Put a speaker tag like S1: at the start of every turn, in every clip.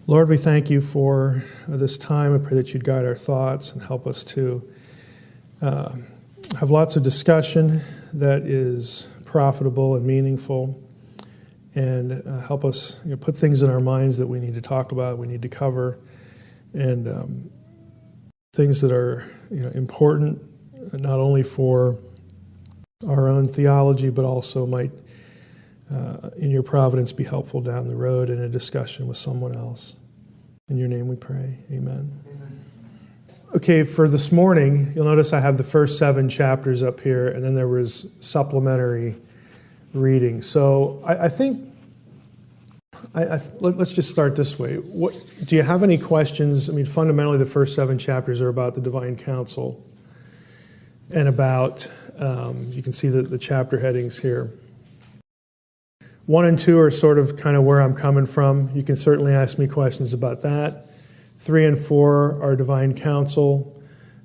S1: Lord, we thank you for this time. I pray that you'd guide our thoughts and help us to have lots of discussion that is profitable and meaningful, and help us put things in our minds that we need to talk about, we need to cover, and things that are important, not only for our own theology, but also might, in your providence, be helpful down the road in a discussion with someone else. In your name we pray. Amen. Amen. Okay, for this morning, you'll notice I have the first 7 chapters up here, and then there was supplementary reading. So I think, let's just start this way. Do you have any questions? I mean, fundamentally, the first 7 chapters are about the divine counsel and about, you can see the chapter headings here. 1 and 2 are sort of kind of where I'm coming from. You can certainly ask me questions about that. 3 and 4 are divine counsel.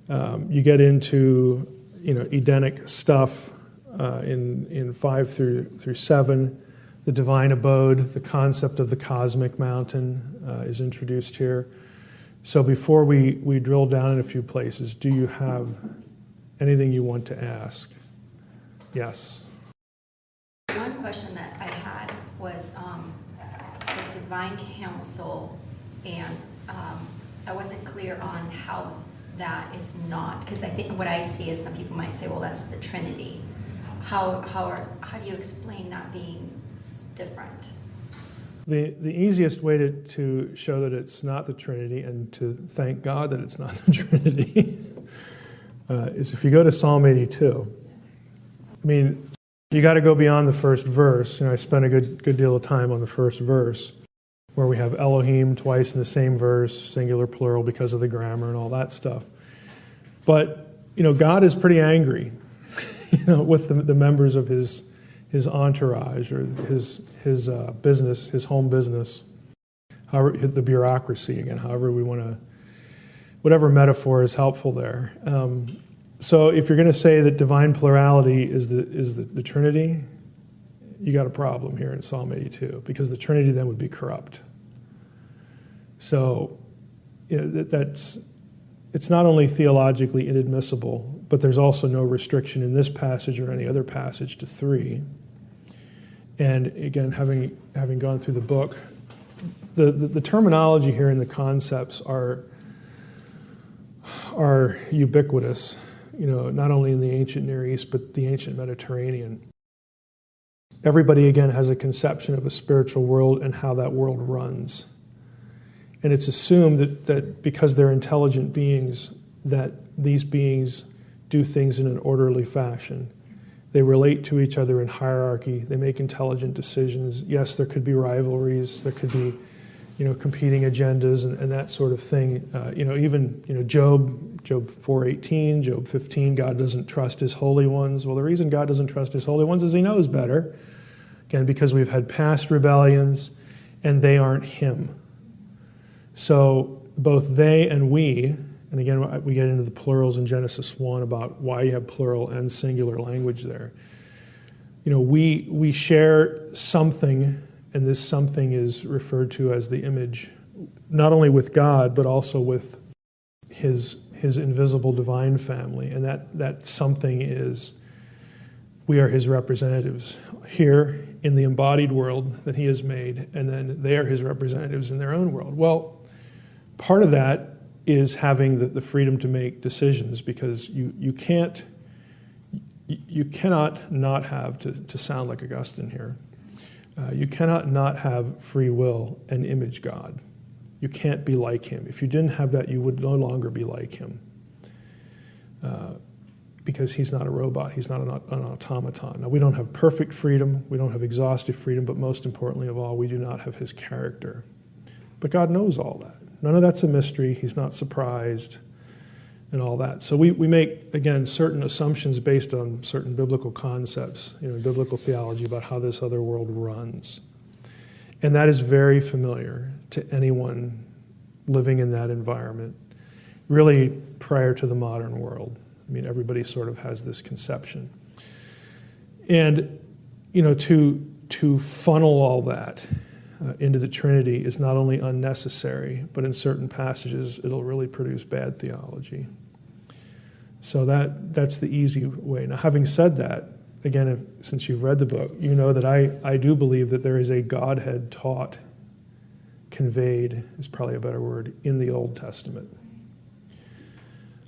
S1: You get into Edenic stuff in 5 through 7. The divine abode, the concept of the cosmic mountain is introduced here. So before we drill down in a few places, do you have anything you want to ask? Yes.
S2: One question that I had was the divine counsel, and I wasn't clear on how that is not, because I think what I see is some people might say, well, that's the Trinity. How do you explain that being different?
S1: The easiest way to show that it's not the Trinity, and to thank God that it's not the Trinity, is if you go to Psalm 82. I mean, you got to go beyond the first verse. I spent a good deal of time on the first verse, where we have Elohim twice in the same verse, singular, plural, because of the grammar and all that stuff. But God is pretty angry, with the members of his entourage, or his business, his home business, however, the bureaucracy again, however we want to, whatever metaphor is helpful there. So if you're going to say that divine plurality is the Trinity, you got a problem here in Psalm 82, because the Trinity then would be corrupt. So it's not only theologically inadmissible, but there's also no restriction in this passage or any other passage to 3. And again, having gone through the book, the terminology here and the concepts are ubiquitous, not only in the ancient Near East, but the ancient Mediterranean. Everybody, again, has a conception of a spiritual world and how that world runs. And it's assumed that because they're intelligent beings, that these beings do things in an orderly fashion. They relate to each other in hierarchy. They make intelligent decisions. Yes, there could be rivalries. There could be, competing agendas and that sort of thing. Even, Job 4:18, Job 15, God doesn't trust his holy ones. Well, the reason God doesn't trust his holy ones is he knows better. Again, because we've had past rebellions, and they aren't him. So both they and we, and again, we get into the plurals in Genesis 1 about why you have plural and singular language there. We share something, and this something is referred to as the image, not only with God, but also with his invisible divine family. And that something is, we are his representatives here in the embodied world that he has made, and then they are his representatives in their own world. Well, part of that is having the freedom to make decisions, because you cannot not have, to sound like Augustine here, you cannot not have free will and image God. You can't be like him. If you didn't have that, you would no longer be like him, because he's not a robot. He's not an automaton. Now, we don't have perfect freedom. We don't have exhaustive freedom, but most importantly of all, we do not have his character. But God knows all that. None of that's a mystery. He's not surprised and all that. So we make, again, certain assumptions based on certain biblical concepts, biblical theology about how this other world runs. And that is very familiar to anyone living in that environment, really prior to the modern world. I mean, everybody sort of has this conception. And, to funnel all that, into the Trinity is not only unnecessary, but in certain passages it'll really produce bad theology. So that's the easy way. Now, having said that, again, since you've read the book, you know that I do believe that there is a Godhead taught, conveyed is probably a better word, in the Old Testament.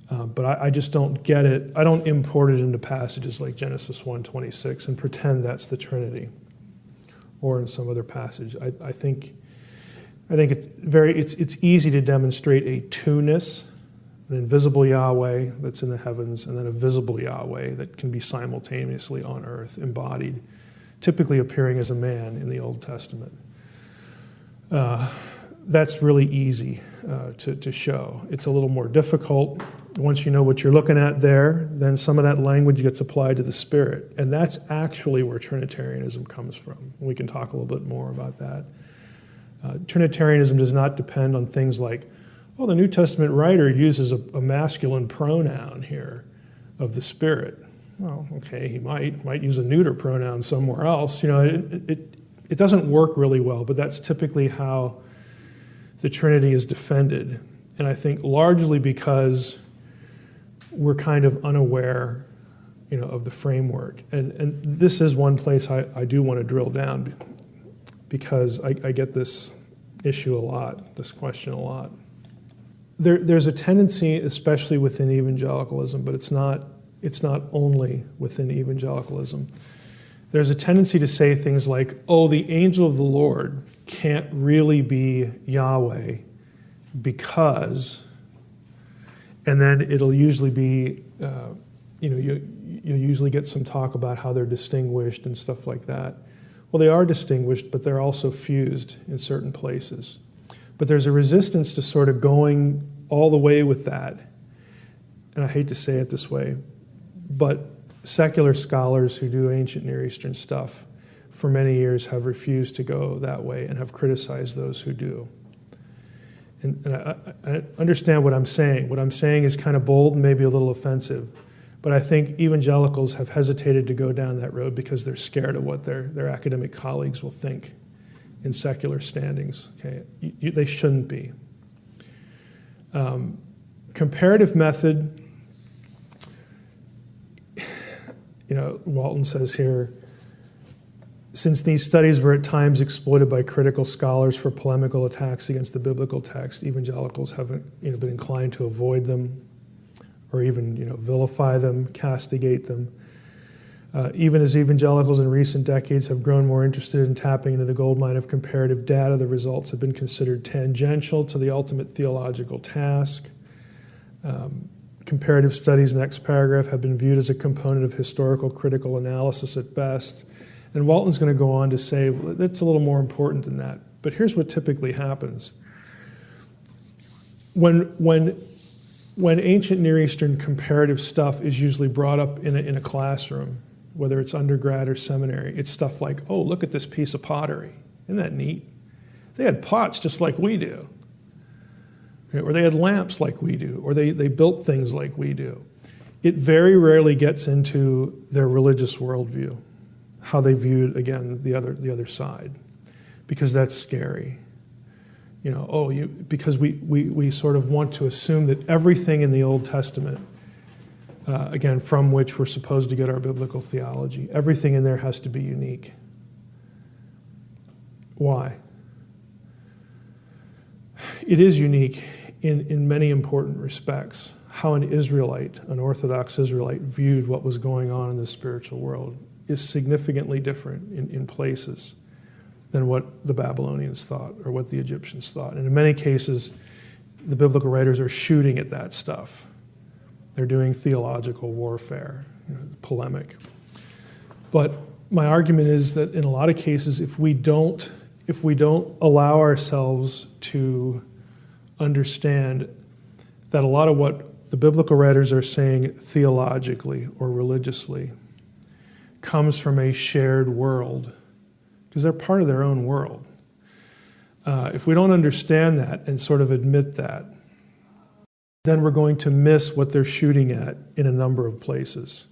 S1: But I just don't get it. I don't import it into passages like Genesis 1:26 and pretend that's the Trinity, or in some other passage. I think it's easy to demonstrate a two-ness, an invisible Yahweh that's in the heavens, and then a visible Yahweh that can be simultaneously on earth, embodied, typically appearing as a man in the Old Testament. That's really easy to show. It's a little more difficult. Once you know what you're looking at there, then some of that language gets applied to the Spirit. And that's actually where Trinitarianism comes from. We can talk a little bit more about that. Trinitarianism does not depend on things like, well, the New Testament writer uses a masculine pronoun here of the Spirit. Well, okay, he might use a neuter pronoun somewhere else. You know, it doesn't work really well, but that's typically how the Trinity is defended. And I think largely because we're kind of unaware, you know, of the framework. And this is one place I do want to drill down, because I get this issue a lot, this question a lot. There's a tendency, especially within evangelicalism, but it's not only within evangelicalism. There's a tendency to say things like, oh, the angel of the Lord can't really be Yahweh because, and then it'll usually be, you'll usually get some talk about how they're distinguished and stuff like that. Well, they are distinguished, but they're also fused in certain places. But there's a resistance to sort of going all the way with that. And I hate to say it this way, but secular scholars who do ancient Near Eastern stuff for many years have refused to go that way and have criticized those who do. And I understand what I'm saying. What I'm saying is kind of bold and maybe a little offensive, but I think evangelicals have hesitated to go down that road because they're scared of what their academic colleagues will think in secular standings. Okay, they shouldn't be. Comparative method, Walton says here, since these studies were at times exploited by critical scholars for polemical attacks against the biblical text, evangelicals haven't been inclined to avoid them or even vilify them, castigate them. Even as evangelicals in recent decades have grown more interested in tapping into the goldmine of comparative data, the results have been considered tangential to the ultimate theological task. Comparative studies, next paragraph, have been viewed as a component of historical critical analysis at best. And Walton's going to go on to say, well, that's a little more important than that. But here's what typically happens. When ancient Near Eastern comparative stuff is usually brought up in a classroom, whether it's undergrad or seminary, it's stuff like, oh, look at this piece of pottery. Isn't that neat? They had pots just like we do. Or they had lamps like we do, or they built things like we do. It very rarely gets into their religious worldview, how they viewed, again, the other side, because that's scary. Because we sort of want to assume that everything in the Old Testament, again, from which we're supposed to get our biblical theology, everything in there has to be unique. Why? It is unique in many important respects. How an Israelite, an Orthodox Israelite, viewed what was going on in the spiritual world is significantly different in places than what the Babylonians thought or what the Egyptians thought. And in many cases, the biblical writers are shooting at that stuff. They're doing theological warfare, polemic. But my argument is that in a lot of cases, if we don't allow ourselves to understand that a lot of what the biblical writers are saying theologically or religiously comes from a shared world, because they're part of their own world. If we don't understand that and sort of admit that, then we're going to miss what they're shooting at in a number of places.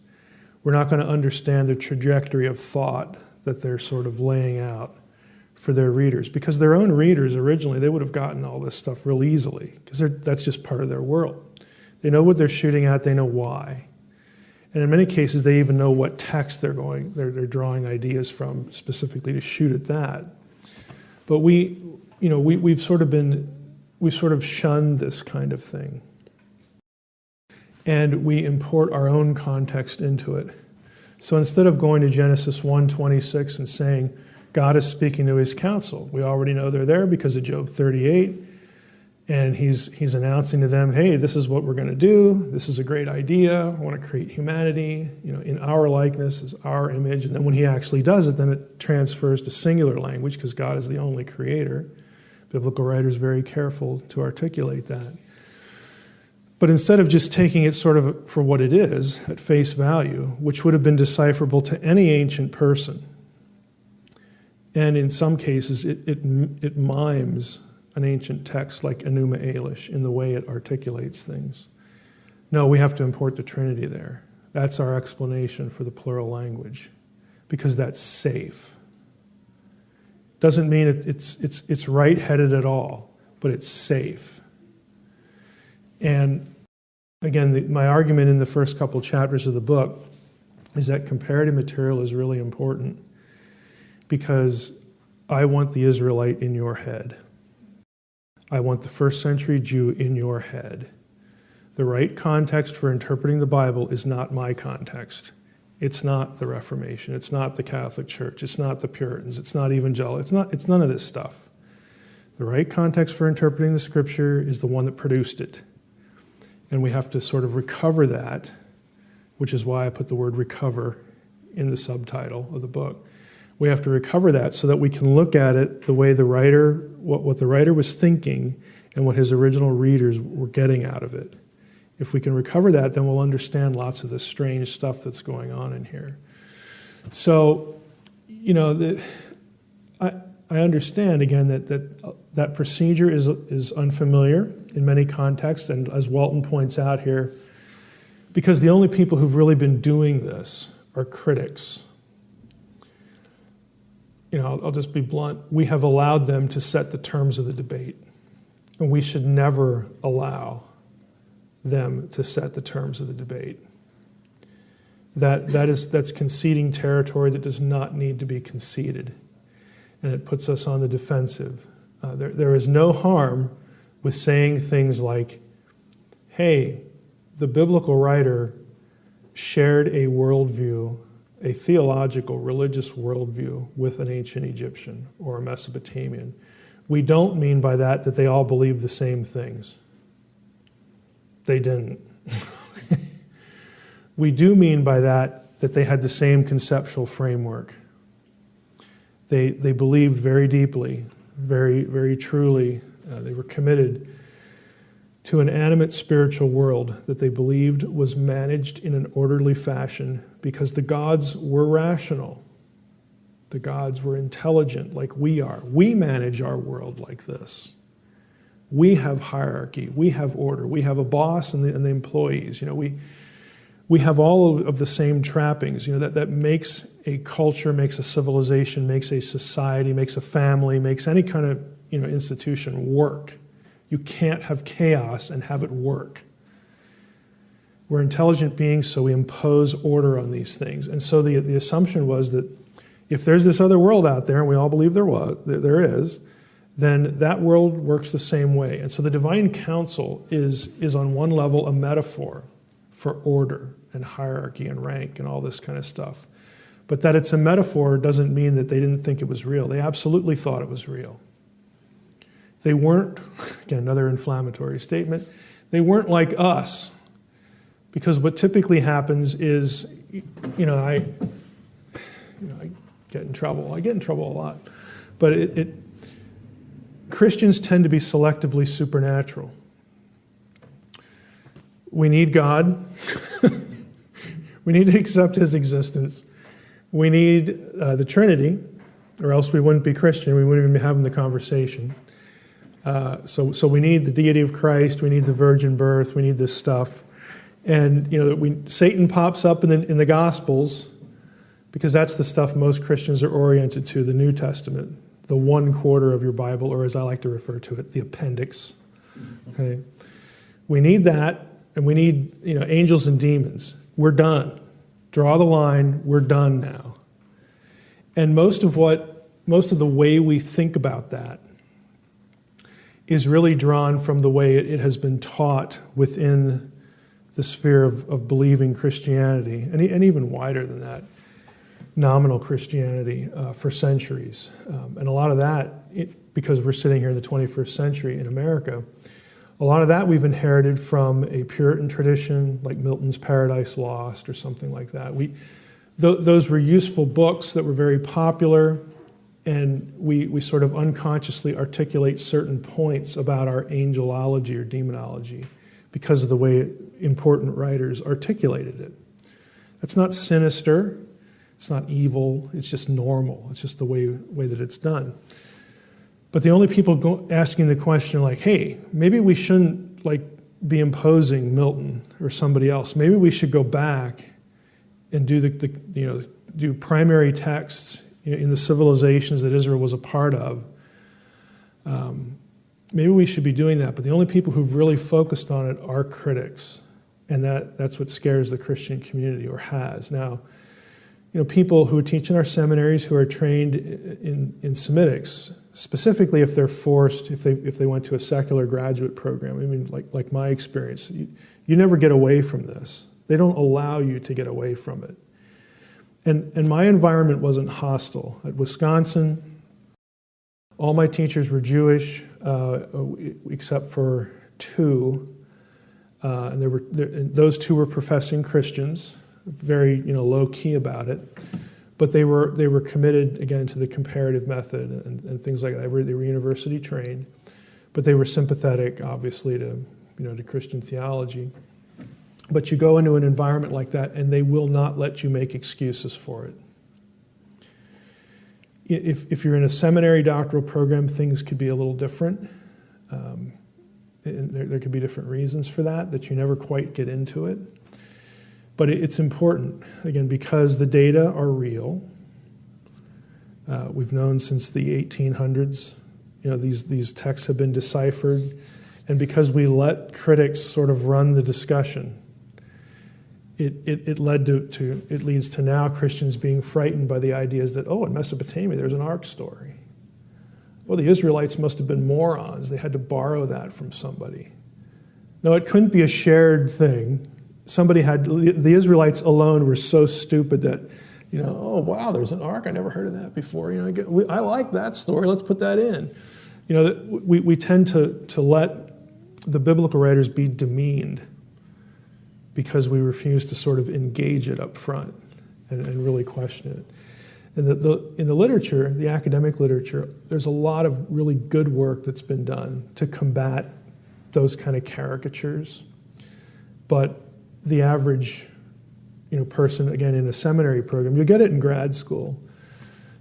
S1: We're not going to understand the trajectory of thought that they're sort of laying out for their readers, because their own readers originally, they would have gotten all this stuff real easily, because that's just part of their world. They know what they're shooting at, they know why. And in many cases, they even know what text they're drawing ideas from specifically to shoot at that. But we've sort of shunned this kind of thing. And we import our own context into it. So instead of going to Genesis 1:26 and saying, God is speaking to his council, we already know they're there because of Job 38, and he's announcing to them, hey, this is what we're going to do, this is a great idea, I want to create humanity, in our likeness, as our image, and then when he actually does it, then it transfers to singular language, because God is the only creator. Biblical writers are very careful to articulate that. But instead of just taking it sort of for what it is, at face value, which would have been decipherable to any ancient person, and in some cases it mimes an ancient text like Enuma Elish in the way it articulates things. No, we have to import the Trinity there. That's our explanation for the plural language, because that's safe. Doesn't mean it's right-headed at all, but it's safe. And again, my argument in the first couple chapters of the book is that comparative material is really important, because I want the Israelite in your head. I want the first century Jew in your head. The right context for interpreting the Bible is not my context. It's not the Reformation. It's not the Catholic Church. It's not the Puritans. It's not evangelical. It's none of this stuff. The right context for interpreting the Scripture is the one that produced it. And we have to sort of recover that, which is why I put the word recover in the subtitle of the book. We have to recover that so that we can look at it the way the writer, what the writer was thinking and what his original readers were getting out of it. If we can recover that, then we'll understand lots of the strange stuff that's going on in here. So, I understand, again, that procedure is unfamiliar in many contexts, and as Walton points out here, because the only people who've really been doing this are critics. I'll just be blunt. We have allowed them to set the terms of the debate, and we should never allow them to set the terms of the debate. That's conceding territory that does not need to be conceded, and it puts us on the defensive. There is no harm with saying things like, hey, the biblical writer shared a worldview, a theological, religious worldview with an ancient Egyptian or a Mesopotamian. We don't mean by that they all believe the same things. They didn't. We do mean by that they had the same conceptual framework. They believed very deeply, very, very truly. They were committed to an animate spiritual world that they believed was managed in an orderly fashion because the gods were rational. The gods were intelligent like we are. We manage our world like this. We have hierarchy. We have order. We have a boss and the employees. We have all of the same trappings. That makes a culture, makes a civilization, makes a society, makes a family, makes any kind of institution work. You can't have chaos and have it work. We're intelligent beings, so we impose order on these things. And so the assumption was that if there's this other world out there, and we all believe there is, then that world works the same way. And so the divine council is on one level a metaphor for order and hierarchy and rank and all this kind of stuff. But that it's a metaphor doesn't mean that they didn't think it was real. They absolutely thought it was real. They weren't, again, another inflammatory statement, they weren't like us. Because what typically happens is, I get in trouble. I get in trouble a lot. But Christians tend to be selectively supernatural. We need God. We need to accept his existence. We need the Trinity, or else we wouldn't be Christian. We wouldn't even be having the conversation. So we need the deity of Christ. We need the virgin birth. We need this stuff. And Satan pops up in the Gospels because that's the stuff most Christians are oriented to, the New Testament. the 1/4 of your Bible, or as I like to refer to it, the appendix. Okay, we need that, and we need angels and demons. We're done. Draw the line. We're done now. And most of the way we think about that is really drawn from the way it has been taught within the sphere of believing Christianity, and even wider than that, nominal Christianity for centuries. And a lot of that, because we're sitting here in the 21st century in America, a lot of that we've inherited from a Puritan tradition, like Milton's Paradise Lost or something like that. Those were useful books that were very popular, and we sort of unconsciously articulate certain points about our angelology or demonology because of the way important writers articulated it. That's not sinister. It's not evil. It's just normal. It's just the way that it's done. But the only people asking the question like, hey, maybe we shouldn't be imposing Milton or somebody else. Maybe we should go back and do do primary texts in the civilizations that Israel was a part of. Maybe we should be doing that. But the only people who've really focused on it are critics. And that's what scares the Christian community, or has. Now, people who teach in our seminaries who are trained in Semitics, specifically if they're forced, if they went to a secular graduate program, I mean, like my experience, you never get away from this. They don't allow you to get away from it. And my environment wasn't hostile. At Wisconsin, all my teachers were Jewish, except for two. And those two were professing Christians, very low key about it, but they were committed again to the comparative method and things like that. They were university trained, but they were sympathetic, obviously, to Christian theology. But you go into an environment like that, and they will not let you make excuses for it. If you're in a seminary doctoral program, things could be a little different. And there could be different reasons for that you never quite get into it. But it's important, again, because the data are real. We've known since the 1800s, these texts have been deciphered. And because we let critics sort of run the discussion, it leads to now Christians being frightened by the ideas that, in Mesopotamia there's an ark story. Well, the Israelites must have been morons. They had to borrow that from somebody. No, it couldn't be a shared thing. The Israelites alone were so stupid that, oh, wow, there's an ark. I never heard of that before. I like that story. Let's put that in. We tend to let the biblical writers be demeaned because we refuse to sort of engage it up front and really question it. And in the literature, the academic literature, there's a lot of really good work that's been done to combat those kind of caricatures. But the average person, again, in a seminary program, you get it in grad school,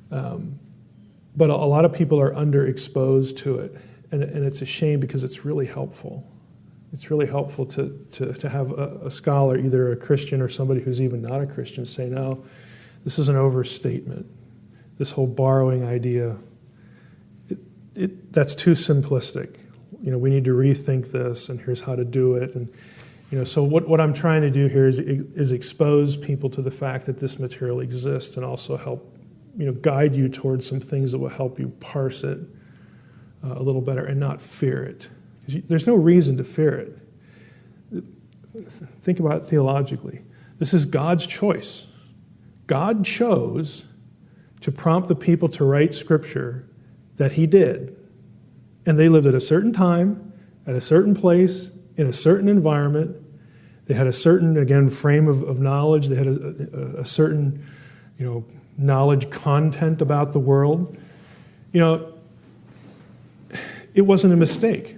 S1: but a lot of people are underexposed to it. And it's a shame because it's really helpful. It's really helpful to have a scholar, either a Christian or somebody who's even not a Christian, say, no, this is an overstatement. This whole borrowing idea, that's too simplistic. We need to rethink this, and here's how to do it. And so what I'm trying to do here is expose people to the fact that this material exists, and also help guide you towards some things that will help you parse it a little better and not fear it. There's no reason to fear it. Think about it theologically. This is God's choice. God chose to prompt the people to write Scripture that He did. And they lived at a certain time, at a certain place, in a certain environment. They had a certain, again, frame of knowledge. They had a certain, knowledge content about the world. It wasn't a mistake.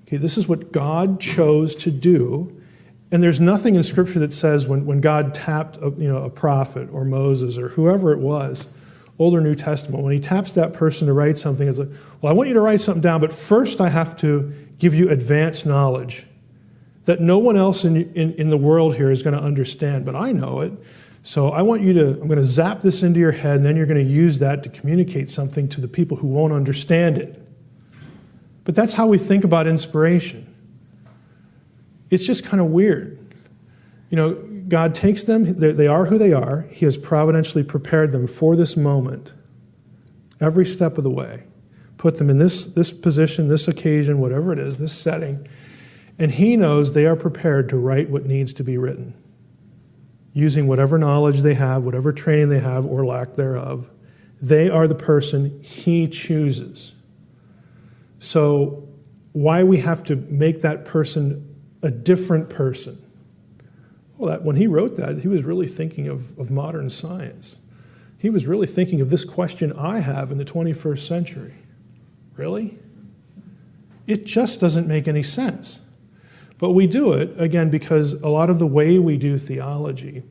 S1: Okay, this is what God chose to do. And there's nothing in Scripture that says when God tapped a prophet or Moses or whoever it was, Old or New Testament, when He taps that person to write something, it's like, well, I want you to write something down, but first I have to give you advanced knowledge that no one else in the world here is going to understand, but I know it. So I'm going to zap this into your head, and then you're going to use that to communicate something to the people who won't understand it. But that's how we think about inspiration. It's just kind of weird. God takes them, they are who they are. He has providentially prepared them for this moment, every step of the way. Put them in this position, this occasion, whatever it is, this setting. And he knows they are prepared to write what needs to be written, using whatever knowledge they have, whatever training they have, or lack thereof. They are the person he chooses. So why we have to make that person a different person? Well, when he wrote that, he was really thinking of modern science. He was really thinking of this question I have in the 21st century. Really? It just doesn't make any sense. But we do it, again, because a lot of the way we do theology,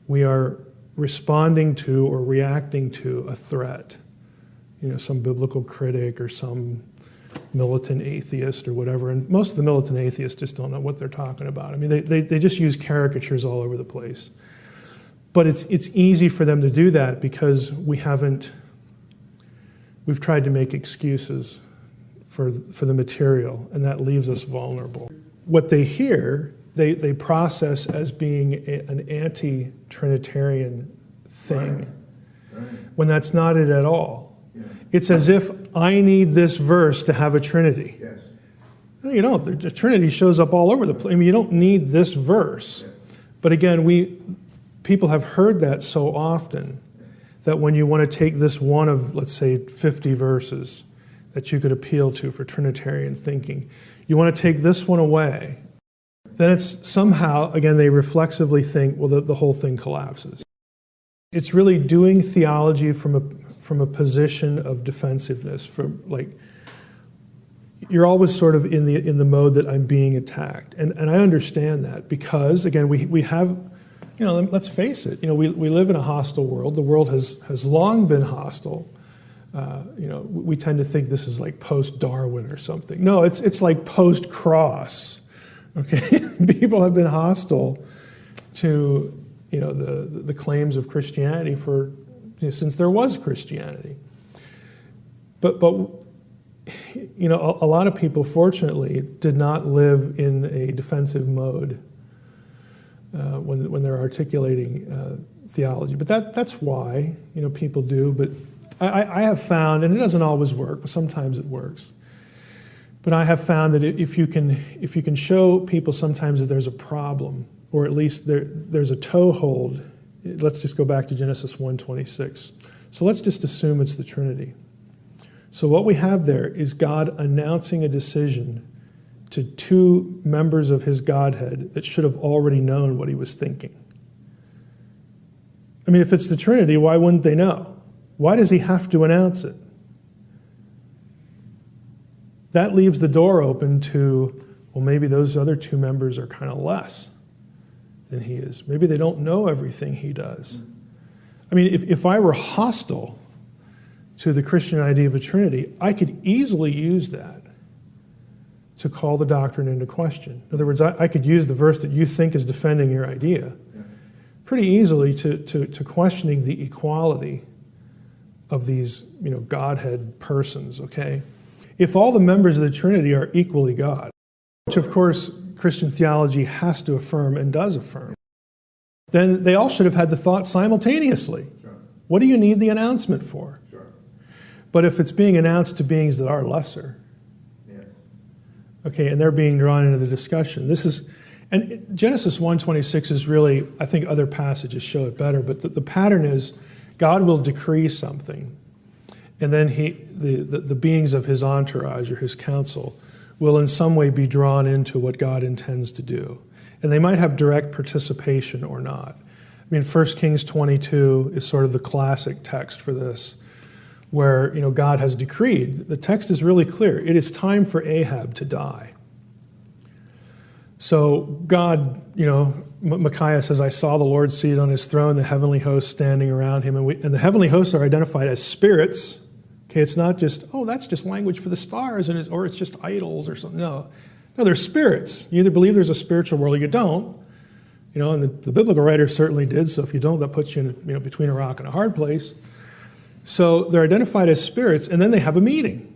S1: we are responding to or reacting to a threat. Some biblical critic or some militant atheist or whatever. And most of the militant atheists just don't know what they're talking about. I mean, they just use caricatures all over the place. But it's easy for them to do that because we've tried to make excuses for the material, and that leaves us vulnerable. What they hear, they process as being an anti-Trinitarian thing, right. When that's not it at all. Yeah. It's as if I need this verse to have a Trinity. Yes. No, you don't. The Trinity shows up all over the place. I mean, you don't need this verse. Yeah. But again, people have heard that so often that when you want to take this one of, let's say, 50 verses that you could appeal to for Trinitarian thinking, you want to take this one away, then it's somehow, again, they reflexively think, well, the whole thing collapses. It's really doing theology from a position of defensiveness. You're always sort of in the mode that I'm being attacked. And I understand that because, again, we have, let's face it, we live in a hostile world. The world has long been hostile. We tend to think this is like post-Darwin or something. No, it's like post-cross. Okay, people have been hostile to the claims of Christianity since there was Christianity. But a lot of people, fortunately, did not live in a defensive mode when they're articulating theology. But that's why people do. But I have found, and it doesn't always work, but sometimes it works. But I have found that if you can show people sometimes that there's a problem, or at least there's a toehold, let's just go back to Genesis 1:26. So let's just assume it's the Trinity. So what we have there is God announcing a decision to two members of his Godhead that should have already known what he was thinking. I mean, if it's the Trinity, why wouldn't they know? Why does he have to announce it? That leaves the door open to, well, maybe those other two members are kind of less than he is. Maybe they don't know everything he does. I mean, if I were hostile to the Christian idea of a Trinity, I could easily use that to call the doctrine into question. In other words, I could use the verse that you think is defending your idea pretty easily to questioning the equality of these, Godhead persons, okay? If all the members of the Trinity are equally God, which of course Christian theology has to affirm and does affirm, then they all should have had the thought simultaneously. Sure. What do you need the announcement for? Sure. But if it's being announced to beings that are lesser, yes. Okay, and they're being drawn into the discussion, and Genesis 1:26 is really, I think other passages show it better, but the pattern is God will decree something, and then the beings of his entourage or his council will in some way be drawn into what God intends to do. And they might have direct participation or not. I mean, 1 Kings 22 is sort of the classic text for this, where God has decreed. The text is really clear. It is time for Ahab to die. So God, Micaiah says, I saw the Lord seated on his throne, the heavenly hosts standing around him. And the heavenly hosts are identified as spirits. Okay, it's not just, that's just language for the stars, or it's just idols or something. No, they're spirits. You either believe there's a spiritual world or you don't. And the biblical writers certainly did, so if you don't, that puts you in, between a rock and a hard place. So they're identified as spirits, and then they have a meeting.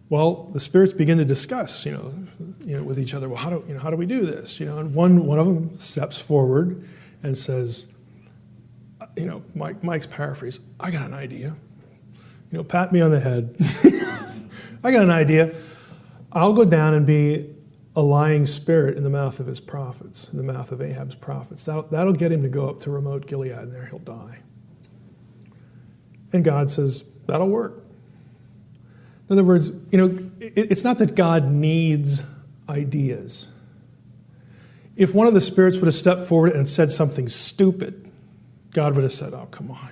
S1: Well, the spirits begin to discuss, with each other. Well, how do we do this? And one of them steps forward and says, Mike's paraphrase, I got an idea. Pat me on the head. I got an idea. I'll go down and be a lying spirit in the mouth of his prophets, in the mouth of Ahab's prophets. That'll get him to go up to remote Gilead, and there he'll die. And God says, that'll work. In other words, it's not that God needs ideas. If one of the spirits would have stepped forward and said something stupid, God would have said, oh, come on,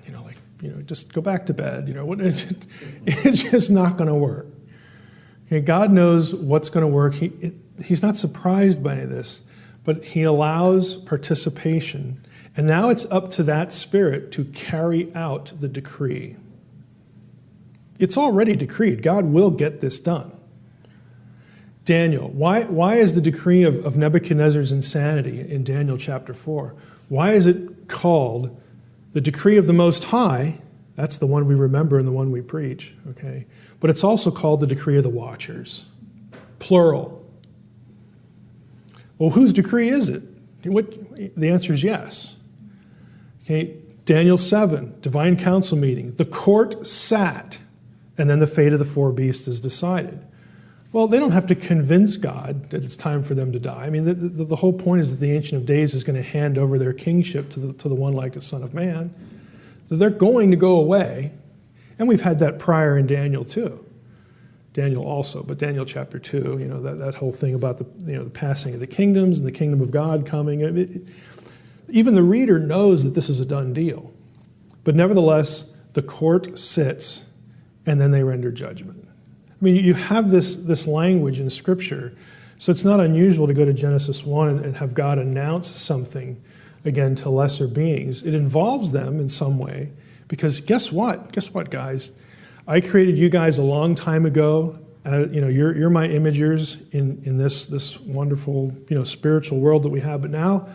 S1: just go back to bed. It's just not going to work. Okay, God knows what's going to work. He's not surprised by any of this, but he allows participation. And now it's up to that spirit to carry out the decree. It's already decreed. God will get this done. Daniel, why is the decree of Nebuchadnezzar's insanity in Daniel chapter 4, why is it called the decree of the Most High? That's the one we remember and the one we preach, okay? But it's also called the decree of the watchers, plural. Well, whose decree is it? The answer is yes. Okay, Daniel 7, divine council meeting. The court sat, and then the fate of the four beasts is decided. Well, they don't have to convince God that it's time for them to die. I mean, the whole point is that the Ancient of Days is going to hand over their kingship to the one like a Son of Man. So they're going to go away. And we've had that prior in Daniel too. Daniel also, but Daniel chapter 2, that whole thing about the passing of the kingdoms and the kingdom of God coming. Even the reader knows that this is a done deal. But nevertheless, the court sits and then they render judgment. I mean, you have this language in Scripture, so it's not unusual to go to Genesis 1 and have God announce something, again, to lesser beings. It involves them in some way, because guess what? Guess what, guys? I created you guys a long time ago. You're my imagers in this wonderful, spiritual world that we have. But now,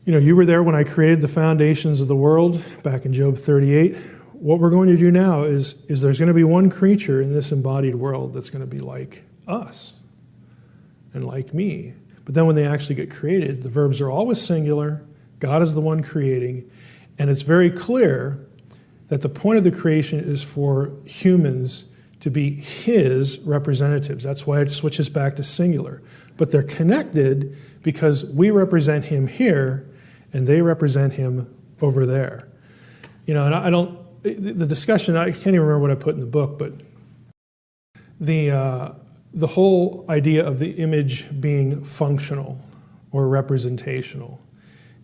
S1: you were there when I created the foundations of the world back in Job 38. What we're going to do now is there's going to be one creature in this embodied world that's going to be like us and like me. But then when they actually get created, the verbs are always singular. God is the one creating. And it's very clear that the point of the creation is for humans to be his representatives. That's why it switches back to singular. But they're connected because we represent him here and they represent him over there. And the discussion, I can't even remember what I put in the book, but the whole idea of the image being functional or representational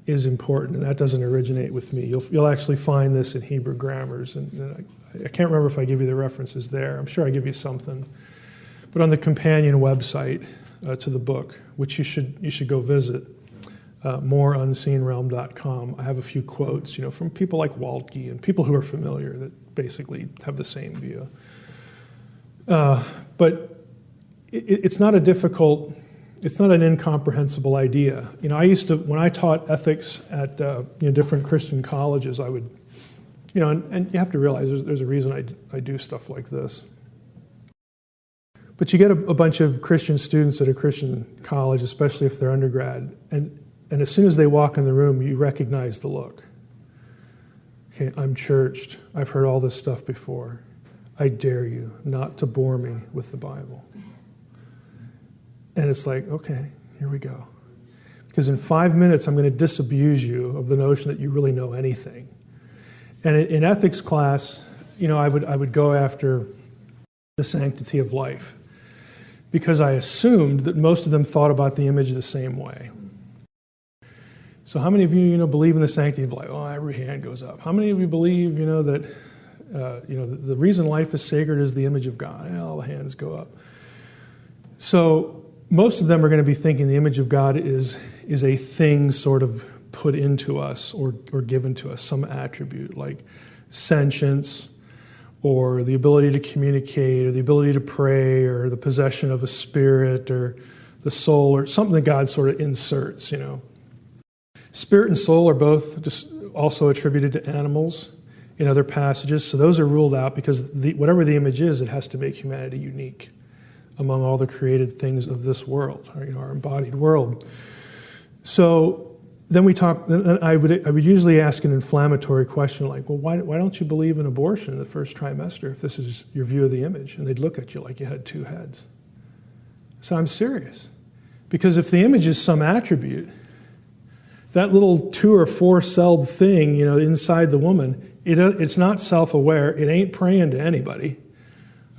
S1: is important, and that doesn't originate with me. You'll actually find this in Hebrew grammars, and I can't remember if I give you the references there. I'm sure I give you something. But on the companion website to the book, which you should go visit, moreunseenrealm.com, I have a few quotes, from people like Waltke and people who are familiar that basically have the same view. But it's not it's not an incomprehensible idea. I used to, when I taught ethics at different Christian colleges, I would, and you have to realize there's a reason I do stuff like this. But you get a bunch of Christian students at a Christian college, especially if they're undergrad, and as soon as they walk in the room, you recognize the look. Okay, I'm churched. I've heard all this stuff before. I dare you not to bore me with the Bible. And it's like, okay, here we go. Because in 5 minutes, I'm going to disabuse you of the notion that you really know anything. And in ethics class, I would go after the sanctity of life, because I assumed that most of them thought about the image the same way. So how many of you, believe in the sanctity of life? Oh, every hand goes up. How many of you believe, that, the reason life is sacred is the image of God? All the hands go up. So most of them are going to be thinking the image of God is a thing sort of put into us or given to us, some attribute like sentience or the ability to communicate or the ability to pray or the possession of a spirit or the soul or something that God sort of inserts, Spirit and soul are both just also attributed to animals in other passages, so those are ruled out because whatever the image is, it has to make humanity unique among all the created things of this world, or, our embodied world. So then we talk. I would usually ask an inflammatory question like, "Well, why don't you believe in abortion in the first trimester if this is your view of the image?" And they'd look at you like you had two heads. So I'm serious, because if the image is some attribute, that little 2 or 4 celled thing, inside the woman, it's not self-aware. It ain't praying to anybody.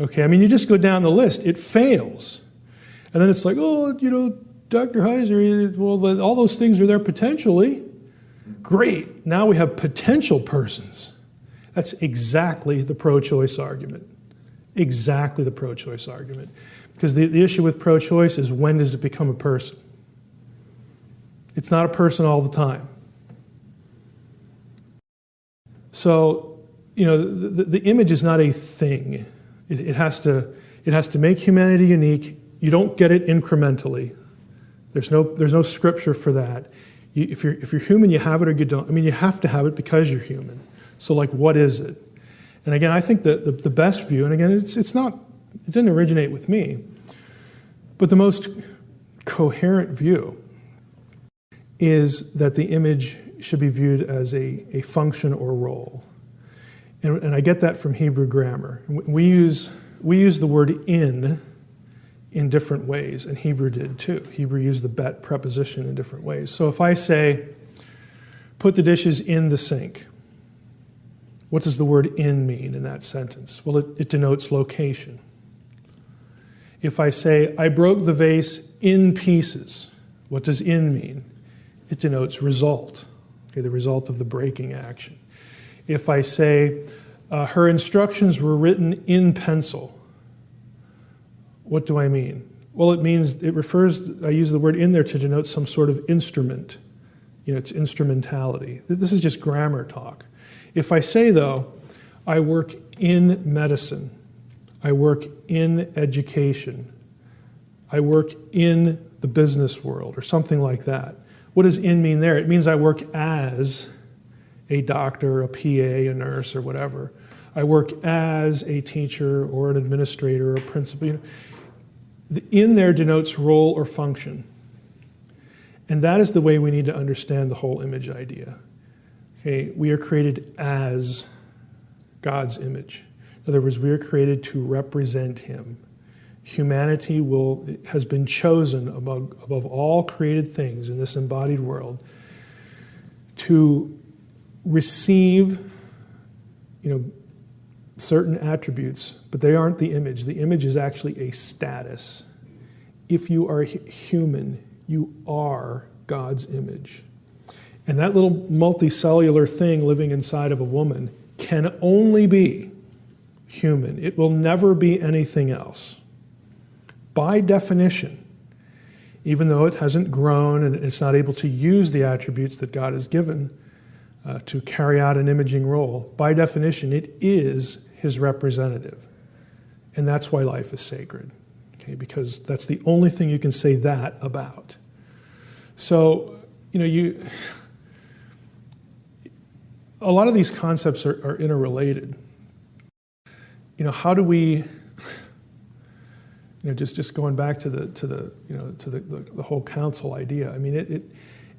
S1: Okay, I mean, you just go down the list. It fails. And then it's like, Dr. Heiser, well, all those things are there potentially. Great. Now we have potential persons. That's exactly the pro-choice argument. Exactly the pro-choice argument. Because the issue with pro-choice is, when does it become a person? It's not a person all the time. So, the image is not a thing. It has to make humanity unique. You don't get it incrementally. There's no scripture for that. If you're human, you have it or you don't. I mean, you have to have it because you're human. So, what is it? And again, I think that the best view, and again, it didn't originate with me, but the most coherent view is that the image should be viewed as a function or role. And I get that from Hebrew grammar. We use the word in different ways, and Hebrew did too. Hebrew used the bet preposition in different ways. So if I say, put the dishes in the sink, what does the word in mean in that sentence? Well, it denotes location. If I say, I broke the vase in pieces, what does in mean? It denotes result, the result of the breaking action. If I say, her instructions were written in pencil, what do I mean? Well, I use the word in there to denote some sort of instrument. It's instrumentality. This is just grammar talk. If I say, though, I work in medicine, I work in education, I work in the business world, or something like that, what does in mean there? It means I work as a doctor, a PA, a nurse, or whatever. I work as a teacher or an administrator or a principal. The in there denotes role or function. And that is the way we need to understand the whole image idea. Okay, we are created as God's image. In other words, we are created to represent Him. Humanity has been chosen above all created things in this embodied world to receive, certain attributes, but they aren't the image. The image is actually a status. If you are human, you are God's image. And that little multicellular thing living inside of a woman can only be human. It will never be anything else. By definition, even though it hasn't grown and it's not able to use the attributes that God has given to carry out an imaging role, by definition, it is His representative. And that's why life is sacred, okay? Because that's the only thing you can say that about. So, a lot of these concepts are interrelated. How do we, just going back to the whole council idea. I mean,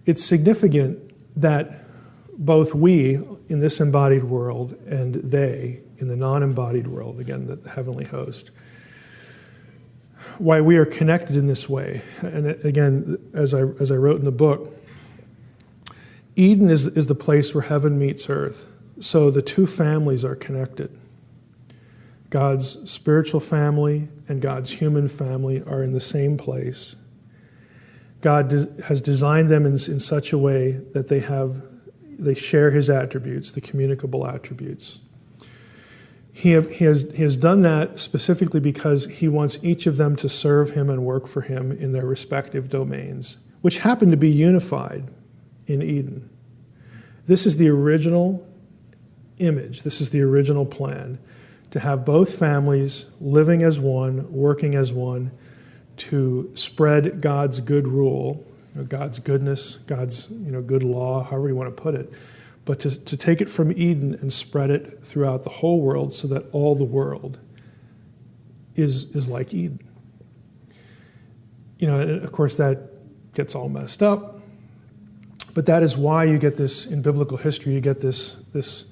S1: it's significant that both we in this embodied world and they in the non-embodied world, again, the heavenly host, why we are connected in this way. And again, as I wrote in the book, Eden is the place where heaven meets earth. So the two families are connected. God's spiritual family and God's human family are in the same place. God has designed them in such a way that they share His attributes, the communicable attributes. He has done that specifically because He wants each of them to serve Him and work for Him in their respective domains, which happen to be unified in Eden. This is the original image. This is the original plan, to have both families living as one, working as one, to spread God's good rule, God's goodness, God's good law, however you want to put it. But to take it from Eden and spread it throughout the whole world so that all the world is like Eden. And of course that gets all messed up. But that is why you get this, in biblical history, you get this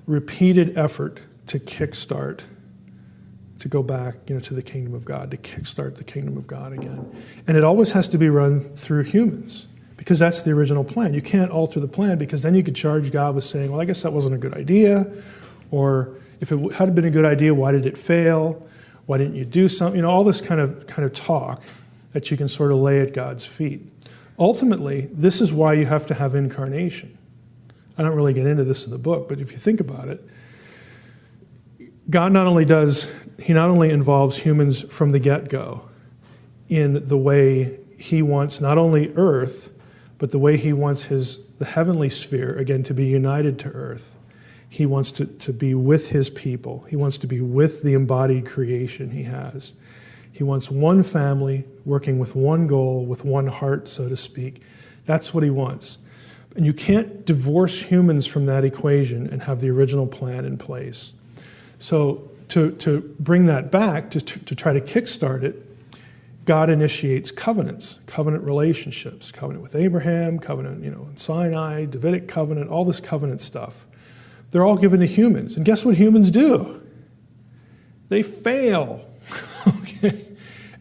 S1: repeated effort to kickstart, to go back, to the kingdom of God, to kickstart the kingdom of God again. And it always has to be run through humans, because that's the original plan. You can't alter the plan, because then you could charge God with saying, well, I guess that wasn't a good idea. Or if it had been a good idea, why did it fail? Why didn't you do something? All this kind of talk that you can sort of lay at God's feet. Ultimately, this is why you have to have incarnation. I don't really get into this in the book, but if you think about it, God not only involves humans from the get-go in the way he wants not only earth, but the way he wants the heavenly sphere, again, to be united to earth. He wants to be with his people. He wants to be with the embodied creation he has. He wants one family working with one goal, with one heart, so to speak. That's what he wants. And you can't divorce humans from that equation and have the original plan in place. So to bring that back, to try to kickstart it, God initiates covenants, covenant relationships, covenant with Abraham, covenant, in Sinai, Davidic covenant, all this covenant stuff. They're all given to humans. And guess what humans do? They fail. Okay?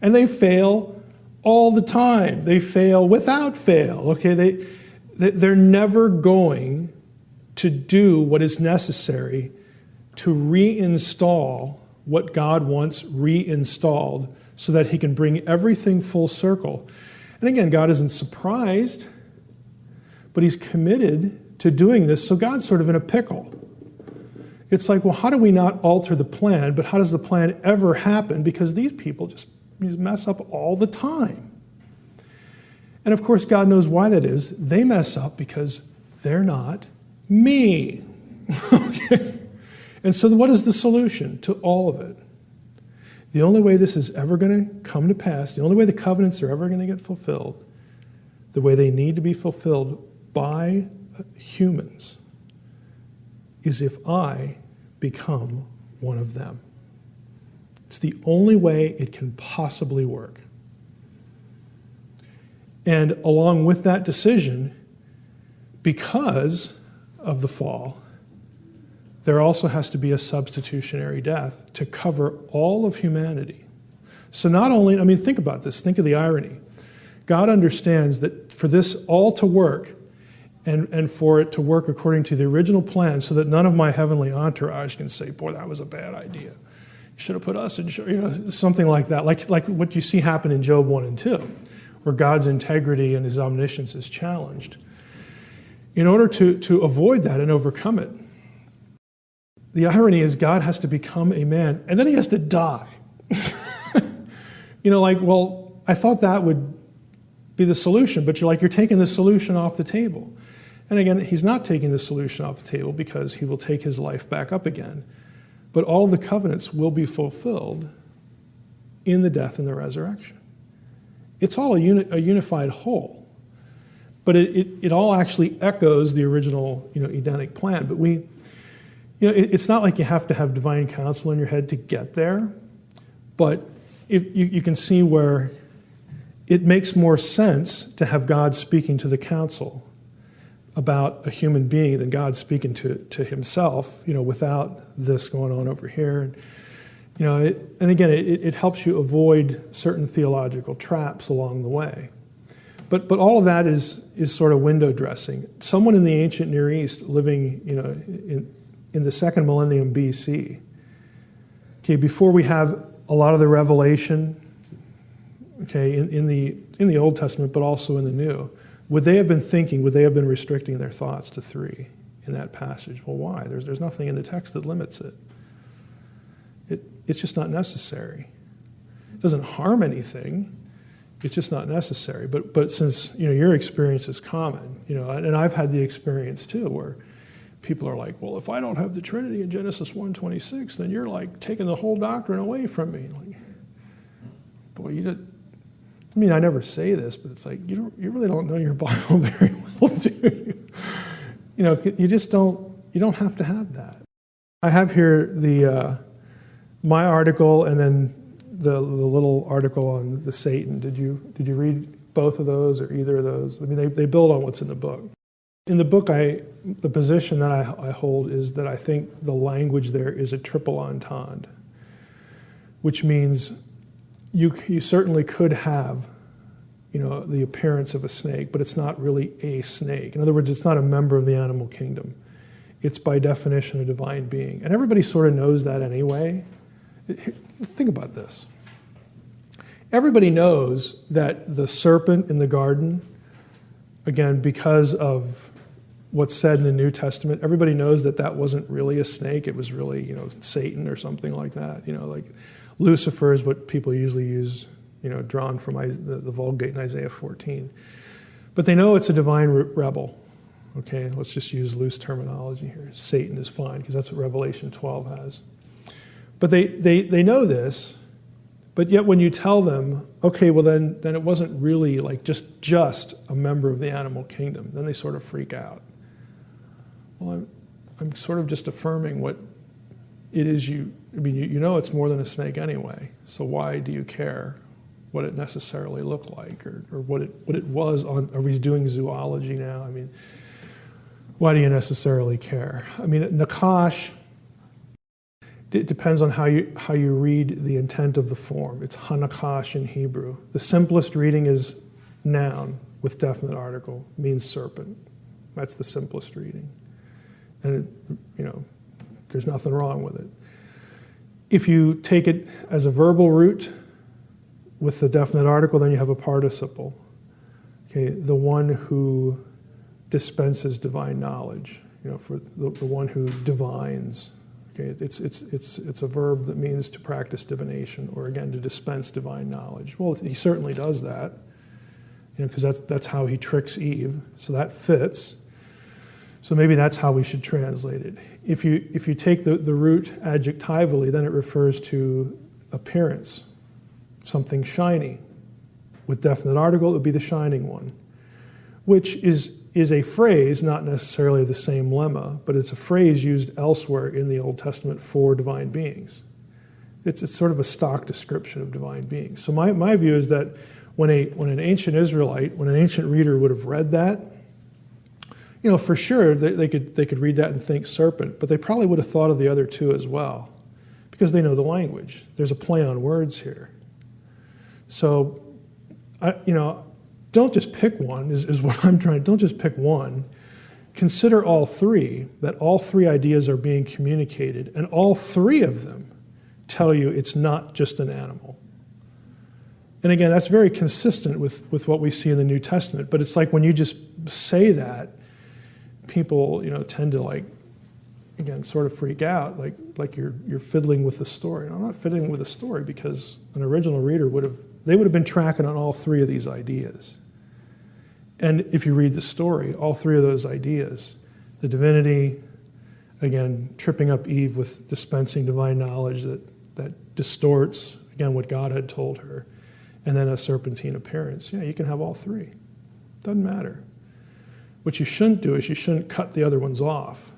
S1: And they fail all the time. They fail without fail. Okay? They're never going to do what is necessary to reinstall what God wants reinstalled so that he can bring everything full circle. And again, God isn't surprised, but he's committed to doing this. So God's sort of in a pickle. It's like, well, how do we not alter the plan, but how does the plan ever happen? Because these people just mess up all the time. And of course, God knows why that is. They mess up because they're not me. Okay? And so what is the solution to all of it? The only way this is ever going to come to pass, the only way the covenants are ever going to get fulfilled, the way they need to be fulfilled by humans, is if I become one of them. It's the only way it can possibly work. And along with that decision, because of the fall, there also has to be a substitutionary death to cover all of humanity. So not only, think about this, think of the irony. God understands that for this all to work, and for it to work according to the original plan, so that none of my heavenly entourage can say, boy, that was a bad idea. You should have put us in, something like that, like what you see happen in Job 1 and 2, where God's integrity and his omniscience is challenged. In order to avoid that and overcome it, the irony is God has to become a man, and then he has to die. Well, I thought that would be the solution, but you're taking the solution off the table. And again, he's not taking the solution off the table because he will take his life back up again. But all the covenants will be fulfilled in the death and the resurrection. It's all a unified whole. But it all actually echoes the original Edenic plan. But it's not like you have to have divine counsel in your head to get there. But if you can see where it makes more sense to have God speaking to the council about a human being than God speaking to himself, without this going on over here. And again, it helps you avoid certain theological traps along the way. But all of that is sort of window dressing. Someone in the ancient Near East living, in the second millennium BC, okay, before we have a lot of the revelation, okay, in the Old Testament, but also in the New, would they have been restricting their thoughts to 3 in that passage? Well, why? There's nothing in the text that limits it. It's just not necessary. It doesn't harm anything. It's just not necessary. But since your experience is common, and I've had the experience too, where people are like, well, if I don't have the Trinity in Genesis 1:26, then you're taking the whole doctrine away from me. Boy, I mean, I never say this, but it's like, you really don't know your Bible very well, do you? You know, you don't have to have that. I have here my article and then the little article on the Satan. Did you read both of those or either of those? I mean, they build on what's in the book. In the book, the position that I hold is that I think the language there is a triple entendre, which means you certainly could have, you know, the appearance of a snake, but it's not really a snake. In other words, it's not a member of the animal kingdom. It's by definition a divine being. And everybody sort of knows that anyway. Think about this. Everybody knows that the serpent in the garden, again, because of what's said in the New Testament, everybody knows that wasn't really a snake. It was really, you know, Satan or something like that. You know, like Lucifer is what people usually use, you know, drawn from the Vulgate in Isaiah 14. But they know it's a divine rebel. Okay, let's just use loose terminology here. Satan is fine, because that's what Revelation 12 has. But they know this, but yet when you tell them, okay, well then it wasn't really like just a member of the animal kingdom, then they sort of freak out. Well, I'm sort of just affirming what it is you know it's more than a snake anyway, so why do you care what it necessarily looked like or what it was on? Are we doing zoology now? I mean, why do you necessarily care? I mean, Nakash, it depends on how you read the intent of the form. It's hanakash in Hebrew. The simplest reading is noun with definite article, means serpent. That's the simplest reading. And, you know, there's nothing wrong with it. If you take it as a verbal root with the definite article, then you have a participle. Okay, the one who dispenses divine knowledge, you know, for the one who divines. Okay, it's a verb that means to practice divination, or again to dispense divine knowledge. Well, he certainly does that, you know, because that's how he tricks Eve. So that fits. So maybe that's how we should translate it. If you take the root adjectively, then it refers to appearance, something shiny. With definite article, it would be the shining one, which is a phrase, not necessarily the same lemma, but it's a phrase used elsewhere in the Old Testament for divine beings. It's sort of a stock description of divine beings. So my view is that when an ancient Israelite, when an ancient reader would have read that, you know, for sure they could read that and think serpent, but they probably would have thought of the other two as well, because they know the language. There's a play on words here. So, don't just pick one, is what I'm trying. Don't just pick one. Consider all three, that all three ideas are being communicated, and all three of them tell you it's not just an animal. And again, that's very consistent with what we see in the New Testament, but it's like when you just say that, people, you know, tend to again, sort of freak out, like you're fiddling with the story. And I'm not fiddling with the story, because an original reader would have been tracking on all three of these ideas. And if you read the story, all three of those ideas, the divinity, again, tripping up Eve with dispensing divine knowledge that distorts, again, what God had told her, and then a serpentine appearance. Yeah, you can have all three. Doesn't matter. What you shouldn't do is you shouldn't cut the other ones off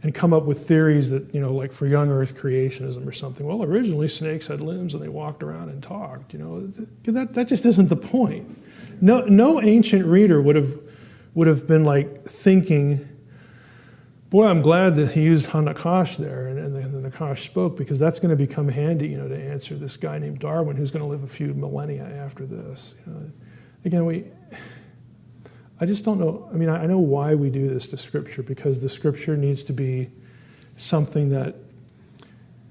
S1: and come up with theories that, you know, like for young earth creationism or something. Well, originally snakes had limbs and they walked around and talked. You know, that just isn't the point. No ancient reader would have been like thinking, boy, I'm glad that he used Hanakash there and the Nakash spoke, because that's going to become handy, you know, to answer this guy named Darwin who's going to live a few millennia after this. You know, again, I just don't know. I mean, I know why we do this to Scripture, because the Scripture needs to be something that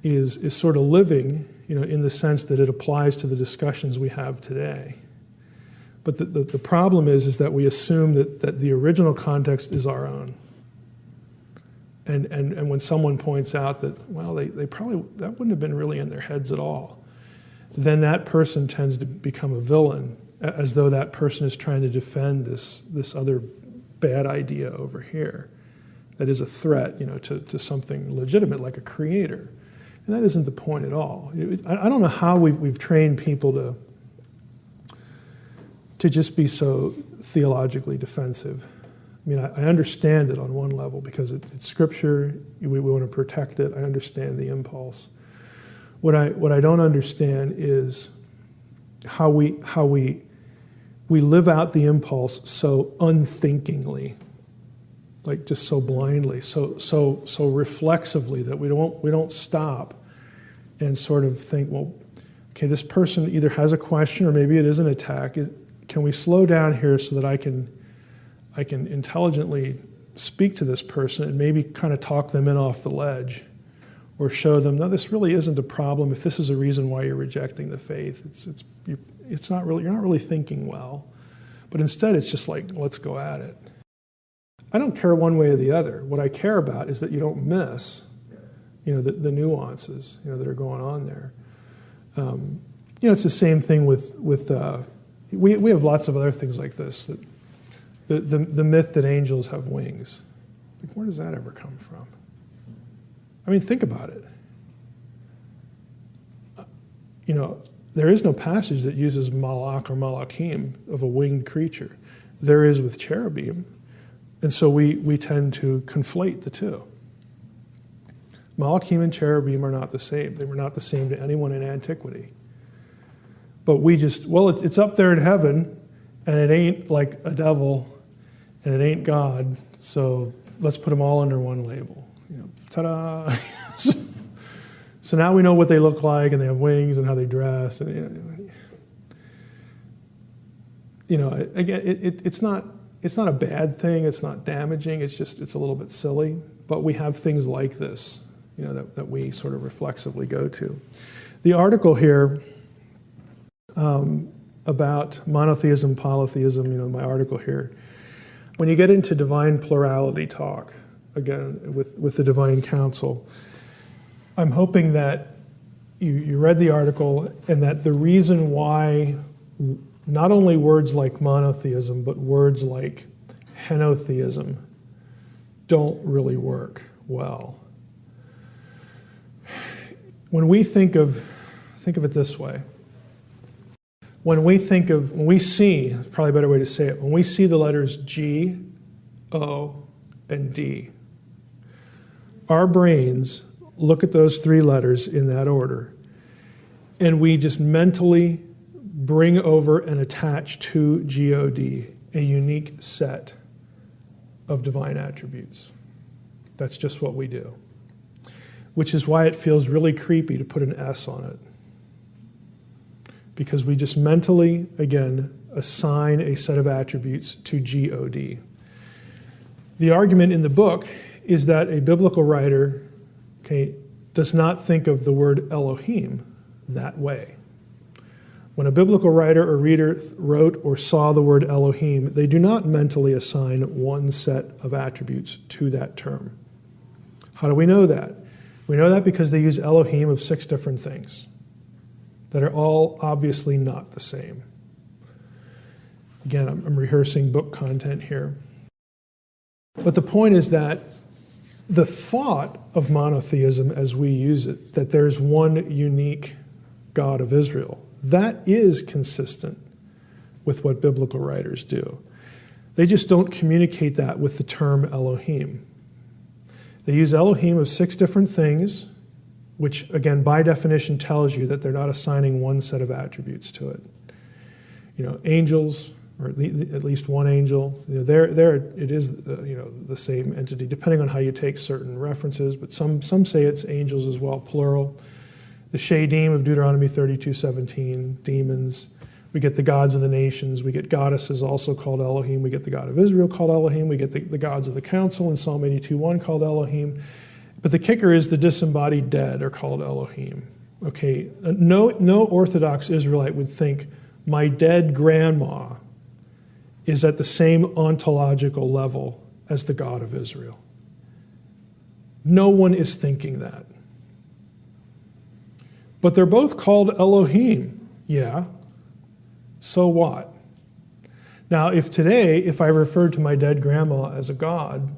S1: is sort of living, you know, in the sense that it applies to the discussions we have today. But the problem is that we assume that the original context is our own. And when someone points out that, well, they probably, that wouldn't have been really in their heads at all, then that person tends to become a villain, as though that person is trying to defend this other bad idea over here that is a threat, you know, to something legitimate like a creator. And that isn't the point at all. I don't know how we've trained people to just be so theologically defensive. I mean, I understand it on one level because it's Scripture. We want to protect it. I understand the impulse. What I don't understand is how we live out the impulse so unthinkingly, like just so blindly, so reflexively that we don't stop and sort of think, well, okay, this person either has a question or maybe it is an attack. Can we slow down here so that I can intelligently speak to this person and maybe kind of talk them in off the ledge, or show them, no, this really isn't a problem. If this is a reason why you're rejecting the faith, it's not really, you're not really thinking well. But instead, it's just like, let's go at it. I don't care one way or the other. What I care about is that you don't miss, the nuances, that are going on there. It's the same thing with we have lots of other things like this. That the myth that angels have wings, like, where does that ever come from? I mean, think about it. There is no passage that uses malach or malachim of a winged creature. There is with cherubim. And so we tend to conflate the two. Malachim and cherubim are not the same. They were not the same to anyone in antiquity. But it's up there in heaven, and it ain't like a devil, and it ain't God, so let's put them all under one label. Ta-da! So now we know what they look like, and they have wings, and how they dress, and again, it's not a bad thing. It's not damaging. It's a little bit silly. But we have things like this, that we sort of reflexively go to. The article here about monotheism, polytheism, my article here. When you get into divine plurality talk, again, with the divine council, I'm hoping that you read the article and that the reason why not only words like monotheism, but words like henotheism don't really work well. When we think of it this way. When we see, probably a better way to say it, when we see the letters G, O, and D, our brains look at those three letters in that order, and we just mentally bring over and attach to God a unique set of divine attributes. That's just what we do. Which is why it feels really creepy to put an S on it. Because we just mentally, again, assign a set of attributes to God. The argument in the book is that a biblical writer, does not think of the word Elohim that way. When a biblical writer or reader wrote or saw the word Elohim, they do not mentally assign one set of attributes to that term. How do we know that? We know that because they use Elohim of 6 different things that are all obviously not the same. Again, I'm rehearsing book content here. But the point is that the thought of monotheism as we use it, that there's one unique God of Israel, that is consistent with what biblical writers do. They just don't communicate that with the term Elohim. They use Elohim of 6 different things, which, again, by definition tells you that they're not assigning one set of attributes to it. Angels, or at least one angel, there it is the same entity, depending on how you take certain references, but some say it's angels as well, plural. The Shadim of Deuteronomy 32:17, demons. We get the gods of the nations. We get goddesses also called Elohim. We get the God of Israel called Elohim. We get the gods of the council in Psalm 82:1 called Elohim. But the kicker is the disembodied dead are called Elohim. Okay, no Orthodox Israelite would think my dead grandma is at the same ontological level as the God of Israel. No one is thinking that. But they're both called Elohim. Yeah. So what? Now, if I referred to my dead grandma as a god,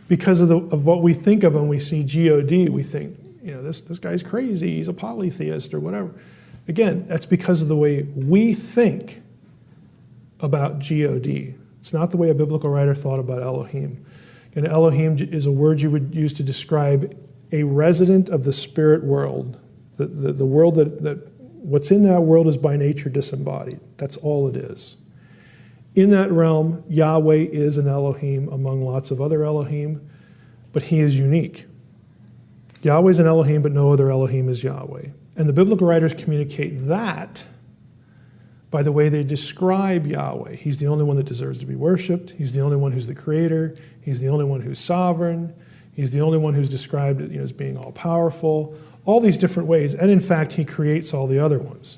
S1: because of what we think of when we see God, we think, this guy's crazy, he's a polytheist or whatever. Again, that's because of the way we think about God. It's not the way a biblical writer thought about Elohim. And Elohim is a word you would use to describe a resident of the spirit world, the world that what's in that world is by nature disembodied. That's all it is. In that realm, Yahweh is an Elohim among lots of other Elohim, but he is unique. Yahweh is an Elohim, but no other Elohim is Yahweh. And the biblical writers communicate that by the way they describe Yahweh. He's the only one that deserves to be worshipped. He's the only one who's the creator. He's the only one who's sovereign. He's the only one who's described as being all-powerful. All these different ways. And in fact, he creates all the other ones.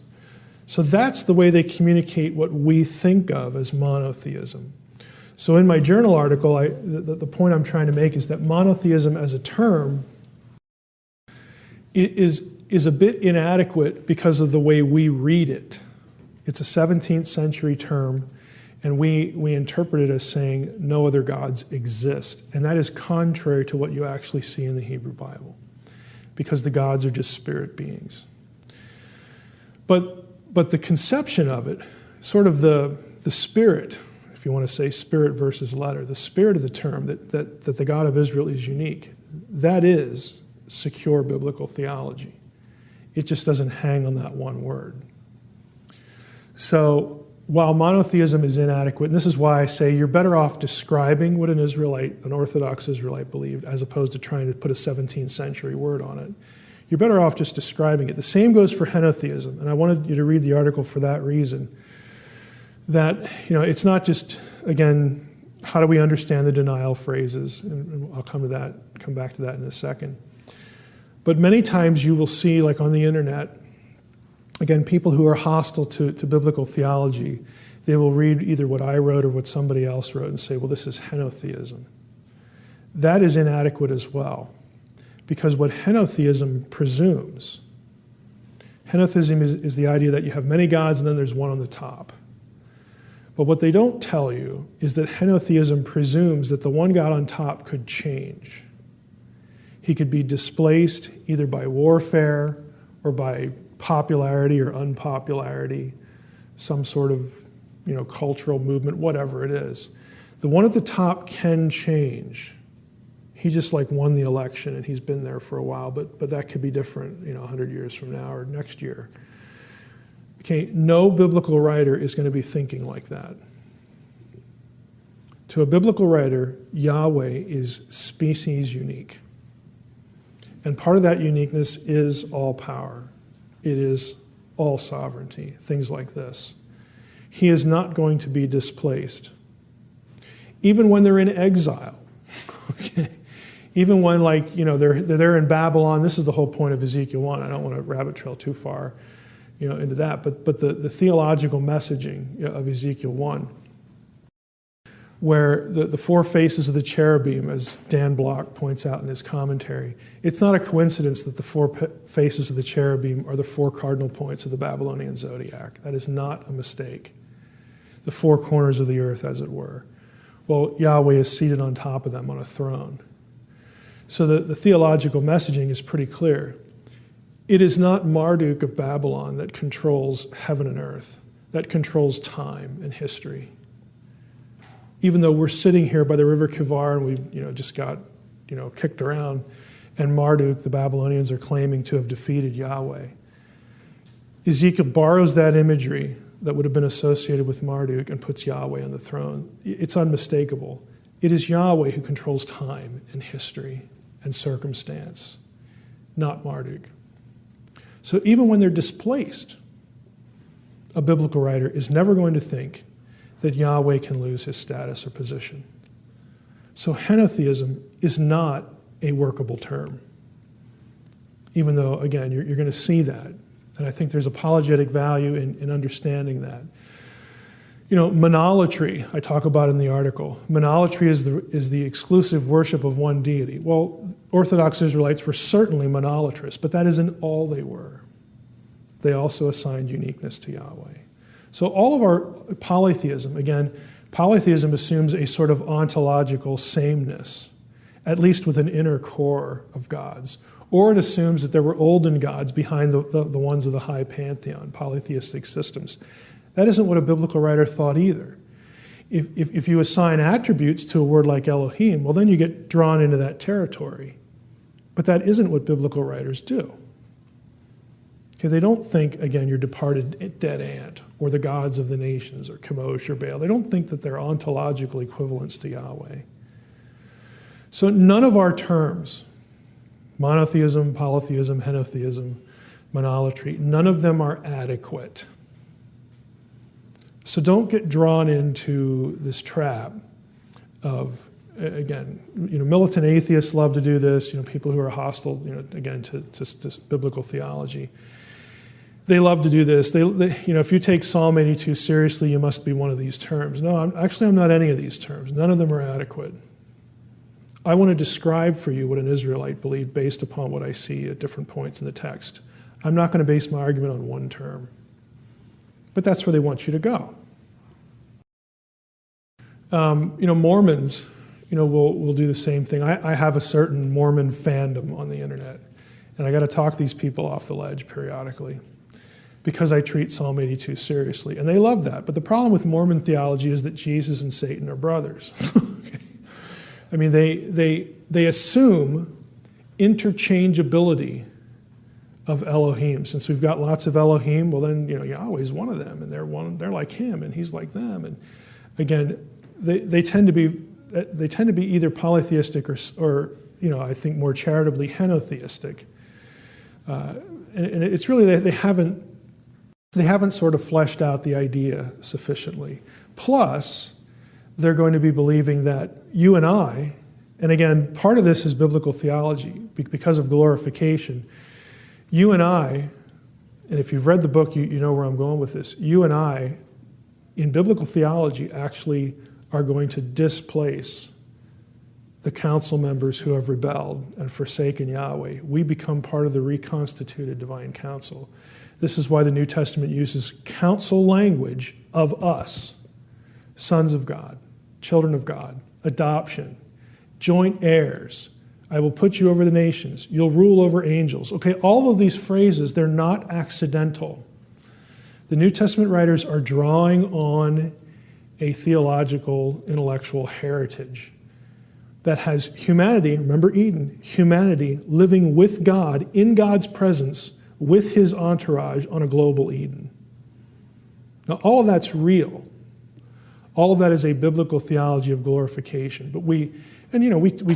S1: So that's the way they communicate what we think of as monotheism. So in my journal article, the point I'm trying to make is that monotheism as a term is a bit inadequate because of the way we read it. It's a 17th century term, and we interpret it as saying no other gods exist. And that is contrary to what you actually see in the Hebrew Bible, because the gods are just spirit beings. But the conception of it, sort of the spirit, if you want to say spirit versus letter, the spirit of the term, that the God of Israel is unique, that is secure biblical theology. It just doesn't hang on that one word. So while monotheism is inadequate, and this is why I say you're better off describing what an Orthodox Israelite believed, as opposed to trying to put a 17th century word on it. You're better off just describing it. The same goes for henotheism, and I wanted you to read the article for that reason. That, it's not just, again, how do we understand the denial phrases, and I'll come back to that in a second. But many times you will see, like on the internet, again, people who are hostile to biblical theology, they will read either what I wrote or what somebody else wrote and say, well, this is henotheism. That is inadequate as well, because what henotheism presumes, henotheism is the idea that you have many gods and then there's one on the top. But what they don't tell you is that henotheism presumes that the one God on top could change. He could be displaced either by warfare or by popularity or unpopularity, some sort of cultural movement, whatever it is. The one at the top can change. He just won the election and he's been there for a while, but that could be different 100 years from now or next year. Okay, no biblical writer is going to be thinking like that. To a biblical writer, Yahweh is species unique. And part of that uniqueness is all power. It is all sovereignty, things like this. He is not going to be displaced. Even when they're in exile, okay? Even when they're in Babylon, this is the whole point of Ezekiel 1. I don't want to rabbit trail too far into that, but the theological messaging of Ezekiel 1, where the four faces of the cherubim, as Dan Block points out in his commentary, it's not a coincidence that the four faces of the cherubim are the four cardinal points of the Babylonian zodiac. That is not a mistake. The four corners of the earth, as it were. Well, Yahweh is seated on top of them on a throne. So the theological messaging is pretty clear. It is not Marduk of Babylon that controls heaven and earth, that controls time and history. Even though we're sitting here by the river Kivar and we just got kicked around, and Marduk, the Babylonians, are claiming to have defeated Yahweh. Ezekiel borrows that imagery that would have been associated with Marduk and puts Yahweh on the throne. It's unmistakable. It is Yahweh who controls time and history and circumstance, not Marduk. So even when they're displaced, a biblical writer is never going to think that Yahweh can lose his status or position. So henotheism is not a workable term, even though, again, you're going to see that. And I think there's apologetic value in understanding that. Monolatry, I talk about in the article. Monolatry is the exclusive worship of one deity. Well, Orthodox Israelites were certainly monolatrous, but that isn't all they were. They also assigned uniqueness to Yahweh. So all of our polytheism, again, polytheism assumes a sort of ontological sameness, at least with an inner core of gods. Or it assumes that there were olden gods behind the ones of the high pantheon, polytheistic systems. That isn't what a biblical writer thought either. If you assign attributes to a word like Elohim, well, then you get drawn into that territory. But that isn't what biblical writers do. Okay, they don't think, again, your departed dead aunt, or the gods of the nations, or Chemosh or Baal. They don't think that they're ontological equivalents to Yahweh. So none of our terms, monotheism, polytheism, henotheism, monolatry, none of them are adequate. So don't get drawn into this trap of, again, militant atheists love to do this, people who are hostile, again, to biblical theology. They love to do this. If you take Psalm 82 seriously, you must be one of these terms. No, I'm not any of these terms. None of them are adequate. I want to describe for you what an Israelite believed based upon what I see at different points in the text. I'm not going to base my argument on one term. But that's where they want you to go. Mormons, will do the same thing. I have a certain Mormon fandom on the internet, and I got to talk these people off the ledge periodically because I treat Psalm 82 seriously, and they love that. But the problem with Mormon theology is that Jesus and Satan are brothers. Okay. I mean, they assume interchangeability of Elohim. Since we've got lots of Elohim, well then, Yahweh's one of them, and they're like him, and he's like them. And again, they tend to be either polytheistic or I think more charitably henotheistic. And it's really they haven't sort of fleshed out the idea sufficiently. Plus, they're going to be believing that you and I, and again, part of this is biblical theology because of glorification. You and I, and if you've read the book, you know where I'm going with this. You and I, in biblical theology, actually are going to displace the council members who have rebelled and forsaken Yahweh. We become part of the reconstituted divine council. This is why the New Testament uses council language of us, sons of God, children of God, adoption, joint heirs. I will put you over the nations. You'll rule over angels. Okay, all of these phrases, they're not accidental. The New Testament writers are drawing on a theological, intellectual heritage that has humanity, remember Eden, humanity living with God, in God's presence, with his entourage on a global Eden. Now, all of that's real. All of that is a biblical theology of glorification. But we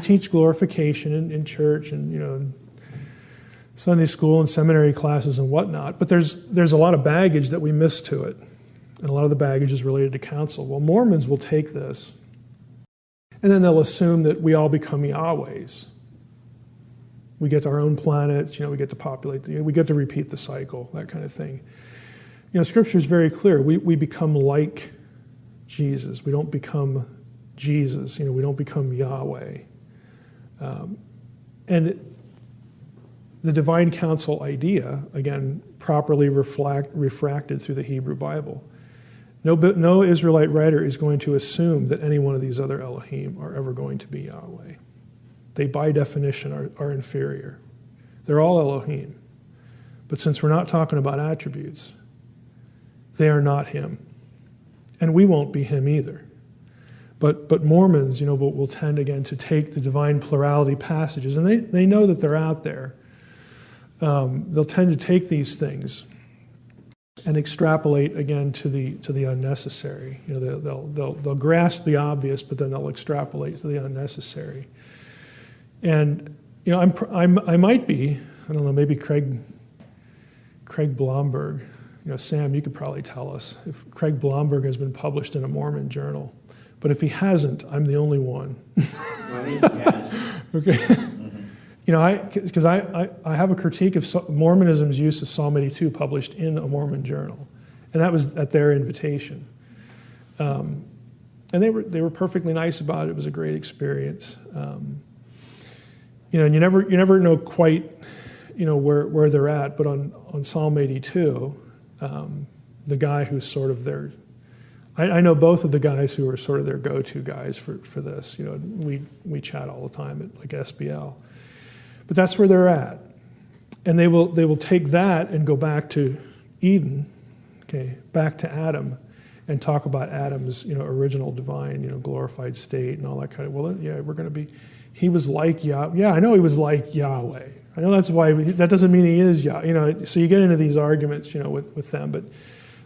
S1: teach glorification in church and, Sunday school and seminary classes and whatnot, but there's a lot of baggage that we miss to it. And a lot of the baggage is related to counsel. Well, Mormons will take this, and then they'll assume that we all become Yahwehs. We get our own planets, we get to populate, we get to repeat the cycle, that kind of thing. Scripture is very clear. We become like Jesus. We don't become Jesus. We don't become Yahweh. And the divine counsel idea, again, properly refracted through the Hebrew Bible. No Israelite writer is going to assume that any one of these other Elohim are ever going to be Yahweh. They, by definition, are inferior. They're all Elohim. But since we're not talking about attributes, they are not him. And we won't be him either. But Mormons, will tend, again, to take the divine plurality passages, and they know that they're out there. They'll tend to take these things and extrapolate again to the unnecessary. They'll grasp the obvious, but then they'll extrapolate to the unnecessary. And I might be, I don't know, maybe Craig Blomberg. Sam, you could probably tell us if Craig Blomberg has been published in a Mormon journal. But if he hasn't, I'm the only one.
S3: Well, he has.
S1: Okay. Mm-hmm. Because I have a critique of Mormonism's use of Psalm 82 published in a Mormon journal, and that was at their invitation. And they were perfectly nice about it. It was a great experience. And you never know quite, where they're at. But on Psalm 82, the guy who's sort of their, I know both of the guys who are sort of their go-to guys for this. We chat all the time at like SBL. But that's where they're at. And they will take that and go back to Eden, okay, back to Adam, and talk about Adam's, original divine, glorified state and all that kind of, well, yeah, we're going to be, he was like Yahweh. Yeah, I know he was like Yahweh. I know that's why, that doesn't mean he is Yahweh. So you get into these arguments, with them,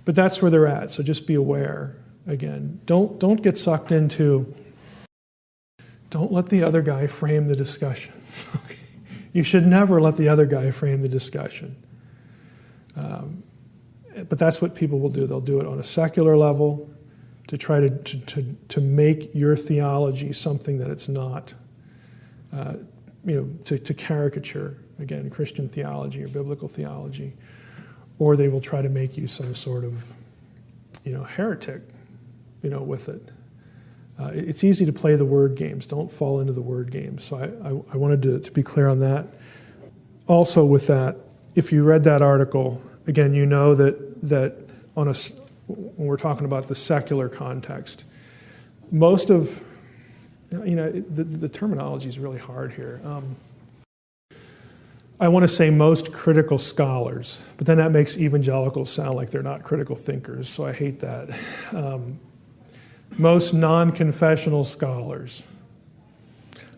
S1: but that's where they're at. So just be aware. Again, don't get sucked into, don't let the other guy frame the discussion. Okay? You should never let the other guy frame the discussion. But that's what people will do. They'll do it on a secular level to try to make your theology something that it's not, to caricature, again, Christian theology or biblical theology. Or they will try to make you some sort of, heretic, with it. It's easy to play the word games. Don't fall into the word games. So I wanted to be clear on that. Also with that, if you read that article, again, you know that when we're talking about the secular context, most of, the terminology is really hard here. I want to say most critical scholars, but then that makes evangelicals sound like they're not critical thinkers, so I hate that. Most non-confessional scholars.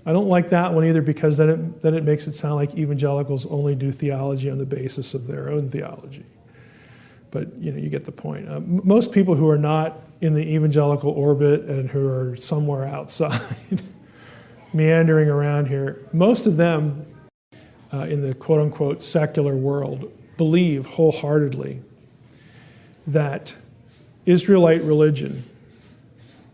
S1: I don't like that one either, because then it makes it sound like evangelicals only do theology on the basis of their own theology. But you get the point. Most people who are not in the evangelical orbit and who are somewhere outside, meandering around here, most of them in the quote-unquote secular world believe wholeheartedly that Israelite religion,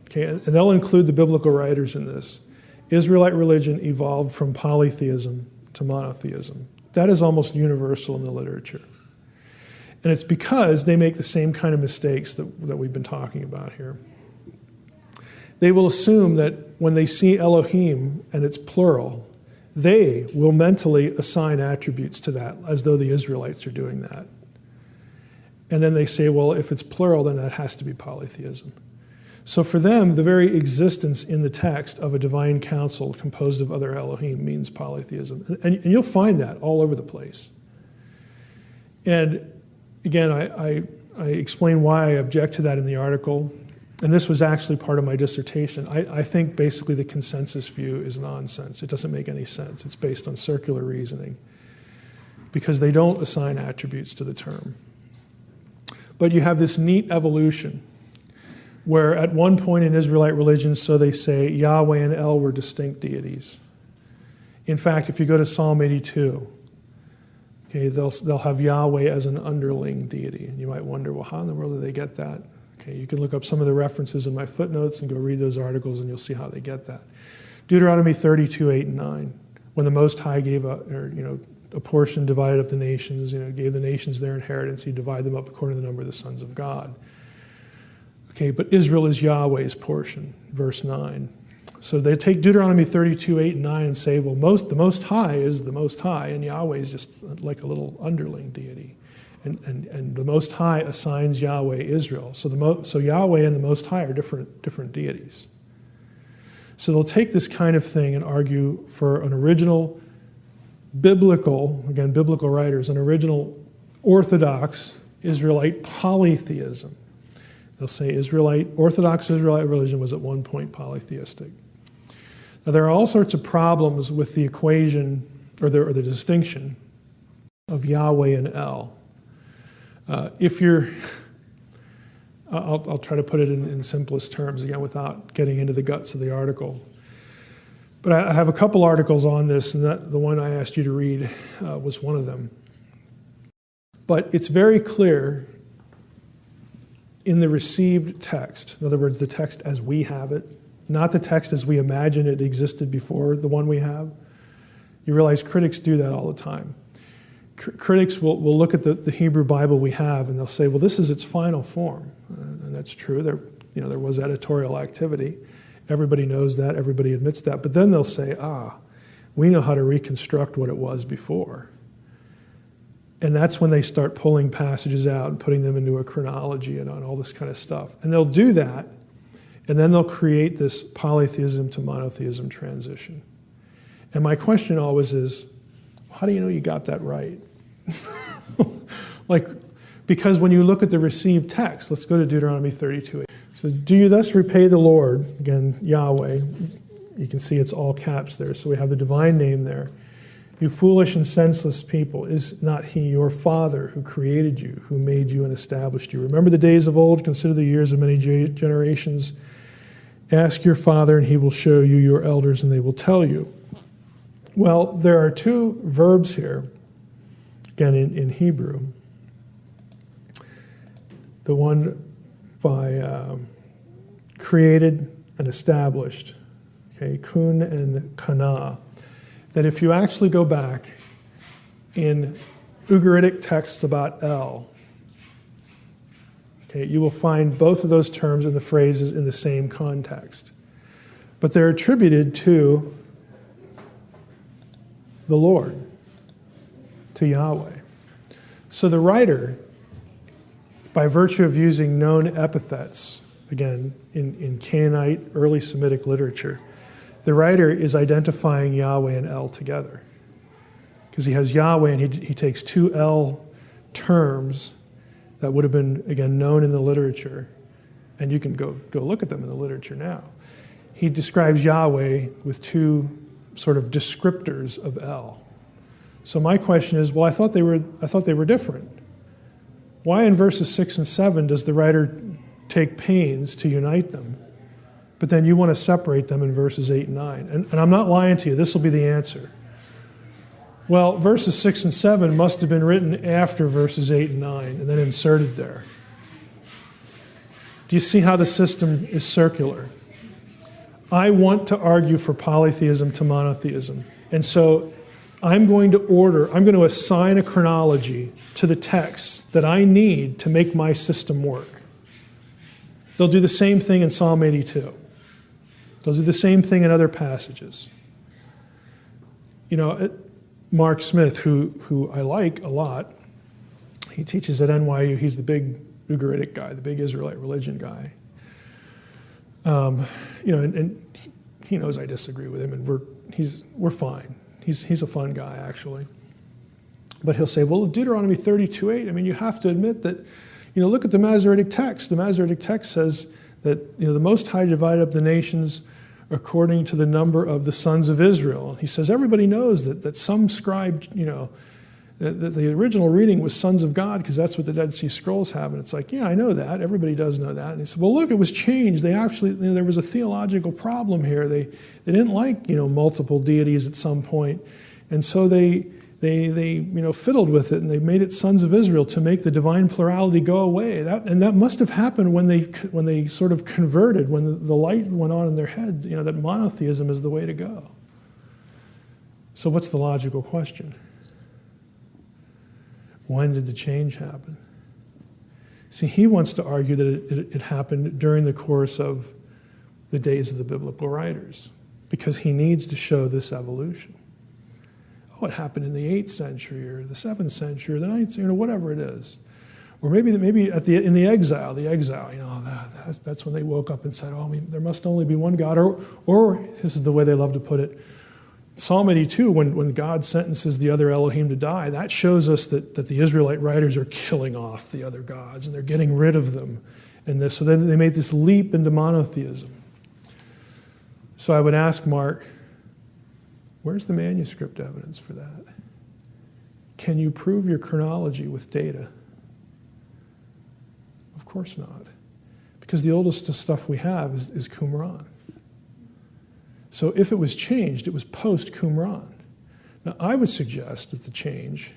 S1: okay, and they'll include the biblical writers in this, Israelite religion evolved from polytheism to monotheism. That is almost universal in the literature. And it's because they make the same kind of mistakes that we've been talking about here. They will assume that when they see Elohim and it's plural, they will mentally assign attributes to that, as though the Israelites are doing that. And then they say, well, if it's plural, then that has to be polytheism. So for them, the very existence in the text of a divine council composed of other Elohim means polytheism. And you'll find that all over the place. And again, I explain why I object to that in the article. And this was actually part of my dissertation. I think basically the consensus view is nonsense. It doesn't make any sense. It's based on circular reasoning, because they don't assign attributes to the term. But you have this neat evolution where at one point in Israelite religion, so they say, Yahweh and El were distinct deities. In fact, if you go to Psalm 82, okay, they'll have Yahweh as an underling deity. And you might wonder, well, how in the world do they get that? Okay, you can look up some of the references in my footnotes and go read those articles, and you'll see how they get that. Deuteronomy 32, 8 and 9, when the Most High gave a portion, divided up the nations, gave the nations their inheritance, he divided them up according to the number of the sons of God. Okay, but Israel is Yahweh's portion, verse 9. So they take Deuteronomy 32, 8 and 9 and say, well, the Most High is the Most High, and Yahweh is just like a little underling deity. And the Most High assigns Yahweh Israel. So Yahweh and the Most High are different deities. So they'll take this kind of thing and argue for an original biblical writers, an original Orthodox Israelite polytheism. They'll say Orthodox Israelite religion was at one point polytheistic. Now there are all sorts of problems with the equation or the distinction of Yahweh and El. I'll try to put it in simplest terms again without getting into the guts of the article. But I have a couple articles on this, and the one I asked you to read was one of them. But it's very clear in the received text, in other words, the text as we have it, not the text as we imagine it existed before the one we have. You realize critics do that all the time. Critics will look at the Hebrew Bible we have, and they'll say, well, this is its final form. And that's true. There was editorial activity. Everybody knows that. Everybody admits that. But then they'll say, we know how to reconstruct what it was before. And that's when they start pulling passages out and putting them into a chronology and all this kind of stuff. And they'll do that, and then they'll create this polytheism to monotheism transition. And my question always is, how do you know you got that right? Like, Because when you look at the received text, let's go to Deuteronomy 32. It says, do you thus repay the Lord, again, Yahweh, you can see it's all caps there, so we have the divine name there. You foolish and senseless people, is not he your father who created you, who made you and established you? Remember the days of old, consider the years of many generations. Ask your father and he will show you, your elders and they will tell you. Well, there are two verbs here, again in Hebrew. The one by created and established, okay, kun and kana. That if you actually go back in Ugaritic texts about El, okay, you will find both of those terms and the phrases in the same context. But they're attributed to the Lord, to Yahweh. So the writer, by virtue of using known epithets, again, in Canaanite, early Semitic literature, the writer is identifying Yahweh and El together. Because he has Yahweh and he takes two El terms that would have been, again, known in the literature, and you can go look at them in the literature now. He describes Yahweh with two sort of descriptors of El. So my question is, well, I thought they were different. Why in verses 6 and 7 does the writer take pains to unite them? But then you want to separate them in verses 8 and 9. And I'm not lying to you, this will be the answer. Well, verses 6 and 7 must have been written after verses 8 and 9 and then inserted there. Do you see how the system is circular? I want to argue for polytheism to monotheism. And so I'm going to assign a chronology to the texts that I need to make my system work. They'll do the same thing in Psalm 82. They'll do the same thing in other passages. You know, Mark Smith, who I like a lot, he teaches at NYU. He's the big Ugaritic guy, the big Israelite religion guy. You know, and he knows I disagree with him, and we're fine. He's a fun guy, actually. But he'll say, well, Deuteronomy 32:8, I mean, you have to admit that, you know, look at the Masoretic text. The Masoretic text says that, you know, the Most High divided up the nations according to the number of the sons of Israel. He says everybody knows that some scribe, you know, that the original reading was sons of God because that's what the Dead Sea Scrolls have. And it's like, yeah, I know that. Everybody does know that. And he said, well, look, it was changed. They actually, you know, there was a theological problem here. They didn't like, you know, multiple deities at some point. And so they you know, fiddled with it, and they made it sons of Israel to make the divine plurality go away. That must have happened when they sort of converted, when the light went on in their head, you know, that monotheism is the way to go. So what's the logical question? When did the change happen? See, he wants to argue that it happened during the course of the days of the biblical writers, because he needs to show this evolution. Oh, it happened in the 8th century or the 7th century or the 9th century, you know, whatever it is. Or maybe in the exile, you know, that's when they woke up and said, oh, I mean, there must only be one God. Or this is the way they love to put it, Psalm 82, when God sentences the other Elohim to die, that shows us that the Israelite writers are killing off the other gods and they're getting rid of them. So then they made this leap into monotheism. So I would ask Mark, where's the manuscript evidence for that? Can you prove your chronology with data? Of course not. Because the oldest stuff we have is Qumran. So if it was changed, it was post-Qumran. Now, I would suggest that the change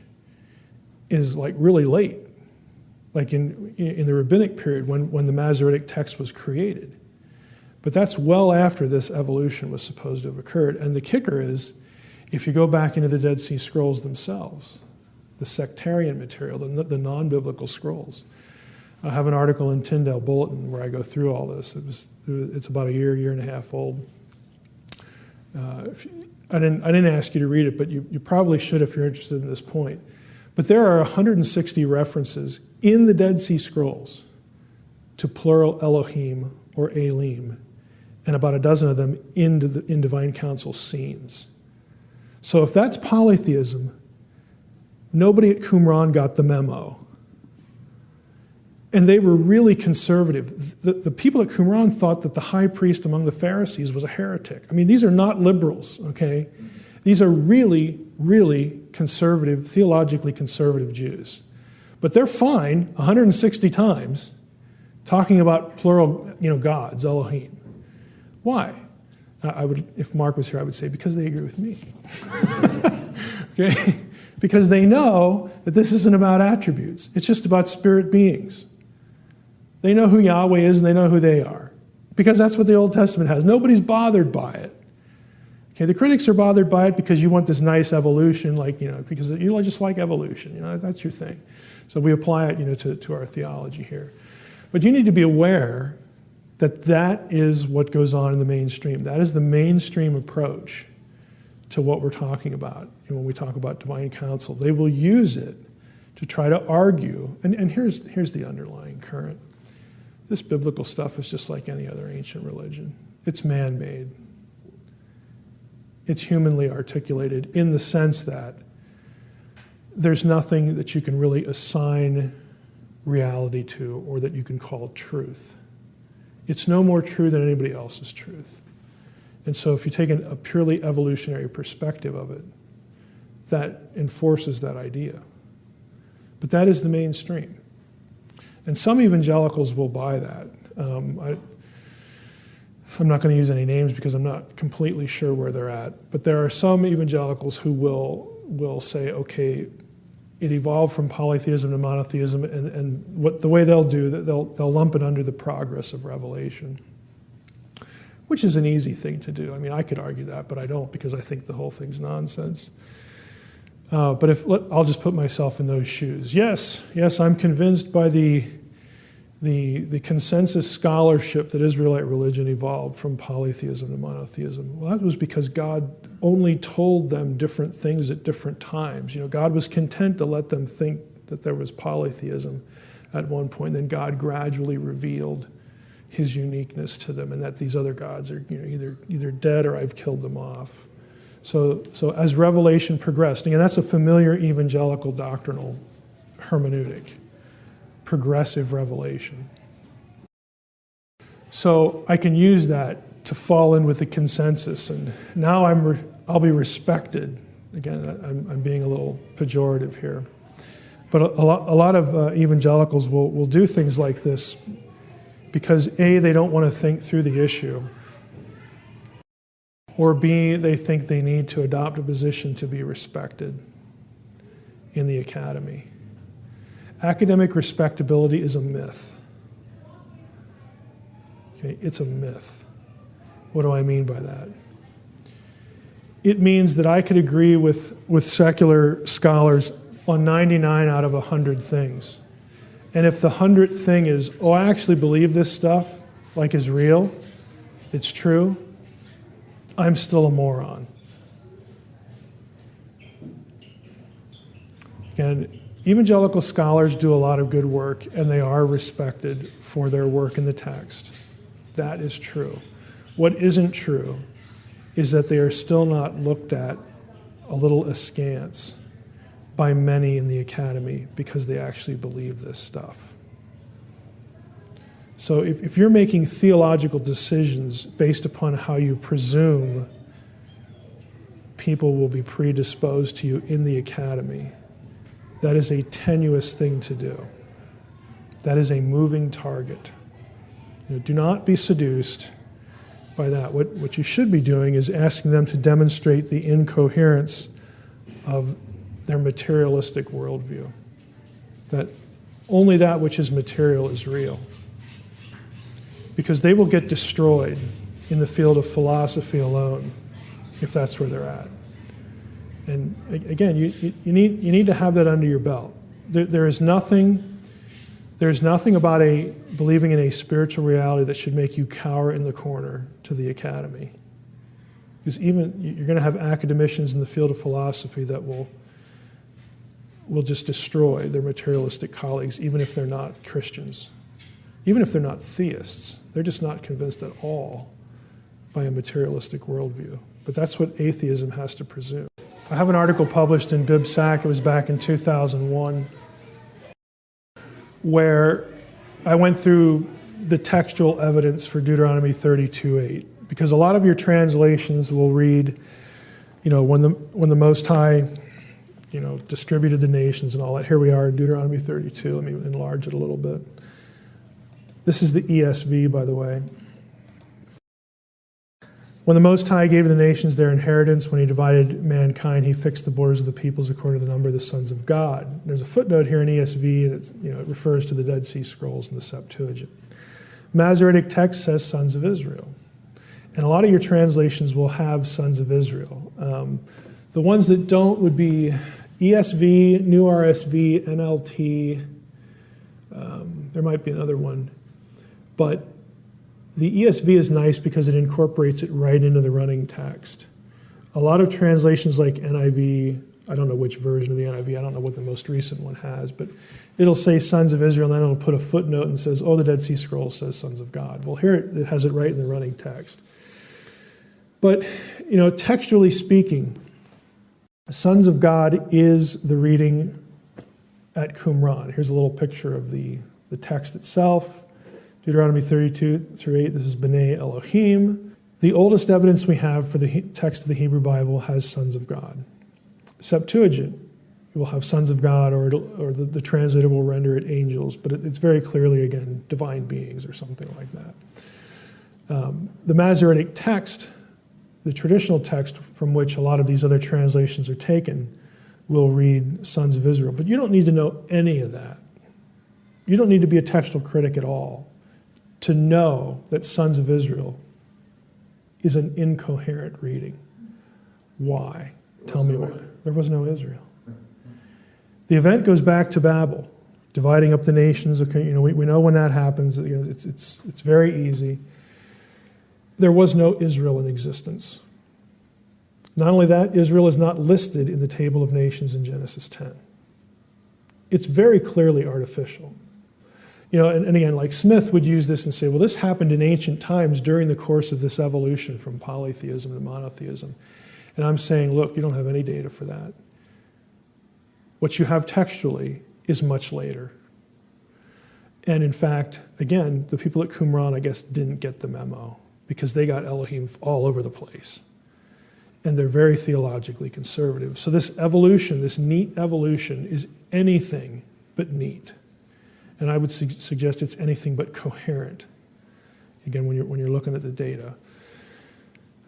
S1: is like really late, like in the rabbinic period when the Masoretic text was created. But that's well after this evolution was supposed to have occurred. And the kicker is, if you go back into the Dead Sea Scrolls themselves, the sectarian material, the non-biblical scrolls, I have an article in Tyndale Bulletin where I go through all this. It's about a year and a half old. I didn't ask you to read it, but you probably should if you're interested in this point. But there are 160 references in the Dead Sea Scrolls to plural Elohim or Elim, and about a dozen of them in Divine Council scenes. So if that's polytheism, nobody at Qumran got the memo. And they were really conservative. The people at Qumran thought that the high priest among the Pharisees was a heretic. I mean, these are not liberals, okay? These are really, really conservative, theologically conservative Jews. But they're fine 160 times talking about plural, gods, Elohim. Why? I would, if Mark was here, I would say because they agree with me. Okay? Because they know that this isn't about attributes. It's just about spirit beings. They know who Yahweh is and they know who they are. Because that's what the Old Testament has. Nobody's bothered by it. Okay, the critics are bothered by it because you want this nice evolution, because you just like evolution. That's your thing. So we apply it, to our theology here. But you need to be aware that that is what goes on in the mainstream. That is the mainstream approach to what we're talking about when we talk about divine counsel. They will use it to try to argue. And here's the underlying current. This biblical stuff is just like any other ancient religion. It's man-made. It's humanly articulated in the sense that there's nothing that you can really assign reality to or that you can call truth. It's no more true than anybody else's truth. And so if you take a purely evolutionary perspective of it, that enforces that idea. But that is the mainstream. And some evangelicals will buy that. I'm not going to use any names because I'm not completely sure where they're at. But there are some evangelicals who will say, okay, it evolved from polytheism to monotheism, and the way they'll do that, they'll lump it under the progress of revelation, which is an easy thing to do. I mean, I could argue that, but I don't because I think the whole thing's nonsense. But I'll just put myself in those shoes. Yes, I'm convinced by the consensus scholarship that Israelite religion evolved from polytheism to monotheism. Well, that was because God only told them different things at different times. God was content to let them think that there was polytheism at one point. Then God gradually revealed his uniqueness to them and that these other gods are either dead or I've killed them off. So as revelation progressed, again, that's a familiar evangelical doctrinal hermeneutic. Progressive revelation. So I can use that to fall in with the consensus, and now I'll be respected. Again, I'm being a little pejorative here, but a lot of evangelicals will do things like this because A, they don't want to think through the issue, or B, they think they need to adopt a position to be respected in the academy. Academic respectability is a myth. Okay, it's a myth. What do I mean by that? It means that I could agree with secular scholars on 99 out of 100 things. And if the 100th thing is, I actually believe this stuff, is real, it's true, I'm still a moron. And evangelical scholars do a lot of good work, and they are respected for their work in the text. That is true. What isn't true is that they are still not looked at a little askance by many in the academy because they actually believe this stuff. So if you're making theological decisions based upon how you presume people will be predisposed to you in the academy, that is a tenuous thing to do. That is a moving target. Do not be seduced by that. What you should be doing is asking them to demonstrate the incoherence of their materialistic worldview. That only that which is material is real. Because they will get destroyed in the field of philosophy alone if that's where they're at. And again, you need to have that under your belt. There's nothing about believing in a spiritual reality that should make you cower in the corner to the academy. Because even you're going to have academicians in the field of philosophy that will just destroy their materialistic colleagues, even if they're not Christians, even if they're not theists. They're just not convinced at all by a materialistic worldview. But that's what atheism has to presume. I have an article published in BibSac, it was back in 2001, where I went through the textual evidence for Deuteronomy 32:8, because a lot of your translations will read, when the Most High, distributed the nations and all that. Here we are in Deuteronomy 32. Let me enlarge it a little bit. This is the ESV, by the way. When the Most High gave the nations their inheritance, when he divided mankind, he fixed the borders of the peoples according to the number of the sons of God. There's a footnote here in ESV, and it refers to the Dead Sea Scrolls and the Septuagint. Masoretic text says sons of Israel. And a lot of your translations will have sons of Israel. The ones that don't would be ESV, New RSV, NLT. There might be another one. But the ESV is nice because it incorporates it right into the running text. A lot of translations like NIV, I don't know which version of the NIV, I don't know what the most recent one has, but it'll say sons of Israel, and then it'll put a footnote and says, the Dead Sea Scrolls says sons of God. Well, here it has it right in the running text. But, textually speaking, sons of God is the reading at Qumran. Here's a little picture of the text itself. Deuteronomy 32:8, this is B'nai Elohim. The oldest evidence we have for the text of the Hebrew Bible has sons of God. Septuagint will have sons of God, or the translator will render it angels, but it's very clearly, again, divine beings or something like that. The Masoretic text, the traditional text from which a lot of these other translations are taken, will read sons of Israel. But you don't need to know any of that. You don't need to be a textual critic at all to know that sons of Israel is an incoherent reading. Why? Tell me why. There was no Israel. The event goes back to Babel, dividing up the nations. Okay, we know when that happens. It's very easy. There was no Israel in existence. Not only that, Israel is not listed in the table of nations in Genesis 10. It's very clearly artificial. And again, like Smith would use this and say, well, this happened in ancient times during the course of this evolution from polytheism to monotheism. And I'm saying, look, you don't have any data for that. What you have textually is much later. And in fact, again, the people at Qumran, I guess, didn't get the memo because they got Elohim all over the place. And they're very theologically conservative. So this evolution, this neat evolution, is anything but neat. And I would suggest it's anything but coherent. Again, when you're looking at the data.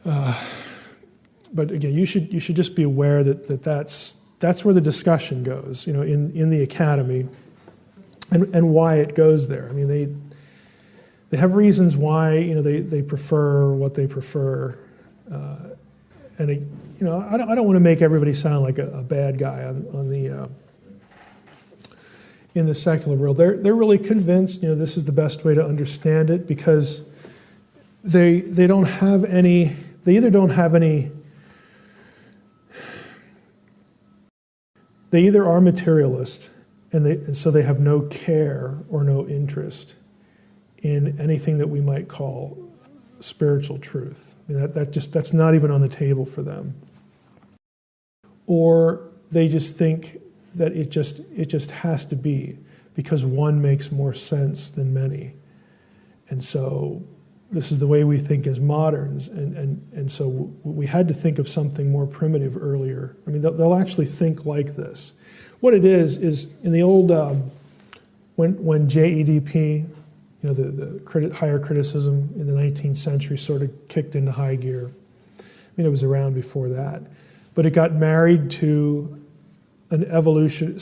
S1: But again, you should just be aware that's where the discussion goes, in the academy, and why it goes there. I mean, they have reasons why they prefer what they prefer, and I don't want to make everybody sound like a bad guy on the. In the secular world, they're really convinced, this is the best way to understand it, because they don't have any. They either don't have any. They either are materialist, and so they have no care or no interest in anything that we might call spiritual truth. I mean, that's not even on the table for them. Or they just think that it just has to be because one makes more sense than many. And so this is the way we think as moderns, and so we had to think of something more primitive earlier. I mean, they'll actually think like this. What it is in the old, when JEDP, the higher criticism in the 19th century sort of kicked into high gear. I mean, it was around before that. But it got married to an evolution.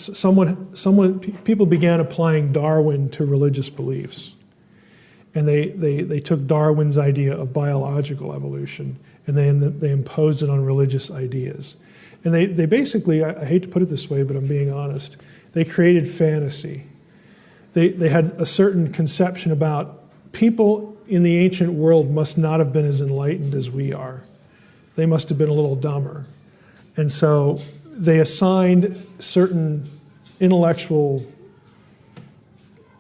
S1: People began applying Darwin to religious beliefs. And they took Darwin's idea of biological evolution and they imposed it on religious ideas. And they basically, I hate to put it this way, but I'm being honest, they created fantasy. They had a certain conception about people in the ancient world must not have been as enlightened as we are. They must have been a little dumber. And so they assigned certain intellectual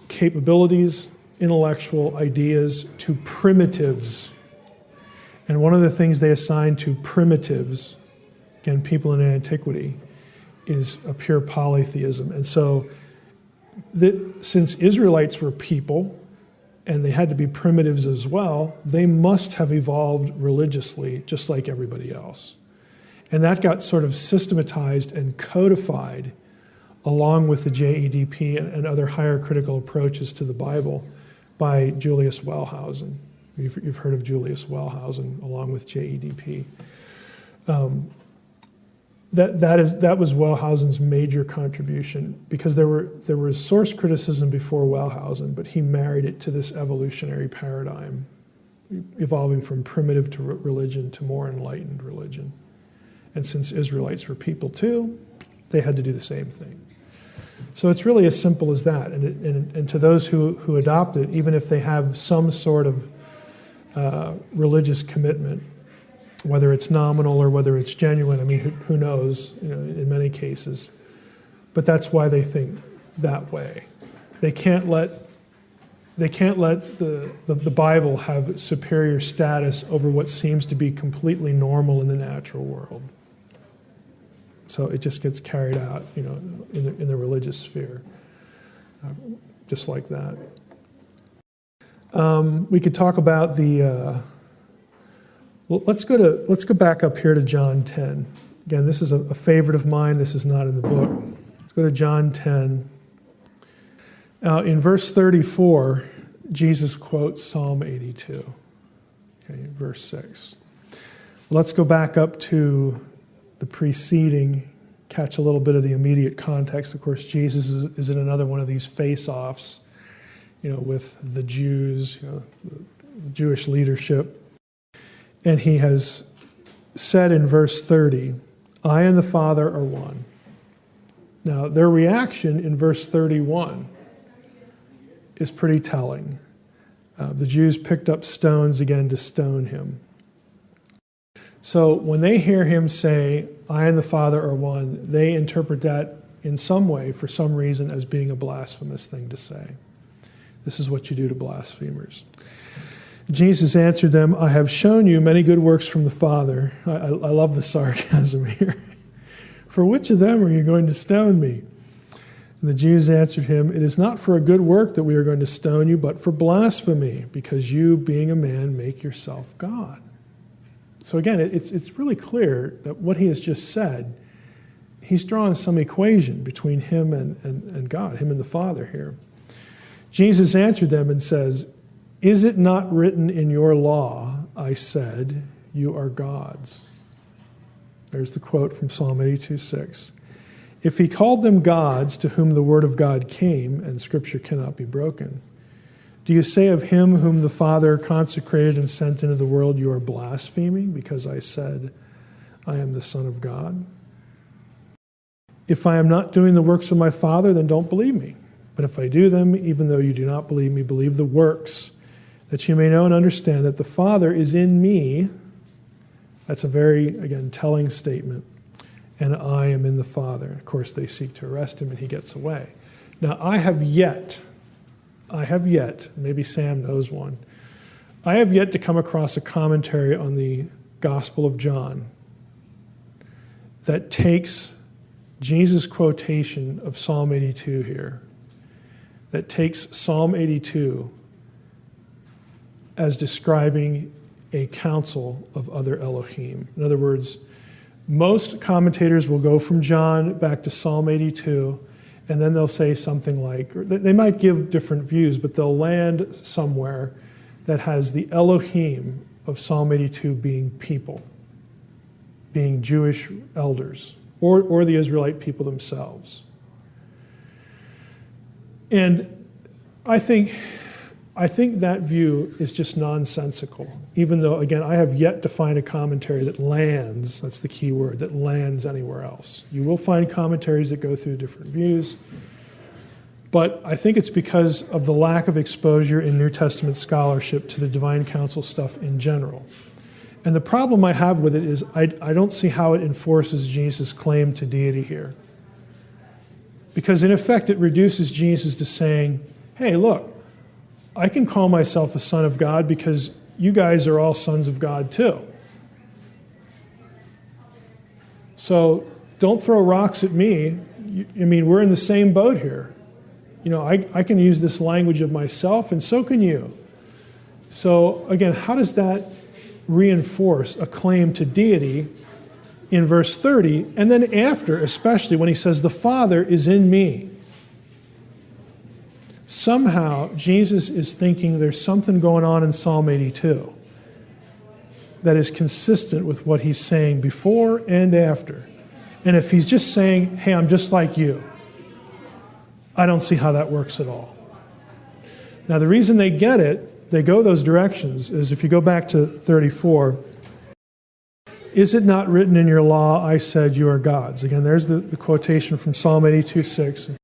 S1: capabilities, intellectual ideas to primitives. And one of the things they assigned to primitives, again, people in antiquity, is a pure polytheism. And so that since Israelites were people, and they had to be primitives as well, they must have evolved religiously just like everybody else. And that got sort of systematized and codified along with the JEDP and other higher critical approaches to the Bible by Julius Wellhausen. You've heard of Julius Wellhausen along with JEDP. That was Wellhausen's major contribution, because there was source criticism before Wellhausen, but he married it to this evolutionary paradigm, evolving from primitive to religion to more enlightened religion. And since Israelites were people too, they had to do the same thing. So it's really as simple as that. And to those who adopt it, even if they have some sort of religious commitment, whether it's nominal or whether it's genuine, I mean, who knows, in many cases. But that's why they think that way. They can't let the Bible have superior status over what seems to be completely normal in the natural world. So it just gets carried out, in the religious sphere, just like that. We could talk about the. Let's go back up here to John 10. Again, this is a favorite of mine. This is not in the book. Let's go to John 10. In verse 34, Jesus quotes Psalm 82. Okay, verse 6. Let's go back up to the preceding, catch a little bit of the immediate context. Of course, Jesus is in another one of these face-offs, with the Jews, the Jewish leadership. And he has said in verse 30, I and the Father are one. Now, their reaction in verse 31 is pretty telling. The Jews picked up stones again to stone him. So when they hear him say, I and the Father are one, they interpret that in some way, for some reason, as being a blasphemous thing to say. This is what you do to blasphemers. Jesus answered them, I have shown you many good works from the Father. I love the sarcasm here. For which of them are you going to stone me? And the Jews answered him, it is not for a good work that we are going to stone you, but for blasphemy, because you, being a man, make yourself God. So again, it's really clear that what he has just said, he's drawn some equation between him and God, him and the Father here. Jesus answered them and says, is it not written in your law, I said, you are gods? There's the quote from Psalm 82:6. If he called them gods to whom the word of God came, and Scripture cannot be broken, do you say of him whom the Father consecrated and sent into the world, you are blaspheming because I said, I am the Son of God? If I am not doing the works of my Father, then don't believe me. But if I do them, even though you do not believe me, believe the works, that you may know and understand that the Father is in me. That's a very, again, telling statement. And I am in the Father. Of course, they seek to arrest him and he gets away. Now, I have yet, maybe Sam knows one, I have yet to come across a commentary on the Gospel of John that takes Jesus' quotation of Psalm 82 here, that takes Psalm 82 as describing a council of other Elohim. In other words, most commentators will go from John back to Psalm 82, and then they'll say something like, or they might give different views, but they'll land somewhere that has the Elohim of Psalm 82 being people, being Jewish elders, or the Israelite people themselves. And I think that view is just nonsensical, even though, again, I have yet to find a commentary that lands, that's the key word, that lands anywhere else. You will find commentaries that go through different views, but I think it's because of the lack of exposure in New Testament scholarship to the divine council stuff in general. And the problem I have with it is I don't see how it enforces Jesus' claim to deity here. Because in effect, it reduces Jesus to saying, hey, look, I can call myself a son of God because you guys are all sons of God too. So don't throw rocks at me. I mean, we're in the same boat here. I can use this language of myself, and so can you. So again, how does that reinforce a claim to deity in verse 30, and then after, especially when he says, the Father is in me? Somehow, Jesus is thinking there's something going on in Psalm 82 that is consistent with what he's saying before and after. And if he's just saying, hey, I'm just like you, I don't see how that works at all. Now, the reason they get it, they go those directions, is if you go back to 34, is it not written in your law, I said you are gods? Again, there's the quotation from Psalm 82:6.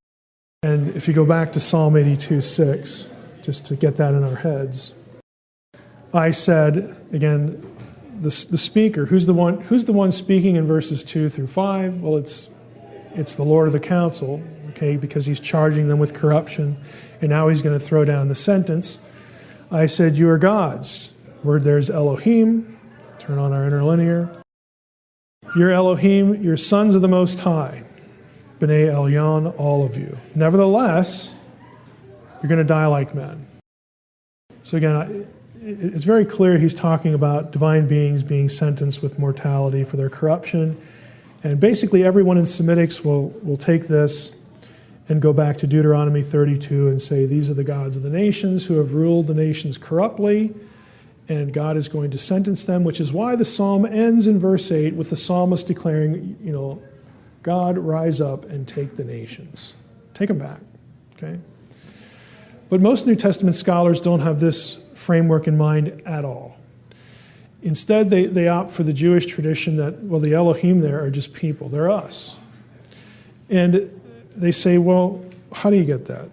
S1: And if you go back to Psalm 82:6, just to get that in our heads, I said, again, the speaker, who's the one speaking in verses 2 through 5? Well, it's the Lord of the council, okay, because he's charging them with corruption, and now he's going to throw down the sentence. I said, you are gods. Word there's Elohim. Turn on our interlinear. You're Elohim, you're sons of the Most High. B'nai Elyon, all of you. Nevertheless, you're going to die like men. So again, it's very clear he's talking about divine beings being sentenced with mortality for their corruption. And basically everyone in Semitics will take this and go back to Deuteronomy 32 and say, these are the gods of the nations who have ruled the nations corruptly, and God is going to sentence them, which is why the psalm ends in verse 8 with the psalmist declaring, God, rise up and take the nations. Take them back, okay? But most New Testament scholars don't have this framework in mind at all. Instead, they opt for the Jewish tradition that, well, the Elohim there are just people. They're us. And they say, well, how do you get that?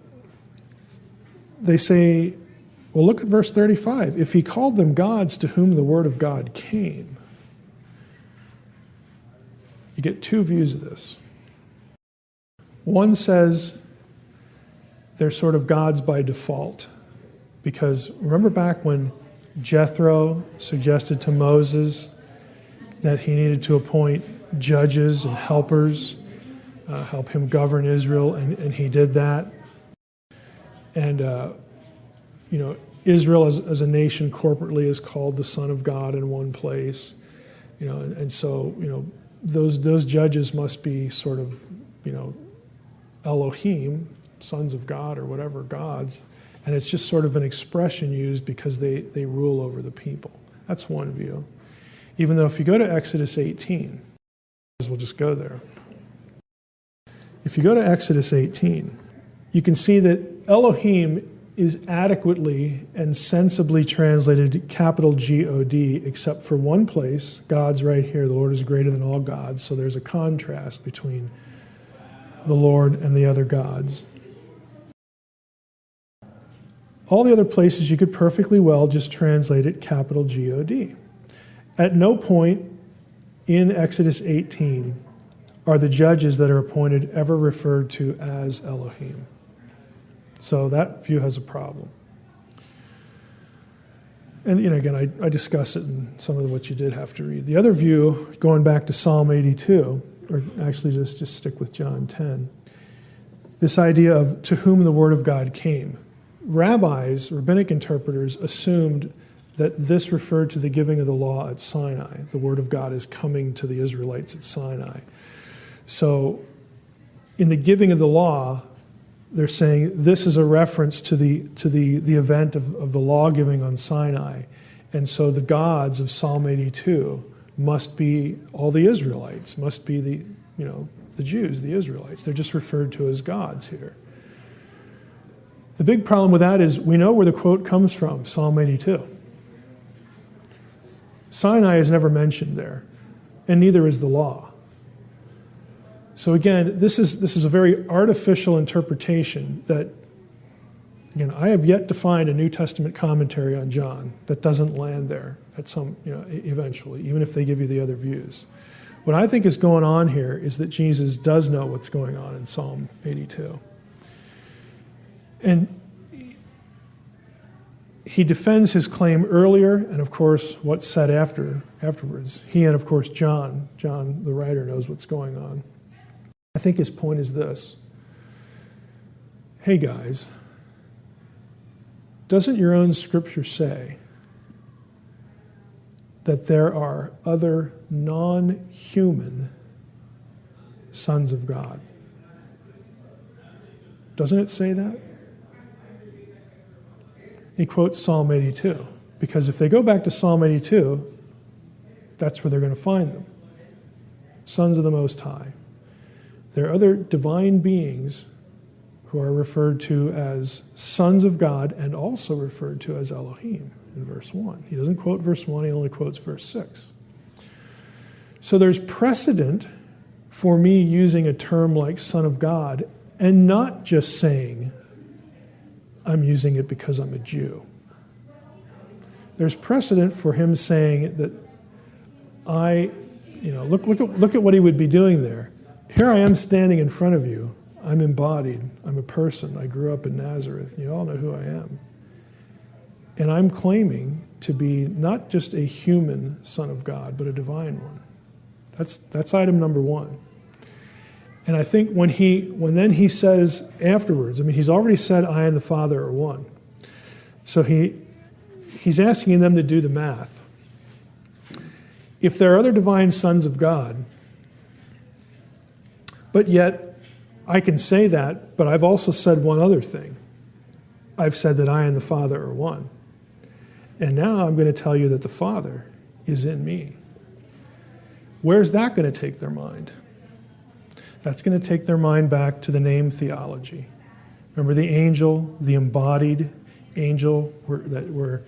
S1: They say, well, look at verse 35. If he called them gods to whom the word of God came. You get two views of this. One says they're sort of gods by default. Because remember back when Jethro suggested to Moses that he needed to appoint judges and helpers, help him govern Israel, and he did that. And, Israel as a nation corporately is called the Son of God in one place. And so, those judges must be sort of, Elohim, sons of God or whatever, gods. And it's just sort of an expression used because they rule over the people. That's one view. Even though if you go to Exodus 18, we'll just go there. If you go to Exodus 18, you can see that Elohim is adequately and sensibly translated capital G-O-D, except for one place. God's right here. The Lord is greater than all gods. So there's a contrast between the Lord and the other gods. All the other places you could perfectly well just translate it capital G-O-D. At no point in Exodus 18 are the judges that are appointed ever referred to as Elohim. So that view has a problem. And again, I discuss it in some of what you did have to read. The other view, going back to Psalm 82, or actually just stick with John 10, this idea of to whom the word of God came. Rabbis, rabbinic interpreters, assumed that this referred to the giving of the law at Sinai. The word of God is coming to the Israelites at Sinai. So in the giving of the law, they're saying this is a reference to the event of the law giving on Sinai. And so the gods of Psalm 82 must be all the Israelites, must be the Jews, the Israelites. They're just referred to as gods here. The big problem with that is we know where the quote comes from, Psalm 82. Sinai is never mentioned there, and neither is the law. So again, this is a very artificial interpretation that, again, I have yet to find a New Testament commentary on John that doesn't land there at some, eventually, even if they give you the other views. What I think is going on here is that Jesus does know what's going on in Psalm 82. And he defends his claim earlier, and of course, what's said afterwards. He and, of course, John, the writer, knows what's going on. I think his point is this. hey guys, doesn't your own scripture say that there are other non-human sons of God? Doesn't it say that? He quotes Psalm 82, because if they go back to Psalm 82, that's where they're going to find them. Sons of the Most High. There are other divine beings who are referred to as sons of God and also referred to as Elohim in verse 1. He doesn't quote verse 1, he only quotes verse 6. So there's precedent for me using a term like Son of God and not just saying I'm using it because I'm a Jew. There's precedent for him saying that look at what he would be doing there. Here I am standing in front of you. I'm embodied. I'm a person. I grew up in Nazareth. You all know who I am. And I'm claiming to be not just a human son of God, but a divine one. That's item number one. And I think when then he says afterwards, I mean, he's already said, I and the Father are one. So he's asking them to do the math. If there are other divine sons of God, but yet I can say that, but I've also said one other thing. I've said that I and the Father are one. And now I'm going to tell you that the Father is in me. Where's that going to take their mind? That's going to take their mind back to the name Theology. Remember the angel, the embodied angel, where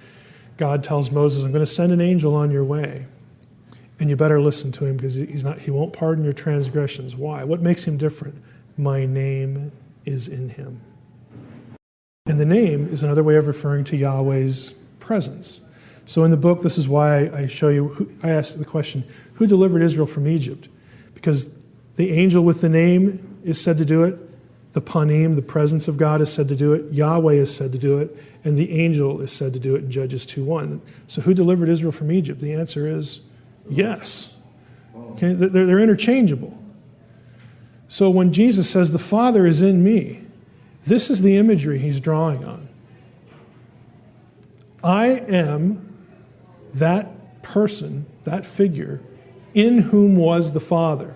S1: God tells Moses, I'm going to send an angel on your way. And you better listen to him because he won't pardon your transgressions. Why? What makes him different? My name is in him. And the name is another way of referring to Yahweh's presence. So in the book, this is why I show you, I asked the question, who delivered Israel from Egypt? Because the angel with the name is said to do it. The panim, the presence of God, is said to do it. Yahweh is said to do it. And the angel is said to do it in Judges 2:1. So who delivered Israel from Egypt? The answer is yes. Okay? They're interchangeable. So when Jesus says, the Father is in me, this is the imagery he's drawing on. I am that person, that figure, in whom was the Father.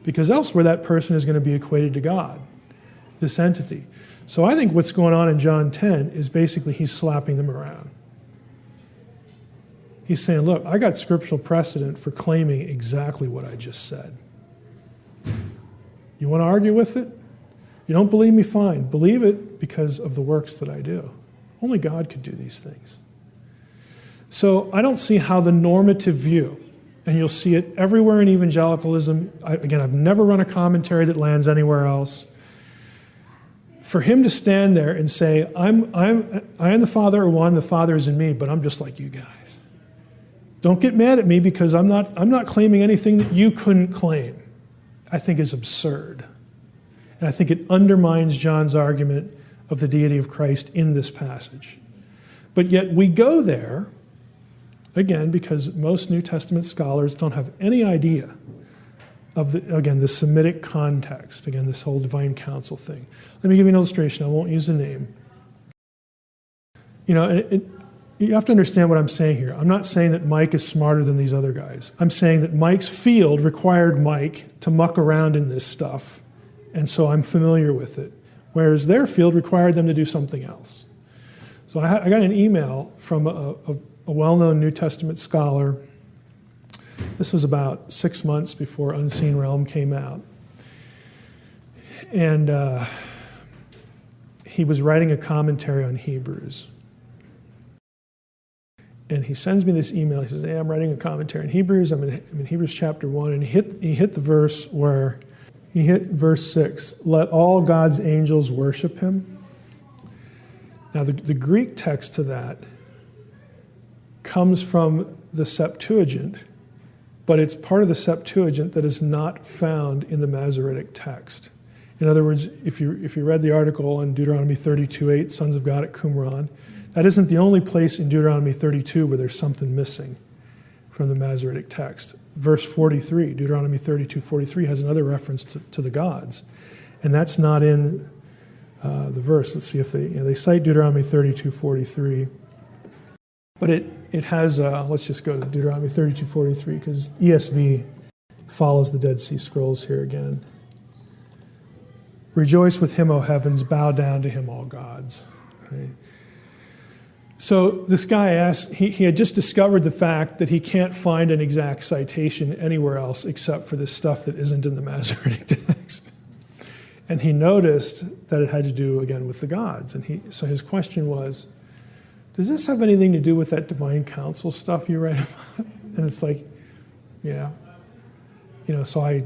S1: Because elsewhere that person is going to be equated to God, this entity. So I think what's going on in John 10 is basically he's slapping them around. He's saying, look, I got scriptural precedent for claiming exactly what I just said. You want to argue with it? You don't believe me? Fine. Believe it because of the works that I do. Only God could do these things. So I don't see how the normative view, and you'll see it everywhere in evangelicalism. Again, I've never run a commentary that lands anywhere else. For him to stand there and say, I and the Father are one, the Father is in me, but I'm just like you guys. Don't get mad at me because I'm not claiming anything that you couldn't claim, I think is absurd. And I think it undermines John's argument of the deity of Christ in this passage. But yet we go there, again, because most New Testament scholars don't have any idea of, the Semitic context, again, this whole divine council thing. Let me give you an illustration. I won't use a name. You know, you have to understand what I'm saying here. I'm not saying that Mike is smarter than these other guys. I'm saying that Mike's field required Mike to muck around in this stuff, and so I'm familiar with it, whereas their field required them to do something else. So I got an email from a well-known New Testament scholar. This was about 6 months before Unseen Realm came out. And he was writing a commentary on Hebrews. And he sends me this email. He says, hey, I'm writing a commentary on Hebrews. I'm in Hebrews chapter 1. And he hit the verse where, he hit verse 6. Let all God's angels worship him. Now, the Greek text to that comes from the Septuagint, but it's part of the Septuagint that is not found in the Masoretic text. In other words, if you read the article on Deuteronomy 32:8, sons of God at Qumran, that isn't the only place in Deuteronomy 32 where there's something missing from the Masoretic text. Verse 43, Deuteronomy 32:43 has another reference to the gods, and that's not in the verse. Let's see if they cite Deuteronomy 32:43. But it has, let's just go to Deuteronomy 32:43, because ESV follows the Dead Sea Scrolls here again. Rejoice with him, O heavens, bow down to him, all gods. Okay. So this guy asked, he had just discovered the fact that he can't find an exact citation anywhere else except for this stuff that isn't in the Masoretic text. And he noticed that it had to do, again, with the gods. And so his question was, does this have anything to do with that divine counsel stuff you write about? And it's like, yeah. So I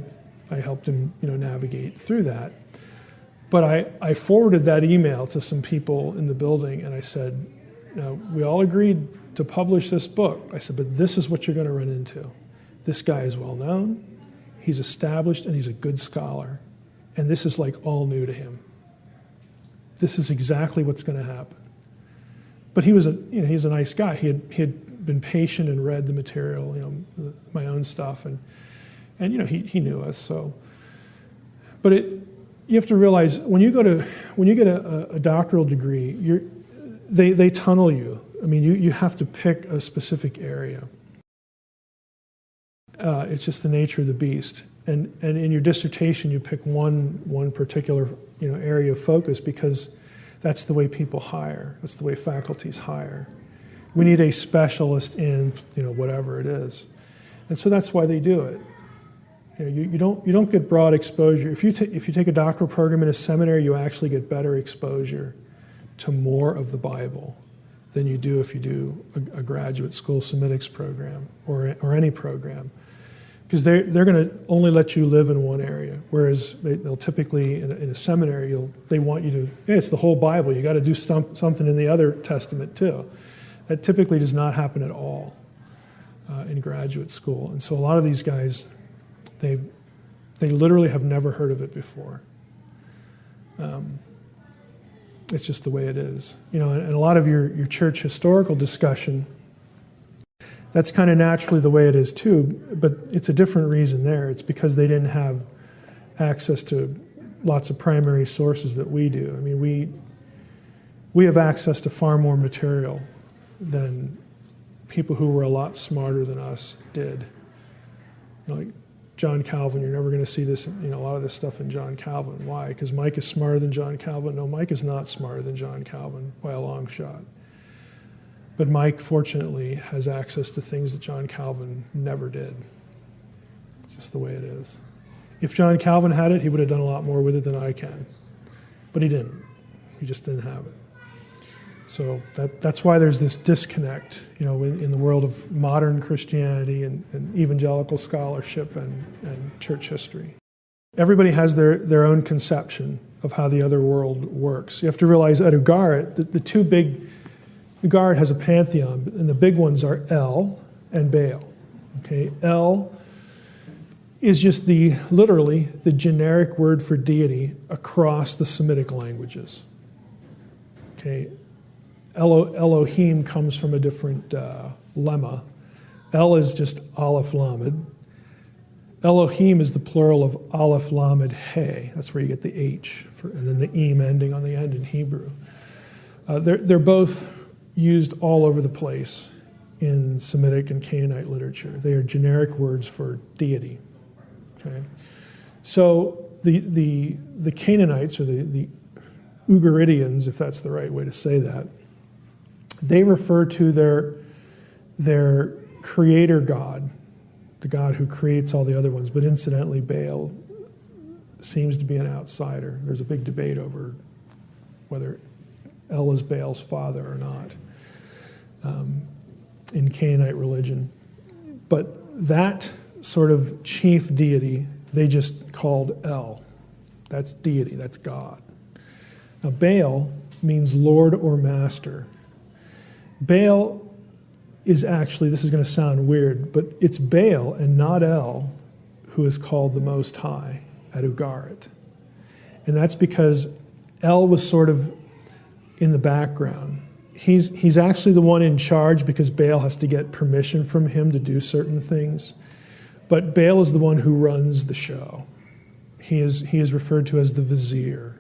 S1: helped him, navigate through that. But I forwarded that email to some people in the building, and I said, we all agreed to publish this book. I said, but this is what you're going to run into. This guy is well known, he's established, and he's a good scholar. And this is like all new to him. This is exactly what's going to happen. But he's a nice guy. He had been patient and read the material, my own stuff, and he knew us. So, but you have to realize when you get a doctoral degree, they tunnel you. I mean, you have to pick a specific area. It's just the nature of the beast. And in your dissertation, you pick one particular area of focus because that's the way people hire. That's the way faculties hire. We need a specialist in whatever it is, and so that's why they do it. You don't get broad exposure. If you take a doctoral program in a seminary, you actually get better exposure to more of the Bible than you do if you do a graduate school Semitics program or any program. Because they're going to only let you live in one area, whereas they'll typically, in a seminary, they want you to, it's the whole Bible. You got to do something in the other Testament too. That typically does not happen at all in graduate school. And so a lot of these guys, they literally have never heard of it before. It's just the way it is. And a lot of your church historical discussion, that's kind of naturally the way it is too, but it's a different reason there. It's because they didn't have access to lots of primary sources that we do. I mean, we have access to far more material than people who were a lot smarter than us did. Like John Calvin, you're never going to see this, a lot of this stuff in John Calvin. Why? Because Mike is smarter than John Calvin? No, Mike is not smarter than John Calvin by a long shot. But Mike, fortunately, has access to things that John Calvin never did. It's just the way it is. If John Calvin had it, he would have done a lot more with it than I can. But he didn't. He just didn't have it. So that's why there's this disconnect, in the world of modern Christianity and evangelical scholarship and church history. Everybody has their own conception of how the other world works. You have to realize at Ugarit, the two big... Ugarit has a pantheon, and the big ones are El and Baal. Okay, El is just literally the generic word for deity across the Semitic languages. Okay, Elohim comes from a different lemma. El is just Aleph Lamed. Elohim is the plural of Aleph Lamed He. That's where you get the H, and then the Im ending on the end in Hebrew. They're both used all over the place in Semitic and Canaanite literature. They are generic words for deity. Okay, so the Canaanites, or the Ugaritians, if that's the right way to say that, they refer to their creator God, the God who creates all the other ones. But incidentally, Baal seems to be an outsider. There's a big debate over whether El is Baal's father or not in Canaanite religion. But that sort of chief deity, they just called El. That's deity, that's God. Now, Baal means Lord or Master. Baal is actually, this is going to sound weird, but it's Baal and not El who is called the Most High at Ugarit. And that's because El was sort of in the background. He's actually the one in charge because Baal has to get permission from him to do certain things. But Baal is the one who runs the show. He is referred to as the vizier,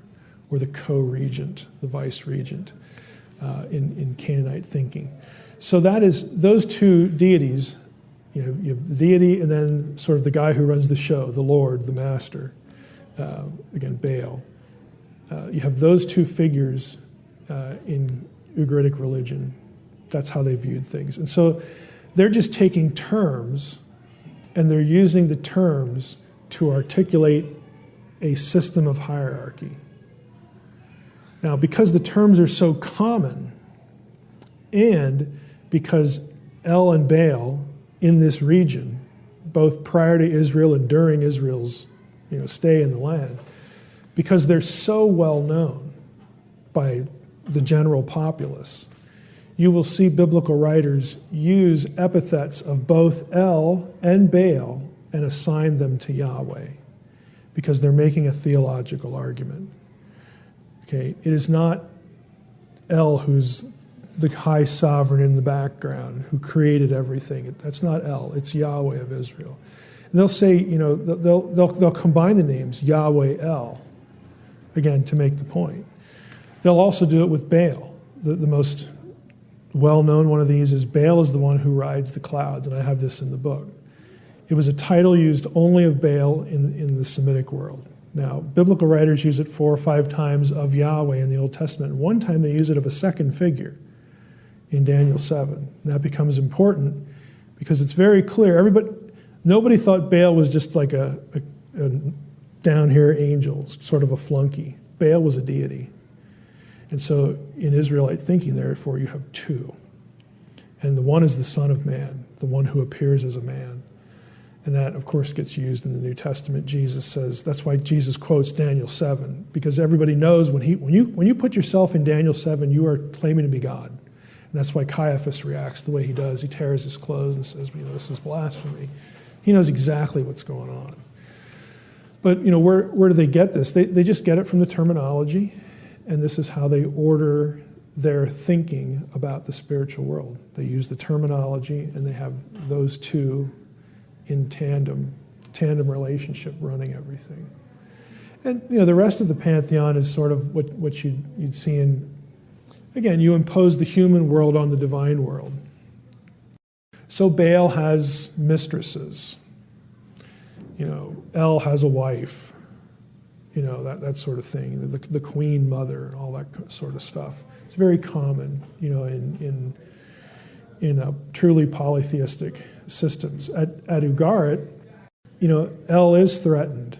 S1: or the co-regent, the vice-regent in Canaanite thinking. So that is those two deities. You have the deity and then sort of the guy who runs the show, the Lord, the master, again, Baal. You have those two figures in Ugaritic religion. That's how they viewed things. And so they're just taking terms and they're using the terms to articulate a system of hierarchy. Now, because the terms are so common and because El and Baal in this region, both prior to Israel and during Israel's stay in the land, because they're so well known by the general populace, you will see biblical writers use epithets of both El and Baal and assign them to Yahweh because they're making a theological argument. Okay, it is not El who's the high sovereign in the background who created everything. That's not El. It's Yahweh of Israel. And they'll say, they'll combine the names Yahweh El, again, to make the point. They'll also do it with Baal. The most well-known one of these is Baal is the one who rides the clouds, and I have this in the book. It was a title used only of Baal in the Semitic world. Now, biblical writers use it 4 or 5 times of Yahweh in the Old Testament. One time they use it of a second figure in Daniel 7. And that becomes important because it's very clear. Nobody thought Baal was just like a down here angel, sort of a flunky. Baal was a deity. And so in Israelite thinking, therefore, you have two. And the one is the Son of Man, the one who appears as a man. And that, of course, gets used in the New Testament. Jesus says, that's why Jesus quotes Daniel 7, because everybody knows when you put yourself in Daniel 7, you are claiming to be God. And that's why Caiaphas reacts the way he does. He tears his clothes and says, this is blasphemy. He knows exactly what's going on. But, where do they get this? They just get it from the terminology, and this is how they order their thinking about the spiritual world. They use the terminology, and they have those two in tandem relationship running everything. And the rest of the pantheon is sort of what you'd see in, again, you impose the human world on the divine world. So Baal has mistresses. El has a wife. That sort of thing. The queen mother and all that sort of stuff. It's very common, in truly polytheistic systems. At Ugarit, El is threatened,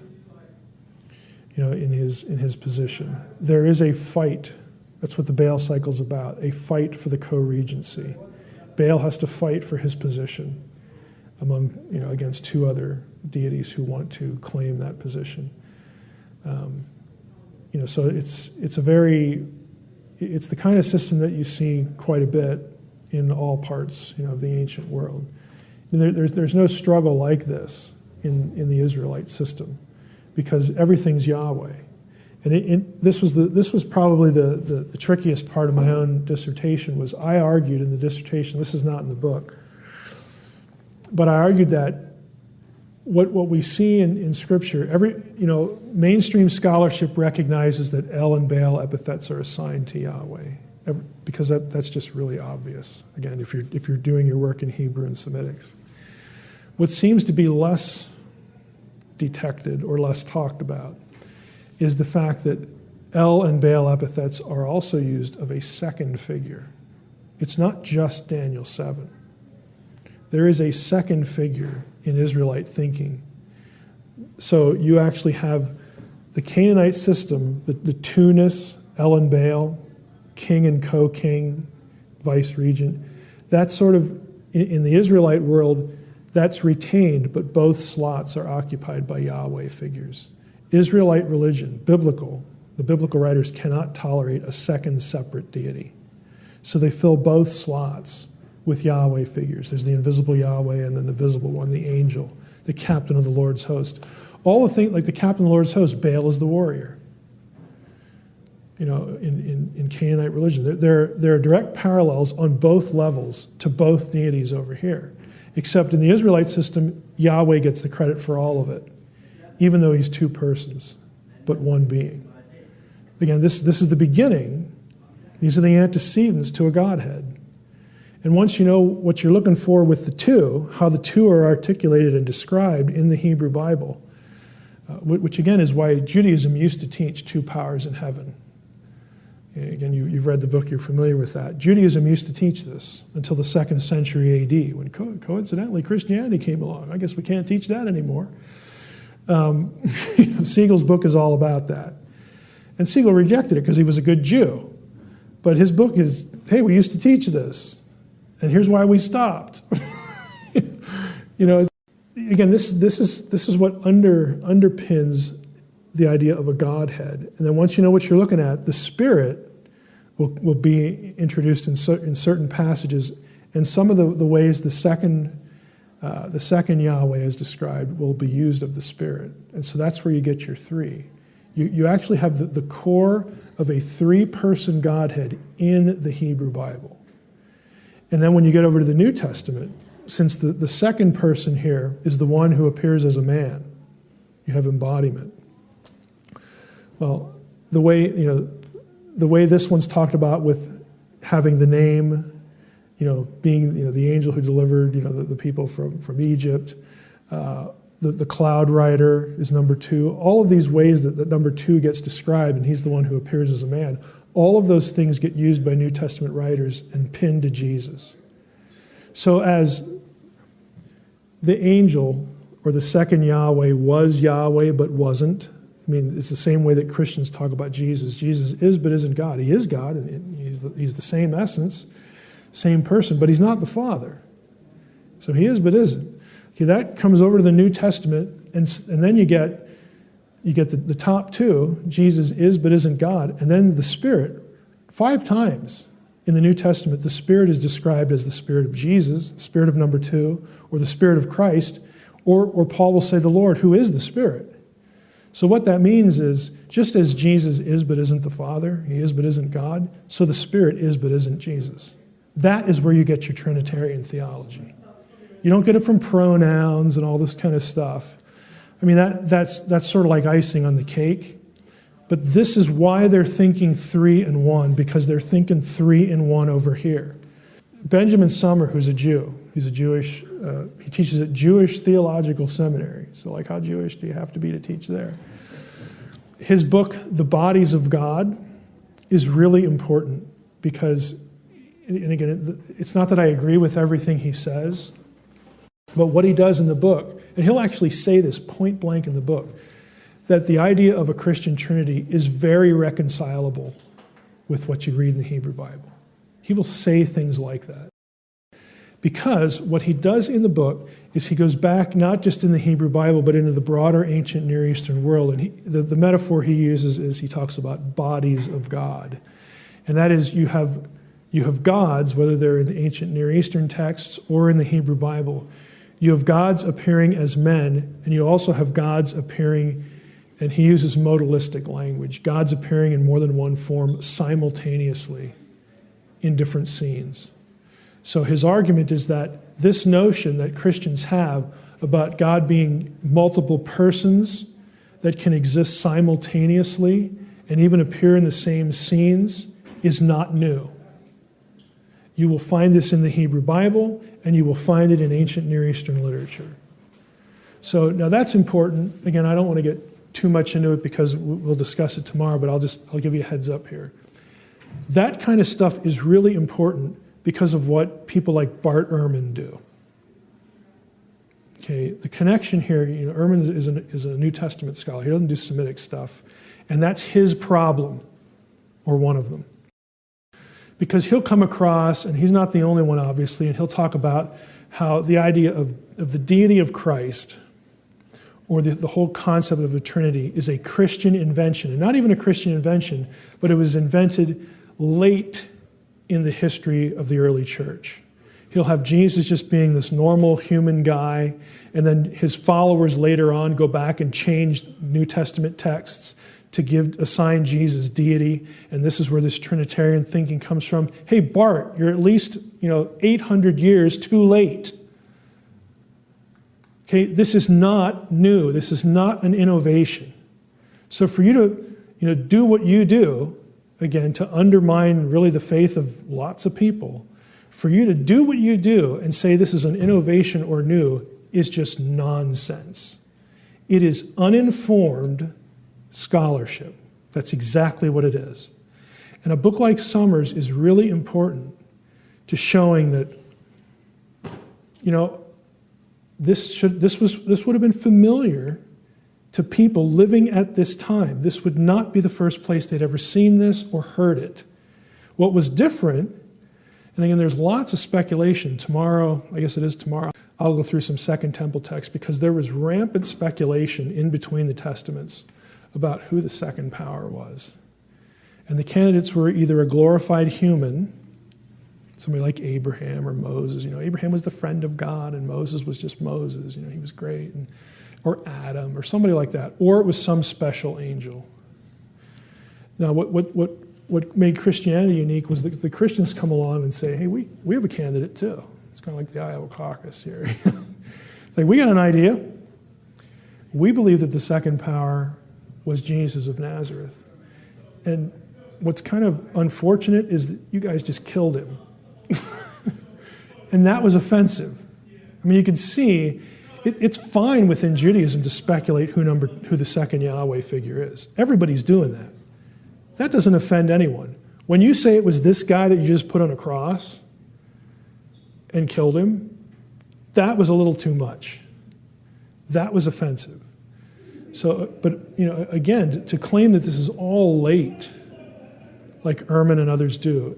S1: in his position. There is a fight. That's what the Baal cycle's about, a fight for the co-regency. Baal has to fight for his position against 2 other deities who want to claim that position. So it's the kind of system that you see quite a bit in all parts, of the ancient world. There's no struggle like this in the Israelite system because everything's Yahweh. And this was probably the trickiest part of my own dissertation was I argued in the dissertation, this is not in the book, but I argued that what we see in Scripture, mainstream scholarship recognizes that El and Baal epithets are assigned to Yahweh, because that's just really obvious. Again, if you're doing your work in Hebrew and Semitics, what seems to be less detected or less talked about is the fact that El and Baal epithets are also used of a second figure. It's not just Daniel 7. There is a second figure in Israelite thinking. So you actually have the Canaanite system, the two-ness, El and Baal, king and co-king, vice-regent. That's sort of, in the Israelite world, that's retained, but both slots are occupied by Yahweh figures. Israelite religion, the biblical writers cannot tolerate a second separate deity. So they fill both slots with Yahweh figures. There's the invisible Yahweh and then the visible one, the angel, the captain of the Lord's host. All the things, like the captain of the Lord's host, Baal is the warrior. In Canaanite religion. There are direct parallels on both levels to both deities over here. Except in the Israelite system, Yahweh gets the credit for all of it, even though he's 2 persons, but one being. Again, this is the beginning. These are the antecedents to a Godhead. And once you know what you're looking for with the two, how the two are articulated and described in the Hebrew Bible, which again is why Judaism used to teach two powers in heaven. Again, you've read the book, you're familiar with that. Judaism used to teach this until the 2nd century AD, when coincidentally Christianity came along. I guess we can't teach that anymore. Siegel's book is all about that. And Siegel rejected it because he was a good Jew. But his book is, hey, we used to teach this, and here's why we stopped. Again, this is what underpins the idea of a Godhead. And then once you know what you're looking at, the Spirit will be introduced in certain passages, and some of the ways the second Yahweh is described will be used of the Spirit. And so that's where you get your three. You actually have the core of a three-person Godhead in the Hebrew Bible. And then when you get over to the New Testament, since the second person here is the one who appears as a man, you have embodiment. Well, the way this one's talked about with having the name, being the angel who delivered the people from Egypt, the cloud rider is number 2. All of these ways that number 2 gets described, and he's the one who appears as a man, all of those things get used by New Testament writers and pinned to Jesus. So as the angel or the second Yahweh was Yahweh but wasn't, it's the same way that Christians talk about Jesus. Jesus is but isn't God. He is God, and he's the same essence, same person, but he's not the Father. So he is but isn't. Okay, that comes over to the New Testament, and then you get the top two. Jesus is but isn't God, and then the Spirit. 5 times in the New Testament, the Spirit is described as the Spirit of Jesus, the Spirit of number 2, or the Spirit of Christ, or Paul will say the Lord, who is the Spirit. So what that means is, just as Jesus is but isn't the Father, he is but isn't God, so the Spirit is but isn't Jesus. That is where you get your Trinitarian theology. You don't get it from pronouns and all this kind of stuff. That's sort of like icing on the cake. But this is why they're thinking 3 in 1, because they're thinking 3 in 1 over here. Benjamin Sommer, who's a Jew, he's a Jewish, he teaches at Jewish Theological Seminary. So like, how Jewish do you have to be to teach there? His book, The Bodies of God, is really important because, and again, it's not that I agree with everything he says, but what he does in the book, and he'll actually say this point blank in the book, that the idea of a Christian Trinity is very reconcilable with what you read in the Hebrew Bible. He will say things like that. Because what he does in the book is he goes back not just in the Hebrew Bible, but into the broader ancient Near Eastern world. And the metaphor he uses is he talks about bodies of God. And that is you have gods, whether they're in ancient Near Eastern texts or in the Hebrew Bible. You have gods appearing as men, and you also have gods appearing, and he uses modalistic language, gods appearing in more than one form simultaneously in different scenes. So his argument is that this notion that Christians have about God being multiple persons that can exist simultaneously and even appear in the same scenes is not new. You will find this in the Hebrew Bible, and you will find it in ancient Near Eastern literature. So now that's important. Again, I don't want to get too much into it because we'll discuss it tomorrow, but I'll give you a heads up here. That kind of stuff is really important because of what people like Bart Ehrman do. Okay, the connection here, Ehrman is a New Testament scholar. He doesn't do Semitic stuff, and that's his problem, or one of them. Because he'll come across, and he's not the only one, obviously, and he'll talk about how the idea of the deity of Christ, or the whole concept of a Trinity, is a Christian invention. And not even a Christian invention, but it was invented late in the history of the early church. He'll have Jesus just being this normal human guy, and then his followers later on go back and change New Testament texts to assign Jesus deity, and this is where this Trinitarian thinking comes from. Hey, Bart, you're at least 800 years too late. Okay, this is not new. This is not an innovation. So for you to do what you do, again, to undermine really the faith of lots of people. For you to do what you do and say this is an innovation or new is just nonsense. It is uninformed scholarship. That's exactly what it is. And a book like Summers is really important to showing that, this would have been familiar to people living at this time. This would not be the first place they'd ever seen this or heard it. What was different, and again, there's lots of speculation. Tomorrow, I guess it is tomorrow, I'll go through some Second Temple texts because there was rampant speculation in between the Testaments about who the second power was. And the candidates were either a glorified human, somebody like Abraham or Moses. Abraham was the friend of God and Moses was just Moses. He was great. Or Adam or somebody like that. Or it was some special angel. Now, what made Christianity unique was that the Christians come along and say, hey, we have a candidate too. It's kind of like the Iowa caucus here. It's like, we got an idea. We believe that the second power was Jesus of Nazareth. And what's kind of unfortunate is that you guys just killed him. And that was offensive. I mean, you can see it's fine within Judaism to speculate who the second Yahweh figure is. Everybody's doing that. That doesn't offend anyone. When you say it was this guy that you just put on a cross and killed him, that was a little too much. That was offensive. So, but again, to claim that this is all late, like Ehrman and others do,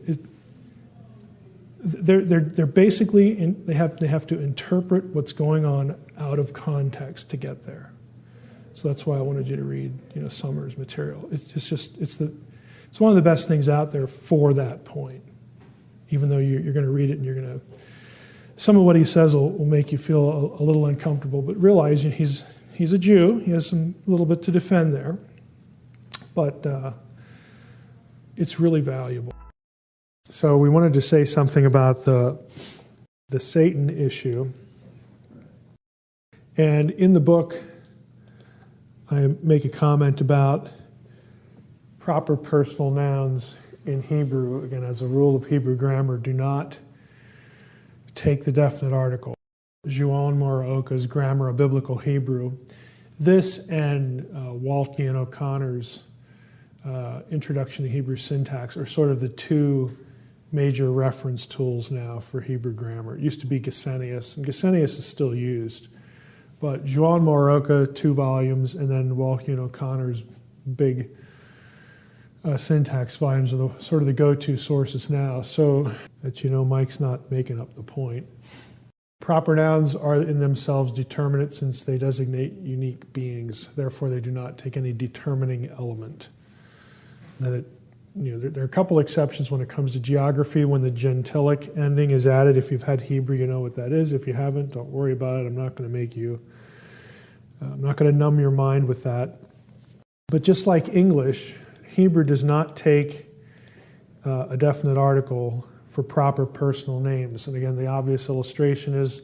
S1: they're basically they have to interpret what's going on out of context to get there. So that's why I wanted you to read Summers' material. It's one of the best things out there for that point. Even though you're going to read it and some of what he says will make you feel a little uncomfortable, but realize he's a Jew. He has a little bit to defend there, but it's really valuable. So we wanted to say something about the Satan issue. And in the book, I make a comment about proper personal nouns in Hebrew. Again, as a rule of Hebrew grammar, do not take the definite article. Juan Moroka's Grammar of Biblical Hebrew. This and Waltke and O'Connor's Introduction to Hebrew Syntax are sort of the two major reference tools now for Hebrew grammar. It used to be Gesenius, and Gesenius is still used. But Juan Moroka, 2 volumes, and then Waltke and O'Connor's big syntax volumes are sort of the go-to sources now. So that Mike's not making up the point. Proper nouns are in themselves determinate since they designate unique beings. Therefore, they do not take any determining element. Then there are a couple exceptions when it comes to geography. When the gentilic ending is added, if you've had Hebrew, you know what that is. If you haven't, don't worry about it. I'm not going to numb your mind with that. But just like English, Hebrew does not take a definite article for proper personal names. And again, the obvious illustration is,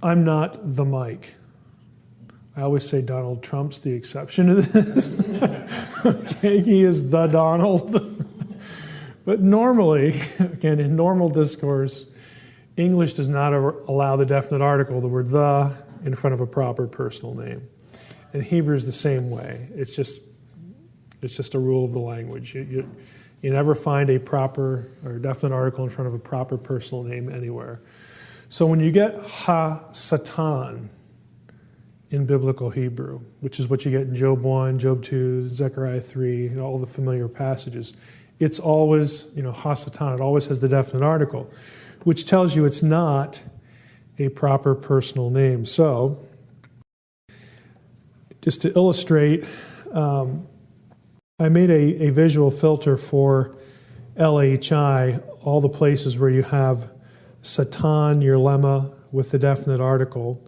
S1: I'm not the Mike. I always say Donald Trump's the exception to this. Okay, he is the Donald. But normally, again, in normal discourse, English does not allow the definite article, the word the, in front of a proper personal name. And Hebrew is the same way. It's just a rule of the language. You never find a proper or definite article in front of a proper personal name anywhere. So when you get ha-satan in biblical Hebrew, which is what you get in Job 1, Job 2, Zechariah 3, all the familiar passages, it's always, ha-satan, it always has the definite article, which tells you it's not a proper personal name. So, just to illustrate, I made a visual filter for LHI, all the places where you have Satan, your lemma, with the definite article.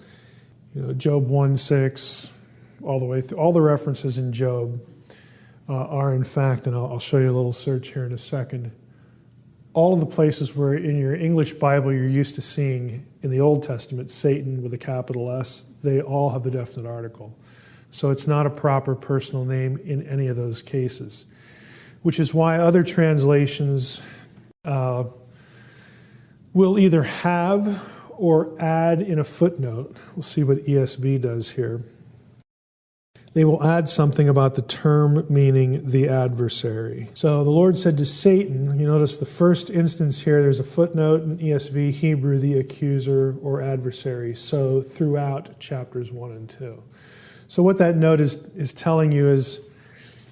S1: Job 1:6, all the way through. All the references in Job are in fact, and I'll show you a little search here in a second, all of the places where in your English Bible you're used to seeing in the Old Testament Satan with a capital S, they all have the definite article. So it's not a proper personal name in any of those cases, which is why other translations will either have or add in a footnote. We'll see what ESV does here. They will add something about the term meaning the adversary. So the Lord said to Satan, you notice the first instance here, there's a footnote in ESV, Hebrew, the accuser or adversary. So throughout chapters 1 and 2. So what that note is telling you is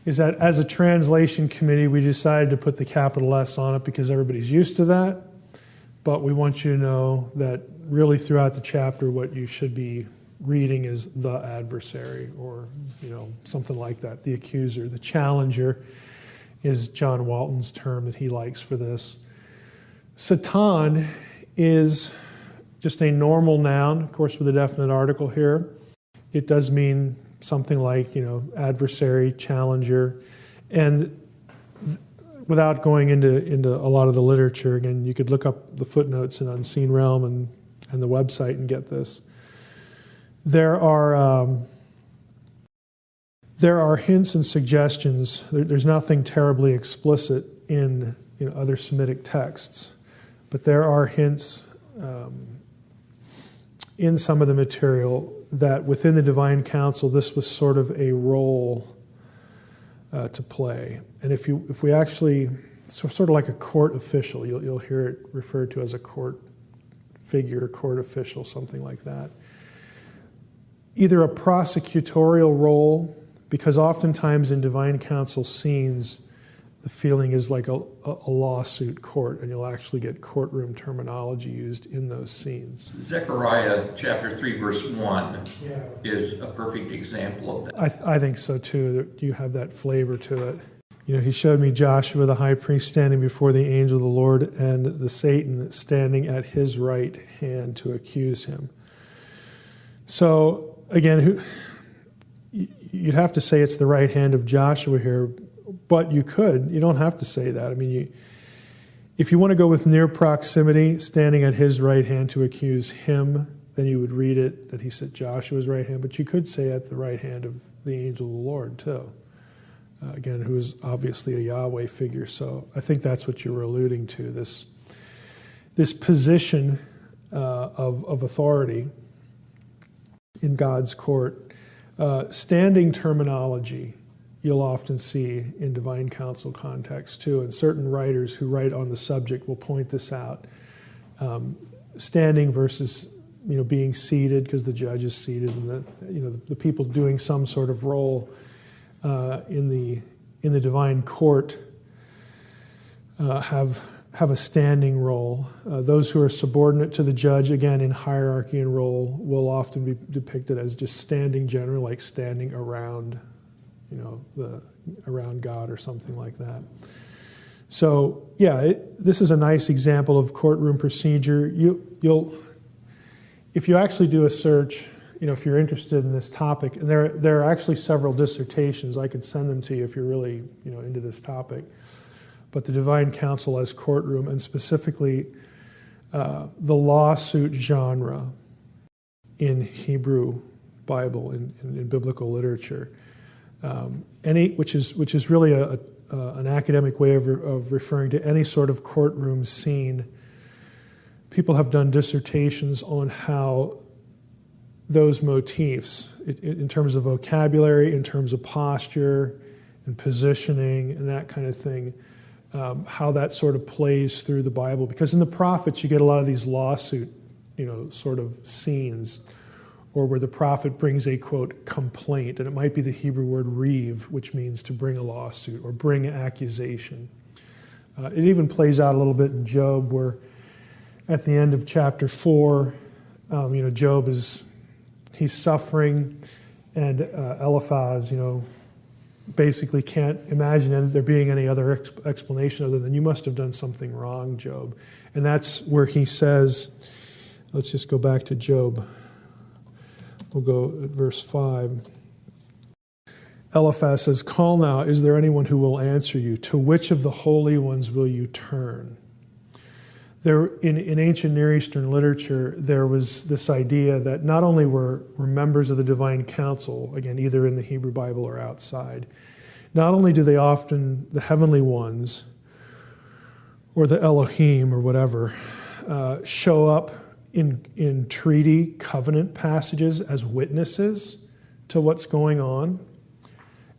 S1: that as a translation committee, we decided to put the capital S on it because everybody's used to that. But we want you to know that really throughout the chapter, what you should be reading is the adversary, or something like that, the accuser. The challenger is John Walton's term that he likes for this. Satan is just a normal noun, of course with a definite article here. It does mean something like, adversary, challenger. And without going into a lot of the literature, again, you could look up the footnotes in Unseen Realm and the website and get this. There are hints and suggestions. There's nothing terribly explicit in other Semitic texts, but there are hints in some of the material that within the divine council, this was sort of a role to play. And if we actually, sort of like a court official, you'll hear it referred to as a court figure, court official, something like that. Either a prosecutorial role, because oftentimes in divine council scenes, the feeling is like a lawsuit court, and you'll actually get courtroom terminology used in those scenes.
S4: Zechariah chapter 3, verse 1 is a perfect example of that.
S1: I think so too. You have that flavor to it. He showed me Joshua the high priest standing before the angel of the Lord, and the Satan standing at his right hand to accuse him. So again, you'd have to say it's the right hand of Joshua here, but you don't have to say that. I mean, if you want to go with near proximity, standing at his right hand to accuse him, then you would read it that he said Joshua's right hand, but you could say at the right hand of the angel of the Lord too. Again, who is obviously a Yahweh figure. So I think that's what you were alluding to, this position of authority in God's court. Standing terminology you'll often see in divine council context too, and certain writers who write on the subject will point this out. Standing versus being seated, because the judge is seated, and the people doing some sort of role in the divine court have a standing role. Those who are subordinate to the judge, again in hierarchy and role, will often be depicted as just standing generally, like standing around, around God or something like that. So this is a nice example of courtroom procedure. If you actually do a search, if you're interested in this topic, and there are actually several dissertations, I could send them to you if you're really into this topic. But the divine council as courtroom, and specifically the lawsuit genre in Hebrew Bible, in biblical literature, which is really an academic way of referring to any sort of courtroom scene. People have done dissertations on how those motifs, in terms of vocabulary, in terms of posture and positioning and that kind of thing, how that sort of plays through the Bible. Because in the prophets, you get a lot of these lawsuit, sort of scenes, or where the prophet brings a, quote, complaint, and it might be the Hebrew word reeve, which means to bring a lawsuit or bring an accusation. It even plays out a little bit in Job, where at the end of chapter 4, Job he's suffering, and Eliphaz, basically can't imagine there being any other explanation other than you must have done something wrong, Job. And that's where he says, let's just go back to Job. We'll go at verse 5. Eliphaz says, "Call now, is there anyone who will answer you? To which of the holy ones will you turn?" in ancient Near Eastern literature, there was this idea that not only were members of the divine council, again, either in the Hebrew Bible or outside, not only do they often, the heavenly ones, or the Elohim or whatever, show up in treaty covenant passages as witnesses to what's going on.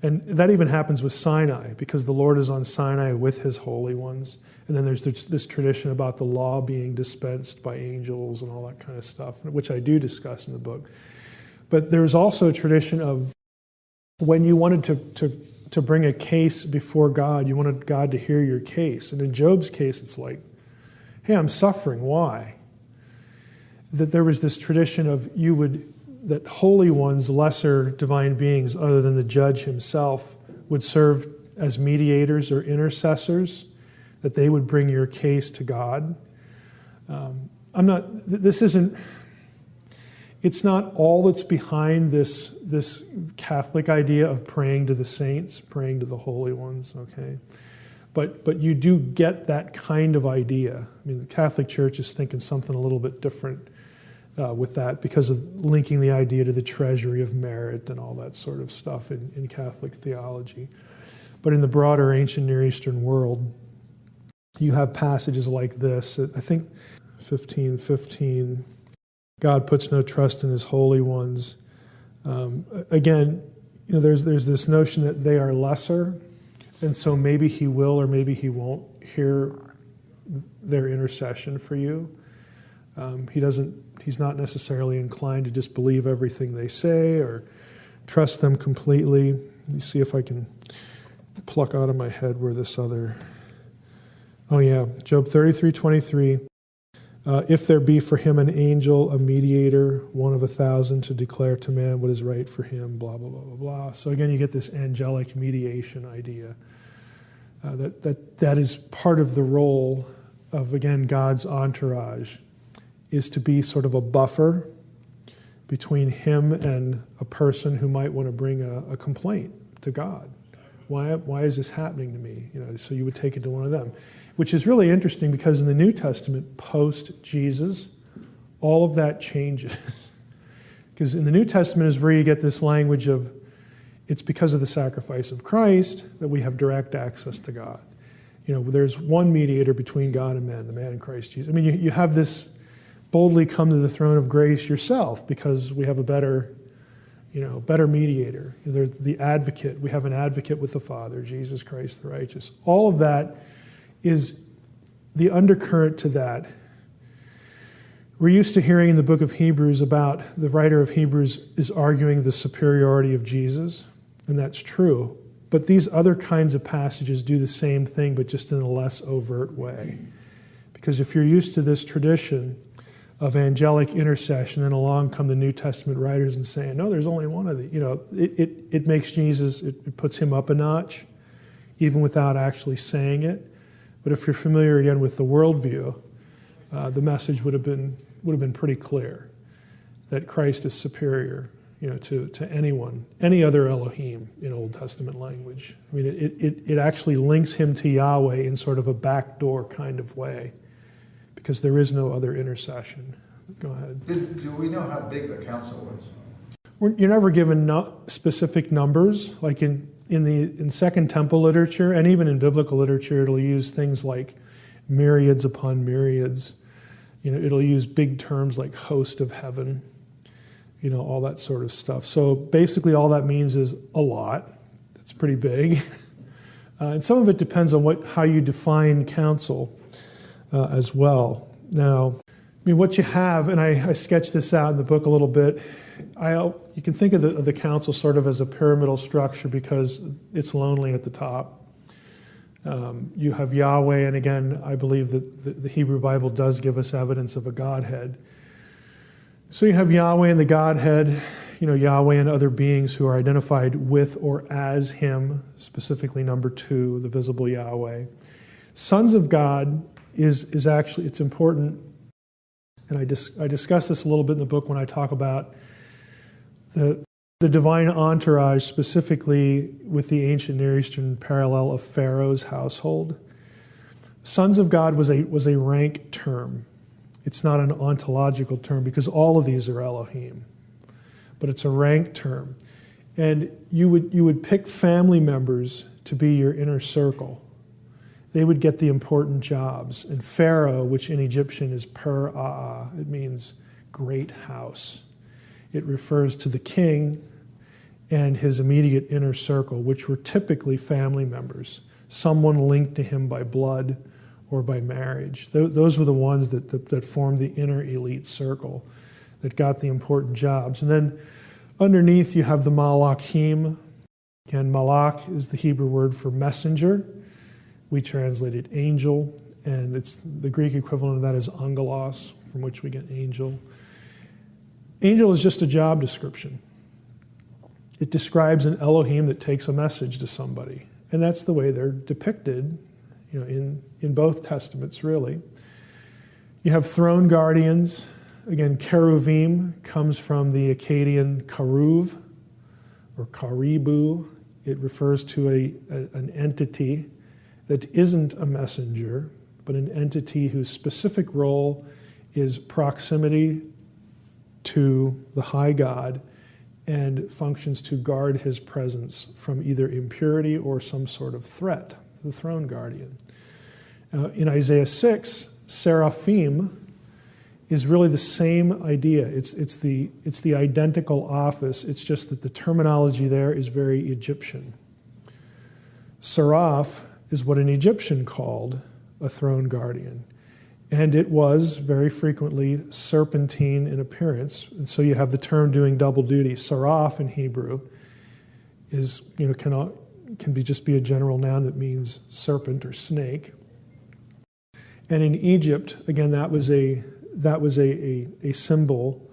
S1: And that even happens with Sinai, because the Lord is on Sinai with his holy ones. And then there's this tradition about the law being dispensed by angels and all that kind of stuff, which I do discuss in the book. But there's also a tradition of when you wanted to bring a case before God, you wanted God to hear your case. And in Job's case, it's like, hey, I'm suffering. Why? That there was this tradition of that holy ones, lesser divine beings other than the judge himself, would serve as mediators or intercessors, that they would bring your case to God. It's not all that's behind this Catholic idea of praying to the saints, praying to the holy ones, okay? But you do get that kind of idea. I mean, the Catholic Church is thinking something a little bit different with that, because of linking the idea to the treasury of merit and all that sort of stuff in Catholic theology. But in the broader ancient Near Eastern world, you have passages like this. I think 15:15, God puts no trust in his holy ones. Again, there's this notion that they are lesser, and so maybe he will or maybe he won't hear their intercession for you. He's not necessarily inclined to just believe everything they say or trust them completely. Let me see if I can pluck out of my head where this other... Oh yeah, Job 33:23. If there be for him an angel, a mediator, one of 1,000 to declare to man what is right for him, blah, blah, blah, blah, blah. So again, you get this angelic mediation idea. That is part of the role of, again, God's entourage, is to be sort of a buffer between him and a person who might want to bring a complaint to God. Why is this happening to me? So you would take it to one of them. Which is really interesting, because in the New Testament, post-Jesus, all of that changes. Because in the New Testament is where you get this language of, it's because of the sacrifice of Christ that we have direct access to God. There's one mediator between God and man, the man in Christ Jesus. I mean, you have this boldly come to the throne of grace yourself, because we have a better mediator. There's the advocate. We have an advocate with the Father, Jesus Christ the righteous. All of that is the undercurrent to that. We're used to hearing in the book of Hebrews about the writer of Hebrews is arguing the superiority of Jesus, and that's true. But these other kinds of passages do the same thing, but just in a less overt way. Because if you're used to this tradition of angelic intercession, then along come the New Testament writers and saying, no, there's only one of these. It makes Jesus, it puts him up a notch, even without actually saying it. But if you're familiar again with the worldview, the message would have been pretty clear that Christ is superior, to anyone, any other Elohim in Old Testament language. I mean, it actually links him to Yahweh in sort of a backdoor kind of way, because there is no other intercession. Go ahead.
S3: Do we know how big the council was?
S1: You're never given specific numbers, like in Second Temple literature, and even in biblical literature, it'll use things like myriads upon myriads. It'll use big terms like host of heaven, all that sort of stuff. So basically all that means is a lot. It's pretty big. And some of it depends on how you define council as well. Now, what you have, and I sketched this out in the book a little bit, you can think of the council sort of as a pyramidal structure, because it's lonely at the top. You have Yahweh, and again, I believe that the Hebrew Bible does give us evidence of a Godhead. So you have Yahweh and the Godhead, Yahweh and other beings who are identified with or as him, specifically number 2, the visible Yahweh. Sons of God is actually, it's important, and I discuss this a little bit in the book when I talk about the divine entourage, specifically with the ancient Near Eastern parallel of Pharaoh's household. Sons of God was a rank term. It's not an ontological term because all of these are Elohim, but it's a rank term. And you would pick family members to be your inner circle. They would get the important jobs. And Pharaoh, which in Egyptian is per-a'a, it means great house. It refers to the king and his immediate inner circle, which were typically family members, someone linked to him by blood or by marriage. Those were the ones that formed the inner elite circle that got the important jobs. And then underneath you have the malachim. Again, malach is the Hebrew word for messenger. We translate it angel, and it's the Greek equivalent of that is angelos, from which we get angel. Angel is just a job description. It describes an Elohim that takes a message to somebody. And that's the way they're depicted, in both testaments, really. You have throne guardians. Again, cheruvim comes from the Akkadian karuv, or karibu. It refers to an entity that isn't a messenger, but an entity whose specific role is proximity to the high God and functions to guard his presence from either impurity or some sort of threat, the throne guardian. In Isaiah 6, seraphim is really the same idea. It's the identical office. It's just that the terminology there is very Egyptian. Seraph is what an Egyptian called a throne guardian. And it was very frequently serpentine in appearance. And so you have the term doing double duty. Seraph in Hebrew is, can just be a general noun that means serpent or snake. And in Egypt, again, that was a symbol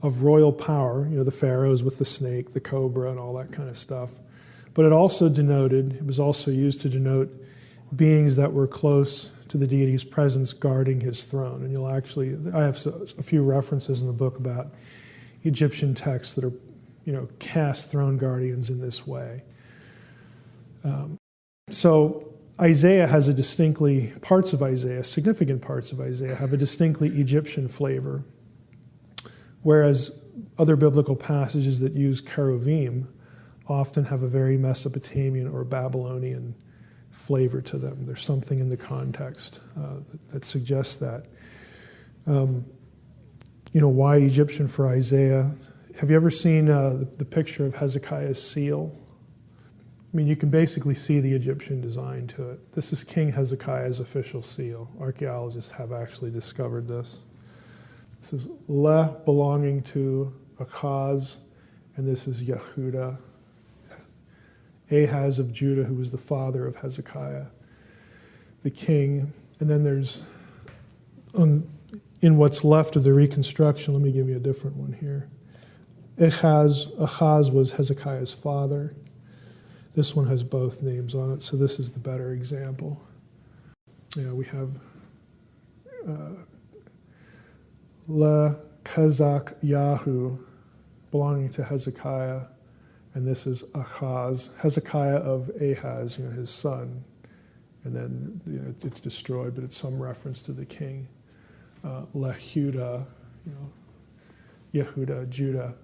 S1: of royal power. The pharaohs with the snake, the cobra, and all that kind of stuff. But it was also used to denote beings that were close to the deity's presence guarding his throne. And I have a few references in the book about Egyptian texts that are, cast throne guardians in this way. So Isaiah has significant parts of Isaiah have a distinctly Egyptian flavor, whereas other biblical passages that use cheruvim often have a very Mesopotamian or Babylonian flavor to them. There's something in the context that suggests that. Why Egyptian for Isaiah? Have you ever seen the picture of Hezekiah's seal? You can basically see the Egyptian design to it. This is King Hezekiah's official seal. Archaeologists have actually discovered this. This is Le belonging to Achaz, and this is Yehuda, Ahaz of Judah, who was the father of Hezekiah, the king. And then there's, in what's left of the reconstruction, let me give you a different one here. Ahaz was Hezekiah's father. This one has both names on it, so this is the better example. We have Le Kazak Yahu, belonging to Hezekiah, and this is Ahaz, Hezekiah of Ahaz, his son. And then it's destroyed, but it's some reference to the king. Lehuda, Yehuda, Judah.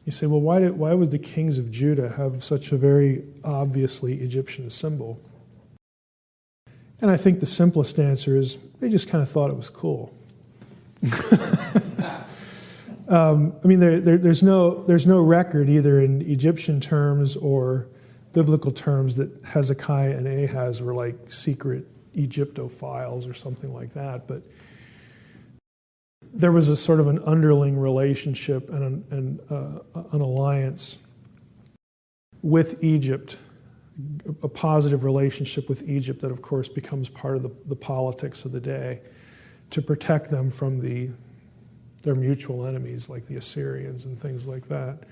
S1: You say, well, why would the kings of Judah have such a very obviously Egyptian symbol? And I think the simplest answer is they just kind of thought it was cool. There's no record either in Egyptian terms or biblical terms that Hezekiah and Ahaz were like secret Egyptophiles or something like that. But there was a sort of an underling relationship and an alliance with Egypt, a positive relationship with Egypt that, of course, becomes part of the politics of the day to protect them from their mutual enemies like the Assyrians and things like that.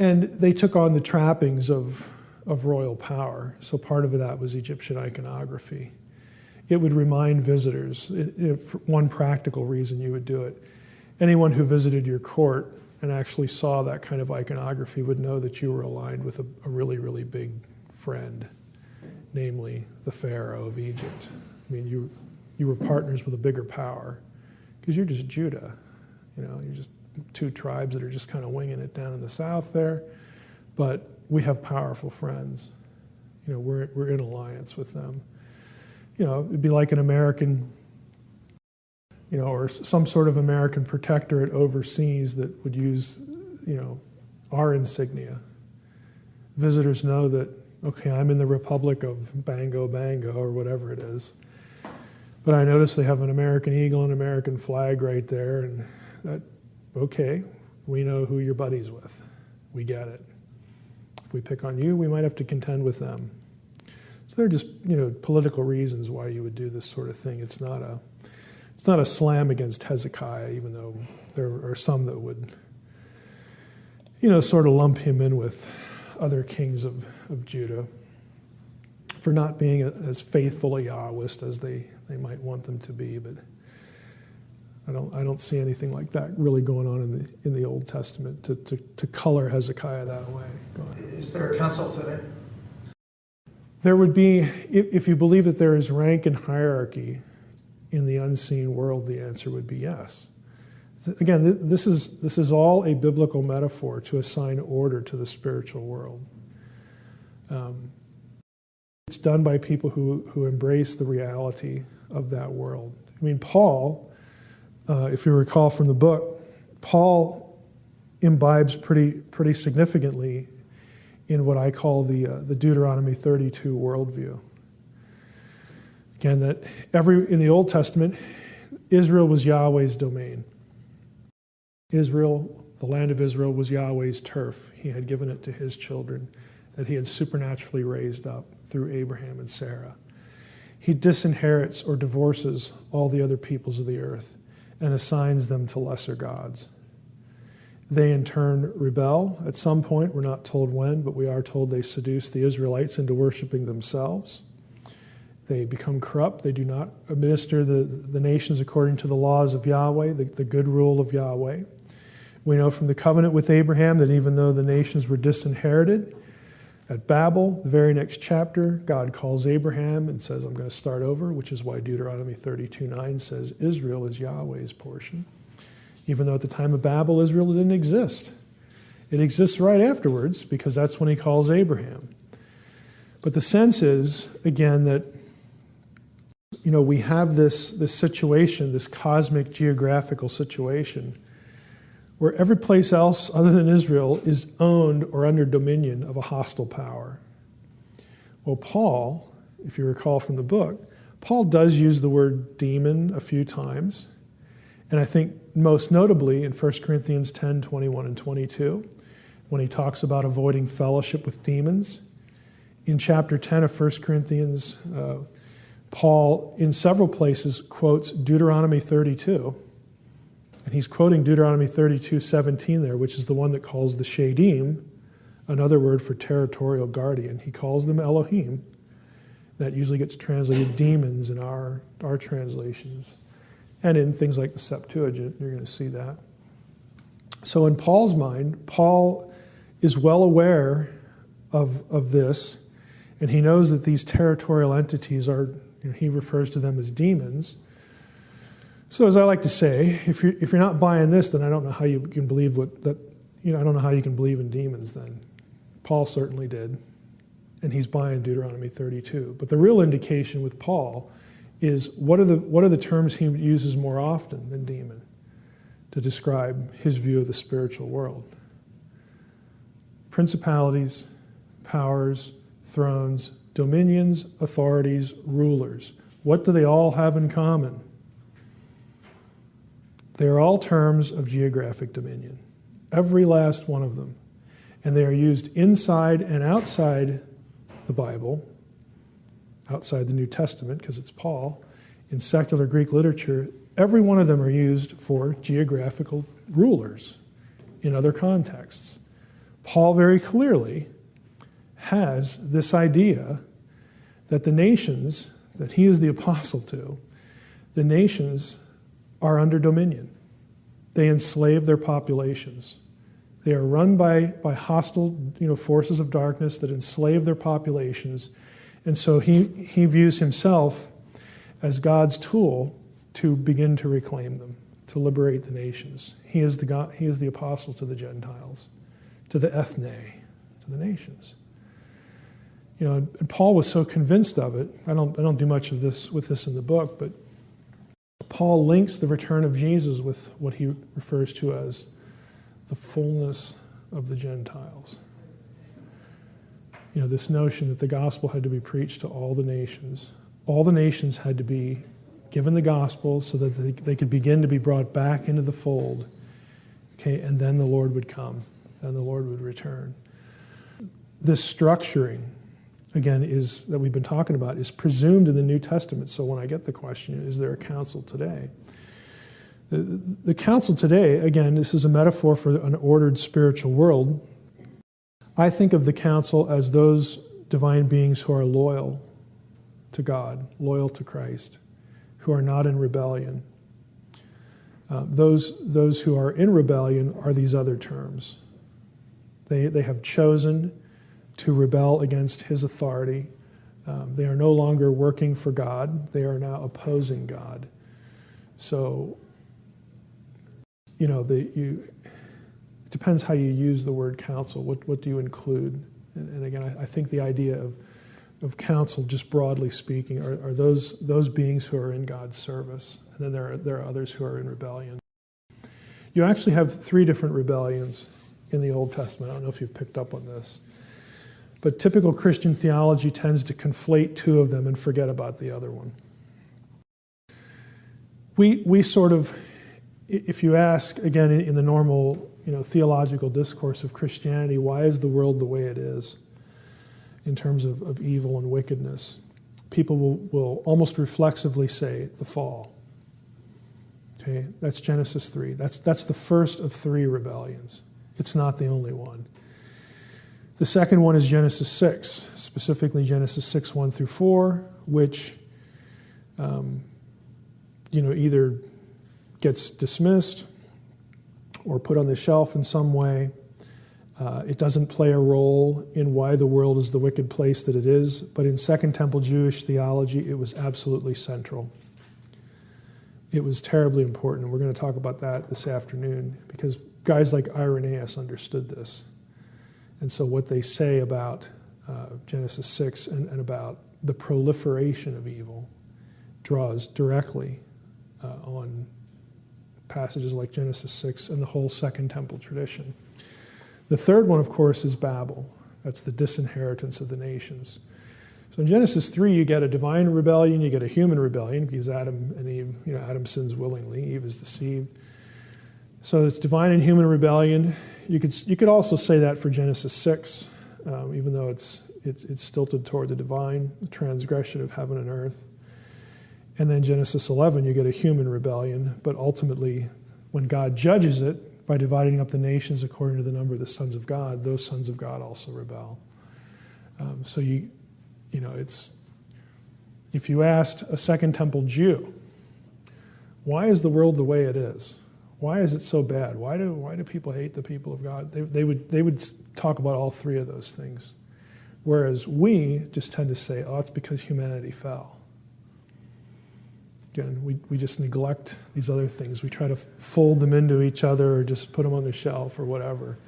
S1: And they took on the trappings of royal power. So part of that was Egyptian iconography. It would remind visitors, if one practical reason you would do it. Anyone who visited your court and actually saw that kind of iconography would know that you were aligned with a really, really big friend, namely the Pharaoh of Egypt. I mean, you were partners with a bigger power because you're just Judah. You're just two tribes that are just kind of winging it down in the south there. But we have powerful friends. We're in alliance with them. It'd be like an American, or some sort of American protectorate overseas that would use, our insignia. Visitors know that, okay, I'm in the Republic of Bango Bango or whatever it is. But I notice they have an American eagle and American flag right there, and that, okay, we know who you're buddies with. We get it. If we pick on you, we might have to contend with them. So they're just, political reasons why you would do this sort of thing. It's not a slam against Hezekiah, even though there are some that would, sort of lump him in with other kings of Judah for not being as faithful a Yahwist as they might want them to be. But I don't see anything like that really going on in the Old Testament to color Hezekiah that way.
S3: Is there a council today?
S1: There would be, if you believe that there is rank and hierarchy in the unseen world, the answer would be yes. Again, this is all a biblical metaphor to assign order to the spiritual world. It's done by people who embrace the reality of that world. I mean, Paul, if you recall from the book, Paul imbibes pretty significantly in what I call the Deuteronomy 32 worldview. Again, that in the Old Testament, Israel was Yahweh's domain. Israel, the land of Israel, was Yahweh's turf. He had given it to his children, that he had supernaturally raised up through Abraham and Sarah. He disinherits or divorces all the other peoples of the earth and assigns them to lesser gods. They in turn rebel at some point. We're not told when, but we are told they seduce the Israelites into worshiping themselves. They become corrupt. They do not administer the nations according to the laws of Yahweh, the good rule of Yahweh. We know from the covenant with Abraham that even though the nations were disinherited, at Babel, the very next chapter, God calls Abraham and says, I'm going to start over, which is why Deuteronomy 32:9 says Israel is Yahweh's portion. Even though at the time of Babel, Israel didn't exist. It exists right afterwards because that's when he calls Abraham. But the sense is, again, that we have this situation, this cosmic geographical situation, where every place else other than Israel is owned or under dominion of a hostile power. Well, Paul, if you recall from the book, Paul does use the word demon a few times. And I think most notably in 1 Corinthians 10, 21 and 22, when he talks about avoiding fellowship with demons. In chapter 10 of 1 Corinthians, Paul, in several places, quotes Deuteronomy 32. And he's quoting Deuteronomy 32:17 there, which is the one that calls the Shadim, another word for territorial guardian. He calls them Elohim. That usually gets translated demons in our translations. And in things like the Septuagint, you're going to see that. So in Paul's mind, Paul is well aware of this, and he knows that these territorial entities are, he refers to them as demons. So as I like to say, if you're not buying this, then I don't know how you can believe I don't know how you can believe in demons then. Paul certainly did, and he's buying Deuteronomy 32. But the real indication with Paul is what are the terms he uses more often than demon to describe his view of the spiritual world? Principalities, powers, thrones, dominions, authorities, rulers. What do they all have in common? They are all terms of geographic dominion, every last one of them. And they are used inside and outside the Bible, outside the New Testament, because it's Paul. In secular Greek literature, every one of them are used for geographical rulers in other contexts. Paul very clearly has this idea that the nations, that he is the apostle to, the nations are under dominion. They enslave their populations. They are run by hostile forces of darkness that enslave their populations. And so he views himself as God's tool to begin to reclaim them, to liberate the nations. He is the apostle to the Gentiles, to the ethne, to the nations. You know, and Paul was so convinced of it. I don't do much of this with this in the book, but Paul links the return of Jesus with what he refers to as the fullness of the Gentiles. You know, this notion that the gospel had to be preached to all the nations. All the nations had to be given the gospel so that they could begin to be brought back into the fold. Okay, and then the Lord would come, and the Lord would return. This structuring, again, that we've been talking about, is presumed in the New Testament. So when I get the question, is there a council today? The council today, again, this is a metaphor for an ordered spiritual world. I think of the council as those divine beings who are loyal to God, loyal to Christ, who are not in rebellion. Those who are in rebellion are these other terms. They have chosen to rebel against his authority. They are no longer working for God. They are now opposing God. So, you know, it depends how you use the word counsel. What do you include? And again, I think the idea of counsel, just broadly speaking, are those beings who are in God's service. And then there are others who are in rebellion. You actually have 3 different rebellions in the Old Testament. I don't know if you've picked up on this. But typical Christian theology tends to conflate 2 of them and forget about the other one. We sort of, if you ask, again, in the normal, you know, theological discourse of Christianity, why is the world the way it is in terms of evil and wickedness? People will almost reflexively say the fall. Okay, that's Genesis 3. That's the first of 3 rebellions. It's not the only one. The second one is Genesis 6, specifically Genesis 6, 1 through 4, which either gets dismissed or put on the shelf in some way. It doesn't play a role in why the world is the wicked place that it is, but in Second Temple Jewish theology, it was absolutely central. It was terribly important, and we're going to talk about that this afternoon, because guys like Irenaeus understood this. And so what they say about Genesis 6 and about the proliferation of evil draws directly on passages like Genesis 6 and the whole Second Temple tradition. The third one, of course, is Babel. That's the disinheritance of the nations. So in Genesis 3, you get a divine rebellion, you get a human rebellion, because Adam and Eve, Adam sins willingly, Eve is deceived. So it's divine and human rebellion. You could also say that for Genesis 6, even though it's stilted toward the divine, the transgression of heaven and earth. And then Genesis 11, you get a human rebellion, but ultimately, when God judges it by dividing up the nations according to the number of the sons of God, those sons of God also rebel. So it's, if you asked a Second Temple Jew, why is the world the way it is? Why is it so bad? Why do people hate the people of God? They would talk about all 3 of those things. Whereas we just tend to say, oh, it's because humanity fell. Again, we just neglect these other things. We try to fold them into each other or just put them on the shelf or whatever.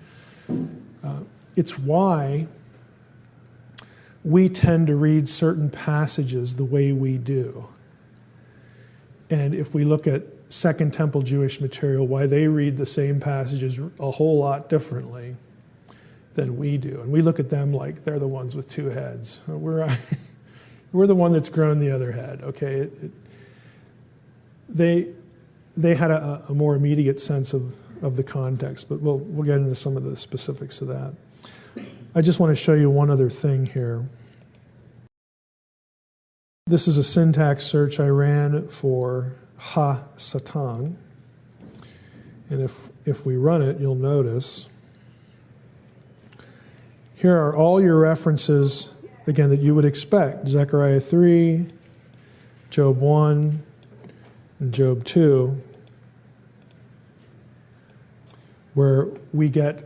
S1: It's why we tend to read certain passages the way we do. And if we look at Second Temple Jewish material, why they read the same passages a whole lot differently than we do. And we look at them like they're the ones with 2 heads. We're the one that's grown the other head, okay? They had a more immediate sense of the context, but we'll get into some of the specifics of that. I just want to show you one other thing here. This is a syntax search I ran for ha-satan. And if we run it, you'll notice here are all your references, again, that you would expect. Zechariah 3, Job 1, and Job 2, where we get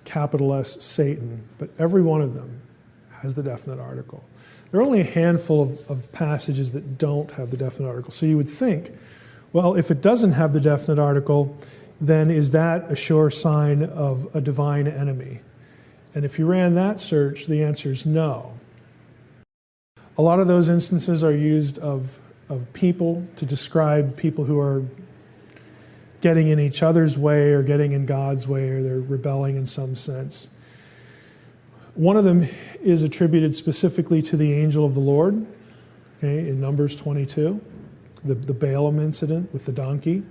S1: capital S, Satan, but every one of them has the definite article. There are only a handful of passages that don't have the definite article. So you would think, well, if it doesn't have the definite article, then is that a sure sign of a divine enemy? And if you ran that search, the answer is no. A lot of those instances are used of people to describe people who are getting in each other's way or getting in God's way, or they're rebelling in some sense. One of them is attributed specifically to the angel of the Lord, okay, in Numbers 22, the Balaam incident with the donkey.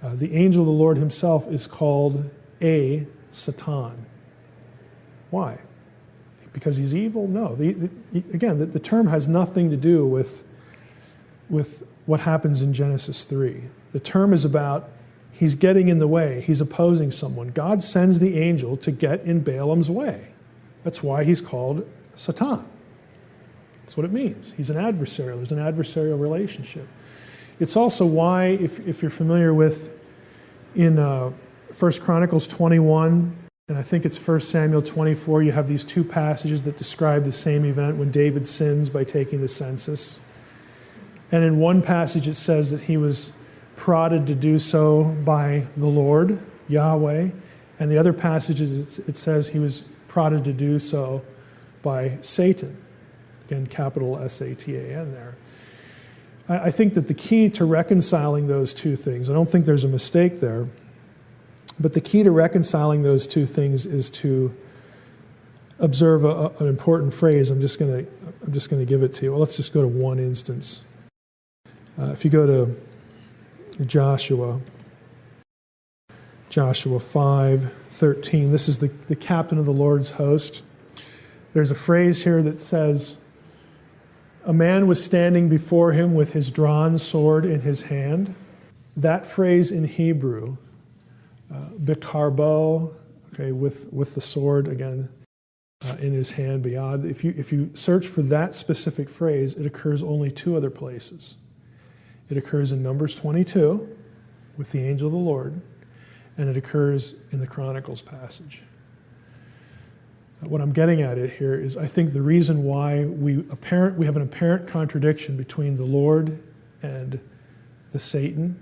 S1: The angel of the Lord himself is called a Satan. Why? Because he's evil? No. The term has nothing to do with what happens in Genesis 3. The term is about he's getting in the way. He's opposing someone. God sends the angel to get in Balaam's way. That's why he's called Satan. That's what it means. He's an adversarial. There's an adversarial relationship. It's also why, if you're familiar with, in 1 Chronicles 21, and I think it's 1 Samuel 24, you have these two passages that describe the same event when David sins by taking the census. And in one passage it says that he was prodded to do so by the Lord, Yahweh. And the other passages it says he was prodded to do so by Satan. Again, capital S-A-T-A-N there. I think that the key to reconciling those two things, I don't think there's a mistake there, but the key to reconciling those two things is to observe an important phrase. I'm just going to give it to you. Well, let's just go to one instance. If you go to Joshua 5:13, this is the captain of the Lord's host. There's a phrase here that says, a man was standing before him with his drawn sword in his hand. That phrase in Hebrew, bikarbo, okay, with the sword again in his hand beyond. If you search for that specific phrase, it occurs only two other places. It occurs in Numbers 22 with the angel of the Lord, and it occurs in the Chronicles passage. What I'm getting at it here is I think the reason why we have an apparent contradiction between the Lord and the Satan,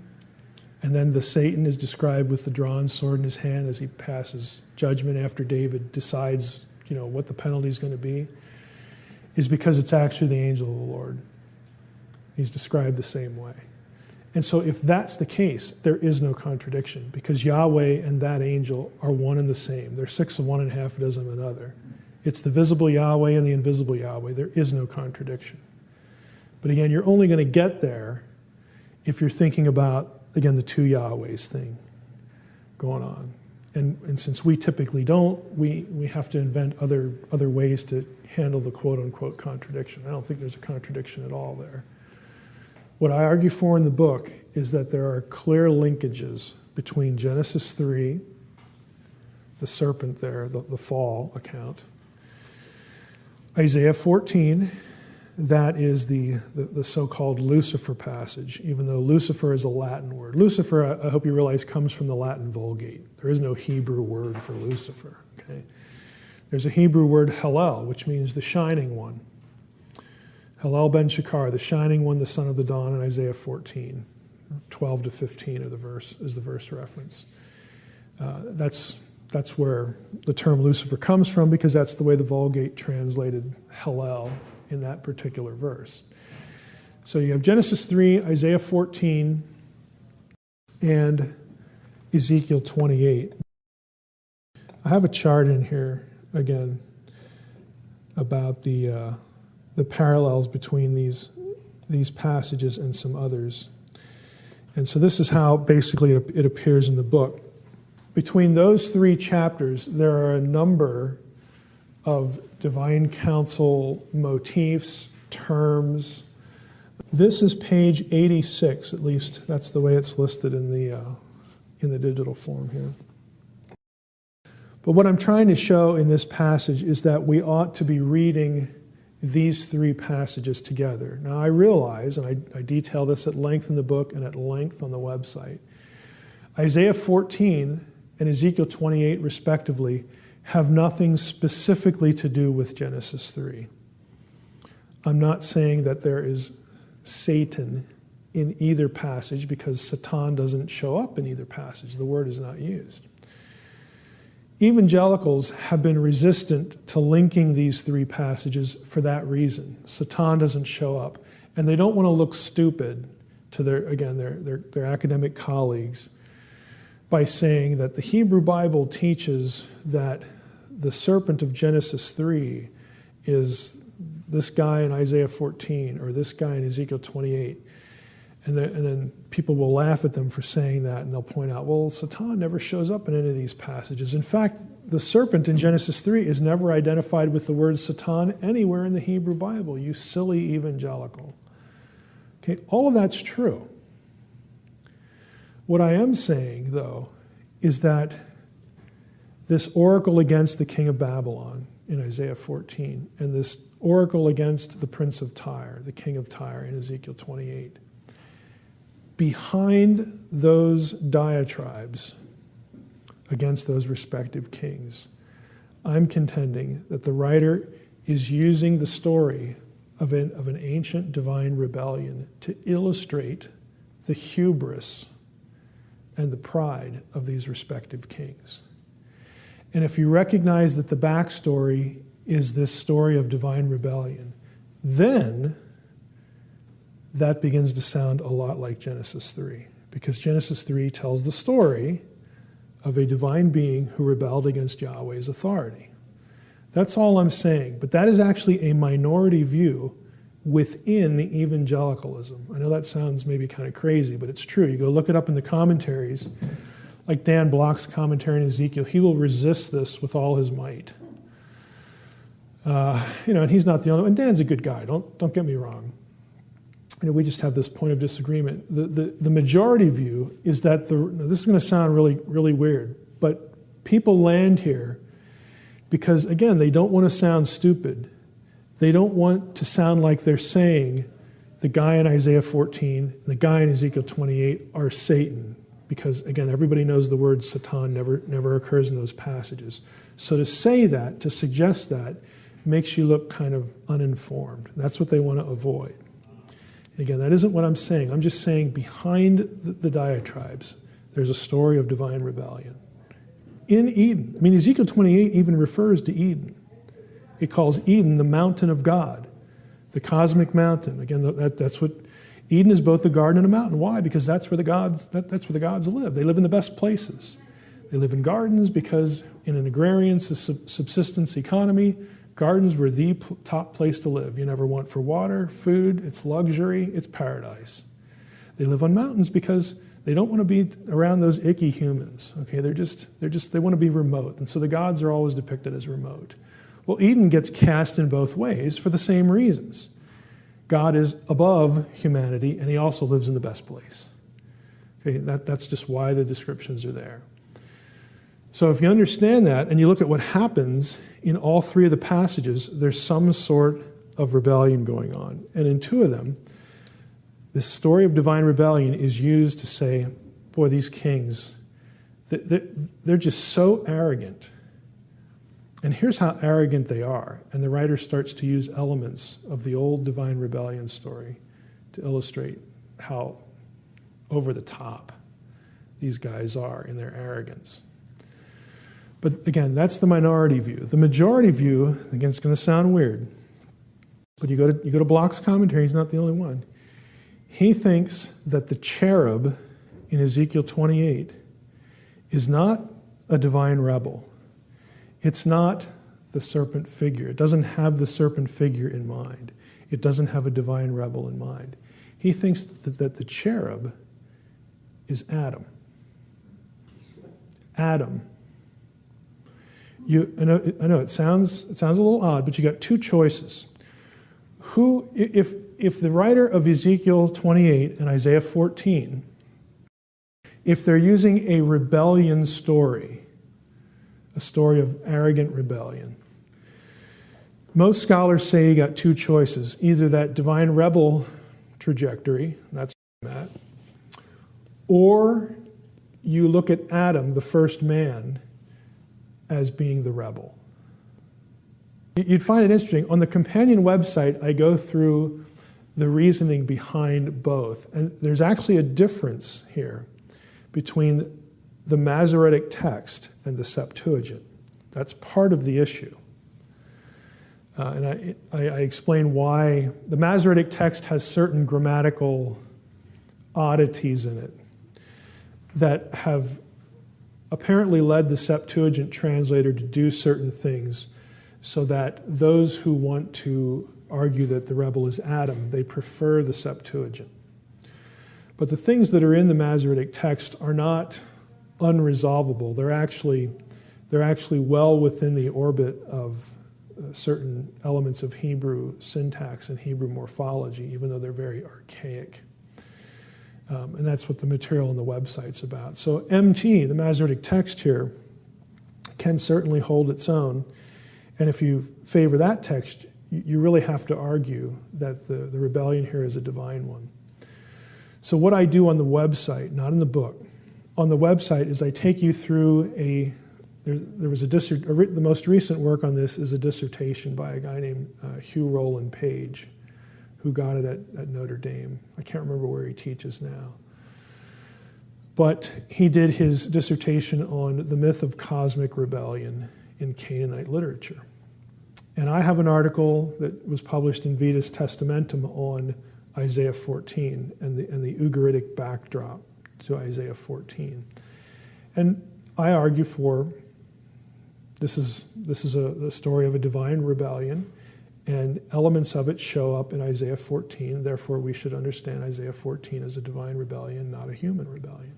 S1: and then the Satan is described with the drawn sword in his hand as he passes judgment after David decides, what the penalty is going to be, is because it's actually the angel of the Lord. He's described the same way. And so if that's the case, there is no contradiction, because Yahweh and that angel are one and the same. They're six of one and half a dozen of another. It's the visible Yahweh and the invisible Yahweh. There is no contradiction. But again, you're only going to get there if you're thinking about, again, the two Yahwehs thing going on. And since we typically don't, we have to invent other ways to handle the quote-unquote contradiction. I don't think there's a contradiction at all there. What I argue for in the book is that there are clear linkages between Genesis 3, the serpent there, the fall account, Isaiah 14, that is the so-called Lucifer passage, even though Lucifer is a Latin word. Lucifer, I hope you realize, comes from the Latin Vulgate. There is no Hebrew word for Lucifer. Okay? There's a Hebrew word Hallel, which means the shining one. Hallel ben Shakar, the shining one, the son of the dawn, in Isaiah 14, 12 to 15 is the verse reference. That's where the term Lucifer comes from, because that's the way the Vulgate translated Hallel in that particular verse. So you have Genesis 3, Isaiah 14, and Ezekiel 28. I have a chart in here, again, about the parallels between these passages and some others. And so this is how basically it appears in the book. Between those three chapters, there are a number of divine counsel motifs, terms. This is page 86, at least that's the way it's listed in the digital form here. But what I'm trying to show in this passage is that we ought to be reading these three passages together. Now I realize, and I detail this at length in the book and at length on the website, Isaiah 14 and Ezekiel 28 respectively have nothing specifically to do with Genesis 3. I'm not saying that there is Satan in either passage, because Satan doesn't show up in either passage. The word is not used. Evangelicals have been resistant to linking these three passages for that reason. Satan doesn't show up, and they don't want to look stupid to their academic colleagues by saying that the Hebrew Bible teaches that the serpent of Genesis 3 is this guy in Isaiah 14 or this guy in Ezekiel 28. And then people will laugh at them for saying that, and they'll point out, well, Satan never shows up in any of these passages. In fact, the serpent in Genesis 3 is never identified with the word Satan anywhere in the Hebrew Bible, you silly evangelical. Okay, all of that's true. What I am saying, though, is that this oracle against the king of Babylon in Isaiah 14, and this oracle against the prince of Tyre, the king of Tyre in Ezekiel 28, behind those diatribes against those respective kings, I'm contending that the writer is using the story of an ancient divine rebellion to illustrate the hubris and the pride of these respective kings. And if you recognize that the backstory is this story of divine rebellion, then that begins to sound a lot like Genesis 3, because Genesis 3 tells the story of a divine being who rebelled against Yahweh's authority. That's all I'm saying, but that is actually a minority view within evangelicalism. I know that sounds maybe kind of crazy, but it's true. You go look it up in the commentaries, like Dan Block's commentary in Ezekiel, he will resist this with all his might. And he's not the only one. And Dan's a good guy, don't get me wrong. We just have this point of disagreement. The majority view is that this is going to sound really, really weird, but people land here because, again, they don't want to sound stupid. They don't want to sound like they're saying the guy in Isaiah 14 and the guy in Ezekiel 28 are Satan, because, again, everybody knows the word Satan never occurs in those passages. So to say that, to suggest that, makes you look kind of uninformed. That's what they want to avoid. Again, that isn't what I'm saying. I'm just saying behind the diatribes, there's a story of divine rebellion. In Eden, I mean, Ezekiel 28 even refers to Eden. It calls Eden the mountain of God, the cosmic mountain. Again, that's what Eden is, both a garden and a mountain. Why? Because that's where the gods live. They live in the best places. They live in gardens because in an agrarian subsistence economy, gardens were the top place to live. You never want for water, food, it's luxury, it's paradise. They live on mountains because they don't want to be around those icky humans. Okay, they want to be remote. And so the gods are always depicted as remote. Well, Eden gets cast in both ways for the same reasons. God is above humanity, and he also lives in the best place. Okay, that's just why the descriptions are there. So if you understand that, and you look at what happens in all three of the passages, there's some sort of rebellion going on. And in two of them, this story of divine rebellion is used to say, boy, these kings, they're just so arrogant. And here's how arrogant they are. And the writer starts to use elements of the old divine rebellion story to illustrate how over the top these guys are in their arrogance. But again, that's the minority view. The majority view, again, it's going to sound weird, but you go to Block's commentary, he's not the only one. He thinks that the cherub in Ezekiel 28 is not a divine rebel. It's not the serpent figure. It doesn't have the serpent figure in mind. It doesn't have a divine rebel in mind. He thinks that the cherub is Adam. Adam. I know it sounds a little odd, but you got two choices. If the writer of Ezekiel 28 and Isaiah 14, if they're using a rebellion story, a story of arrogant rebellion, most scholars say you got two choices. Either that divine rebel trajectory, that's what I'm at, or you look at Adam, the first man, as being the rebel. You'd find it interesting. On the companion website, I go through the reasoning behind both. And there's actually a difference here between the Masoretic text and the Septuagint. That's part of the issue. And I explain why the Masoretic text has certain grammatical oddities in it that have apparently led the Septuagint translator to do certain things so that those who want to argue that the rebel is Adam, they prefer the Septuagint. But the things that are in the Masoretic text are not unresolvable. They're actually well within the orbit of certain elements of Hebrew syntax and Hebrew morphology, even though they're very archaic. And that's what the material on the website's about. So MT, the Masoretic text here, can certainly hold its own. And if you favor that text, you really have to argue that the rebellion here is a divine one. So what I do on the website, not in the book, on the website is I take you through there was the most recent work on this is a dissertation by a guy named Hugh Rowland Page, who got it at Notre Dame. I can't remember where he teaches now. But he did his dissertation on the myth of cosmic rebellion in Canaanite literature. And I have an article that was published in Vetus Testamentum on Isaiah 14 and the Ugaritic backdrop to Isaiah 14. And I argue for this is a story of a divine rebellion, and elements of it show up in Isaiah 14. Therefore, we should understand Isaiah 14 as a divine rebellion, not a human rebellion.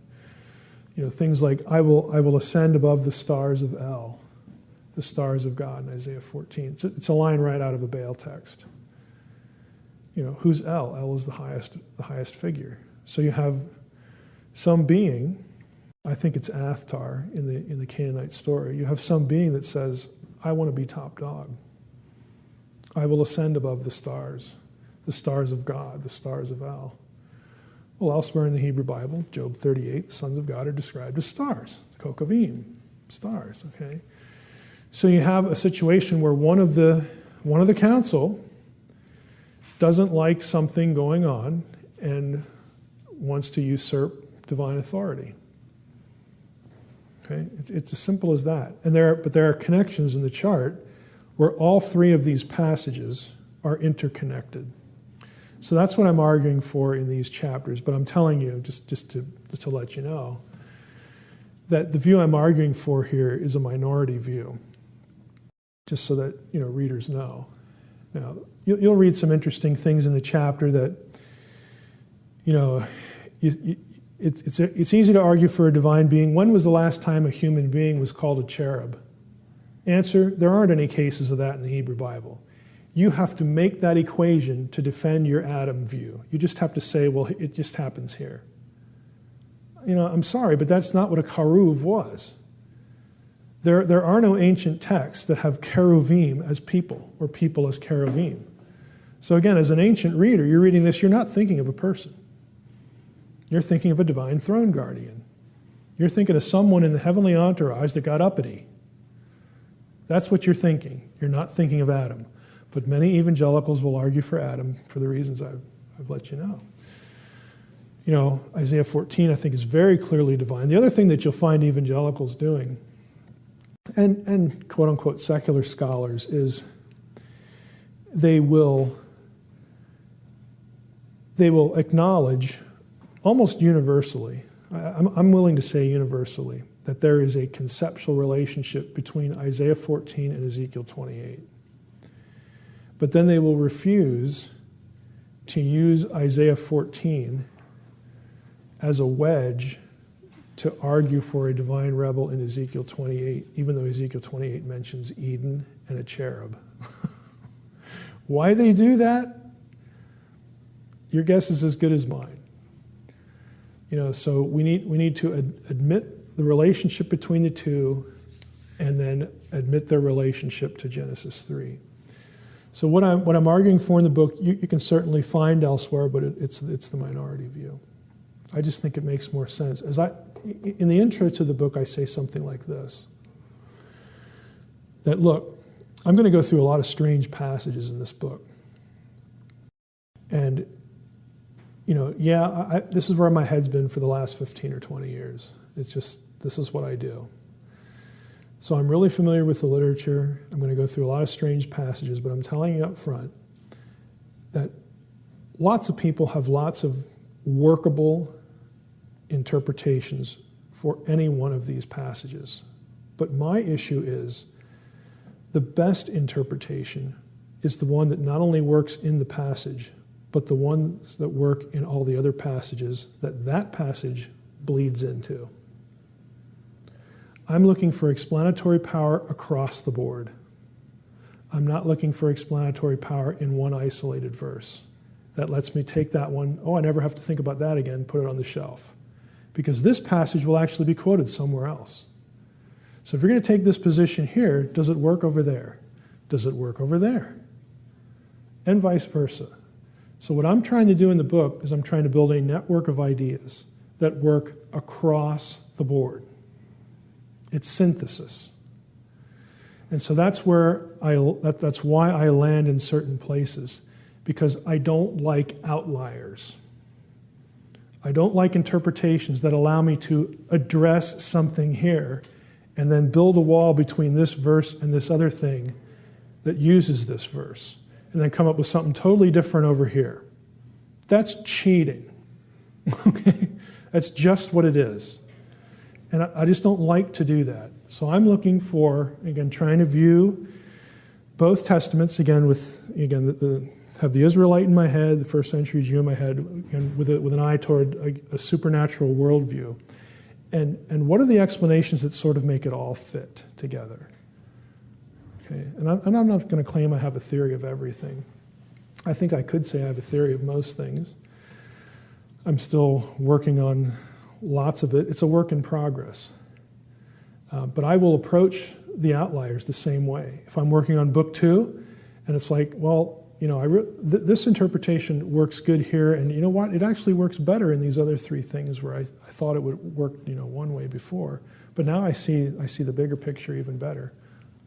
S1: You know, things like, I will ascend above the stars of El, the stars of God in Isaiah 14. It's a line right out of a Baal text. You know, who's El? El is the highest figure. So you have some being, I think it's Athtar in the Canaanite story. You have some being that says, I want to be top dog. I will ascend above the stars of God, the stars of El. Well, elsewhere in the Hebrew Bible, Job 38, the sons of God are described as stars, Kokavim, stars, okay? So you have a situation where one of the council doesn't like something going on and wants to usurp divine authority. Okay? It's as simple as that. But there are connections in the chart where all three of these passages are interconnected. So that's what I'm arguing for in these chapters. But I'm telling you, just to let you know, that the view I'm arguing for here is a minority view, just so that readers know. Now, you'll read some interesting things in the chapter that, it's easy to argue for a divine being. When was the last time a human being was called a cherub? Answer, there aren't any cases of that in the Hebrew Bible. You have to make that equation to defend your Adam view. You just have to say, well, it just happens here. I'm sorry, but that's not what a keruv was. There are no ancient texts that have cheruvim as people or people as cheruvim. So again, as an ancient reader, you're reading this, you're not thinking of a person. You're thinking of a divine throne guardian. You're thinking of someone in the heavenly entourage that got uppity. That's what you're thinking. You're not thinking of Adam. But many evangelicals will argue for Adam for the reasons I've let you know. Isaiah 14, I think, is very clearly divine. The other thing that you'll find evangelicals doing, and quote-unquote secular scholars, is they will acknowledge almost universally, I'm willing to say universally, that there is a conceptual relationship between Isaiah 14 and Ezekiel 28. But then they will refuse to use Isaiah 14 as a wedge to argue for a divine rebel in Ezekiel 28, even though Ezekiel 28 mentions Eden and a cherub. Why they do that? Your guess is as good as mine. So we need to admit the relationship between the two and then admit their relationship to Genesis 3. So what I'm arguing for in the book, you can certainly find elsewhere, but it's the minority view. I just think it makes more sense. In the intro to the book, I say something like this, that look, I'm going to go through a lot of strange passages in this book. And, this is where my head's been for the last 15 or 20 years. It's just, this is what I do. So I'm really familiar with the literature. I'm going to go through a lot of strange passages, but I'm telling you up front that lots of people have lots of workable interpretations for any one of these passages. But my issue is the best interpretation is the one that not only works in the passage, but the ones that work in all the other passages that passage bleeds into. I'm looking for explanatory power across the board. I'm not looking for explanatory power in one isolated verse. That lets me take that one, I never have to think about that again, put it on the shelf. Because this passage will actually be quoted somewhere else. So if you're going to take this position here, does it work over there? Does it work over there? And vice versa. So what I'm trying to do in the book is I'm trying to build a network of ideas that work across the board. It's synthesis. And so that's why I land in certain places, because I don't like outliers. I don't like interpretations that allow me to address something here and then build a wall between this verse and this other thing that uses this verse, and then come up with something totally different over here. That's cheating. Okay? That's just what it is. And I just don't like to do that. So I'm looking for, again, trying to view both testaments, have the Israelite in my head, the first century Jew in my head, and with an eye toward a supernatural worldview. And what are the explanations that sort of make it all fit together? Okay, and I'm not going to claim I have a theory of everything. I think I could say I have a theory of most things. I'm still working on lots of it. It's a work in progress. But I will approach the outliers the same way. If I'm working on book 2, and it's like, well, this interpretation works good here, and you know what? It actually works better in these other 3 things where I thought it would work, one way before. But now I see the bigger picture even better.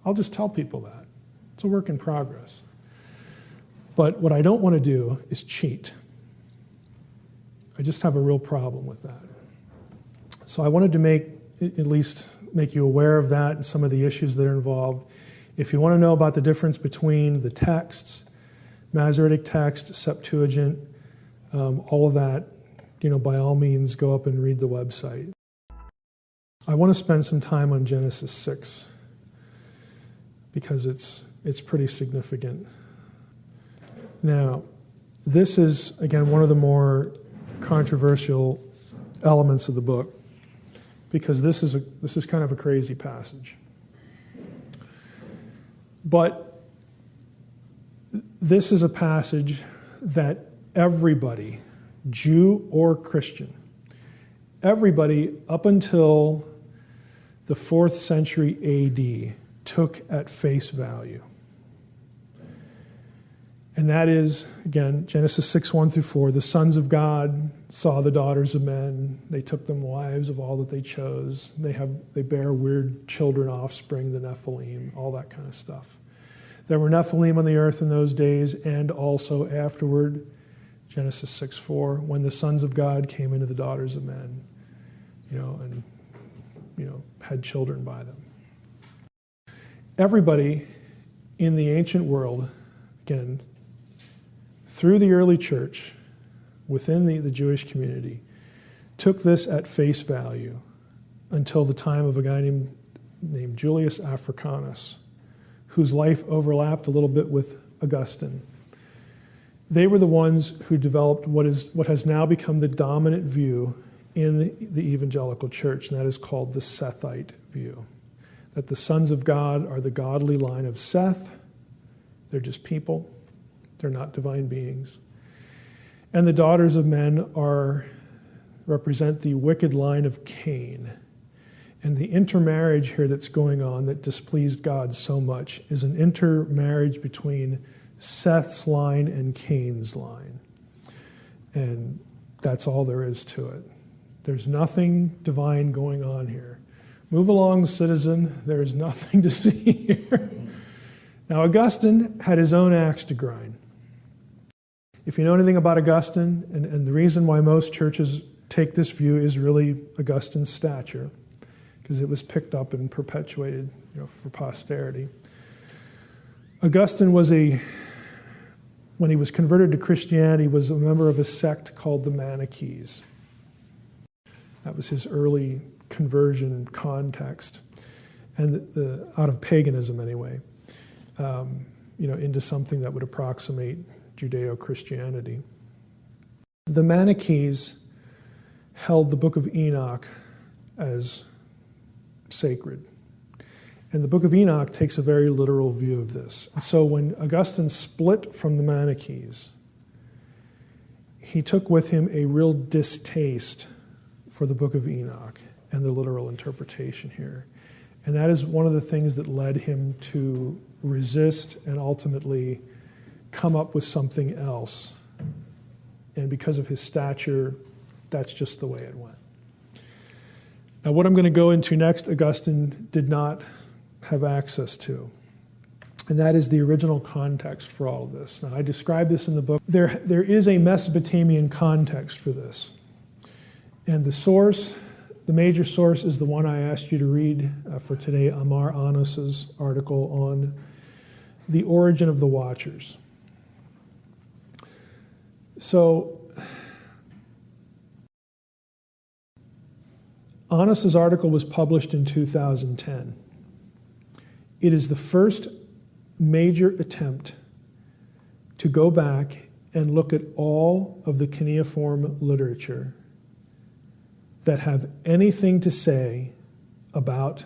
S1: I'll just tell people that. It's a work in progress. But what I don't want to do is cheat. I just have a real problem with that. So I wanted to at least make you aware of that and some of the issues that are involved. If you want to know about the difference between the texts, Masoretic text, Septuagint, all of that, by all means, go up and read the website. I want to spend some time on Genesis 6 because it's pretty significant. Now, this is, again, one of the more controversial elements of the book, because this is kind of a crazy passage. But this is a passage that everybody, Jew or Christian, everybody up until the 4th century AD took at face value. And that is, again, Genesis 6, 1 through 4, the sons of God saw the daughters of men. They took them wives of all that they chose. They bear weird children, offspring, the Nephilim, all that kind of stuff. There were Nephilim on the earth in those days, and also afterward, Genesis 6, 4, when the sons of God came into the daughters of men, and had children by them. Everybody in the ancient world, again, through the early church, within the Jewish community, took this at face value until the time of a guy named Julius Africanus, whose life overlapped a little bit with Augustine. They were the ones who developed what has now become the dominant view in the evangelical church, and that is called the Sethite view. That the sons of God are the godly line of Seth. They're just people. They're not divine beings. And the daughters of men represent the wicked line of Cain. And the intermarriage here that's going on that displeased God so much is an intermarriage between Seth's line and Cain's line. And that's all there is to it. There's nothing divine going on here. Move along, citizen. There is nothing to see here. Now, Augustine had his own axe to grind. If you know anything about Augustine, and the reason why most churches take this view is really Augustine's stature, because it was picked up and perpetuated, for posterity. Augustine was when he was converted to Christianity, was a member of a sect called the Manichees. That was his early conversion context, and out of paganism anyway, into something that would approximate Judeo-Christianity. The Manichees held the Book of Enoch as sacred. And the Book of Enoch takes a very literal view of this. And so when Augustine split from the Manichees, he took with him a real distaste for the Book of Enoch and the literal interpretation here. And that is one of the things that led him to resist and ultimately come up with something else. And because of his stature, that's just the way it went. Now, what I'm going to go into next, Augustine did not have access to, and that is the original context for all of this. Now, I describe this in the book. There is a Mesopotamian context for this, and the major source is the one I asked you to read for today, Amar Anas's article on the origin of the Watchers. So, Anas's article was published in 2010. It is the first major attempt to go back and look at all of the cuneiform literature that have anything to say about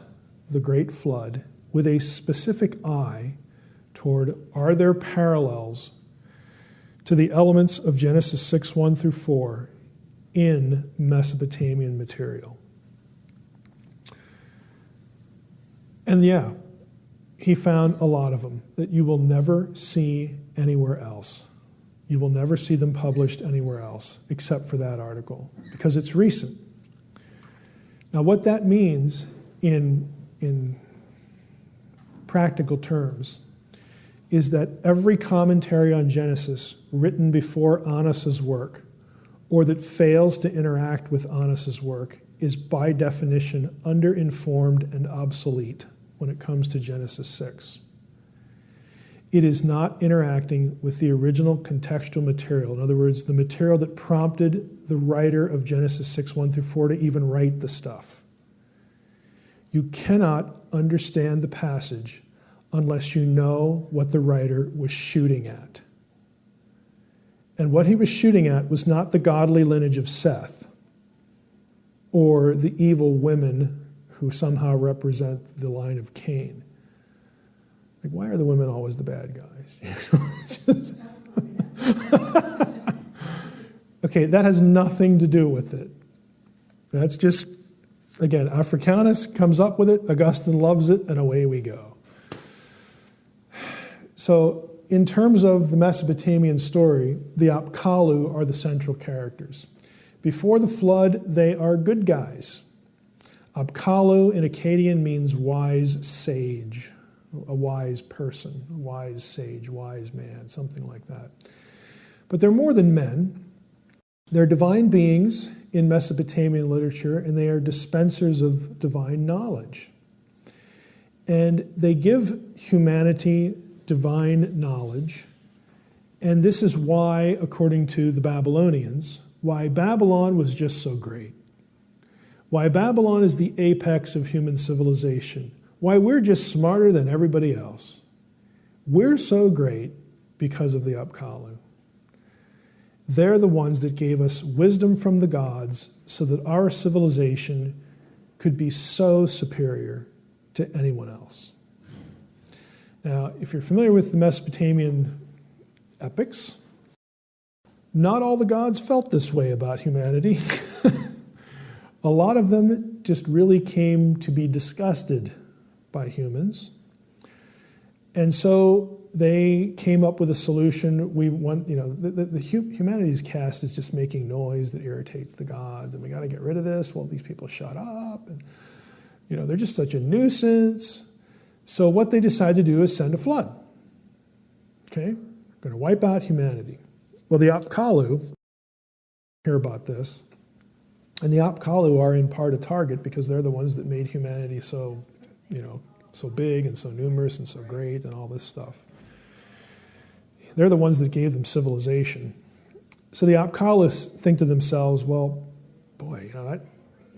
S1: the Great Flood with a specific eye toward, are there parallels to the elements of Genesis 6:1 through 4 in Mesopotamian material? And he found a lot of them that you will never see anywhere else. You will never see them published anywhere else except for that article, because it's recent. Now, what that means in practical terms is that every commentary on Genesis written before Anas's work, or that fails to interact with Anas's work, is by definition underinformed and obsolete when it comes to Genesis 6. It is not interacting with the original contextual material. In other words, the material that prompted the writer of Genesis 6:1 through 4 to even write the stuff. You cannot understand the passage unless you know what the writer was shooting at. And what he was shooting at was not the godly lineage of Seth or the evil women who somehow represent the line of Cain. Like, why are the women always the bad guys? Okay, that has nothing to do with it. That's just, again, Africanus comes up with it, Augustine loves it, and away we go. So, in terms of the Mesopotamian story, the Apkallu are the central characters. Before the flood, they are good guys. Apkallu in Akkadian means wise sage, a wise person, a wise sage, wise man, something like that. But they're more than men. They're divine beings in Mesopotamian literature, and they are dispensers of divine knowledge. And they give humanity divine knowledge, and this is why, according to the Babylonians, why Babylon was just so great. Why Babylon is the apex of human civilization. Why we're just smarter than everybody else. We're so great because of the Apkallu. They're the ones that gave us wisdom from the gods so that our civilization could be so superior to anyone else. Now, if you're familiar with the Mesopotamian epics, not all the gods felt this way about humanity. A lot of them just really came to be disgusted by humans. And so they came up with a solution. Humanity's cast is just making noise that irritates the gods, and we got to get rid of this. Well, these people shut up, and they're just such a nuisance. So what they decide to do is send a flood. Okay? Going to wipe out humanity. Well, the Apkallu hear about this, and the Apkallu are in part a target because they're the ones that made humanity so, so big and so numerous and so great and all this stuff. They're the ones that gave them civilization. So the Apkallu think to themselves, well, boy,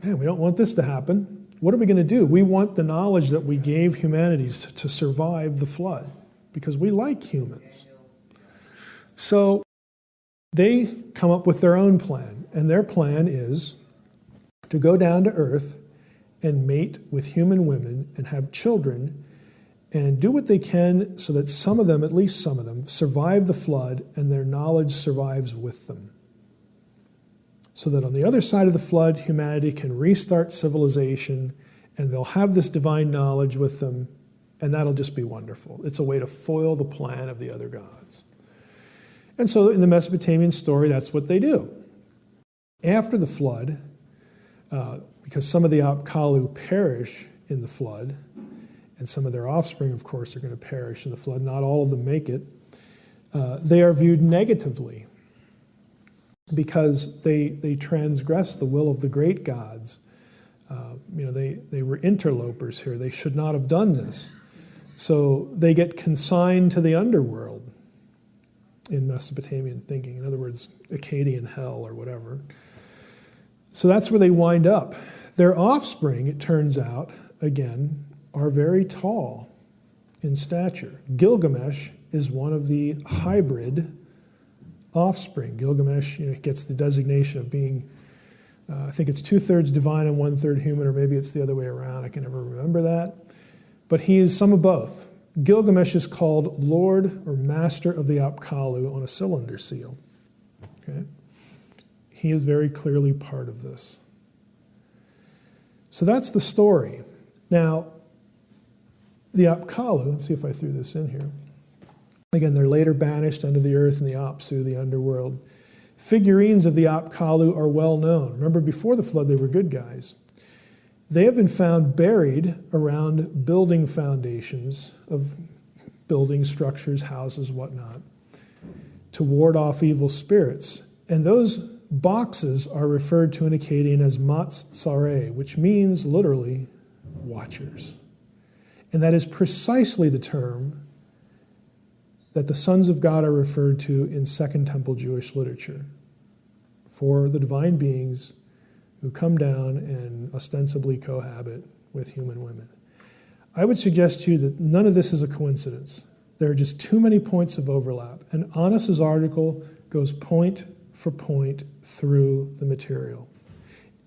S1: we don't want this to happen. What are we going to do? We want the knowledge that we gave humanity to survive the flood because we like humans. So they come up with their own plan, and their plan is to go down to earth and mate with human women and have children and do what they can so that some of them, at least some of them, survive the flood and their knowledge survives with them. So that on the other side of the flood, humanity can restart civilization and they'll have this divine knowledge with them, and that'll just be wonderful. It's a way to foil the plan of the other gods. And so in the Mesopotamian story, that's what they do. After the flood, because some of the Apkallu perish in the flood, and some of their offspring, of course, are going to perish in the flood. Not all of them make it. They are viewed negatively because they transgress the will of the great gods. They were interlopers here. They should not have done this. So they get consigned to the underworld in Mesopotamian thinking. In other words, Akkadian hell or whatever. So that's where they wind up. Their offspring, it turns out, again, are very tall in stature. Gilgamesh is one of the hybrid offspring. Gilgamesh gets the designation of being, I think it's 2/3 divine and 1/3 human, or maybe it's the other way around. I can never remember that. But he is some of both. Gilgamesh is called Lord or Master of the Apkallu on a cylinder seal. Okay? He is very clearly part of this. So that's the story. Now, the Apkallu, let's see if I threw this in here. Again, they're later banished under the earth in the Apsu, the underworld. Figurines of the Apkallu are well known. Remember, before the flood, they were good guys. They have been found buried around building foundations of building structures, houses, whatnot, to ward off evil spirits. And those boxes are referred to in Akkadian as Mats Tsare, which means literally watchers. And that is precisely the term that the sons of God are referred to in Second Temple Jewish literature for the divine beings who come down and ostensibly cohabit with human women. I would suggest to you that none of this is a coincidence. There are just too many points of overlap. And Anas's article goes point for point through the material.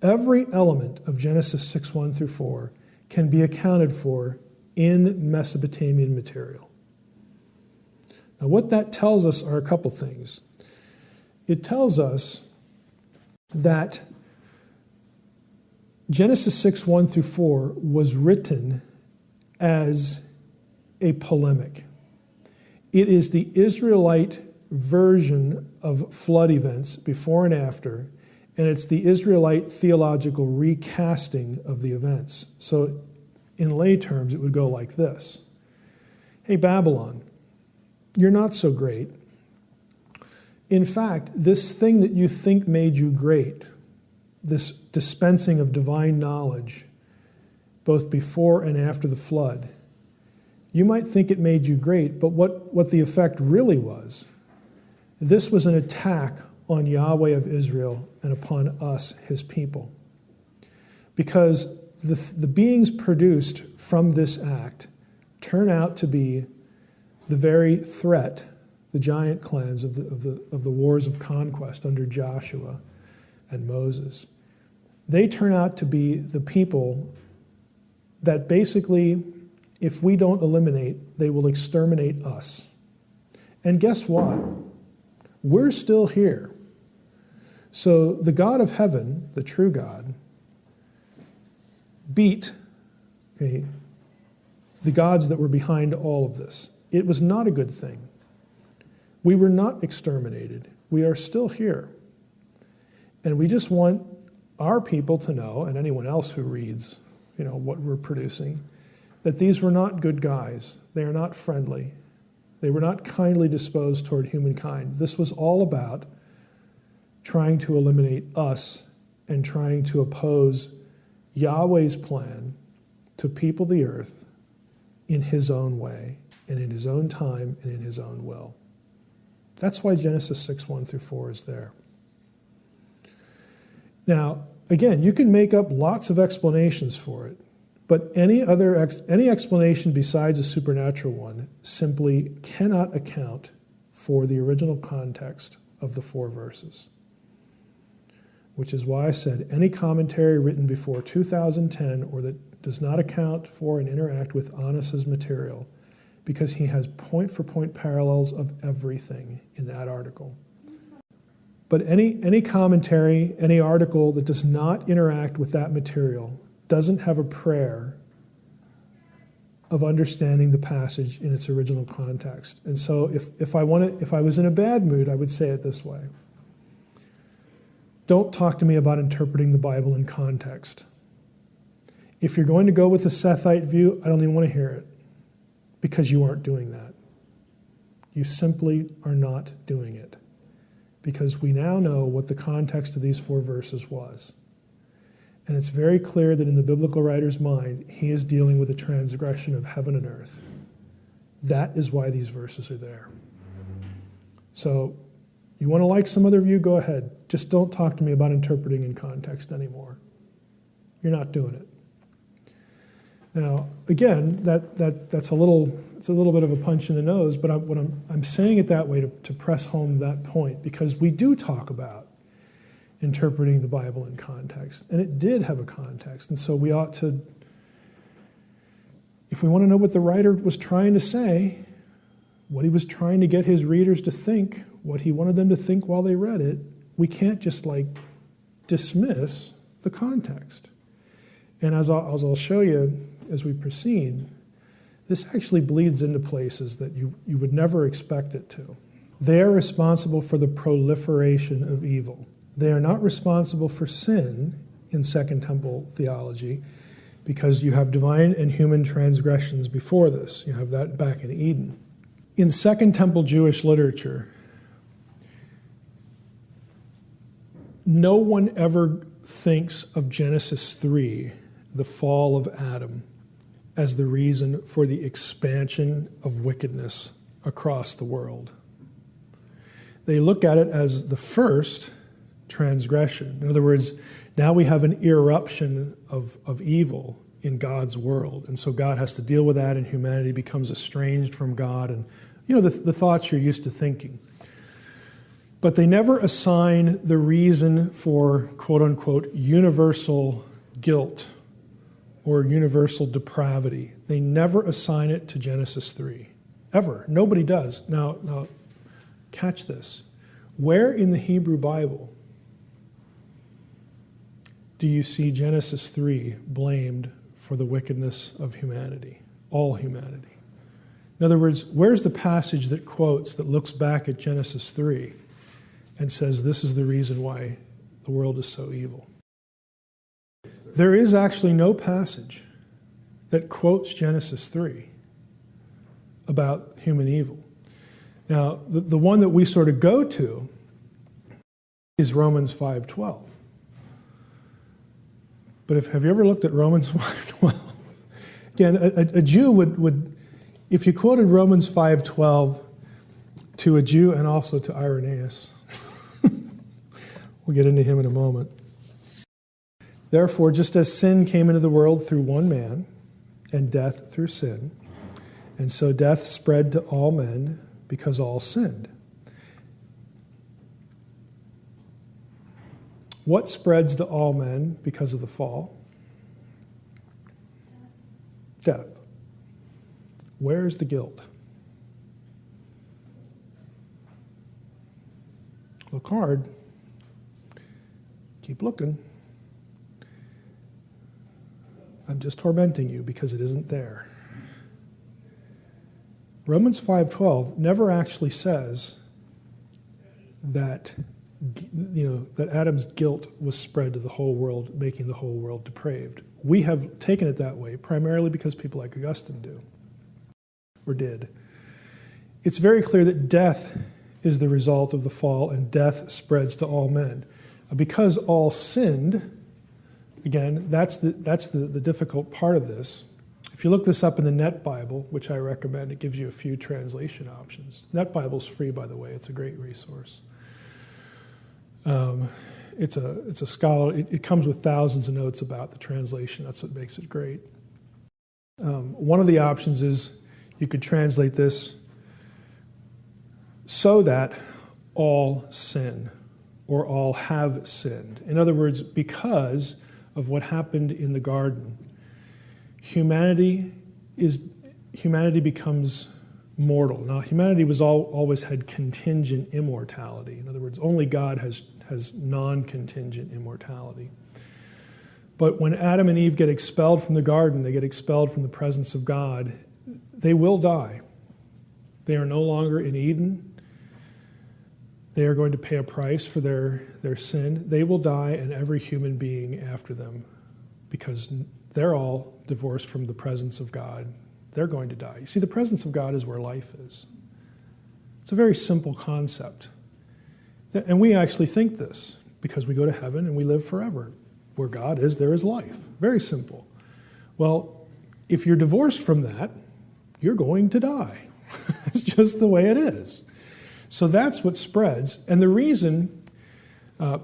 S1: Every element of Genesis 6:1 through 4 can be accounted for in Mesopotamian material. Now, what that tells us are a couple things. It tells us that Genesis 6:1 through 4 was written as a polemic. It is the Israelite version of flood events before and after, and it's the Israelite theological recasting of the events. So in lay terms, it would go like this. Hey, Babylon, you're not so great. In fact, this thing that you think made you great, this dispensing of divine knowledge, both before and after the flood, you might think it made you great, but what the effect really was, this was an attack on Yahweh of Israel and upon us, his people. Because the beings produced from this act turn out to be the very threat, the giant clans of the wars of conquest under Joshua and Moses. They turn out to be the people that basically, if we don't eliminate, they will exterminate us. And guess what? We're still here. So the God of heaven, the true God, beat the gods that were behind all of this. It was not a good thing. We were not exterminated. We are still here. And we just want our people to know, and anyone else who reads, what we're producing, that these were not good guys. They are not friendly. They were not kindly disposed toward humankind. This was all about trying to eliminate us and trying to oppose Yahweh's plan to people the earth in his own way and in his own time and in his own will. That's why Genesis 6:1-4 is there. Now, again, you can make up lots of explanations for it, but any explanation besides a supernatural one simply cannot account for the original context of the 4 verses. Which is why I said any commentary written before 2010 or that does not account for and interact with Onas's material, because he has point-for-point parallels of everything in that article. But any commentary, any article that does not interact with that material doesn't have a prayer of understanding the passage in its original context. And so if I was in a bad mood, I would say it this way. Don't talk to me about interpreting the Bible in context. If you're going to go with the Sethite view, I don't even want to hear it, because you aren't doing that. You simply are not doing it, because we now know what the context of these 4 verses was. And it's very clear that in the biblical writer's mind, he is dealing with a transgression of heaven and earth. That is why these verses are there. So, you want to like some other view, go ahead. Just don't talk to me about interpreting in context anymore. You're not doing it. Now, again, that's a little bit of a punch in the nose, but I'm saying it that way to press home that point, because we do talk about interpreting the Bible in context, and it did have a context, and so we ought to, if we want to know what the writer was trying to say, what he was trying to get his readers to think, what he wanted them to think while they read it, we can't just dismiss the context. And as I'll show you as we proceed, this actually bleeds into places that you would never expect it to. They are responsible for the proliferation of evil. They are not responsible for sin in Second Temple theology, because you have divine and human transgressions before this. You have that back in Eden. In Second Temple Jewish literature, no one ever thinks of Genesis 3, the fall of Adam, as the reason for the expansion of wickedness across the world. They look at it as the first transgression. In other words, now we have an irruption of evil in God's world, and so God has to deal with that, and humanity becomes estranged from God, and the thoughts you're used to thinking. But they never assign the reason for, quote-unquote, universal guilt or universal depravity. They never assign it to Genesis 3, ever. Nobody does. Now, catch this. Where in the Hebrew Bible do you see Genesis 3 blamed for the wickedness of humanity, all humanity? In other words, where's the passage that quotes, that looks back at Genesis 3 and says this is the reason why the world is so evil? There is actually no passage that quotes Genesis 3 about human evil. Now, the one that we sort of go to is Romans 5:12. But have you ever looked at Romans 5:12? Again, a Jew would, if you quoted Romans 5:12 to a Jew and also to Irenaeus, we'll get into him in a moment. Therefore, just as sin came into the world through one man, and death through sin, and so death spread to all men because all sinned. What spreads to all men because of the fall? Death. Where's the guilt? Look hard. Keep looking. I'm just tormenting you because it isn't there. Romans 5:12 never actually says that that Adam's guilt was spread to the whole world, making the whole world depraved. We have taken it that way, primarily because people like Augustine do, or did. it's very clear that death is the result of the fall, and death spreads to all men. Because all sinned, again, that's the difficult part of this. If you look this up in the Net Bible, which I recommend, it gives you a few translation options. Net Bible's free, by the way. It's a great resource. It's a scholar. It comes with thousands of notes about the translation. That's what makes it great. One of the options is you could translate this so that all sin, or all have sinned. In other words, because of what happened in the garden, humanity becomes mortal. Now, humanity always had contingent immortality. In other words, only God has non-contingent immortality. But when Adam and Eve get expelled from the garden, they get expelled from the presence of God, they will die. They are no longer in Eden. They are going to pay a price for their sin. They will die, and every human being after them, because they're all divorced from the presence of God. They're going to die. You see, the presence of God is where life is. It's a very simple concept. And we actually think this because we go to heaven and we live forever. Where God is, there is life. Very simple. Well, if you're divorced from that, you're going to die. It's just the way it is. So that's what spreads. And the reason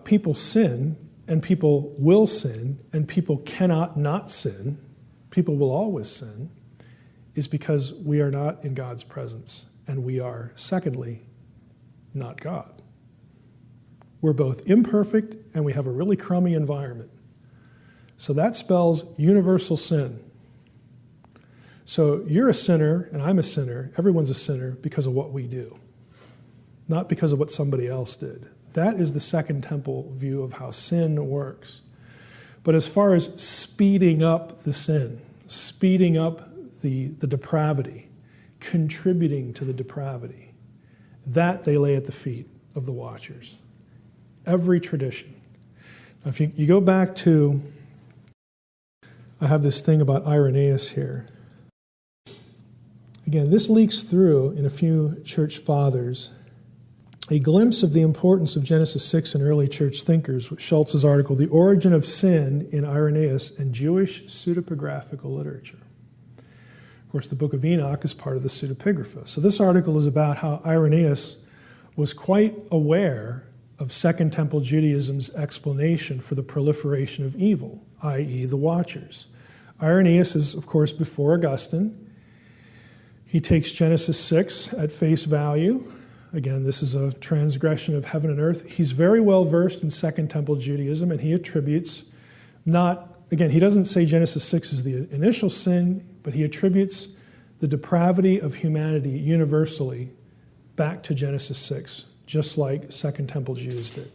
S1: people sin, and people will sin, and people cannot not sin, people will always sin, is because we are not in God's presence. And we are, secondly, not God. We're both imperfect and we have a really crummy environment. So that spells universal sin. So you're a sinner and I'm a sinner. Everyone's a sinner because of what we do, not because of what somebody else did. That is the Second Temple view of how sin works. But as far as speeding up the sin, speeding up the depravity, contributing to the depravity, that they lay at the feet of the watchers. Every tradition. Now, if you go back to, I have this thing about Irenaeus here. Again, this leaks through in a few church fathers a glimpse of the importance of Genesis 6 in early church thinkers, with Schultz's article, The Origin of Sin in Irenaeus and Jewish Pseudepigraphical Literature. Of course, the Book of Enoch is part of the Pseudepigrapha. So this article is about how Irenaeus was quite aware of Second Temple Judaism's explanation for the proliferation of evil, i.e. the Watchers. Irenaeus is, of course, before Augustine. He takes Genesis 6 at face value. Again, this is a transgression of heaven and earth. He's very well versed in Second Temple Judaism, and he attributes he doesn't say Genesis 6 is the initial sin, but he attributes the depravity of humanity universally back to Genesis 6, just like Second Temple Jews did.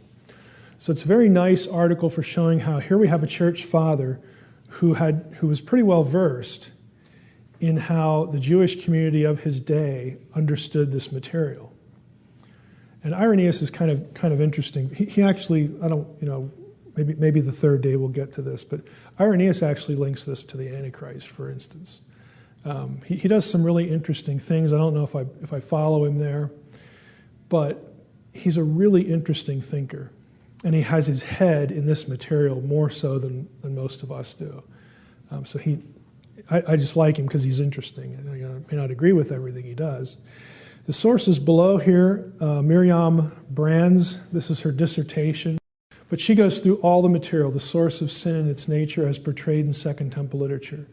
S1: So it's a very nice article for showing how here we have a church father who was pretty well versed in how the Jewish community of his day understood this material. And Irenaeus is kind of interesting. He actually, maybe the third day we'll get to this, but Irenaeus actually links this to the Antichrist, for instance. He does some really interesting things. I don't know if I follow him there, but he's a really interesting thinker. And he has his head in this material more so than most of us do. I just like him because he's interesting. And I may not agree with everything he does. The sources below here, Miriam Brands, this is her dissertation. But she goes through all the material, the source of sin and its nature as portrayed in Second Temple literature.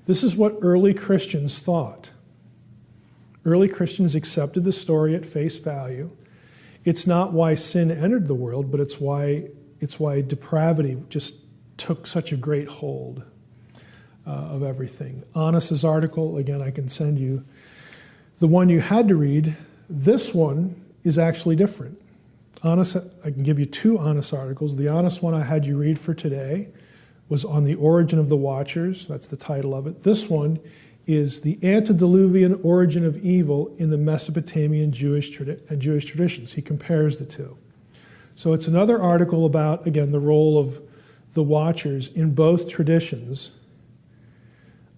S1: This is what early Christians thought. Early Christians accepted the story at face value. It's not why sin entered the world, but it's why depravity just took such a great hold of everything. Honest's article, again, I can send you. The one you had to read, this one is actually different. Honest, I can give you two Honest articles. The Honest one I had you read for today was on the origin of the Watchers. That's the title of it. This one is the antediluvian origin of evil in the Mesopotamian Jewish traditions. He compares the two. So it's another article about, again, the role of the Watchers in both traditions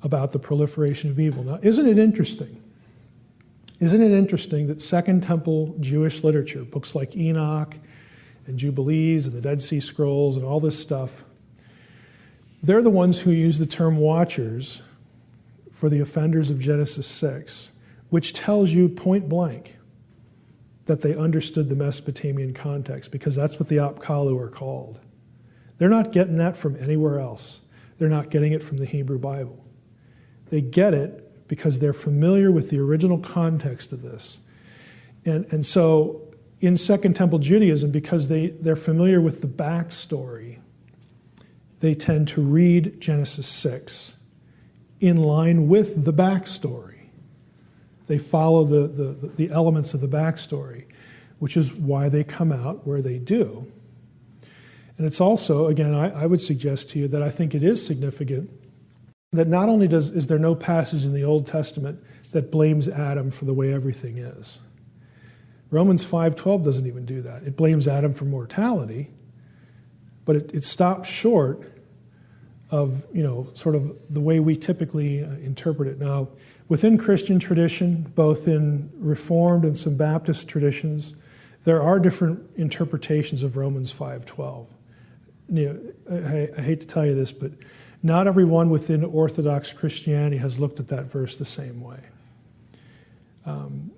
S1: about the proliferation of evil. Now, isn't it interesting Isn't it interesting that Second Temple Jewish literature, books like Enoch and Jubilees and the Dead Sea Scrolls and all this stuff, they're the ones who use the term watchers for the offenders of Genesis 6, which tells you point blank that they understood the Mesopotamian context, because that's what the Apkallu are called. They're not getting that from anywhere else. They're not getting it from the Hebrew Bible. They get it because they're familiar with the original context of this. And so in Second Temple Judaism, because they're familiar with the backstory, they tend to read Genesis 6 in line with the backstory. They follow the elements of the backstory, which is why they come out where they do. And it's also, again, I would suggest to you that I think it is significant that not only is there no passage in the Old Testament that blames Adam for the way everything is. Romans 5:12 doesn't even do that. It blames Adam for mortality, but it stops short of, sort of the way we typically interpret it. Now, within Christian tradition, both in Reformed and some Baptist traditions, there are different interpretations of Romans 5:12. I hate to tell you this, but not everyone within Orthodox Christianity has looked at that verse the same way.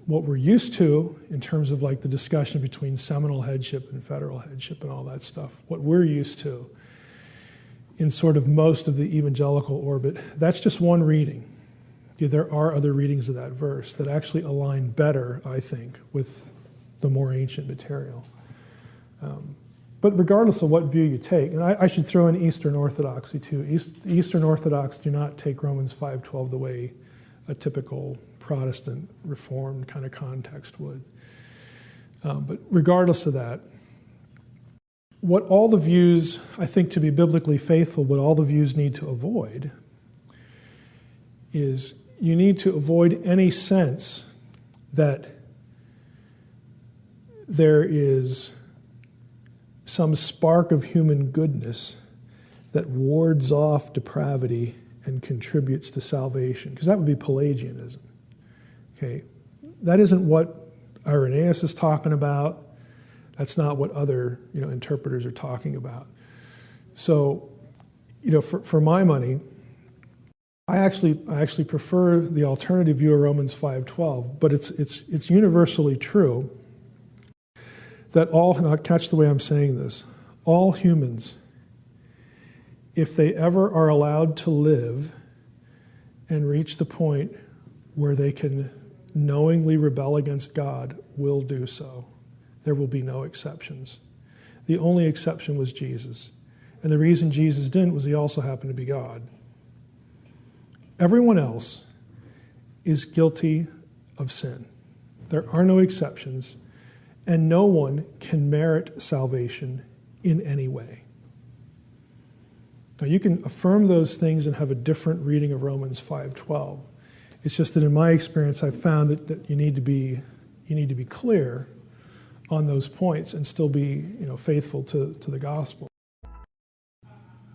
S1: What we're used to in terms of like the discussion between seminal headship and federal headship and all that stuff, what we're used to in sort of most of the evangelical orbit, that's just one reading. There are other readings of that verse that actually align better, I think, with the more ancient material. But regardless of what view you take, and I should throw in Eastern Orthodoxy too. Eastern Orthodox do not take Romans 5:12 the way a typical Protestant Reformed kind of context would. But regardless of that, what all the views, I think to be biblically faithful, what all the views need to avoid is you need to avoid any sense that there is some spark of human goodness that wards off depravity and contributes to salvation, because that would be Pelagianism. Okay, that isn't what Irenaeus is talking about. That's not what other interpreters are talking about. So, for my money, I actually prefer the alternative view of Romans 5:12, but it's universally true that now catch the way I'm saying this, all humans, if they ever are allowed to live and reach the point where they can knowingly rebel against God, will do so. There will be no exceptions. The only exception was Jesus. And the reason Jesus didn't was he also happened to be God. Everyone else is guilty of sin. There are no exceptions, and no one can merit salvation in any way. Now, you can affirm those things and have a different reading of Romans 5:12. It's just that in my experience, I've found that you need to be clear on those points and still be faithful to the gospel.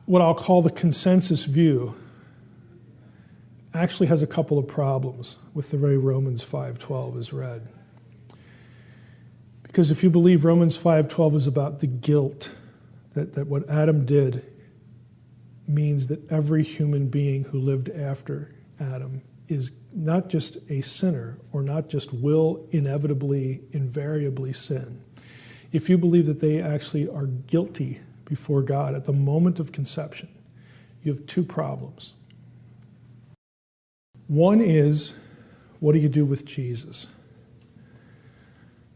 S1: What I'll call the consensus view actually has a couple of problems with the way Romans 5:12 is read. Because if you believe Romans 5:12 is about the guilt, that what Adam did means that every human being who lived after Adam is not just a sinner or not just will inevitably, invariably sin. If you believe that they actually are guilty before God at the moment of conception, you have two problems. One is, what do you do with Jesus?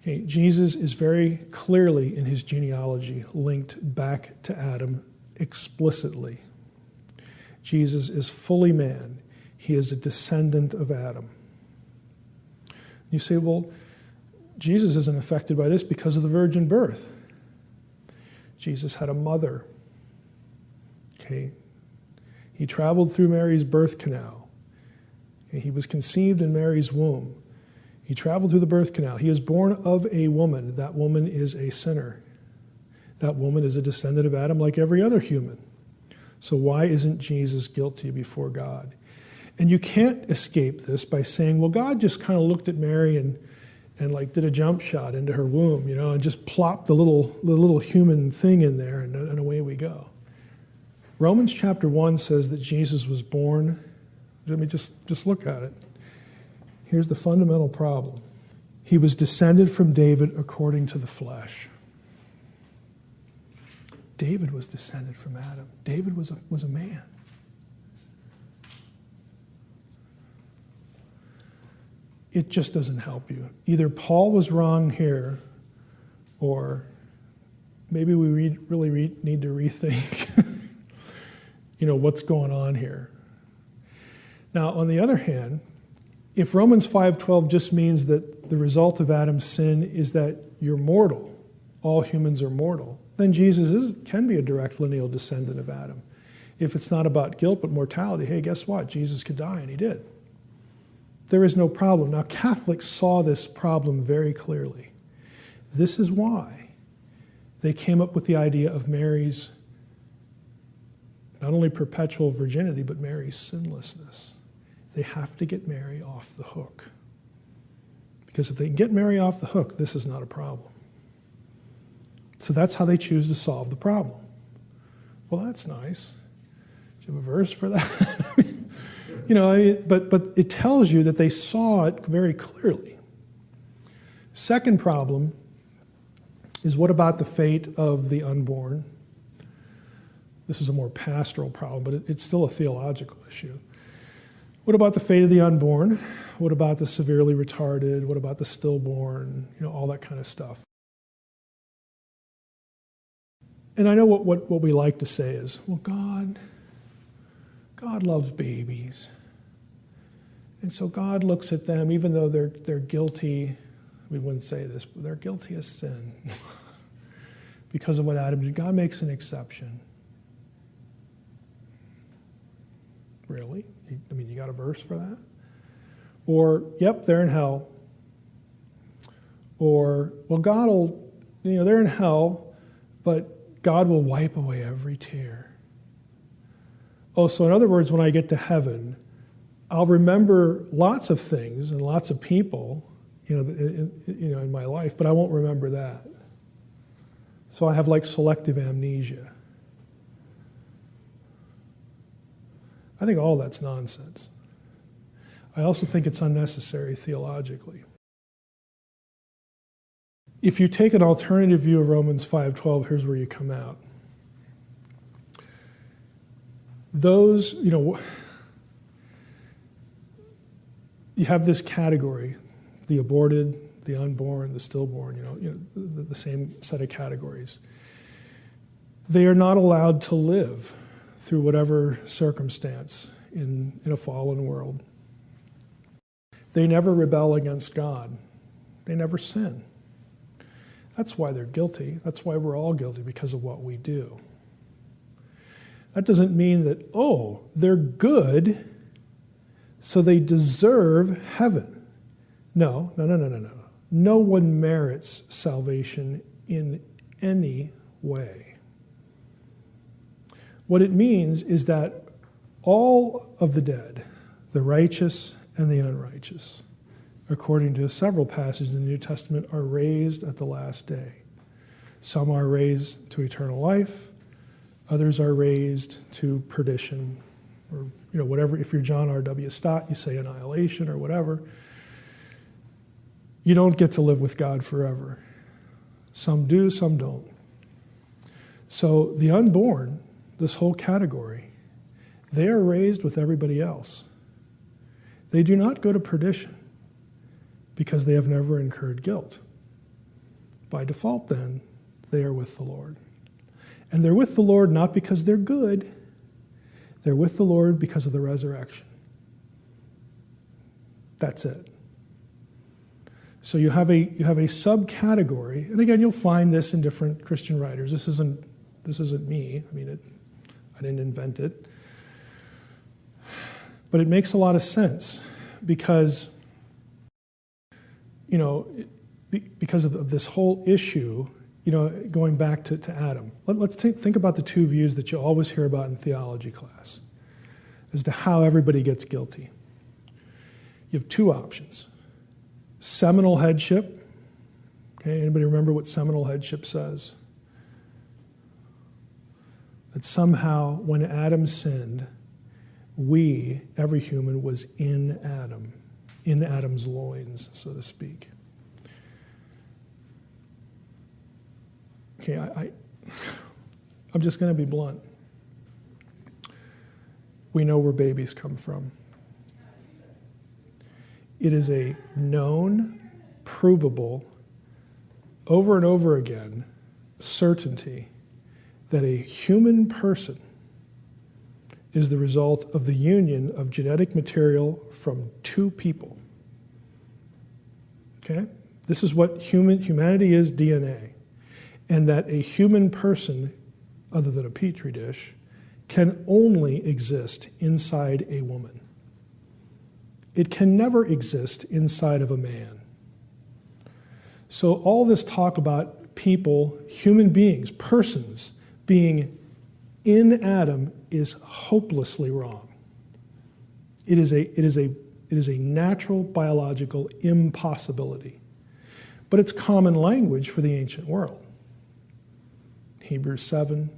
S1: Okay, Jesus is very clearly in his genealogy linked back to Adam explicitly. Jesus is fully man. He is a descendant of Adam. You say, well, Jesus isn't affected by this because of the virgin birth. Jesus had a mother. Okay. He traveled through Mary's birth canal. Okay. He was conceived in Mary's womb. He traveled through the birth canal. He is born of a woman. That woman is a sinner. That woman is a descendant of Adam like every other human. So why isn't Jesus guilty before God? And you can't escape this by saying, well, God just kind of looked at Mary and like did a jump shot into her womb, and just plopped the little human thing in there, and away we go. Romans chapter 1 says that Jesus was born. Let me just look at it. Here's the fundamental problem. He was descended from David according to the flesh. David was descended from Adam. David was a man. It just doesn't help you. Either Paul was wrong here, or maybe we really need to rethink what's going on here. Now, on the other hand, if Romans 5:12 just means that the result of Adam's sin is that you're mortal, all humans are mortal, then Jesus can be a direct lineal descendant of Adam. If it's not about guilt but mortality, hey, guess what? Jesus could die, and he did. There is no problem. Now, Catholics saw this problem very clearly. This is why they came up with the idea of Mary's not only perpetual virginity, but Mary's sinlessness. They have to get Mary off the hook. Because if they can get Mary off the hook, this is not a problem. So that's how they choose to solve the problem. Well, that's nice. Do you have a verse for that? But it tells you that they saw it very clearly. Second problem is, what about the fate of the unborn? This is a more pastoral problem, but it's still a theological issue. What about the fate of the unborn? What about the severely retarded? What about the stillborn? All that kind of stuff. And I know what we like to say is, well, God loves babies. And so God looks at them, even though they're guilty, we wouldn't say this, but they're guilty of sin because of what Adam did. God makes an exception. Really? You got a verse for that? Or, yep, they're in hell. Or, well, God will, they're in hell, but God will wipe away every tear. Oh, so in other words, when I get to heaven, I'll remember lots of things and lots of people, in my life, but I won't remember that. So I have like selective amnesia. I think all that's nonsense. I also think it's unnecessary theologically. If you take an alternative view of Romans 5:12, here's where you come out. Those, you have this category, the aborted, the unborn, the stillborn, the same set of categories. They are not allowed to live through whatever circumstance in a fallen world. They never rebel against God. They never sin. That's why they're guilty. That's why we're all guilty, because of what we do. That doesn't mean that, they're good, so they deserve heaven. No. No one merits salvation in any way. What it means is that all of the dead, the righteous and the unrighteous, according to several passages in the New Testament, are raised at the last day. Some are raised to eternal life. Others are raised to perdition, or whatever. If you're John R.W. Stott, you say annihilation or whatever. You don't get to live with God forever. Some do, some don't. So the unborn, this whole category, they are raised with everybody else. They do not go to perdition because they have never incurred guilt. By default, then, they are with the Lord. And they're with the Lord not because they're good. They're with the Lord because of the resurrection. That's it. So you have a subcategory, and again, you'll find this in different Christian writers. This isn't me. I didn't invent it. But it makes a lot of sense because, because of this whole issue, going back to Adam. Let's think about the two views that you always hear about in theology class. as to how everybody gets guilty. You have two options. Seminal headship. Okay, anybody remember what seminal headship says? That somehow when Adam sinned, every human was in Adam's loins, so to speak. Okay, I'm just going to be blunt. We know where babies come from. It is a known, provable, over and over again, certainty that a human person is the result of the union of genetic material from two people. Okay? This is what humanity is, DNA. And that a human person, other than a petri dish, can only exist inside a woman. It can never exist inside of a man. So all this talk about people, human beings, persons, being in Adam is hopelessly wrong. It is a natural biological impossibility. But it's common language for the ancient world. Hebrews 7,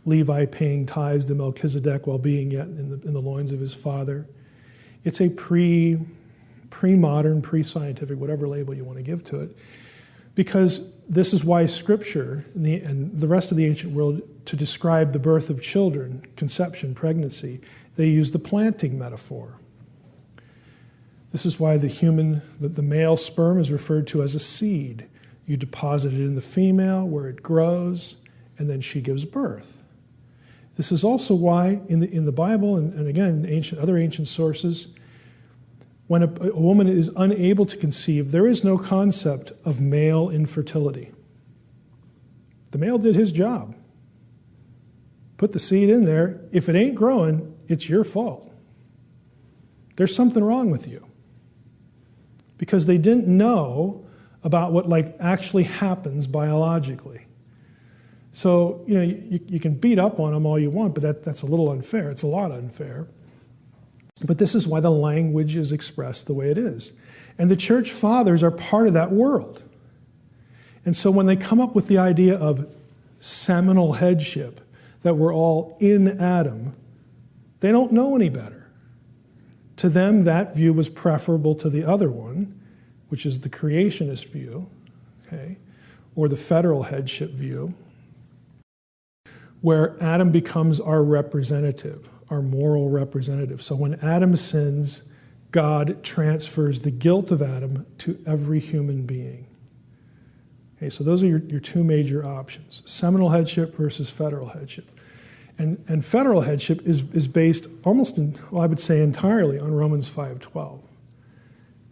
S1: Levi paying tithes to Melchizedek while being yet in the loins of his father. It's a pre-modern, pre-scientific, whatever label you want to give to it, because this is why Scripture and the rest of the ancient world, to describe the birth of children, conception, pregnancy, they use the planting metaphor. This is why the male sperm is referred to as a seed. You deposit it in the female where it grows, and then she gives birth. This is also why in the Bible, and again, other ancient sources, when a woman is unable to conceive, there is no concept of male infertility. The male did his job. Put the seed in there. If it ain't growing, it's your fault. There's something wrong with you. Because they didn't know about what actually happens biologically. So, you can beat up on them all you want, but that's a little unfair. It's a lot unfair. But this is why the language is expressed the way it is. And the church fathers are part of that world. And so when they come up with the idea of seminal headship, that we're all in Adam, they don't know any better. To them, that view was preferable to the other one, which is the creationist view, okay, or the federal headship view, where Adam becomes our representative, our moral representative. So when Adam sins, God transfers the guilt of Adam to every human being. Okay, so those are your two major options, seminal headship versus federal headship. And federal headship is based almost, I would say entirely on Romans 5:12,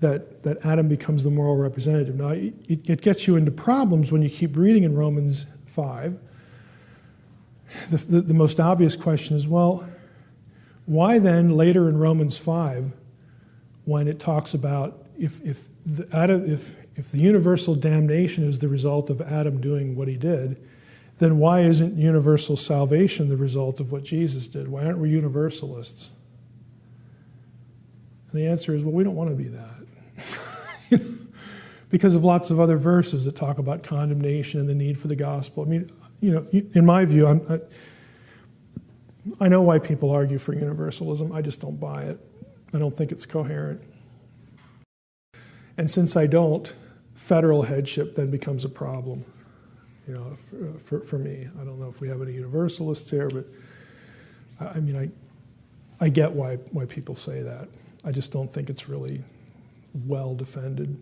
S1: that Adam becomes the moral representative. Now, it gets you into problems when you keep reading in Romans 5. The most obvious question is, well, why then later in Romans 5, when it talks about if the universal damnation is the result of Adam doing what he did, then why isn't universal salvation the result of what Jesus did? Why aren't we universalists? And the answer is, well, we don't want to be that. Because of lots of other verses that talk about condemnation and the need for the gospel. I mean, in my view, I know why people argue for universalism. I just don't buy it. I don't think it's coherent. And since I don't, federal headship then becomes a problem, for me. I don't know if we have any universalists here, but I get why people say that. I just don't think it's really well defended.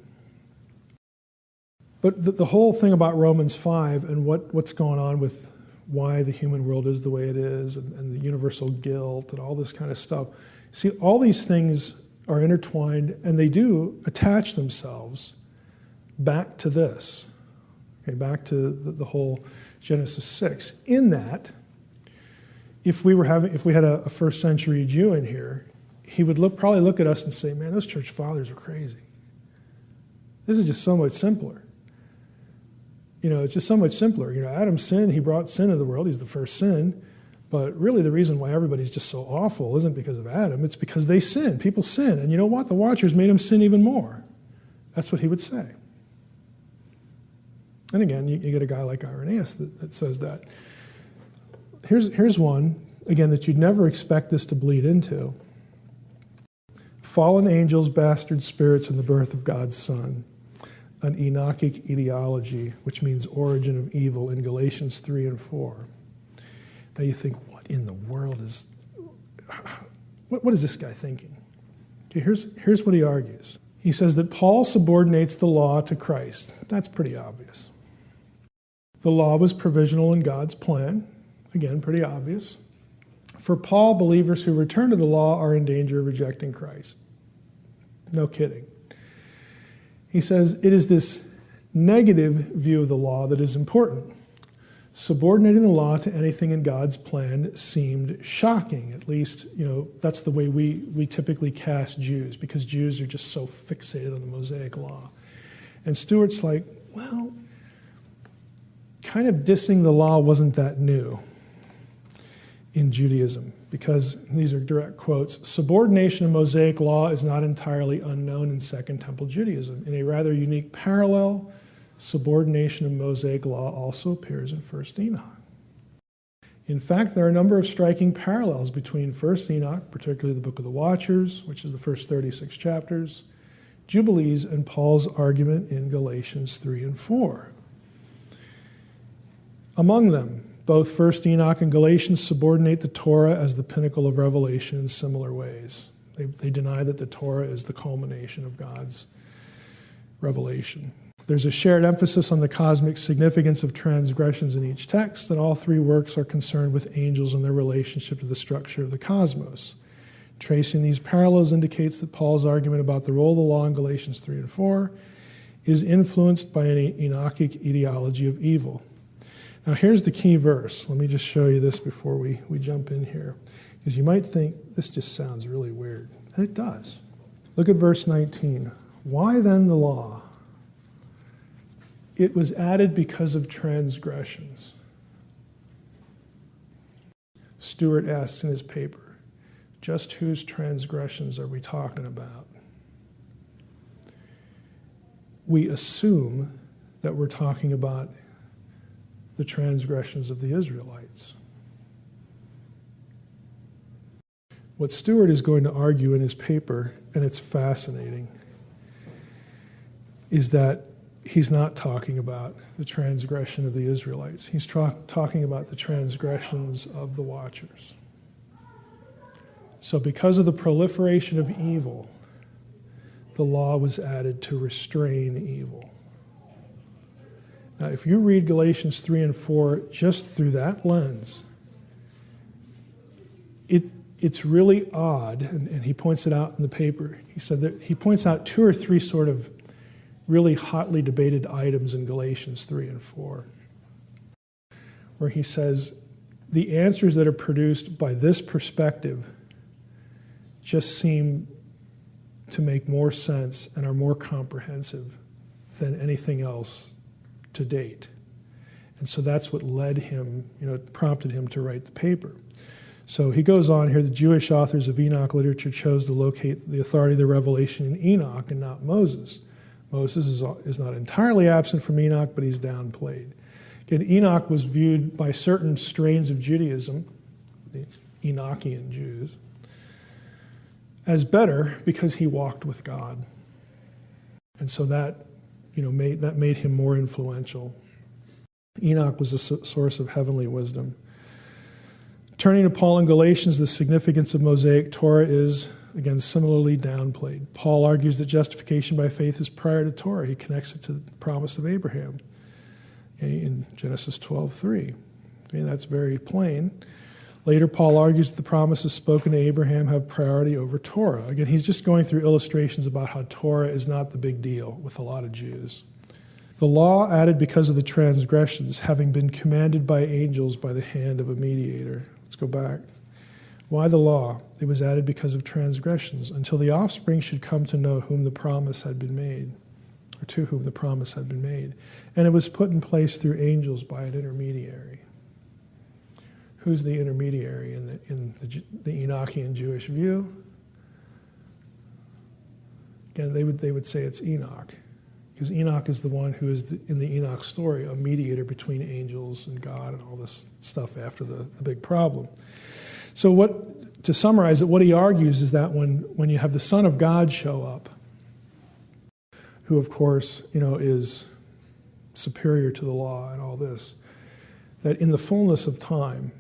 S1: But the whole thing about Romans 5 and what's going on with why the human world is the way it is and the universal guilt and all this kind of stuff. See, all these things are intertwined, and they do attach themselves back to this, okay, back to the whole Genesis 6. In that, if we had a first century Jew in here, he would probably look at us and say, man, those church fathers are crazy. This is just so much simpler. It's just so much simpler. Adam sinned, he brought sin into the world, he's the first sin, But really the reason why everybody's just so awful isn't because of Adam, it's because they sin. People sin. And you know what? The Watchers made them sin even more. That's what he would say. And again, you get a guy like Irenaeus that says that. Here's one, again, that you'd never expect this to bleed into. Fallen angels, bastard spirits, and the birth of God's Son. An Enochic ideology, which means origin of evil in Galatians 3 and 4. Now you think, what in the world is, what is this guy thinking? Okay, here's what he argues. He says that Paul subordinates the law to Christ. That's pretty obvious. The law was provisional in God's plan. Again, pretty obvious. For Paul, believers who return to the law are in danger of rejecting Christ. No kidding. He says it is this negative view of the law that is important. Subordinating the law to anything in God's plan seemed shocking. At least, that's the way we typically cast Jews, because Jews are just so fixated on the Mosaic law. And Stewart's like, well, kind of dissing the law wasn't that new in Judaism, because, these are direct quotes, subordination of Mosaic law is not entirely unknown in Second Temple Judaism. In a rather unique parallel, subordination of Mosaic law also appears in 1st Enoch. In fact, there are a number of striking parallels between 1st Enoch, particularly the Book of the Watchers, which is the first 36 chapters, Jubilees, and Paul's argument in Galatians 3 and 4. Among them, both 1st Enoch and Galatians subordinate the Torah as the pinnacle of revelation in similar ways. They deny that the Torah is the culmination of God's revelation. There's a shared emphasis on the cosmic significance of transgressions in each text, and all three works are concerned with angels and their relationship to the structure of the cosmos. Tracing these parallels indicates that Paul's argument about the role of the law in Galatians 3 and 4 is influenced by an Enochic ideology of evil. Now here's the key verse. Let me just show you this before we jump in here, because you might think this just sounds really weird, and it does. Look at verse 19. Why then the law? It was added because of transgressions. Stewart asks in his paper, just whose transgressions are we talking about? We assume that we're talking about the transgressions of the Israelites. What Stewart is going to argue in his paper, and it's fascinating, is that he's not talking about the transgression of the Israelites. He's talking about the transgressions of the Watchers. So because of the proliferation of evil, the law was added to restrain evil. Now, if you read Galatians 3 and 4 just through that lens, it's really odd, and he points it out in the paper. He said that he points out 2 or 3 sort of really hotly debated items in Galatians 3 and 4, where he says the answers that are produced by this perspective just seem to make more sense and are more comprehensive than anything else to date. And so that's what led him, prompted him to write the paper. So he goes on here, the Jewish authors of Enoch literature chose to locate the authority of the revelation in Enoch and not Moses. Moses is not entirely absent from Enoch, but he's downplayed. Again, Enoch was viewed by certain strains of Judaism, the Enochian Jews, as better because he walked with God. And so that made him more influential. Enoch was a source of heavenly wisdom. Turning to Paul in Galatians, the significance of Mosaic Torah is, again, similarly downplayed. Paul argues that justification by faith is prior to Torah. He connects it to the promise of Abraham in Genesis 12:3. That's very plain. Later, Paul argues that the promises spoken to Abraham have priority over Torah. Again, he's just going through illustrations about how Torah is not the big deal with a lot of Jews. The law added because of the transgressions, having been commanded by angels by the hand of a mediator. Let's go back. Why the law? It was added because of transgressions, until the offspring should come to know whom the promise had been made, or to whom the promise had been made. And it was put in place through angels by an intermediary. Who's the intermediary in the Enochian Jewish view? Again, they would say it's Enoch, because Enoch is the one who is, in the Enoch story, a mediator between angels and God and all this stuff after the big problem. So to summarize it, what he argues is that when you have the Son of God show up, who of course, is superior to the law and all this, that in the fullness of time,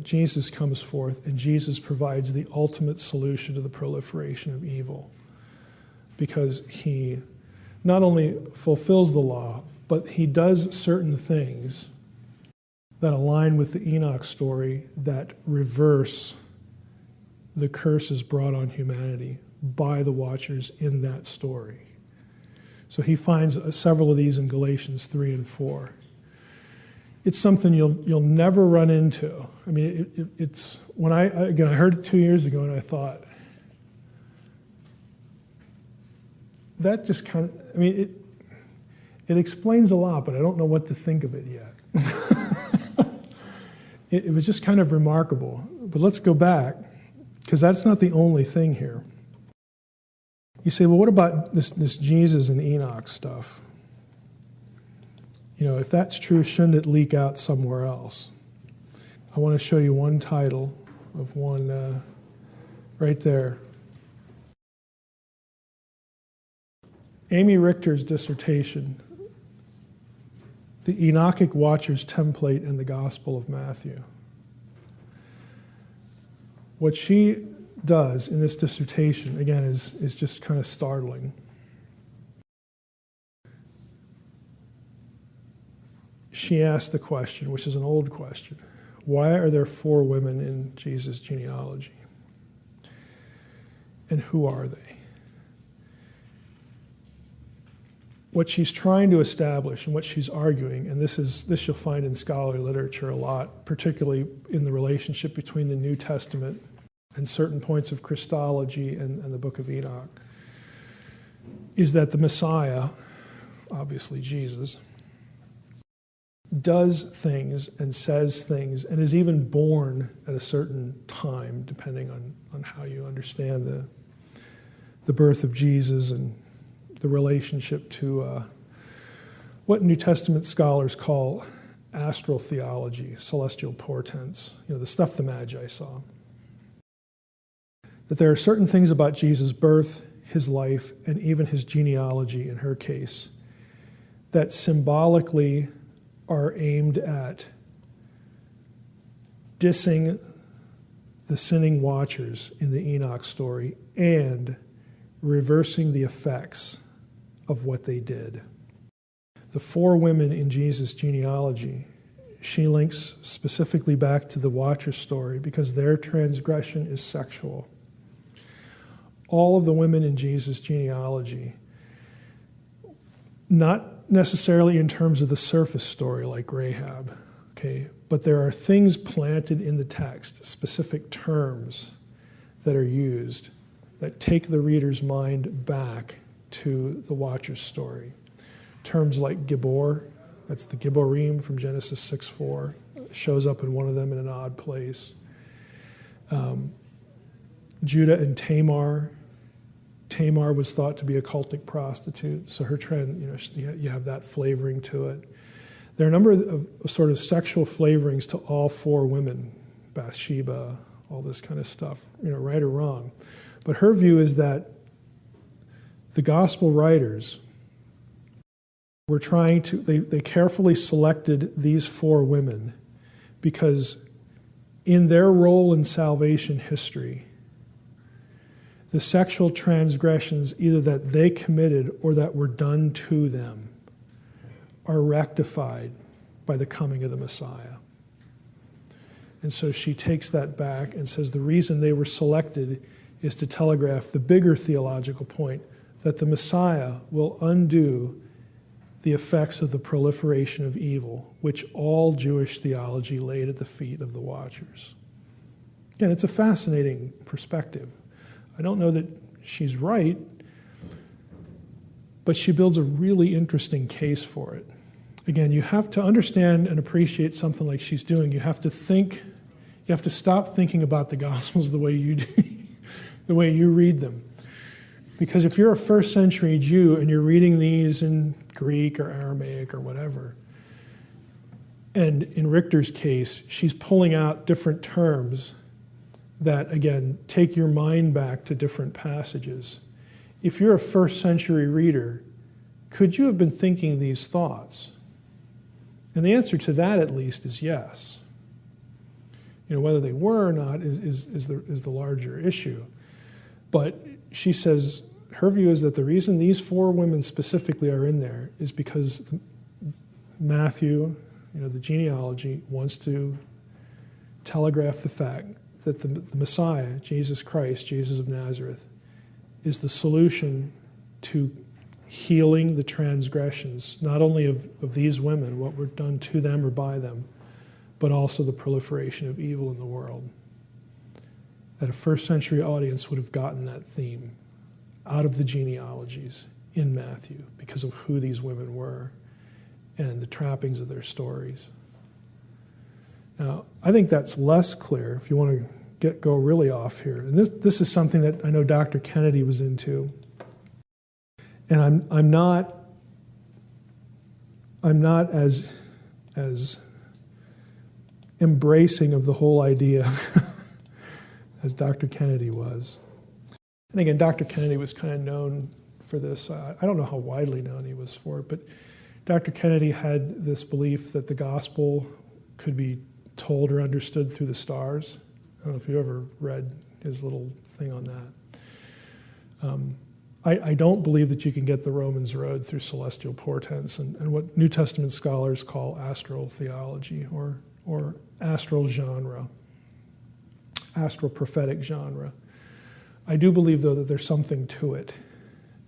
S1: Jesus comes forth and Jesus provides the ultimate solution to the proliferation of evil, because he not only fulfills the law, but he does certain things that align with the Enoch story that reverse the curses brought on humanity by the watchers in that story. So he finds several of these in Galatians 3 and 4. It's something you'll never run into. I mean, it's when I heard it 2 years ago and I thought, that just kind of, I mean, it explains a lot, but I don't know what to think of it yet. It was just kind of remarkable. But let's go back, because that's not the only thing here. You say, well, what about this Jesus and Enoch stuff? If that's true, shouldn't it leak out somewhere else? I want to show you one title of one right there. Amy Richter's dissertation, The Enochic Watcher's Template in the Gospel of Matthew. What she does in this dissertation, again, is just kind of startling. She asked the question, which is an old question, why are there 4 women in Jesus' genealogy? And who are they? What she's trying to establish and what she's arguing, and this you'll find in scholarly literature a lot, particularly in the relationship between the New Testament and certain points of Christology and the book of Enoch, is that the Messiah, obviously Jesus, does things and says things and is even born at a certain time, depending on how you understand the birth of Jesus and the relationship to what New Testament scholars call astral theology, celestial portents, the stuff the Magi saw. That there are certain things about Jesus' birth, his life, and even his genealogy in her case that symbolically are aimed at dissing the sinning watchers in the Enoch story and reversing the effects of what they did. The 4 women in Jesus' genealogy, she links specifically back to the watcher story because their transgression is sexual. All of the women in Jesus' genealogy, not necessarily in terms of the surface story like Rahab, okay, but there are things planted in the text, specific terms that are used that take the reader's mind back to the watcher's story. Terms like Gibor, that's the Giborim from Genesis 6:4, shows up in one of them in an odd place. Judah and Tamar. Tamar was thought to be a cultic prostitute, so her trend, you have that flavoring to it. There are a number of sort of sexual flavorings to all 4 women, Bathsheba, all this kind of stuff, right or wrong. But her view is that the gospel writers were trying to, they carefully selected these 4 women because in their role in salvation history, the sexual transgressions either that they committed or that were done to them are rectified by the coming of the Messiah. And so she takes that back and says the reason they were selected is to telegraph the bigger theological point that the Messiah will undo the effects of the proliferation of evil, which all Jewish theology laid at the feet of the watchers. Again, it's a fascinating perspective. I don't know that she's right, but she builds a really interesting case for it. Again, you have to understand and appreciate something like she's doing. You have to think You have to stop thinking about the Gospels the way you do, the way you read them. Because if you're a first century Jew and you're reading these in Greek or Aramaic or whatever, and in Richter's case, she's pulling out different terms that, again, take your mind back to different passages. If you're a first century reader, could you have been thinking these thoughts? And the answer to that, at least, is yes. Whether they were or not is the larger issue. But she says her view is that the reason these 4 women specifically are in there is because Matthew, the genealogy, wants to telegraph the fact that the Messiah, Jesus Christ, Jesus of Nazareth, is the solution to healing the transgressions, not only of these women, what were done to them or by them, but also the proliferation of evil in the world. That a first century audience would have gotten that theme out of the genealogies in Matthew because of who these women were and the trappings of their stories. Now, I think that's less clear if you want to go really off here. And this is something that I know Dr. Kennedy was into. And I'm not as embracing of the whole idea as Dr. Kennedy was. And again, Dr. Kennedy was kind of known for this. I don't know how widely known he was for it, but Dr. Kennedy had this belief that the gospel could be told or understood through the stars. I don't know if you ever read his little thing on that. I don't believe that you can get the Romans road through celestial portents and what New Testament scholars call astral theology or astral genre, astral prophetic genre. I do believe, though, that there's something to it.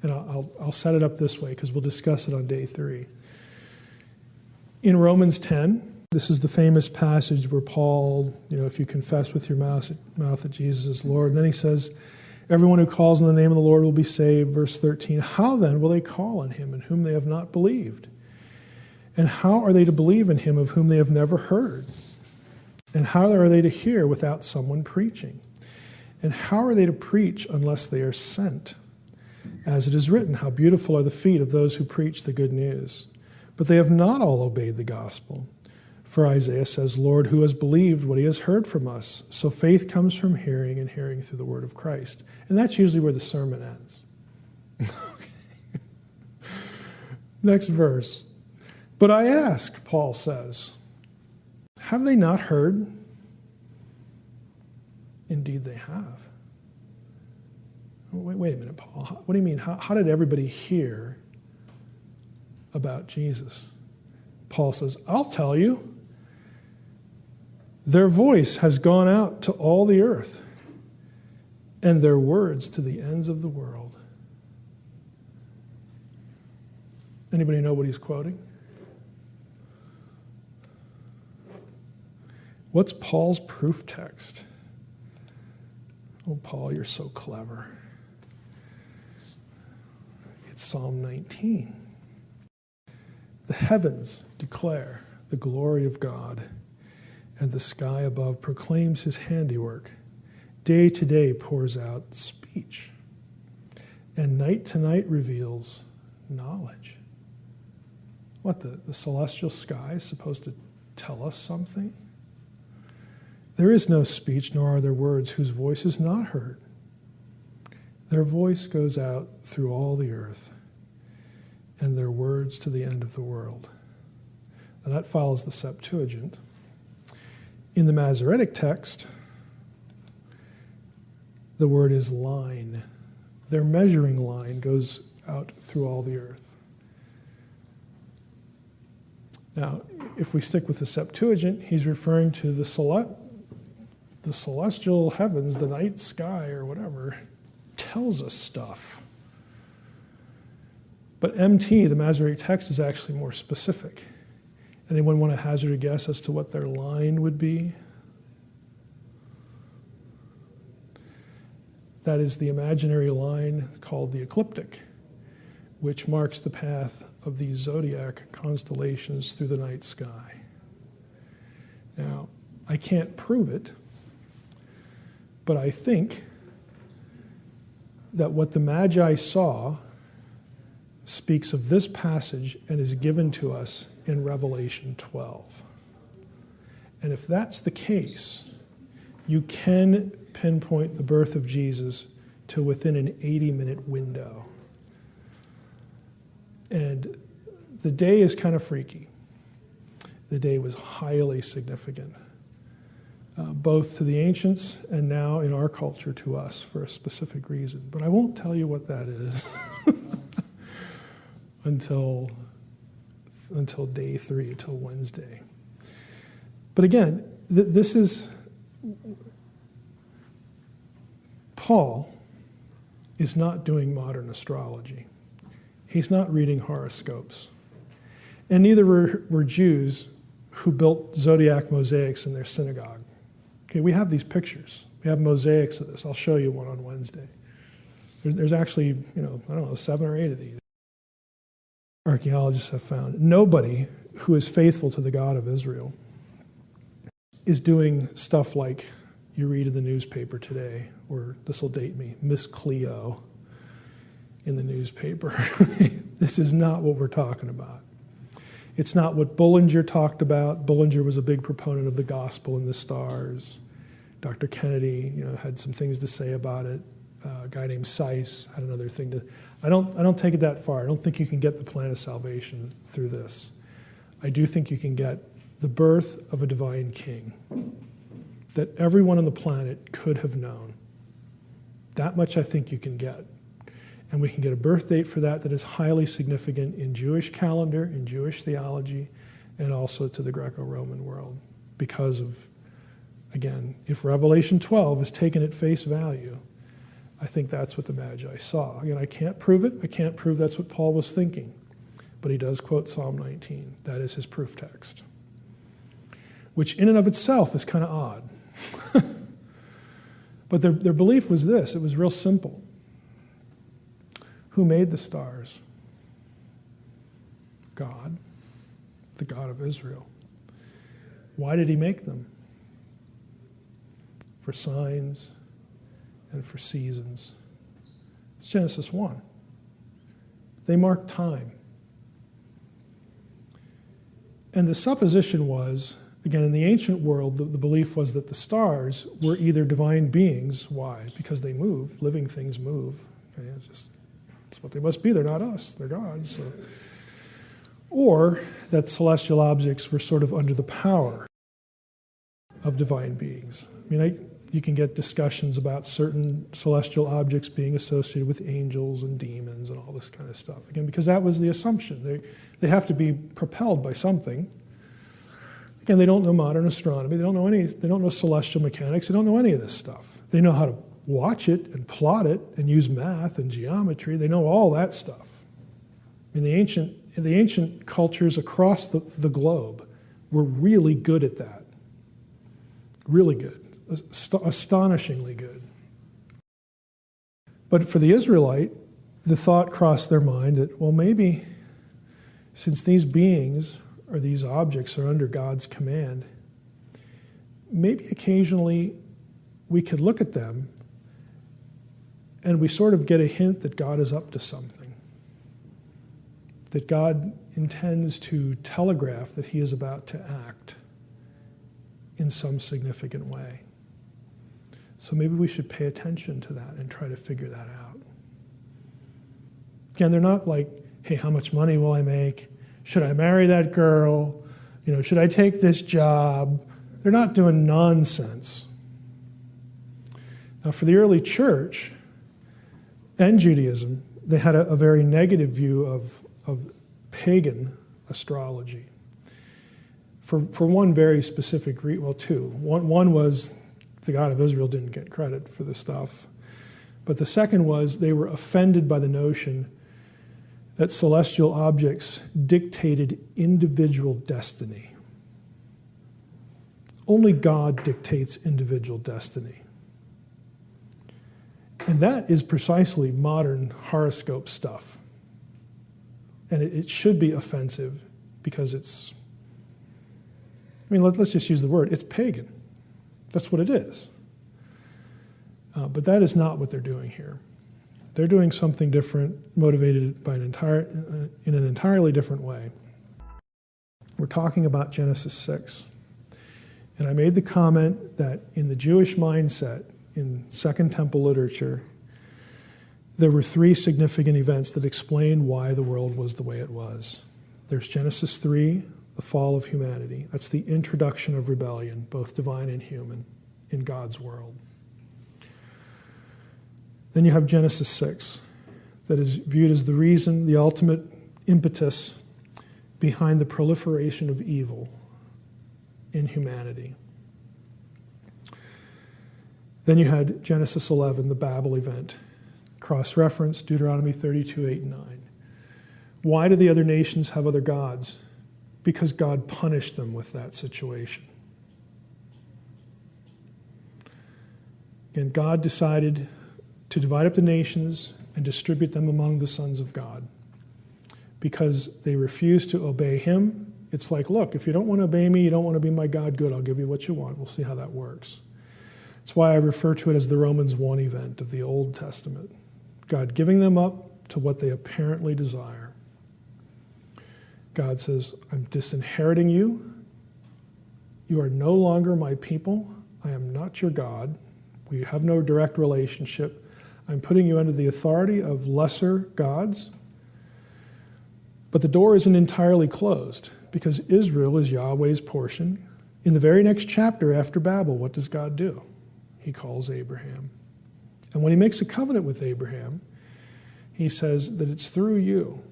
S1: And I'll set it up this way because we'll discuss it on day 3. In Romans 10, this is the famous passage where Paul, if you confess with your mouth that Jesus is Lord, and then he says, everyone who calls on the name of the Lord will be saved. Verse 13, how then will they call on him in whom they have not believed? And how are they to believe in him of whom they have never heard? And how are they to hear without someone preaching? And how are they to preach unless they are sent? As it is written, how beautiful are the feet of those who preach the good news. But they have not all obeyed the gospel. For Isaiah says, Lord, who has believed what he has heard from us? So faith comes from hearing, and hearing through the word of Christ. And that's usually where the sermon ends. Next verse. But I ask, Paul says, have they not heard? Indeed they have. Wait a minute, Paul. What do you mean? How did everybody hear about Jesus? Paul says, I'll tell you. Their voice has gone out to all the earth, and their words to the ends of the world. Anybody know what he's quoting? What's Paul's proof text? Oh, Paul, you're so clever. It's Psalm 19. The heavens declare the glory of God, and the sky above proclaims his handiwork. Day to day pours out speech, and night to night reveals knowledge. What, the celestial sky is supposed to tell us something? There is no speech, nor are there words whose voice is not heard. Their voice goes out through all the earth, and their words to the end of the world. Now that follows the Septuagint. In the Masoretic text, the word is line. Their measuring line goes out through all the earth. Now, if we stick with the Septuagint, he's referring to the celestial heavens, the night sky or whatever, tells us stuff. But MT, the Masoretic text, is actually more specific. Anyone want to hazard a guess as to what their line would be? That is the imaginary line called the ecliptic, which marks the path of these zodiac constellations through the night sky. Now, I can't prove it, but I think that what the Magi saw speaks of this passage and is given to us in Revelation 12. And if that's the case, you can pinpoint the birth of Jesus to within an 80-minute window. And the day is kind of freaky. The day was highly significant, both to the ancients and now in our culture to us for a specific reason. But I won't tell you what that is until day 3, until Wednesday. But again, this is, Paul is not doing modern astrology. He's not reading horoscopes. And neither were Jews who built zodiac mosaics in their synagogue. Okay, we have these pictures. We have mosaics of this. I'll show you one on Wednesday. There's actually, 7 or 8 of these. Archaeologists have found. Nobody who is faithful to the God of Israel is doing stuff like you read in the newspaper today, or this will date me, Miss Cleo in the newspaper. This is not what we're talking about. It's not what Bullinger talked about. Bullinger was a big proponent of the gospel and the stars. Dr. Kennedy, had some things to say about it. A guy named Seiss had another thing to. I don't take it that far. I don't think you can get the plan of salvation through this. I do think you can get the birth of a divine king that everyone on the planet could have known. That much I think you can get. And we can get a birth date for that is highly significant in Jewish calendar, in Jewish theology, and also to the Greco-Roman world. Because of, again, if Revelation 12 is taken at face value, I think that's what the Magi saw. Again, I can't prove it. I can't prove that's what Paul was thinking. But he does quote Psalm 19. That is his proof text. Which in and of itself is kind of odd. But their belief was this. It was real simple. Who made the stars? God, the God of Israel. Why did he make them? For signs and for seasons. It's Genesis 1. They mark time. And the supposition was, again, in the ancient world, the belief was that the stars were either divine beings. Why? Because they move. Living things move. Okay, it's what they must be. They're not us. They're gods. So. Or that celestial objects were sort of under the power of divine beings. I mean, you can get discussions about certain celestial objects being associated with angels and demons and all this kind of stuff. Again, because that was the assumption. They have to be propelled by something. Again, they don't know modern astronomy. They don't know celestial mechanics. They don't know any of this stuff. They know how to watch it and plot it and use math and geometry. They know all that stuff. In the ancient cultures across the globe were really good at that. Really good. Astonishingly good. But for the Israelite, the thought crossed their mind that, well, maybe since these beings or these objects are under God's command, maybe occasionally we could look at them and we sort of get a hint that God is up to something. That God intends to telegraph that he is about to act in some significant way. So maybe we should pay attention to that and try to figure that out. Again, they're not like, hey, how much money will I make? Should I marry that girl? Should I take this job? They're not doing nonsense. Now, for the early church and Judaism, they had a very negative view of pagan astrology. For one very specific reason, well, two. One was the God of Israel didn't get credit for the stuff. But the second was they were offended by the notion that celestial objects dictated individual destiny. Only God dictates individual destiny. And that is precisely modern horoscope stuff. And it should be offensive because let's just use the word, it's pagan. That's what it is. But that is not what they're doing here. They're doing something different, motivated by in an entirely different way. We're talking about Genesis 6. And I made the comment that in the Jewish mindset, in Second Temple literature, there were three significant events that explain why the world was the way it was. There's Genesis 3, the fall of humanity. That's the introduction of rebellion, both divine and human, in God's world. Then you have Genesis 6, that is viewed as the reason, the ultimate impetus behind the proliferation of evil in humanity. Then you had Genesis 11, the Babel event, cross-reference Deuteronomy 32, 8, and 9. Why do the other nations have other gods? Because God punished them with that situation. And God decided to divide up the nations and distribute them among the sons of God. Because they refused to obey him, it's like, look, if you don't want to obey me, you don't want to be my God, good, I'll give you what you want. We'll see how that works. That's why I refer to it as the Romans 1 event of the Old Testament. God giving them up to what they apparently desire. God says, I'm disinheriting you. You are no longer my people. I am not your God. We have no direct relationship. I'm putting you under the authority of lesser gods. But the door isn't entirely closed because Israel is Yahweh's portion. In the very next chapter after Babel, what does God do? He calls Abraham. And when he makes a covenant with Abraham, he says that it's through you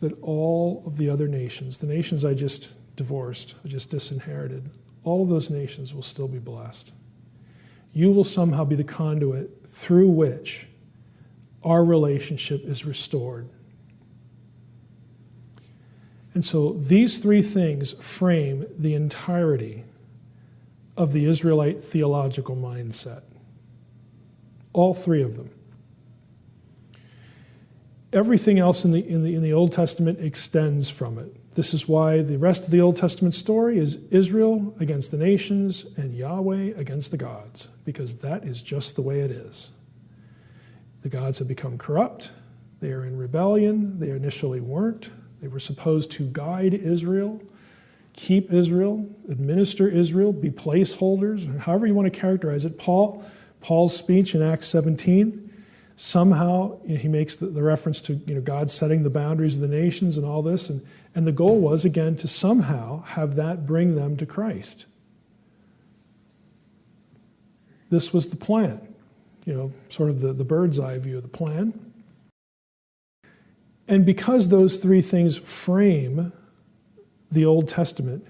S1: that all of the other nations, the nations I just divorced, I just disinherited, all of those nations will still be blessed. You will somehow be the conduit through which our relationship is restored. And so these three things frame the entirety of the Israelite theological mindset. All three of them. Everything else in the Old Testament extends from it. This is why the rest of the Old Testament story is Israel against the nations and Yahweh against the gods, because that is just the way it is. The gods have become corrupt. They are in rebellion. They initially weren't. They were supposed to guide Israel, keep Israel, administer Israel, be placeholders, however you want to characterize it. Paul's speech in Acts 17, somehow he makes the reference to God setting the boundaries of the nations and all this, and the goal was, again, to somehow have that bring them to Christ. This was the plan, sort of the bird's eye view of the plan. And because those three things frame the Old Testament,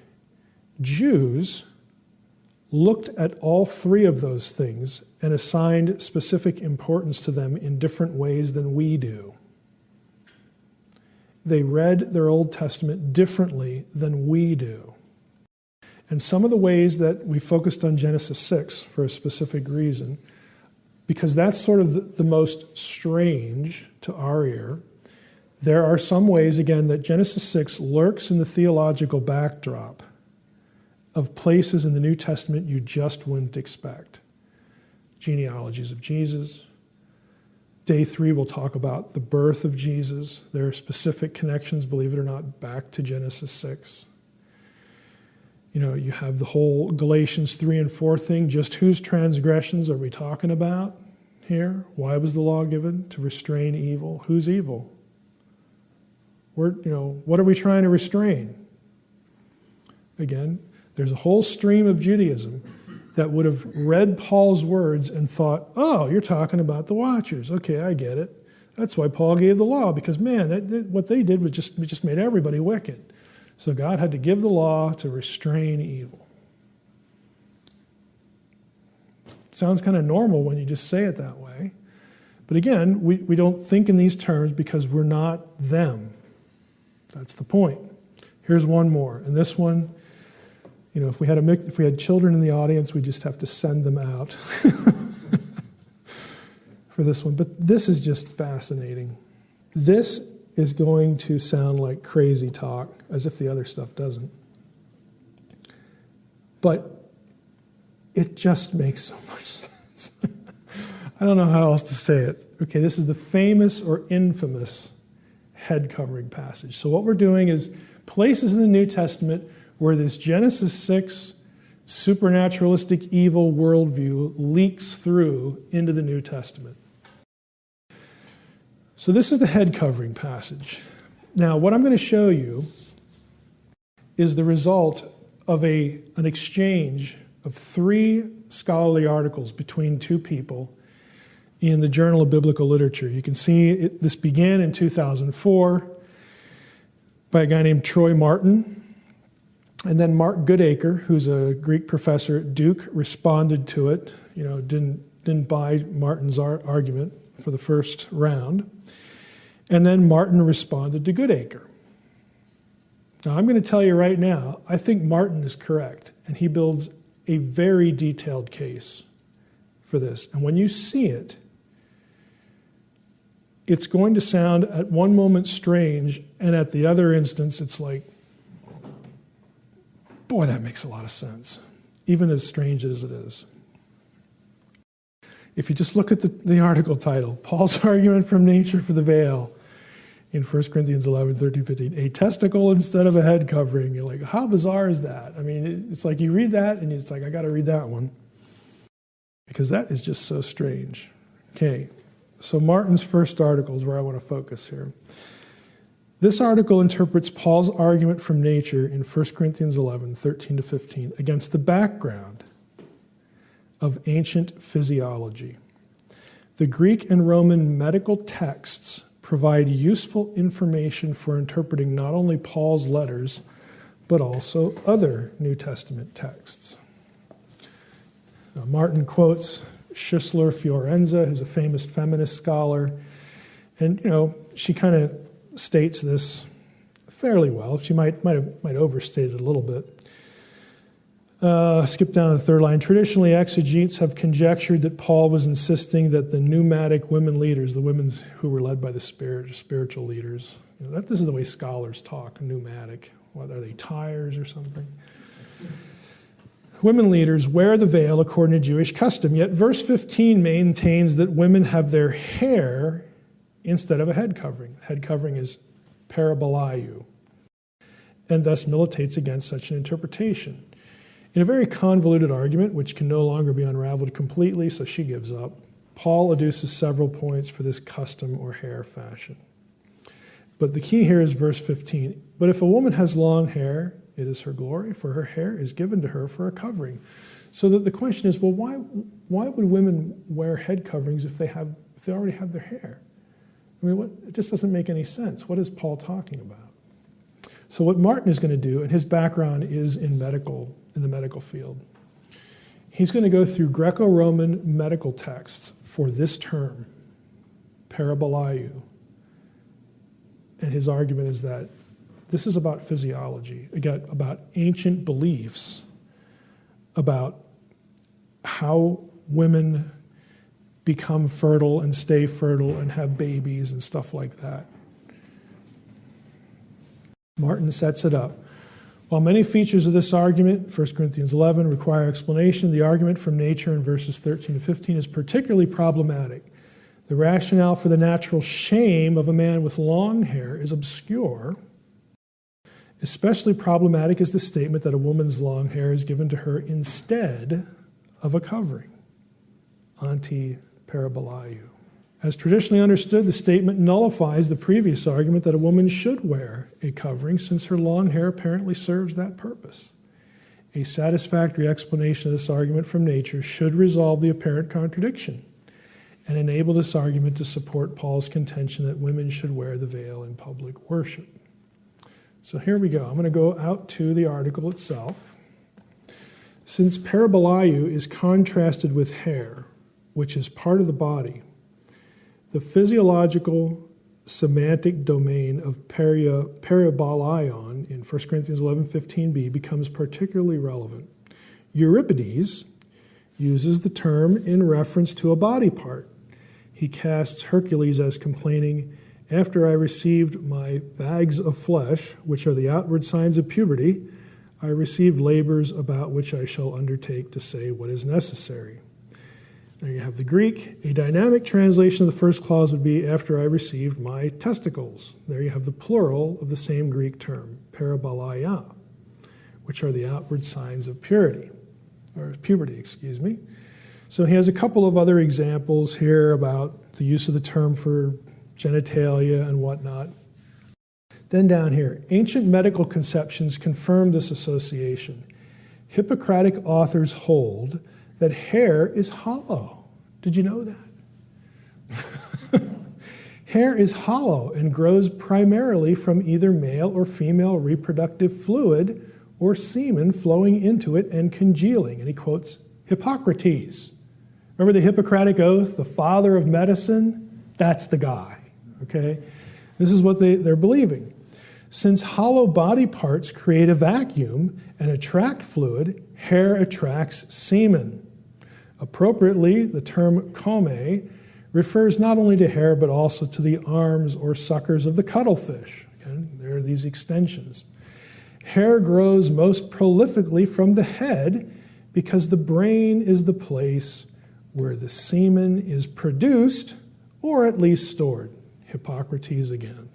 S1: Jews looked at all three of those things and assigned specific importance to them in different ways than we do. They read their Old Testament differently than we do. And some of the ways that we focused on Genesis 6 for a specific reason, because that's sort of the most strange to our ear, there are some ways, again, that Genesis 6 lurks in the theological backdrop of places in the New Testament you just wouldn't expect. Genealogies of Jesus. Day 3 we'll talk about the birth of Jesus. There are specific connections, believe it or not, back to Genesis 6. You have the whole Galatians 3 and 4 thing. Just whose transgressions are we talking about here? Why was the law given? To restrain evil. Who's evil? What are we trying to restrain? Again, there's a whole stream of Judaism that would have read Paul's words and thought, oh, you're talking about the Watchers. Okay, I get it. That's why Paul gave the law, because, man, what they did was just made everybody wicked. So God had to give the law to restrain evil. Sounds kind of normal when you just say it that way. But again, we don't think in these terms because we're not them. That's the point. Here's one more. And this one, if we had children in the audience, we just have to send them out for this one. But this is just fascinating. This is going to sound like crazy talk, as if the other stuff doesn't. But It just makes so much sense. I don't know how else to say it. Okay, this is the famous or infamous head covering passage. So what we're doing is places in the New Testament where this Genesis 6 supernaturalistic evil worldview leaks through into the New Testament. So this is the head covering passage. Now, what I'm going to show you is the result of an exchange of 3 scholarly articles between 2 people in the Journal of Biblical Literature. You can see this began in 2004 by a guy named Troy Martin. And then Mark Goodacre, who's a Greek professor at Duke, responded to it. Didn't buy Martin's argument for the first round. And then Martin responded to Goodacre. Now, I'm going to tell you right now, I think Martin is correct, and he builds a very detailed case for this. And when you see it, it's going to sound at one moment strange, and at the other instance, it's like, boy, that makes a lot of sense, even as strange as it is. If you just look at the article title, Paul's Argument from Nature for the Veil in 1 Corinthians 11, 13, 15, a testicle instead of a head covering. You're like, how bizarre is that? I mean, it's like you read that and it's like, I got to read that one because that is just so strange. Okay, so Martin's first article is where I want to focus here. This article interprets Paul's argument from nature in 1 Corinthians 11, 13 to 15 against the background of ancient physiology. The Greek and Roman medical texts provide useful information for interpreting not only Paul's letters, but also other New Testament texts. Now, Martin quotes Schüssler Fiorenza, who's a famous feminist scholar, and she kind of states this fairly well. She might overstate it a little bit. Skip down to the third line. Traditionally, exegetes have conjectured that Paul was insisting that the pneumatic women leaders, the women who were led by the Spirit, spiritual leaders, this is the way scholars talk, pneumatic. What are they, tires or something? Women leaders wear the veil according to Jewish custom, yet verse 15 maintains that women have their hair instead of a head covering. Head covering is parabolaiou, and thus militates against such an interpretation. In a very convoluted argument, which can no longer be unraveled completely, so she gives up, Paul adduces several points for this custom or hair fashion. But the key here is verse 15. But if a woman has long hair, it is her glory, for her hair is given to her for a covering. So that the question is, well, why would women wear head coverings if they already have their hair? I mean, it just doesn't make any sense. What is Paul talking about? So what Martin is going to do, and his background is in the medical field, he's going to go through Greco-Roman medical texts for this term, parabolaiou. And his argument is that this is about physiology, again, about ancient beliefs about how women become fertile and stay fertile and have babies and stuff like that. Martin sets it up. While many features of this argument, 1 Corinthians 11, require explanation, the argument from nature in verses 13 to 15 is particularly problematic. The rationale for the natural shame of a man with long hair is obscure. Especially problematic is the statement that a woman's long hair is given to her instead of a covering, anti-parabolaiou. As traditionally understood, the statement nullifies the previous argument that a woman should wear a covering since her long hair apparently serves that purpose. A satisfactory explanation of this argument from nature should resolve the apparent contradiction and enable this argument to support Paul's contention that women should wear the veil in public worship. So here we go. I'm going to go out to the article itself. Since parabolaiou is contrasted with hair, which is part of the body, the physiological semantic domain of parabolaion in 1 Corinthians 11:15b becomes particularly relevant. Euripides uses the term in reference to a body part. He casts Hercules as complaining, "After I received my bags of flesh, which are the outward signs of puberty, I received labors about which I shall undertake to say what is necessary. There you have the Greek. A dynamic translation of the first clause would be, after I received my testicles. There you have the plural of the same Greek term, parabolaia, which are the outward signs of puberty. So he has a couple of other examples here about the use of the term for genitalia and whatnot. Then down here, ancient medical conceptions confirm this association. Hippocratic authors hold that hair is hollow. Did you know that? Hair is hollow and grows primarily from either male or female reproductive fluid or semen flowing into it and congealing. And he quotes Hippocrates. Remember the Hippocratic Oath, the father of medicine? That's the guy, okay? This is what they're believing. Since hollow body parts create a vacuum and attract fluid, hair attracts semen. Appropriately, the term come refers not only to hair but also to the arms or suckers of the cuttlefish. Again, there are these extensions. Hair grows most prolifically from the head because the brain is the place where the semen is produced or at least stored. Hippocrates again.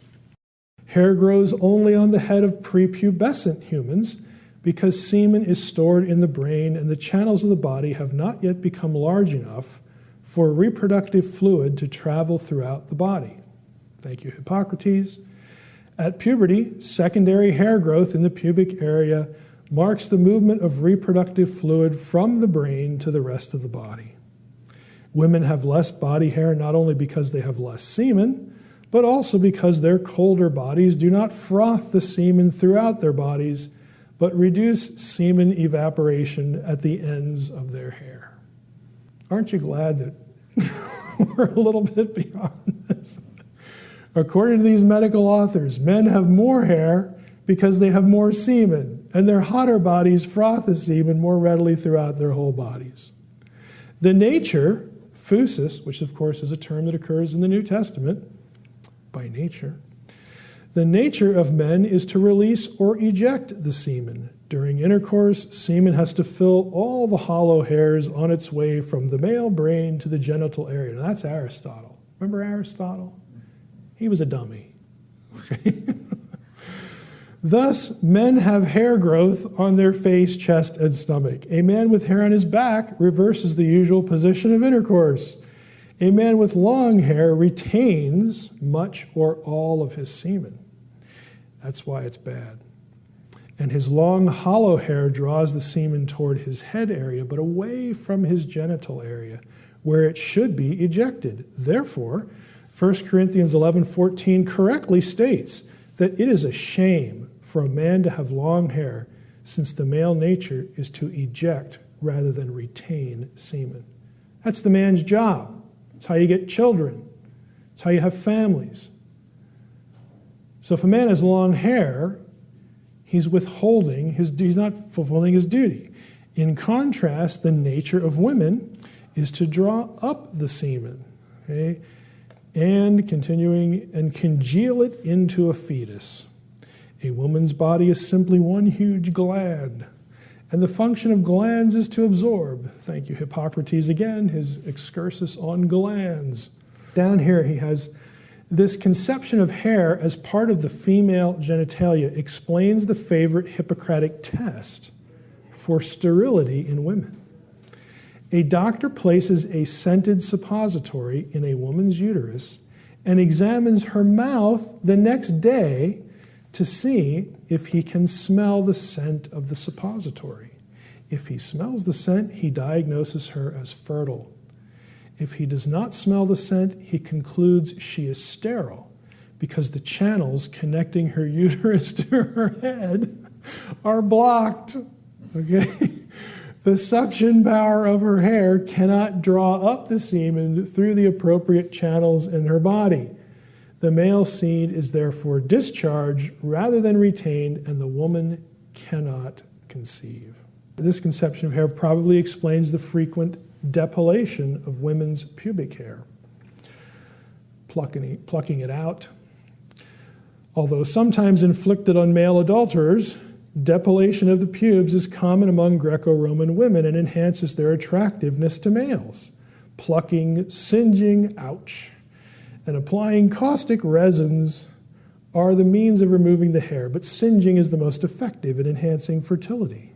S1: Hair grows only on the head of prepubescent humans because semen is stored in the brain and the channels of the body have not yet become large enough for reproductive fluid to travel throughout the body. Thank you, Hippocrates. At puberty, secondary hair growth in the pubic area marks the movement of reproductive fluid from the brain to the rest of the body. Women have less body hair not only because they have less semen, but also because their colder bodies do not froth the semen throughout their bodies, but reduce semen evaporation at the ends of their hair. Aren't you glad that we're a little bit beyond this? According to these medical authors, men have more hair because they have more semen, and their hotter bodies froth the semen more readily throughout their whole bodies. The nature, phusis, which of course is a term that occurs in the New Testament, by nature, the nature of men is to release or eject the semen. During intercourse, semen has to fill all the hollow hairs on its way from the male brain to the genital area. Now that's Aristotle. Remember Aristotle? He was a dummy. Thus, men have hair growth on their face, chest, and stomach. A man with hair on his back reverses the usual position of intercourse. A man with long hair retains much or all of his semen. That's why it's bad. And his long, hollow hair draws the semen toward his head area, but away from his genital area, where it should be ejected. Therefore, 1 Corinthians 11:14 correctly states that it is a shame for a man to have long hair, since the male nature is to eject rather than retain semen. That's the man's job. It's how you get children. It's how you have families. So if a man has long hair, he's not fulfilling his duty. In contrast, the nature of women is to draw up the semen, okay, and continuing and congeal it into a fetus. A woman's body is simply one huge gland, and the function of glands is to absorb. Thank you, Hippocrates again, his excursus on glands. Down here he has this conception of hair as part of the female genitalia explains the favorite Hippocratic test for sterility in women. A doctor places a scented suppository in a woman's uterus and examines her mouth the next day to see if he can smell the scent of the suppository. If he smells the scent, he diagnoses her as fertile. If he does not smell the scent, he concludes she is sterile because the channels connecting her uterus to her head are blocked. Okay? The suction power of her hair cannot draw up the semen through the appropriate channels in her body. The male seed is therefore discharged rather than retained, and the woman cannot conceive. This conception of hair probably explains the frequent depilation of women's pubic hair, plucking it out. Although sometimes inflicted on male adulterers, Depilation of the pubes is common among Greco-Roman women and enhances their attractiveness to males. Plucking, singeing, ouch, and applying caustic resins are the means of removing the hair, but singeing is the most effective in enhancing fertility.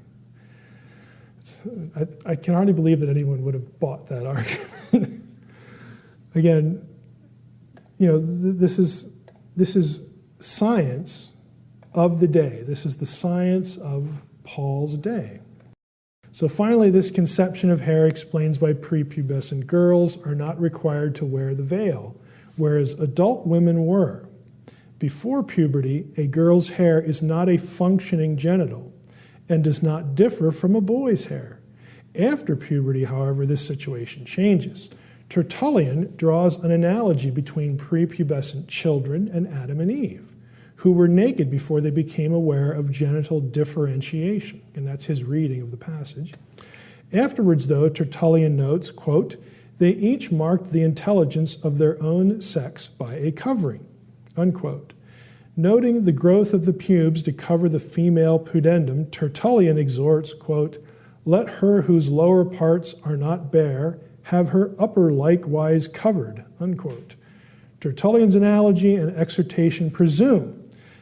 S1: I can hardly believe that anyone would have bought that argument. Again, this is science of the day. This is the science of Paul's day. So finally, this conception of hair explains why prepubescent girls are not required to wear the veil, whereas adult women were. Before puberty, a girl's hair is not a functioning genital and does not differ from a boy's hair. After puberty, however, this situation changes. Tertullian draws an analogy between prepubescent children and Adam and Eve, who were naked before they became aware of genital differentiation. And that's his reading of the passage. Afterwards, though, Tertullian notes, quote, they each marked the intelligence of their own sex by a covering, unquote. Noting the growth of the pubes to cover the female pudendum, Tertullian exhorts, quote, let her whose lower parts are not bare have her upper likewise covered, unquote. Tertullian's analogy and exhortation presume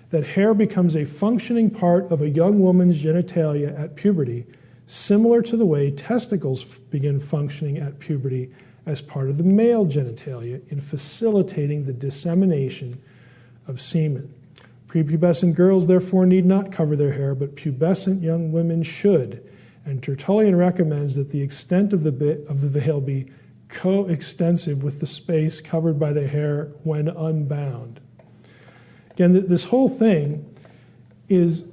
S1: that hair becomes a functioning part of a young woman's genitalia at puberty, similar to the way testicles begin functioning at puberty as part of the male genitalia in facilitating the dissemination of semen. Prepubescent girls, therefore, need not cover their hair, but pubescent young women should. And Tertullian recommends that the extent of the veil be coextensive with the space covered by the hair when unbound. Again, this whole thing is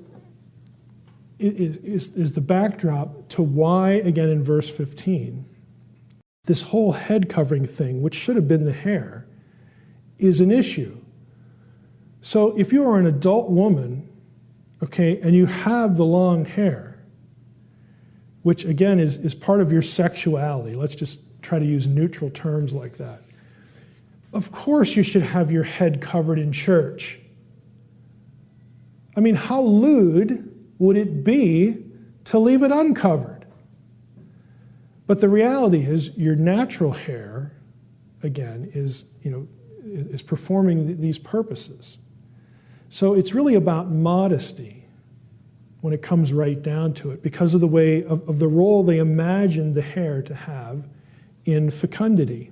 S1: the backdrop to why, again, in verse 15, this whole head covering thing, which should have been the hair, is an issue. So if you are an adult woman, okay, and you have the long hair, which again is part of your sexuality, let's just try to use neutral terms like that. Of course you should have your head covered in church. I mean, how lewd would it be to leave it uncovered? But the reality is your natural hair, again, is performing these purposes. So it's really about modesty when it comes right down to it, because of the way of the role they imagine the hair to have in fecundity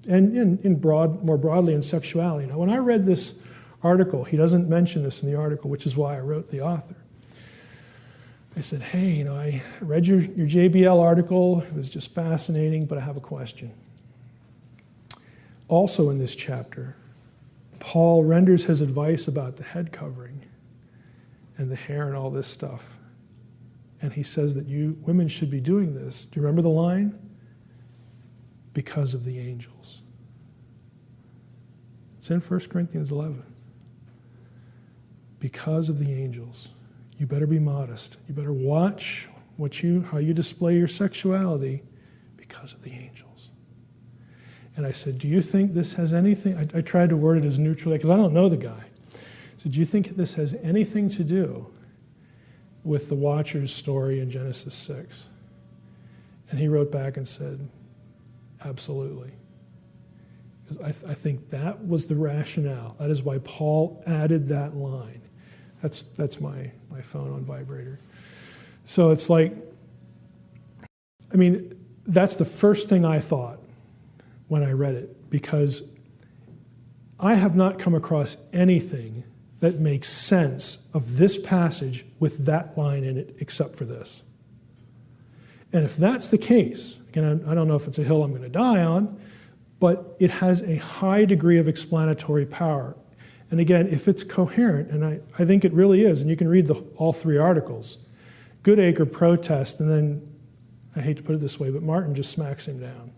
S1: and more broadly in sexuality. Now, when I read this article, he doesn't mention this in the article, which is why I wrote the author. I said, hey, I read your JBL article. It was just fascinating, but I have a question. Also in this chapter, Paul renders his advice about the head covering and the hair and all this stuff. And he says that you women should be doing this. Do you remember the line? Because of the angels. It's in 1 Corinthians 11. Because of the angels. You better be modest. You better watch how you display your sexuality because of the angels. And I said, do you think this has anything, I tried to word it as neutrally, because I don't know the guy. I said, do you think this has anything to do with the Watcher's story in Genesis 6? And he wrote back and said, absolutely. Because I think that was the rationale. That is why Paul added that line. That's my phone on vibrator. So it's like, that's the first thing I thought when I read it, because I have not come across anything that makes sense of this passage with that line in it except for this. And if that's the case, again, I don't know if it's a hill I'm going to die on, but it has a high degree of explanatory power. And again, if it's coherent, and I think it really is, and you can read all three articles, Goodacre protests, and then, I hate to put it this way, but Martin just smacks him down.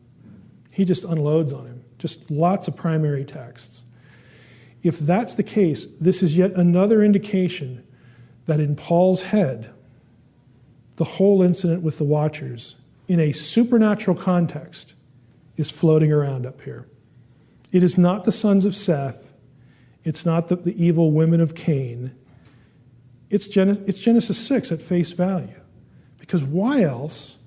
S1: He just unloads on him, just lots of primary texts. If that's the case, this is yet another indication that in Paul's head, the whole incident with the Watchers, in a supernatural context, is floating around up here. It is not the sons of Seth. It's not the evil women of Cain. it's Genesis 6 at face value. Because why else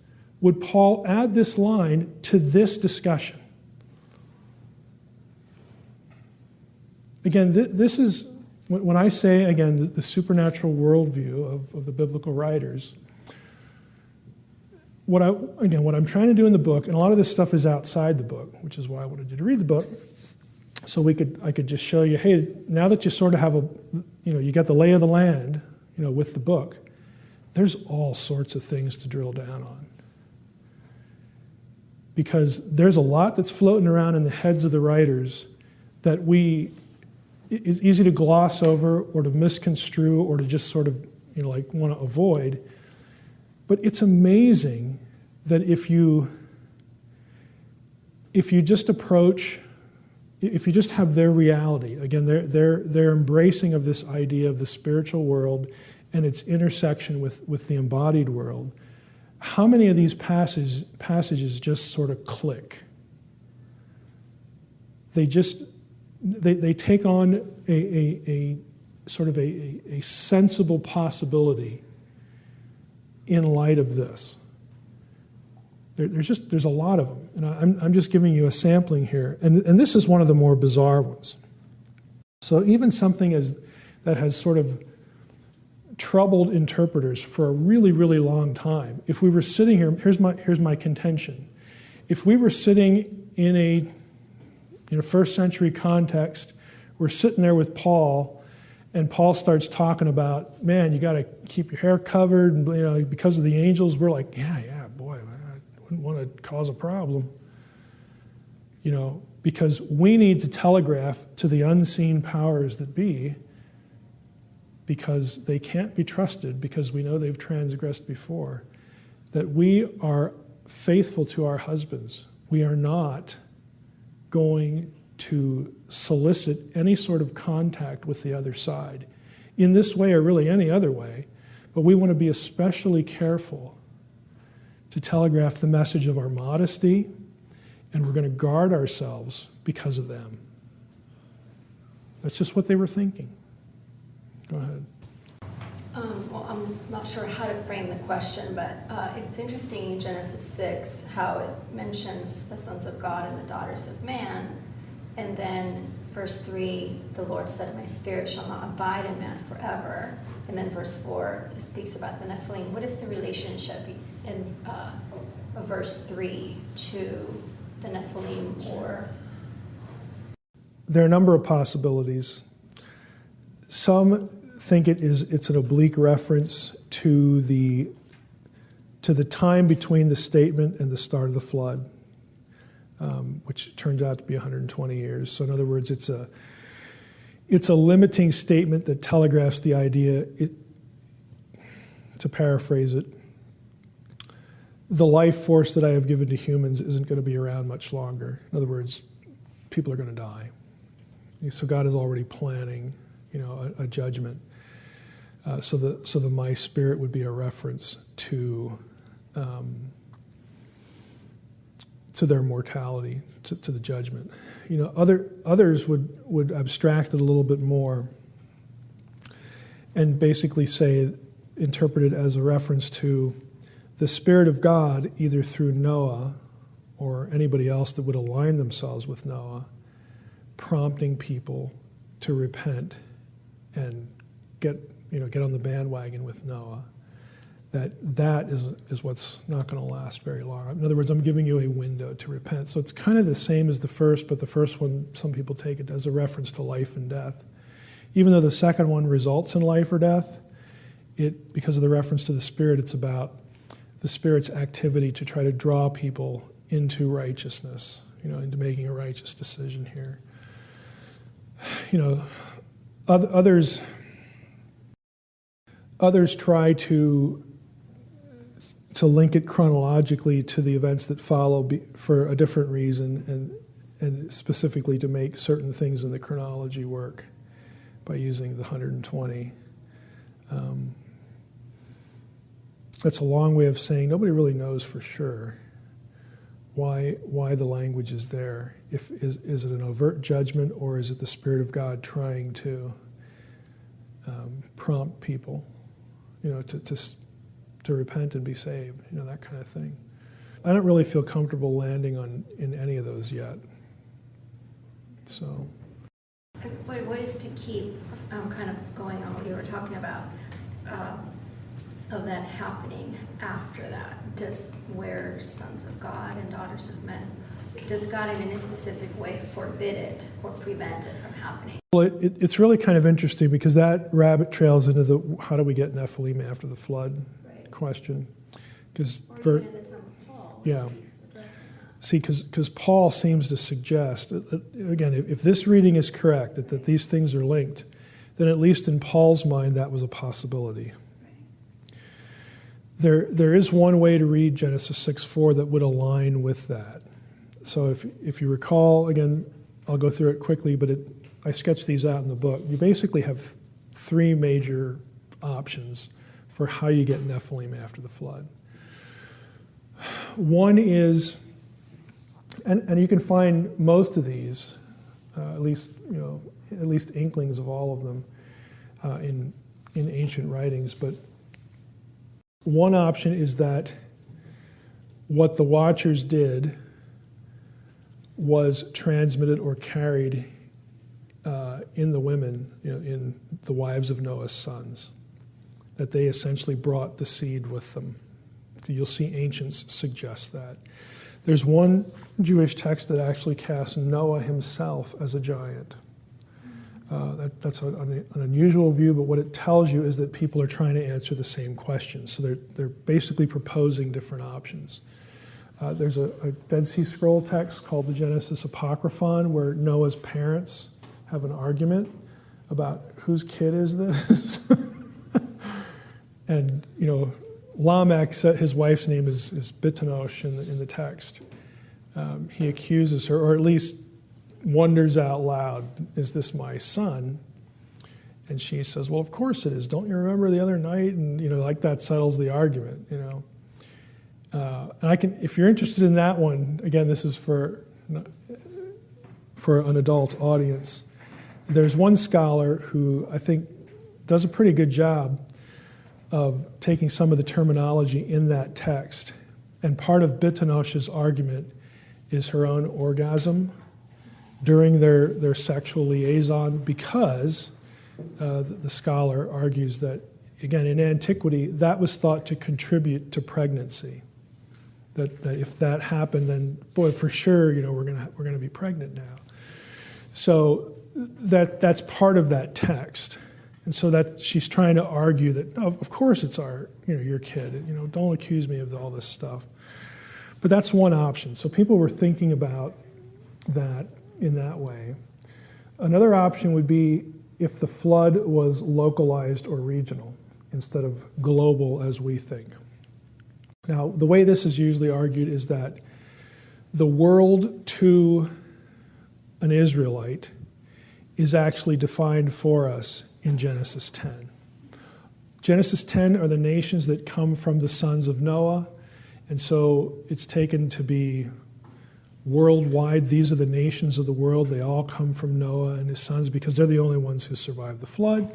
S1: would Paul add this line to this discussion? Again, this is, when I say, again, the supernatural worldview of the biblical writers, what I'm trying to do in the book, and a lot of this stuff is outside the book, which is why I wanted you to read the book, so I could just show you, hey, now that you sort of have you got the lay of the land, with the book, there's all sorts of things to drill down on. Because there's a lot that's floating around in the heads of the writers that is easy to gloss over or to misconstrue or to just sort of, want to avoid. But it's amazing that if you just approach, if you just have their reality, again, their embracing of this idea of the spiritual world and its intersection with the embodied world, how many of these passages just sort of click? They take on a sort of a sensible possibility in light of this. There's a lot of them, and I'm just giving you a sampling here, and this is one of the more bizarre ones. So even something that has sort of troubled interpreters for a really, really long time. If we were sitting here, here's my contention. If we were sitting in a first century context, we're sitting there with Paul, and Paul starts talking about, man, you got to keep your hair covered, and because of the angels. We're like, yeah, boy, I wouldn't want to cause a problem, because we need to telegraph to the unseen powers that be, because they can't be trusted, because we know they've transgressed before, that we are faithful to our husbands. We are not going to solicit any sort of contact with the other side in this way or really any other way, but we want to be especially careful to telegraph the message of our modesty, and we're going to guard ourselves because of them. That's just what they were thinking. Go ahead.
S2: Well, I'm not sure how to frame the question, but it's interesting in Genesis 6 how it mentions the sons of God and the daughters of man, and then verse 3, the Lord said, my spirit shall not abide in man forever. And then verse 4, it speaks about the Nephilim. What is the relationship in verse 3 to the Nephilim? Or
S1: there are a number of possibilities. Some think it's an oblique reference to the time between the statement and the start of the flood, which turns out to be 120 years. So in other words, it's a limiting statement that telegraphs the idea, to paraphrase it, the life force that I have given to humans isn't going to be around much longer. In other words, people are going to die. So God is already planning, a judgment. So the my spirit would be a reference to their mortality, to the judgment. Others would abstract it a little bit more and basically interpret it as a reference to the Spirit of God, either through Noah or anybody else that would align themselves with Noah, prompting people to repent and get on the bandwagon with Noah. That is what's not going to last very long. In other words, I'm giving you a window to repent. So it's kind of the same as the first, but the first one, some people take it as a reference to life and death. Even though the second one results in life or death, because of the reference to the Spirit, it's about the Spirit's activity to try to draw people into righteousness, into making a righteous decision here. Others try to link it chronologically to the events that follow for a different reason, and specifically to make certain things in the chronology work by using the 120. That's a long way of saying nobody really knows for sure why the language is there. Is it an overt judgment, or is it the Spirit of God trying to prompt people, to repent and be saved, that kind of thing. I don't really feel comfortable landing in any of those yet. So.
S2: What is to keep kind of going on what you were talking about of that happening after that? Where sons of God and daughters of men, does God in any specific way forbid it or prevent it from happening?
S1: Well, it's really kind of interesting because that rabbit trails into the how do we get Nephilim after the flood question. Because
S2: even in the time of Paul.
S1: Yeah. See, because Paul seems to suggest, again, if this reading is correct, that these things are linked, then at least in Paul's mind that was a possibility. There is one way to read Genesis 6:4 that would align with that. So if you recall, again, I'll go through it quickly, but I sketched these out in the book. You basically have three major options for how you get Nephilim after the flood. One is, and you can find most of these, at least inklings of all of them in ancient writings, but one option is that what the Watchers did was transmitted or carried in the women, in the wives of Noah's sons, that they essentially brought the seed with them. You'll see ancients suggest that. There's one Jewish text that actually casts Noah himself as a giant. That's an unusual view, but what it tells you is that people are trying to answer the same question. So they're basically proposing different options. There's a Dead Sea Scroll text called the Genesis Apocryphon where Noah's parents have an argument about whose kid is this. And, Lamech said his wife's name is Bitanosh in the text. He accuses her, or at least wonders out loud, is this my son? And she says, well, of course it is. Don't you remember the other night? And, like that settles the argument, And if you're interested in that one, again, this is for an adult audience. There's one scholar who I think does a pretty good job of taking some of the terminology in that text. And part of Bitanosh's argument is her own orgasm during their sexual liaison, because the scholar argues that, again, in antiquity, that was thought to contribute to pregnancy. That if that happened, then, boy, for sure, we're gonna be pregnant now. So that's part of that text. And so that she's trying to argue that, of course it's your kid. Don't accuse me of all this stuff. But that's one option. So people were thinking about that in that way. Another option would be if the flood was localized or regional instead of global as we think. Now, the way this is usually argued is that the world to an Israelite is actually defined for us in Genesis 10. Genesis 10 are the nations that come from the sons of Noah, and so it's taken to be worldwide. These are the nations of the world. They all come from Noah and his sons because they're the only ones who survived the flood.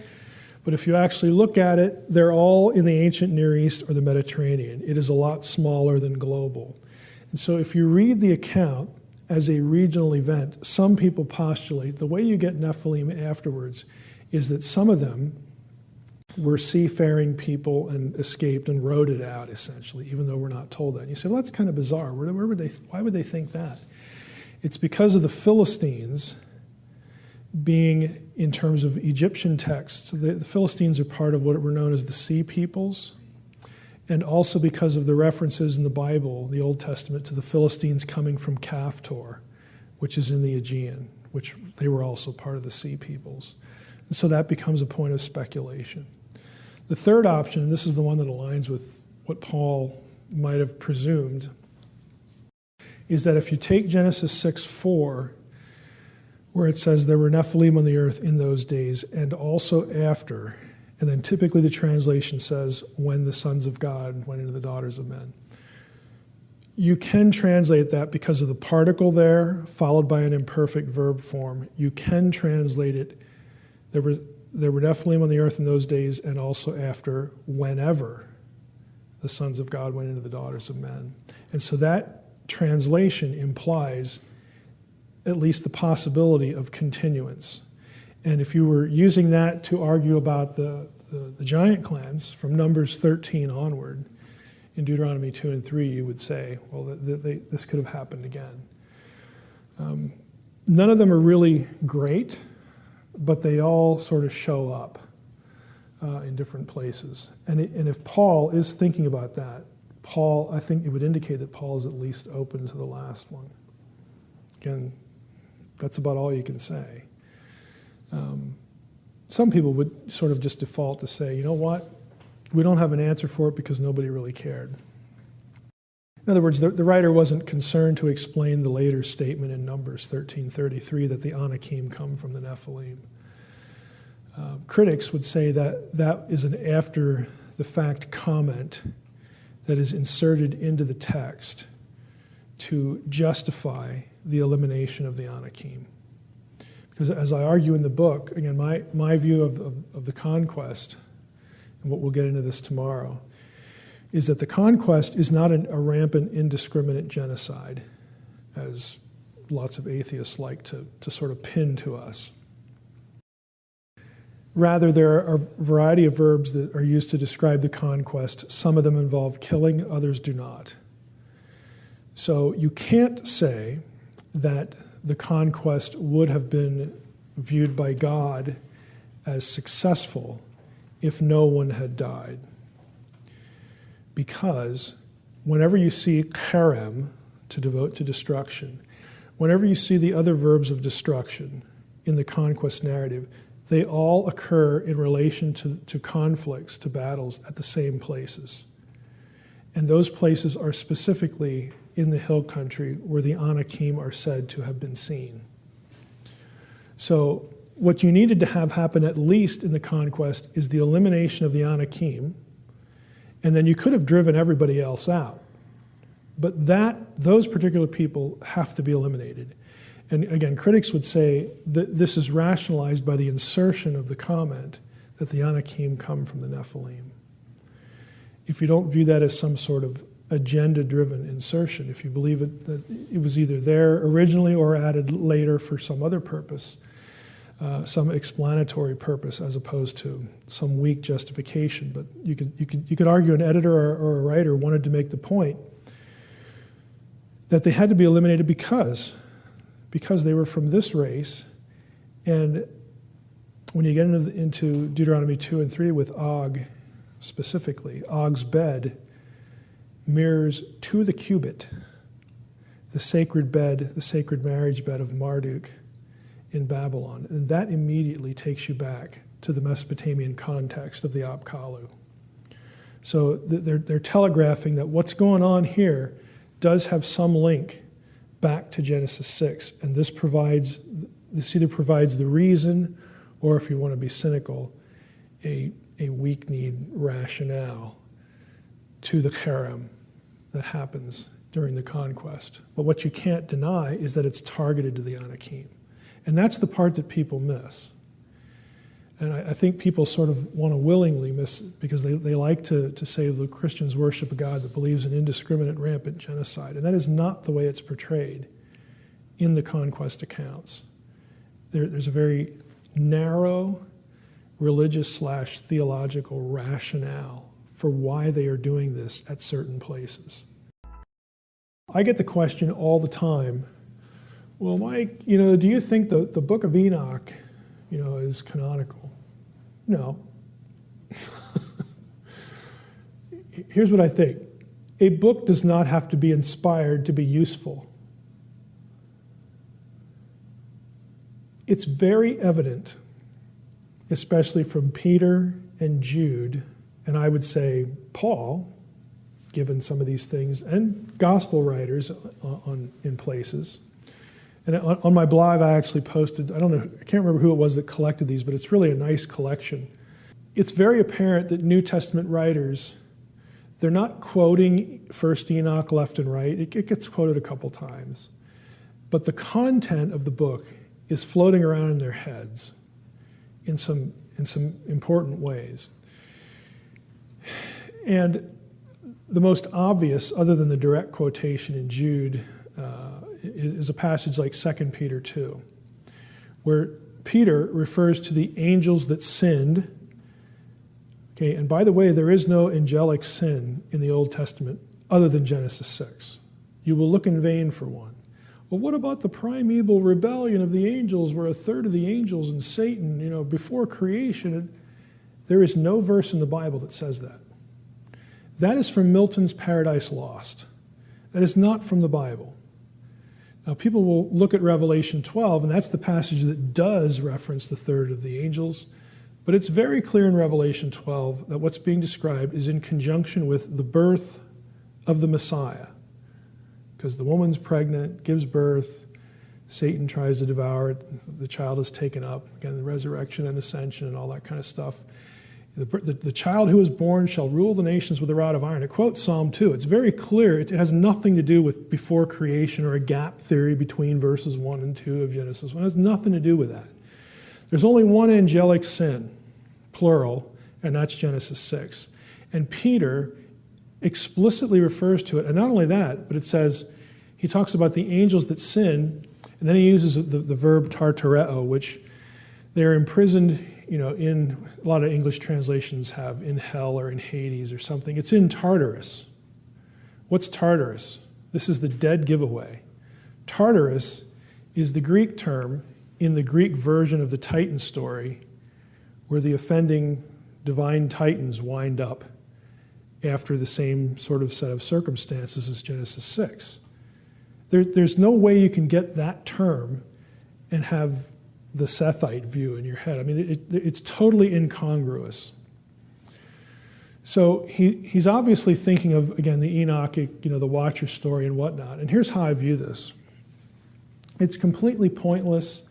S1: But if you actually look at it, they're all in the ancient Near East or the Mediterranean. It is a lot smaller than global. And so if you read the account as a regional event, some people postulate the way you get Nephilim afterwards is that some of them were seafaring people and escaped and rode it out, essentially, even though we're not told that. And you say, well, that's kind of bizarre. Why would they think that? It's because of the Philistines being, in terms of Egyptian texts, the Philistines are part of what were known as the Sea Peoples, and also because of the references in the Bible, the Old Testament, to the Philistines coming from Caphtor, which is in the Aegean, which they were also part of the Sea Peoples. And so that becomes a point of speculation. The third option, and this is the one that aligns with what Paul might have presumed, is that if you take Genesis 6:4, where it says there were Nephilim on the earth in those days and also after, and then typically the translation says when the sons of God went into the daughters of men. You can translate that because of the particle there, followed by an imperfect verb form. You can translate it. there were Nephilim on the earth in those days, and also after, whenever the sons of God went into the daughters of men. And so that translation implies at least the possibility of continuance. And if you were using that to argue about the giant clans from Numbers 13 onward, in Deuteronomy 2 and 3, you would say, well, this could have happened again. None of them are really great, but they all sort of show up in different places. And if Paul is thinking about that, I think it would indicate that Paul is at least open to the last one. Again, that's about all you can say. Some people would sort of just default to say, you know what, we don't have an answer for it because nobody really cared. In other words, the writer wasn't concerned to explain the later statement in Numbers 13:33 that the Anakim come from the Nephilim. Critics would say that is an after-the-fact comment that is inserted into the text to justify the elimination of the Anakim. Because as I argue in the book, again, my view of the conquest, and what we'll get into this tomorrow, is that the conquest is not a rampant, indiscriminate genocide, as lots of atheists like to sort of pin to us. Rather, there are a variety of verbs that are used to describe the conquest. Some of them involve killing, others do not. So you can't say that the conquest would have been viewed by God as successful if no one had died. Because whenever you see cherem, to devote to destruction, whenever you see the other verbs of destruction in the conquest narrative, they all occur in relation to conflicts, to battles at the same places. And those places are specifically in the hill country where the Anakim are said to have been seen. So what you needed to have happen at least in the conquest is the elimination of the Anakim, and then you could have driven everybody else out. But those particular people have to be eliminated. And again, critics would say that this is rationalized by the insertion of the comment that the Anakim come from the Nephilim. If you don't view that as some sort of agenda-driven insertion, if you believe that it was either there originally or added later for some other purpose, some explanatory purpose as opposed to some weak justification. But you could argue an editor or a writer wanted to make the point that they had to be eliminated because they were from this race. And when you get into Deuteronomy 2 and 3 with Og specifically, Og's bed mirrors to the cubit the sacred bed, the sacred marriage bed of Marduk in Babylon. And that immediately takes you back to the Mesopotamian context of the Apkallu. So they're telegraphing that what's going on here does have some link back to Genesis 6, and this either provides the reason, or if you want to be cynical, a weak-kneed rationale to the cherem that happens during the conquest. But what you can't deny is that it's targeted to the Anakim. And that's the part that people miss. And I think people sort of want to willingly miss it because they like to say the Christians worship a God that believes in indiscriminate, rampant genocide. And that is not the way it's portrayed in the conquest accounts. There's a very narrow religious/theological rationale for why they are doing this at certain places. I get the question all the time, well, Mike, do you think the book of Enoch, is canonical? No. Here's what I think. A book does not have to be inspired to be useful. It's very evident, especially from Peter and Jude, and I would say Paul, given some of these things, and gospel writers in places. And on my blog, I actually posted, I can't remember who it was that collected these, but it's really a nice collection. It's very apparent that New Testament writers, they're not quoting 1 Enoch left and right. It gets quoted a couple times. But the content of the book is floating around in their heads in some in some important ways. And the most obvious, other than the direct quotation in Jude, is a passage like 2 Peter 2, where Peter refers to the angels that sinned. Okay, and by the way, there is no angelic sin in the Old Testament other than Genesis 6. You will look in vain for one. Well, what about the primeval rebellion of the angels, where a third of the angels and Satan, before creation? There is no verse in the Bible that says that. That is from Milton's Paradise Lost. That is not from the Bible. Now, people will look at Revelation 12, and that's the passage that does reference the third of the angels. But it's very clear in Revelation 12 that what's being described is in conjunction with the birth of the Messiah. Because the woman's pregnant, gives birth, Satan tries to devour it, the child is taken up. Again, the resurrection and ascension and all that kind of stuff. The child who is born shall rule the nations with a rod of iron. It quotes Psalm 2. It's very clear. It has nothing to do with before creation or a gap theory between verses 1 and 2 of Genesis 1. It has nothing to do with that. There's only one angelic sin, plural, and that's Genesis 6. And Peter explicitly refers to it. And not only that, but it says, he talks about the angels that sin, and then he uses the verb tartareo, which they're imprisoned, in a lot of English translations have in hell or in Hades or something. It's in Tartarus. What's Tartarus? This is the dead giveaway. Tartarus is the Greek term in the Greek version of the Titan story where the offending divine Titans wind up after the same sort of set of circumstances as Genesis 6. There's no way you can get that term and have the Sethite view in your head. I mean, it's totally incongruous. So he's obviously thinking of, again, the Enochic, the Watcher story and whatnot. And here's how I view this. It's completely pointless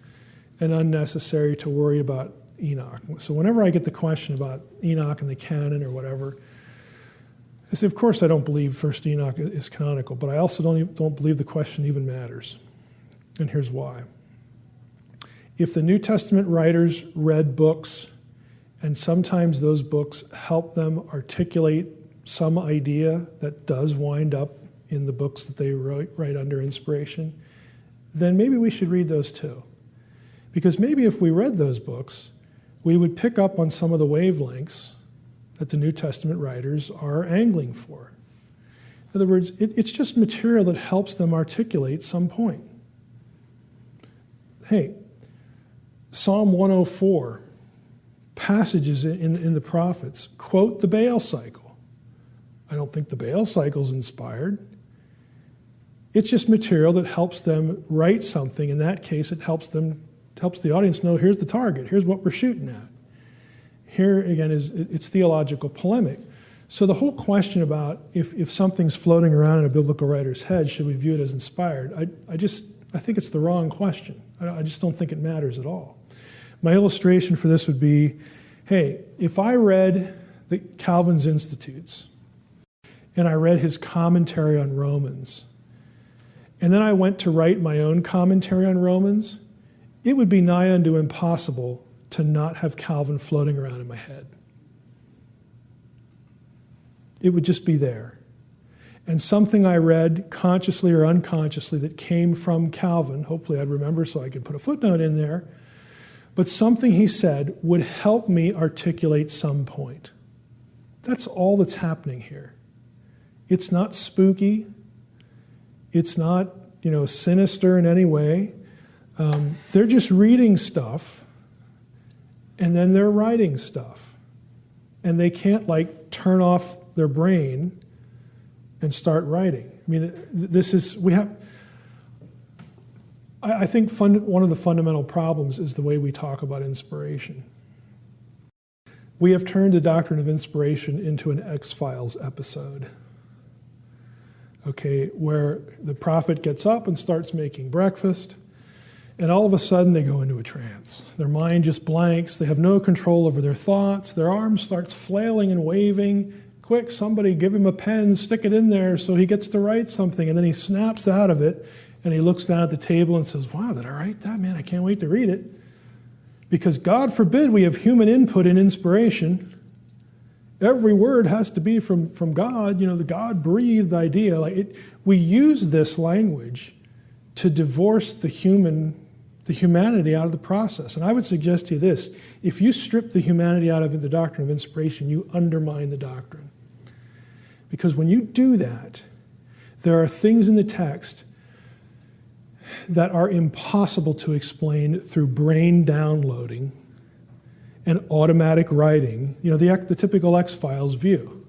S1: and unnecessary to worry about Enoch. So whenever I get the question about Enoch and the canon or whatever, I say, of course I don't believe First Enoch is canonical, but I also don't believe the question even matters. And here's why. If the New Testament writers read books, and sometimes those books help them articulate some idea that does wind up in the books that they write under inspiration, then maybe we should read those too. Because maybe if we read those books, we would pick up on some of the wavelengths that the New Testament writers are angling for. In other words, it's just material that helps them articulate some point. Hey, Psalm 104, passages in the prophets, quote the Baal cycle. I don't think the Baal cycle is inspired. It's just material that helps them write something. In that case, it helps the audience know, here's the target, here's what we're shooting at. Here, again, it's theological polemic. So the whole question about if something's floating around in a biblical writer's head, should we view it as inspired? I think it's the wrong question. I just don't think it matters at all. My illustration for this would be, hey, if I read Calvin's Institutes, and I read his commentary on Romans, and then I went to write my own commentary on Romans, it would be nigh unto impossible to not have Calvin floating around in my head. It would just be there. And something I read consciously or unconsciously that came from Calvin, hopefully I'd remember so I could put a footnote in there, but something he said would help me articulate some point. That's all that's happening here. It's not spooky. It's not, sinister in any way. They're just reading stuff, and then they're writing stuff. And they can't, turn off their brain and start writing. I mean, I think one of the fundamental problems is the way we talk about inspiration. We have turned the doctrine of inspiration into an X-Files episode, okay, where the prophet gets up and starts making breakfast, and all of a sudden they go into a trance. Their mind just blanks. They have no control over their thoughts. Their arm starts flailing and waving. Quick, somebody give him a pen, stick it in there so he gets to write something, and then he snaps out of it, and he looks down at the table and says, wow, did I write that? Man, I can't wait to read it. Because God forbid we have human input and inspiration. Every word has to be from God, the God-breathed idea. We use this language to divorce the humanity out of the process. And I would suggest to you this: if you strip the humanity out of the doctrine of inspiration, you undermine the doctrine. Because when you do that, there are things in the text that are impossible to explain through brain downloading and automatic writing, the typical X-Files view.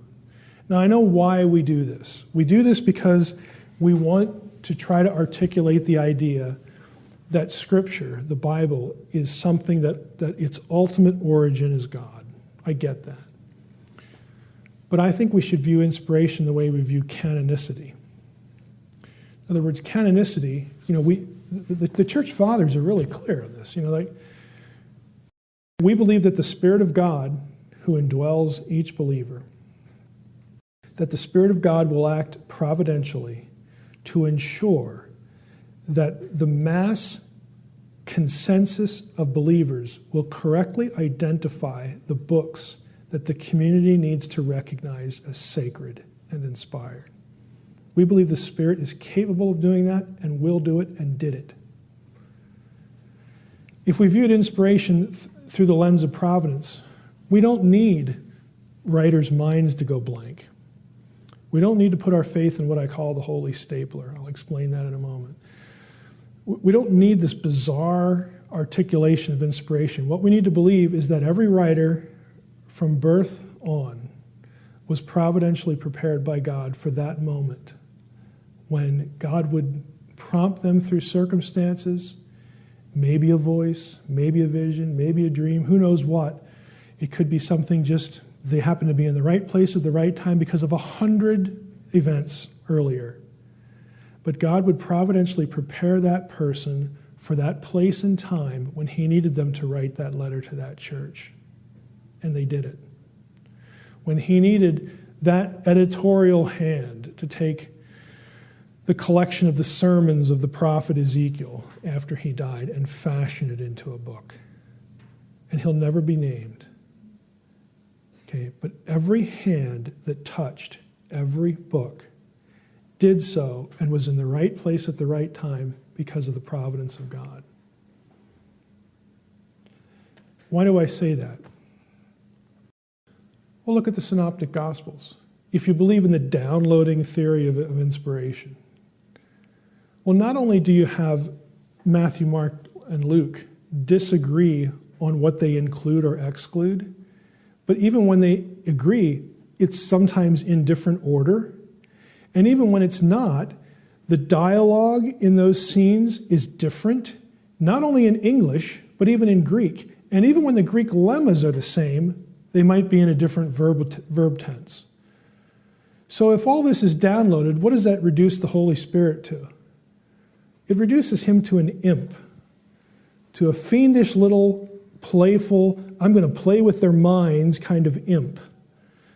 S1: Now, I know why we do this. We do this because we want to try to articulate the idea that Scripture, the Bible, is something that its ultimate origin is God. I get that. But I think we should view inspiration the way we view canonicity. In other words, canonicity, the church fathers are really clear on this. We believe that the Spirit of God, who indwells each believer, that the Spirit of God will act providentially to ensure that the mass consensus of believers will correctly identify the books that the community needs to recognize as sacred and inspired. We believe the Spirit is capable of doing that and will do it and did it. If we viewed inspiration through the lens of providence, we don't need writers' minds to go blank. We don't need to put our faith in what I call the holy stapler. I'll explain that in a moment. We don't need this bizarre articulation of inspiration. What we need to believe is that every writer from birth on was providentially prepared by God for that moment when God would prompt them through circumstances, maybe a voice, maybe a vision, maybe a dream, who knows what. It could be something just they happen to be in the right place at the right time because of 100 events earlier. But God would providentially prepare that person for that place and time when he needed them to write that letter to that church. And they did it. When he needed that editorial hand to take the collection of the sermons of the prophet Ezekiel after he died and fashion it into a book. And he'll never be named. Okay, but every hand that touched every book did so and was in the right place at the right time because of the providence of God. Why do I say that? Well, look at the Synoptic Gospels. If you believe in the downloading theory of inspiration, well, not only do you have Matthew, Mark, and Luke disagree on what they include or exclude, but even when they agree, it's sometimes in different order. And even when it's not, the dialogue in those scenes is different, not only in English, but even in Greek. And even when the Greek lemmas are the same, they might be in a different verb tense. So if all this is downloaded, what does that reduce the Holy Spirit to? It reduces him to an imp, to a fiendish little playful, I'm going to play with their minds kind of imp.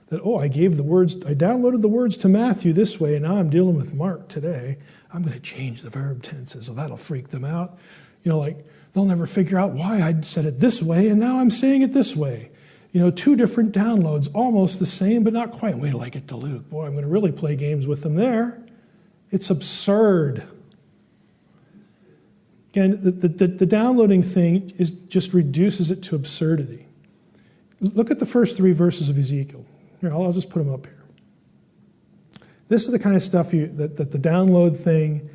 S1: That, I downloaded the words to Matthew this way, and now I'm dealing with Mark today. I'm going to change the verb tenses, so that'll freak them out. They'll never figure out why I said it this way, and now I'm saying it this way. Two different downloads, almost the same, but not quite. Wait till I get to Luke. Boy, I'm going to really play games with them there. It's absurd. Again, the downloading thing just reduces it to absurdity. Look at the first 3 verses of Ezekiel. Here, I'll just put them up here. This is the kind of stuff that the download thing,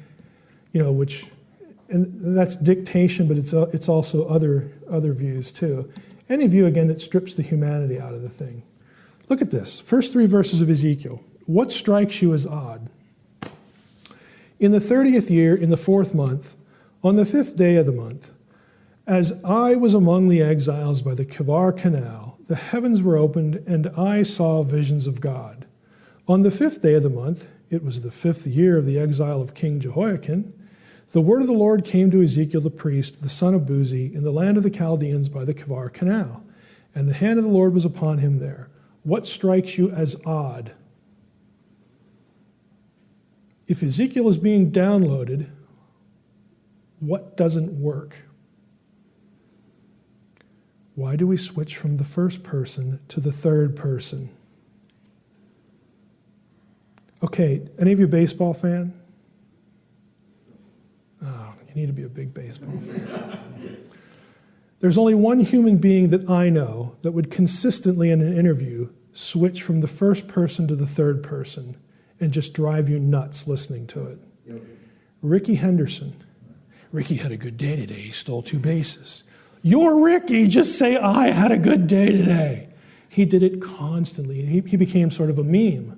S1: and that's dictation, but it's also other views too. Any view, again, that strips the humanity out of the thing. Look at this. First 3 verses of Ezekiel. What strikes you as odd? In the 30th year, in the 4th month, on the 5th day of the month, as I was among the exiles by the Kivar Canal, the heavens were opened, and I saw visions of God. On the 5th day of the month, it was the 5th year of the exile of King Jehoiakim, the word of the Lord came to Ezekiel the priest, the son of Buzi, in the land of the Chaldeans by the Kivar Canal, and the hand of the Lord was upon him there. What strikes you as odd? If Ezekiel is being downloaded, what doesn't work? Why do we switch from the first person to the third person? Okay, any of you a baseball fan? Oh, you need to be a big baseball fan. There's only one human being that I know that would consistently in an interview switch from the first person to the third person and just drive you nuts listening to it. Yep. Ricky Henderson. Ricky had a good day today. He stole 2 bases. You're Ricky. Just say, I had a good day today. He did it constantly. He became sort of a meme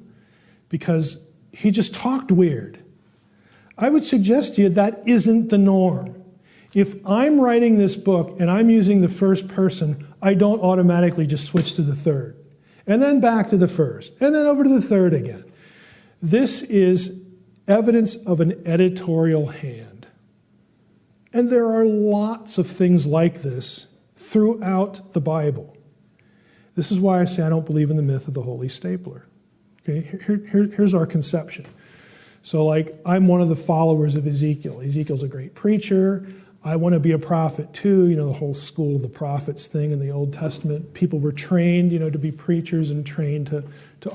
S1: because he just talked weird. I would suggest to you that isn't the norm. If I'm writing this book and I'm using the first person, I don't automatically just switch to the third, and then back to the first, and then over to the third again. This is evidence of an editorial hand. And there are lots of things like this throughout the Bible. This is why I say I don't believe in the myth of the holy stapler. Okay, here's our conception. So like, I'm one of the followers of Ezekiel. Ezekiel's a great preacher. I want to be a prophet too. You know, the whole school of the prophets thing in the Old Testament. People were trained, you know, to be preachers and trained to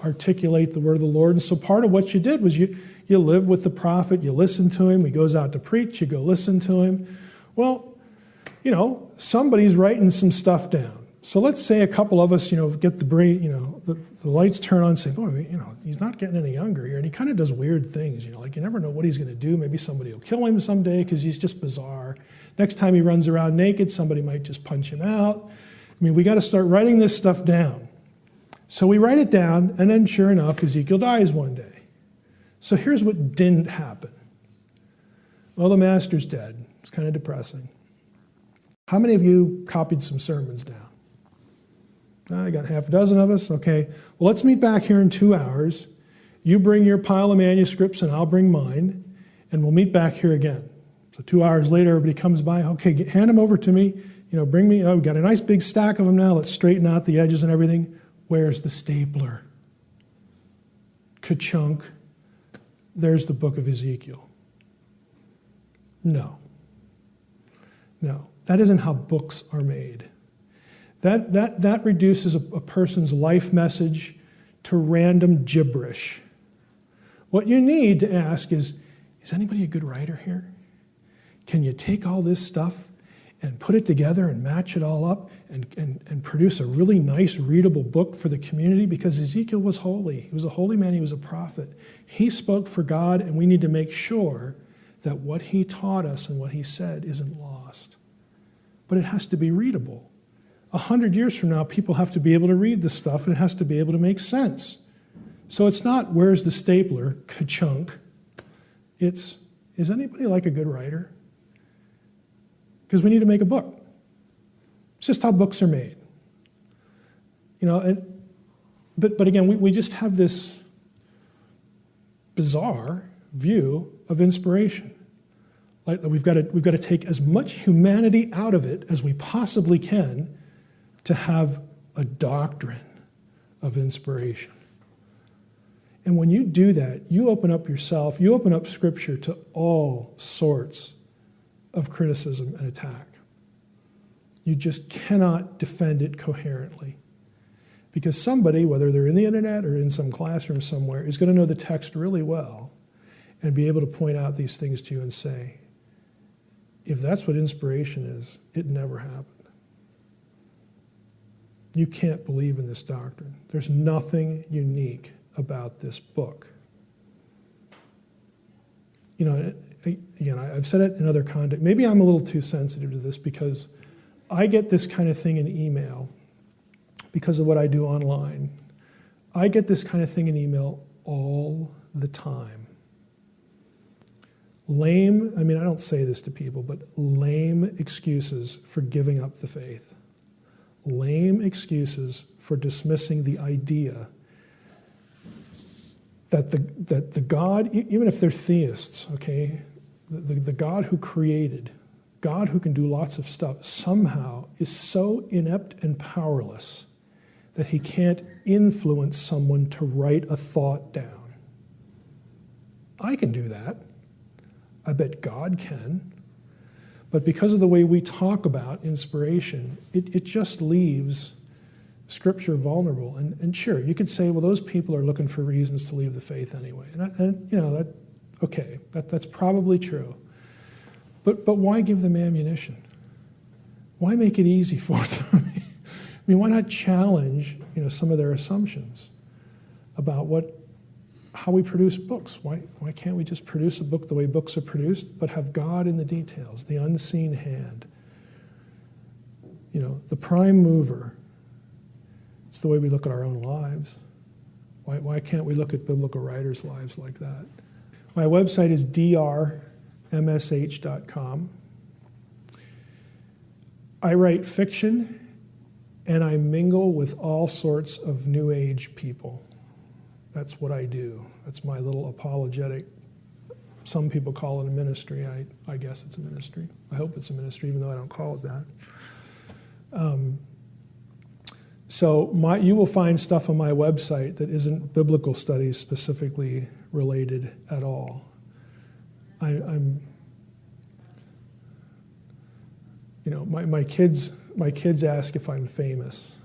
S1: articulate the word of the Lord. And so part of what you did was you live with the prophet, you listen to him, he goes out to preach, you go listen to him. Well, you know, somebody's writing some stuff down. So let's say a couple of us, you know, get the brain, you know, the lights turn on and say, boy, you know, he's not getting any younger here. And he kind of does weird things, you know, like you never know what he's going to do. Maybe somebody will kill him someday because he's just bizarre. Next time he runs around naked, somebody might just punch him out. I mean, we got to start writing this stuff down. So we write it down, and then sure enough, Ezekiel dies one day. So here's what didn't happen. Well, the master's dead. It's kind of depressing. How many of you copied some sermons down? I got half a dozen of us. Okay. Well, let's meet back here in 2 hours. You bring your pile of manuscripts, and I'll bring mine, and we'll meet back here again. So 2 hours later, everybody comes by. Okay, hand them over to me. You know, bring me. Oh, we've got a nice big stack of them now. Let's straighten out the edges and everything. Where's the stapler? Ka-chunk. There's the book of Ezekiel. No. That isn't how books are made. That reduces a person's life message to random gibberish. What you need to ask is anybody a good writer here? Can you take all this stuff and put it together and match it all up and produce a really nice, readable book for the community? Because Ezekiel was holy. He was a holy man. He was a prophet. He spoke for God, and we need to make sure that what he taught us and what he said isn't lost. But it has to be readable. 100 years from now, people have to be able to read this stuff, and it has to be able to make sense. So it's not, where's the stapler, ka-chunk. It's, is anybody like a good writer? Because we need to make a book. It's just how books are made. You know, but again, we just have this bizarre view of inspiration. Like we've got to take as much humanity out of it as we possibly can to have a doctrine of inspiration. And when you do that, you open up yourself, you open up Scripture to all sorts of criticism and attack. You just cannot defend it coherently. Because somebody, whether they're in the internet or in some classroom somewhere, is going to know the text really well and be able to point out these things to you and say, if that's what inspiration is, it never happened. You can't believe in this doctrine. There's nothing unique about this book. You know, again, I've said it in other context. Maybe I'm a little too sensitive to this because I get this kind of thing in email because of what I do online. I get this kind of thing in email all the time. Lame, I mean, I don't say this to people, but lame excuses for giving up the faith. Lame excuses for dismissing the idea that the God, even if they're theists, okay, the God who created, God who can do lots of stuff, somehow is so inept and powerless that he can't influence someone to write a thought down. I can do that. I bet God can. But because of the way we talk about inspiration, it just leaves Scripture vulnerable. And sure, you could say, well, those people are looking for reasons to leave the faith anyway. That's probably true. But why give them ammunition? Why make it easy for them? I mean, why not challenge, some of their assumptions about how we produce books? Why can't we just produce a book the way books are produced, but have God in the details, the unseen hand? The prime mover. It's the way we look at our own lives. Why can't we look at biblical writers' lives like that? My website is drmsh.com. I write fiction, and I mingle with all sorts of New Age people. That's what I do. That's my little apologetic. Some people call it a ministry. I guess it's a ministry. I hope it's a ministry, even though I don't call it that. So you will find stuff on my website that isn't biblical studies specifically related at all. My kids ask if I'm famous,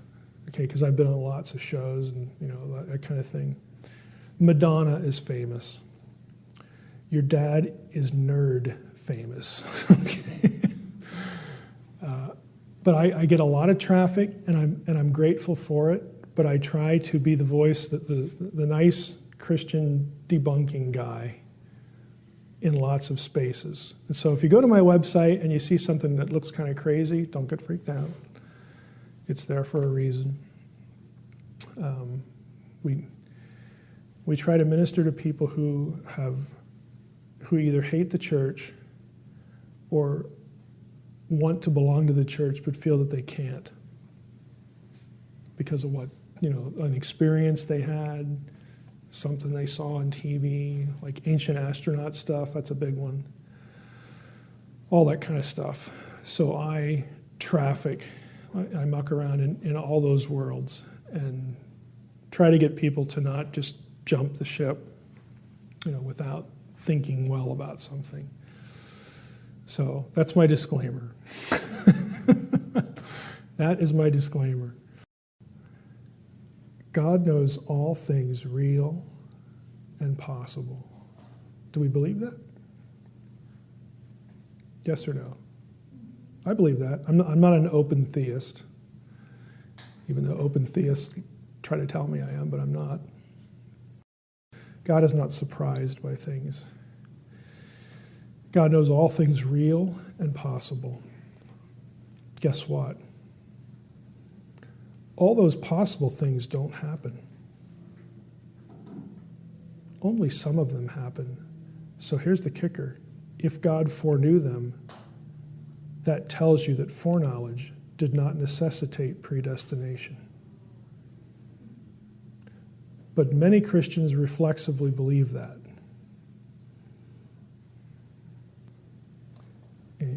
S1: okay, because I've been on lots of shows and that kind of thing. Madonna is famous. Your dad is nerd famous. Okay. But I get a lot of traffic, and I'm grateful for it. But I try to be the voice, the nice Christian debunking guy in lots of spaces. And so if you go to my website and you see something that looks kind of crazy, don't get freaked out. It's there for a reason. We try to minister to people who either hate the church or want to belong to the church but feel that they can't because of an experience they had, something they saw on TV, like ancient astronaut stuff. That's a big one. All that kind of stuff. So I muck around in all those worlds and try to get people to not just jump the ship, without thinking well about something. So that's my disclaimer. That is my disclaimer. God knows all things real and possible. Do we believe that? Yes or no? I believe that. I'm not an open theist, even though open theists try to tell me I am, but I'm not. God is not surprised by things. God knows all things real and possible. Guess what? All those possible things don't happen. Only some of them happen. So here's the kicker. If God foreknew them, that tells you that foreknowledge did not necessitate predestination. But many Christians reflexively believe that.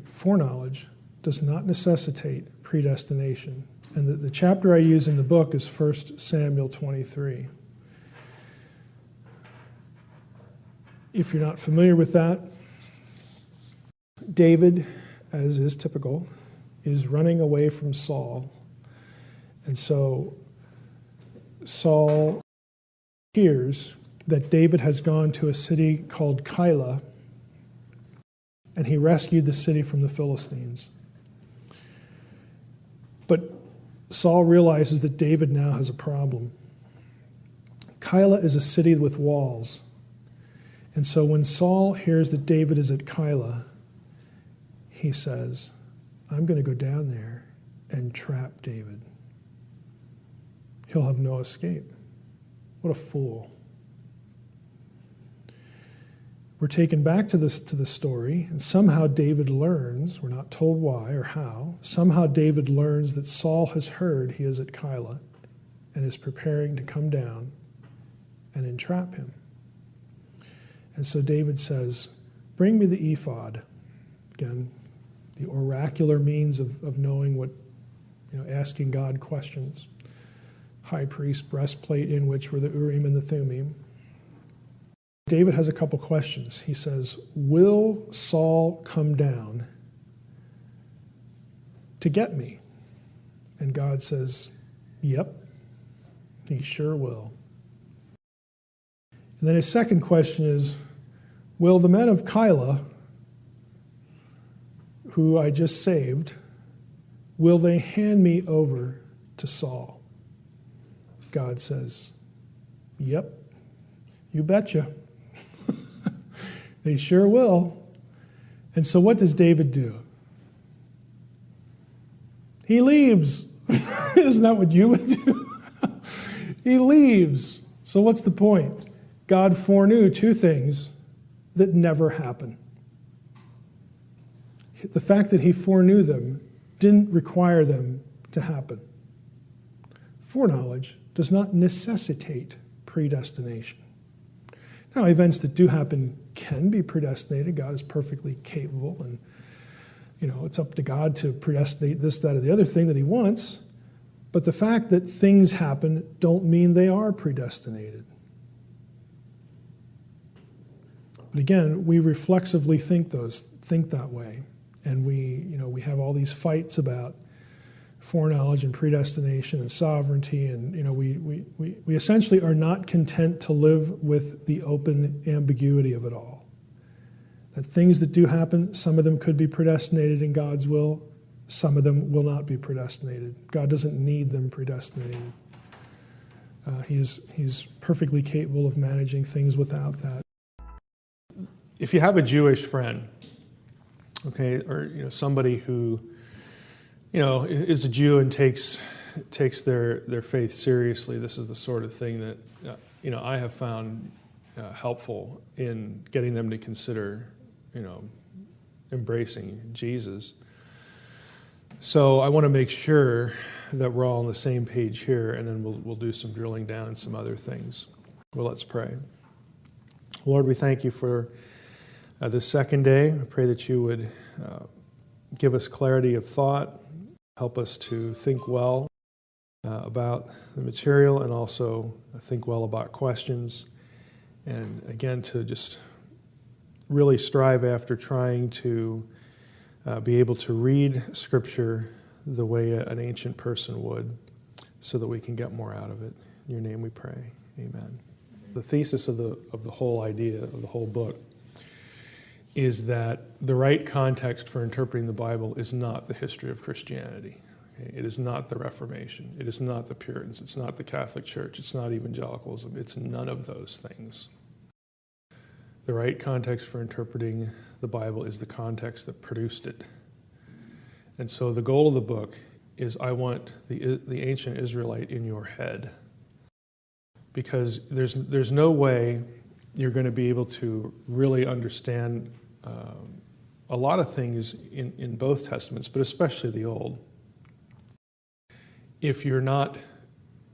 S1: Foreknowledge does not necessitate predestination. And the chapter I use in the book is 1 Samuel 23. If you're not familiar with that, David, as is typical, is running away from Saul. And so Saul hears that David has gone to a city called Keilah, and he rescued the city from the Philistines. But Saul realizes that David now has a problem. Keilah is a city with walls. And so when Saul hears that David is at Keilah, he says, I'm going to go down there and trap David. He'll have no escape. What a fool. We're taken back to the story, and somehow David learns, we're not told why or how, somehow David learns that Saul has heard he is at Keilah and is preparing to come down and entrap him. And so David says, bring me the ephod. Again, the oracular means of knowing what, asking God questions. High priest breastplate in which were the Urim and the Thummim. David has a couple questions. He says, will Saul come down to get me? And God says, yep, he sure will. And then his second question is, will the men of Keilah, who I just saved, will they hand me over to Saul? God says, yep, you betcha. They sure will. And so what does David do? He leaves. Isn't that what you would do? He leaves. So what's the point? God foreknew two things that never happen. The fact that he foreknew them didn't require them to happen. Foreknowledge does not necessitate predestination. Now, events that do happen can be predestinated. God is perfectly capable, and it's up to God to predestinate this, that, or the other thing that he wants. But the fact that things happen don't mean they are predestinated. But again, we reflexively think that way. And we have all these fights about foreknowledge and predestination and sovereignty, and we essentially are not content to live with the open ambiguity of it all. That things that do happen, some of them could be predestinated in God's will, some of them will not be predestinated. God doesn't need them predestinated. He's perfectly capable of managing things without that. If you have a Jewish friend, okay, or somebody who is a Jew and takes their faith seriously, this is the sort of thing that I have found helpful in getting them to consider embracing Jesus. So I want to make sure that we're all on the same page here, and then we'll do some drilling down in some other things. Well, let's pray. Lord, we thank you for this second day. I pray that you would give us clarity of thought, help us to think well about the material, and also think well about questions. And again, to just really strive after trying to be able to read Scripture the way an ancient person would, so that we can get more out of it. In your name we pray. Amen. The thesis of the whole idea, of the whole book, is that the right context for interpreting the Bible is not the history of Christianity. Okay? It is not the Reformation. It is not the Puritans. It's not the Catholic Church. It's not evangelicalism. It's none of those things. The right context for interpreting the Bible is the context that produced it. And so the goal of the book is, I want the ancient Israelite in your head, because there's no way you're going to be able to really understand a lot of things in both Testaments, but especially the Old, if you're not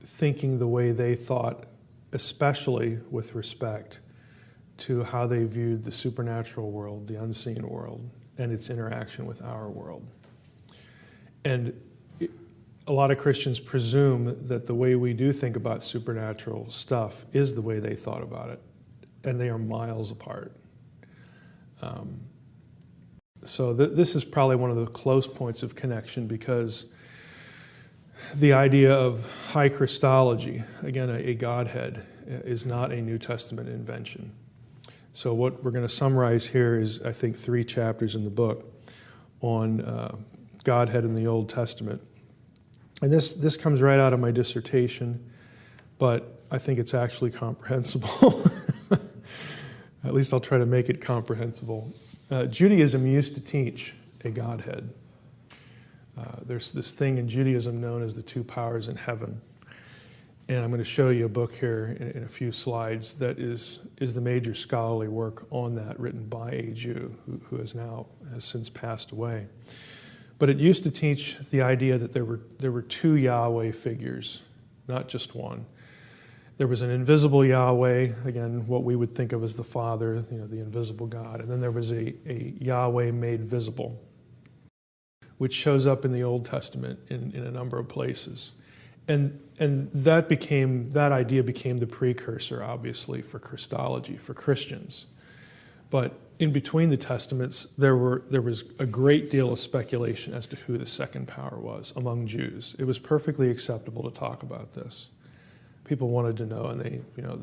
S1: thinking the way they thought, especially with respect to how they viewed the supernatural world, the unseen world, and its interaction with our world. And a lot of Christians presume that the way we do think about supernatural stuff is the way they thought about it, and they are miles apart. So this is probably one of the close points of connection, because the idea of high Christology, again, a Godhead, is not a New Testament invention. So what we're going to summarize here is, I think, 3 chapters in the book on Godhead in the Old Testament. And this comes right out of my dissertation, but I think it's actually comprehensible. At least I'll try to make it comprehensible. Judaism used to teach a Godhead. There's this thing in Judaism known as the 2 powers in heaven. And I'm going to show you a book here in a few slides that is the major scholarly work on that, written by a Jew who has since passed away. But it used to teach the idea that there were 2 Yahweh figures, not just one. There was an invisible Yahweh, again, what we would think of as the Father, the invisible God. And then there was a Yahweh made visible, which shows up in the Old Testament in a number of places. And that idea became the precursor, obviously, for Christology, for Christians. But in between the testaments, there was a great deal of speculation as to who the second power was among Jews. It was perfectly acceptable to talk about this. People wanted to know, and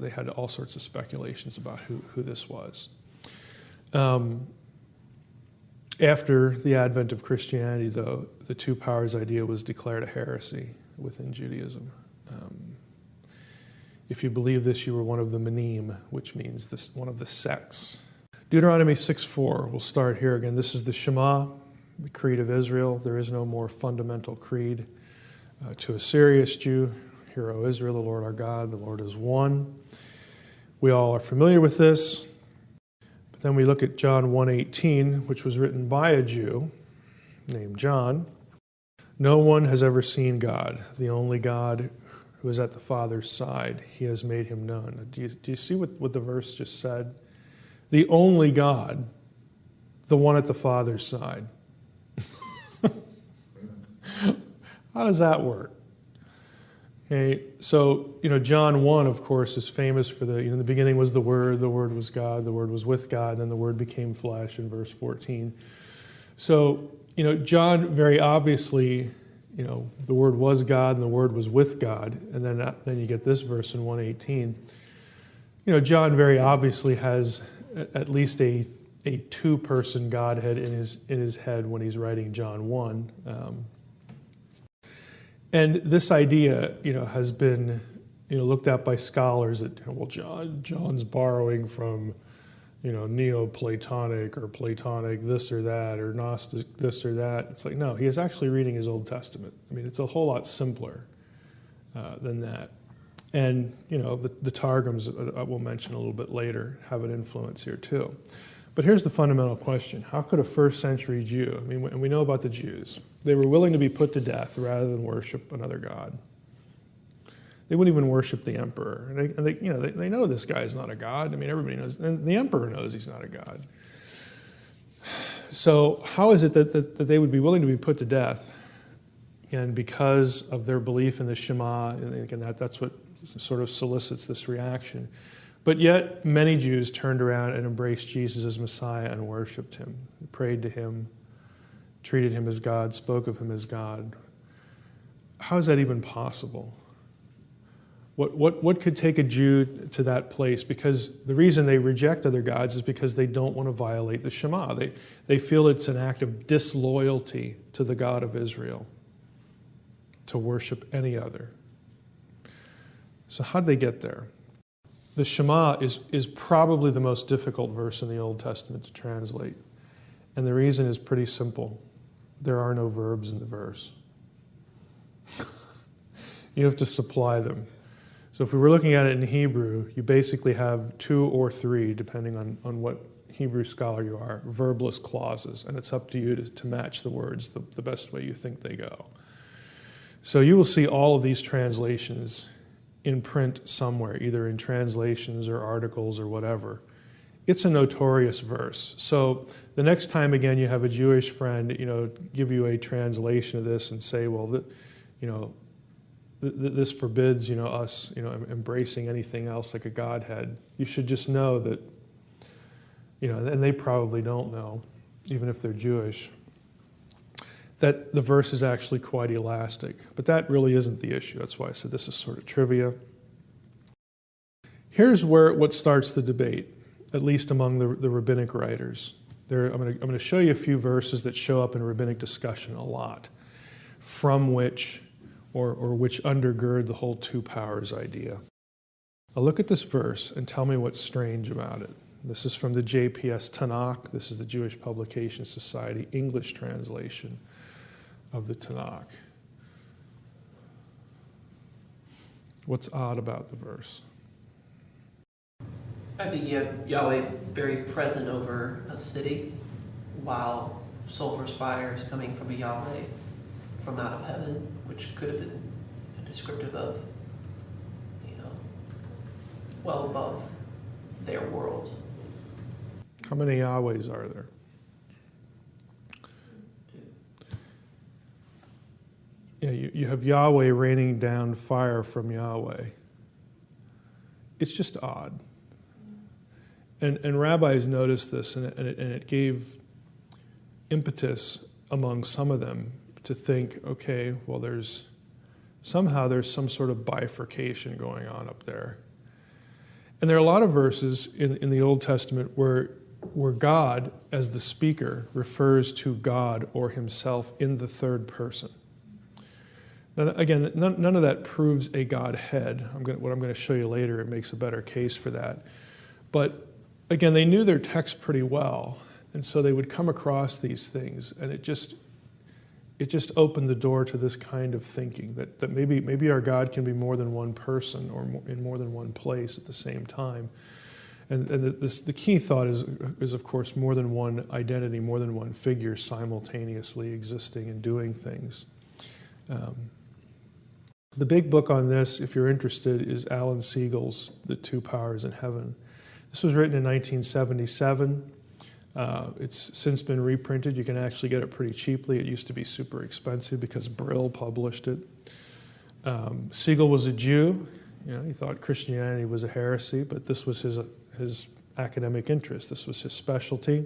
S1: they had all sorts of speculations about who this was. After the advent of Christianity, though, the two powers idea was declared a heresy within Judaism. If you believe this, you were one of the Minim, which means one of the sects. Deuteronomy 6:4, we'll start here again. This is the Shema, the creed of Israel. There is no more fundamental creed. To a serious Jew, hear, O Israel, the Lord our God, the Lord is one. We all are familiar with this. But then we look at John 1:18, which was written by a Jew named John. No one has ever seen God, the only God who is at the Father's side. He has made him known. Do you see what the verse just said? The only God, the one at the Father's side. How does that work? Okay, so, John 1, of course, is famous for in the beginning was the Word was God, the Word was with God, and then the Word became flesh in verse 14. So, John very obviously, the Word was God and the Word was with God, and then you get this verse in 1:18. John very obviously has at least a two-person Godhead in his head when he's writing John 1. And this idea, has been, looked at by scholars that, John's borrowing from, Neoplatonic or Platonic this or that, or Gnostic this or that. It's like, no, he is actually reading his Old Testament. I mean, it's a whole lot simpler than that. And, the Targums, we'll mention a little bit later, have an influence here too. But here's the fundamental question. How could a first century Jew, and we know about the Jews, they were willing to be put to death rather than worship another god. They wouldn't even worship the emperor. And they know this guy is not a god. Everybody knows, and the emperor knows he's not a god. So how is it that they would be willing to be put to death? Again, because of their belief in the Shema, and again, that's what sort of solicits this reaction. But yet, many Jews turned around and embraced Jesus as Messiah and worshipped him, prayed to him, treated him as God, spoke of him as God. How is that even possible? What could take a Jew to that place? Because the reason they reject other gods is because they don't want to violate the Shema. They feel it's an act of disloyalty to the God of Israel to worship any other. So how'd they get there? The Shema is probably the most difficult verse in the Old Testament to translate. And the reason is pretty simple. There are no verbs in the verse. You have to supply them. So if we were looking at it in Hebrew, you basically have 2 or 3, depending on what Hebrew scholar you are, verbless clauses. And it's up to you to match the words the best way you think they go. So you will see all of these translations in print somewhere, either in translations or articles or whatever. It's a notorious verse. So the next time, again, you have a Jewish friend, give you a translation of this and say, well, this forbids, us, embracing anything else like a Godhead. You should just know that, and they probably don't know, even if they're Jewish, that the verse is actually quite elastic. But that really isn't the issue. That's why I said this is sort of trivia. Here's what starts the debate, at least among the rabbinic writers. I'm going to show you a few verses that show up in rabbinic discussion a lot, from which, or which undergird the whole two powers idea. Now look at this verse and tell me what's strange about it. This is from the JPS Tanakh. This is the Jewish Publication Society English translation of the Tanakh. What's odd about the verse?
S5: I think you have Yahweh very present over a city, while sulfurous fire is coming from a Yahweh from out of heaven, which could have been descriptive of, well above their world.
S1: How many Yahwehs are there? Yeah, you have Yahweh raining down fire from Yahweh. It's just odd. And rabbis noticed this, and it gave impetus among some of them to think, okay, well, there's some sort of bifurcation going on up there. And there are a lot of verses in the Old Testament where God, as the speaker, refers to God or himself in the third person. Now, again, none of that proves a Godhead. What I'm going to show you later, it makes a better case for that. But again, they knew their text pretty well, and so they would come across these things, and it just opened the door to this kind of thinking that maybe our God can be more than one person or in more than one place at the same time. And the key thought is, of course, more than one identity, more than one figure simultaneously existing and doing things. The big book on this, if you're interested, is Alan Siegel's The Two Powers in Heaven. This was written in 1977. It's since been reprinted. You can actually get it pretty cheaply. It used to be super expensive because Brill published it. Siegel was a Jew. He thought Christianity was a heresy, but this was his academic interest. This was his specialty.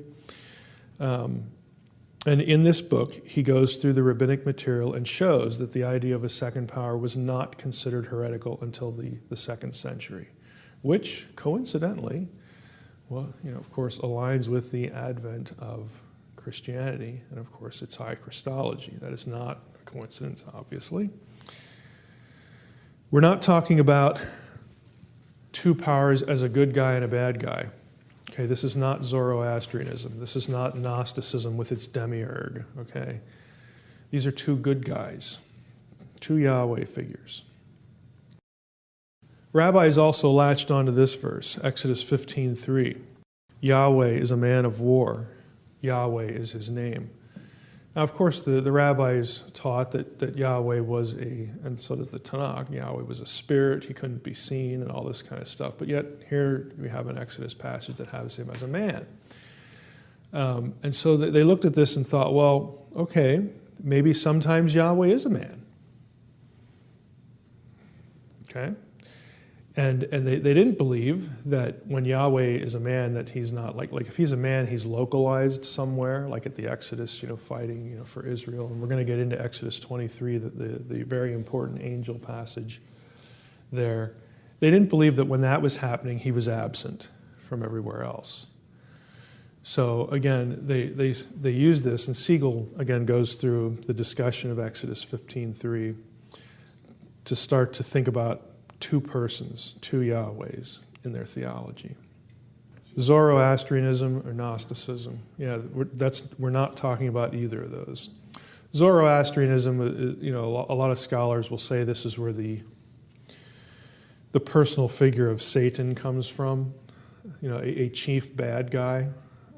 S1: And in this book, he goes through the rabbinic material and shows that the idea of a second power was not considered heretical until the 2nd century, which, coincidentally, well, of course, aligns with the advent of Christianity and, of course, its high Christology. That is not a coincidence, obviously. We're not talking about two powers as a good guy and a bad guy. Okay, this is not Zoroastrianism. This is not Gnosticism with its demiurge, okay? These are two good guys, two Yahweh figures. Rabbis also latched onto this verse, Exodus 15:3. Yahweh is a man of war. Yahweh is his name. Now, of course, the rabbis taught that Yahweh was and so does the Tanakh, Yahweh was a spirit, he couldn't be seen, and all this kind of stuff. But yet, here we have an Exodus passage that has him as a man. And so they looked at this and thought, well, okay, maybe sometimes Yahweh is a man. Okay? And they didn't believe that when Yahweh is a man that he's not, like if he's a man, he's localized somewhere, like at the Exodus, fighting, for Israel. And we're going to get into Exodus 23, the very important angel passage there. They didn't believe that when that was happening, he was absent from everywhere else. So again, they use this, and Siegel, again, goes through the discussion of Exodus 15:3 to start to think about two persons, two Yahwehs in their theology. Zoroastrianism or Gnosticism, we're not talking about either of those. Zoroastrianism, a lot of scholars will say this is where the personal figure of Satan comes from, a chief bad guy.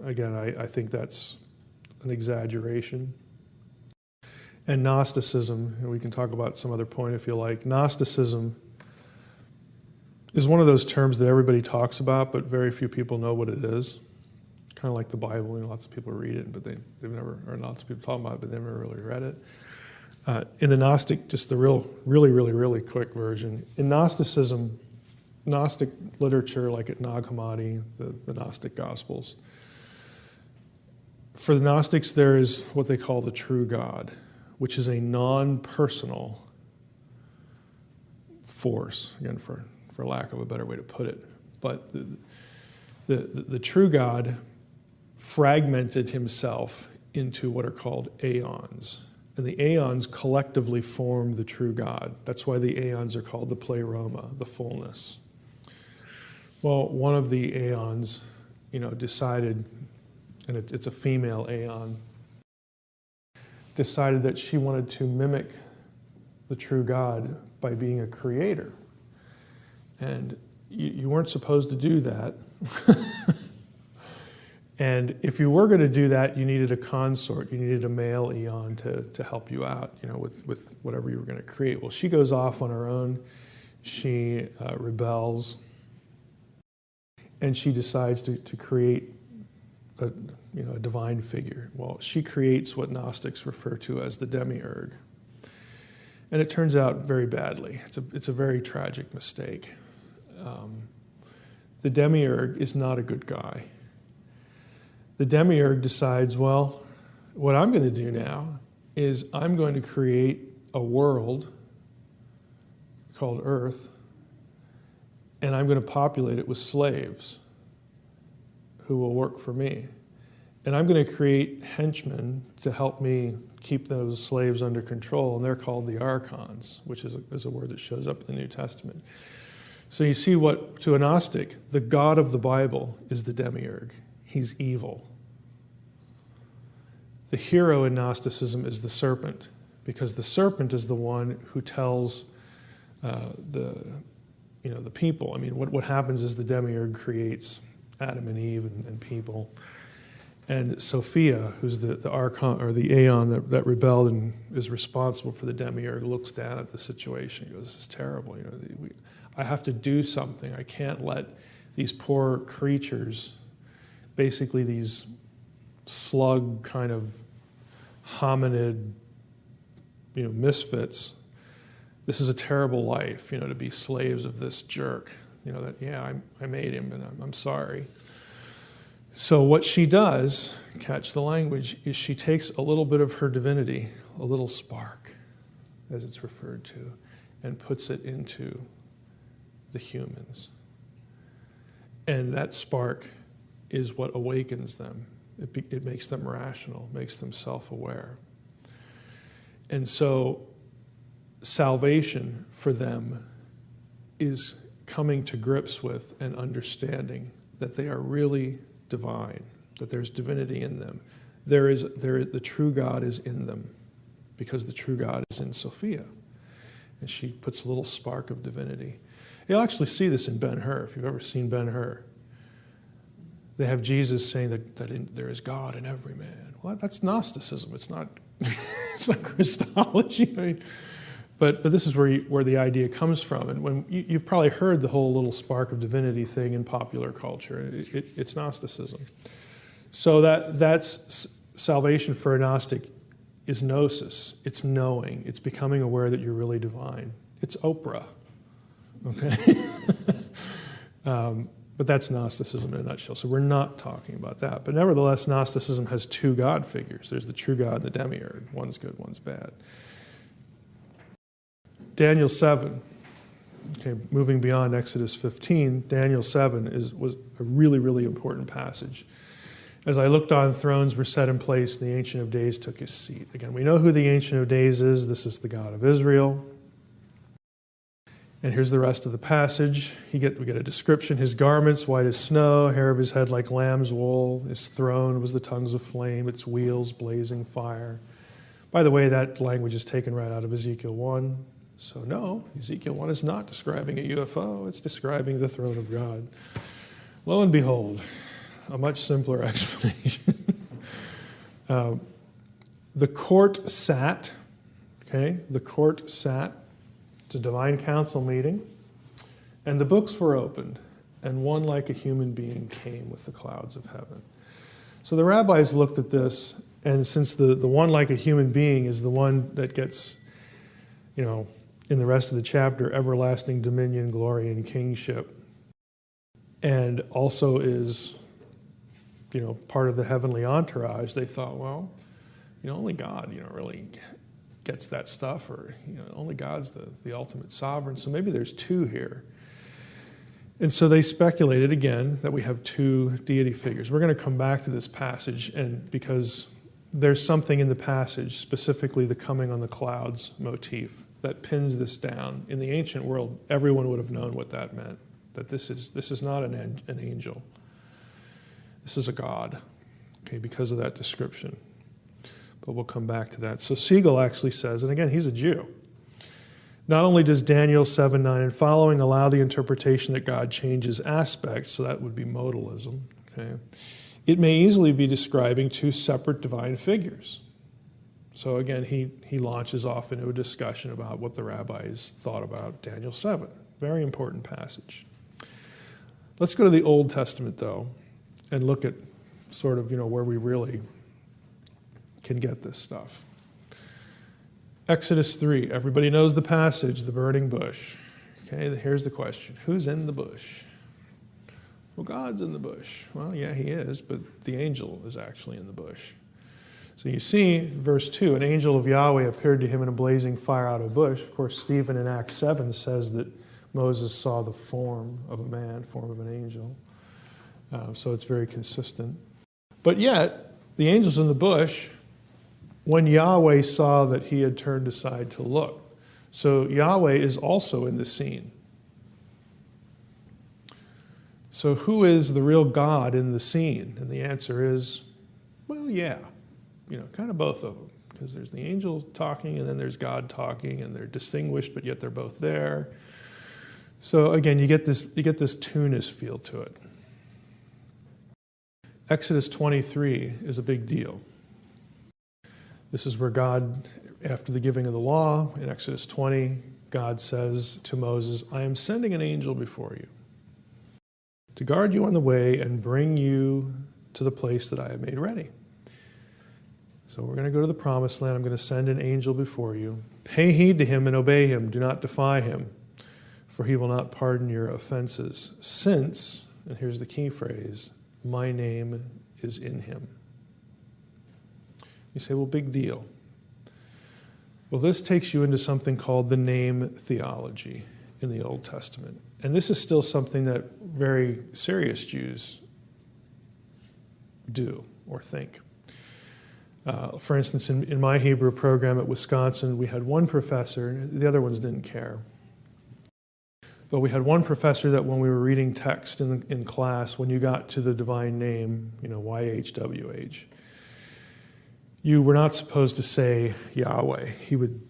S1: Again, I think that's an exaggeration. And Gnosticism, and we can talk about some other point if you like. Gnosticism is one of those terms that everybody talks about, but very few people know what it is. Kind of like the Bible, lots of people read it, but they've never, or lots of people talk about it, but they've never really read it. In the Gnostic, just the really quick version. In Gnosticism, Gnostic literature, like at Nag Hammadi, the Gnostic Gospels, for the Gnostics, there is what they call the true God, which is a non-personal force, again, for lack of a better way to put it. But the true God fragmented himself into what are called aeons. And the aeons collectively form the true God. That's why the aeons are called the pleroma, the fullness. Well, one of the aeons, decided, and it's a female aeon, decided that she wanted to mimic the true God by being a creator. And you weren't supposed to do that. And if you were going to do that, you needed a consort. You needed a male eon to help you out, with whatever you were going to create. Well, she goes off on her own. She rebels. And she decides to create a divine figure. Well, she creates what Gnostics refer to as the demiurge. And it turns out very badly. It's a very tragic mistake. the demiurge is not a good guy. The demiurge decides, well, what I'm going to do now is I'm going to create a world called Earth, and I'm going to populate it with slaves who will work for me. And I'm going to create henchmen to help me keep those slaves under control, and they're called the archons, which is a word that shows up in the New Testament. So you see what, to a Gnostic, the God of the Bible is the demiurge. He's evil. The hero in Gnosticism is the serpent, because the serpent is the one who tells the people. I mean, what happens is the demiurge creates Adam and Eve and people. And Sophia, who's the archon or the aeon that rebelled and is responsible for the demiurge, looks down at the situation. He goes, "This is terrible. I have to do something. I can't let these poor creatures, basically these slug kind of hominid, misfits. This is a terrible life, to be slaves of this jerk. I made him, and I'm sorry." So what she does, catch the language, is she takes a little bit of her divinity, a little spark, as it's referred to, and puts it into the humans. And that spark is what awakens them. It makes them rational, makes them self-aware. And so salvation for them is coming to grips with and understanding that they are really divine, that there's divinity in them. The true God is in them, because the true God is in Sophia. And she puts a little spark of divinity. You'll actually see this in Ben-Hur, if you've ever seen Ben-Hur. They have Jesus saying that there is God in every man. Well, that's Gnosticism. It's not Christology. But this is where the idea comes from. And when you've probably heard the whole little spark of divinity thing in popular culture. It's Gnosticism. So that's salvation for a Gnostic is gnosis. It's knowing. It's becoming aware that you're really divine. It's Oprah. Okay? But that's Gnosticism in a nutshell. So we're not talking about that. But nevertheless, Gnosticism has two God figures. There's the true God and the demiurge. One's good, one's bad. Daniel 7, okay, moving beyond Exodus 15, Daniel 7 was a really, really important passage. As I looked on, thrones were set in place, and the Ancient of Days took his seat. Again, we know who the Ancient of Days is. This is the God of Israel. And here's the rest of the passage. We get a description. His garments white as snow, hair of his head like lamb's wool. His throne was the tongues of flame, its wheels blazing fire. By the way, that language is taken right out of Ezekiel 1. So no, Ezekiel 1 is not describing a UFO. It's describing the throne of God. Lo and behold, a much simpler explanation. The court sat, okay? The court sat. It's a divine council meeting. And the books were opened, and one like a human being came with the clouds of heaven. So the rabbis looked at this, and since the one like a human being is the one that gets, in the rest of the chapter, everlasting dominion, glory, and kingship, and also is, part of the heavenly entourage, they thought, well, only God, really gets that stuff, or, only God's the ultimate sovereign, so maybe there's two here. And so they speculated, again, that we have two deity figures. We're going to come back to this passage, and because there's something in the passage, specifically the coming on the clouds motif, that pins this down. In the ancient world, everyone would have known what that meant, that this is not an angel. This is a God, okay, because of that description. But we'll come back to that. So Siegel actually says, and again, he's a Jew, not only does Daniel 7, 9 and following allow the interpretation that God changes aspects, so that would be modalism, okay, it may easily be describing two separate divine figures. So again, he launches off into a discussion about what the rabbis thought about Daniel 7. Very important passage. Let's go to the Old Testament, though, and look at sort of, where we really can get this stuff. Exodus 3. Everybody knows the passage, the burning bush. Okay, here's the question. Who's in the bush? Well, God's in the bush. Well, yeah, he is, but the angel is actually in the bush. So you see, verse 2, an angel of Yahweh appeared to him in a blazing fire out of a bush. Of course, Stephen in Acts 7 says that Moses saw the form of a man, form of an angel. So it's very consistent. But yet, the angel's in the bush when Yahweh saw that he had turned aside to look. So Yahweh is also in the scene. So who is the real God in the scene? And the answer is, well, yeah, kind of both of them. Because there's the angel talking and then there's God talking, and they're distinguished, but yet they're both there. So again, you get this two-ness feel to it. Exodus 23 is a big deal. This is where God, after the giving of the law, in Exodus 20, God says to Moses, I am sending an angel before you to guard you on the way and bring you to the place that I have made ready. So we're going to go to the promised land. I'm going to send an angel before you. Pay heed to him and obey him. Do not defy him, for he will not pardon your offenses, since, and here's the key phrase, my name is in him. You say, well, big deal. Well, this takes you into something called the name theology in the Old Testament. And this is still something that very serious Jews do or think. For instance, in my Hebrew program at Wisconsin, we had one professor, the other ones didn't care. But we had one professor that when we were reading text in class, when you got to the divine name, YHWH, you were not supposed to say Yahweh. He would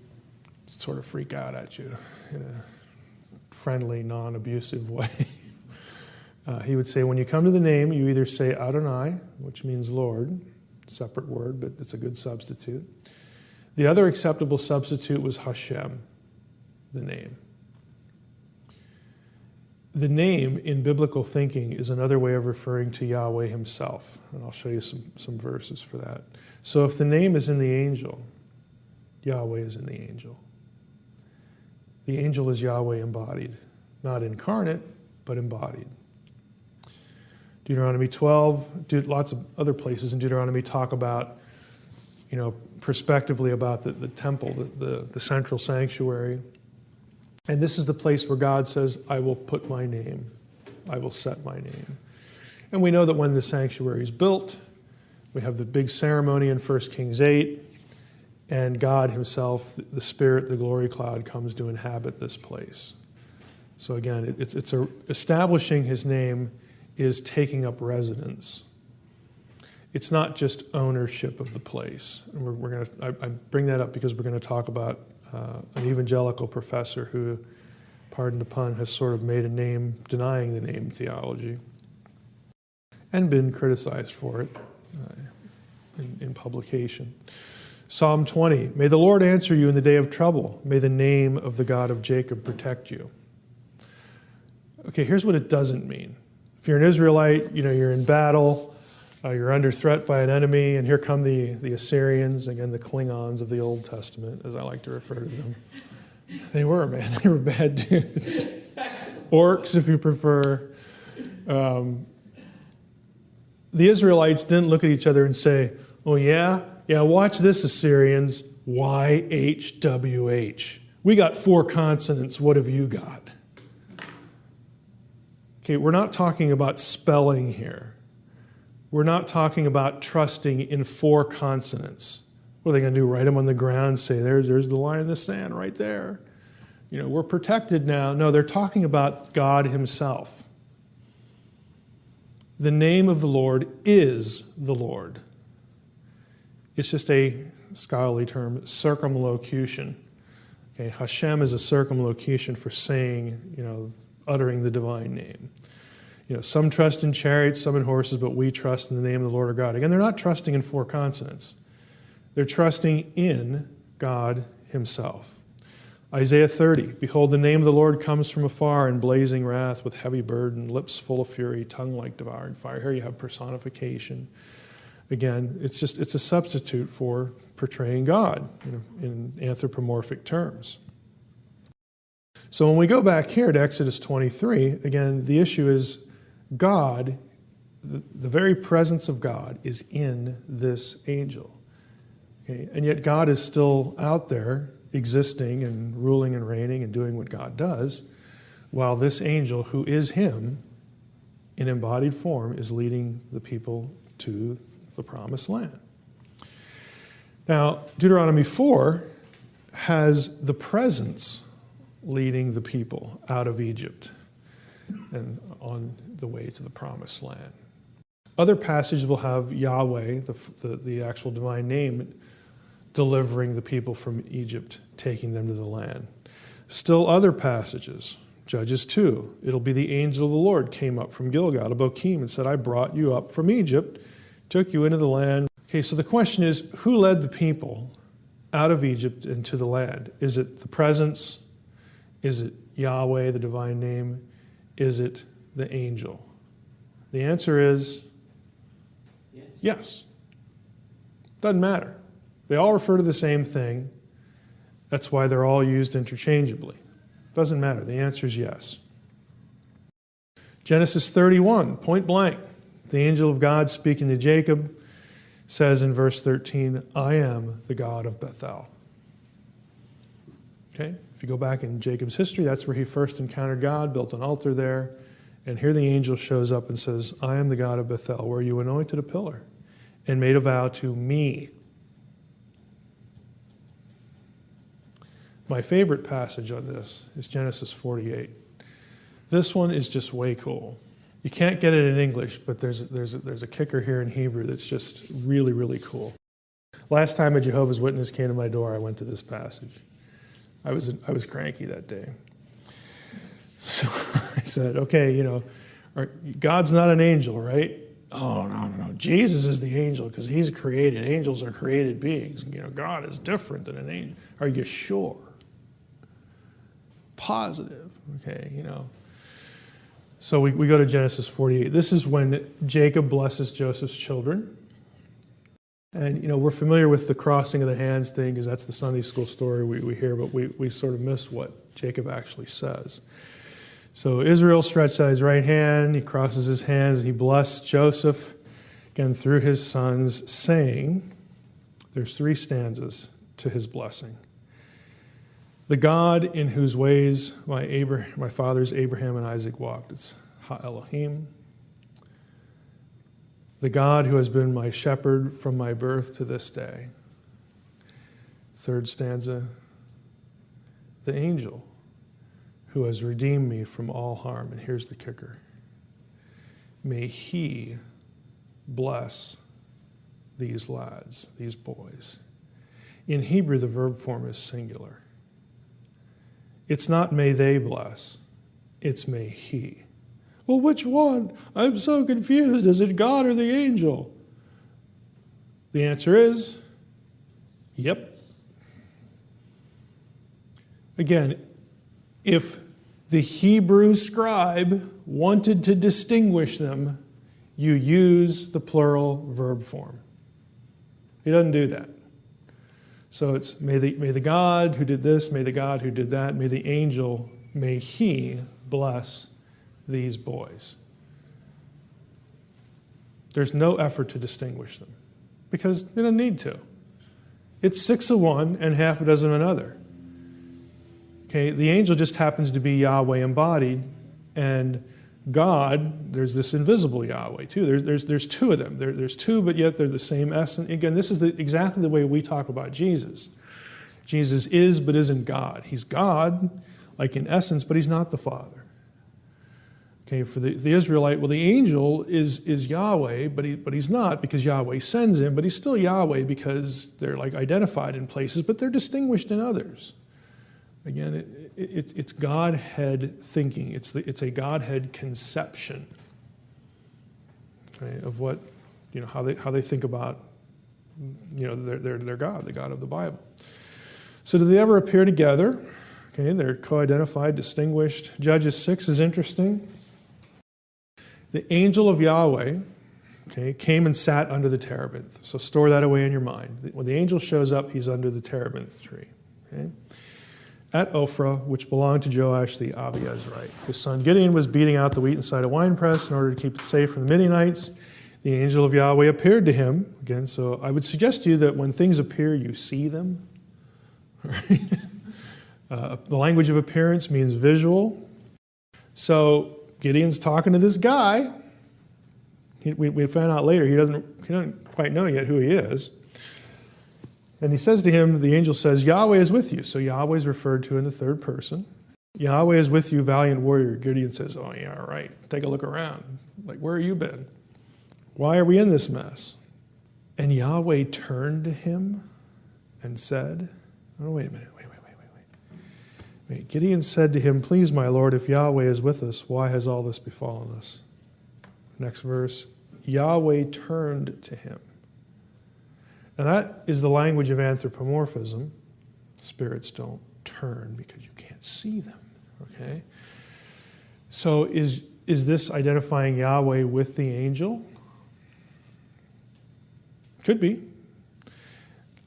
S1: sort of freak out at you in a friendly, non-abusive way. He would say, when you come to the name, you either say Adonai, which means Lord, separate word, but it's a good substitute. The other acceptable substitute was Hashem, the name. The name in biblical thinking is another way of referring to Yahweh himself, and I'll show you some verses for that. So if the name is in the angel, Yahweh is in the angel. The angel is Yahweh embodied, not incarnate, but embodied. Deuteronomy 12, lots of other places in Deuteronomy talk about, prospectively about the temple, the central sanctuary. And this is the place where God says, I will put my name. I will set my name. And we know that when the sanctuary is built, we have the big ceremony in 1 Kings 8, and God himself, the Spirit, the glory cloud, comes to inhabit this place. So again, establishing his name is taking up residence. It's not just ownership of the place. And I bring that up because we're going to talk about an evangelical professor who, pardon the pun, has sort of made a name denying the name theology and been criticized for it in publication. Psalm 20, may the Lord answer you in the day of trouble. May the name of the God of Jacob protect you. Okay, here's what it doesn't mean. If you're an Israelite, you're in battle, you're under threat by an enemy, and here come the Assyrians, again, the Klingons of the Old Testament, as I like to refer to them. They were, man. They were bad dudes. Orcs, if you prefer. The Israelites didn't look at each other and say, oh, yeah, watch this, Assyrians, YHWH. We got 4 consonants. What have you got? Okay, we're not talking about spelling here. We're not talking about trusting in 4 consonants. What are they going to do? Write them on the ground and say, there's the line in the sand right there. We're protected now. No, they're talking about God himself. The name of the Lord is the Lord. It's just a scholarly term, circumlocution. Okay, Hashem is a circumlocution for saying, uttering the divine name. Some trust in chariots, some in horses, but we trust in the name of the Lord our God. Again, they're not trusting in 4 consonants. They're trusting in God himself. Isaiah 30, behold, the name of the Lord comes from afar in blazing wrath with heavy burden, lips full of fury, tongue like devouring fire. Here you have personification. Again, it's a substitute for portraying God in anthropomorphic terms. So when we go back here to Exodus 23, again, the issue is God, the very presence of God is in this angel. Okay? And yet God is still out there existing and ruling and reigning and doing what God does, while this angel, who is him in embodied form, is leading the people to the promised land. Now, Deuteronomy 4 has the presence leading the people out of Egypt and on the way to the promised land. Other passages will have Yahweh, the actual divine name, delivering the people from Egypt, taking them to the land. Still other passages, Judges 2, it'll be the angel of the Lord came up from Gilgal to Bochim and said, I brought you up from Egypt, took you into the land. Okay, so the question is, who led the people out of Egypt into the land? Is it the presence? Is it Yahweh, the divine name? Is it the angel? The answer is yes. Doesn't matter. They all refer to the same thing. That's why they're all used interchangeably. Doesn't matter. The answer is yes. Genesis 31, point blank. The angel of God speaking to Jacob says in verse 13, I am the God of Bethel. Okay? If you go back in Jacob's history, that's where he first encountered God, built an altar there, and here the angel shows up and says, I am the God of Bethel, where you anointed a pillar and made a vow to me. My favorite passage on this is Genesis 48. This one is just way cool. You can't get it in English, but there's a kicker here in Hebrew that's just really, really cool. Last time a Jehovah's Witness came to my door, I went to this passage. I was cranky that day. So I said, okay, God's not an angel, right? Oh, no. Jesus is the angel because he's created. Angels are created beings. God is different than an angel. Are you sure? Positive. Okay, So we go to Genesis 48. This is when Jacob blesses Joseph's children. And, we're familiar with the crossing of the hands thing because that's the Sunday school story we hear, but we sort of miss what Jacob actually says. So Israel stretched out his right hand, he crosses his hands, and he blessed Joseph, again, through his sons, saying, there's 3 stanzas to his blessing. The God in whose ways my fathers Abraham and Isaac walked. It's Ha-Elohim. The God who has been my shepherd from my birth to this day. 3rd stanza. The angel who has redeemed me from all harm. And here's the kicker. May he bless these lads, these boys. In Hebrew, the verb form is singular. It's not may they bless, it's may he. Well, which one? I'm so confused. Is it God or the angel? The answer is, yep. Again, if the Hebrew scribe wanted to distinguish them, you use the plural verb form. He doesn't do that. So it's may the God who did this, may the God who did that, may the angel, may he bless these boys. There's no effort to distinguish them because they don't need to. It's 6 of one and half a dozen of another. Okay, the angel just happens to be Yahweh embodied, and God, there's this invisible Yahweh too. There's 2 of them. There's 2, but yet they're the same essence. Again, this is exactly the way we talk about Jesus. Jesus is but isn't God. He's God, like in essence, but he's not the Father. Okay, for the Israelite, well, the angel is Yahweh, but he's not because Yahweh sends him, but he's still Yahweh because they're like identified in places, but they're distinguished in others. Again, it's Godhead thinking. It's a Godhead conception, okay, of what, how they think about, their God, the God of the Bible. So do they ever appear together? Okay, they're co-identified, distinguished. Judges 6 is interesting. The angel of Yahweh, okay, came and sat under the terebinth. So store that away in your mind. When the angel shows up, he's under the terebinth tree. Okay? at Ophrah, which belonged to Joash the Abiezrite. His son Gideon was beating out the wheat inside a winepress in order to keep it safe from the Midianites. The angel of Yahweh appeared to him. Again, so I would suggest to you that when things appear, you see them. The language of appearance means visual. So Gideon's talking to this guy. We found out later he doesn't quite know yet who he is. And he says to him, the angel says, Yahweh is with you. So Yahweh is referred to in the third person. Yahweh is with you, valiant warrior. Gideon says, oh yeah, right. Take a look around. Like, where have you been? Why are we in this mess? And Yahweh turned to him and said, oh, wait a minute, wait. Gideon said to him, please, my Lord, if Yahweh is with us, why has all this befallen us? Next verse, Yahweh turned to him. Now that is the language of anthropomorphism. Spirits don't turn because you can't see them, okay? So is this identifying Yahweh with the angel? Could be.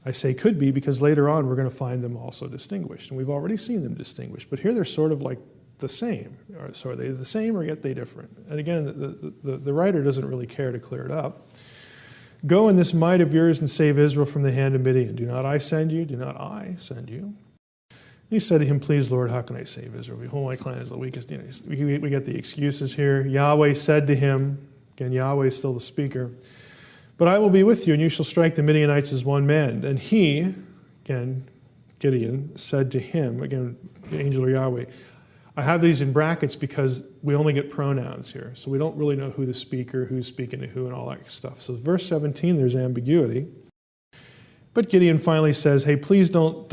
S1: I say could be because later on we're going to find them also distinguished. And we've already seen them distinguished. But here they're sort of like the same. So are they the same or yet they different? And again, the writer doesn't really care to clear it up. Go in this might of yours and save Israel from the hand of Midian. Do not I send you? Do not I send you? And he said to him, please, Lord, how can I save Israel? Behold, my clan is the weakest. You know, we get the excuses here. Yahweh said to him, again, Yahweh is still the speaker, but I will be with you, and you shall strike the Midianites as one man. And he, again, Gideon, said to him, again, the angel of Yahweh, I have these in brackets because we only get pronouns here. So we don't really know who the speaker, who's speaking to who, and all that stuff. So verse 17, there's ambiguity. But Gideon finally says, hey, please don't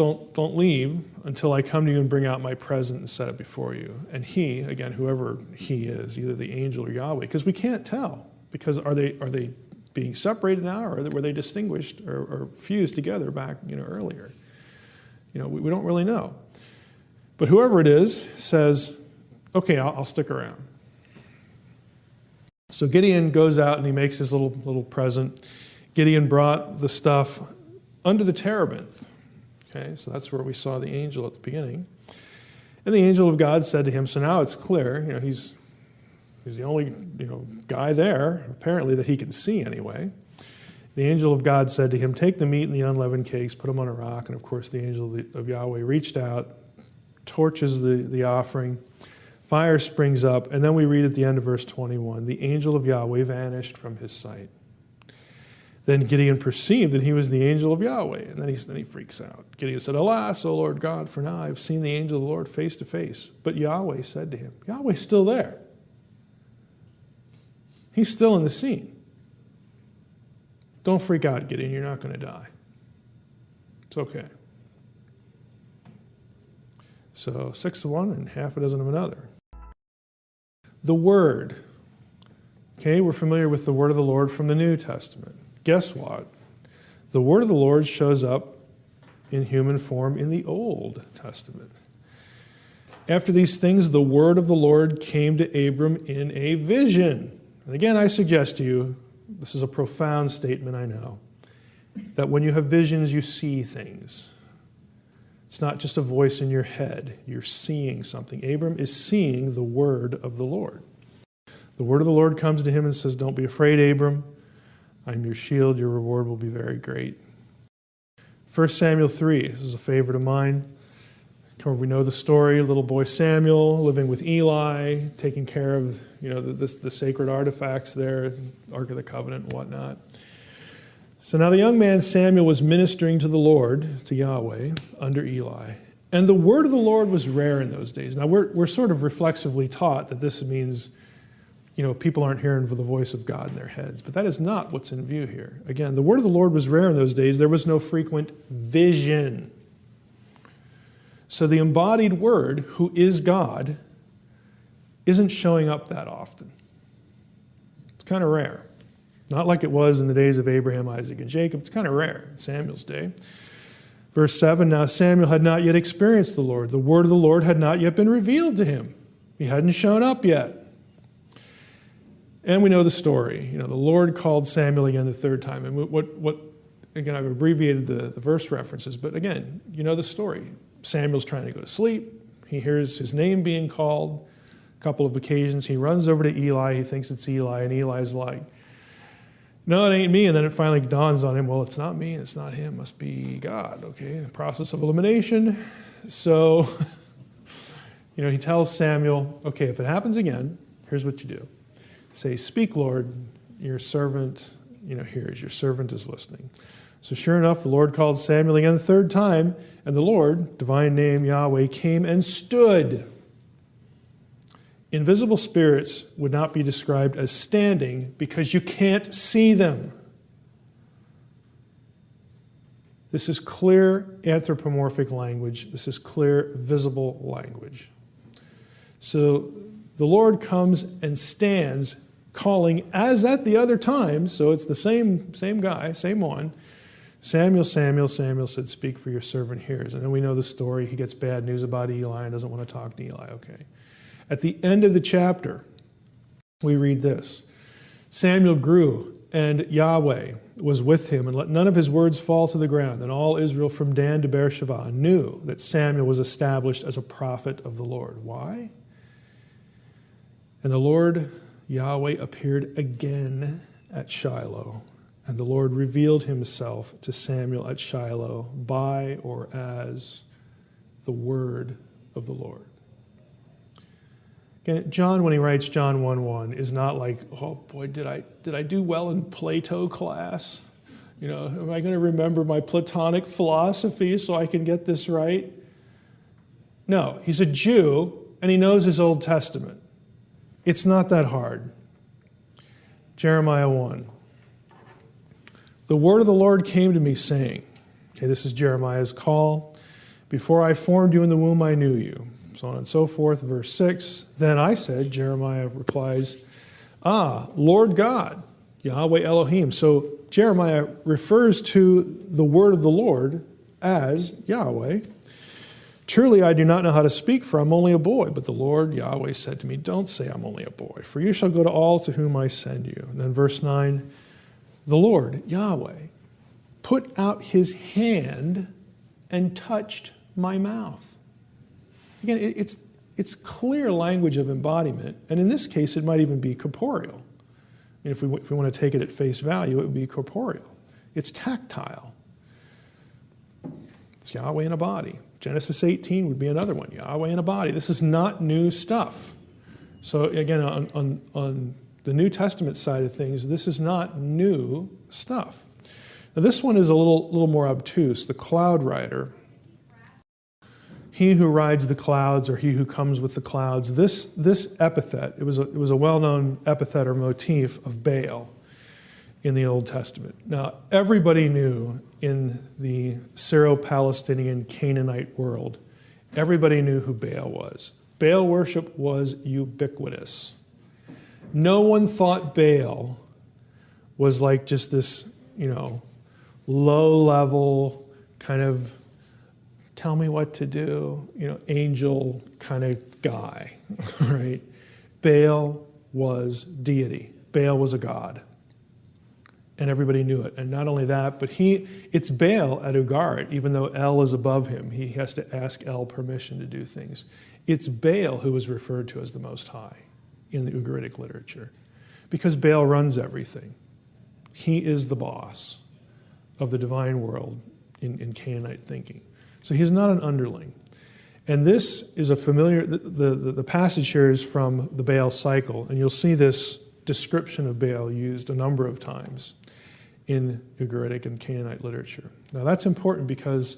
S1: leave until I come to you and bring out my present and set it before you. And he, again, whoever he is, either the angel or Yahweh, because we can't tell. Because are they being separated now, or were they distinguished or fused together back earlier? We don't really know. But whoever it is says, okay, I'll stick around. So Gideon goes out and he makes his little present. Gideon brought the stuff under the terebinth. Okay, so that's where we saw the angel at the beginning. And the angel of God said to him, so now it's clear, he's the only guy there, apparently, that he can see anyway. The angel of God said to him, take the meat and the unleavened cakes, put them on a rock. And of course the angel of Yahweh reached out, torches the offering, fire springs up, and then we read at the end of verse 21, the angel of Yahweh vanished from his sight. Then Gideon perceived that he was the angel of Yahweh, and then he freaks out. Gideon said, alas, O Lord God, for now I have seen the angel of the Lord face to face. But Yahweh said to him, Yahweh's still there. He's still in the scene. Don't freak out, Gideon, you're not going to die. It's okay. So 6 of one and half a dozen of another. The Word. Okay, we're familiar with the Word of the Lord from the New Testament. Guess what? The Word of the Lord shows up in human form in the Old Testament. After these things, the Word of the Lord came to Abram in a vision. And again, I suggest to you, this is a profound statement, I know, that when you have visions, you see things. It's not just a voice in your head. You're seeing something. Abram is seeing the word of the Lord. The word of the Lord comes to him and says, don't be afraid, Abram. I'm your shield. Your reward will be very great. 1 Samuel 3, this is a favorite of mine. We know the story, little boy Samuel living with Eli, taking care of the sacred artifacts there, Ark of the Covenant and whatnot. So now the young man Samuel was ministering to the Lord, to Yahweh, under Eli. And the word of the Lord was rare in those days. Now we're sort of reflexively taught that this means, people aren't hearing for the voice of God in their heads. But that is not what's in view here. Again, the word of the Lord was rare in those days. There was no frequent vision. So the embodied word, who is God, isn't showing up that often. It's kind of rare. Not like it was in the days of Abraham, Isaac, and Jacob. It's kind of rare in Samuel's day. Verse 7, now Samuel had not yet experienced the Lord. The word of the Lord had not yet been revealed to him. He hadn't shown up yet. And we know the story. The Lord called Samuel again the third time. And again, I've abbreviated the verse references, but again, you know the story. Samuel's trying to go to sleep. He hears his name being called a couple of occasions. He runs over to Eli. He thinks it's Eli, and Eli's like, no, it ain't me. And then it finally dawns on him, well, it's not me, it's not him, it must be God. Okay, process of elimination. So, he tells Samuel, okay, if it happens again, here's what you do. Say, speak, Lord, your servant, hears. Your servant is listening. So sure enough, the Lord called Samuel again the third time, and the Lord, divine name Yahweh, came and stood. Invisible spirits would not be described as standing because you can't see them. This is clear anthropomorphic language. This is clear visible language. So the Lord comes and stands, calling as at the other time, so it's the same guy, same one. Samuel, Samuel, Samuel said, speak, for your servant hears. And then we know the story. He gets bad news about Eli and doesn't want to talk to Eli. Okay. At the end of the chapter, we read this. Samuel grew, and Yahweh was with him, and let none of his words fall to the ground. And all Israel from Dan to Beersheba knew that Samuel was established as a prophet of the Lord. Why? And the Lord, Yahweh, appeared again at Shiloh, and the Lord revealed himself to Samuel at Shiloh by or as the word of the Lord. Again, John, when he writes John 1:1, is not like, oh boy, did I do well in Plato class? Am I going to remember my Platonic philosophy so I can get this right? No, he's a Jew, and he knows his Old Testament. It's not that hard. Jeremiah 1. The word of the Lord came to me, saying, okay, this is Jeremiah's call. Before I formed you in the womb, I knew you. So on and so forth. Verse 6. Then I said, Jeremiah replies, Lord God, Yahweh Elohim. So Jeremiah refers to the word of the Lord as Yahweh. Truly, I do not know how to speak, for I'm only a boy. But the Lord, Yahweh, said to me, don't say I'm only a boy, for you shall go to all to whom I send you. And then verse 9, the Lord, Yahweh, put out his hand and touched my mouth. Again, it's clear language of embodiment, and in this case, it might even be corporeal. If we want to take it at face value, it would be corporeal. It's tactile. It's Yahweh in a body. Genesis 18 would be another one, Yahweh in a body. This is not new stuff. So again, on the New Testament side of things, this is not new stuff. Now this one is a little more obtuse. The cloud rider, he who rides the clouds, or he who comes with the clouds. This epithet, it was a well-known epithet or motif of Baal in the Old Testament. Now, everybody knew in the Syro-Palestinian Canaanite world, everybody knew who Baal was. Baal worship was ubiquitous. No one thought Baal was like just this, low-level kind of tell me what to do, angel kind of guy, right? Baal was deity. Baal was a god. And everybody knew it. And not only that, but it's Baal at Ugarit, even though El is above him. He has to ask El permission to do things. It's Baal who is referred to as the Most High in the Ugaritic literature, because Baal runs everything. He is the boss of the divine world in Canaanite thinking. So he's not an underling. And this is a familiar, the passage here is from the Baal cycle, and you'll see this description of Baal used a number of times in Ugaritic and Canaanite literature. Now that's important because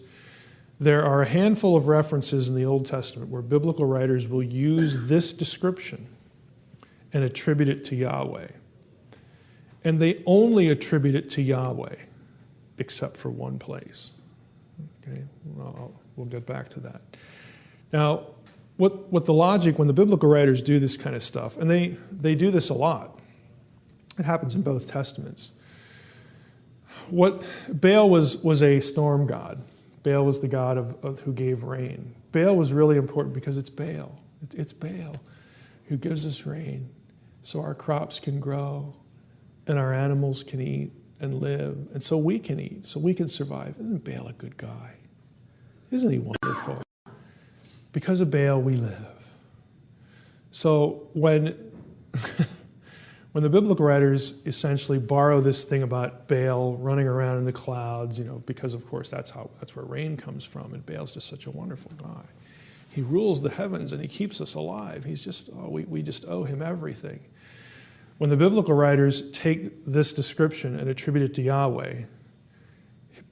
S1: there are a handful of references in the Old Testament where biblical writers will use this description and attribute it to Yahweh. And they only attribute it to Yahweh, except for one place. Okay, we'll get back to that. Now, what the logic, when the biblical writers do this kind of stuff, and they do this a lot, it happens in both testaments. Baal was a storm god. Baal was the god of who gave rain. Baal was really important because it's Baal. It's Baal who gives us rain so our crops can grow and our animals can eat and live, and so we can eat, so we can survive. Isn't Baal a good guy? Isn't he wonderful? Because of Baal we live. So when the biblical writers essentially borrow this thing about Baal running around in the clouds, because of course that's where rain comes from, and Baal's just such a wonderful guy. He rules the heavens and he keeps us alive. He's just, we just owe him everything. When the biblical writers take this description and attribute it to Yahweh,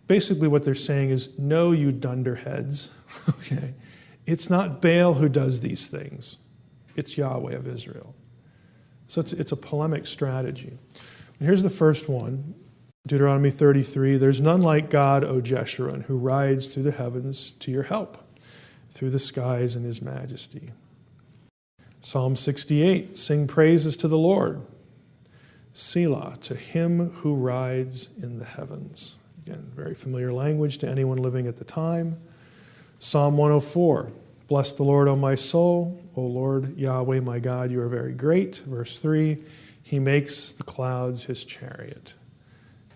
S1: basically what they're saying is, no, you dunderheads, okay? It's not Baal who does these things. It's Yahweh of Israel. So it's a polemic strategy. And here's the first one, Deuteronomy 33, there's none like God, O Jeshurun, who rides through the heavens to your help, through the skies in his majesty. Psalm 68, sing praises to the Lord. Selah, to him who rides in the heavens. Again, very familiar language to anyone living at the time. Psalm 104, bless the Lord, O my soul. O Lord, Yahweh, my God, you are very great. Verse 3, he makes the clouds his chariot.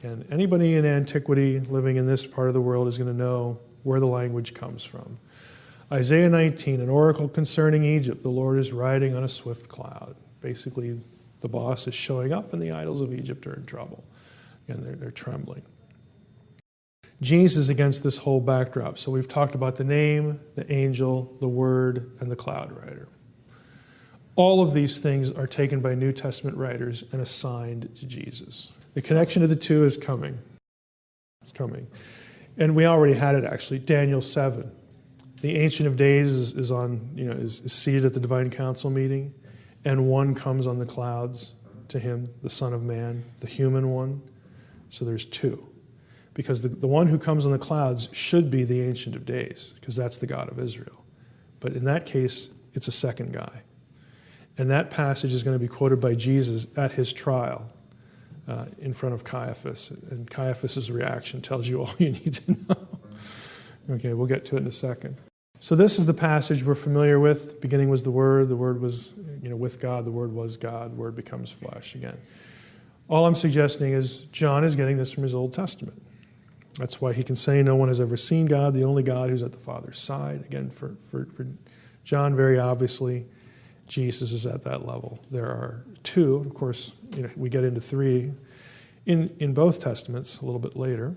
S1: And anybody in antiquity living in this part of the world is going to know where the language comes from. Isaiah 19, an oracle concerning Egypt. The Lord is riding on a swift cloud. Basically, the boss is showing up and the idols of Egypt are in trouble. Again, they're trembling. Jesus against this whole backdrop. So we've talked about the name, the angel, the word, and the cloud rider. All of these things are taken by New Testament writers and assigned to Jesus. The connection of the two is coming. It's coming. And we already had it actually. Daniel 7. The Ancient of Days is seated at the Divine Council meeting, and one comes on the clouds to him, the Son of Man, the human one. So there's two. Because the one who comes on the clouds should be the Ancient of Days, because that's the God of Israel. But in that case, it's a second guy. And that passage is going to be quoted by Jesus at his trial in front of Caiaphas. And Caiaphas' reaction tells you all you need to know. Okay, we'll get to it in a second. So this is the passage we're familiar with. Beginning was the Word was with God, the Word was God, the Word becomes flesh again. All I'm suggesting is John is getting this from his Old Testament. That's why he can say no one has ever seen God, the only God who's at the Father's side. Again, for John, very obviously, Jesus is at that level. There are two, of course, we get into three in both Testaments a little bit later.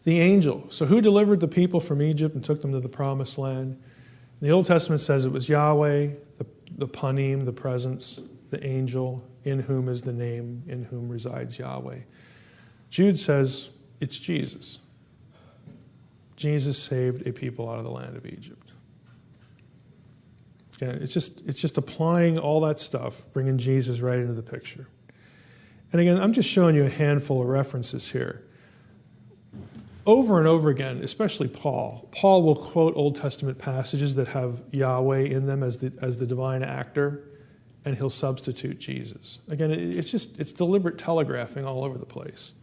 S1: The angel. So who delivered the people from Egypt and took them to the promised land? The Old Testament says it was Yahweh, the panim, the presence, the angel, in whom is the name, in whom resides Yahweh. Jude says it's Jesus. Jesus saved a people out of the land of Egypt. Again, it's just applying all that stuff, bringing Jesus right into the picture. And again, I'm just showing you a handful of references here. Over and over again, especially Paul will quote Old Testament passages that have Yahweh in them as the divine actor, and he'll substitute Jesus. Again, it's deliberate telegraphing all over the place.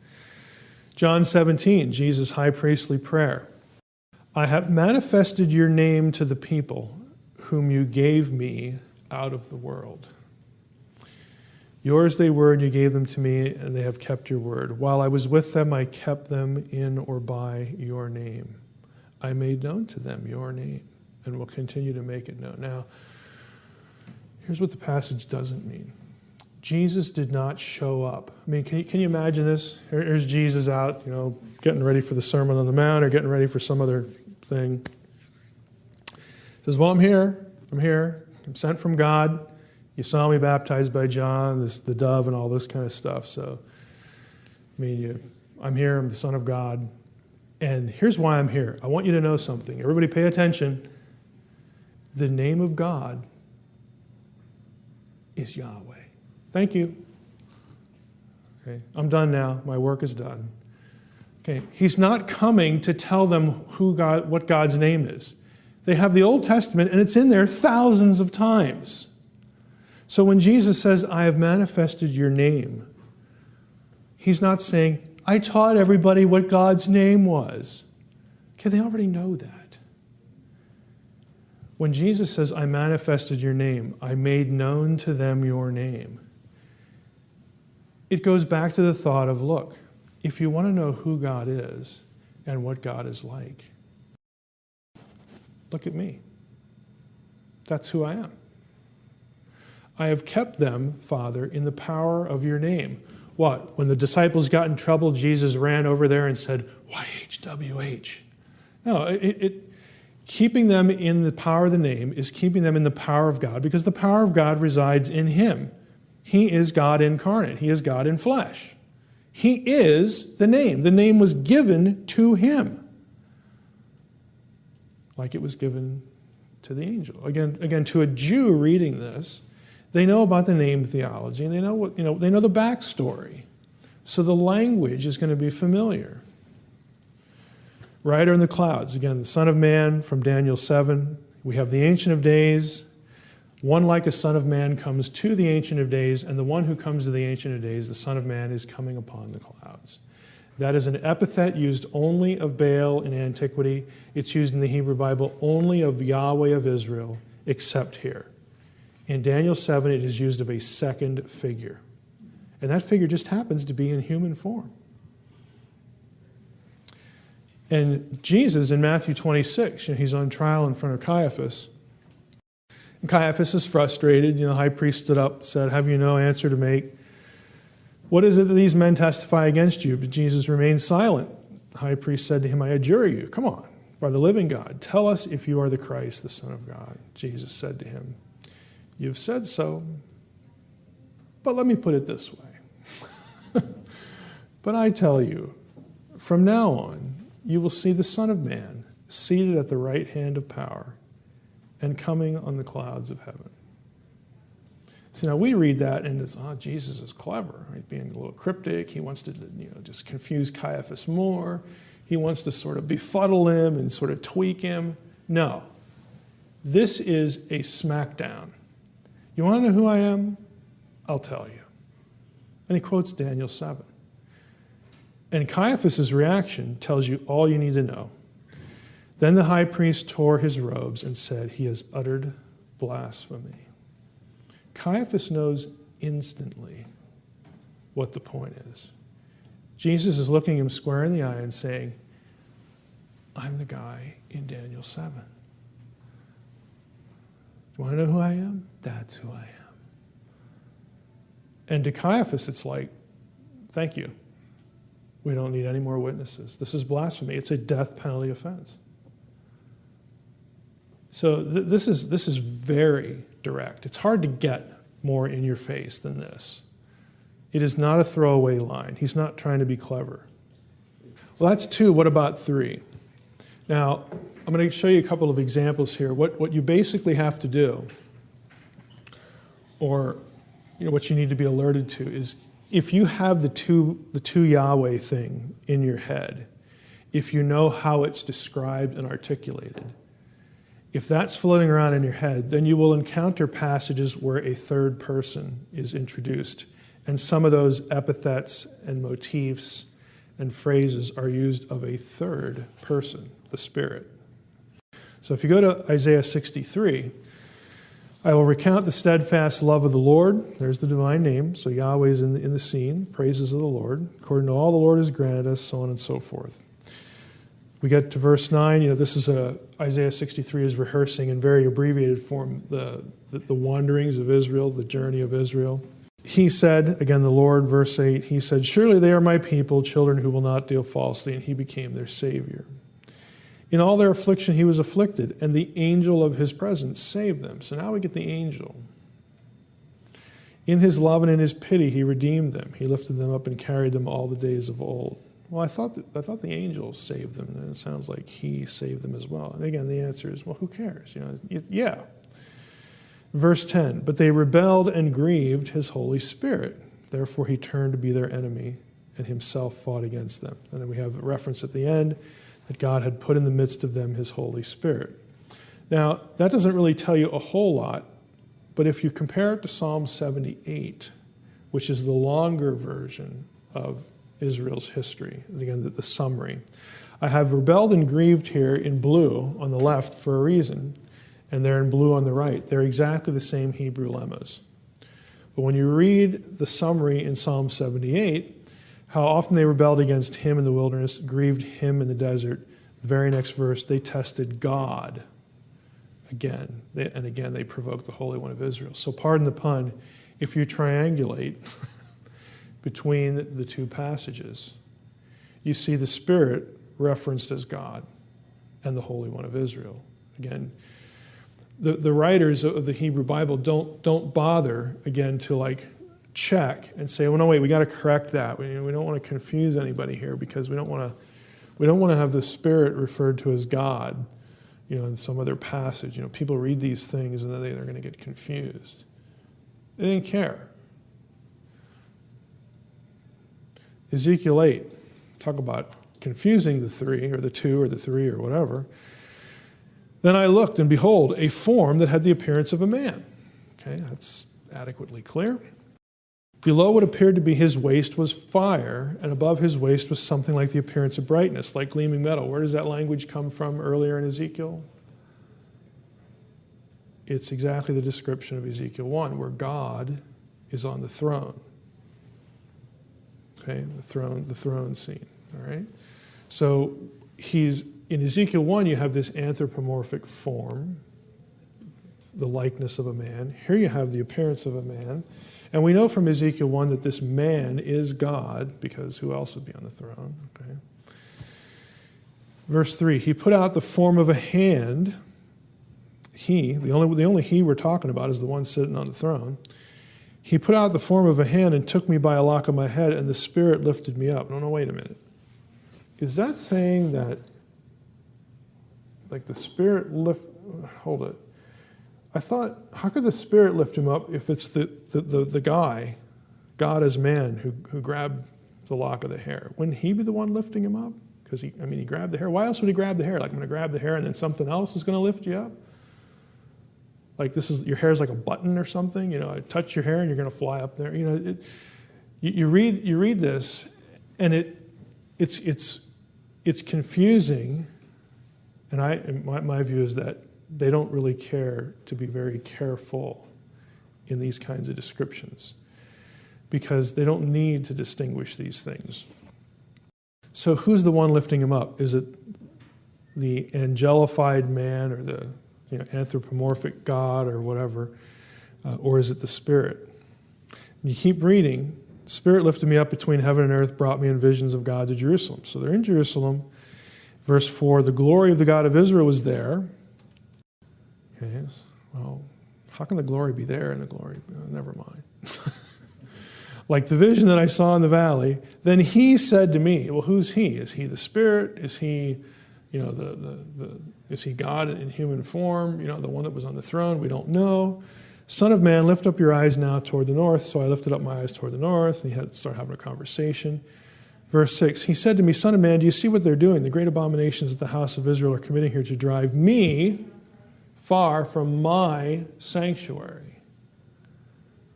S1: John 17, Jesus' high priestly prayer. I have manifested your name to the people whom you gave me out of the world. Yours they were, and you gave them to me, and they have kept your word. While I was with them, I kept them in or by your name. I made known to them your name, and will continue to make it known. Now, here's what the passage doesn't mean. Jesus did not show up. I mean, can you imagine this? Here's Jesus out, getting ready for the Sermon on the Mount or getting ready for some other thing. He says, well, I'm here. I'm sent from God. You saw me baptized by John, the dove and all this kind of stuff. So, I'm here. I'm the Son of God. And here's why I'm here. I want you to know something. Everybody pay attention. The name of God is Yahweh. Thank you. Okay, I'm done now. My work is done. Okay, he's not coming to tell them what God's name is. They have the Old Testament, and it's in there thousands of times. So when Jesus says, I have manifested your name, he's not saying, I taught everybody what God's name was. Okay, they already know that. When Jesus says, I manifested your name, I made known to them your name, it goes back to the thought of, look, if you want to know who God is and what God is like, look at me. That's who I am. I have kept them, Father, in the power of your name. What? When the disciples got in trouble, Jesus ran over there and said, YHWH. No, keeping them in the power of the name is keeping them in the power of God, because the power of God resides in him. He is God incarnate. He is God in flesh. He is the name. The name was given to him, like it was given to the angel. Again, to a Jew reading this, they know about the name theology, and they know they know the backstory. So the language is going to be familiar. Rider in the clouds, again, the Son of Man from Daniel 7. We have the Ancient of Days. One like a Son of Man comes to the Ancient of Days, and the one who comes to the Ancient of Days, the Son of Man, is coming upon the clouds. That is an epithet used only of Baal in antiquity. It's used in the Hebrew Bible only of Yahweh of Israel, except here. In Daniel 7, it is used of a second figure. And that figure just happens to be in human form. And Jesus, in Matthew 26, he's on trial in front of Caiaphas. And Caiaphas is frustrated. The high priest stood up and said, "Have you no answer to make? What is it that these men testify against you?" But Jesus remained silent. The high priest said to him, "I adjure you, come on, by the living God, tell us if you are the Christ, the Son of God." Jesus said to him, "You've said so, but let me put it this way. But I tell you, from now on, you will see the Son of Man seated at the right hand of power and coming on the clouds of heaven." So now we read that and it's, Jesus is clever, right? Being a little cryptic. He wants to just confuse Caiaphas more. He wants to sort of befuddle him and sort of tweak him. No. This is a smackdown. You want to know who I am? I'll tell you. And he quotes Daniel 7. And Caiaphas' reaction tells you all you need to know. Then the high priest tore his robes and said, "He has uttered blasphemy." Caiaphas knows instantly what the point is. Jesus is looking him square in the eye and saying, "I'm the guy in Daniel 7. Do you want to know who I am? That's who I am." And to Caiaphas, it's like, thank you. We don't need any more witnesses. This is blasphemy. It's a death penalty offense. So this is very direct. It's hard to get more in your face than this. It is not a throwaway line. He's not trying to be clever. Well, that's 2. What about 3? Now, I'm going to show you a couple of examples here. What you basically have to do, or what you need to be alerted to, is if you have the two Yahweh thing in your head, if you know how it's described and articulated, if that's floating around in your head, then you will encounter passages where a third person is introduced. And some of those epithets and motifs and phrases are used of a third person, the Spirit. So if you go to Isaiah 63, "I will recount the steadfast love of the Lord." There's the divine name. So Yahweh is in the scene. Praises of the Lord. "According to all the Lord has granted us," so on and so forth. We get to verse 9. This is Isaiah 63 is rehearsing in very abbreviated form the wanderings of Israel, the journey of Israel. He said, again the Lord, verse 8, he said, "Surely they are my people, children who will not deal falsely," and he became their Savior. "In all their affliction he was afflicted, and the angel of his presence saved them." So now we get the angel. "In his love and in his pity he redeemed them. He lifted them up and carried them all the days of old." Well, I thought the angel saved them, and it sounds like he saved them as well. And again, the answer is, well, who cares? Yeah. Verse 10, "But they rebelled and grieved his Holy Spirit. Therefore he turned to be their enemy, and himself fought against them." And then we have a reference at the end that God had put in the midst of them his Holy Spirit. Now, that doesn't really tell you a whole lot, but if you compare it to Psalm 78, which is the longer version of Israel's history, again, the summary. I have rebelled and grieved here in blue on the left for a reason, and they're in blue on the right. They're exactly the same Hebrew lemmas. But when you read the summary in Psalm 78, how often they rebelled against him in the wilderness, grieved him in the desert, the very next verse, they tested God again. They provoke the Holy One of Israel. So pardon the pun, if you triangulate between the two passages, you see the Spirit referenced as God and the Holy One of Israel. Again, the writers of the Hebrew Bible don't bother, again, to like check and say, well, no, wait, we got to correct that. We don't want to confuse anybody here because we don't want to have the Spirit referred to as God, in some other passage. People read these things and then they're going to get confused. They didn't care. Ezekiel 8, talk about confusing the three or the two or the three or whatever. Then I looked, and behold, a form that had the appearance of a man. Okay, that's adequately clear. Below what appeared to be his waist was fire, and above his waist was something like the appearance of brightness, like gleaming metal. Where does that language come from earlier in Ezekiel? It's exactly the description of Ezekiel 1, where God is on the throne. Okay, the throne scene. All right? So in Ezekiel 1, you have this anthropomorphic form, the likeness of a man. Here you have the appearance of a man. And we know from Ezekiel 1 that this man is God, because who else would be on the throne? Okay. Verse 3, he put out the form of a hand. The only he we're talking about is the one sitting on the throne. He put out the form of a hand and took me by a lock of my head, and the Spirit lifted me up. No, wait a minute. Is that saying that, like the Spirit hold it. I thought, how could the Spirit lift him up if it's the guy, God as man, who grabbed the lock of the hair? Wouldn't he be the one lifting him up? Because he grabbed the hair. Why else would he grab the hair? Like, I'm going to grab the hair and then something else is going to lift you up? Like your hair's like a button or something. I touch your hair and you're going to fly up there. You read this, and it's confusing. And my view is that they don't really care to be very careful in these kinds of descriptions because they don't need to distinguish these things. So who's the one lifting him up? Is it the angelified man or the anthropomorphic God or whatever, or is it the Spirit? And you keep reading. The Spirit lifted me up between heaven and earth, brought me in visions of God to Jerusalem. So they're in Jerusalem. Verse 4, the glory of the God of Israel was there. Okay, well, how can the glory be there and the glory? Never mind. Like the vision that I saw in the valley, then he said to me, well, who's he? Is he the Spirit? Is he, is he God in human form? The one that was on the throne? We don't know. Son of man, lift up your eyes now toward the north. So I lifted up my eyes toward the north, and he had to start having a conversation. Verse 6, he said to me, Son of man, do you see what they're doing? The great abominations that the house of Israel are committing here to drive me far from my sanctuary.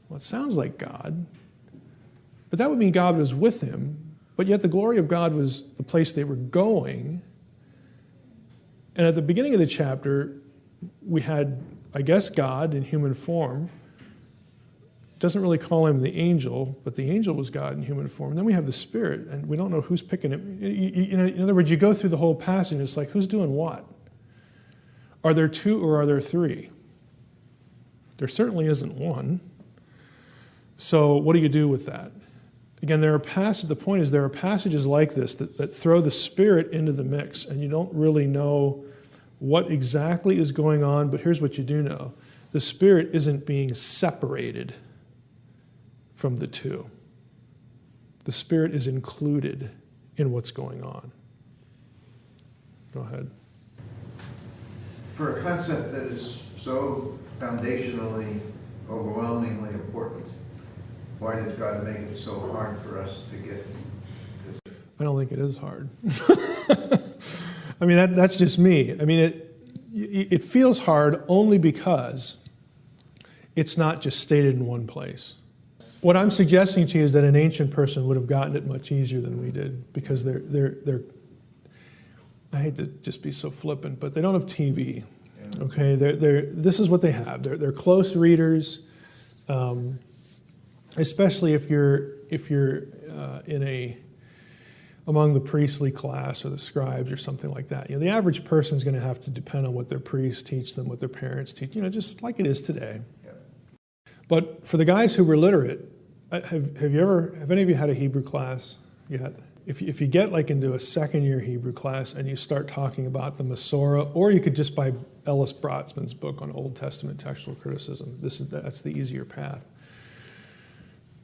S1: Well, it sounds like God, but that would mean God was with him, but yet the glory of God was the place they were going. And at the beginning of the chapter, we had, I guess, God in human form. Doesn't really call him the angel, but the angel was God in human form. And then we have the Spirit, and we don't know who's picking it. In other words, you go through the whole passage, and it's like, who's doing what? Are there two or are there three? There certainly isn't one. So what do you do with that? Again, the point is there are passages like this that throw the Spirit into the mix, and you don't really know what exactly is going on, but here's what you do know. The Spirit isn't being separated from the two. The Spirit is included in what's going on. Go ahead.
S3: For a concept that is so foundationally, overwhelmingly important, why did God make it so hard for us to get this?
S1: I don't think it is hard. That's just me. It feels hard only because it's not just stated in one place. What I'm suggesting to you is that an ancient person would have gotten it much easier than we did because they're I hate to just be so flippant, but they don't have TV. Okay, this is what they have. They're close readers, especially if you're in a among the priestly class or the scribes or something like that. The average person is going to have to depend on what their priests teach them, what their parents teach, just like it is today.
S3: Yeah.
S1: But for the guys who were literate, have any of you had a Hebrew class yet? If you get into a second-year Hebrew class and you start talking about the Masorah, or you could just buy Ellis Brotzman's book on Old Testament textual criticism. That's the easier path.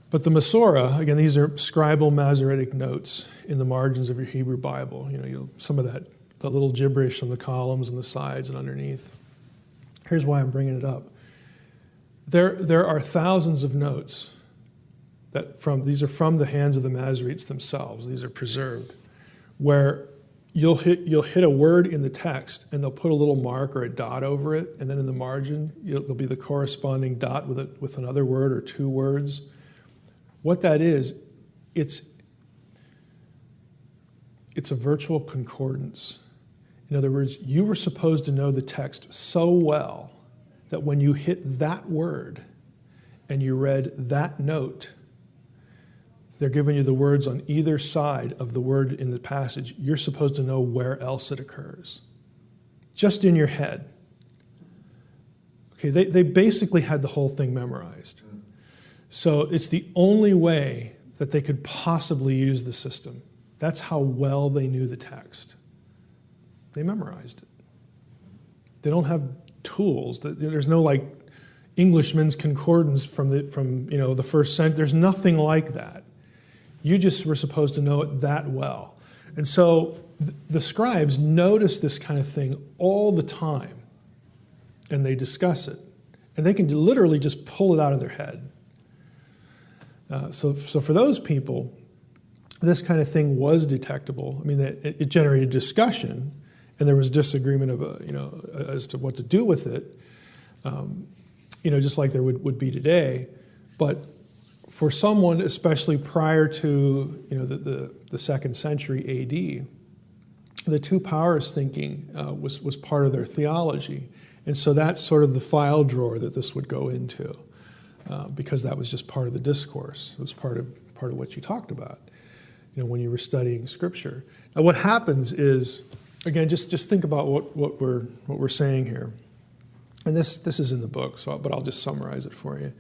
S1: But the Masorah, again, these are scribal Masoretic notes in the margins of your Hebrew Bible. Some of that little gibberish on the columns and the sides and underneath. Here's why I'm bringing it up. There are thousands of notes these are from the hands of the Masoretes themselves. These are preserved, where you'll hit a word in the text and they'll put a little mark or a dot over it, and then in the margin there'll be the corresponding dot with another word or two words. What that is, it's a virtual concordance. In other words, you were supposed to know the text so well that when you hit that word and you read that note, they're giving you the words on either side of the word in the passage. You're supposed to know where else it occurs. Just in your head. Okay, they basically had the whole thing memorized. So it's the only way that they could possibly use the system. That's how well they knew the text. They memorized it. They don't have tools. There's no Englishman's concordance from the first century. There's nothing like that. You just were supposed to know it that well. And so the scribes notice this kind of thing all the time, and they discuss it. And they can literally just pull it out of their head. So for those people, this kind of thing was detectable. I mean, it generated discussion, and there was disagreement as to what to do with it, just like there would be today. But for someone, especially prior to the second century A.D., the two powers thinking was part of their theology, and so that's sort of the file drawer that this would go into, because that was just part of the discourse. It was part of what you talked about, when you were studying Scripture. Now, what happens is, again, just think about what we're saying here, and this is in the book, but I'll just summarize it for you.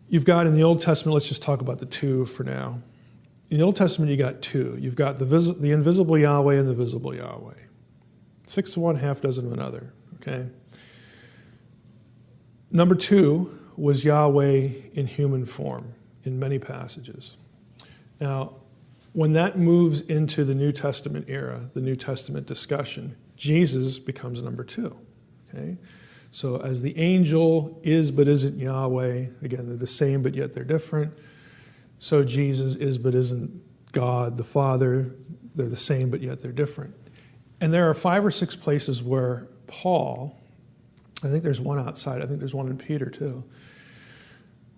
S1: You've got in the Old Testament, let's just talk about the two for now. In the Old Testament, you got two. You've got the invisible Yahweh and the visible Yahweh. 6 of one, half dozen of another, okay? Number two was Yahweh in human form in many passages. Now, when that moves into the New Testament era, the New Testament discussion, Jesus becomes number two, okay? So as the angel is but isn't Yahweh, again, they're the same but yet they're different. So Jesus is but isn't God the Father. They're the same but yet they're different. And there are 5 or 6 places where Paul, I think there's one outside, I think there's one in Peter too,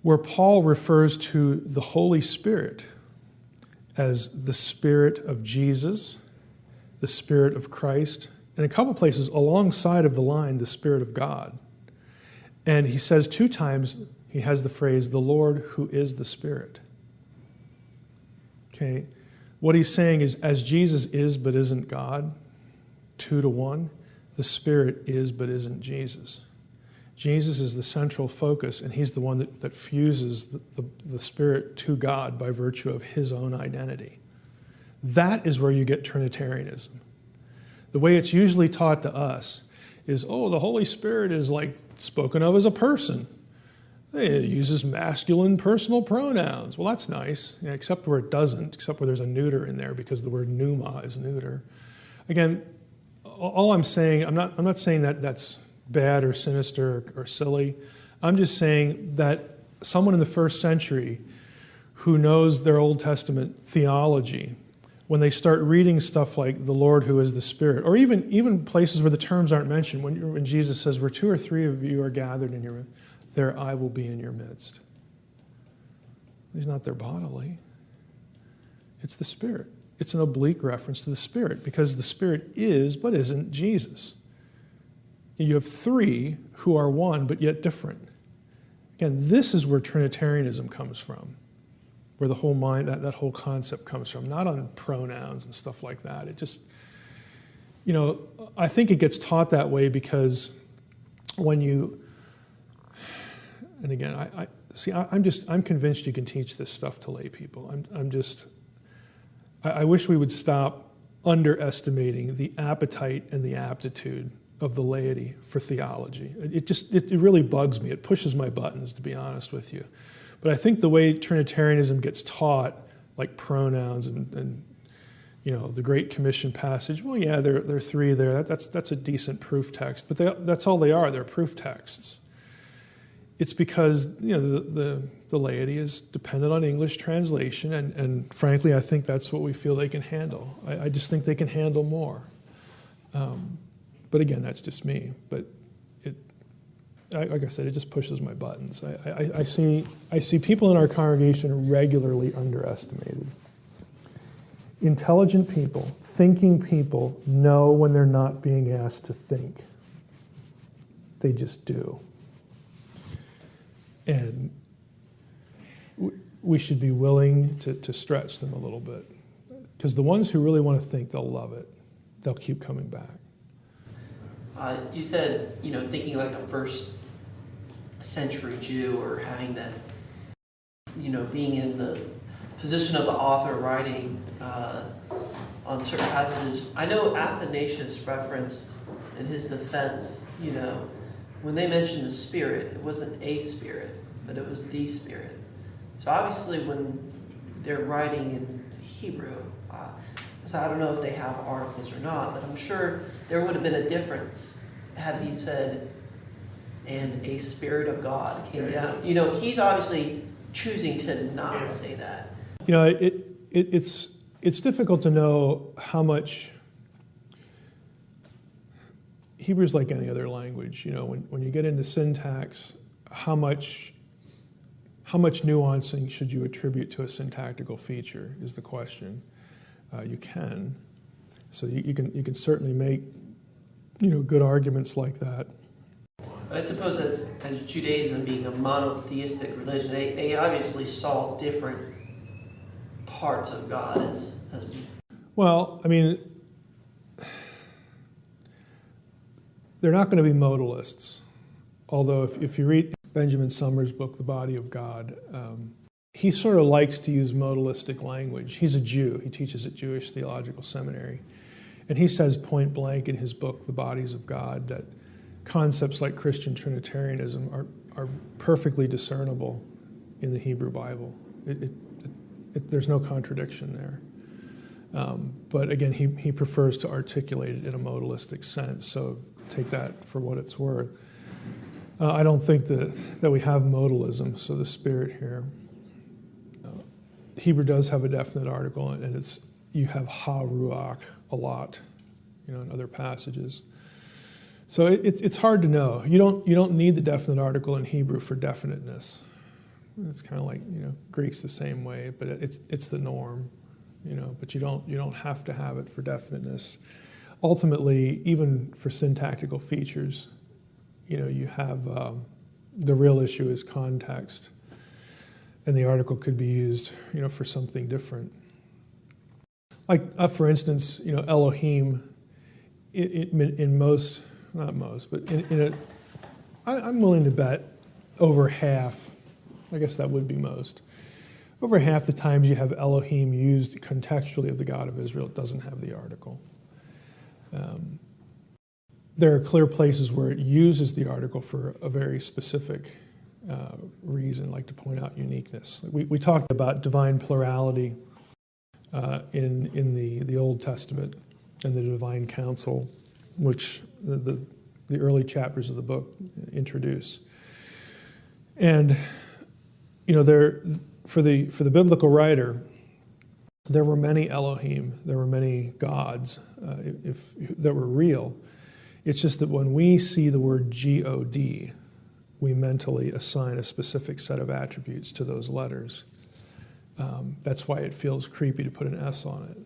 S1: where Paul refers to the Holy Spirit as the Spirit of Jesus, the Spirit of Christ, in a couple places alongside of the line, the Spirit of God. And he says 2 times, he has the phrase, the Lord who is the Spirit. Okay, what he's saying is, as Jesus is but isn't God, 2 to 1, the Spirit is but isn't Jesus. Jesus is the central focus, and he's the one that fuses the Spirit to God by virtue of his own identity. That is where you get Trinitarianism. The way it's usually taught to us is, the Holy Spirit is spoken of as a person. It uses masculine personal pronouns. Well, that's nice, except where it doesn't, except where there's a neuter in there because the word pneuma is neuter. Again, all I'm saying, I'm not saying that that's bad or sinister or silly. I'm just saying that someone in the first century who knows their Old Testament theology, when they start reading stuff like the Lord who is the Spirit, or even places where the terms aren't mentioned, when Jesus says, where 2 or 3 of you are gathered in your midst, there I will be in your midst. He's not there bodily. It's the Spirit. It's an oblique reference to the Spirit, because the Spirit is but isn't Jesus. You have 3 who are one but yet different. Again, this is where Trinitarianism comes from. where the whole mind, that whole concept comes from, not on pronouns and stuff like that. It just, I think it gets taught that way because when you, and again, I'm convinced you can teach this stuff to lay people. I wish we would stop underestimating the appetite and the aptitude of the laity for theology. It really bugs me. It pushes my buttons, to be honest with you. But I think the way Trinitarianism gets taught, like pronouns and the Great Commission passage, well, yeah, there are three there. That's a decent proof text, but that's all they are. They're proof texts. It's because the laity is dependent on English translation, and frankly, I think that's what we feel they can handle. I just think they can handle more. But again, that's just me. But like I said, it just pushes my buttons. I see people in our congregation regularly underestimated. Intelligent people, thinking people, know when they're not being asked to think. They just do. And we should be willing to stretch them a little bit. Because the ones who really want to think, they'll love it. They'll keep coming back.
S5: You said, thinking like a first century Jew, or having that, being in the position of the author writing on certain passages. I know Athanasius referenced in his defense, when they mentioned the Spirit, it wasn't a Spirit, but it was the Spirit. So obviously when they're writing in Hebrew, so I don't know if they have articles or not, but I'm sure there would have been a difference had he said, and a Spirit of God came down. He's obviously choosing to not say that.
S1: It's difficult to know how much. Hebrew's like any other language. When you get into syntax, how much nuancing should you attribute to a syntactical feature is the question. You can, so you can certainly make good arguments like that.
S5: But I suppose as Judaism being a monotheistic religion, they obviously saw different parts of God as
S1: well. I mean, they're not going to be modalists. Although if you read Benjamin Summers' book, The Body of God, he sort of likes to use modalistic language. He's a Jew. He teaches at Jewish Theological Seminary. And he says point blank in his book, The Bodies of God, that concepts like Christian Trinitarianism are perfectly discernible in the Hebrew Bible. There's no contradiction there. But again, he prefers to articulate it in a modalistic sense, so take that for what it's worth. I don't think that we have modalism, so the Spirit here. Hebrew does have a definite article, and you have ha-ruach a lot, in other passages. So it's hard to know. You don't need the definite article in Hebrew for definiteness. It's kind of like Greek's the same way, but it's the norm, But you don't have to have it for definiteness. Ultimately, even for syntactical features, you have the real issue is context, and the article could be used, for something different. Like, for instance, Elohim, in most, not most, but I'm willing to bet over half, I guess that would be most, over half the times you have Elohim used contextually of the God of Israel, it doesn't have the article. There are clear places where it uses the article for a very specific reason, like to point out uniqueness. We talked about divine plurality in the Old Testament and the divine council, which the early chapters of the book introduce. And there for the biblical writer, there were many Elohim, there were many gods that were real. It's just that when we see the word G-O-D, we mentally assign a specific set of attributes to those letters. That's why it feels creepy to put an S on it.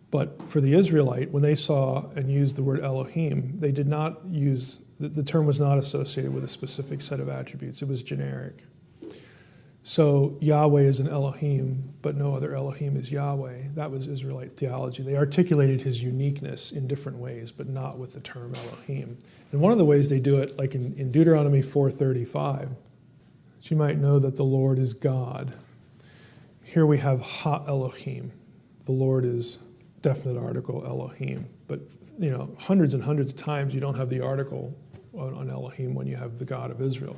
S1: But for the Israelite, when they saw and used the word Elohim, they did not use, the term was not associated with a specific set of attributes. It was generic. So Yahweh is an Elohim, but no other Elohim is Yahweh. That was Israelite theology. They articulated his uniqueness in different ways, but not with the term Elohim. And one of the ways they do it, like in Deuteronomy 4:35, that you might know that the Lord is God. Here we have Ha Elohim. The Lord is definite article Elohim. But hundreds and hundreds of times you don't have the article on Elohim when you have the God of Israel.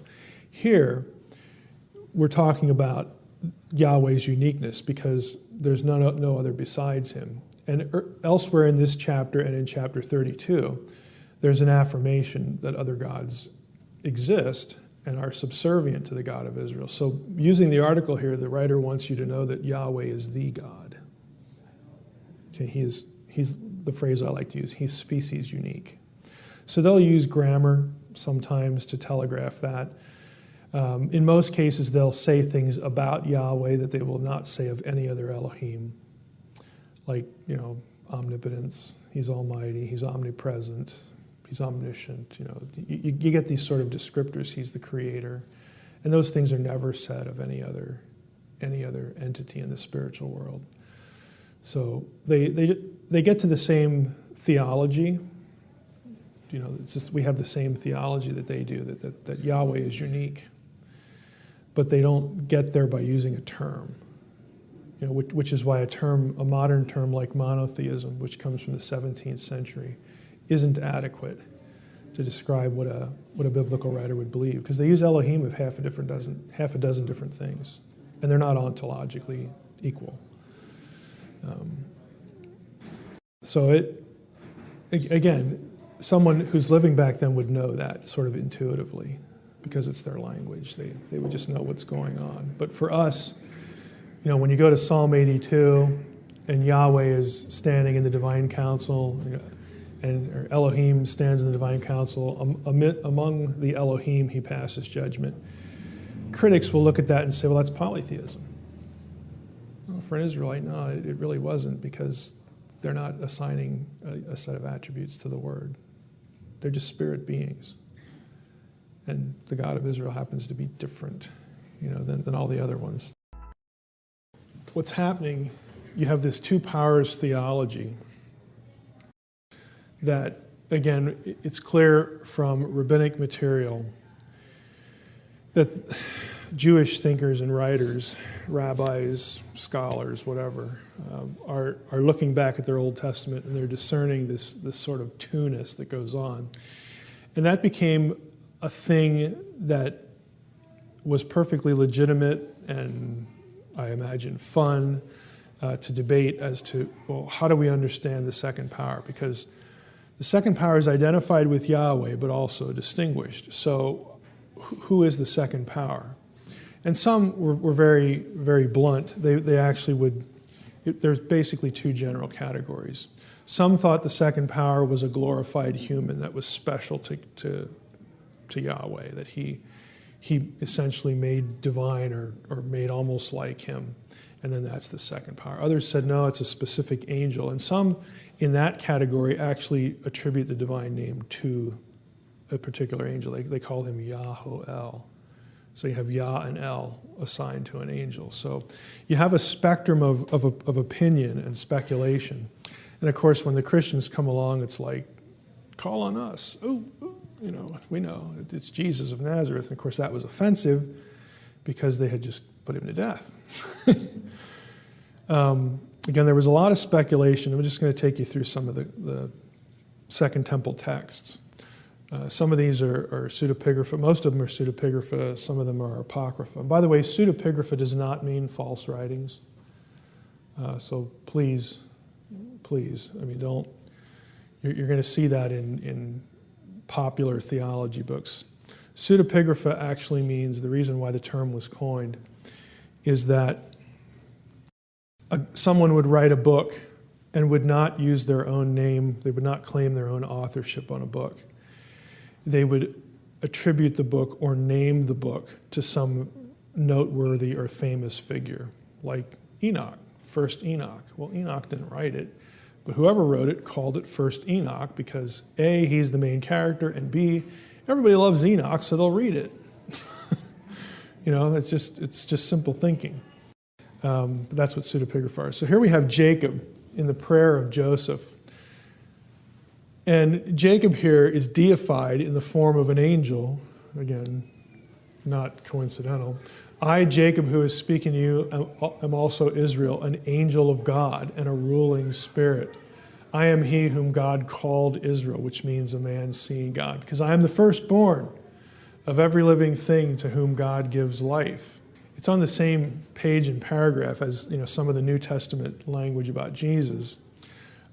S1: Here, we're talking about Yahweh's uniqueness because there's no other besides him. And elsewhere in this chapter and in chapter 32, there's an affirmation that other gods exist and are subservient to the God of Israel. So using the article here, the writer wants you to know that Yahweh is the God. Okay, he's the phrase I like to use, he's species unique. So they'll use grammar sometimes to telegraph that. In most cases, they'll say things about Yahweh that they will not say of any other Elohim, like, omnipotence, he's almighty, he's omnipresent, he's omniscient. You get these sort of descriptors, he's the creator, and those things are never said of any other entity in the spiritual world. So they get to the same theology. It's just we have the same theology that they do, that Yahweh is unique. But they don't get there by using a term, which is why a modern term like monotheism, which comes from the 17th century, isn't adequate to describe what a biblical writer would believe, because they use Elohim of half a dozen different things, and they're not ontologically equal. So again, someone who's living back then would know that sort of intuitively, because it's their language. They would just know what's going on. But for us, when you go to Psalm 82 and Yahweh is standing in the divine council, or Elohim stands in the divine council, among the Elohim he passes judgment. Critics will look at that and say, well, that's polytheism. Well, for an Israelite, no, it really wasn't, because they're not assigning a set of attributes to the word. They're just spirit beings. And the God of Israel happens to be different, than all the other ones. What's happening, you have this two powers theology that, again, it's clear from rabbinic material that Jewish thinkers and writers, rabbis, scholars, whatever, are looking back at their Old Testament and they're discerning this sort of two-ness that goes on. And that became a thing that was perfectly legitimate and, I imagine, fun to debate as to, well, how do we understand the second power? Because the second power is identified with Yahweh, but also distinguished. So who is the second power? And some were very, very blunt. They actually would, there's basically two general categories. Some thought the second power was a glorified human that was special to Yahweh, that he essentially made divine or made almost like him, and then that's the second power. Others said, no, it's a specific angel. And some in that category actually attribute the divine name to a particular angel. They call him Yahoel. So you have Yah and El assigned to an angel. So you have a spectrum of opinion and speculation. And of course, when the Christians come along, it's like, call on us. Oh, we know it's Jesus of Nazareth. And of course, that was offensive because they had just put him to death. Again, there was a lot of speculation. I'm just going to take you through some of the Second Temple texts. Some of these are pseudepigrapha. Most of them are pseudepigrapha. Some of them are apocrypha. And by the way, pseudepigrapha does not mean false writings. So please, don't. You're going to see that in popular theology books. Pseudepigrapha actually means, the reason why the term was coined is that someone would write a book and would not use their own name. They would not claim their own authorship on a book. They would attribute the book or name the book to some noteworthy or famous figure, like Enoch, First Enoch. Well, Enoch didn't write it, but whoever wrote it called it First Enoch because A, he's the main character, and B, everybody loves Enoch, so they'll read it. It's just simple thinking. But that's what pseudepigrapha is. So here we have Jacob in the prayer of Joseph. And Jacob here is deified in the form of an angel. Again, not coincidental. I, Jacob, who is speaking to you, am also Israel, an angel of God and a ruling spirit. I am he whom God called Israel, which means a man seeing God, because I am the firstborn of every living thing to whom God gives life. It's on the same page and paragraph as some of the New Testament language about Jesus.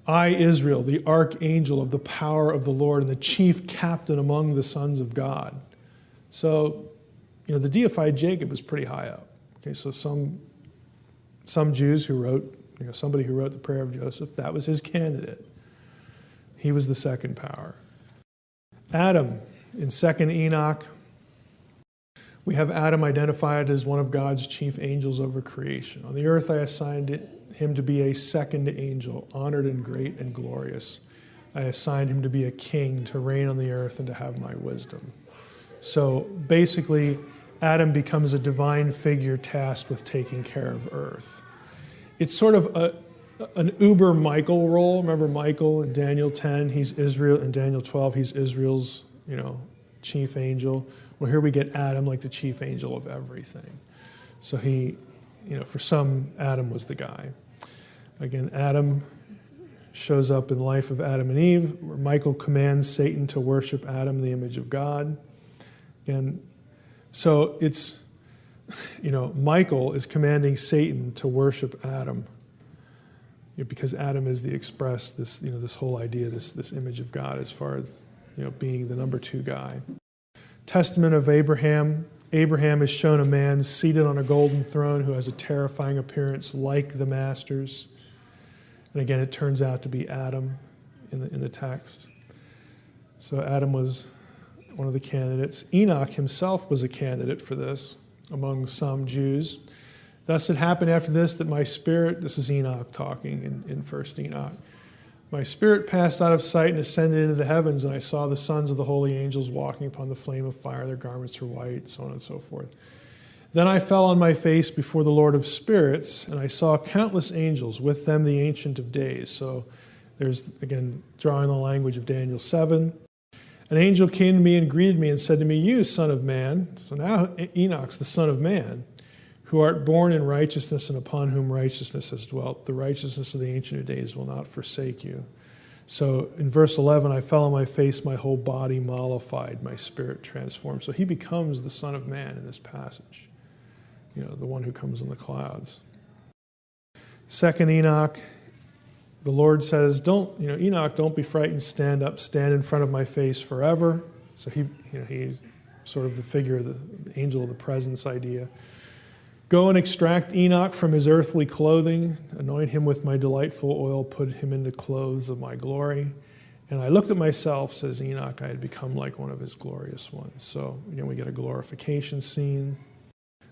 S1: I, Israel, the archangel of the power of the Lord and the chief captain among the sons of God. So, the deified Jacob is pretty high up. Okay, so some Jews who wrote, somebody who wrote the prayer of Joseph, that was his candidate. He was the second power. Adam, in 2nd Enoch, we have Adam identified as one of God's chief angels over creation. On the earth I assigned him to be a second angel, honored and great and glorious. I assigned him to be a king, to reign on the earth and to have my wisdom. So basically, Adam becomes a divine figure tasked with taking care of earth. It's sort of an uber Michael role. Remember Michael in Daniel 10, he's Israel. In Daniel 12, he's Israel's, chief angel. Well, here we get Adam like the chief angel of everything. So he, for some, Adam was the guy. Again, Adam shows up in the life of Adam and Eve, where Michael commands Satan to worship Adam, the image of God. Again, so it's, Michael is commanding Satan to worship Adam, because Adam is the express, this whole idea, this image of God as far as, being the number 2 guy. Testament of Abraham. Abraham is shown a man seated on a golden throne who has a terrifying appearance like the masters. And again, it turns out to be Adam in the text. So Adam was one of the candidates. Enoch himself was a candidate for this among some Jews. Thus it happened after this that my spirit, this is Enoch talking in 1st Enoch, my spirit passed out of sight and ascended into the heavens, and I saw the sons of the holy angels walking upon the flame of fire. Their garments were white, so on and so forth. Then I fell on my face before the Lord of spirits, and I saw countless angels, with them the Ancient of Days. So there's, again, drawing the language of Daniel 7. An angel came to me and greeted me and said to me, you, son of man, so now Enoch's the son of man, who art born in righteousness and upon whom righteousness has dwelt. The righteousness of the Ancient of Days will not forsake you. So in verse 11, I fell on my face, my whole body mollified, my spirit transformed. So he becomes the Son of Man in this passage, the one who comes in the clouds. 2nd Enoch, the Lord says, Enoch, don't be frightened, stand up, stand in front of my face forever. So he's sort of the figure of the angel of the presence idea. Go and extract Enoch from his earthly clothing, anoint him with my delightful oil, put him into clothes of my glory. And I looked at myself, says Enoch, I had become like one of his glorious ones. So again, we get a glorification scene.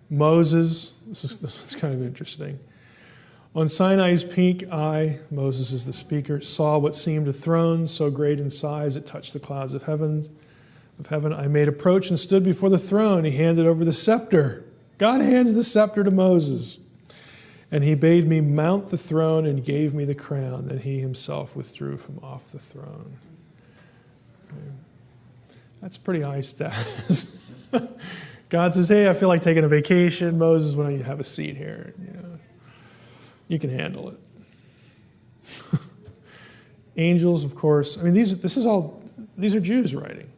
S1: Moses, this is kind of interesting. On Sinai's peak, I, Moses is the speaker, saw what seemed a throne so great in size it touched the clouds of heaven. I made approach and stood before the throne. He handed over the scepter. God hands the scepter to Moses. And he bade me mount the throne and gave me the crown. Then he himself withdrew from off the throne. Okay. That's pretty high status. God says, hey, I feel like taking a vacation. Moses, why don't you have a seat here? You can handle it. Angels, of course. I mean, these are Jews writing.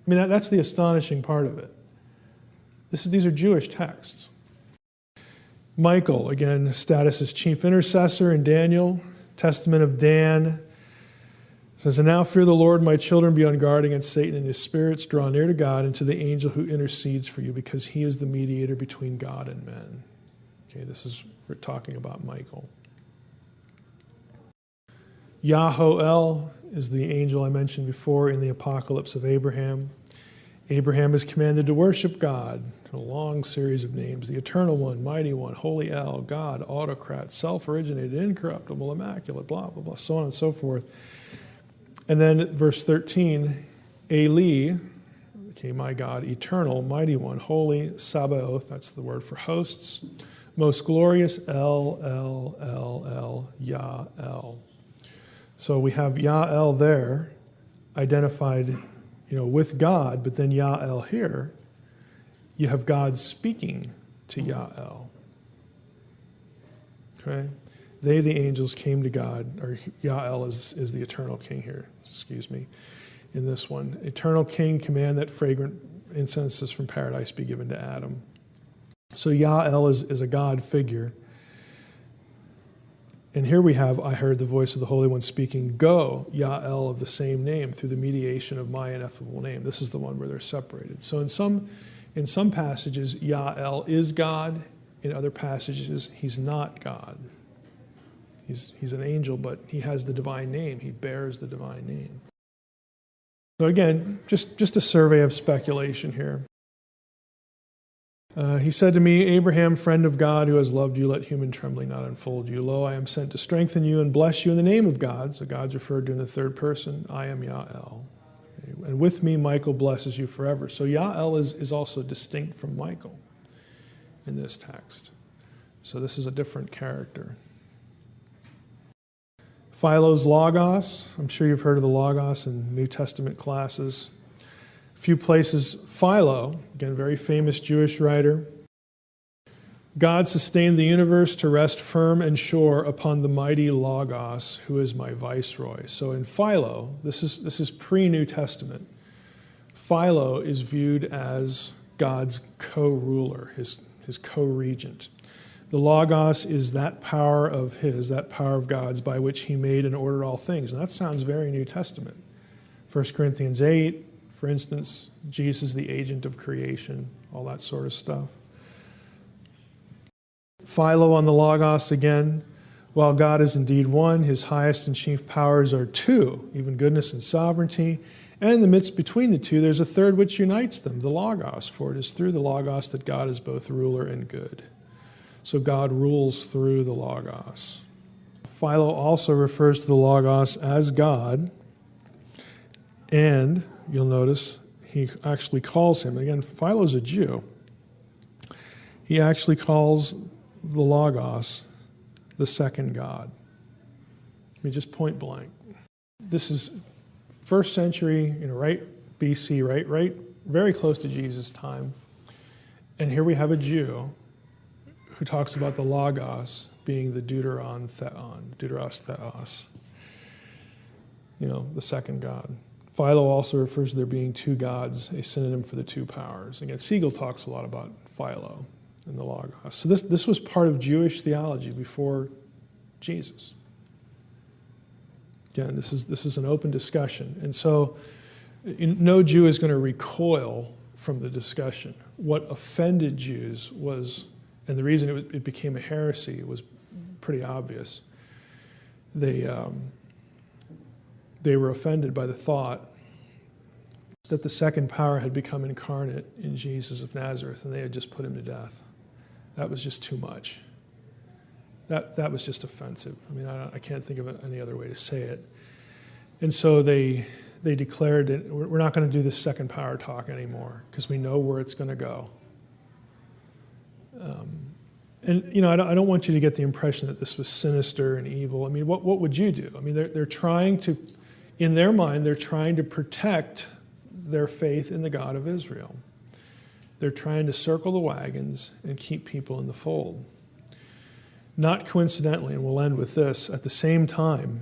S1: I mean, that's the astonishing part of it. These are Jewish texts. Michael, again, status as chief intercessor in Daniel. Testament of Dan says, and now fear the Lord, my children, be on guard against Satan and his spirits. Draw near to God and to the angel who intercedes for you, because he is the mediator between God and men. Okay, we're talking about Michael. Yahoel is the angel I mentioned before in the Apocalypse of Abraham. Abraham is commanded to worship God, a long series of names: the Eternal One, Mighty One, Holy El, God, Autocrat, Self-originated, Incorruptible, Immaculate, blah, blah, blah, so on and so forth. And then verse 13, Eli, Okay, my God, eternal, mighty one, holy, Sabaoth, that's the word for hosts, most glorious, El, Yah-El. So we have Yah-El there, identified, with God, but then Yah-El here, you have God speaking to Yah-El. Okay? They, the angels, came to God, or Yah-El is the eternal king here, in this one. Eternal king, command that fragrant incenses from paradise be given to Adam. So Yah-El is a God figure. And here we have, I heard the voice of the Holy One speaking, go, Yah-El of the same name, through the mediation of my ineffable name. This is the one where they're separated. So in some passages, Yah-El is God. In other passages, he's not God. He's an angel, but he has the divine name. He bears the divine name. So again, just a survey of speculation here. He said to me, Abraham, friend of God, who has loved you, let human trembling not unfold you. Lo, I am sent to strengthen you and bless you in the name of God. So God's referred to in the third person. I am Yah-El. Okay. And with me, Michael blesses you forever. So Yah-El is also distinct from Michael in this text. So this is a different character. Philo's Logos. I'm sure you've heard of the Logos in New Testament classes. A few places. Philo, again, very famous Jewish writer. God sustained the universe to rest firm and sure upon the mighty Logos, who is my viceroy. So in Philo, this is pre-New Testament. Philo is viewed as God's co-ruler, his co-regent. The Logos is that power of his, that power of God's, by which he made and ordered all things. And that sounds very New Testament. 1 Corinthians 8, for instance, Jesus, the agent of creation, all that sort of stuff. Philo on the Logos again. While God is indeed one, his highest and chief powers are two, even goodness and sovereignty. And in the midst between the two, there's a third which unites them, the Logos, for it is through the Logos that God is both ruler and good. So God rules through the Logos. Philo also refers to the Logos as God, and you'll notice he actually calls him, again, Philo's a Jew, he actually calls the Logos the second God. I mean, just point blank. This is first century, right, BC, right, very close to Jesus' time. And here we have a Jew who talks about the Logos being the deuteros theos, the second God. Philo also refers to there being two gods, a synonym for the two powers. Again, Siegel talks a lot about Philo and the Logos. So this was part of Jewish theology before Jesus. Again, this is an open discussion. And so no Jew is going to recoil from the discussion. What offended Jews was, and the reason it became a heresy was pretty obvious. They were offended by the thought that the second power had become incarnate in Jesus of Nazareth, and they had just put him to death. That was just too much. That was just offensive. I mean, I can't think of any other way to say it. And so they declared it, we're not going to do this second power talk anymore because we know where it's going to go. And I don't want you to get the impression that this was sinister and evil. I mean, what would you do? I mean, they're trying to, in their mind, they're trying to protect their faith in the God of Israel. They're trying to circle the wagons and keep people in the fold. Not coincidentally, and we'll end with this, at the same time,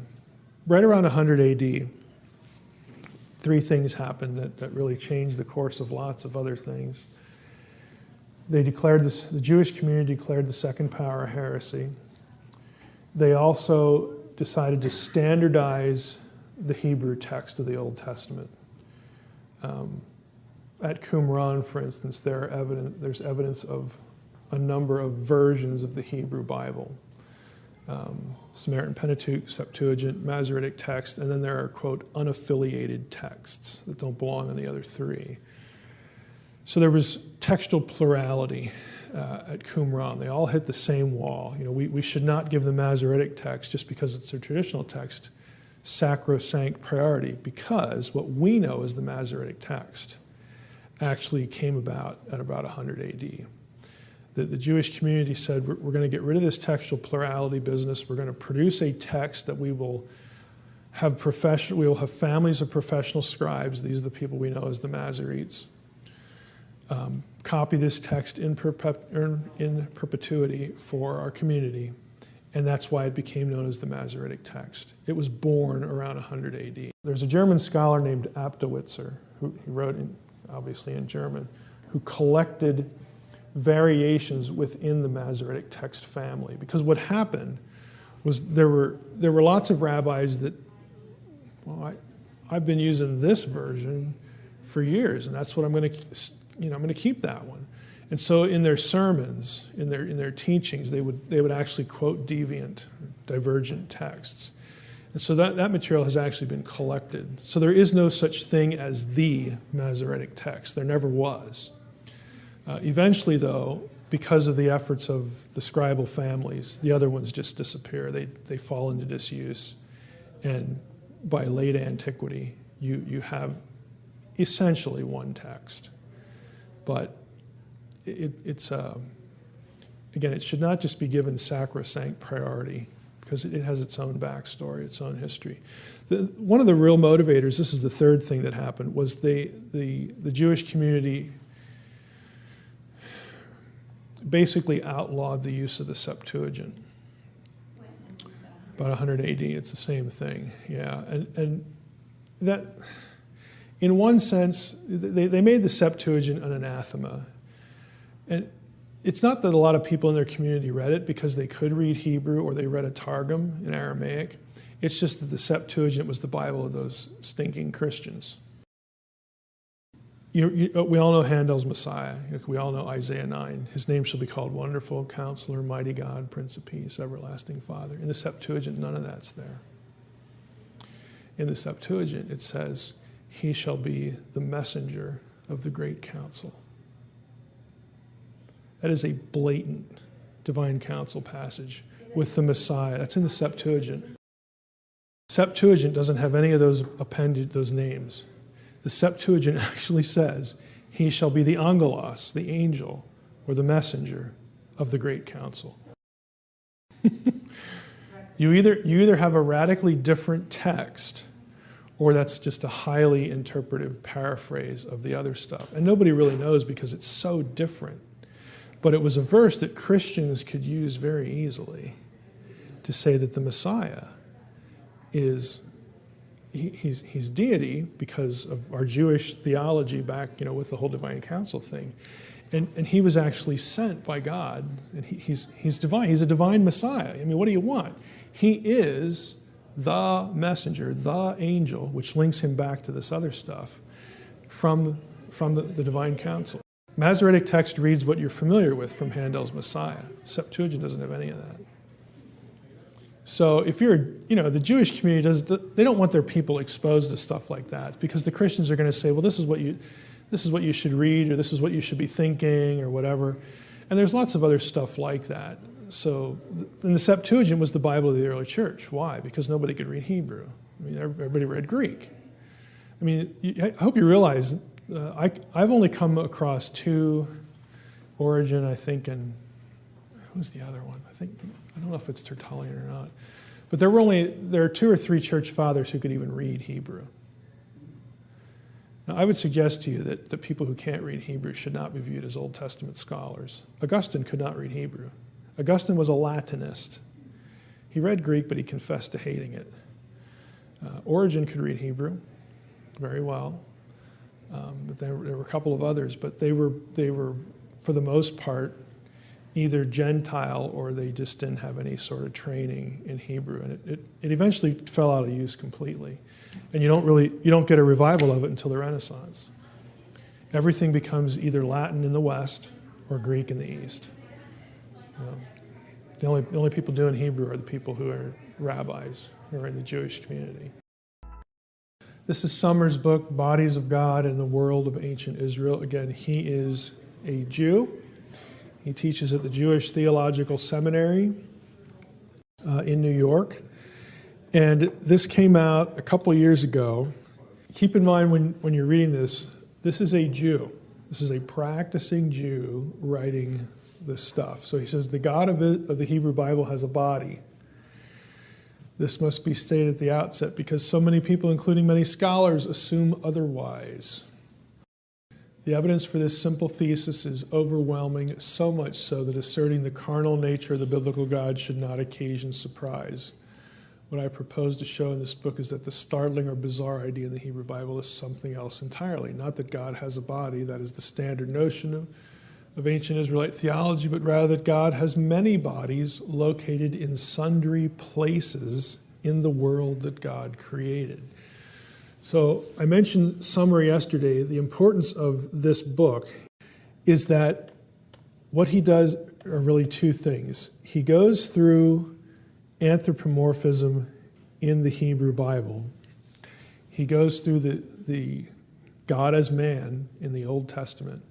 S1: right around 100 AD, three things happened that really changed the course of lots of other things. They declared this, the Jewish community declared the second power a heresy. They also decided to standardize the Hebrew text of the Old Testament. At Qumran, for instance, there's evidence of a number of versions of the Hebrew Bible. Samaritan Pentateuch, Septuagint, Masoretic text, and then there are, quote, unaffiliated texts that don't belong in the other three. So there was textual plurality at Qumran. They all hit the same wall. We should not give the Masoretic text, just because it's a traditional text, sacrosanct priority, because what we know is the Masoretic text. actually came about at about 100 AD. The Jewish community said, we're going to get rid of this textual plurality business. We're going to produce a text that we will have families of professional scribes. These are the people we know as the Masoretes. Copy this text in perpetuity for our community. And that's why it became known as the Masoretic text. It was born around 100 AD. There's a German scholar named Abdewitzer, who he wrote, obviously in German, who collected variations within the Masoretic text family. Because what happened was there were lots of rabbis that, well, I've been using this version for years, and that's what I'm going to keep that one. And so in their sermons, in their teachings, they would actually quote deviant, divergent texts. And so that material has actually been collected. So there is no such thing as the Masoretic text. There never was. Eventually, though, because of the efforts of the scribal families, the other ones just disappear. They fall into disuse. And by late antiquity, you have essentially one text. But it's again, it should not just be given sacrosanct priority, because it has its own backstory, its own history. One of the real motivators, this is the third thing that happened, was the Jewish community basically outlawed the use of the Septuagint. About 100 AD, it's the same thing, yeah. And that, in one sense, they made the Septuagint an anathema. And it's not that a lot of people in their community read it because they could read Hebrew or they read a Targum in Aramaic. It's just that the Septuagint was the Bible of those stinking Christians. We all know Handel's Messiah. We all know Isaiah 9. His name shall be called Wonderful, Counselor, Mighty God, Prince of Peace, Everlasting Father. In the Septuagint, none of that's there. In the Septuagint, it says, he shall be the messenger of the great council. That is a blatant divine council passage with the Messiah. That's in the Septuagint. The Septuagint doesn't have any of those names. The Septuagint actually says, he shall be the angelos, the angel, or the messenger of the great council. You either have a radically different text, or that's just a highly interpretive paraphrase of the other stuff. And nobody really knows because it's so different. But it was a verse that Christians could use very easily to say that the Messiah is, he's deity because of our Jewish theology back, with the whole divine council thing. And he was actually sent by God, and he's divine. He's a divine Messiah. I mean, what do you want? He is the messenger, the angel, which links him back to this other stuff from the divine council. Masoretic text reads what you're familiar with from Handel's Messiah. Septuagint doesn't have any of that. So if you're, the Jewish community they don't want their people exposed to stuff like that, because the Christians are going to say, well, this is what you should read, or this is what you should be thinking, or whatever. And there's lots of other stuff like that. So, and the Septuagint was the Bible of the early church. Why? Because nobody could read Hebrew. I mean, everybody read Greek. I mean, I hope you realize, I've only come across two, Origen, I think, and who's the other one? I don't know if it's Tertullian or not. But there are 2 or 3 church fathers who could even read Hebrew. Now, I would suggest to you that the people who can't read Hebrew should not be viewed as Old Testament scholars. Augustine could not read Hebrew. Augustine was a Latinist. He read Greek, but he confessed to hating it. Origen could read Hebrew very well. But there were a couple of others, but they were, for the most part, either Gentile or they just didn't have any sort of training in Hebrew. And it eventually fell out of use completely. And you don't get a revival of it until the Renaissance. Everything becomes either Latin in the West or Greek in the East. The only people doing Hebrew are the people who are rabbis, who are in the Jewish community. This is Summers' book, Bodies of God in the World of Ancient Israel. Again, he is a Jew. He teaches at the Jewish Theological Seminary in New York. And this came out a couple years ago. Keep in mind when you're reading this, this is a Jew. This is a practicing Jew writing this stuff. So he says, the God of the Hebrew Bible has a body. This must be stated at the outset because so many people, including many scholars, assume otherwise. The evidence for this simple thesis is overwhelming, so much so that asserting the carnal nature of the biblical God should not occasion surprise. What I propose to show in this book is that the startling or bizarre idea in the Hebrew Bible is something else entirely. Not that God has a body, that is the standard notion of ancient Israelite theology, but rather that God has many bodies located in sundry places in the world that God created. So I mentioned summary yesterday. The importance of this book is that what he does are really two things. He goes through anthropomorphism in the Hebrew Bible. He goes through the God as man in the Old Testament.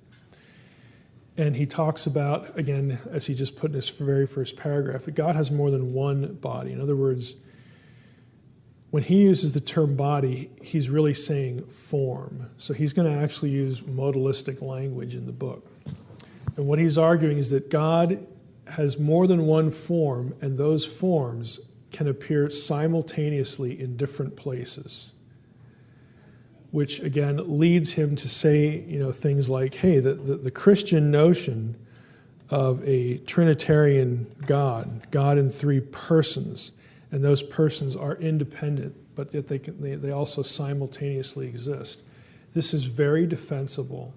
S1: And he talks about, again, as he just put in his very first paragraph, that God has more than one body. In other words, when he uses the term body, he's really saying form. So he's going to actually use modalistic language in the book. And what he's arguing is that God has more than one form, and those forms can appear simultaneously in different places, which again leads him to say, things like, hey, the Christian notion of a Trinitarian God in three persons, and those persons are independent, but yet they also simultaneously exist. This is very defensible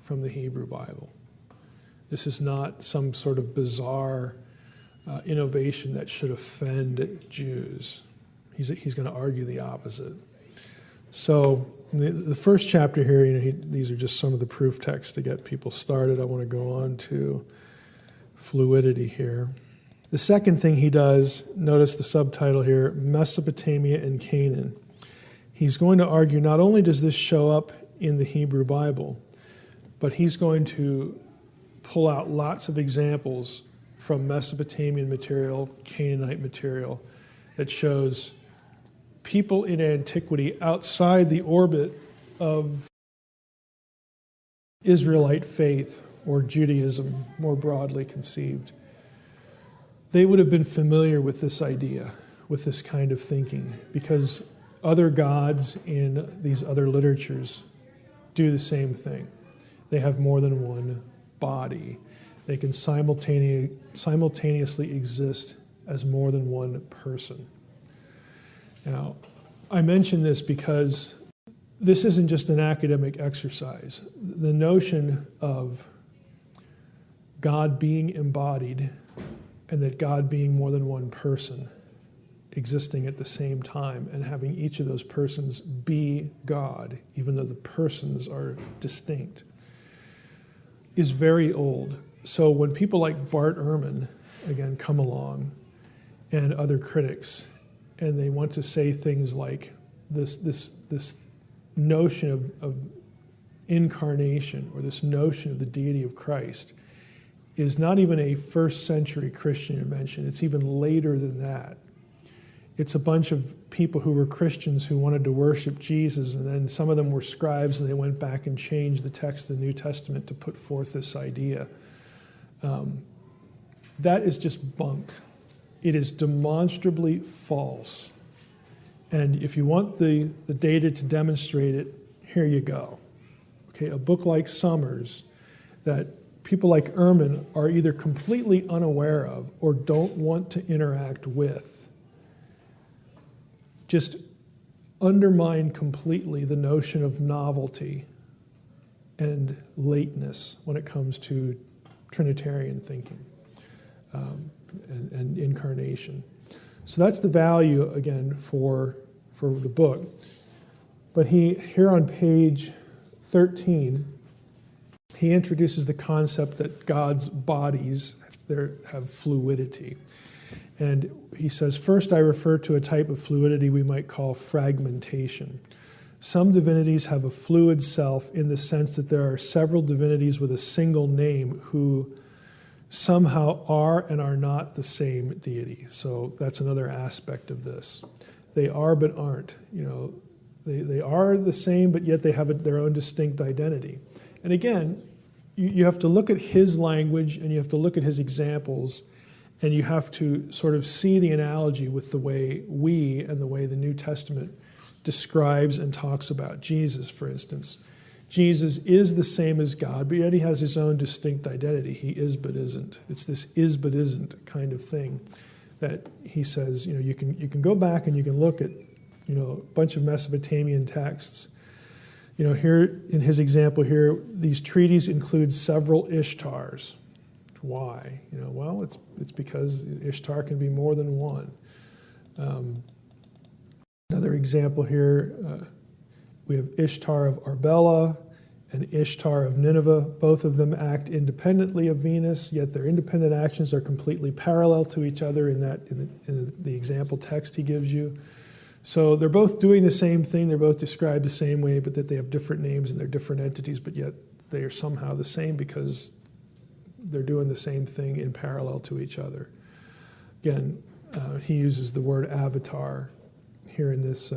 S1: from the Hebrew Bible. This is not some sort of bizarre innovation that should offend Jews. He's going to argue the opposite. So the first chapter here, these are just some of the proof texts to get people started. I want to go on to fluidity here. The second thing he does, notice the subtitle here, Mesopotamia and Canaan. He's going to argue not only does this show up in the Hebrew Bible, but he's going to pull out lots of examples from Mesopotamian material, Canaanite material, that shows people in antiquity outside the orbit of Israelite faith or Judaism, more broadly conceived. They would have been familiar with this idea, with this kind of thinking, because other gods in these other literatures do the same thing. They have more than one body. They can simultaneously exist as more than one person. Now, I mention this because this isn't just an academic exercise. The notion of God being embodied and that God being more than one person existing at the same time and having each of those persons be God, even though the persons are distinct, is very old. So when people like Bart Ehrman, again, come along, and other critics, and they want to say things like this notion of incarnation, or this notion of the deity of Christ, is not even a first century Christian invention. It's even later than that. It's a bunch of people who were Christians who wanted to worship Jesus, and then some of them were scribes, and they went back and changed the text of the New Testament to put forth this idea. That is just bunk. It is demonstrably false. And if you want the data to demonstrate it, here you go. Okay, a book like Summers that people like Ehrman are either completely unaware of or don't want to interact with just undermine completely the notion of novelty and lateness when it comes to Trinitarian thinking and incarnation. So that's the value, again, for the book. But here on page 13, he introduces the concept that God's bodies have fluidity. And he says, first, I refer to a type of fluidity we might call fragmentation. Some divinities have a fluid self in the sense that there are several divinities with a single name who somehow are and are not the same deity. So that's another aspect of this. They are but aren't. They are the same, but yet they have their own distinct identity. And again, you have to look at his language and you have to look at his examples, and you have to sort of see the analogy with the way the way the New Testament describes and talks about Jesus, for instance. Jesus is the same as God, but yet he has his own distinct identity. He is but isn't. It's this is but isn't kind of thing that he says, you can go back and you can look at, a bunch of Mesopotamian texts. Here in his example here, these treaties include several Ishtars. Why? Well, it's because Ishtar can be more than one. Another example here, we have Ishtar of Arbela and Ishtar of Nineveh. Both of them act independently of Venus, yet their independent actions are completely parallel to each other in the example text he gives you. So they're both doing the same thing, they're both described the same way, but that they have different names and they're different entities, but yet they are somehow the same because they're doing the same thing in parallel to each other. Again, he uses the word avatar here in this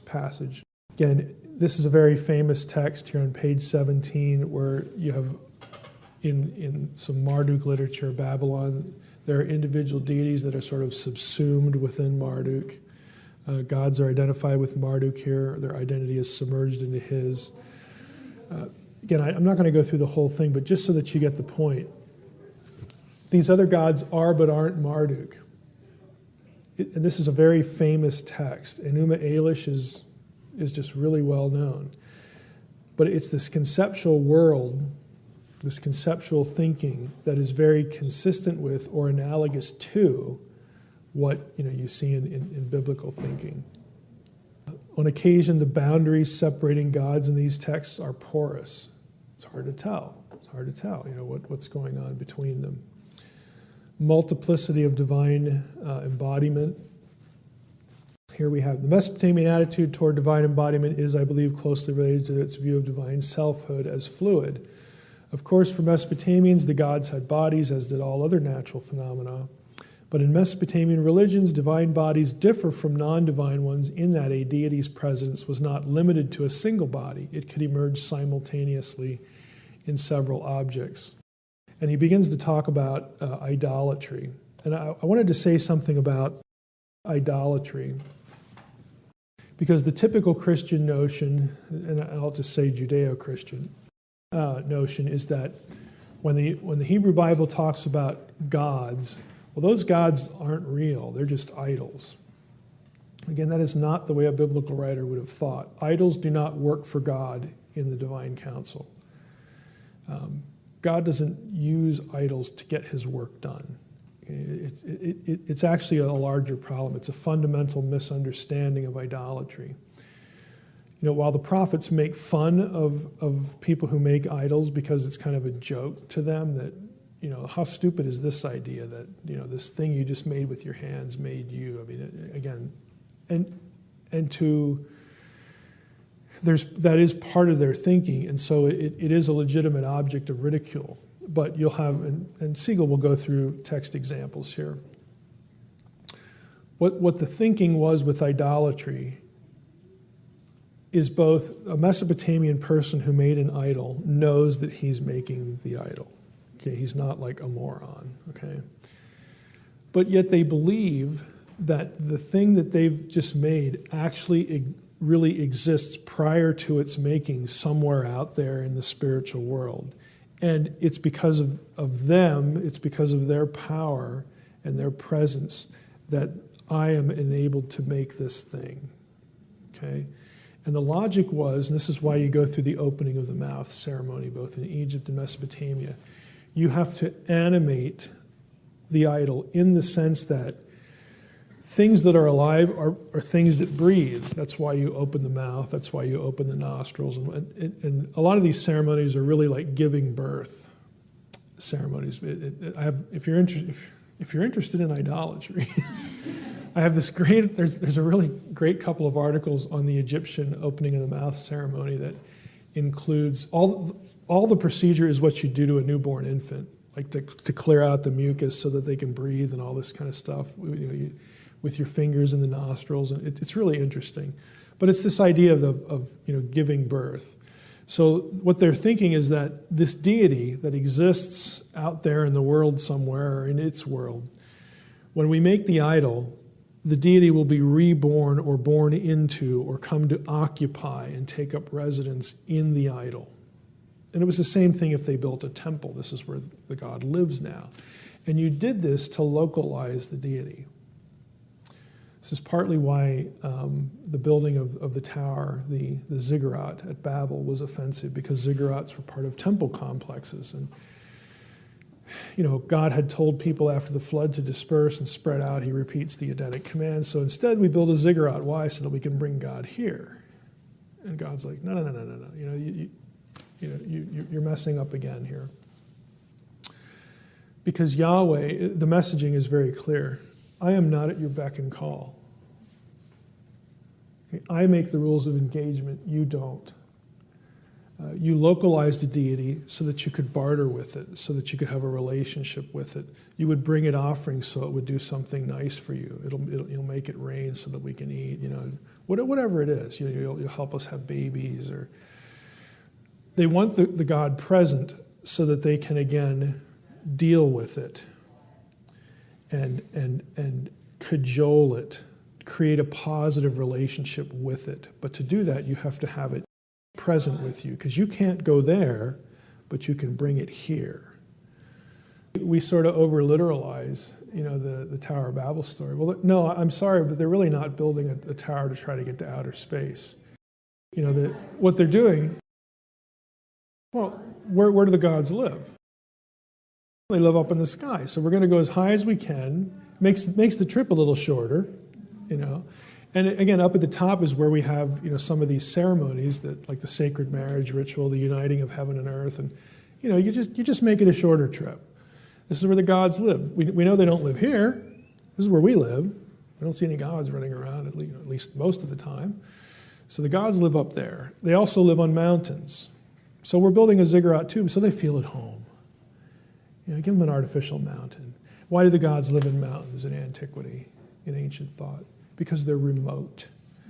S1: passage. Again, this is a very famous text here on page 17 where you have in some Marduk literature, Babylon, there are individual deities that are sort of subsumed within Marduk. Gods are identified with Marduk here. Their identity is submerged into his. Again, I'm not going to go through the whole thing, but just so that you get the point. These other gods are but aren't Marduk. And this is a very famous text. Enuma Elish is just really well known. But it's this conceptual world, this conceptual thinking that is very consistent with or analogous to what you see in biblical thinking. On occasion, the boundaries separating gods in these texts are porous. It's hard to tell. What's going on between them. Multiplicity of divine embodiment. Here we have the Mesopotamian attitude toward divine embodiment is, I believe, closely related to its view of divine selfhood as fluid. Of course, for Mesopotamians, the gods had bodies, as did all other natural phenomena. But in Mesopotamian religions, divine bodies differ from non-divine ones in that a deity's presence was not limited to a single body. It could emerge simultaneously in several objects. And he begins to talk about idolatry. And I wanted to say something about idolatry, because the typical Christian notion, and I'll just say Judeo-Christian notion, is that when the Hebrew Bible talks about gods, well, those gods aren't real. They're just idols. Again, that is not the way a biblical writer would have thought. Idols do not work for God in the divine counsel. God doesn't use idols to get his work done. It's actually a larger problem. It's a fundamental misunderstanding of idolatry. While the prophets make fun of people who make idols because it's kind of a joke to them that, how stupid is this idea that, this thing you just made with your hands made you? I mean, again, that is part of their thinking, and so it is a legitimate object of ridicule. But you'll have, and Siegel will go through text examples here. What the thinking was with idolatry is both a Mesopotamian person who made an idol knows that he's making the idol. Okay, he's not like a moron, okay? But yet they believe that the thing that they've just made actually really exists prior to its making somewhere out there in the spiritual world. And it's because of them, it's because of their power and their presence that I am enabled to make this thing, okay? And the logic was, and this is why you go through the opening of the mouth ceremony, both in Egypt and Mesopotamia, you have to animate the idol in the sense that things that are alive are things that breathe. That's why you open the mouth. That's why you open the nostrils. And a lot of these ceremonies are really like giving birth ceremonies. If you're interested in idolatry, I have this great. There's a really great couple of articles on the Egyptian opening of the mouth ceremony that includes all the procedure is what you do to a newborn infant, like to clear out the mucus so that they can breathe and all this kind of stuff. With your fingers in the nostrils, and it's really interesting. But it's this idea of giving birth. So what they're thinking is that this deity that exists out there in the world somewhere, or in its world, when we make the idol, the deity will be reborn or born into or come to occupy and take up residence in the idol. And it was the same thing if they built a temple. This is where the god lives now. And you did this to localize the deity. This is partly why the building of the tower, the ziggurat at Babel, was offensive, because ziggurats were part of temple complexes. And, God had told people after the flood to disperse and spread out. He repeats the Edenic command. So instead, we build a ziggurat. Why? So that we can bring God here. And God's like, no. You're messing up again here. Because Yahweh, the messaging is very clear. I am not at your beck and call. Okay, I make the rules of engagement, you don't. You localized the deity so that you could barter with it, so that you could have a relationship with it. You would bring it offerings so it would do something nice for you. You'll make it rain so that we can eat, whatever it is. You'll help us have babies. Or they want the God present so that they can, again, deal with it and cajole it, create a positive relationship with it. But to do that, you have to have it present with you, because you can't go there, but you can bring it here. We sort of over-literalize, the Tower of Babel story. Well, no, I'm sorry, but they're really not building a tower to try to get to outer space. What they're doing, well, where do the gods live? They live up in the sky, so we're going to go as high as we can. Makes the trip a little shorter, And again, up at the top is where we have, some of these ceremonies that, like the sacred marriage ritual, the uniting of heaven and earth, and you just make it a shorter trip. This is where the gods live. We know they don't live here. This is where we live. We don't see any gods running around, at least most of the time. So the gods live up there. They also live on mountains. So we're building a ziggurat too, so they feel at home. Give them an artificial mountain. Why do the gods live in mountains in antiquity, in ancient thought? Because they're remote.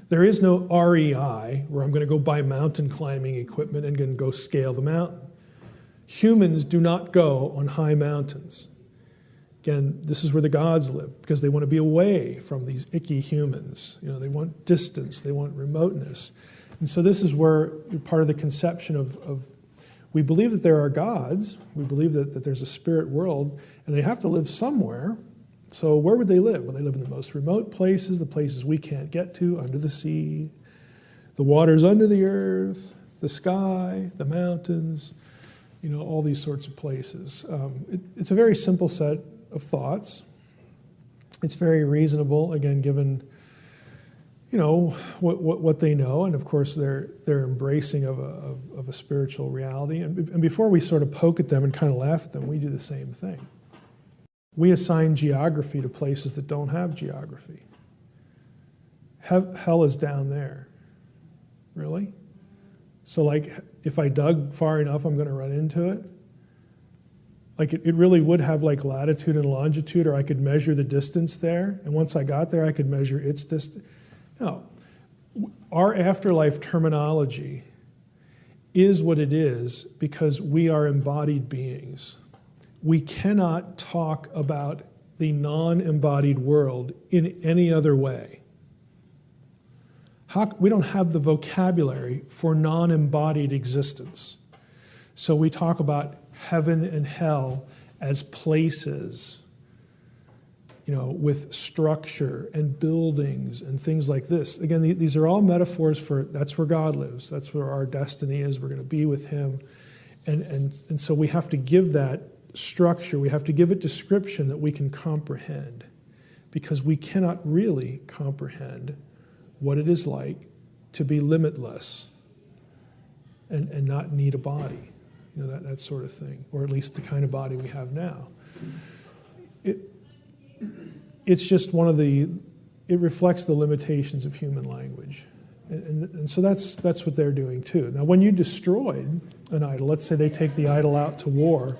S1: There is no REI, where I'm going to go buy mountain climbing equipment and going to go scale the mountain. Humans do not go on high mountains. Again, this is where the gods live, because they want to be away from these icky humans. They want distance, they want remoteness. And so this is where part of the conception of we believe that there are gods, we believe that there's a spirit world, and they have to live somewhere. So where would they live? Well, they live in the most remote places, the places we can't get to, under the sea, the waters under the earth, the sky, the mountains, all these sorts of places. It's a very simple set of thoughts. It's very reasonable, again, given, what they know, and of course their embracing of a spiritual reality. And before we sort of poke at them and kind of laugh at them, we do the same thing. We assign geography to places that don't have geography. Hell is down there. Really? So if I dug far enough, I'm going to run into it? It really would have latitude and longitude, or I could measure the distance there, and once I got there, I could measure its distance. No. Our afterlife terminology is what it is because we are embodied beings. We cannot talk about the non-embodied world in any other way. We don't have the vocabulary for non-embodied existence. So we talk about heaven and hell as places, with structure and buildings and things like this. Again, these are all metaphors for that's where God lives. That's where our destiny is. We're going to be with him. And so we have to give that structure, we have to give it description that we can comprehend, because we cannot really comprehend what it is like to be limitless and not need a body, that sort of thing, or at least the kind of body we have now. It's just it reflects the limitations of human language. And so that's what they're doing too. Now, when you destroyed an idol, let's say they take the idol out to war,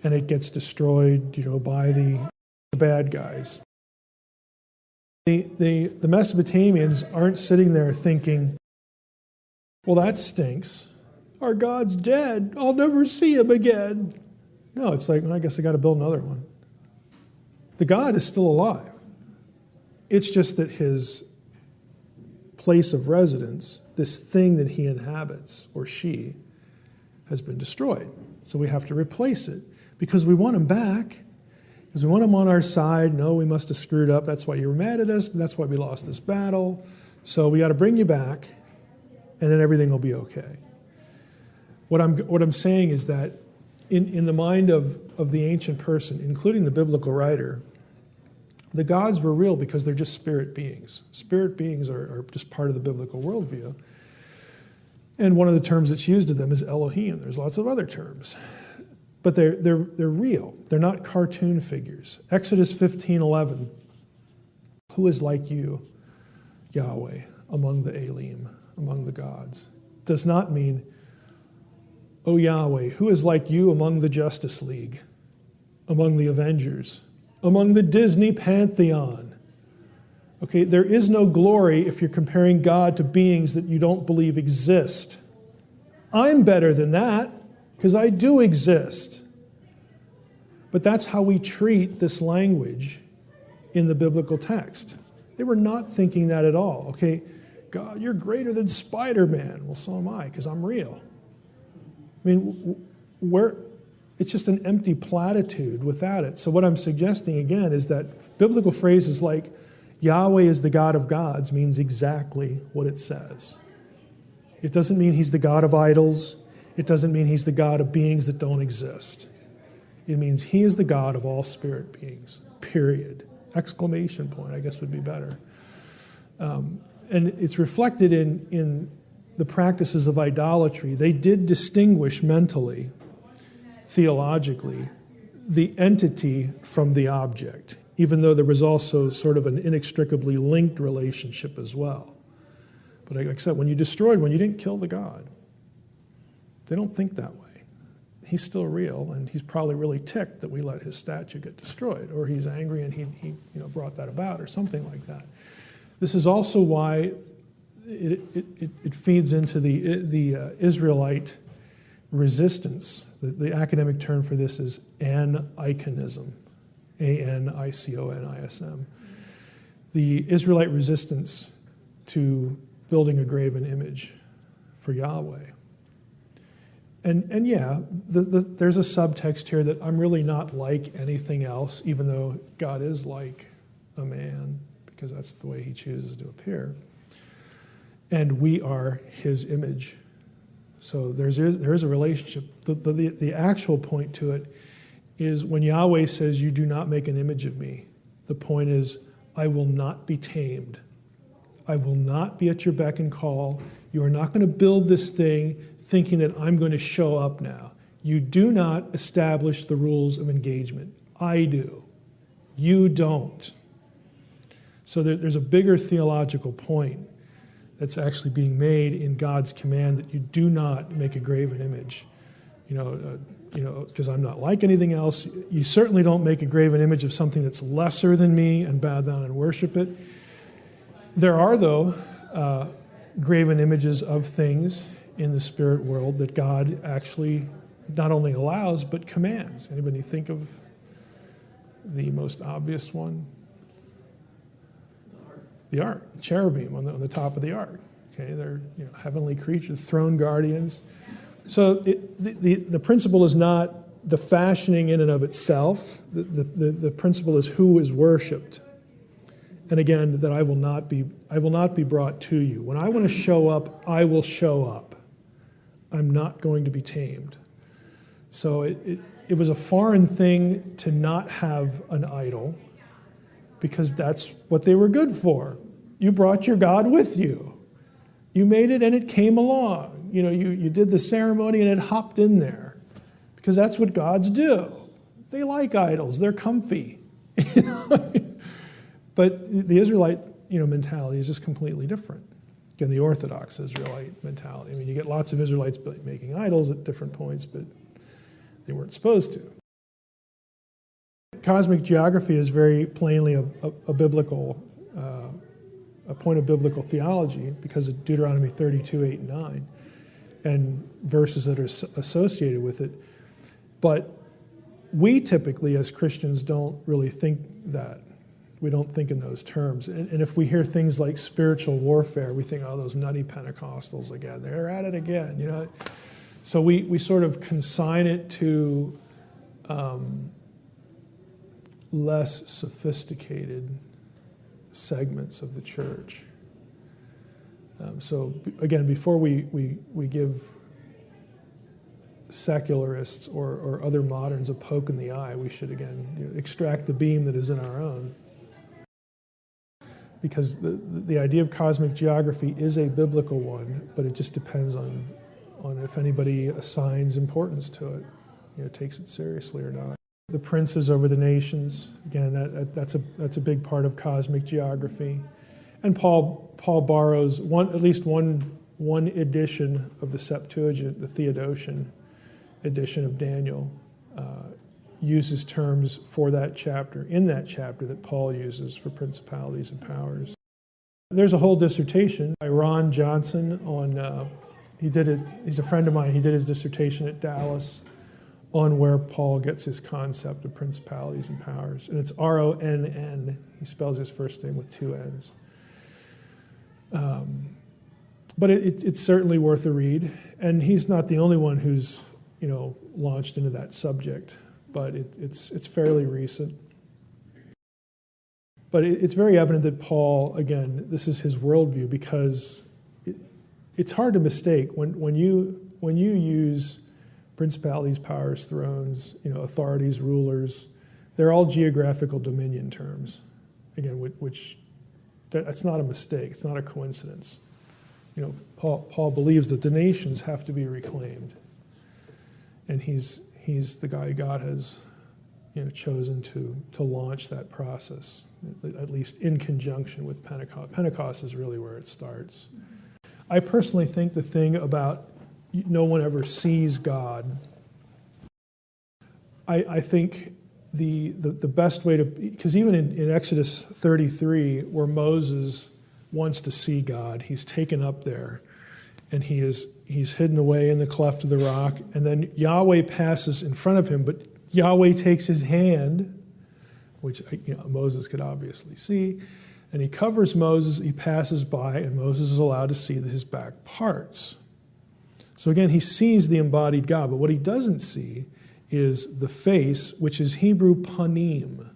S1: and it gets destroyed, by the bad guys. The Mesopotamians aren't sitting there thinking, well, that stinks. our God's dead. I'll never see him again. No, it's like, well, I guess I got to build another one. The God is still alive. It's just that his place of residence, this thing that he inhabits, or she, has been destroyed. So we have to replace it because we want him back, because we want him on our side. No, we must have screwed up. That's why you were mad at us. That's why we lost this battle. So we got to bring you back, and then everything will be okay. What I'm saying is that in the mind of the ancient person, including the biblical writer, the gods were real because they're just spirit beings. Spirit beings are just part of the biblical worldview. And one of the terms that's used of them is Elohim. There's lots of other terms. But they're real. They're not cartoon figures. Exodus 15:11. Who is like you, Yahweh, among the Elim, among the gods? Does not mean, O Yahweh, who is like you among the Justice League, among the Avengers, among the Disney Pantheon? Okay, there is no glory if you're comparing God to beings that you don't believe exist. I'm better than that because I do exist. But that's how we treat this language in the biblical text. They were not thinking that at all. Okay, God, you're greater than Spider-Man. Well, so am I because I'm real. I mean, it's just an empty platitude without it. So what I'm suggesting again is that biblical phrases like Yahweh is the God of gods means exactly what it says. It doesn't mean he's the God of idols. It doesn't mean he's the God of beings that don't exist. It means he is the God of all spirit beings, period. Exclamation point, I guess would be better. And it's reflected in the practices of idolatry. They did distinguish mentally, theologically, the entity from the object, even though there was also sort of an inextricably linked relationship as well. But like I said, when you didn't kill the God, they don't think that way. He's still real, and he's probably really ticked that we let his statue get destroyed, or he's angry and he brought that about, or something like that. This is also why it feeds into the Israelite resistance. The academic term for this is aniconism, A-N-I-C-O-N-I-S-M. The Israelite resistance to building a graven image for Yahweh. And yeah, there's a subtext here that I'm really not like anything else, even though God is like a man, because that's the way he chooses to appear. And we are his image. So there is a relationship. The actual point to it is when Yahweh says, you do not make an image of me, the point is, I will not be tamed. I will not be at your beck and call. You are not going to build this thing thinking that I'm going to show up now. You do not establish the rules of engagement. I do. You don't. So there's a bigger theological point that's actually being made in God's command that you do not make a graven image. Because I'm not like anything else. You certainly don't make a graven image of something that's lesser than me and bow down and worship it. There are, though, graven images of things in the spirit world that God actually not only allows, but commands. Anybody think of the most obvious one? The ark, cherubim on the top of the ark. Okay, they're heavenly creatures, throne guardians. So the principle is not the fashioning in and of itself. The principle is who is worshipped. And again, that I will not be brought to you. When I want to show up, I will show up. I'm not going to be tamed. So it was a foreign thing to not have an idol, because that's what they were good for. You brought your God with you. You made it and it came along. You did the ceremony and it hopped in there, because that's what gods do. They like idols. They're comfy. But the Israelite mentality is just completely different than the Orthodox Israelite mentality. I mean, you get lots of Israelites making idols at different points, but they weren't supposed to. Cosmic geography is very plainly a biblical, a point of biblical theology because of Deuteronomy 32, 8, and 9. and verses that are associated with it. But we typically, as Christians, don't really think that. We don't think in those terms. And if we hear things like spiritual warfare, we think, oh, those nutty Pentecostals again, they're at it again, you know. So we sort of consign it to less sophisticated segments of the church. So again, before we give secularists or other moderns a poke in the eye, we should again extract the beam that is in our own. Because the idea of cosmic geography is a biblical one, but it just depends on if anybody assigns importance to it, takes it seriously or not. The princes over the nations, again, that's a big part of cosmic geography. And Paul borrows at least one edition of the Septuagint, the Theodotion edition of Daniel, uses terms for that chapter, in that chapter, that Paul uses for principalities and powers. There's a whole dissertation by Ron Johnson on, he's a friend of mine, he did his dissertation at Dallas on where Paul gets his concept of principalities and powers. And it's R-O-N-N. He spells his first name with two N's. But it's certainly worth a read. And he's not the only one who's, launched into that subject. But it's fairly recent. But it's very evident that Paul, again, this is his worldview, because it's hard to mistake when you use principalities, powers, thrones, authorities, rulers. They're all geographical dominion terms. Again, which that's not a mistake. It's not a coincidence. Paul believes that the nations have to be reclaimed, and he's the guy God has chosen to launch that process, at least in conjunction with Pentecost. Pentecost is really where it starts. I personally think the thing about no one ever sees God, I think the best way to, because even in Exodus 33, where Moses wants to see God, he's taken up there, and he's hidden away in the cleft of the rock, and then Yahweh passes in front of him, but Yahweh takes his hand, which Moses could obviously see, and he covers Moses, he passes by, and Moses is allowed to see his back parts. So again, he sees the embodied God, but what he doesn't see is the face, which is Hebrew panim,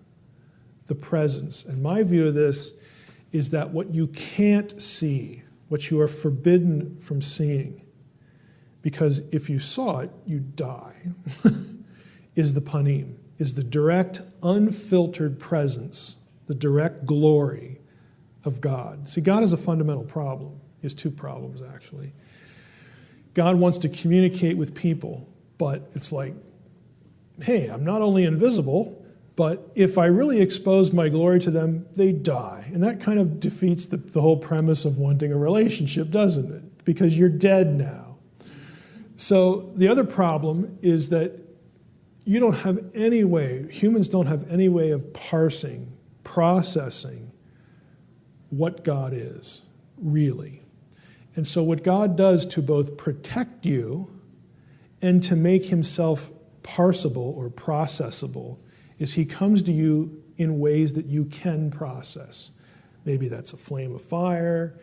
S1: the presence. And my view of this is that what you can't see, what you are forbidden from seeing, because if you saw it, you'd die, is the panim, is the direct, unfiltered presence, the direct glory of God. See, God has a fundamental problem. He has two problems, actually. God wants to communicate with people, but it's like, hey, I'm not only invisible, but if I really expose my glory to them, they die. And that kind of defeats the whole premise of wanting a relationship, doesn't it? Because you're dead now. So the other problem is that you don't have any way, humans don't have any way of parsing, processing what God is, really. And so what God does to both protect you and to make himself parsable or processable is he comes to you in ways that you can process. Maybe that's a flame of fire,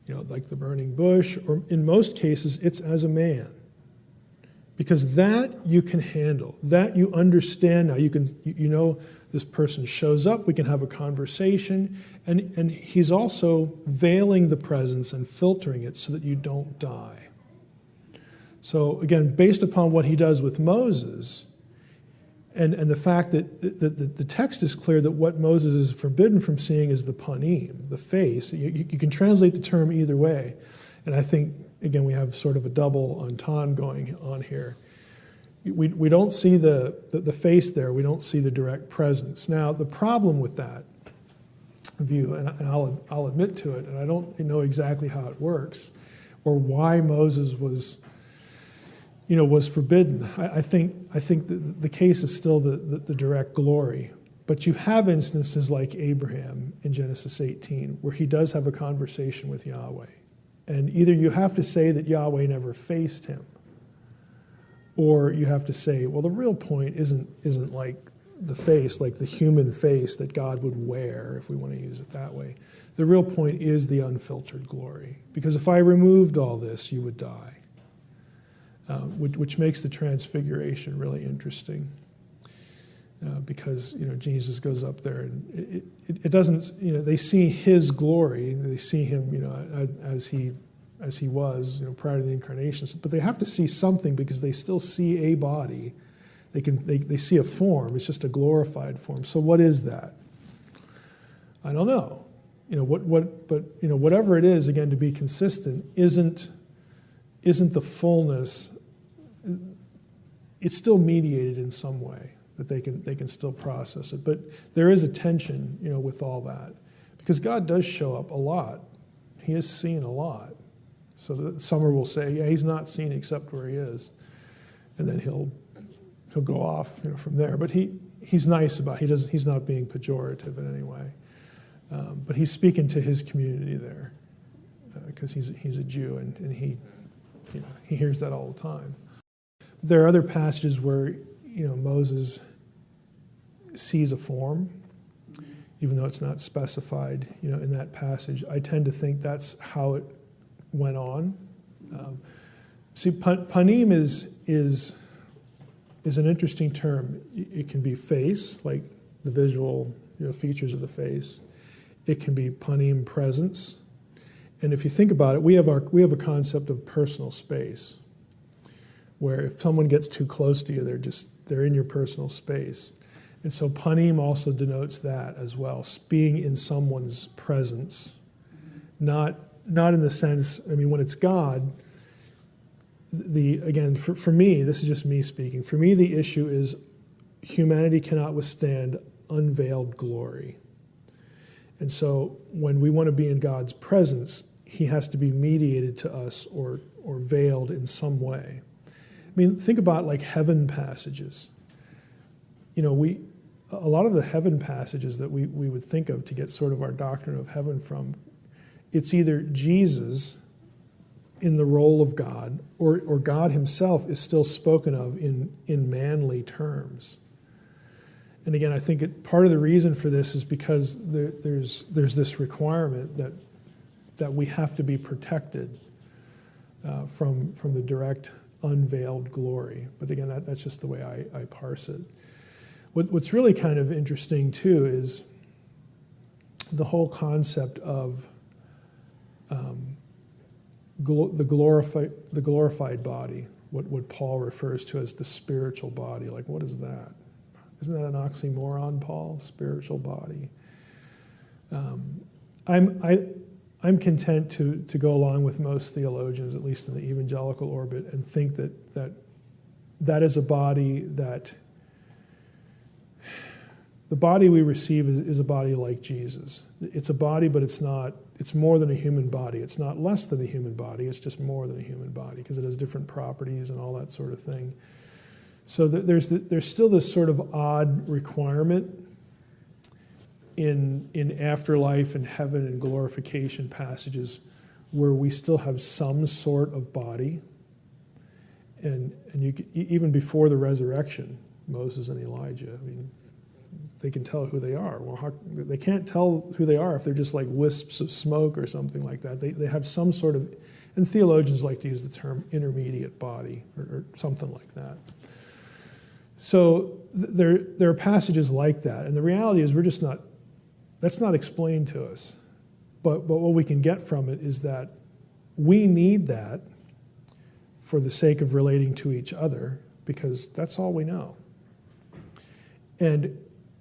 S1: like the burning bush, or in most cases, it's as a man. Because that you can handle, that you understand now. You know this person shows up, we can have a conversation, and he's also veiling the presence and filtering it so that you don't die. So again, based upon what he does with Moses, and the fact that the text is clear that what Moses is forbidden from seeing is the panim, the face. You can translate the term either way. And I think, again, we have sort of a double entendre going on here. We don't see the face there. We don't see the direct presence. Now, the problem with that view, and I'll admit to it, and I don't know exactly how it works, or why Moses was forbidden. I think the case is still the direct glory. But you have instances like Abraham in Genesis 18, where he does have a conversation with Yahweh. And either you have to say that Yahweh never faced him, or you have to say, well, the real point isn't like the face, like the human face that God would wear, if we want to use it that way. The real point is the unfiltered glory. Because if I removed all this, you would die. Which makes the transfiguration really interesting. Because, Jesus goes up there and it doesn't, they see his glory, they see him, as he was, prior to the incarnation. But they have to see something because they still see a body. They see a form. It's just a glorified form. So what is that? I don't know. Whatever it is, again, to be consistent, isn't the fullness. It's still mediated in some way that they can still process it. But there is a tension, with all that, because God does show up a lot. He is seen a lot. So that some will say, yeah, he's not seen except where he is, and then he'll go off, from there. But he's nice about it. He's not being pejorative in any way. But he's speaking to his community there because he's a Jew and he hears that all the time. There are other passages where Moses sees a form, even though it's not specified in that passage. I tend to think that's how it went on. See, panim is an interesting term. It can be face, like the visual features of the face. It can be panim, presence. And if you think about it, we have a concept of personal space, where if someone gets too close to you, they're in your personal space. And so panim also denotes that as well, being in someone's presence, not in the sense, when it's God, for me, this is just me speaking, for me the issue is humanity cannot withstand unveiled glory. And so when we want to be in God's presence, he has to be mediated to us or veiled in some way. Think about like heaven passages. A lot of the heaven passages that we would think of to get sort of our doctrine of heaven from, it's either Jesus in the role of God, or God himself is still spoken of in manly terms. And again, I think part of the reason for this is because there's this requirement that we have to be protected from the direct unveiled glory. But again, that's just the way I parse it. What's really kind of interesting too is the whole concept of the glorified body, what Paul refers to as the spiritual body. Like, what is that? Isn't that an oxymoron, Paul? Spiritual body. I'm content to go along with most theologians, at least in the evangelical orbit, and think that is a body that the body we receive is a body like Jesus. It's a body, but it's more than a human body. It's not less than a human body. It's just more than a human body because it has different properties and all that sort of thing. So there's still this sort of odd requirement in afterlife and heaven and glorification passages where we still have some sort of body. And even before the resurrection, Moses and Elijah, they can tell who they are. Well, they can't tell who they are if they're just like wisps of smoke or something like that. They have some sort of, and theologians like to use the term intermediate body or something like that. So there are passages like that, and the reality is that's not explained to us. But what we can get from it is that we need that for the sake of relating to each other, because that's all we know. And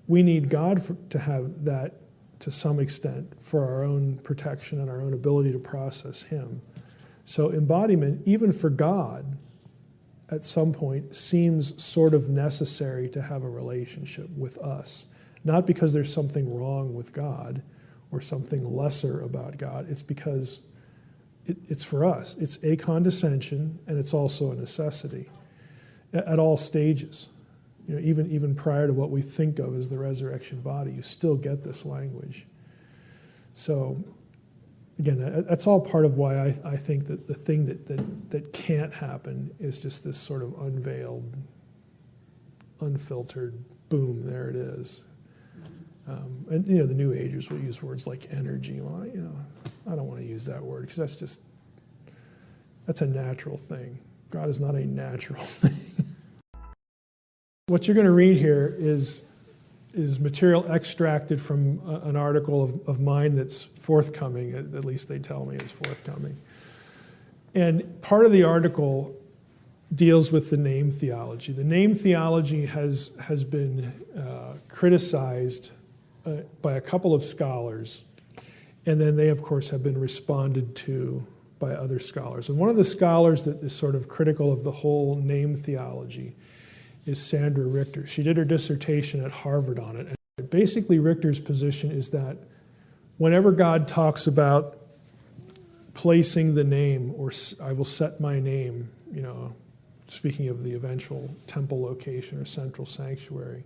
S1: we need God to have that to some extent for our own protection and our own ability to process him. So embodiment, even for God, at some point seems sort of necessary to have a relationship with us. Not because there's something wrong with God or something lesser about God. It's because it's for us. It's a condescension, and it's also a necessity at all stages. Even prior to what we think of as the resurrection body, you still get this language. So, again, that's all part of why I think that the thing that can't happen is just this sort of unveiled, unfiltered, boom, there it is. And the New Agers will use words like energy. Well, I don't want to use that word because that's a natural thing. God is not a natural thing. What you're going to read here is material extracted from an article of mine that's forthcoming, at least they tell me it's forthcoming. And part of the article deals with the name theology. The name theology has been criticized by a couple of scholars, and then they, of course, have been responded to by other scholars. And one of the scholars that is sort of critical of the whole name theology is Sandra Richter. She did her dissertation at Harvard on it. And basically, Richter's position is that whenever God talks about placing the name, or I will set my name, speaking of the eventual temple location or central sanctuary,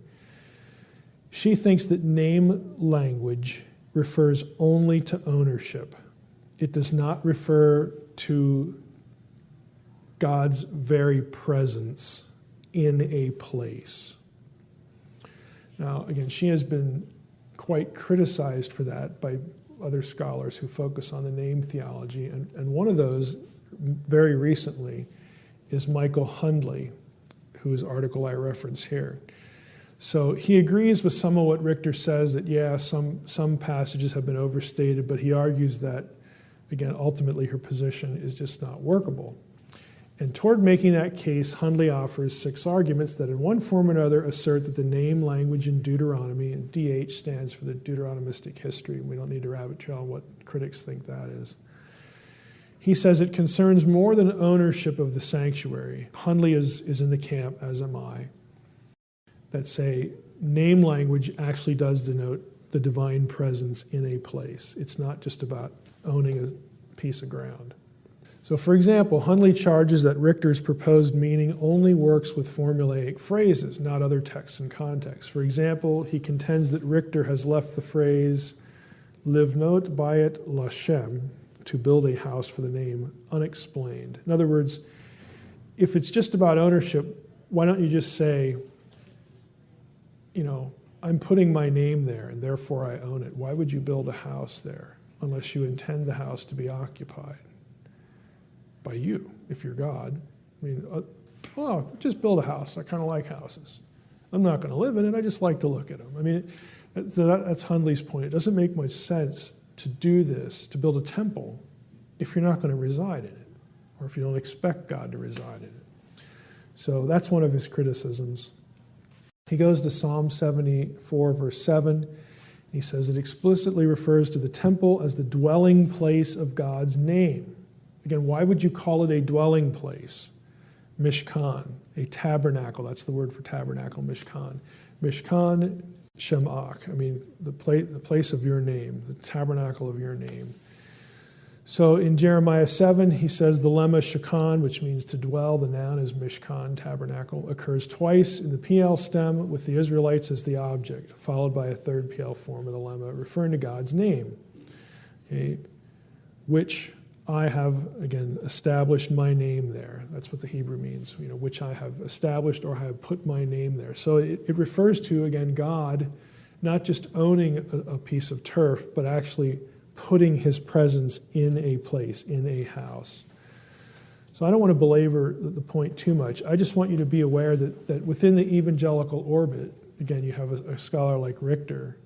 S1: she thinks that name language refers only to ownership. It does not refer to God's very presence in a place. Now, again, she has been quite criticized for that by other scholars who focus on the name theology, and one of those, very recently, is Michael Hundley, whose article I reference here. So he agrees with some of what Richter says, that some passages have been overstated, but he argues that, again, ultimately her position is just not workable. And toward making that case, Hundley offers 6 arguments that in one form or another assert that the name language in Deuteronomy, and DH stands for the Deuteronomistic history. We don't need to rabbit trail on what critics think that is. He says it concerns more than ownership of the sanctuary. Hundley is in the camp, as am I, that say name language actually does denote the divine presence in a place. It's not just about owning a piece of ground. So, for example, Hundley charges that Richter's proposed meaning only works with formulaic phrases, not other texts and contexts. For example, he contends that Richter has left the phrase livnot bayit Lashem, to build a house for the name, unexplained. In other words, if it's just about ownership, why don't you just say, I'm putting my name there and therefore I own it. Why would you build a house there unless you intend the house to be occupied by you, if you're God? Just build a house. I kind of like houses. I'm not going to live in it. I just like to look at them. That's Hundley's point. It doesn't make much sense to do this, to build a temple, if you're not going to reside in it, or if you don't expect God to reside in it. So that's one of his criticisms. He goes to Psalm 74, verse 7. He says it explicitly refers to the temple as the dwelling place of God's name. Again, why would you call it a dwelling place? Mishkan, a tabernacle. That's the word for tabernacle, Mishkan. Mishkan Shemach, the place of your name, the tabernacle of your name. So in Jeremiah 7, he says the lemma shakan, which means to dwell, the noun is mishkan, tabernacle, occurs twice in the PL stem with the Israelites as the object, followed by a third PL form of the lemma referring to God's name, okay, which I have, again, established my name there. That's what the Hebrew means, which I have established or I have put my name there. So it refers to, again, God not just owning a piece of turf, but actually putting his presence in a place, in a house. So I don't want to belabor the point too much. I just want you to be aware that within the evangelical orbit, again, you have a scholar like Richter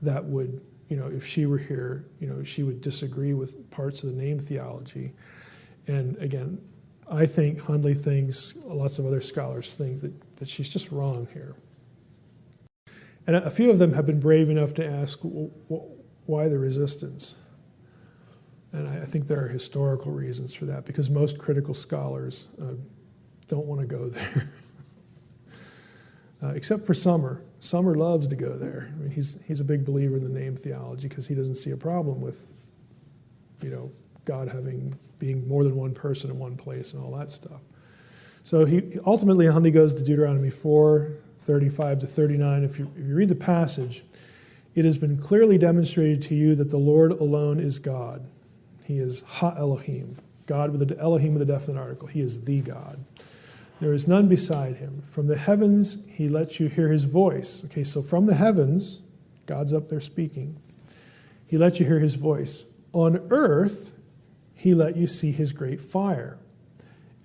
S1: that would, if she were here, she would disagree with parts of the name theology. And again, I think Hundley thinks, lots of other scholars think that she's just wrong here. And a few of them have been brave enough to ask, why the resistance? And I think there are historical reasons for that, because most critical scholars don't want to go there. Except for Summer. Summer loves to go there. He's a big believer in the name theology because he doesn't see a problem with, God being more than one person in one place and all that stuff. So ultimately, Hundley goes to Deuteronomy 4, 35 to 39. If you read the passage, it has been clearly demonstrated to you that the Lord alone is God. He is Ha-Elohim, God with the Elohim with a definite article. He is the God. There is none beside him. From the heavens, he lets you hear his voice. Okay, so from the heavens, God's up there speaking. He lets you hear his voice. On earth, he let you see his great fire.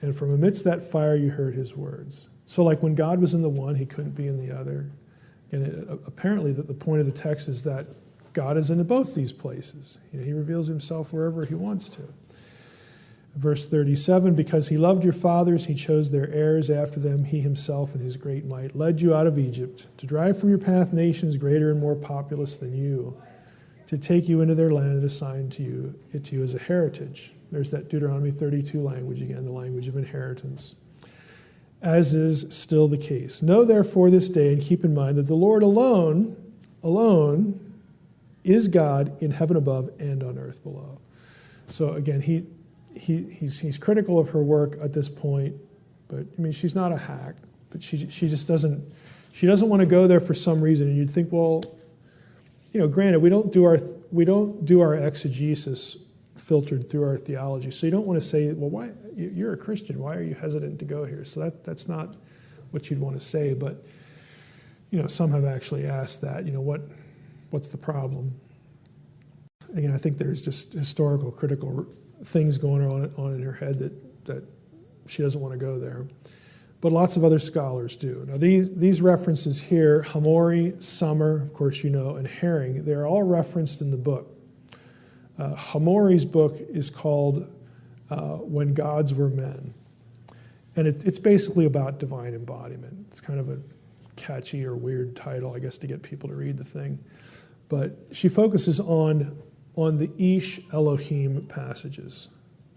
S1: And from amidst that fire, you heard his words. So like when God was in the one, he couldn't be in the other. And apparently the point of the text is that God is in both these places. He reveals himself wherever he wants to. Verse 37, because he loved your fathers, he chose their heirs after them. He himself in his great might led you out of Egypt to drive from your path nations greater and more populous than you, to take you into their land and assign it to you as a heritage. There's that Deuteronomy 32 language again, the language of inheritance. As is still the case. Know therefore this day and keep in mind that the Lord alone is God in heaven above and on earth below. So again, he's critical of her work at this point, but I mean she's not a hack, but she just doesn't want to go there for some reason. And you'd think, well, granted, we don't do our exegesis filtered through our theology. So you don't want to say, well, why you're a Christian, why are you hesitant to go here? So that's not what you'd want to say, but some have actually asked that, what's the problem? Again, I think there's just historical, critical things going on in her head that she doesn't want to go there. But lots of other scholars do. Now these references here, Hamori, Summer, of course and Herring, they're all referenced in the book. Hamori's book is called When Gods Were Men. And it's basically about divine embodiment. It's kind of a catchy or weird title, I guess, to get people to read the thing. But she focuses on the Ish Elohim passages,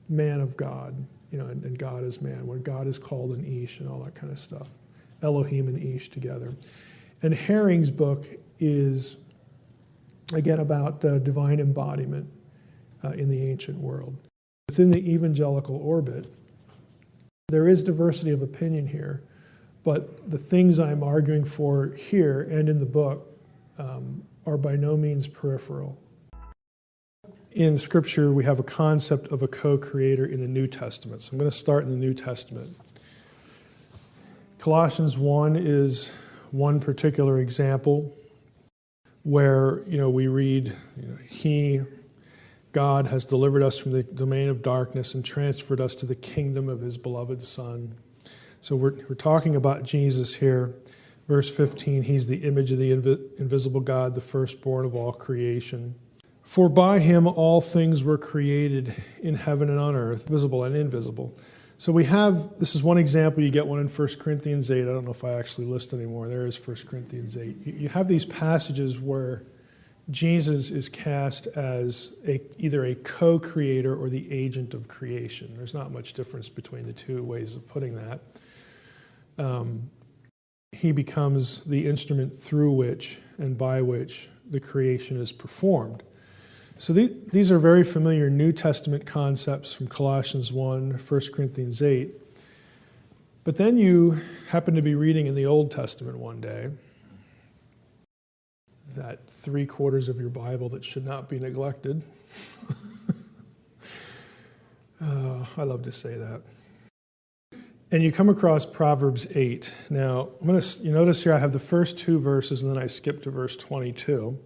S1: man of God, and God is man, when God is called an Ish and all that kind of stuff. Elohim and Ish together. And Herring's book is, again, about divine embodiment in the ancient world. Within the evangelical orbit, there is diversity of opinion here, but the things I'm arguing for here and in the book are by no means peripheral. In Scripture, we have a concept of a co-creator in the New Testament. So I'm going to start in the New Testament. Colossians 1 is one particular example where, we read, God has delivered us from the domain of darkness and transferred us to the kingdom of his beloved Son. So we're talking about Jesus here. Verse 15, he's the image of the invisible God, the firstborn of all creation. For by him all things were created in heaven and on earth, visible and invisible. So this is one example. You get one in 1 Corinthians 8. I don't know if I actually list anymore. There is 1 Corinthians 8. You have these passages where Jesus is cast as either a co-creator or the agent of creation. There's not much difference between the two ways of putting that. He becomes the instrument through which and by which the creation is performed. So these are very familiar New Testament concepts from Colossians 1, 1 Corinthians 8. But then you happen to be reading in the Old Testament one day, that 3/4 of your Bible that should not be neglected. I love to say that. And you come across Proverbs 8. Now, you notice here I have the first 2 verses and then I skip to verse 22.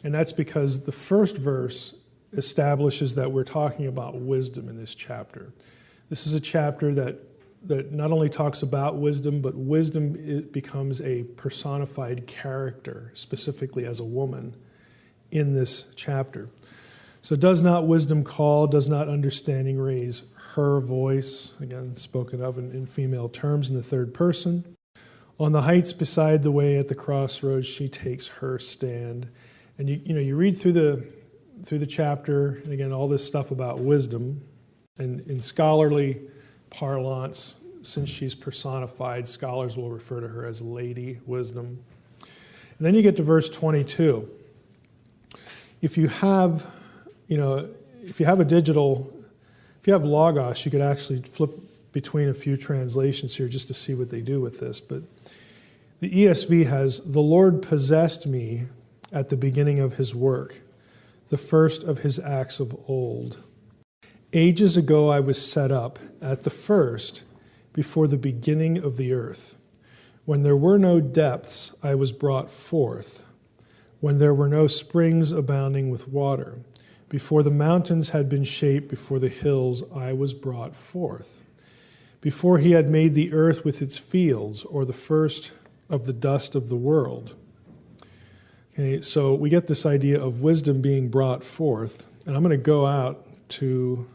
S1: And that's because the first verse establishes that we're talking about wisdom in this chapter. This is a chapter that not only talks about wisdom, but wisdom it becomes a personified character, specifically as a woman, in this chapter. So does not wisdom call, does not understanding raise her voice, again spoken of in female terms in the third person. On the heights beside the way at the crossroads she takes her stand. And you read through the chapter, and again, all this stuff about wisdom, and in scholarly parlance, since she's personified, scholars will refer to her as Lady Wisdom. And then you get to verse 22. If you have Logos, you could actually flip between a few translations here just to see what they do with this. But the ESV has, the Lord possessed me at the beginning of his work, the first of his acts of old. Ages ago I was set up at the first, before the beginning of the earth. When there were no depths, I was brought forth. When there were no springs abounding with water. Before the mountains had been shaped, before the hills, I was brought forth. Before he had made the earth with its fields, or the first of the dust of the world. Okay, so we get this idea of wisdom being brought forth. And I'm going to go out to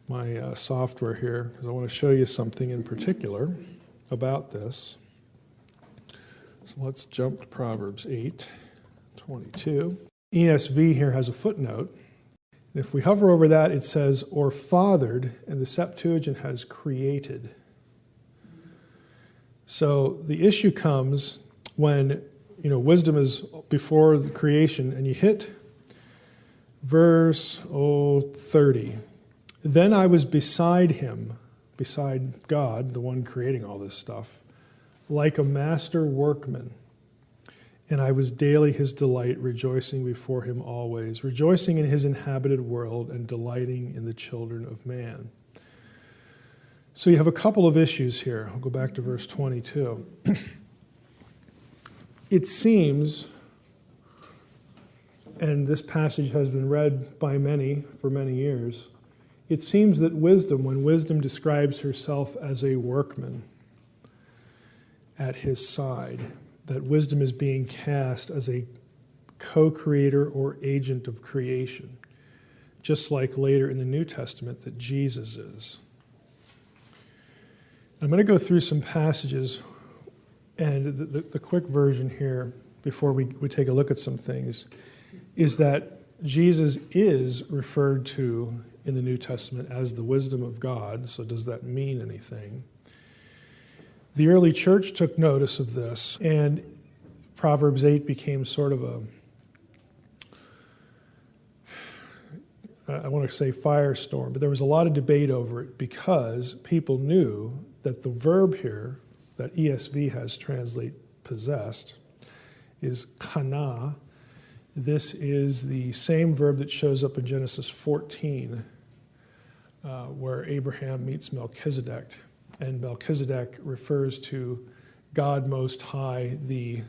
S1: my software here, because I want to show you something in particular about this. So let's jump to Proverbs 8:22. ESV here has a footnote. And if we hover over that, it says, or fathered, and the Septuagint has created. So the issue comes when, wisdom is before the creation, and you hit verse 30. Then I was beside him, beside God, the one creating all this stuff, like a master workman. And I was daily his delight, rejoicing before him always, rejoicing in his inhabited world and delighting in the children of man. So you have a couple of issues here. I'll go back to verse 22. It seems, and this passage has been read by many for many years, it seems that wisdom, when wisdom describes herself as a workman at his side, that wisdom is being cast as a co-creator or agent of creation, just like later in the New Testament that Jesus is. I'm going to go through some passages, and the quick version here, before we take a look at some things, is that Jesus is referred to in the New Testament as the wisdom of God. So does that mean anything? The early church took notice of this, and Proverbs 8 became sort of I want to say firestorm, but there was a lot of debate over it because people knew that the verb here that ESV has translate possessed is kana. This is the same verb that shows up in Genesis 14, where Abraham meets Melchizedek. And Melchizedek refers to God Most High, the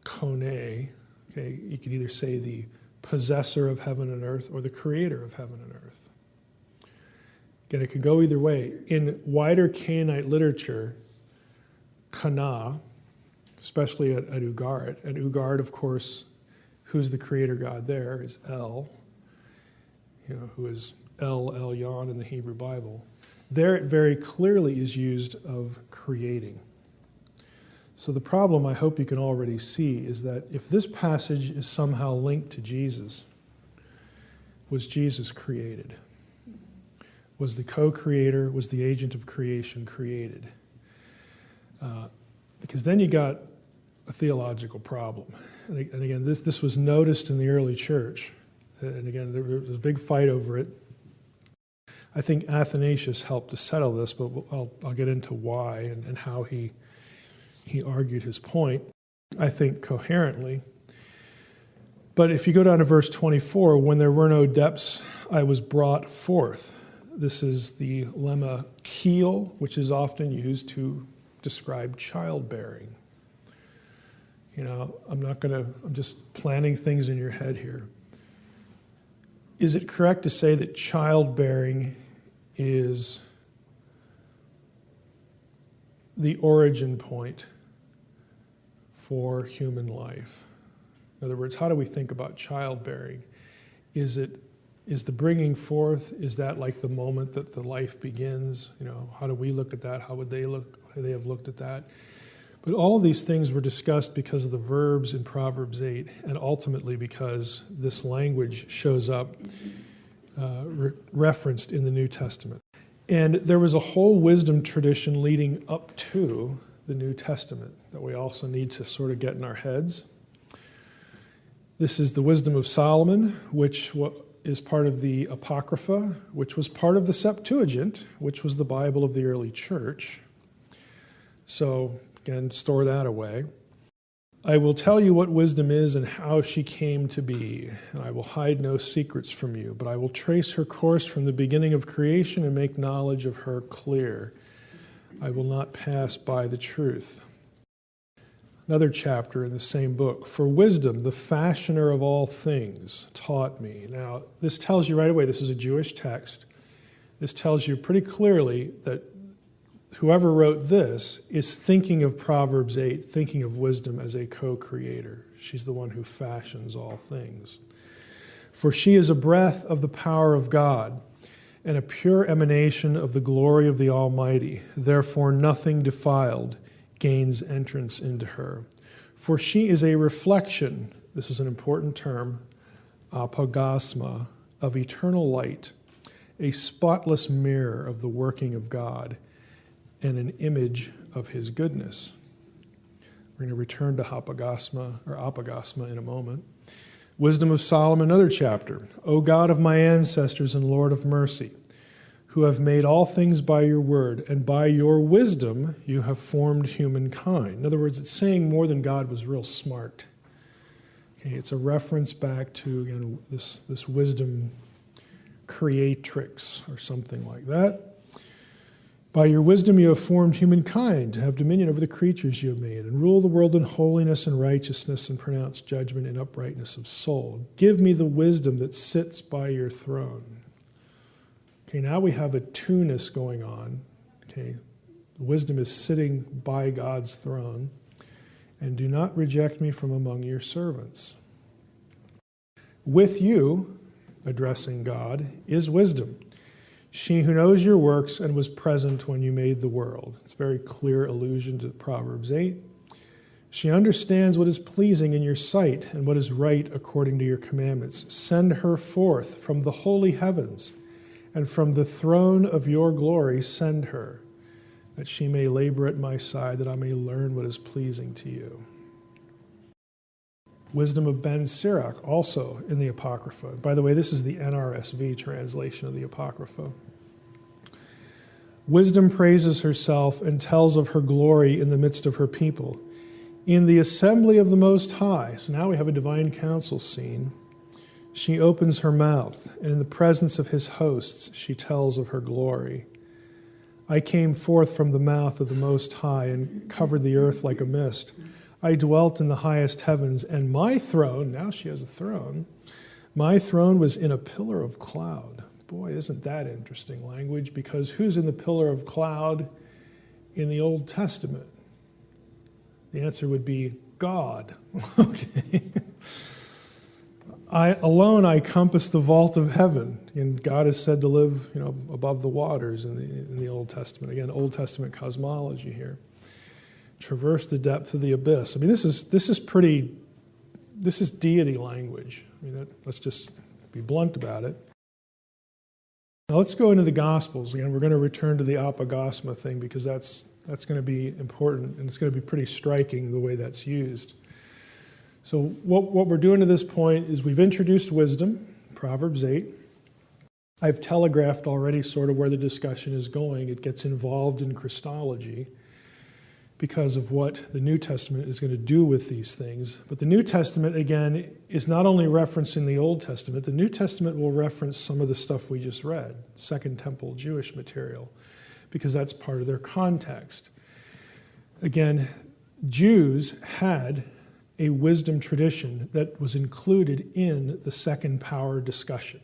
S1: kone. Okay, you could either say the possessor of heaven and earth or the creator of heaven and earth. Again, it could go either way. In wider Canaanite literature, kana, especially at Ugarit, and Ugarit, of course, who's the creator God there, is El, who is El Elyon in the Hebrew Bible. There it very clearly is used of creating. So the problem I hope you can already see is that if this passage is somehow linked to Jesus, was Jesus created? Was the co-creator, was the agent of creation created? Because then you got a theological problem. And again, this was noticed in the early church. And again, there was a big fight over it. I think Athanasius helped to settle this, but I'll get into why and how he argued his point, I think, coherently. But if you go down to verse 24, when there were no depths, I was brought forth. This is the lemma kiel, which is often used to describe childbearing. I'm just planting things in your head here. Is it correct to say that childbearing is the origin point for human life? In other words, how do we think about childbearing? Is the bringing forth, is that like the moment that the life begins? How do we look at that? How would they have looked at that? But all of these things were discussed because of the verbs in Proverbs 8, and ultimately because this language shows up referenced in the New Testament. And there was a whole wisdom tradition leading up to the New Testament that we also need to sort of get in our heads. This is the wisdom of Solomon, which is part of the Apocrypha, which was part of the Septuagint, which was the Bible of the early church. So, again, store that away. I will tell you what wisdom is and how she came to be, and I will hide no secrets from you, but I will trace her course from the beginning of creation and make knowledge of her clear. I will not pass by the truth. Another chapter in the same book. For wisdom, the fashioner of all things, taught me. Now, this tells you right away, this is a Jewish text. This tells you pretty clearly that whoever wrote this is thinking of Proverbs 8, thinking of wisdom as a co-creator. She's the one who fashions all things. For she is a breath of the power of God and a pure emanation of the glory of the Almighty. Therefore, nothing defiled gains entrance into her. For she is a reflection, this is an important term, apagasma, of eternal light, a spotless mirror of the working of God, and an image of his goodness. We're going to return to apagasma in a moment. Wisdom of Solomon, another chapter. O God of my ancestors and Lord of mercy, who have made all things by your word, and by your wisdom you have formed humankind. In other words, it's saying more than God was real smart. Okay, it's a reference back to, again, this wisdom creatrix or something like that. By your wisdom you have formed humankind to have dominion over the creatures you have made, and rule the world in holiness and righteousness, and pronounce judgment in uprightness of soul. Give me the wisdom that sits by your throne. Okay, now we have a two-ness going on. Okay, wisdom is sitting by God's throne. And do not reject me from among your servants. With you, addressing God, is wisdom. She who knows your works and was present when you made the world. It's a very clear allusion to Proverbs 8. She understands what is pleasing in your sight and what is right according to your commandments. Send her forth from the holy heavens, and from the throne of your glory send her, that she may labor at my side, that I may learn what is pleasing to you. Wisdom of Ben Sirach, also in the Apocrypha. By the way, this is the NRSV translation of the Apocrypha. Wisdom praises herself and tells of her glory in the midst of her people. In the assembly of the Most High, so now we have a divine council scene, she opens her mouth, and in the presence of his hosts she tells of her glory. I came forth from the mouth of the Most High and covered the earth like a mist. I dwelt in the highest heavens, and my throne, now she has a throne, my throne was in a pillar of cloud. Boy, isn't that interesting language, because who's in the pillar of cloud in the Old Testament? The answer would be God. Okay. I compass the vault of heaven, and God is said to live, above the waters in the Old Testament. Again, Old Testament cosmology here. Traverse the depth of the abyss. I mean, this is deity language. I mean, let's just be blunt about it. Now let's go into the Gospels. Again, we're going to return to the apagasma thing because that's going to be important, and it's going to be pretty striking the way that's used. So what we're doing to this point is we've introduced wisdom, Proverbs 8. I've telegraphed already sort of where the discussion is going. It gets involved in Christology because of what the New Testament is going to do with these things. But the New Testament, again, is not only referencing the Old Testament. The New Testament will reference some of the stuff we just read, Second Temple Jewish material, because that's part of their context. Again, Jews had a wisdom tradition that was included in the second power discussion.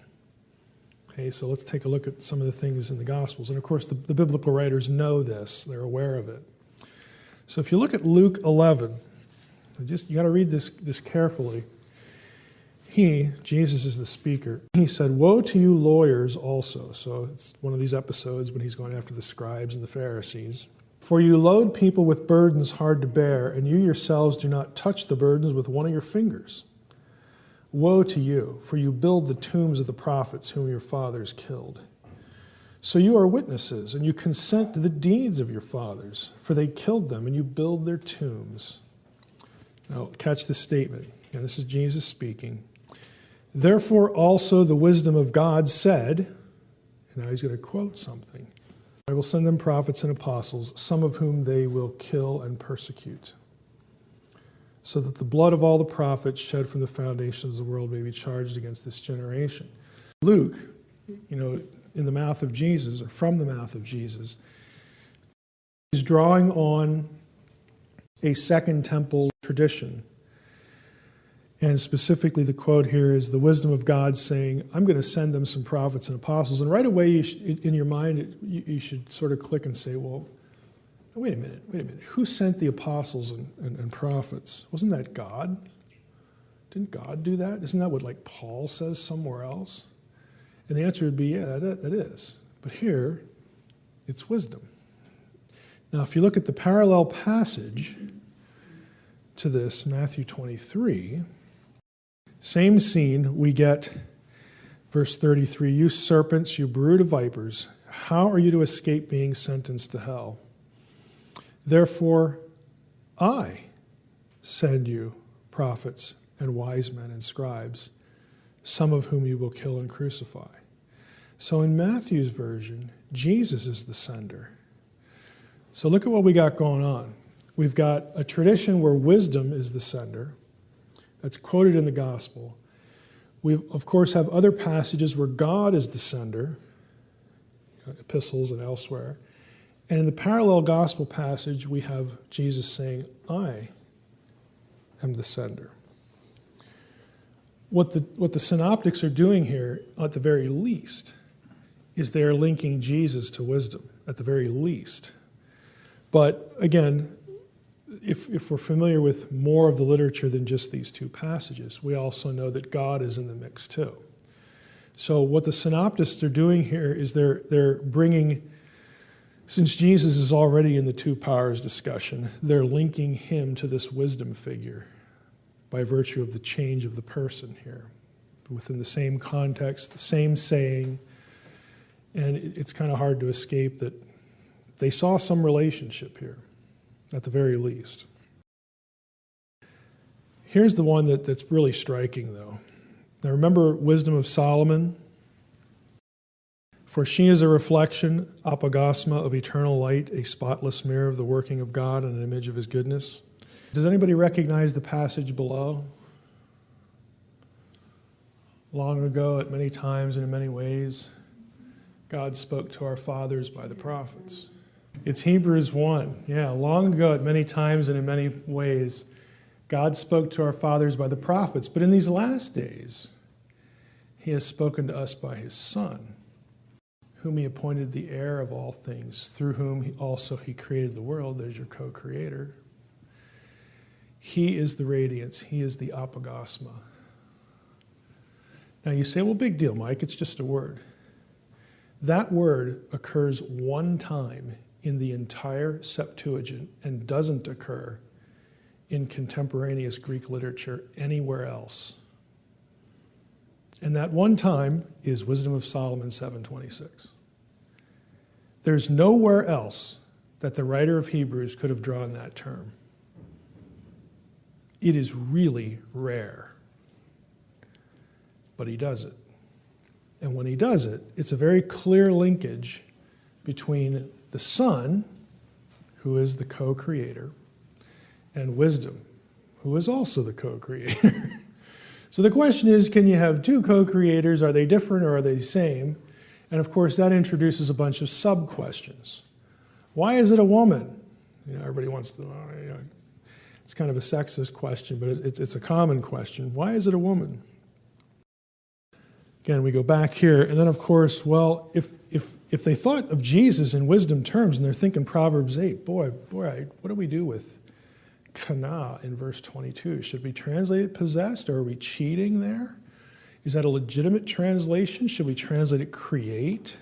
S1: Okay, so let's take a look at some of the things in the Gospels. And of course, the biblical writers know this. They're aware of it. So if you look at Luke 11, you got to read this carefully. Jesus is the speaker. He said, "Woe to you lawyers also." So it's one of these episodes when he's going after the scribes and the Pharisees. "For you load people with burdens hard to bear, and you yourselves do not touch the burdens with one of your fingers. Woe to you, for you build the tombs of the prophets whom your fathers killed. So you are witnesses, and you consent to the deeds of your fathers, for they killed them, and you build their tombs." Now, catch this statement. And this is Jesus speaking. "Therefore also the wisdom of God said," and now he's going to quote something, "I will send them prophets and apostles, some of whom they will kill and persecute." so that the blood of all the prophets shed from the foundations of the world may be charged against this generation. Luke, in the mouth of Jesus, or from the mouth of Jesus, is drawing on a Second Temple tradition. And specifically, the quote here is the wisdom of God saying, I'm going to send them some prophets and apostles. And right away, in your mind, you should sort of click and say, well, wait a minute. Who sent the apostles and prophets? Wasn't that God? Didn't God do that? Isn't that what Paul says somewhere else? And the answer would be, yeah, that is. But here, it's wisdom. Now, if you look at the parallel passage to this, Matthew 23, same scene, we get verse 33, you serpents, you brood of vipers, how are you to escape being sentenced to hell? Therefore, I send you prophets and wise men and scribes, some of whom you will kill and crucify. So in Matthew's version, Jesus is the sender. So look at what we got going on. We've got a tradition where wisdom is the sender. That's quoted in the gospel. We, of course, have other passages where God is the sender, epistles and elsewhere. And in the parallel gospel passage, we have Jesus saying, I am the sender. What the synoptics are doing here, at the very least, is they're linking Jesus to wisdom, at the very least. But again, if we're familiar with more of the literature than just these two passages, we also know that God is in the mix too. So what the synoptists are doing here is they're bringing, since Jesus is already in the two powers discussion, they're linking him to this wisdom figure by virtue of the change of the person here, within the same context, the same saying, and it's kind of hard to escape that they saw some relationship here, at the very least. Here's the one that's really striking, though. Now remember wisdom of Solomon? For she is a reflection, apogasma, of eternal light, a spotless mirror of the working of God and an image of his goodness. Does anybody recognize the passage below? Long ago, at many times and in many ways, God spoke to our fathers by the prophets. It's Hebrews 1. Yeah, long ago, at many times and in many ways, God spoke to our fathers by the prophets. But in these last days, he has spoken to us by his Son, whom he appointed the heir of all things, through whom also he created the world. There's your co-creator. He is the radiance. He is the apogasma. Now you say, well, big deal, Mike. It's just a word. That word occurs one time in the entire Septuagint and doesn't occur in contemporaneous Greek literature anywhere else. And that one time is Wisdom of Solomon 7:26. There's nowhere else that the writer of Hebrews could have drawn that term. It is really rare. But he does it. And when he does it, it's a very clear linkage between the Son, who is the co-creator, and wisdom, who is also the co-creator. So the question is, can you have two co-creators? Are they different or are they the same? And of course, that introduces a bunch of sub-questions. Why is it a woman? Everybody wants to, it's kind of a sexist question, but it's a common question. Why is it a woman? Again, we go back here, and then of course, well, if they thought of Jesus in wisdom terms, and they're thinking Proverbs 8, boy, what do we do with kana in verse 22? Should we translate it possessed, or are we cheating there? Is that a legitimate translation? Should we translate it create?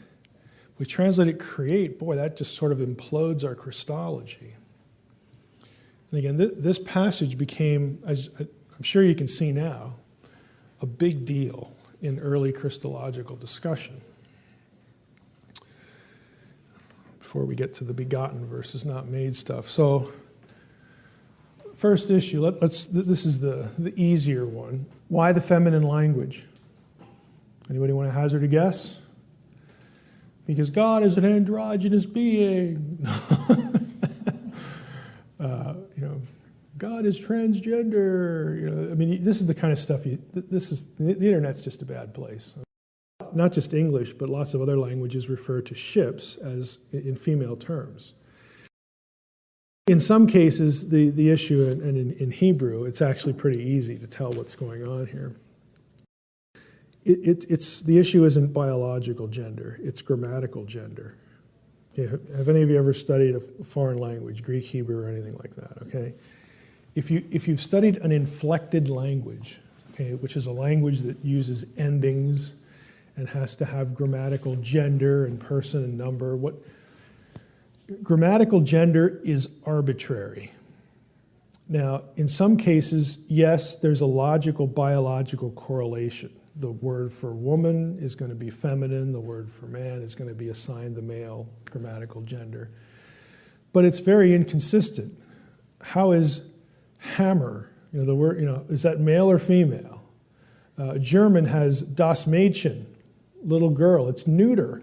S1: If we translate it create, boy, that just sort of implodes our Christology. And again, this passage became, as I'm sure you can see now, a big deal in early Christological discussion. Before we get to the begotten versus not made stuff. So, first issue, this is the easier one. Why the feminine language? Anybody want to hazard a guess? Because God is an androgynous being. God is transgender. You know, I mean, this is the kind of stuff the internet's just a bad place. Not just English, but lots of other languages refer to ships as in female terms. In some cases, the issue, and in Hebrew, it's actually pretty easy to tell what's going on here. The issue isn't biological gender, it's grammatical gender. Okay, have any of you ever studied a foreign language, Greek, Hebrew, or anything like that? Okay, if you've studied an inflected language, okay, which is a language that uses endings and has to have grammatical gender and person and number, grammatical gender is arbitrary. Now, in some cases, yes, there's a logical biological correlation. The word for woman is going to be feminine, the word for man is going to be assigned the male grammatical gender. But it's very inconsistent. How is hammer, the word, is that male or female? German has das Mädchen, little girl, it's neuter.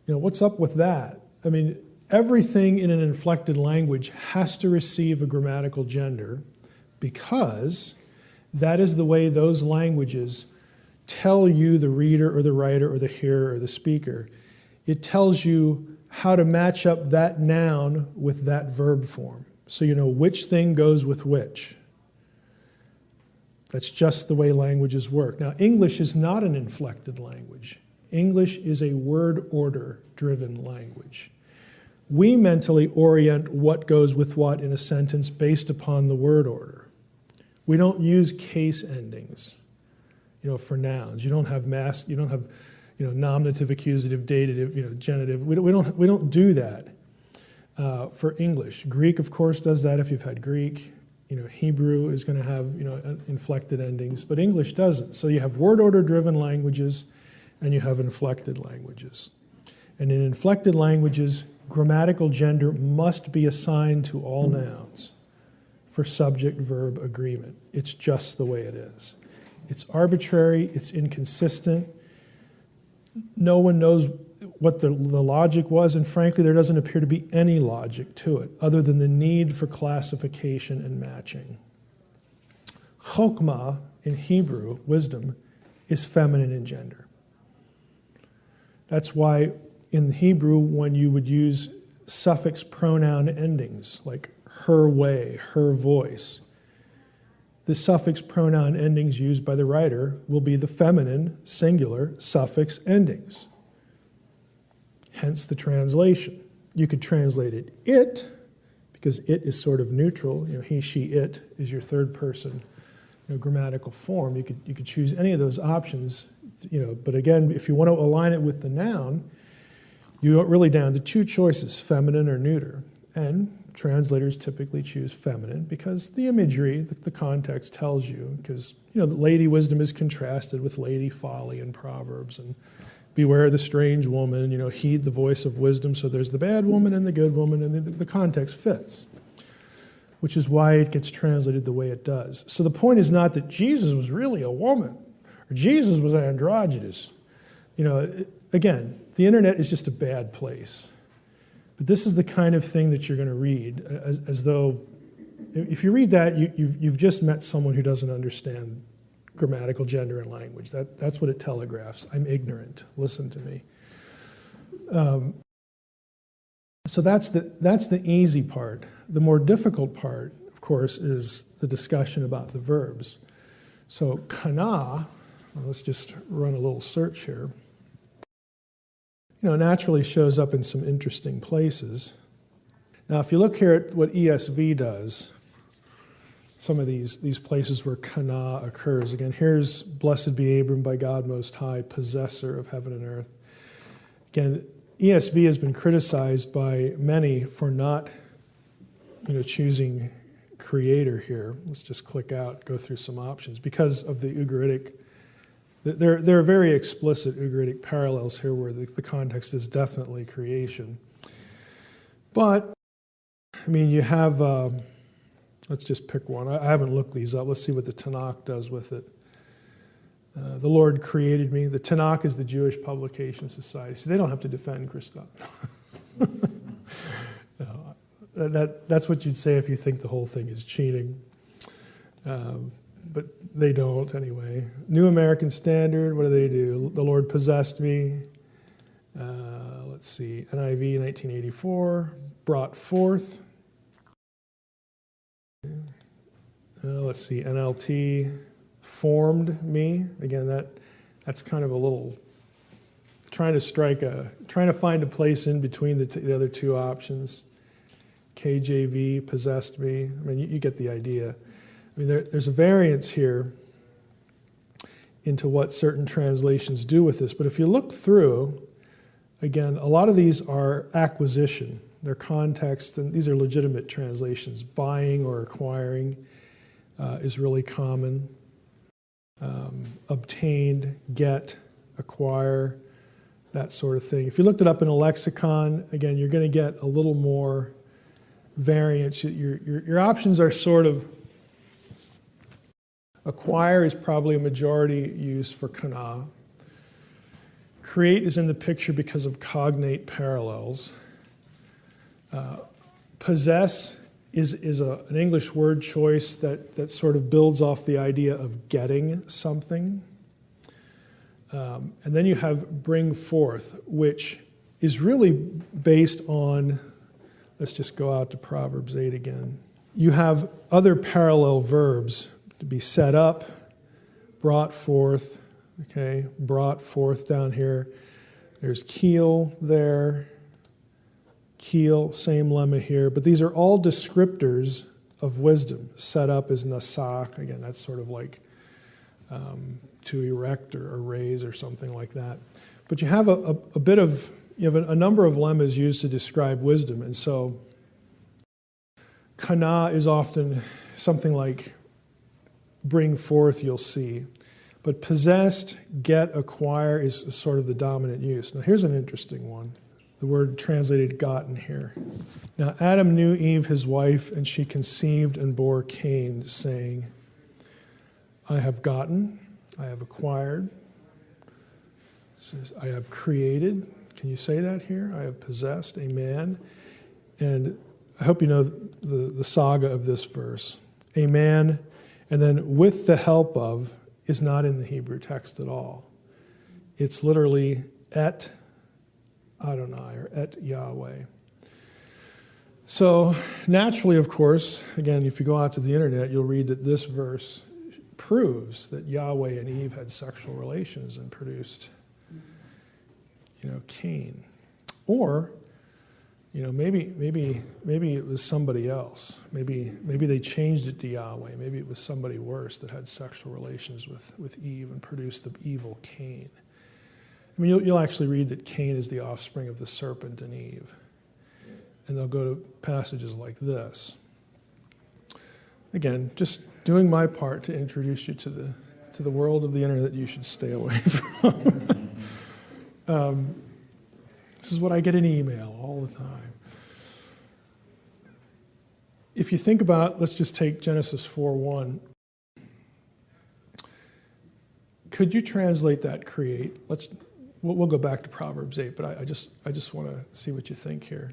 S1: What's up with that? I mean, everything in an inflected language has to receive a grammatical gender because that is the way those languages tell you, the reader or the writer or the hearer or the speaker. It tells you how to match up that noun with that verb form. So you know which thing goes with which. That's just the way languages work. Now, English is not an inflected language. English is a word order driven language. We mentally orient what goes with what in a sentence based upon the word order. We don't use case endings, for nouns. You don't have nominative, accusative, dative, genitive. We don't do that for English. Greek, of course, does that if you've had Greek. Hebrew is going to have, inflected endings, but English doesn't. So you have word order driven languages and you have inflected languages. And in inflected languages, grammatical gender must be assigned to all nouns for subject-verb agreement. It's just the way it is. It's arbitrary, it's inconsistent. No one knows what the logic was, and frankly, there doesn't appear to be any logic to it, other than the need for classification and matching. Chokmah, in Hebrew, wisdom, is feminine in gender. That's why in Hebrew, when you would use suffix pronoun endings, like her way, her voice, the suffix pronoun endings used by the writer will be the feminine, singular suffix endings. Hence the translation. You could translate it, because it is sort of neutral. He, she, it is your third person grammatical form. You could choose any of those options. But again, if you want to align it with the noun, you're really down to two choices, feminine or neuter. And translators typically choose feminine because the imagery, the context tells you, because the lady wisdom is contrasted with lady folly in Proverbs, and beware the strange woman, heed the voice of wisdom. So there's the bad woman and the good woman, and the context fits, which is why it gets translated the way it does. So the point is not that Jesus was really a woman or Jesus was androgynous. Again, the internet is just a bad place. But this is the kind of thing that you're going to read, as though, if you read that, you've just met someone who doesn't understand grammatical gender and language. That's what it telegraphs. I'm ignorant. Listen to me. So that's the easy part. The more difficult part, of course, is the discussion about the verbs. So kana, let's just run a little search here. Naturally shows up in some interesting places. Now, if you look here at what ESV does, some of these places where kana occurs. Again, here's blessed be Abram by God Most High, possessor of heaven and earth. Again, ESV has been criticized by many for not, choosing creator here. Let's just click out, go through some options because of the Ugaritic. There are very explicit Ugaritic parallels here where the context is definitely creation. But, you have, let's just pick one. I haven't looked these up. Let's see what the Tanakh does with it. The Lord created me. The Tanakh is the Jewish Publication Society. So they don't have to defend Christoph. No, That's what you'd say if you think the whole thing is cheating. But they don't anyway. New American Standard, what do they do? The Lord possessed me. Let's see, NIV 1984, brought forth. Let's see, NLT, formed me. Again, that's kind of a little, trying to find a place in between the other two options. KJV, possessed me. I mean, you get the idea. I mean, there's a variance here into what certain translations do with this. But if you look through, again, a lot of these are acquisition. They're context, and these are legitimate translations. Buying or acquiring is really common. Obtained, get, acquire, that sort of thing. If you looked it up in a lexicon, again, you're going to get a little more variance. Your options are sort of, acquire is probably a majority use for kana. Create is in the picture because of cognate parallels. Possess is an English word choice that sort of builds off the idea of getting something. And then you have bring forth, which is really based on, let's just go out to Proverbs 8 again. You have other parallel verbs to be set up, brought forth, okay, brought forth down here. There's keel there, keel, same lemma here, but these are all descriptors of wisdom. Set up is nasak, again, that's sort of like to erect or raise or something like that. But you have you have a number of lemmas used to describe wisdom, and so kana is often something like bring forth, you'll see. But possessed, get, acquire is sort of the dominant use. Now here's an interesting one. The word translated gotten here. Now Adam knew Eve, his wife, and she conceived and bore Cain, saying, I have gotten, I have acquired, I have created. Can you say that here? I have possessed a man. And I hope you know the saga of this verse. A man, and then with the help of, is not in the Hebrew text at all. It's literally et Adonai or et Yahweh. So naturally, of course, again, if you go out to the internet, you'll read that this verse proves that Yahweh and Eve had sexual relations and produced, Cain. Or, maybe it was somebody else. Maybe they changed it to Yahweh. Maybe it was somebody worse that had sexual relations with Eve and produced the evil Cain. I mean, you'll actually read that Cain is the offspring of the serpent and Eve. And they'll go to passages like this. Again, just doing my part to introduce you to the world of the internet that you should stay away from. This is what I get in email all the time. If you think about, let's just take Genesis 4:1. Could you translate that create? We'll go back to Proverbs 8, but I just want to see what you think here.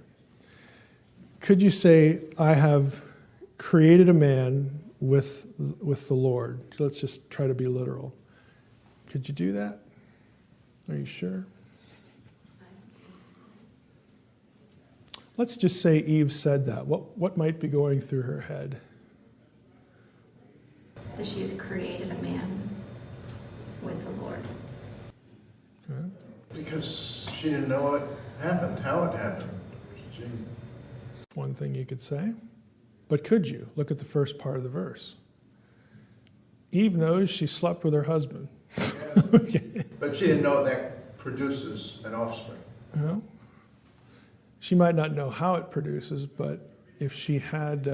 S1: Could you say, I have created a man with the Lord? Let's just try to be literal. Could you do that? Are you sure? Let's just say Eve said that. What might be going through her head?
S2: That she has created a man with the Lord.
S1: Okay.
S3: Because she didn't know what happened, how it happened.
S1: That's one thing you could say. But could you? Look at the first part of the verse. Eve knows she slept with her husband.
S3: Yeah.
S1: Okay.
S3: But she didn't know that produces an offspring.
S1: Well, she might not know how it produces, but if she had,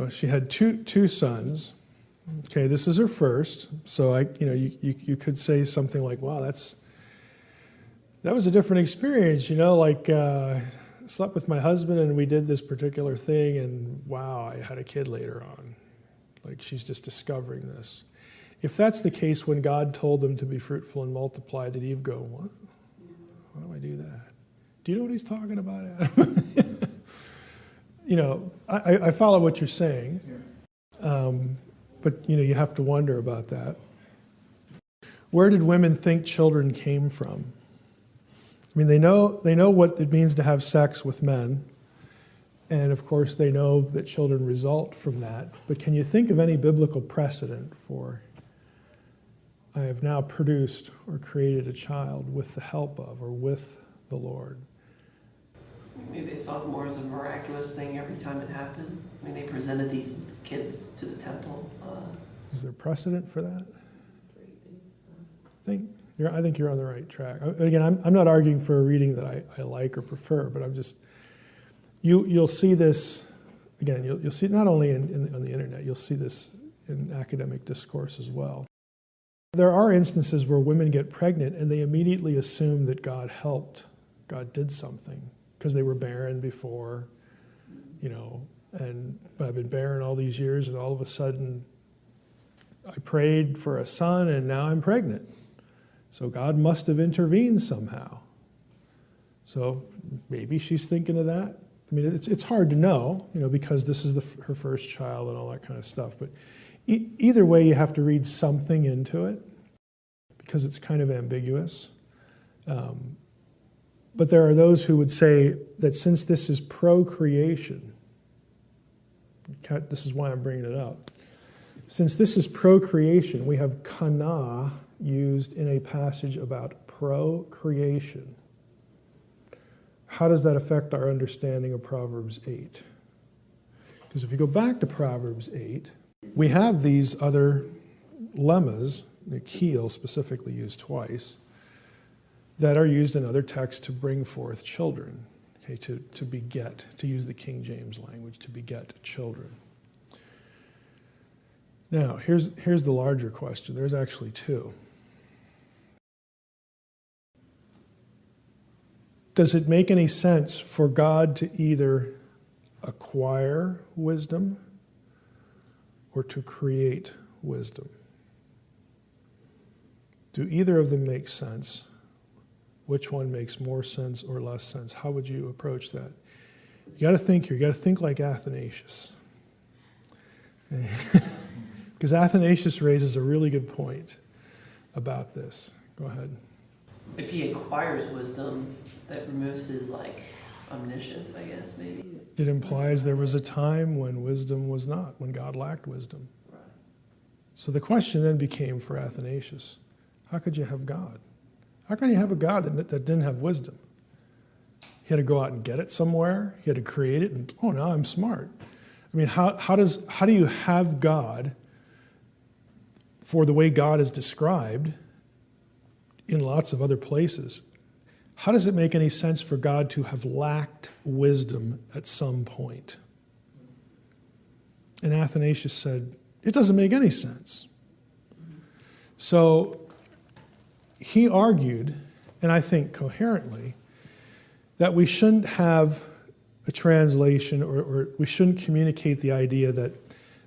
S1: she had two sons. Okay, this is her first, so you could say something like, "Wow, that was a different experience." Slept with my husband and we did this particular thing, and wow, I had a kid later on. Like she's just discovering this. If that's the case, when God told them to be fruitful and multiply, did Eve go, "What? Why do I do that?" Do you know what he's talking about, Adam? I follow what you're saying, but you have to wonder about that. Where did women think children came from? I mean, they know what it means to have sex with men, and of course they know that children result from that. But can you think of any biblical precedent for, I have now produced or created a child with the help of or with the Lord?
S5: Maybe they saw it more as a miraculous thing every time it happened. I mean, they presented these kids to the temple.
S1: Is there precedent for that? I think you're on the right track. Again, I'm not arguing for a reading that I like or prefer, but I'm just, you'll see this, again, you'll see it not only on the internet, you'll see this in academic discourse as well. There are instances where women get pregnant and they immediately assume that God helped, God did something, because they were barren before, and I've been barren all these years, and all of a sudden I prayed for a son and now I'm pregnant. So God must have intervened somehow. So maybe she's thinking of that. I mean, it's hard to know, because this is her first child and all that kind of stuff. But either way, you have to read something into it because it's kind of ambiguous. But there are those who would say that since this is procreation, this is why I'm bringing it up. Since this is procreation, we have kana used in a passage about procreation. How does that affect our understanding of Proverbs 8? Because if you go back to Proverbs 8, we have these other lemmas, the keel specifically used twice, that are used in other texts to bring forth children, okay, to beget, to use the King James language, to beget children. Now, here's the larger question. There's actually two. Does it make any sense for God to either acquire wisdom or to create wisdom? Do either of them make sense? Which one makes more sense or less sense? How would you approach that? You got to think here. You got to think like Athanasius. Because Athanasius raises a really good point about this. Go ahead.
S5: If he acquires wisdom, that removes his omniscience, I guess, maybe.
S1: It implies there was a time when wisdom was not, when God lacked wisdom.
S5: Right.
S1: So the question then became for Athanasius, how could you have God? How can you have a God that didn't have wisdom? He had to go out and get it somewhere. He had to create it, and now I'm smart. I mean, how do you have God for the way God is described in lots of other places? How does it make any sense for God to have lacked wisdom at some point? And Athanasius said, it doesn't make any sense. So he argued, and I think coherently, that we shouldn't have a translation or we shouldn't communicate the idea that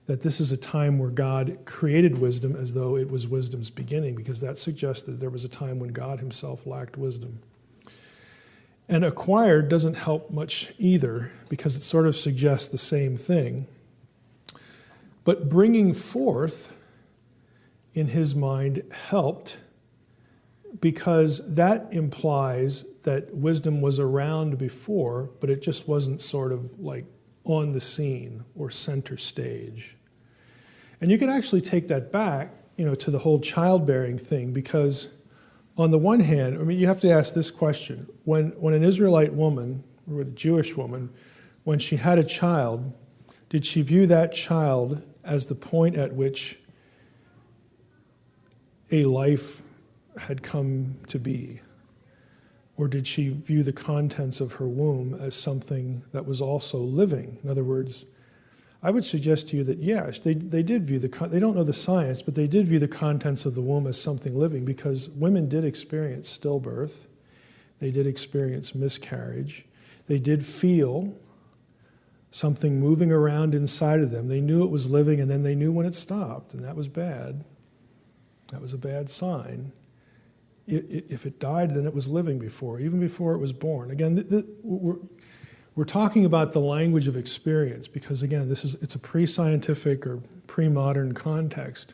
S1: this is a time where God created wisdom as though it was wisdom's beginning, because that suggests that there was a time when God himself lacked wisdom. And acquired doesn't help much either, because it sort of suggests the same thing. But bringing forth, in his mind, helped, because that implies that wisdom was around before, but it just wasn't sort of on the scene or center stage. And you can actually take that back, to the whole childbearing thing, because on the one hand, you have to ask this question. When an Israelite woman, or a Jewish woman, when she had a child, did she view that child as the point at which a life had come to be? Or did she view the contents of her womb as something that was also living? In other words, I would suggest to you that, yes, they did view they don't know the science, but they did view the contents of the womb as something living, because women did experience stillbirth. They did experience miscarriage. They did feel something moving around inside of them. They knew it was living, and then they knew when it stopped, and that was bad. That was a bad sign. if it died, then it was living before, even before it was born. Again, we're talking about the language of experience because, again, it's a pre-scientific or pre-modern context,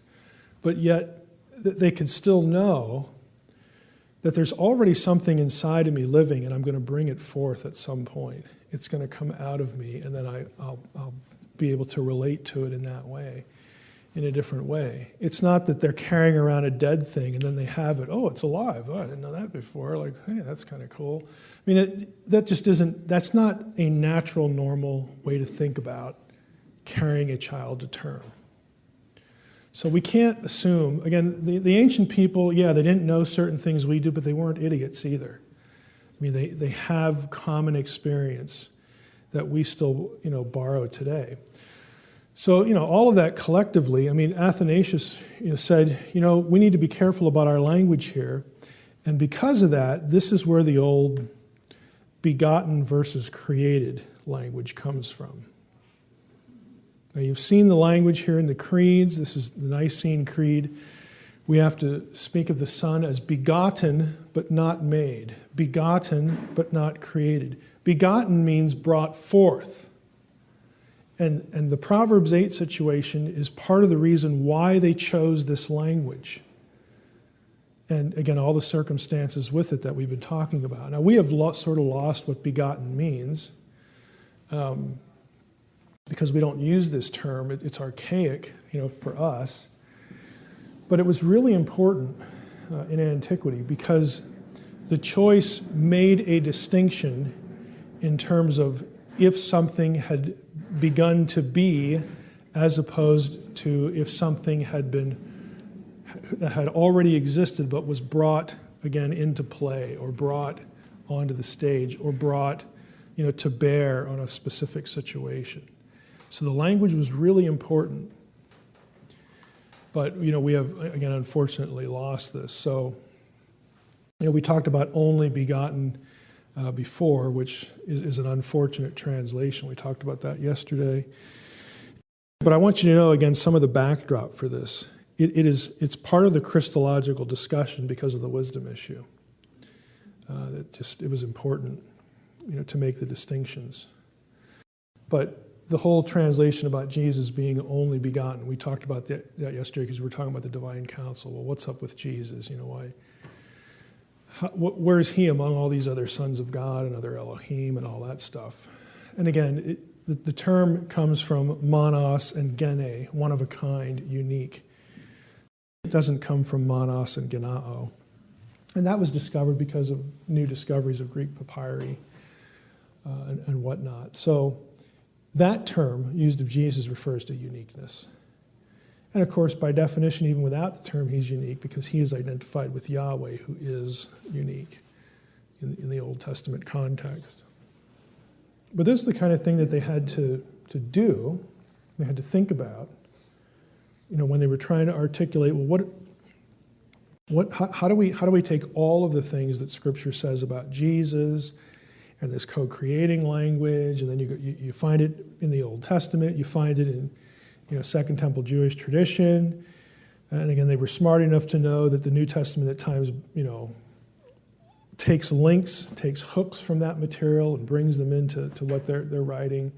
S1: but yet they could still know that there's already something inside of me living, and I'm going to bring it forth at some point. It's going to come out of me, and then I'll be able to relate to it in that way, in a different way. It's not that they're carrying around a dead thing and then they have it. Oh, it's alive. Oh, I didn't know that before. Like, hey, that's kind of cool. I mean, that's not a natural, normal way to think about carrying a child to term. So we can't assume, again, the ancient people, yeah, they didn't know certain things we do, but they weren't idiots either. I mean, they have common experience that we still, borrow today. So, all of that collectively, I mean, Athanasius said, we need to be careful about our language here. And because of that, this is where the old begotten versus created language comes from. Now, you've seen the language here in the creeds. This is the Nicene Creed. We have to speak of the Son as begotten but not made, begotten but not created. Begotten means brought forth. And the Proverbs 8 situation is part of the reason why they chose this language. And again, all the circumstances with it that we've been talking about. Now, we have sort of lost what begotten means because we don't use this term. It's archaic, for us. But it was really important in antiquity because the choice made a distinction in terms of if something had begun to be as opposed to if something had already existed but was brought again into play or brought onto the stage or brought to bear on a specific situation. So the language was really important. But we have again unfortunately lost this. So we talked about only begotten before, which is an unfortunate translation. We talked about that yesterday. But I want you to know, again, some of the backdrop for this. It's part of the Christological discussion because of the wisdom issue. It was important, to make the distinctions. But the whole translation about Jesus being only begotten, we talked about that yesterday because we were talking about the divine counsel. Well, what's up with Jesus? Why? Where is he among all these other sons of God and other Elohim and all that stuff? And again, the term comes from monos and gene, one of a kind, unique. It doesn't come from monos and genao. And that was discovered because of new discoveries of Greek papyri and whatnot. So that term used of Jesus refers to uniqueness. And of course, by definition, even without the term, he's unique because he is identified with Yahweh, who is unique in the Old Testament context. But this is the kind of thing that they had to do, they had to think about, when they were trying to articulate, how do we take all of the things that Scripture says about Jesus and this co-creating language, and then you find it in the Old Testament, you find it in Second Temple Jewish tradition. And again, they were smart enough to know that the New Testament at times, takes hooks from that material and brings them into what they're writing.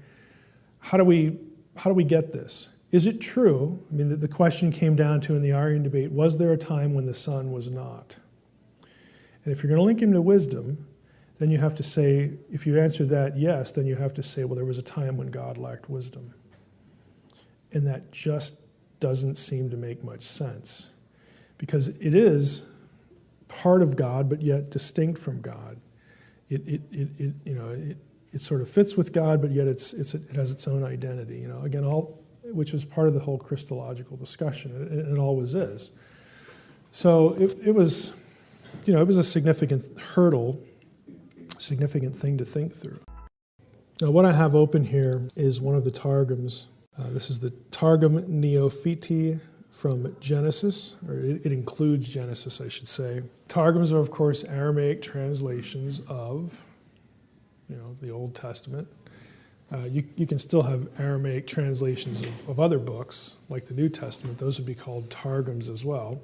S1: How do we get this? Is it true? I mean, the question came down to in the Arian debate, was there a time when the Son was not? And if you're going to link him to wisdom, then you have to say, if you answer that yes, then you have to say, well, there was a time when God lacked wisdom. And that just doesn't seem to make much sense because it is part of God, but yet distinct from God. It sort of fits with God, but yet it has its own identity. Again, which was part of the whole Christological discussion, and it always is. So it was a significant hurdle, significant thing to think through. Now, what I have open here is one of the Targums. This is the Targum Neophiti from Genesis, or it includes Genesis, I should say. Targums are, of course, Aramaic translations of, the Old Testament. You can still have Aramaic translations of other books, like the New Testament. Those would be called Targums as well.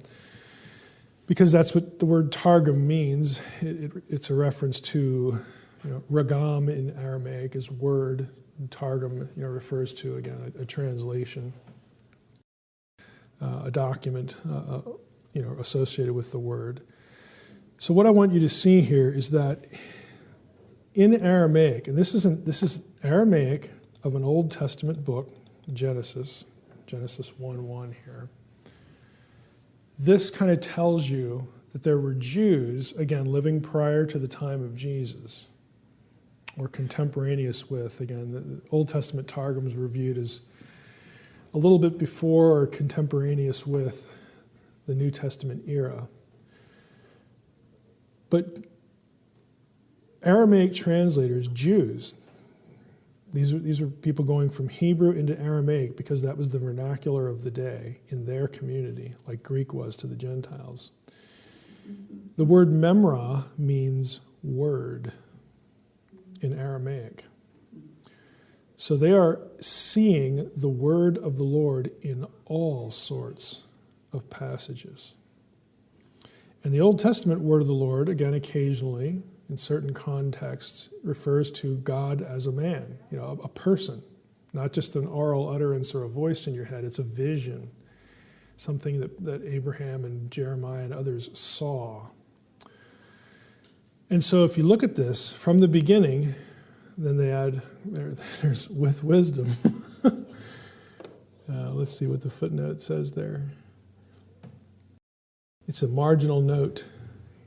S1: because that's what the word targum means. It's a reference to, ragam in Aramaic is word. And targum, refers to, again, a translation, a document, associated with the word. So what I want you to see here is that in Aramaic, and this is Aramaic of an Old Testament book, Genesis 1:1 here. This kind of tells you that there were Jews, again, living prior to the time of Jesus, or contemporaneous with, again, the Old Testament Targums were viewed as a little bit before or contemporaneous with the New Testament era. But Aramaic translators, Jews, these are people going from Hebrew into Aramaic because that was the vernacular of the day in their community, like Greek was to the Gentiles. The word memra means word in Aramaic. So they are seeing the word of the Lord in all sorts of passages. And the Old Testament word of the Lord, again, occasionally, in certain contexts, refers to God as a man, a person, not just an oral utterance or a voice in your head. It's a vision, something that Abraham and Jeremiah and others saw. And so if you look at this from the beginning, then they add, there's with wisdom. Let's see what the footnote says there. It's a marginal note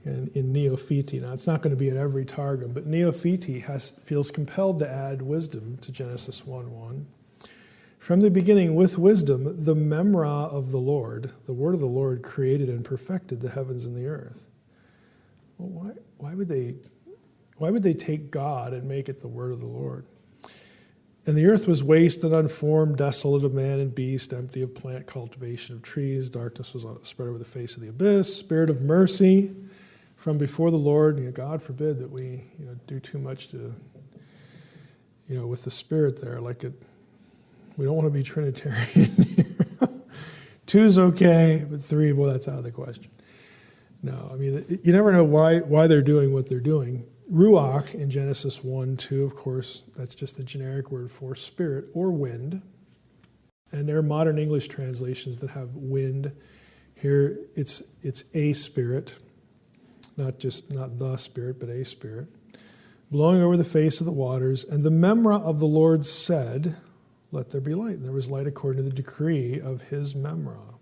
S1: in Neophiti. Now, it's not going to be in every Targum, but Neophiti feels compelled to add wisdom to Genesis 1:1. From the beginning, with wisdom, the memra of the Lord, the word of the Lord, created and perfected the heavens and the earth. Well, why would they take God and make it the word of the Lord? And the earth was waste and unformed, desolate of man and beast, empty of plant cultivation of trees. Darkness was spread over the face of the abyss. Spirit of mercy from before the Lord. God forbid that we do too much to, with the Spirit there. We don't want to be Trinitarian here. 2's okay, but 3, well, that's out of the question. No, you never know why they're doing what they're doing. Ruach in Genesis 1:2, of course, that's just the generic word for spirit or wind. And there are modern English translations that have wind. Here it's a spirit, not the spirit, but a spirit, blowing over the face of the waters. And the memra of the Lord said, let there be light. And there was light according to the decree of his memra.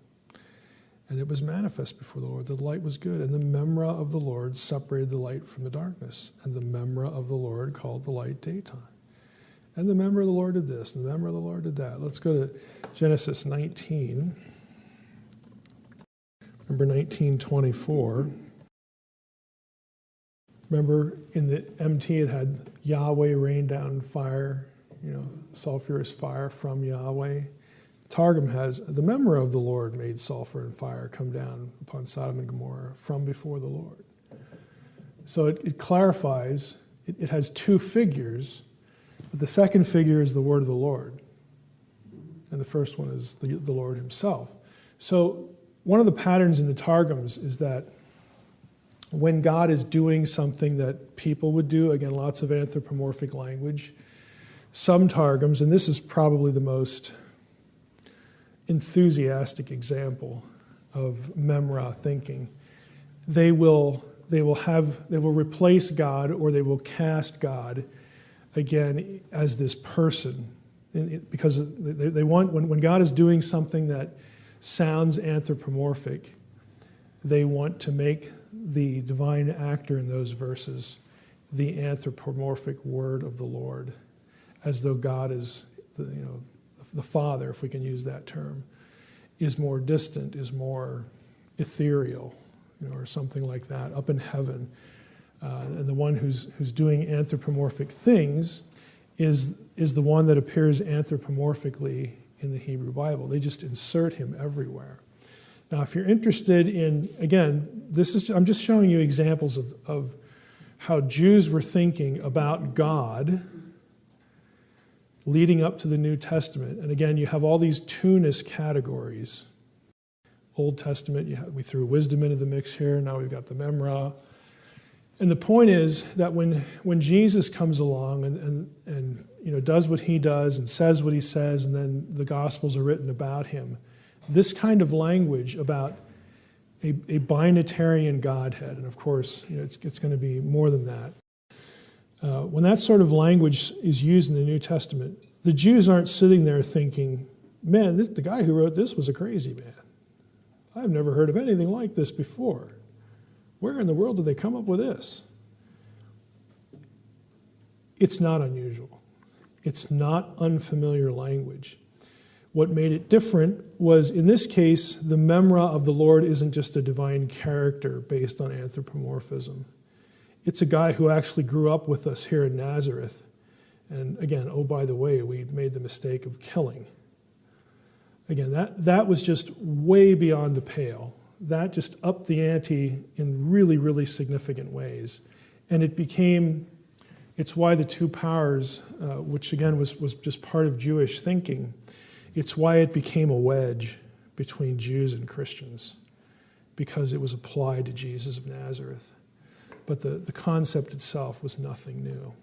S1: And it was manifest before the Lord. The light was good. And the memra of the Lord separated the light from the darkness. And the memra of the Lord called the light daytime. And the memra of the Lord did this. And the memra of the Lord did that. Let's go to Genesis 19. Remember 19:24. Remember in the MT it had Yahweh rain down fire, sulfurous fire from Yahweh. Targum has, the memra of the Lord made sulfur and fire come down upon Sodom and Gomorrah from before the Lord. So it clarifies, it has 2 figures, but the second figure is the word of the Lord. And the first one is the Lord himself. So one of the patterns in the Targums is that when God is doing something that people would do, again, lots of anthropomorphic language, some Targums, and this is probably the most enthusiastic example of memra thinking, they will replace God, or they will cast God again as this person, because they want, when God is doing something that sounds anthropomorphic, they want to make the divine actor in those verses the anthropomorphic word of the Lord, as though God is the Father, if we can use that term, is more distant, is more ethereal, or something like that, up in heaven. And the one who's doing anthropomorphic things is the one that appears anthropomorphically in the Hebrew Bible. They just insert him everywhere. Now, if you're interested in, again, I'm just showing you examples of how Jews were thinking about God leading up to the New Testament. And again, you have all these two-ness categories. Old Testament, we threw wisdom into the mix here. Now we've got the Memra. And the point is that when Jesus comes along and does what he does and says what he says, and then the Gospels are written about him, this kind of language about a binitarian Godhead, and of course, it's going to be more than that. When that sort of language is used in the New Testament, the Jews aren't sitting there thinking, man, the guy who wrote this was a crazy man. I've never heard of anything like this before. Where in the world did they come up with this? It's not unusual. It's not unfamiliar language. What made it different was, in this case, the Memra of the Lord isn't just a divine character based on anthropomorphism. It's a guy who actually grew up with us here in Nazareth. And again, oh, by the way, we made the mistake of killing. Again, that was just way beyond the pale. That just upped the ante in really, really significant ways. And it's why the two powers, which again was just part of Jewish thinking, it's why it became a wedge between Jews and Christians, because it was applied to Jesus of Nazareth. But the concept itself was nothing new.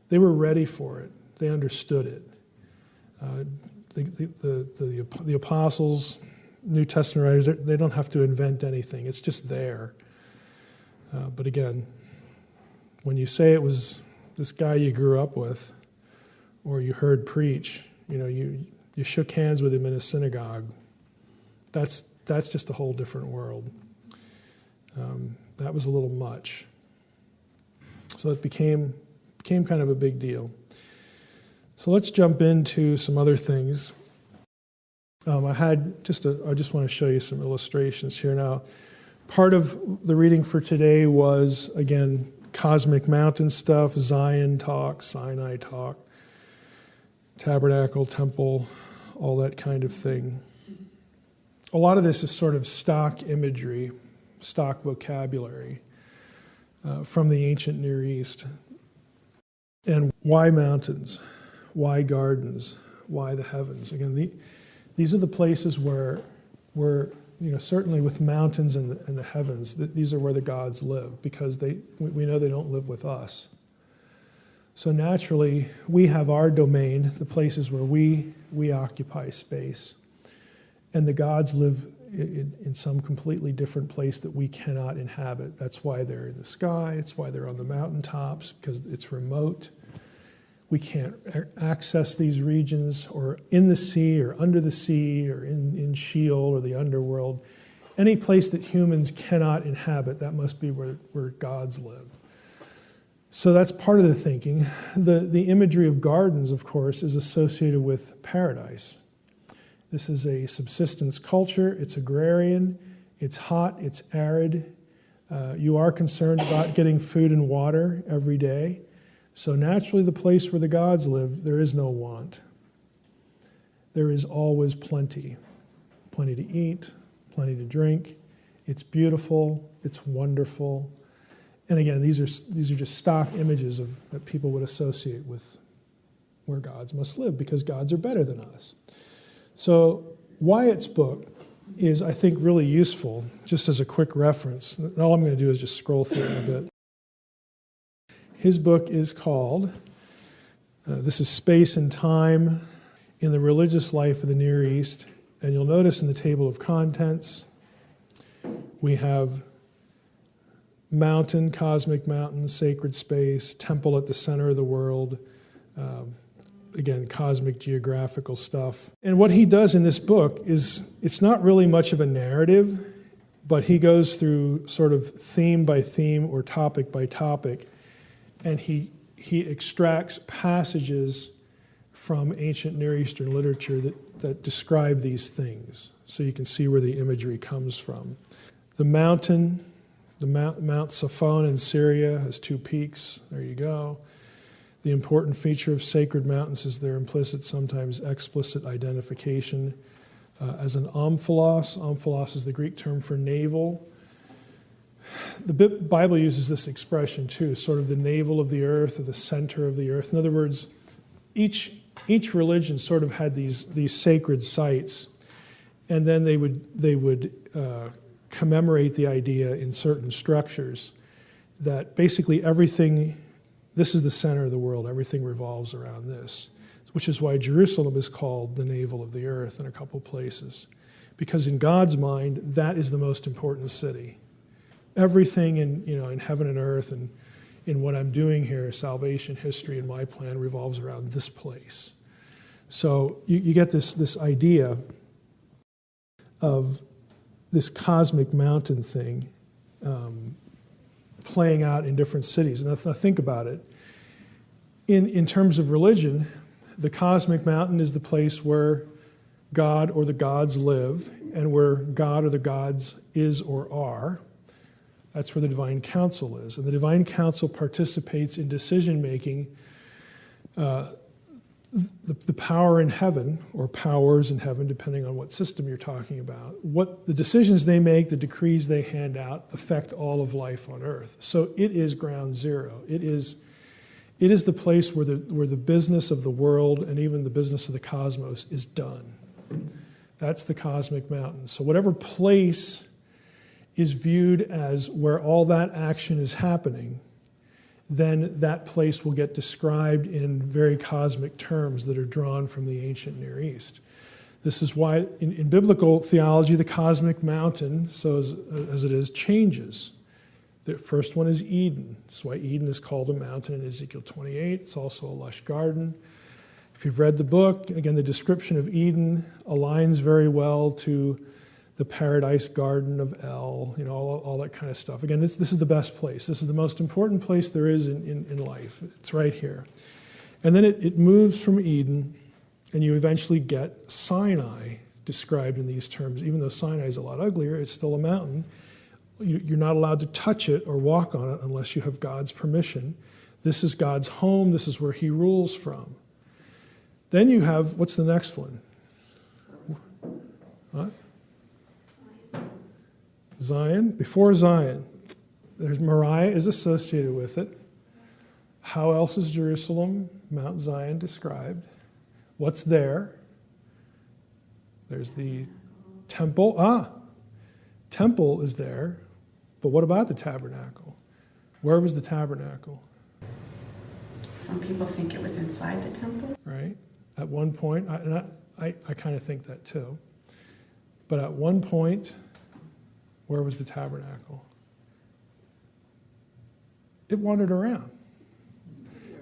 S1: They were ready for it. They understood it. The apostles, New Testament writers, they don't have to invent anything. It's just there. But again, when you say it was this guy you grew up with, or you heard preach, you shook hands with him in a synagogue, that's just a whole different world. That was a little much. So it became kind of a big deal. So let's jump into some other things. I just want to show you some illustrations here now. Part of the reading for today was, again, cosmic mountain stuff, Zion talk, Sinai talk, tabernacle, temple, all that kind of thing. A lot of this is sort of stock imagery, stock vocabulary from the ancient Near East. And why mountains? Why gardens? Why the heavens? Again, these are the places where certainly with mountains and the heavens, these are where the gods live, because we know they don't live with us. So naturally, we have our domain, the places where we occupy space. And the gods live in some completely different place that we cannot inhabit. That's why they're in the sky. It's why they're on the mountaintops, because it's remote. We can't access these regions, or in the sea, or under the sea, or in Sheol, or the underworld. Any place that humans cannot inhabit, that must be where gods live. So that's part of the thinking. The imagery of gardens, of course, is associated with paradise. This is a subsistence culture. It's agrarian. It's hot. It's arid. You are concerned about getting food and water every day. So naturally, the place where the gods live, there is no want. There is always plenty. Plenty to eat, plenty to drink. It's beautiful. It's wonderful. And again, these are just stock images that people would associate with where gods must live, because gods are better than us. So Wyatt's book is, I think, really useful, just as a quick reference. And all I'm going to do is just scroll through it a bit. His book is called, this is Space and Time in the Religious Life of the Near East. And you'll notice in the table of contents, we have mountain, cosmic mountain, sacred space, temple at the center of the world, again, cosmic geographical stuff. And what he does in this book is, it's not really much of a narrative, but he goes through sort of theme by theme or topic by topic, and he extracts passages from ancient Near Eastern literature that describe these things, so you can see where the imagery comes from. The mountain, Mount Safon in Syria has 2 peaks. There you go. The important feature of sacred mountains is their implicit, sometimes explicit identification as an omphalos. Omphalos is the Greek term for navel. The Bible uses this expression too, sort of the navel of the earth, or the center of the earth. In other words, each religion sort of had these sacred sites, and then they would commemorate the idea in certain structures that basically everything, this is the center of the world, everything revolves around this, which is why Jerusalem is called the navel of the earth in a couple places. Because in God's mind, that is the most important city. Everything in heaven and earth and in what I'm doing here, salvation, history, and my plan revolves around this place. So you get this idea of this cosmic mountain thing playing out in different cities. And if I think about it, in terms of religion, the cosmic mountain is the place where God or the gods live, and where God or the gods is or are. That's where the divine council is. And the divine council participates in decision-making. The power in heaven, or powers in heaven, depending on what system you're talking about, what the decisions they make, the decrees they hand out, affect all of life on earth. So it is ground zero. It is the place where the business of the world and even the business of the cosmos is done. That's the cosmic mountain. So whatever place is viewed as where all that action is happening, then that place will get described in very cosmic terms that are drawn from the ancient Near East. This is why in biblical theology, the cosmic mountain, so as it is, changes. The first one is Eden. That's why Eden is called a mountain in Ezekiel 28. It's also a lush garden. If you've read the book, again, the description of Eden aligns very well to the paradise garden of El, all that kind of stuff. Again, this is the best place. This is the most important place there is in life. It's right here. And then it moves from Eden, and you eventually get Sinai described in these terms. Even though Sinai is a lot uglier, it's still a mountain. You're not allowed to touch it or walk on it unless you have God's permission. This is God's home. This is where he rules from. Then you have, what's the next one? What? Zion. Before Zion, there's Moriah is associated with it. How else is Jerusalem, Mount Zion described? What's there? There's the temple. Temple is there. But what about the tabernacle? Where was the tabernacle?
S6: Some people think it was inside the temple.
S1: Right. At one point, I kind of think that too. But at one point, where was the tabernacle? It wandered around.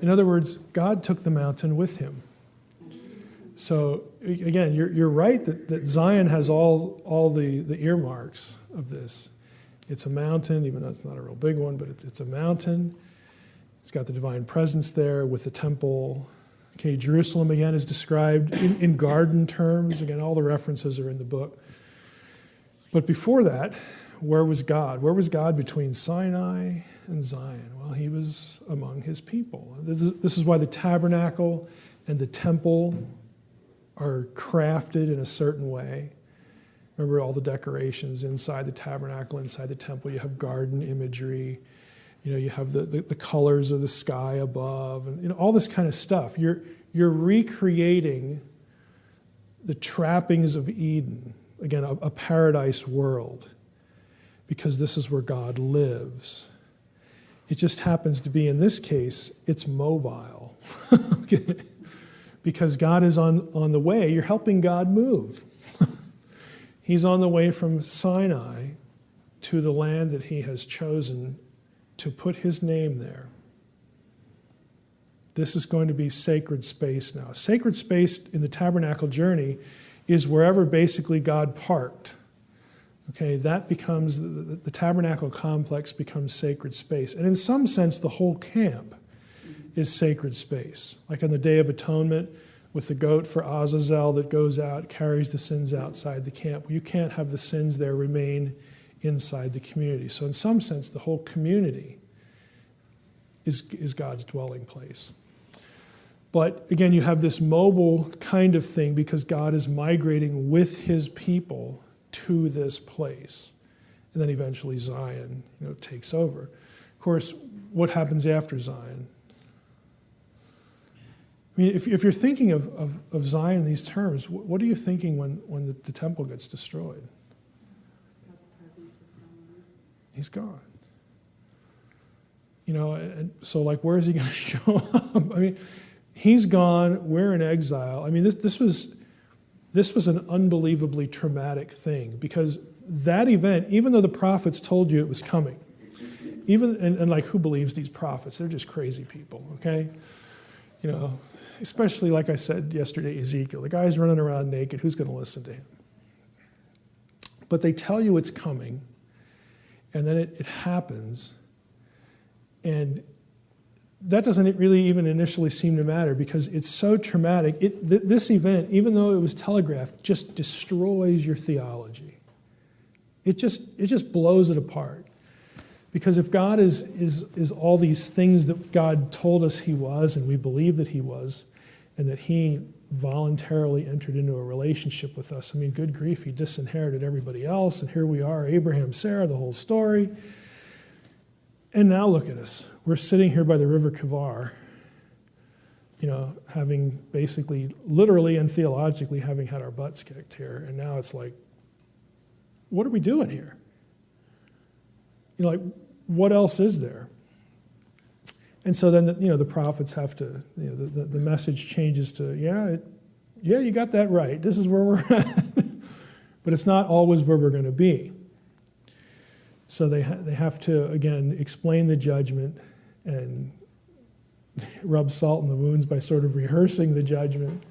S1: In other words, God took the mountain with him. So again, you're right that Zion has all the earmarks of this. It's a mountain, even though it's not a real big one, but it's a mountain. It's got the divine presence there with the temple. Okay, Jerusalem again is described in garden terms. Again, all the references are in the book. But before that, where was God? Where was God between Sinai and Zion? Well, he was among his people. This is why the tabernacle and the temple are crafted in a certain way. Remember all the decorations inside the tabernacle, inside the temple. You have garden imagery. You have the colors of the sky above, and all this kind of stuff. You're recreating the trappings of Eden, again, a paradise world, because this is where God lives. It just happens to be, in this case, it's mobile. Okay? Because God is on the way. You're helping God move. He's on the way from Sinai to the land that he has chosen to put his name there. This is going to be sacred space now. Sacred space in the tabernacle journey is wherever basically God parked. Okay, that becomes, the tabernacle complex becomes sacred space. And in some sense, the whole camp is sacred space. Like on the Day of Atonement with the goat for Azazel that goes out, carries the sins outside the camp. You can't have the sins there remain inside the community. So in some sense, the whole community is God's dwelling place. But again, you have this mobile kind of thing because God is migrating with his people to this place. And then eventually Zion, takes over. Of course, what happens after Zion? mean, if you're thinking of Zion in these terms, what are you thinking when the temple gets destroyed? He's gone. You know, and so like, where is he going to show up? I mean, he's gone. We're in exile. I mean, this was an unbelievably traumatic thing, because that event, even though the prophets told you it was coming, and like, who believes these prophets? They're just crazy people, okay? You know, especially like I said yesterday, Ezekiel, the guy's running around naked. Who's going to listen to him? But they tell you it's coming, and then it happens, and that doesn't really even initially seem to matter, because it's so traumatic. This event, even though it was telegraphed, just destroys your theology. It just blows it apart. Because if God is all these things that God told us he was, and we believe that he was, and that he voluntarily entered into a relationship with us, I mean, good grief, he disinherited everybody else, and here we are, Abraham, Sarah, the whole story. And now look at us. We're sitting here by the river Kavar, you know, having basically, literally and theologically, having had our butts kicked here. And now it's like, what are we doing here? You know, like, what else is there? And so then, the prophets have to, the message changes to, yeah, you got that right. This is where we're at. But it's not always where we're going to be. So they have to, again, explain the judgment and rub salt in the wounds by sort of rehearsing the judgment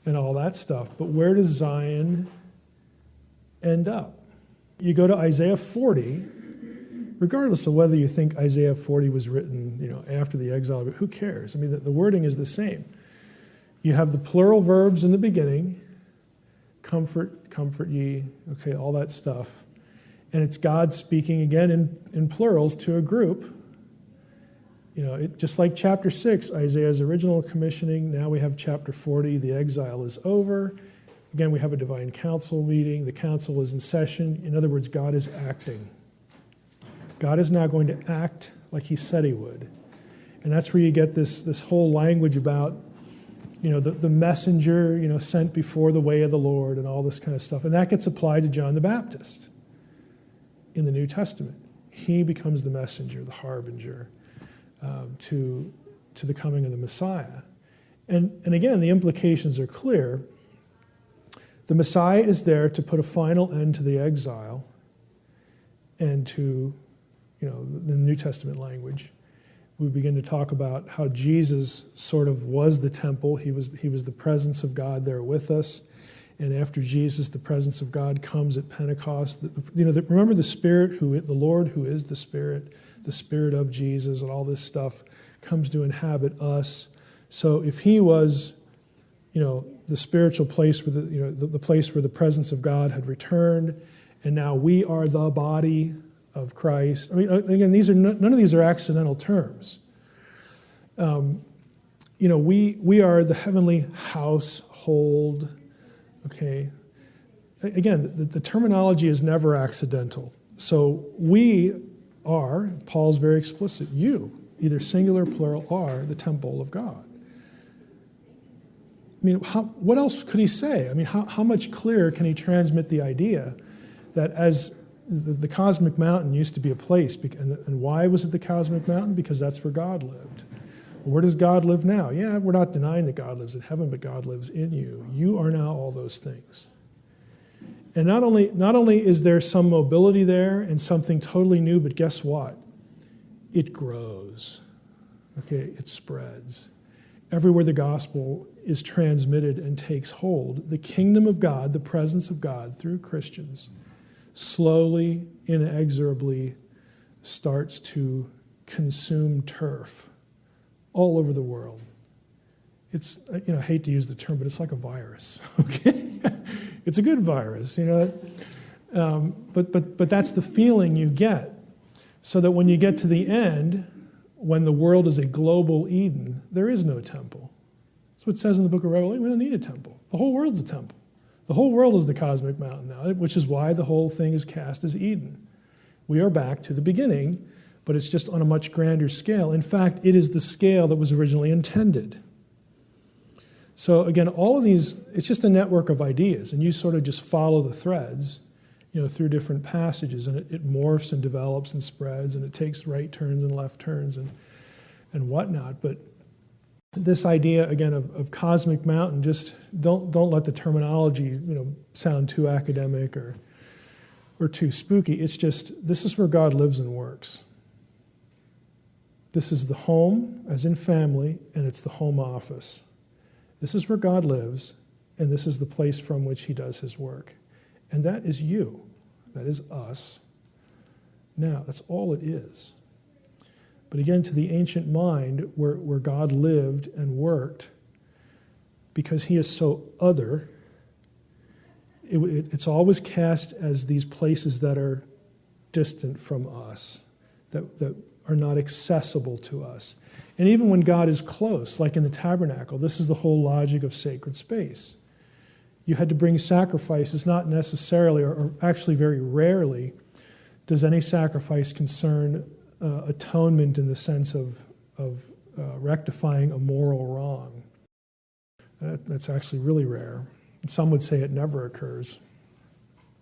S1: and all that stuff. But where does Zion end up? You go to Isaiah 40, regardless of whether you think Isaiah 40 was written, after the exile, but who cares? I mean, the wording is the same. You have the plural verbs in the beginning, comfort, comfort ye, okay, all that stuff. And it's God speaking again in plurals to a group. Just like chapter 6, Isaiah's original commissioning, now we have chapter 40, the exile is over. Again, we have a divine council meeting. The council is in session. In other words, God is acting. God is now going to act like he said he would. And that's where you get this whole language about, the messenger, sent before the way of the Lord and all this kind of stuff. And that gets applied to John the Baptist in the New Testament. He becomes the messenger, the harbinger to the coming of the Messiah. And again, the implications are clear. The Messiah is there to put a final end to the exile and to, the New Testament language. We begin to talk about how Jesus sort of was the temple. He was the presence of God there with us. And after Jesus, the presence of God comes at Pentecost. Remember the Spirit, the Lord who is the Spirit of Jesus, and all this stuff comes to inhabit us. So if he was, the spiritual place where the place where the presence of God had returned, and now we are the body of Christ. I mean, again, none of these are accidental terms. We are the heavenly household. Okay. Again, the terminology is never accidental. So we are, Paul's very explicit, you, either singular, plural, are the temple of God. I mean, what else could he say? I mean, how much clearer can he transmit the idea that as the cosmic mountain used to be a place, and why was it the cosmic mountain? Because that's where God lived. Where does God live now? Yeah, we're not denying that God lives in heaven, but God lives in you. You are now all those things. And not only is there some mobility there and something totally new, but guess what? It grows. Okay, it spreads. Everywhere the gospel is transmitted and takes hold, the kingdom of God, the presence of God through Christians, slowly, inexorably starts to consume turf all over the world. It's, I hate to use the term, but it's like a virus, okay? It's a good virus, but that's the feeling you get. So that when you get to the end, when the world is a global Eden, there is no temple. That's what it says in the book of Revelation. We don't need a temple. The whole world's a temple. The whole world is the cosmic mountain now, which is why the whole thing is cast as Eden. We are back to the beginning, but it's just on a much grander scale. In fact, it is the scale that was originally intended. So again, all of these, it's just a network of ideas, and you sort of just follow the threads, through different passages, and it morphs and develops and spreads, and it takes right turns and left turns and whatnot. But this idea, again, of cosmic mountain, just don't let the terminology, sound too academic or too spooky. It's just, this is where God lives and works. This is the home, as in family, and it's the home office. This is where God lives, and this is the place from which he does his work. And that is you. That is us. Now, that's all it is. But again, to the ancient mind, where God lived and worked, because he is so other, it's always cast as these places that are distant from us, that are not accessible to us. And even when God is close, like in the tabernacle, this is the whole logic of sacred space. You had to bring sacrifices, not necessarily, or actually very rarely, does any sacrifice concern atonement in the sense of rectifying a moral wrong. That's actually really rare. And some would say it never occurs.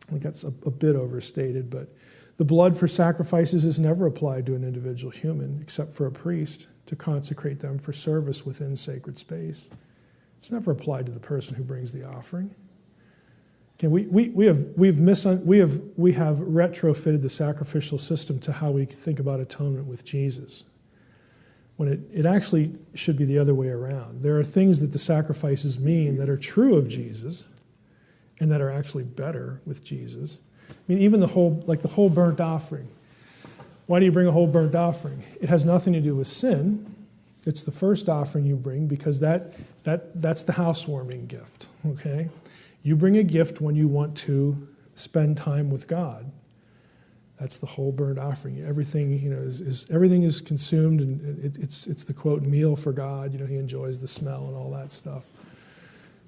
S1: I think that's a bit overstated, but the blood for sacrifices is never applied to an individual human, except for a priest, to consecrate them for service within sacred space. It's never applied to the person who brings the offering. Again, we have retrofitted the sacrificial system to how we think about atonement with Jesus, when it actually should be the other way around. There are things that the sacrifices mean that are true of Jesus and that are actually better with Jesus. I mean, even the whole burnt offering. Why do you bring a whole burnt offering? It has nothing to do with sin. It's the first offering you bring because that's the housewarming gift, okay? You bring a gift when you want to spend time with God. That's the whole burnt offering. Everything, everything is consumed, and it's the quote meal for God. He enjoys the smell and all that stuff.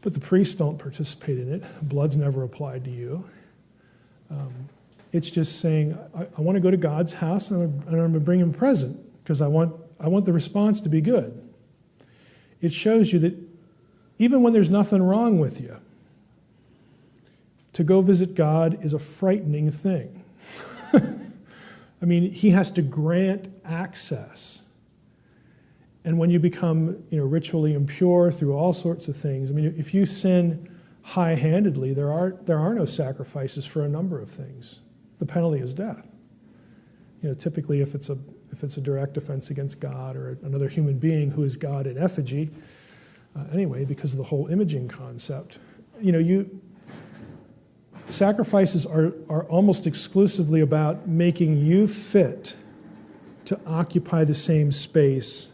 S1: But the priests don't participate in it. Blood's never applied to you. It's just saying, I want to go to God's house, and I'm going to bring him a present because I want the response to be good. It shows you that even when there's nothing wrong with you, to go visit God is a frightening thing. I mean, he has to grant access. And when you become, ritually impure through all sorts of things, I mean, if you sin high-handedly, there are no sacrifices for a number of things. The penalty is death. Typically if it's a direct offense against God or another human being who is God in effigy, anyway, because of the whole imaging concept, sacrifices are almost exclusively about making you fit to occupy the same space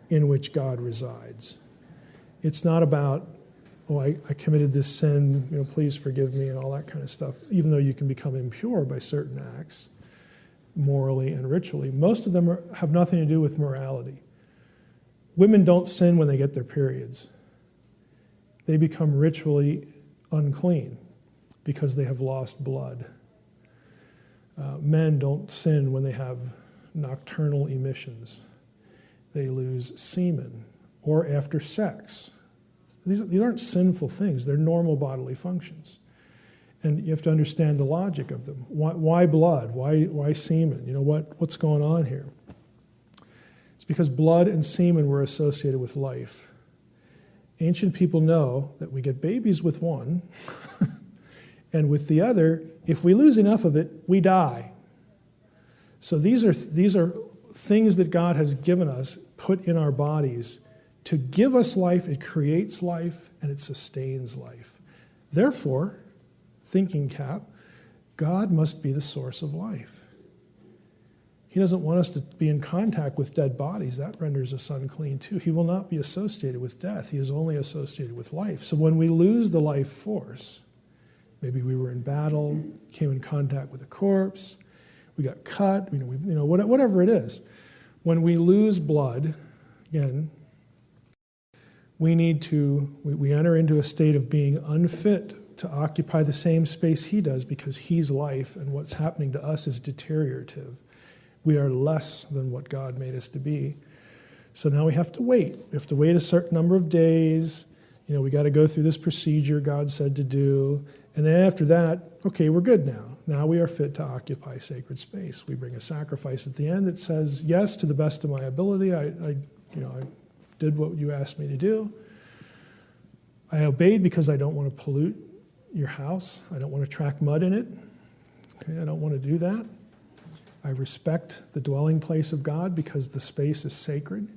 S1: in which God resides. It's not about, I committed this sin, please forgive me and all that kind of stuff, even though you can become impure by certain acts, morally and ritually. Most of them have nothing to do with morality. Women don't sin when they get their periods. They become ritually unclean because they have lost blood. Men don't sin when they have nocturnal emissions. They lose semen, or after sex. These aren't sinful things. They're normal bodily functions. And you have to understand the logic of them. Why blood? Why semen? What's going on here? It's because blood and semen were associated with life. Ancient people know that we get babies with one, and with the other, if we lose enough of it, we die. So these are things that God has given us, put in our bodies, to give us life. It creates life, and it sustains life. Therefore, thinking cap, God must be the source of life. He doesn't want us to be in contact with dead bodies. That renders us unclean too. He will not be associated with death. He is only associated with life. So when we lose the life force, maybe we were in battle, came in contact with a corpse, we got cut, whatever it is. When we lose blood, again, we enter into a state of being unfit to occupy the same space he does because he's life, and what's happening to us is deteriorative. We are less than what God made us to be. So now we have to wait. We have to wait a certain number of days. You know, we got to go through this procedure God said to do. And then after that, okay, we're good now. Now we are fit to occupy sacred space. We bring a sacrifice at the end that says, yes, to the best of my ability, I did what you asked me to do. I obeyed because I don't want to pollute your house. I don't want to track mud in it. Okay, I don't want to do that. I respect the dwelling place of God because the space is sacred.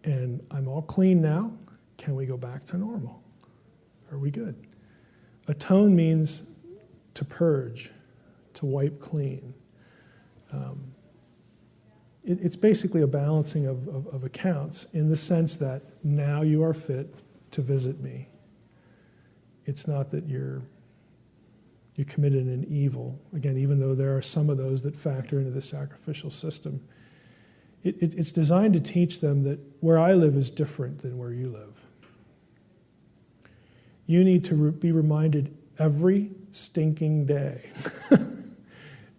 S1: And I'm all clean now. Can we go back to normal? Are we good? Atone means to purge, to wipe clean. It's basically a balancing of accounts in the sense that now you are fit to visit me. It's not that you committed an evil. Again, even though there are some of those that factor into the sacrificial system, it's designed to teach them that where I live is different than where you live. You need to be reminded every stinking day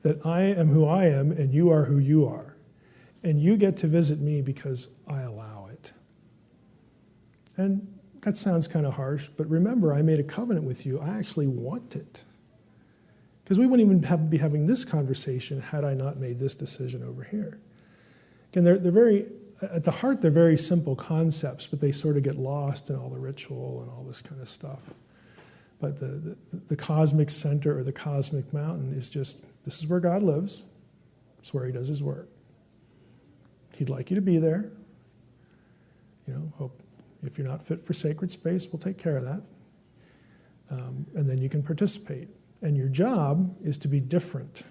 S1: that I am who I am and you are who you are. And you get to visit me because I allow it. And that sounds kind of harsh, but remember, I made a covenant with you. I actually want it. Because we wouldn't even be having this conversation had I not made this decision over here. Again, they're very, at the heart, they're very simple concepts, but they sort of get lost in all the ritual and all this kind of stuff. But the cosmic center or the cosmic mountain is just, this is where God lives. It's where he does his work. He'd like you to be there. You know, hope if you're not fit for sacred space, we'll take care of that. And then you can participate. And your job is to be different.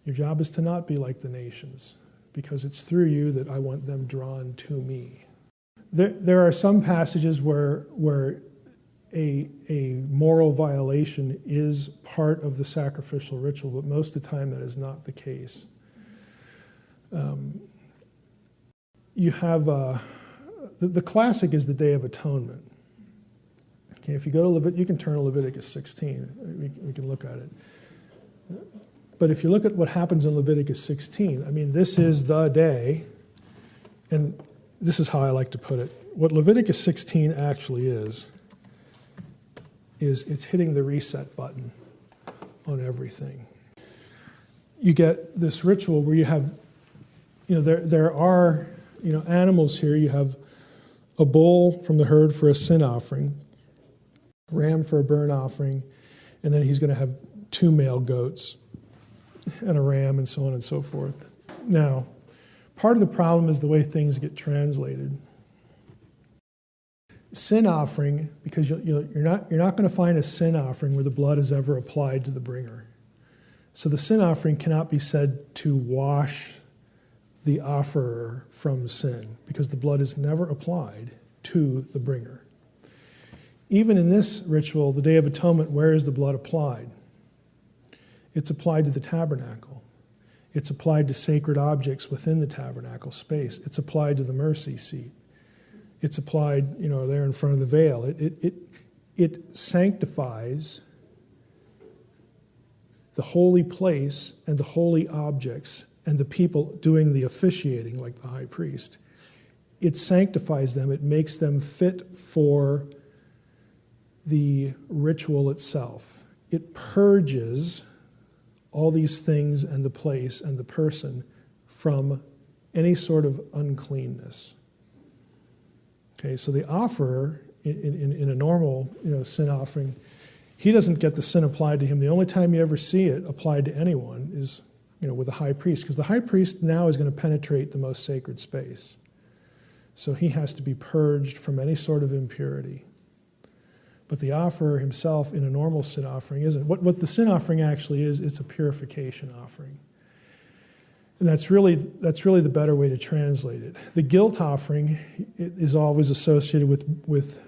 S1: Your job is to not be like the nations, because it's through you that I want them drawn to me. There are some passages where a moral violation is part of the sacrificial ritual, but most of the time that is not the case. You have the classic is the Day of Atonement. Okay, if you go to you can turn to Leviticus 16. We can look at it. But if you look at what happens in Leviticus 16, I mean, this is the day, and this is how I like to put it. What Leviticus 16 actually is it's hitting the reset button on everything. You get this ritual where you have, there are, animals here. You have a bull from the herd for a sin offering, ram for a burnt offering, and then he's going to have 2 male goats and a ram and so on and so forth. Now, part of the problem is the way things get translated. Sin offering, because you're not going to find a sin offering where the blood is ever applied to the bringer. So the sin offering cannot be said to wash the offerer from sin, because the blood is never applied to the bringer. Even in this ritual, the Day of Atonement, where is the blood applied? It's applied to the tabernacle. It's applied to sacred objects within the tabernacle space. It's applied to the mercy seat. It's applied, there in front of the veil. It sanctifies the holy place and the holy objects and the people doing the officiating, like the high priest. It sanctifies them. It makes them fit for the ritual itself. It purges all these things and the place and the person from any sort of uncleanness. Okay, so the offerer in a normal sin offering, he doesn't get the sin applied to him. The only time you ever see it applied to anyone is with a high priest, because the high priest now is going to penetrate the most sacred space. So he has to be purged from any sort of impurity. But the offerer himself in a normal sin offering isn't. What the sin offering actually is, it's a purification offering. And that's really the better way to translate it. The guilt offering is always associated with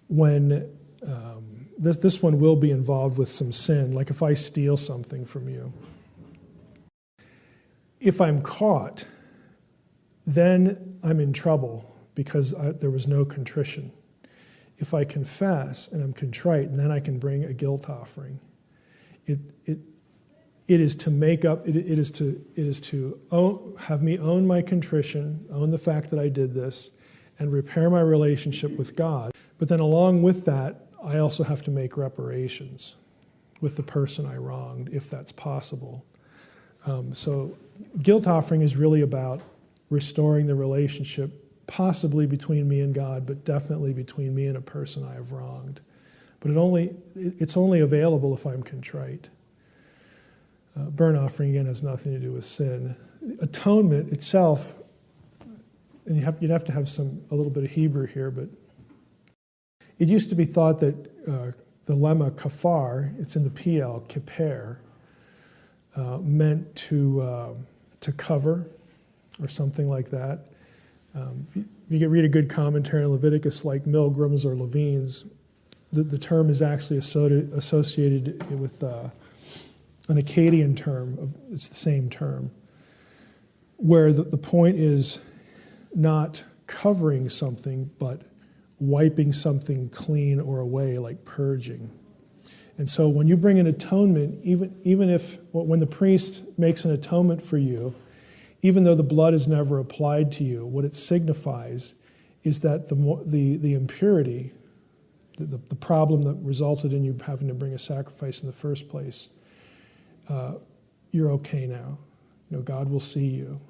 S1: when this one will be involved with some sin, like if I steal something from you. If I'm caught, then I'm in trouble because there was no contrition. If I confess and I'm contrite, then I can bring a guilt offering. It is to make up. It is to have me own my contrition, own the fact that I did this, and repair my relationship with God. But then along with that, I also have to make reparations with the person I wronged, if that's possible. So guilt offering is really about restoring the relationship, possibly between me and God, but definitely between me and a person I have wronged. But it's only available if I'm contrite. Burnt offering, again, has nothing to do with sin. Atonement itself, and you'd have to have a little bit of Hebrew here, but it used to be thought that the lemma kafar, it's in the PL, kippur, meant to cover or something like that. If you can read a good commentary on Leviticus like Milgram's or Levine's, the term is actually associated with an Akkadian term. It's the same term, where the point is not covering something, but wiping something clean or away, like purging. And so when you bring an atonement, even if when the priest makes an atonement for you, even though the blood is never applied to you, what it signifies is that the impurity, the problem that resulted in you having to bring a sacrifice in the first place, you're okay now. God will see you.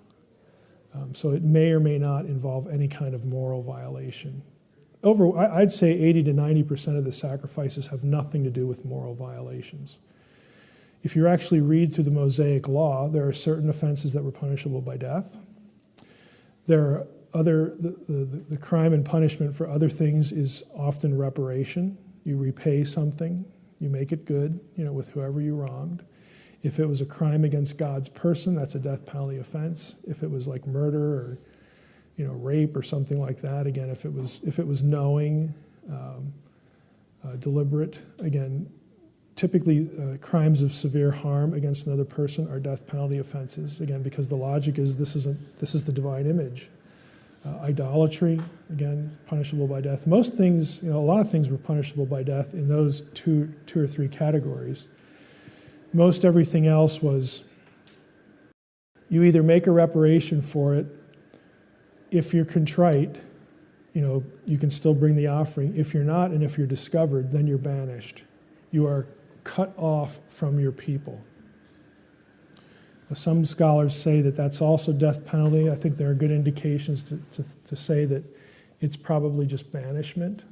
S1: So it may or may not involve any kind of moral violation. I'd say 80 to 90% of the sacrifices have nothing to do with moral violations. If you actually read through the Mosaic Law, there are certain offenses that were punishable by death. There are the crime and punishment for other things is often reparation. You repay something, you make it good, with whoever you wronged. If it was a crime against God's person, that's a death penalty offense. If it was like murder or rape or something like that, again, if it was knowing, deliberate, again, typically crimes of severe harm against another person are death penalty offenses, again, because the logic is this is the divine image. Idolatry, again, punishable by death. Most things, a lot of things were punishable by death in those two or three categories. Most everything else was you either make a reparation for it. If you're contrite, you can still bring the offering. If you're not, and if you're discovered, then you're banished. You are cut off from your people. Some scholars say that that's also death penalty. I think there are good indications to say that it's probably just banishment.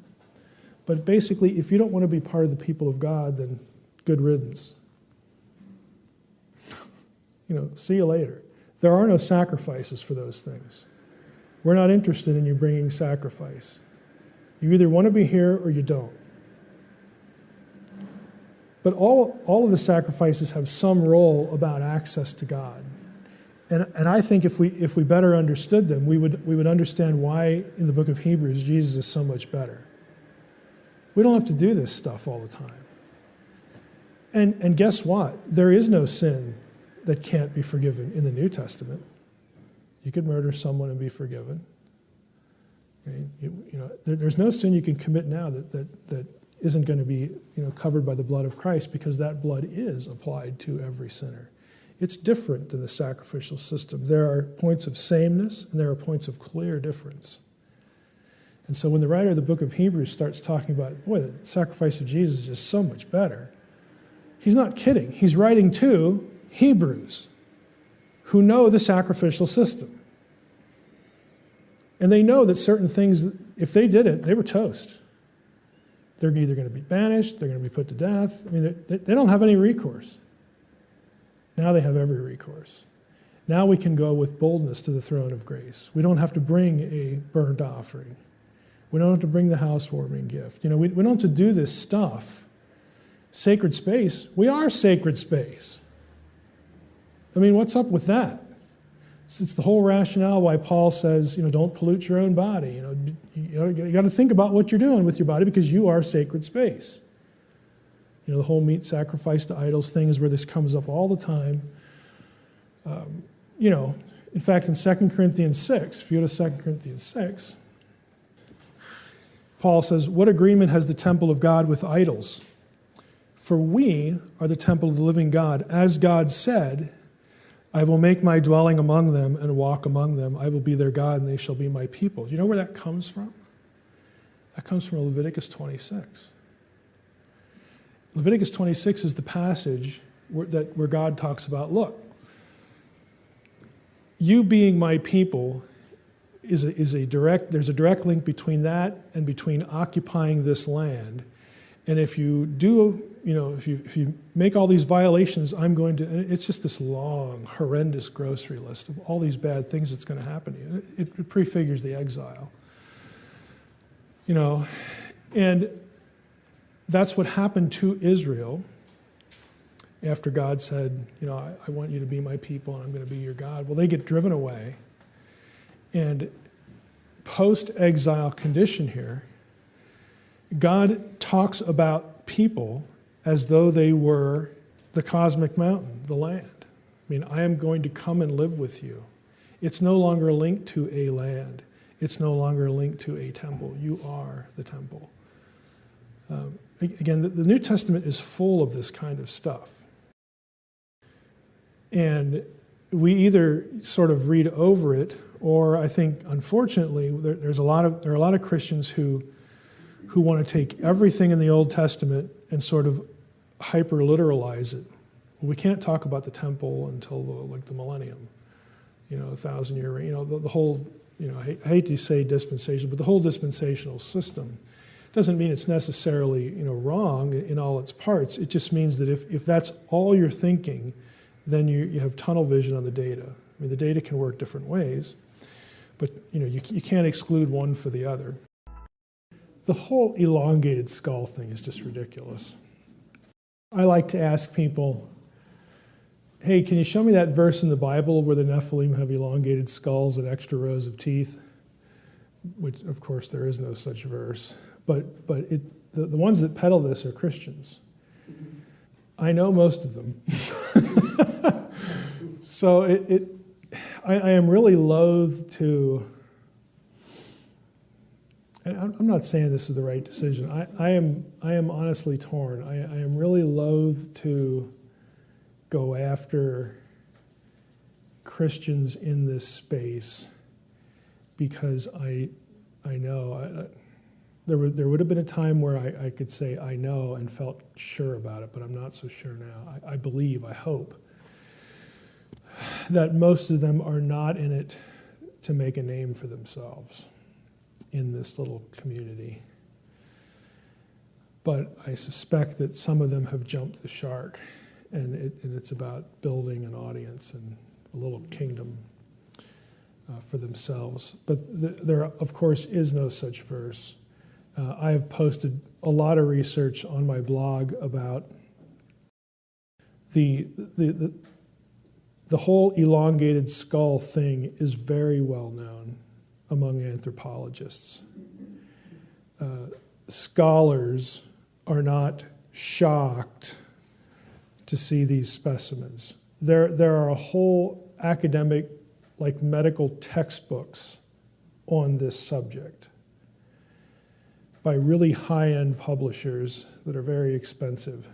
S1: But basically, if you don't want to be part of the people of God, then good riddance. See you later. There are no sacrifices for those things. We're not interested in you bringing sacrifice. You either want to be here or you don't. But all of the sacrifices have some role about access to God. And I think if we better understood them, we would understand why in the book of Hebrews Jesus is so much better. We don't have to do this stuff all the time. And guess what? There is no sin that can't be forgiven in the New Testament. You could murder someone and be forgiven. Okay? There's no sin you can commit now that isn't going to be covered by the blood of Christ, because that blood is applied to every sinner. It's different than the sacrificial system. There are points of sameness and there are points of clear difference. And so when the writer of the book of Hebrews starts talking about, boy, the sacrifice of Jesus is just so much better, he's not kidding. He's writing to Hebrews who know the sacrificial system. And they know that certain things, if they did it, they were toast. They're either going to be banished, they're going to be put to death. I mean, they don't have any recourse. Now they have every recourse. Now we can go with boldness to the throne of grace. We don't have to bring a burnt offering. We don't have to bring the housewarming gift. We don't have to do this stuff. Sacred space, we are sacred space. I mean, what's up with that? It's the whole rationale why Paul says, don't pollute your own body. You got to think about what you're doing with your body, because you are sacred space. The whole meat sacrifice to idols thing is where this comes up all the time. In fact, in 2 Corinthians 6, if you go to 2 Corinthians 6, Paul says, what agreement has the temple of God with idols? For we are the temple of the living God. As God said, I will make my dwelling among them and walk among them. I will be their God and they shall be my people. Do you know where that comes from? That comes from Leviticus 26. Leviticus 26 is the passage where God talks about, look, you being my people there's a direct link between that and between occupying this land. And if you do, if you make all these violations, I'm going to, and it's just this long, horrendous grocery list of all these bad things that's going to happen to you. It prefigures the exile. And that's what happened to Israel after God said, I want you to be my people and I'm going to be your God. Well, they get driven away. And post-exile condition here, God talks about people as though they were the cosmic mountain, the land. I mean, I am going to come and live with you. It's no longer linked to a land. It's no longer linked to a temple. You are the temple. Again, the New Testament is full of this kind of stuff. And we either sort of read over it, or I think, unfortunately, there are a lot of Christians who want to take everything in the Old Testament and sort of hyper-literalize it. Well, we can't talk about the temple until the millennium, 1,000-year reign. The whole, I hate to say dispensation, but the whole dispensational system doesn't mean it's necessarily wrong in all its parts. It just means that if that's all you're thinking, then you have tunnel vision on the data. I mean, the data can work different ways, but you can't exclude one for the other. The whole elongated skull thing is just ridiculous. I like to ask people, hey, can you show me that verse in the Bible where the Nephilim have elongated skulls and extra rows of teeth? Which, of course, there is no such verse. But the ones that peddle this are Christians. I know most of them. So I am really loath to, and I'm not saying this is the right decision. I am honestly torn. I am really loath to go after Christians in this space because I know there would have been a time where I could say I know and felt sure about it, but I'm not so sure now. I believe, I hope that most of them are not in it to make a name for themselves in this little community. But I suspect that some of them have jumped the shark, and it's about building an audience and a little kingdom for themselves. But there, of course, is no such verse. I have posted a lot of research on my blog about the whole elongated skull thing is very well known among anthropologists. Scholars are not shocked to see these specimens. There are a whole academic, medical textbooks on this subject by really high-end publishers that are very expensive.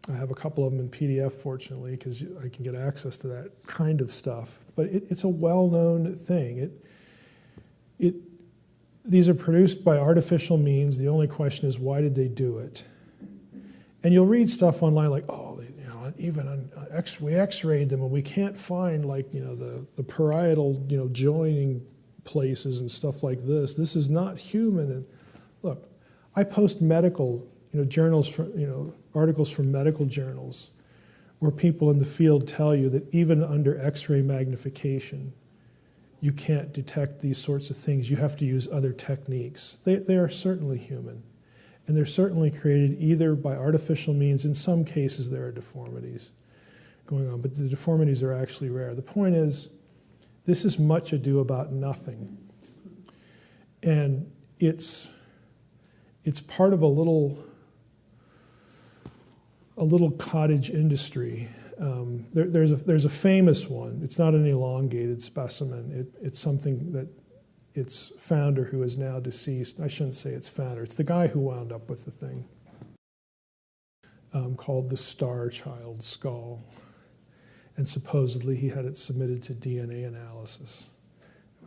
S1: I have a couple of them in PDF, fortunately, because I can get access to that kind of stuff. But it's a well-known thing. These are produced by artificial means. The only question is, why did they do it? And you'll read stuff online like, even on we X-rayed them and we can't find the parietal joining places and stuff like this. This is not human. And look, I post medical journals articles from medical journals where people in the field tell you that even under X-ray magnification, you can't detect these sorts of things. You have to use other techniques. They are certainly human. And they're certainly created either by artificial means. In some cases, there are deformities going on, but the deformities are actually rare. The point is, this is much ado about nothing. And it's part of a little cottage industry. There's a famous one. It's not an elongated specimen. It's something that its founder, who is now deceased, I shouldn't say its founder, it's the guy who wound up with the thing, called the Star Child skull. and supposedly he had it submitted to DNA analysis.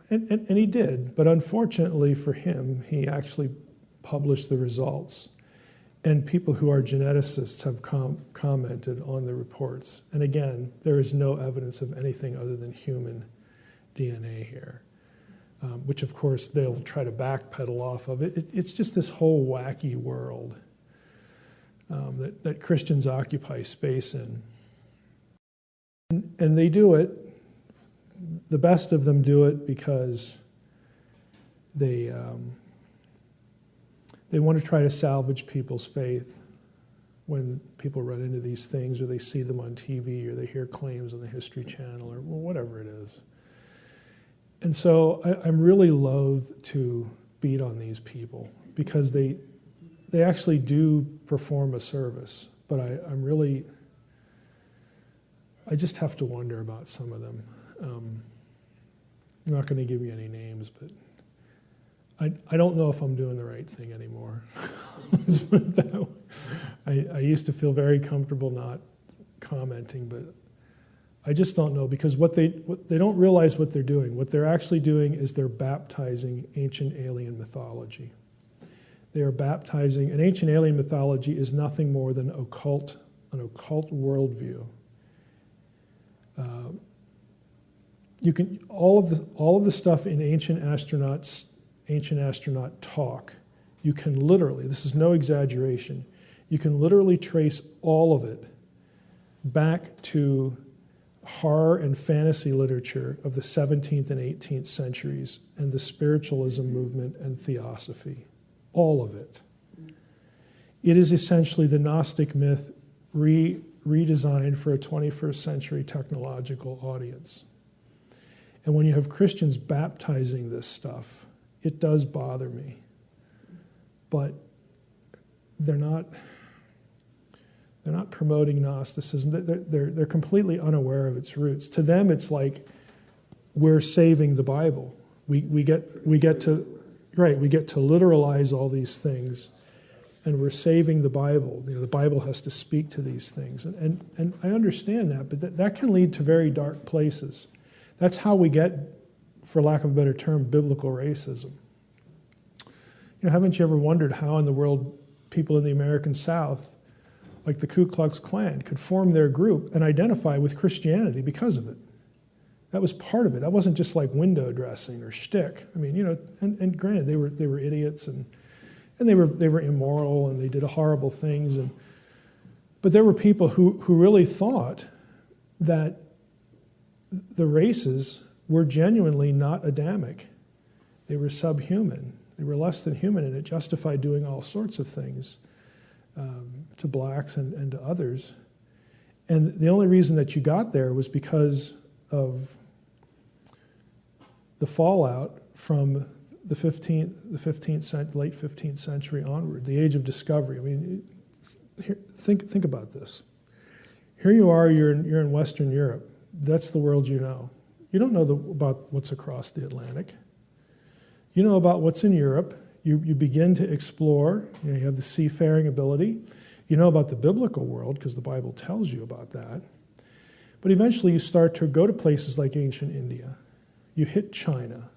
S1: And he did, but unfortunately for him, he actually published the results. And people who are geneticists have commented on the reports. And again, there is no evidence of anything other than human DNA here, which of course they'll try to backpedal off of it. It's just this whole wacky world that Christians occupy space in. And they do it, the best of them do it because they want to try to salvage people's faith when people run into these things, or they see them on TV, or they hear claims on the History Channel, or whatever it is. And so I'm really loath to beat on these people because they actually do perform a service, but I just have to wonder about some of them. I'm not going to give you any names, but I don't know if I'm doing the right thing anymore. Let's put it that way. I used to feel very comfortable not commenting, but I just don't know, because they don't realize what they're doing. What they're actually doing is they're baptizing ancient alien mythology. They are baptizing, and ancient alien mythology is nothing more than an occult worldview. You can all of the stuff in ancient astronaut talk. You can literally, this is no exaggeration, you can literally trace all of it back to horror and fantasy literature of the 17th and 18th centuries and the spiritualism movement and theosophy. All of it. It is essentially the Gnostic myth redesigned for a 21st century technological audience. And when you have Christians baptizing this stuff, it does bother me. But they're not promoting Gnosticism. They're completely unaware of its roots. To them, it's like we're saving the Bible. We get to literalize all these things, and we're saving the Bible. You know, the Bible has to speak to these things, and I understand that, but that can lead to very dark places. That's how we get, for lack of a better term, biblical racism. You know, haven't you ever wondered how in the world people in the American South, like the Ku Klux Klan, could form their group and identify with Christianity because of it? That was part of it. That wasn't just like window dressing or shtick. I mean, you know, and granted, they were idiots and they were immoral and they did horrible things, but there were people who really thought that the races were genuinely not Adamic. They were subhuman. They were less than human, and it justified doing all sorts of things to blacks and to others. And the only reason that you got there was because of the fallout from the late 15th century onward, the age of discovery. I mean, think about this. Here you are, you're in Western Europe. That's the world you know. You don't know about what's across the Atlantic. You know about what's in Europe. You begin to explore. You have the seafaring ability. You know about the biblical world because the Bible tells you about that. But eventually you start to go to places like ancient India. You hit China.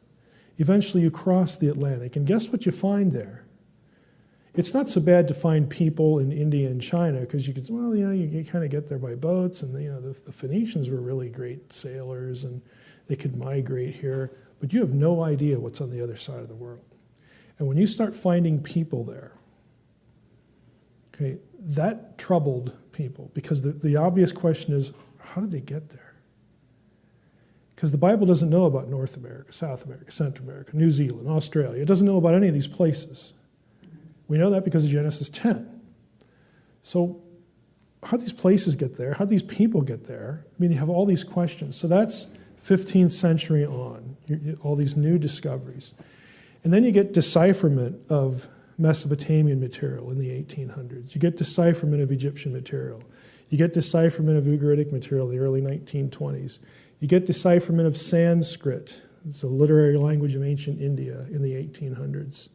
S1: Eventually you cross the Atlantic. And guess what you find there? It's not so bad to find people in India and China because you could, well, you know, you kind of get there by boats, and you know the Phoenicians were really great sailors and they could migrate here, but you have no idea what's on the other side of the world. And when you start finding people there, okay, that troubled people because the obvious question is, how did they get there? Because the Bible doesn't know about North America, South America, Central America, New Zealand, Australia. It doesn't know about any of these places. We know that because of Genesis 10. So how do these places get there? How do these people get there? I mean, you have all these questions. So that's 15th century on, all these new discoveries. And then you get decipherment of Mesopotamian material in the 1800s. You get decipherment of Egyptian material. You get decipherment of Ugaritic material in the early 1920s. You get decipherment of Sanskrit. It's a literary language of ancient India in the 1800s.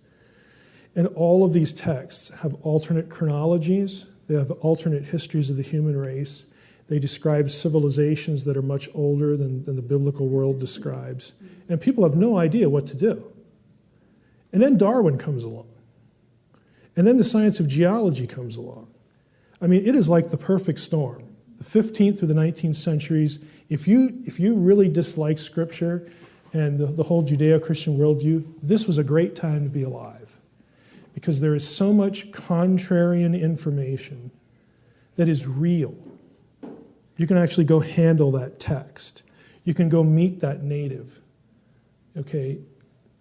S1: And all of these texts have alternate chronologies. They have alternate histories of the human race. They describe civilizations that are much older than the biblical world describes. And people have no idea what to do. And then Darwin comes along. And then the science of geology comes along. I mean, it is like the perfect storm. The 15th through the 19th centuries, if you really dislike Scripture and the whole Judeo-Christian worldview, this was a great time to be alive. Because there is so much contrarian information that is real. You can actually go handle that text. You can go meet that native. Okay?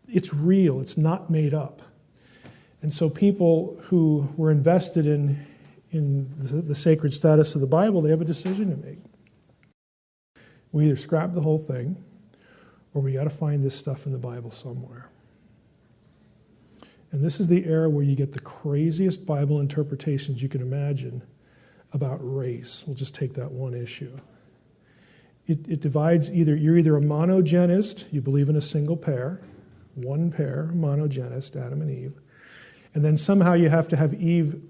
S1: It's real. It's not made up. And so people who were invested in the sacred status of the Bible, they have a decision to make. We either scrap the whole thing, or we got to find this stuff in the Bible somewhere. And this is the era where you get the craziest Bible interpretations you can imagine about race. We'll just take that one issue. It divides you're either a monogenist, you believe in a single pair, one pair, monogenist, Adam and Eve, and then somehow you have to have Eve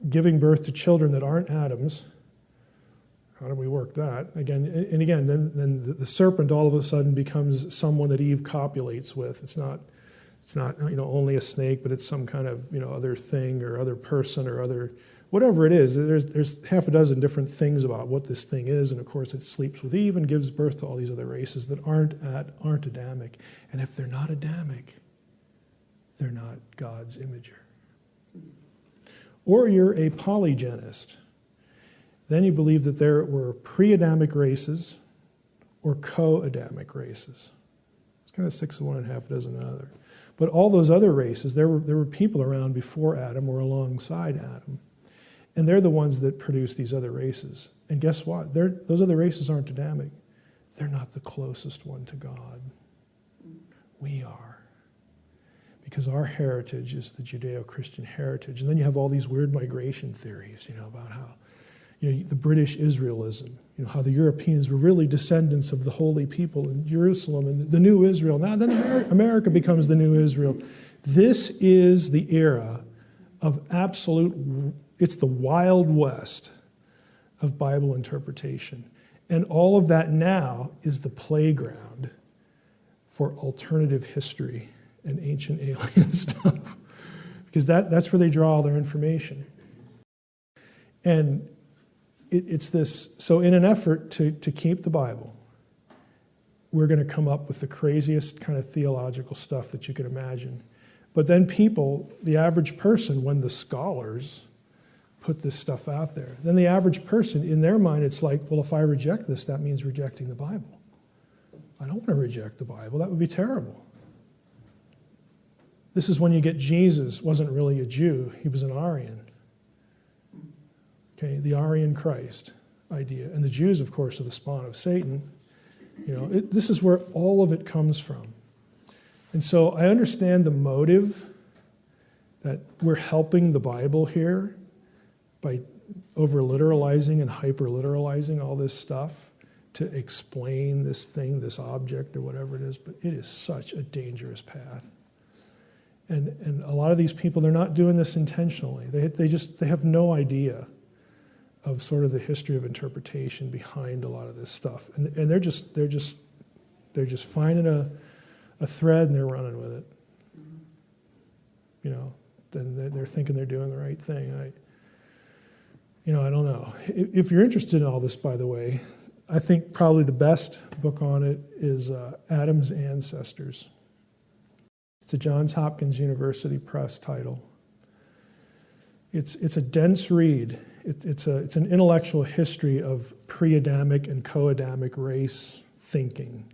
S1: giving birth to children that aren't Adam's. How do we work that? Again, then the serpent all of a sudden becomes someone that Eve copulates with. It's not only a snake, but it's some kind of other thing or other person or other whatever it is. There's half a dozen different things about what this thing is, and of course it sleeps with Eve and gives birth to all these other races that aren't Adamic. And if they're not Adamic, they're not God's imager. Or you're a polygenist. Then you believe that there were pre-Adamic races or co-Adamic races. It's kind of 6 of one and half a dozen other. But all those other races, there were people around before Adam or alongside Adam. And they're the ones that produce these other races. And guess what? Those other races aren't Adamic. They're not the closest one to God. We are. Because our heritage is the Judeo-Christian heritage. And then you have all these weird migration theories, about how, the British Israelism, how the Europeans were really descendants of the holy people in Jerusalem and the new Israel. Now then America becomes the new Israel. This is the era of it's the Wild West of Bible interpretation. And all of that now is the playground for alternative history and ancient alien stuff. Because that's where they draw all their information. And it's this, so in an effort to keep the Bible, we're going to come up with the craziest kind of theological stuff that you can imagine. But then people, the average person, when the scholars put this stuff out there, then the average person, in their mind, it's like, well, if I reject this, that means rejecting the Bible. I don't want to reject the Bible. That would be terrible. This is when you get Jesus wasn't really a Jew. He was an Aryan. Okay, the Aryan Christ idea. And the Jews, of course, are the spawn of Satan. This is where all of it comes from. And so I understand the motive that we're helping the Bible here by over-literalizing and hyper-literalizing all this stuff to explain this thing, this object, or whatever it is, but it is such a dangerous path. And a lot of these people, they're not doing this intentionally. They have no idea of sort of the history of interpretation behind a lot of this stuff. And they're just finding a thread and they're running with it. Then they're thinking they're doing the right thing. I don't know. If you're interested in all this, by the way, I think probably the best book on it is Adam's Ancestors. It's a Johns Hopkins University Press title. It's a dense read. It's an intellectual history of pre-Adamic and co-Adamic race thinking.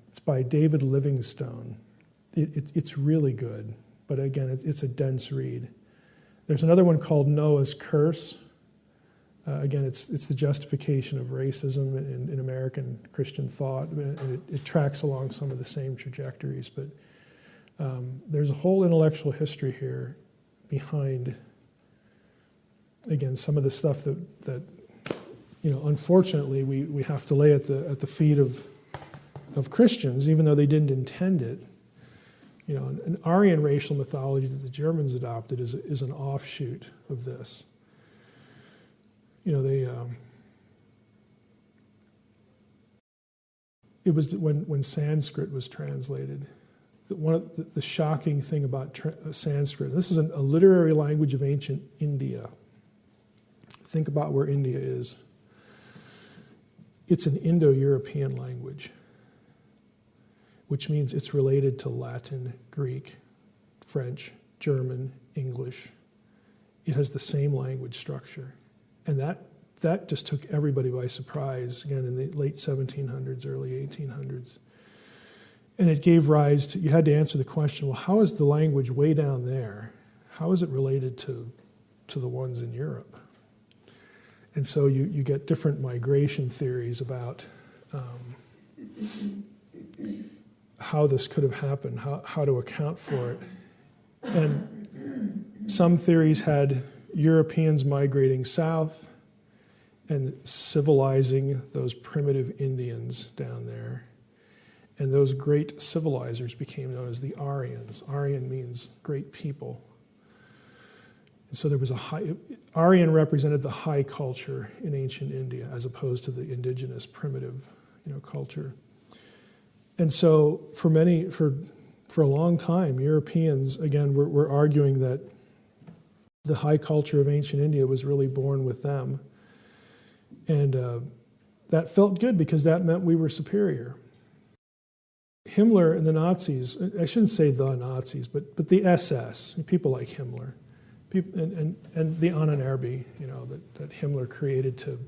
S1: It's by David Livingstone. It's really good, but again, it's a dense read. There's another one called Noah's Curse. Again, it's the justification of racism in American Christian thought, and it tracks along some of the same trajectories. But there's a whole intellectual history here behind, again, some of the stuff that unfortunately we have to lay at the feet of Christians, even though they didn't intend it. An Aryan racial mythology that the Germans adopted is an offshoot of this. it was when Sanskrit was translated. One of the shocking thing about Sanskrit, this is a literary language of ancient India. Think about where India is. It's an Indo-European language, which means it's related to Latin, Greek, French, German, English. It has the same language structure. And that just took everybody by surprise, again, in the late 1700s, early 1800s. And it gave rise to, you had to answer the question, well, how is the language way down there? How is it related to the ones in Europe? And so you get different migration theories about how this could have happened, how to account for it. And some theories had Europeans migrating south and civilizing those primitive Indians down there. And those great civilizers became known as the Aryans. Aryan means great people. And so there was Aryan represented the high culture in ancient India as opposed to the indigenous primitive, culture. And so for a long time, Europeans, again, were arguing that the high culture of ancient India was really born with them. And that felt good because that meant we were superior. Himmler and the Nazis, I shouldn't say the Nazis, but the SS, people like Himmler, and the Ahnenerbe, that Himmler created to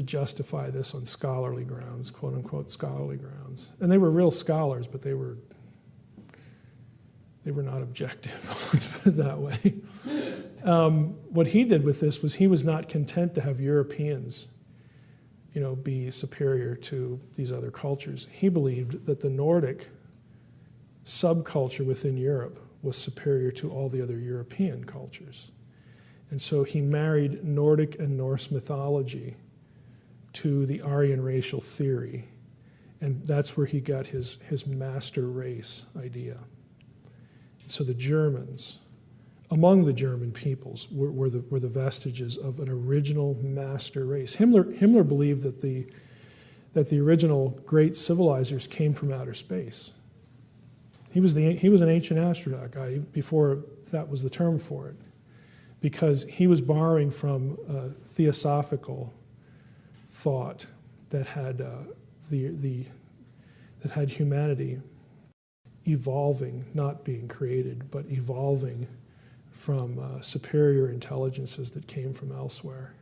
S1: justify this on scholarly grounds, quote unquote scholarly grounds. And they were real scholars, but they were not objective, let's put it that way. What he did with this was he was not content to have Europeans be superior to these other cultures. He believed that the Nordic subculture within Europe was superior to all the other European cultures. And so he married Nordic and Norse mythology to the Aryan racial theory. And that's where he got his master race idea. So the Germans, among the German peoples, were the vestiges of an original master race. Himmler believed that the original great civilizers came from outer space. He was an ancient astronaut guy before that was the term for it, because he was borrowing from theosophical thought that had that had humanity evolving, not being created, but evolving from superior intelligences that came from elsewhere.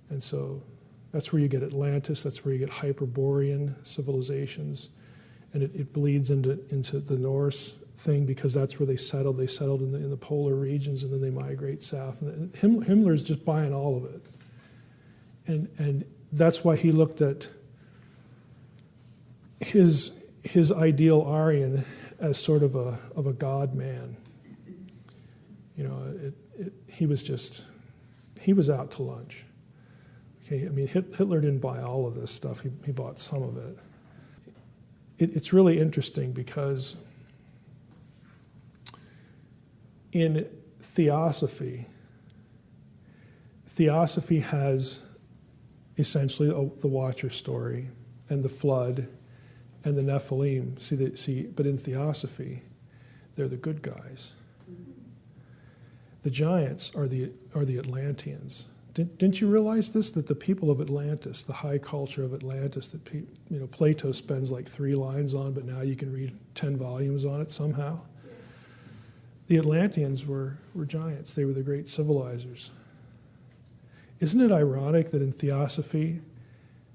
S1: And so that's where you get Atlantis, that's where you get Hyperborean civilizations, and it bleeds into the Norse thing because that's where they settled. They settled in the polar regions, and then they migrate south. And Himmler's just buying all of it. And that's why he looked at his ideal Aryan as sort of a god man. He was out to lunch. Okay, I mean, Hitler didn't buy all of this stuff. He bought some of it. It's really interesting because in theosophy has essentially the Watcher story and the flood and the Nephilim. But in theosophy, they're the good guys. The giants are the Atlanteans. Didn't you realize this? That the people of Atlantis, the high culture of Atlantis, that Plato spends like 3 lines on, but now you can read 10 volumes on it somehow. The Atlanteans were giants. They were the great civilizers. Isn't it ironic that in theosophy,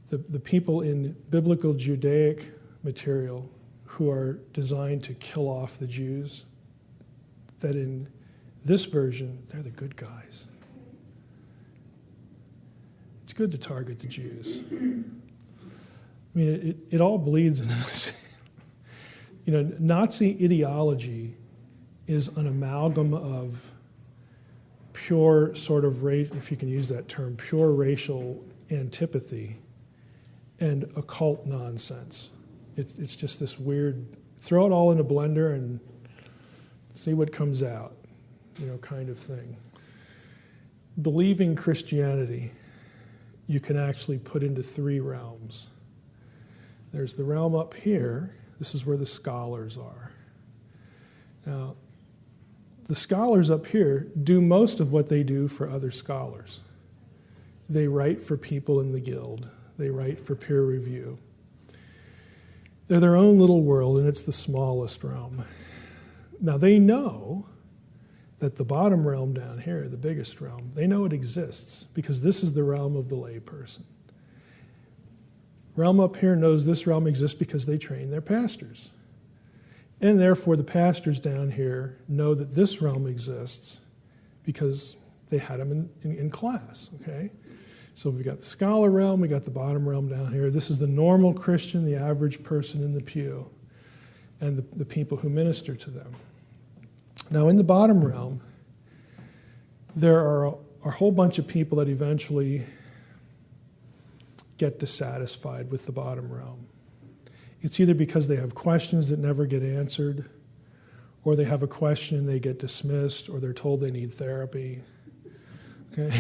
S1: the people in biblical Judaic material who are designed to kill off the Jews, that in this version, they're the good guys? It's good to target the Jews. I mean, it all bleeds into this. Nazi ideology is an amalgam of pure sort of, if you can use that term, pure racial antipathy and occult nonsense. It's just this weird, throw it all in a blender and see what comes out, kind of thing. believing Christianity, you can actually put into three realms. There's the realm up here. This is where the scholars are. Now, the scholars up here do most of what they do for other scholars. They write for people in the guild. They write for peer review. They're their own little world, and it's the smallest realm. Now, they know that the bottom realm down here, the biggest realm, they know it exists because this is the realm of the layperson. Realm up here knows this realm exists because they train their pastors. And therefore, the pastors down here know that this realm exists because they had them in class, okay? So we've got the scholar realm, we got the bottom realm down here. This is the normal Christian, the average person in the pew, and the people who minister to them. Now, in the bottom realm, there are a whole bunch of people that eventually get dissatisfied with the bottom realm. It's either because they have questions that never get answered, or they have a question and they get dismissed, or they're told they need therapy. Okay?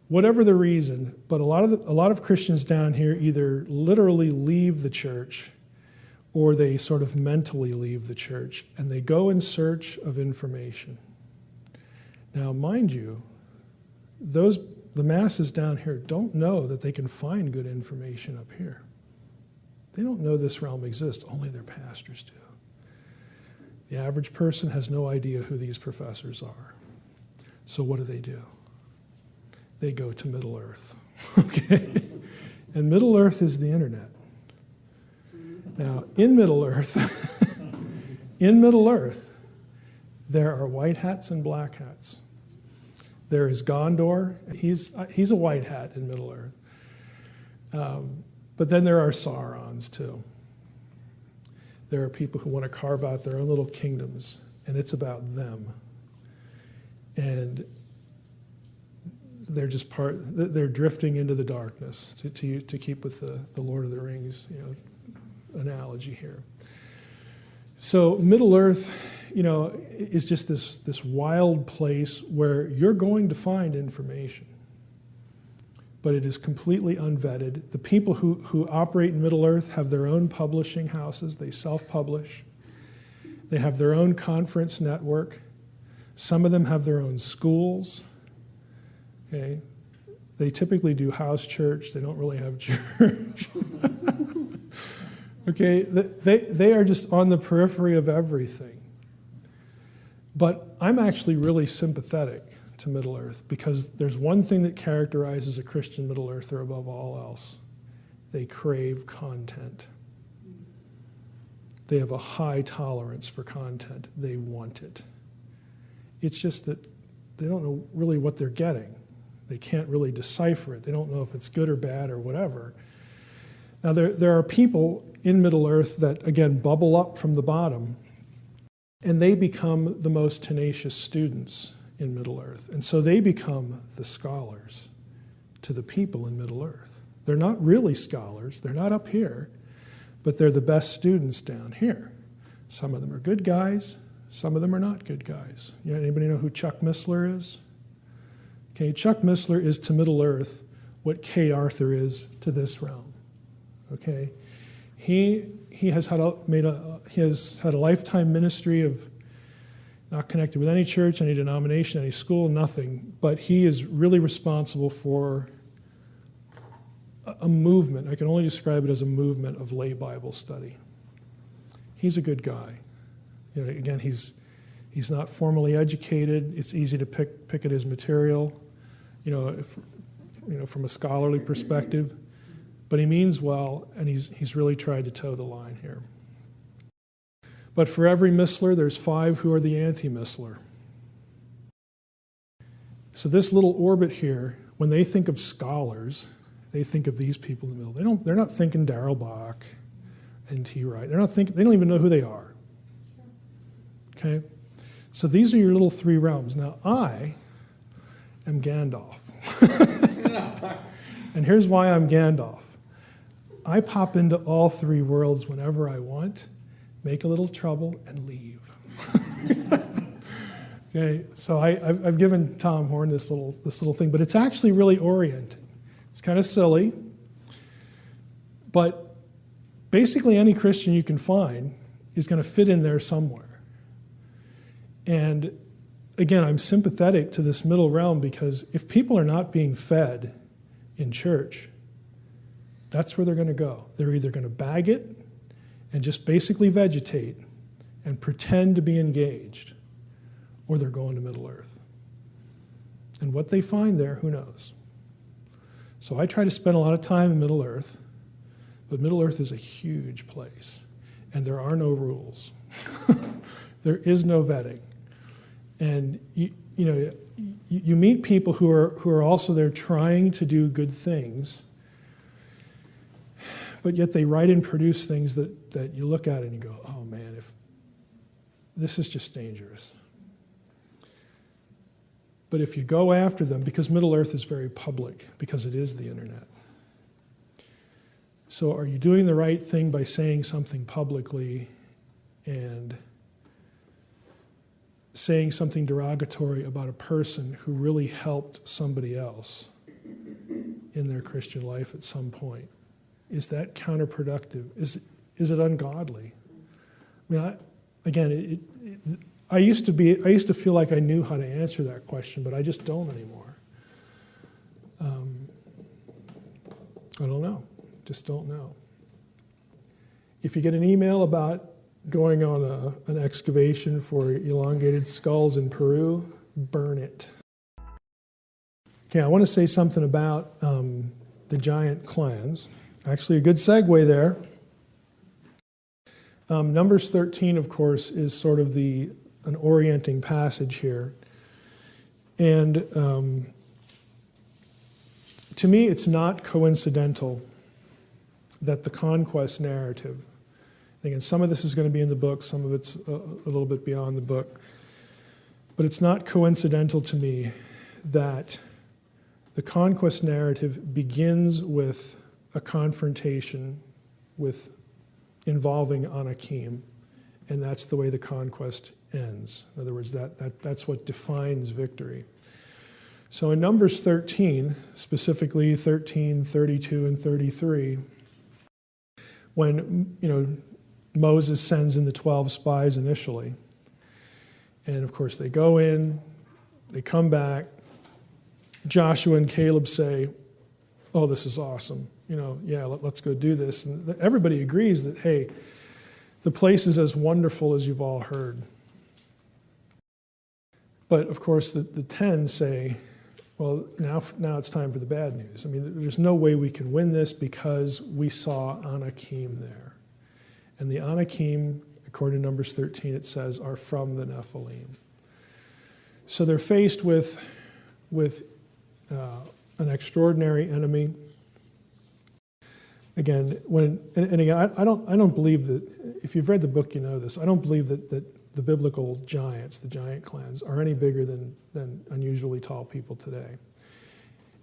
S1: Whatever the reason, but a lot of Christians down here either literally leave the church or they sort of mentally leave the church, and they go in search of information. Now, mind you, the masses down here don't know that they can find good information up here. They don't know this realm exists, only their pastors do. The average person has no idea who these professors are. So what do? They go to Middle Earth, okay? And Middle Earth is the internet. Now, in Middle Earth, there are white hats and black hats. There is Gondor. He's a white hat in Middle Earth. But then there are Saurons, too. There are people who want to carve out their own little kingdoms, and it's about them. And they're just they're drifting into the darkness, to keep with the Lord of the Rings, analogy here. So Middle Earth, is just this wild place where you're going to find information, but it is completely unvetted. The people who operate in Middle Earth have their own publishing houses. They self-publish. They have their own conference network. Some of them have their own schools. Okay, they typically do house church. They don't really have church. Okay, they are just on the periphery of everything. But I'm actually really sympathetic to Middle Earth because there's one thing that characterizes a Christian Middle Earther above all else. They crave content. They have a high tolerance for content. They want it. It's just that they don't know really what they're getting. They can't really decipher it. They don't know if it's good or bad or whatever. Now, there are people in Middle Earth that, again, bubble up from the bottom, and they become the most tenacious students in Middle Earth. And so they become the scholars to the people in Middle Earth. They're not really scholars. They're not up here, but they're the best students down here. Some of them are good guys. Some of them are not good guys. Anybody know who Chuck Missler is? Okay, Chuck Missler is to Middle Earth what Kay Arthur is to this realm. Okay, he has had a lifetime ministry of not connected with any church, any denomination, any school, nothing. But he is really responsible for a movement. I can only describe it as a movement of lay Bible study. He's a good guy. Again, he's not formally educated. It's easy to pick at his material, from a scholarly perspective. But he means well, and he's really tried to toe the line here. But for every Missler, there's 5 who are the anti-Missler. So this little orbit here, when they think of scholars, they think of these people in the middle. They're not thinking Darrell Bach and T. Wright. They don't even know who they are. Okay? So these are your little 3 realms. Now I am Gandalf. And here's why I'm Gandalf. I pop into all 3 worlds whenever I want, make a little trouble, and leave. Okay, so I've given Tom Horn this little thing, but it's actually really orienting. It's kind of silly, but basically any Christian you can find is going to fit in there somewhere. And again, I'm sympathetic to this middle realm because if people are not being fed in church, that's where they're going to go. They're either going to bag it and just basically vegetate and pretend to be engaged, or they're going to Middle Earth. And what they find there, who knows? So I try to spend a lot of time in Middle Earth, but Middle Earth is a huge place, and there are no rules. There is no vetting. And you meet people who are also there trying to do good things, but yet they write and produce things that you look at and you go, oh man, if this is just dangerous. But if you go after them, because Middle Earth is very public, because it is the internet. So are you doing the right thing by saying something publicly and saying something derogatory about a person who really helped somebody else in their Christian life at some point? Is that counterproductive? Is it ungodly? I mean, I used to feel like I knew how to answer that question, but I just don't anymore. I don't know. Just don't know. If you get an email about going on an excavation for elongated skulls in Peru, burn it. Okay, I want to say something about the giant clans. Actually, a good segue there. Numbers 13, of course, is sort of an orienting passage here. And to me, it's not coincidental that the conquest narrative, again, some of this is going to be in the book, some of it's a little bit beyond the book, but it's not coincidental to me that the conquest narrative begins with a confrontation involving Anakim, and that's the way the conquest ends. In other words, that's what defines victory. So in Numbers 13, specifically 13, 32, and 33, when Moses sends in the 12 spies initially, and of course they go in, they come back, Joshua and Caleb say, oh, this is awesome. Let's go do this. And everybody agrees that, hey, the place is as wonderful as you've all heard. But of course, the 10 say, well, now it's time for the bad news. I mean, there's no way we can win this because we saw Anakim there. And the Anakim, according to Numbers 13, it says, are from the Nephilim. So they're faced with an extraordinary enemy. Again, I don't believe that, if you've read the book, you know this, I don't believe that the biblical giants, the giant clans, are any bigger than unusually tall people today.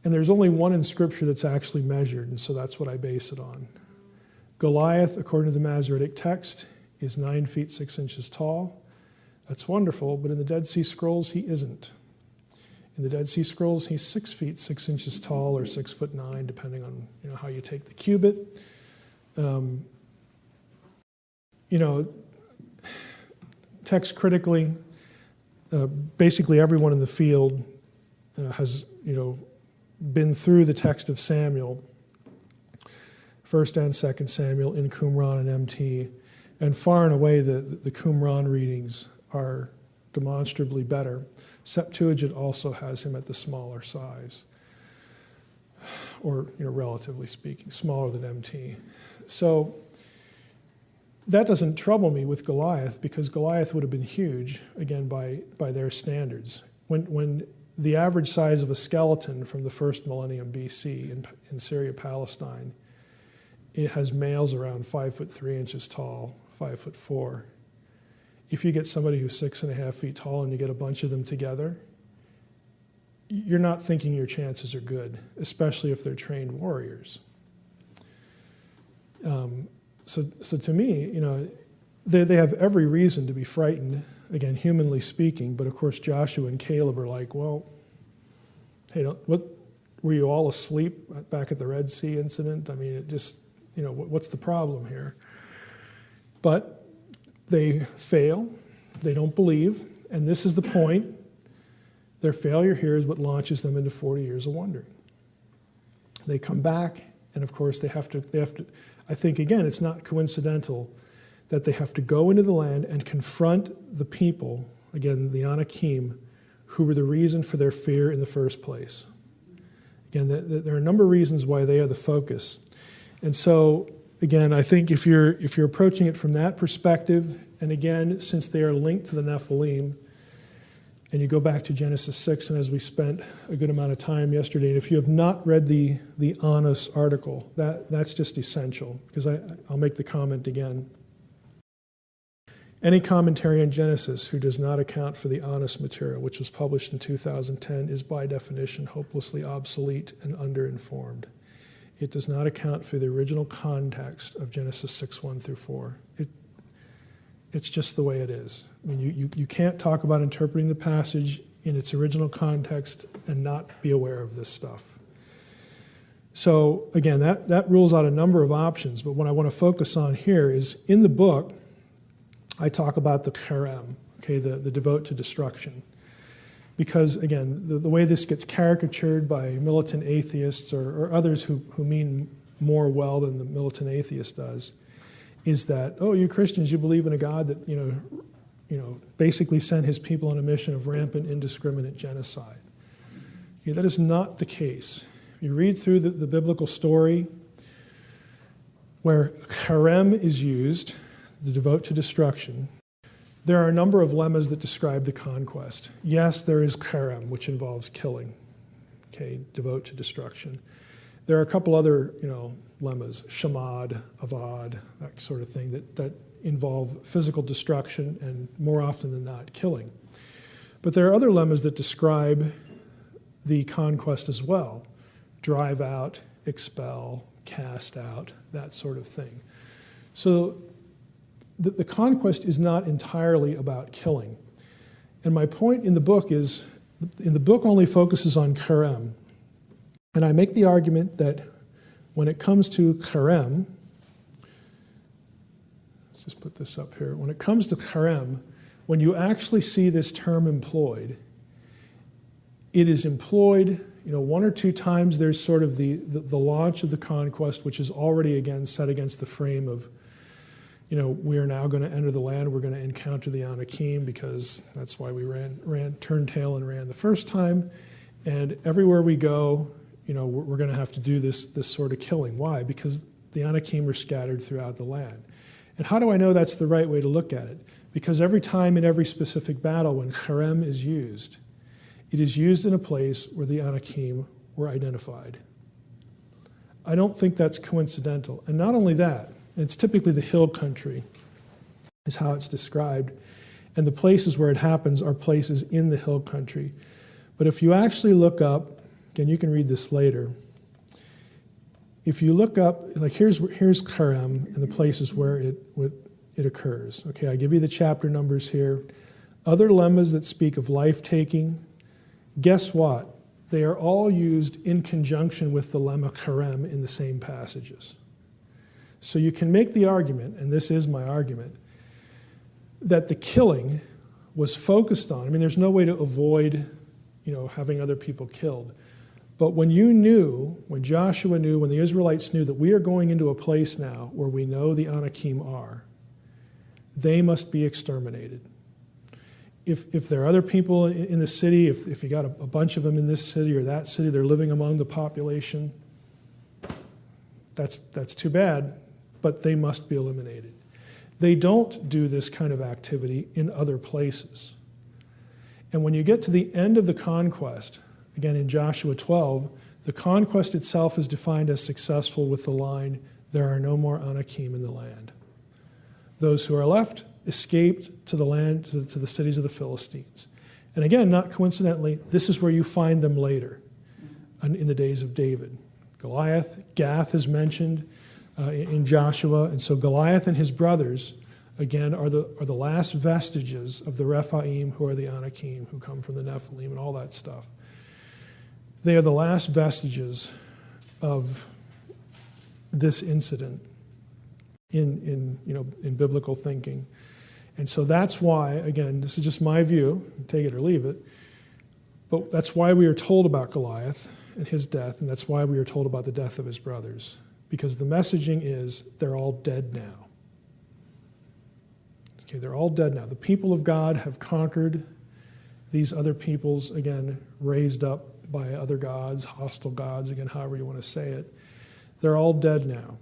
S1: And there's only one in Scripture that's actually measured, and so that's what I base it on. Goliath, according to the Masoretic text, is 9 feet 6 inches tall. That's wonderful, but in the Dead Sea Scrolls, he isn't. In the Dead Sea Scrolls, he's 6 feet 6 inches tall, or 6'9", depending on how you take the cubit. Text critically, basically everyone in the field has been through the text of Samuel, 1st and 2nd Samuel in Qumran and MT, and far and away the Qumran readings are demonstrably better. Septuagint also has him at the smaller size, or relatively speaking, smaller than MT. So that doesn't trouble me with Goliath, because Goliath would have been huge, again, by their standards. When the average size of a skeleton from the first millennium BC in Syria, Palestine, it has males around 5'3" tall, 5'4". If you get somebody who's 6.5 feet tall and you get a bunch of them together, you're not thinking your chances are good, especially if they're trained warriors. So to me, they have every reason to be frightened, again, humanly speaking, but of course Joshua and Caleb are like, well, hey, what, were you all asleep back at the Red Sea incident? I mean, it just, what's the problem here? But they fail, they don't believe, and this is the point. Their failure here is what launches them into 40 years of wandering. They come back, and of course they have to, I think, again, it's not coincidental that they have to go into the land and confront the people, again, the Anakim, who were the reason for their fear in the first place. Again, there are a number of reasons why they are the focus. And so, again, I think if you're approaching it from that perspective, and again, since they are linked to the Nephilim, and you go back to Genesis 6, and as we spent a good amount of time yesterday, and if you have not read the Honest article, that's just essential, because I'll make the comment again. Any commentary on Genesis who does not account for the Honest material, which was published in 2010, is by definition hopelessly obsolete and underinformed. It does not account for the original context of Genesis 6:1 through 4. It's just the way it is. I mean, you can't talk about interpreting the passage in its original context and not be aware of this stuff. So again, that rules out a number of options, but what I want to focus on here is in the book, I talk about the cherem, okay, the devote to destruction. Because again, the way this gets caricatured by militant atheists or others who mean more well than the militant atheist does, is that, oh, you Christians, you believe in a God that, basically sent his people on a mission of rampant, indiscriminate genocide. Okay, that is not the case. If you read through the biblical story where cherem is used, the devote to destruction, there are a number of lemmas that describe the conquest. Yes, there is cherem, which involves killing, okay, devote to destruction. There are a couple other, lemmas, shamad, avad, that sort of thing, that involve physical destruction and more often than not, killing. But there are other lemmas that describe the conquest as well. Drive out, expel, cast out, that sort of thing. So the conquest is not entirely about killing. And my point in the book is, the book only focuses on cherem. And I make the argument that when it comes to cherem, let's just put this up here. When it comes to cherem, when you actually see this term employed, it is employed, one or two times. There's sort of the launch of the conquest, which is already again set against the frame of, we are now going to enter the land. We're going to encounter the Anakim because that's why we turned tail and ran the first time. And everywhere we go, we're going to have to do this sort of killing. Why? Because the Anakim are scattered throughout the land. And how do I know that's the right way to look at it? Because every time in every specific battle when cherem is used, it is used in a place where the Anakim were identified. I don't think that's coincidental. And not only that, it's typically the hill country is how it's described. And the places where it happens are places in the hill country. But if you actually look up, again, you can read this later. If you look up, like here's cherem and the places where it occurs. Okay, I give you the chapter numbers here. Other lemmas that speak of life-taking, guess what? They are all used in conjunction with the lemma cherem in the same passages. So you can make the argument, and this is my argument, that the killing was focused on, there's no way to avoid, having other people killed. But when Joshua knew, when the Israelites knew that we are going into a place now where we know the Anakim are, they must be exterminated. If there are other people in the city, if you got a bunch of them in this city or that city, they're living among the population, that's too bad, but they must be eliminated. They don't do this kind of activity in other places. And when you get to the end of the conquest, again in Joshua 12, the conquest itself is defined as successful with the line, there are no more Anakim in the land. Those who are left escaped to the land, to the cities of the Philistines. And again, not coincidentally, this is where you find them later, in the days of David. Goliath, Gath is mentioned in Joshua, and so Goliath and his brothers, again, are the last vestiges of the Rephaim, who are the Anakim, who come from the Nephilim and all that stuff. They are the last vestiges of this incident in biblical thinking. And so that's why, again, this is just my view, take it or leave it, but that's why we are told about Goliath and his death, and that's why we are told about the death of his brothers, because the messaging is they're all dead now. Okay, they're all dead now. The people of God have conquered these other peoples, again, raised up by other gods, hostile gods, again, however you want to say it. They're all dead now.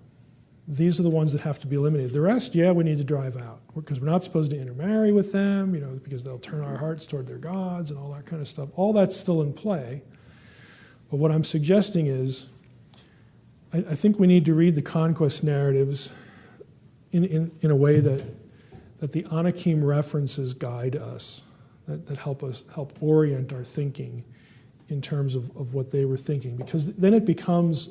S1: These are the ones that have to be eliminated. The rest, yeah, we need to drive out, because we're not supposed to intermarry with them, because they'll turn our hearts toward their gods and all that kind of stuff. All that's still in play. But what I'm suggesting is, I think we need to read the conquest narratives in a way that the Anakim references guide us, that help orient our thinking in terms of what they were thinking. Because then it becomes,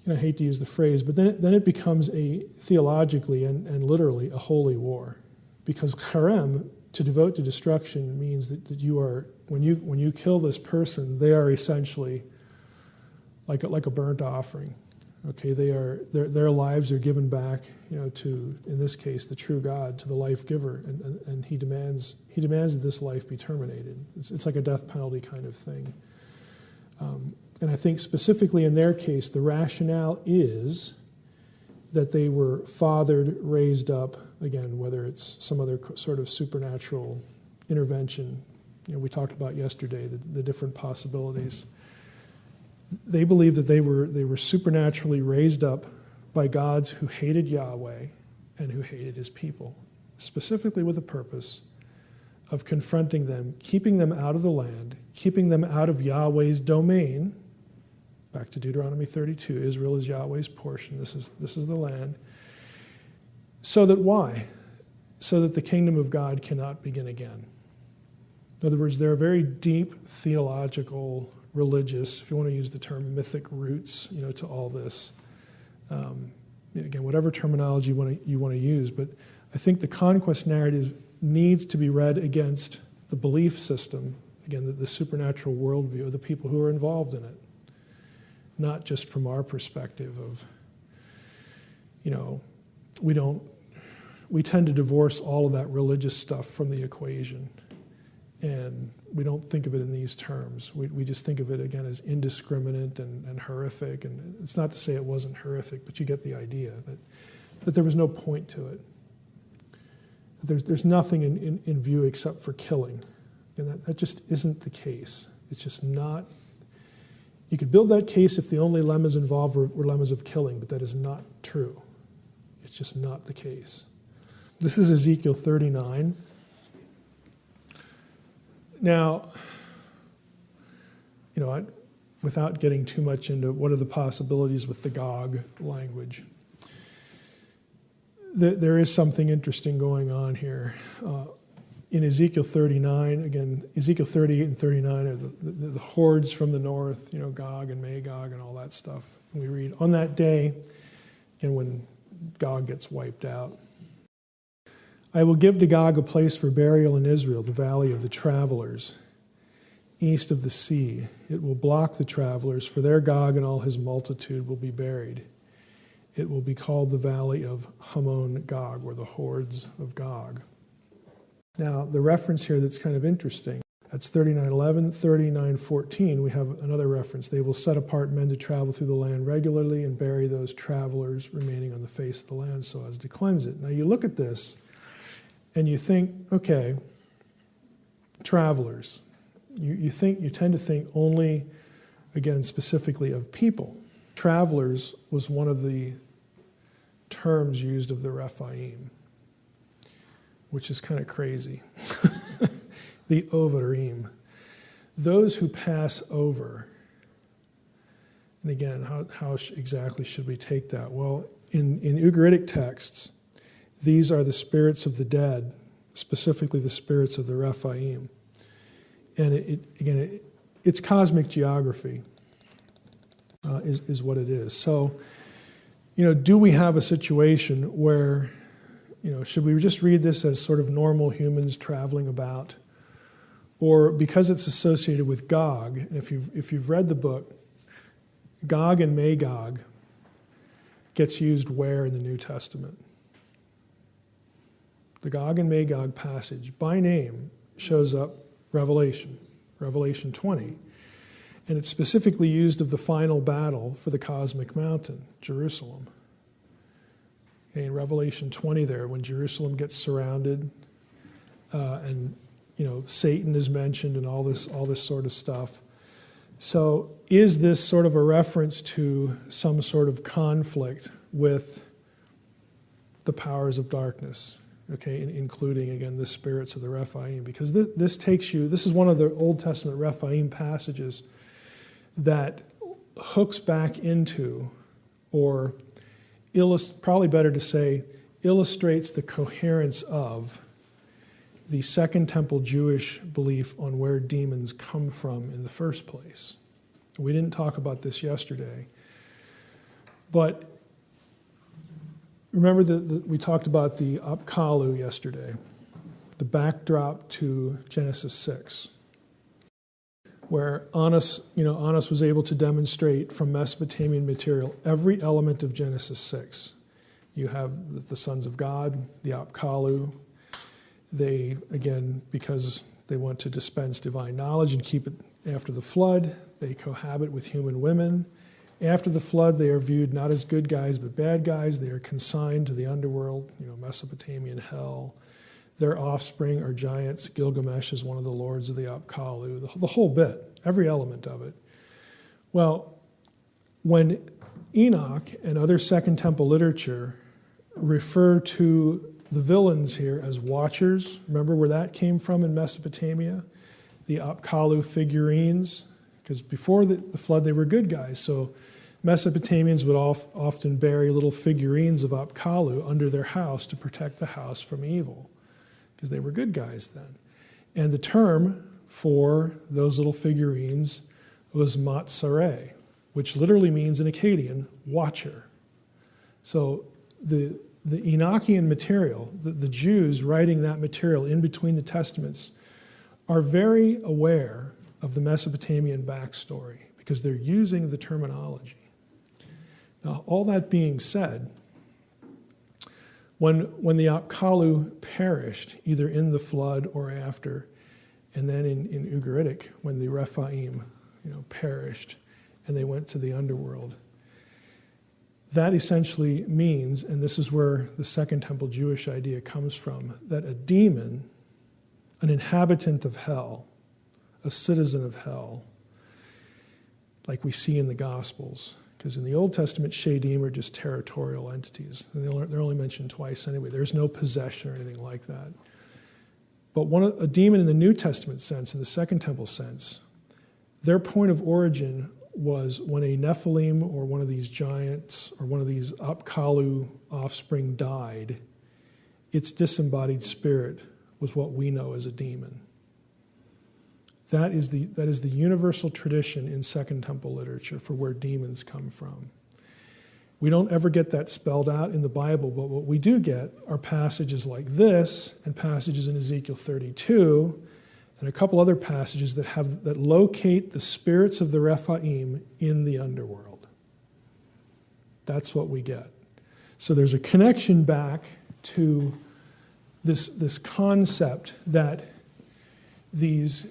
S1: I hate to use the phrase, but then it becomes theologically and literally a holy war. Because charem, to devote to destruction, means that you are, when you kill this person, they are essentially like a burnt offering. Okay, their lives are given back, to, in this case, the true God, to the life giver, and he demands that this life be terminated. It's like a death penalty kind of thing. And I think specifically in their case, the rationale is that they were fathered, raised up, again, whether it's some other sort of supernatural intervention. We talked about yesterday the different possibilities. They believed that they were supernaturally raised up by gods who hated Yahweh and who hated his people, specifically with the purpose of confronting them, keeping them out of the land, keeping them out of Yahweh's domain. Back to Deuteronomy 32, Israel is Yahweh's portion. This is the land. So that why? So that the kingdom of God cannot begin again. In other words, there are very deep theological, religious, if you want to use the term, mythic roots, to all this. Again, whatever terminology you want to use, but I think the conquest narrative needs to be read against the belief system, again, the supernatural worldview of the people who are involved in it, not just from our perspective of, we tend to divorce all of that religious stuff from the equation. And we don't think of it in these terms. We just think of it, again, as indiscriminate and horrific. And it's not to say it wasn't horrific, but you get the idea that there was no point to it. There's nothing in view except for killing. And that just isn't the case. It's just not. You could build that case if the only lemmas involved were lemmas of killing, but that is not true. It's just not the case. This is Ezekiel 39. Now, without getting too much into what are the possibilities with the Gog language, there is something interesting going on here. In Ezekiel 39, again, Ezekiel 38 and 39 are the hordes from the north, Gog and Magog and all that stuff. And we read, on that day, and when Gog gets wiped out, I will give to Gog a place for burial in Israel, the valley of the travelers, east of the sea. It will block the travelers, for there Gog and all his multitude will be buried. It will be called the valley of Hamon Gog, or the hordes of Gog. Now, the reference here that's kind of interesting, that's 39:11, 39:14, we have another reference. They will set apart men to travel through the land regularly and bury those travelers remaining on the face of the land so as to cleanse it. Now, you look at this, and you think, okay, travelers. You tend to think only, again, specifically of people. Travelers was one of the terms used of the Rephaim, which is kind of crazy. The Ovarim. Those who pass over. And again, how exactly should we take that? Well, in Ugaritic texts, these are the spirits of the dead, specifically the spirits of the Rephaim. And it's cosmic geography is what it is. So, do we have a situation where should we just read this as sort of normal humans traveling about? Or because it's associated with Gog, and if you've read the book, Gog and Magog gets used where in the New Testament? The Gog and Magog passage by name shows up Revelation 20. And it's specifically used of the final battle for the cosmic mountain, Jerusalem. Okay, in Revelation 20 there, when Jerusalem gets surrounded, and Satan is mentioned and all this sort of stuff. So is this sort of a reference to some sort of conflict with the powers of darkness? Okay, including, again, the spirits of the Rephaim, because this is one of the Old Testament Rephaim passages that hooks back into, or probably better to say, illustrates the coherence of the Second Temple Jewish belief on where demons come from in the first place. We didn't talk about this yesterday, but remember that we talked about the Apkallu yesterday, the backdrop to Genesis 6, where Annas was able to demonstrate from Mesopotamian material every element of Genesis 6. You have the sons of God, the Apkallu. They, again, because they want to dispense divine knowledge and keep it after the flood, they cohabit with human women. After the flood, they are viewed not as good guys but bad guys. They are consigned to the underworld, Mesopotamian hell. Their offspring are giants. Gilgamesh is one of the lords of the Apkallu, the whole bit, every element of it. Well, when Enoch and other Second Temple literature refer to the villains here as watchers, remember where that came from in Mesopotamia? The Apkallu figurines, because before the flood they were good guys, so Mesopotamians would often bury little figurines of Apkallu under their house to protect the house from evil, because they were good guys then. And the term for those little figurines was matzare, which literally means in Akkadian, watcher. So the Enochian material, the Jews writing that material in between the Testaments, are very aware of the Mesopotamian backstory because they're using the terminology. Now, all that being said, when the Apkallu perished, either in the flood or after, and then in Ugaritic, when the Rephaim perished and they went to the underworld, that essentially means, and this is where the Second Temple Jewish idea comes from, that a demon, an inhabitant of hell, a citizen of hell, like we see in the Gospels, because in the Old Testament, Shadim are just territorial entities. They're only mentioned twice anyway. There's no possession or anything like that. But a demon in the New Testament sense, in the Second Temple sense, their point of origin was when a Nephilim or one of these giants or one of these Apkallu offspring died, its disembodied spirit was what we know as a demon. That is the universal tradition in Second Temple literature for where demons come from. We don't ever get that spelled out in the Bible, but what we do get are passages like this and passages in Ezekiel 32 and a couple other passages that locate the spirits of the Rephaim in the underworld. That's what we get. So there's a connection back to this concept that these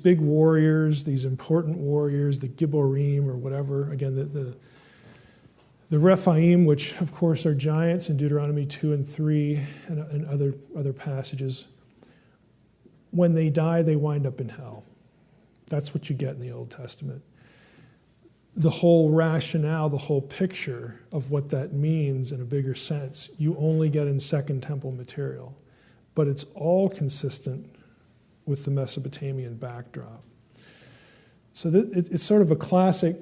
S1: big warriors, these important warriors, the Gibborim or whatever, again, the Rephaim, which of course are giants in Deuteronomy 2 and 3 and other passages, when they die, they wind up in hell. That's what you get in the Old Testament. The whole rationale, the whole picture of what that means in a bigger sense, you only get in Second Temple material. But it's all consistent with the Mesopotamian backdrop. So it's sort of a classic,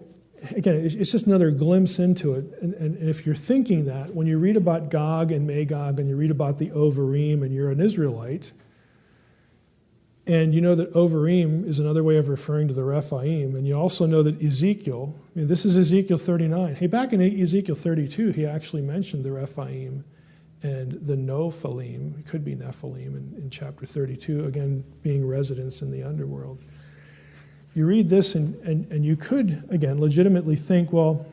S1: again, it's just another glimpse into it. And if you're thinking that, when you read about Gog and Magog and you read about the Ovarim and you're an Israelite, and you know that Ovarim is another way of referring to the Rephaim, and you also know that Ezekiel, this is Ezekiel 39. Hey, back in Ezekiel 32, he actually mentioned the Rephaim and the Nephilim, it could be Nephilim in chapter 32, again, being residents in the underworld. You read this and you could, again, legitimately think, well,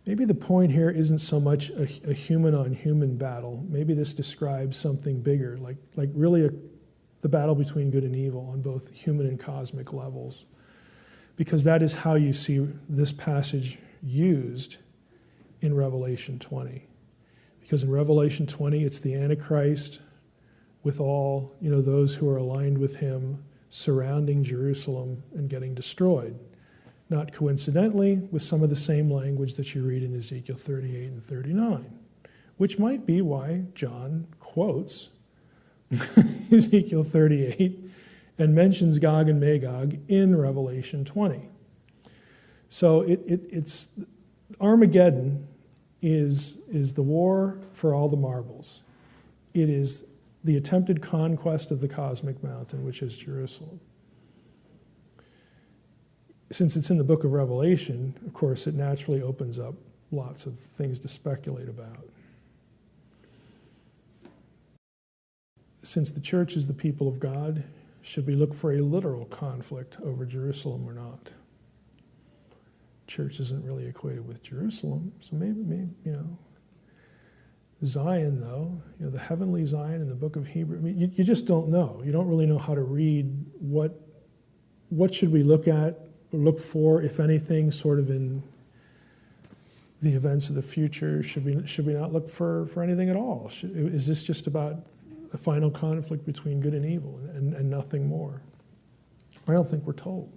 S1: maybe the point here isn't so much a human-on-human battle. Maybe this describes something bigger, like really the battle between good and evil on both human and cosmic levels. Because that is how you see this passage used in Revelation 20. Because in Revelation 20, it's the Antichrist with all, those who are aligned with him surrounding Jerusalem and getting destroyed. Not coincidentally, with some of the same language that you read in Ezekiel 38 and 39, which might be why John quotes Ezekiel 38 and mentions Gog and Magog in Revelation 20. So it's Armageddon is the war for all the marbles. It is the attempted conquest of the cosmic mountain, which is Jerusalem. Since it's in the book of Revelation, of course, it naturally opens up lots of things to speculate about. Since the church is the people of God, should we look for a literal conflict over Jerusalem or not? Church isn't really equated with Jerusalem, so maybe Zion, though, the heavenly Zion in the book of Hebrew, you just don't know. You don't really know how to read what should we look at or look for, if anything, sort of in the events of the future. Should we not look for anything at all? Is this just about a final conflict between good and evil and nothing more? I don't think we're told.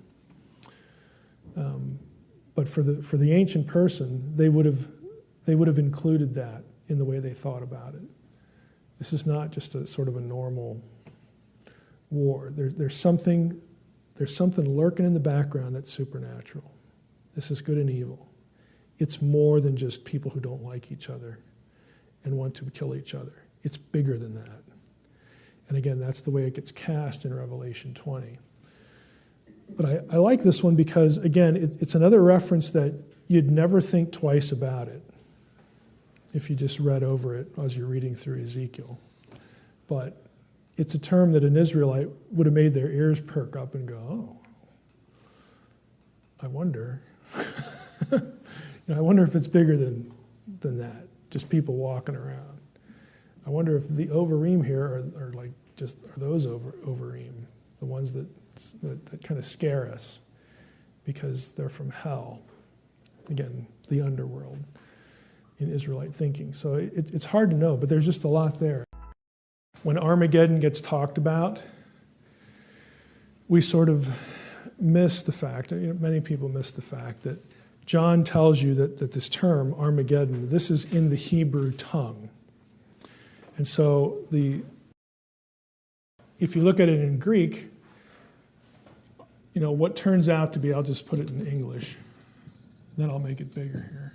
S1: But for the ancient person, they would have included that in the way they thought about it. This is not just a sort of a normal war. There's something lurking in the background that's supernatural. This is good and evil. It's more than just people who don't like each other and want to kill each other. It's bigger than that. And again, that's the way it gets cast in Revelation 20. But I like this one because, again, it's another reference that you'd never think twice about it if you just read over it as you're reading through Ezekiel. But it's a term that an Israelite would have made their ears perk up and go, oh, I wonder. I wonder if it's bigger than that, just people walking around. I wonder if the Overeem here are those Overeem, the ones that kind of scare us because they're from hell. Again, the underworld in Israelite thinking. So it's hard to know, but there's just a lot there. When Armageddon gets talked about, we sort of miss the fact, many people miss the fact that John tells you that this term, Armageddon, this is in the Hebrew tongue. And so if you look at it in Greek, what turns out to be, I'll just put it in English, then I'll make it bigger here.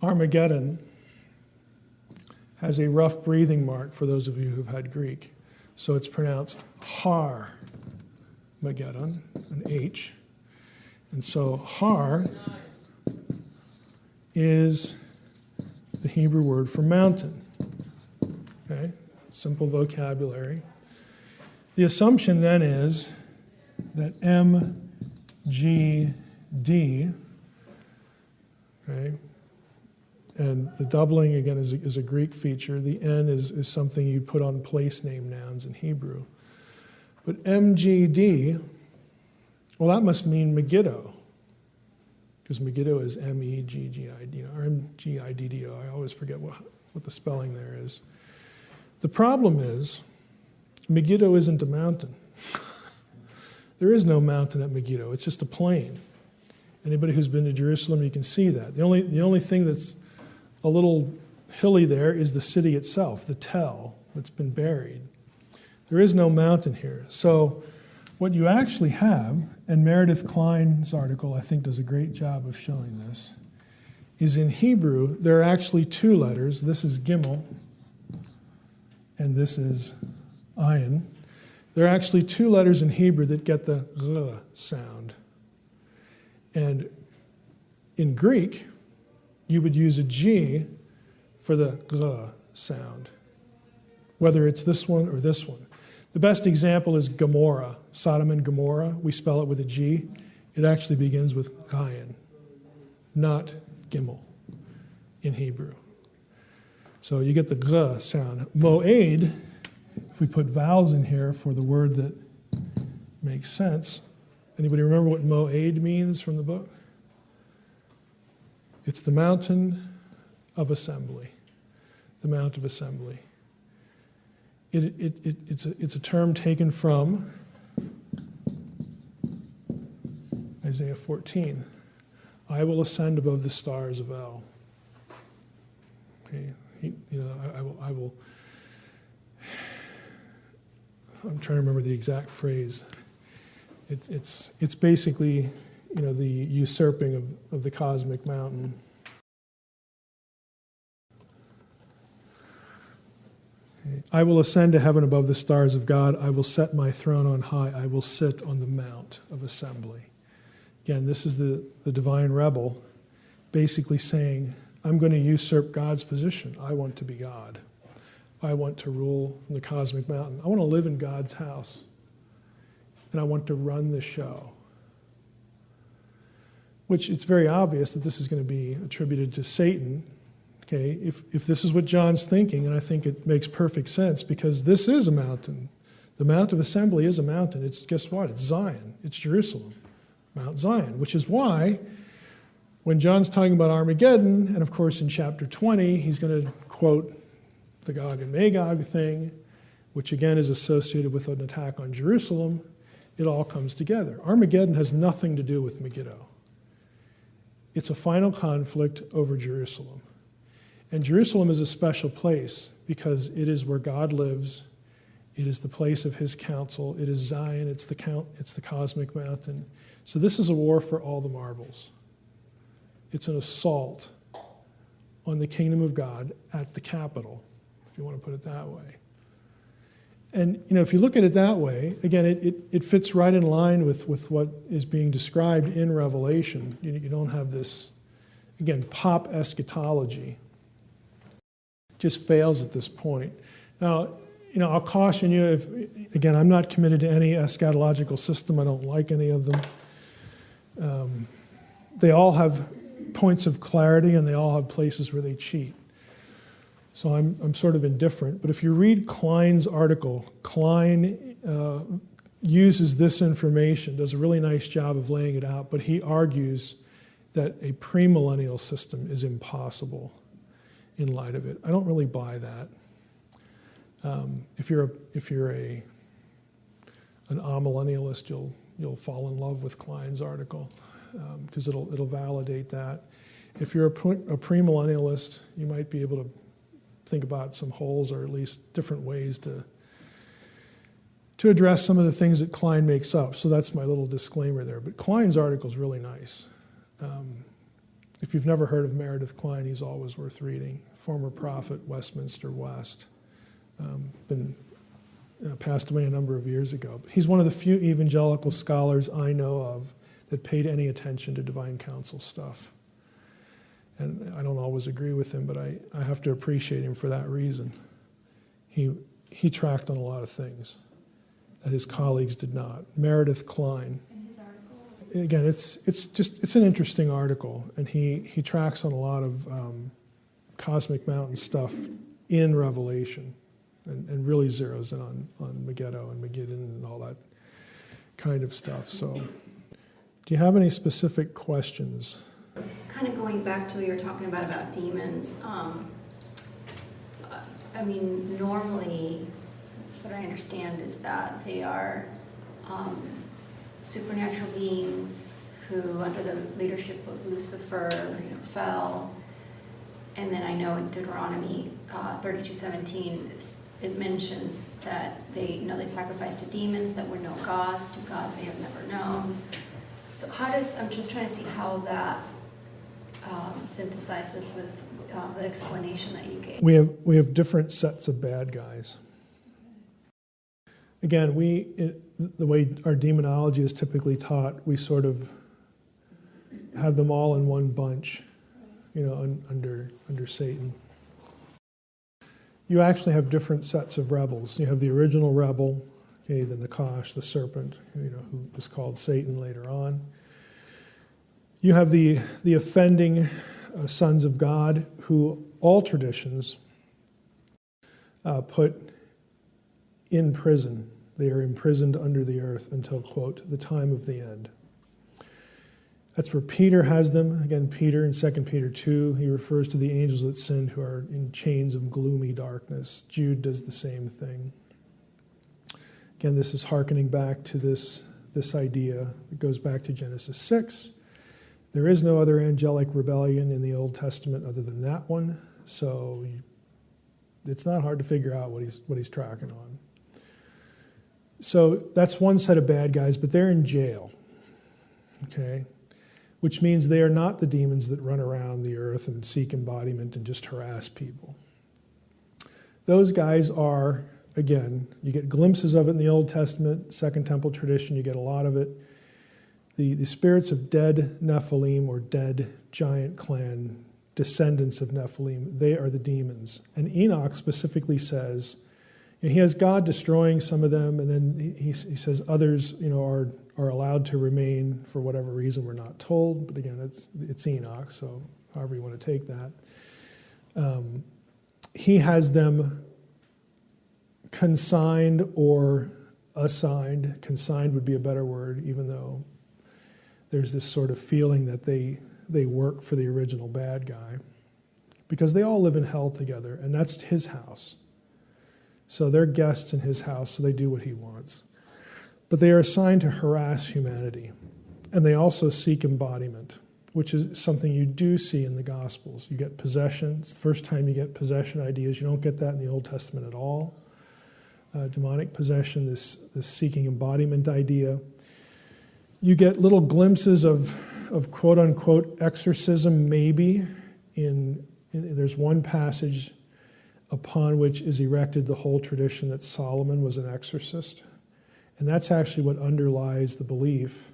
S1: Armageddon has a rough breathing mark for those of you who've had Greek. So it's pronounced har-mageddon, an H. And so har is the Hebrew word for mountain. Okay? Simple vocabulary. The assumption then is that MGD, okay, and the doubling, again, is a Greek feature. The N is something you put on place name nouns in Hebrew. But MGD, well, that must mean Megiddo, because Megiddo is M-E-G-G-I-D, or M-G-I-D-D-O. I always forget what the spelling there is. The problem is, Megiddo isn't a mountain. There is no mountain at Megiddo. It's just a plain. Anybody who's been to Jerusalem, you can see that. The only thing that's a little hilly there is the city itself, the Tel, that's been buried. There is no mountain here. So what you actually have, and Meredith Klein's article, I think, does a great job of showing this, is in Hebrew, there are actually two letters. This is Gimel, and this is Ayin. There are actually two letters in Hebrew that get the R sound. And in Greek, you would use a G for the G sound, whether it's this one or this one. The best example is Gomorrah, Sodom and Gomorrah. We spell it with a G. It actually begins with Gayan, not Gimel in Hebrew. So you get the G sound. Moed, if we put vowels in here for the word that makes sense. Anybody remember what Moed means from the book? It's the mountain of assembly. The Mount of Assembly. It's a term taken from Isaiah 14. I will ascend above the stars of El. Okay, I will. I'm trying to remember the exact phrase. It's basically, the usurping of the cosmic mountain. I will ascend to heaven above the stars of God. I will set my throne on high. I will sit on the Mount of Assembly. Again, this is the divine rebel basically saying, I'm going to usurp God's position. I want to be God. I want to rule from the cosmic mountain. I want to live in God's house. And I want to run the show. Which it's very obvious that this is going to be attributed to Satan. Okay, if this is what John's thinking, and I think it makes perfect sense, because this is a mountain. The Mount of Assembly is a mountain. It's, guess what? It's Zion. It's Jerusalem. Mount Zion. Which is why, when John's talking about Armageddon, and of course in chapter 20, he's going to quote the Gog and Magog thing, which again is associated with an attack on Jerusalem, it all comes together. Armageddon has nothing to do with Megiddo. It's a final conflict over Jerusalem. And Jerusalem is a special place because it is where God lives. It is the place of his counsel. It is Zion. It's the cosmic mountain. So this is a war for all the marbles. It's an assault on the kingdom of God at the capital, if you want to put it that way. And if you look at it that way, again, it fits right in line with what is being described in Revelation. You don't have this, again, pop eschatology. Just fails at this point. Now, I'll caution you, again, I'm not committed to any eschatological system. I don't like any of them. They all have points of clarity, and they all have places where they cheat. So I'm sort of indifferent. But if you read Klein's article, Klein uses this information, does a really nice job of laying it out, but he argues that a premillennial system is impossible in light of it. I don't really buy that. If you're an amillennialist, you'll fall in love with Klein's article because it'll validate that. If you're a premillennialist, you might be able to think about some holes, or at least different ways to address some of the things that Klein makes up. So that's my little disclaimer there. But Klein's article is really nice. If you've never heard of Meredith Kline, he's always worth reading. Former prophet, Westminster West. Passed away a number of years ago. But he's one of the few evangelical scholars I know of that paid any attention to divine counsel stuff. And I don't always agree with him, but I have to appreciate him for that reason. He tracked on a lot of things that his colleagues did not. Meredith Kline. Again, it's an interesting article, and he tracks on a lot of cosmic mountain stuff in Revelation, and really zeroes in on Megiddo and Megiddo and all that kind of stuff. So, do you have any specific questions?
S2: Kind of going back to what you were talking about demons. Normally, what I understand is that they are supernatural beings who, under the leadership of Lucifer, fell. And then I know in Deuteronomy 32:17, it mentions that they sacrificed to demons that were no gods, to gods they have never known. So I'm just trying to see how that synthesizes with the explanation that you gave.
S1: We have different sets of bad guys. Again, the way our demonology is typically taught, we sort of have them all in one bunch. under Satan. You actually have different sets of rebels. You have the original rebel, okay, the Knox, the serpent, who was called Satan later on. You have the offending sons of God, who all traditions put in prison. They are imprisoned under the earth until, quote, the time of the end. That's where Peter has them. Again, Peter in 2 Peter 2, he refers to the angels that sinned who are in chains of gloomy darkness. Jude does the same thing. Again, this is hearkening back to this idea. It goes back to Genesis 6. There is no other angelic rebellion in the Old Testament other than that one, so it's not hard to figure out what he's tracking on. So that's one set of bad guys, but they're in jail, okay? Which means they are not the demons that run around the earth and seek embodiment and just harass people. Those guys are, again, you get glimpses of it in the Old Testament, Second Temple tradition, you get a lot of it. The spirits of dead Nephilim or dead giant clan, descendants of Nephilim, they are the demons. And Enoch specifically says, he has God destroying some of them, and then he says others, are allowed to remain for whatever reason we're not told. But again, it's Enoch, so however you want to take that. He has them consigned or assigned. Consigned would be a better word, even though there's this sort of feeling that they work for the original bad guy, because they all live in hell together, and that's his house. So they're guests in his house, so they do what he wants. But they are assigned to harass humanity. And they also seek embodiment, which is something you do see in the Gospels. You get possession. It's the first time you get possession ideas. You don't get that in the Old Testament at all. Demonic possession, this seeking embodiment idea. You get little glimpses of quote-unquote exorcism, maybe. There's one passage upon which is erected the whole tradition that Solomon was an exorcist. And that's actually what underlies the belief.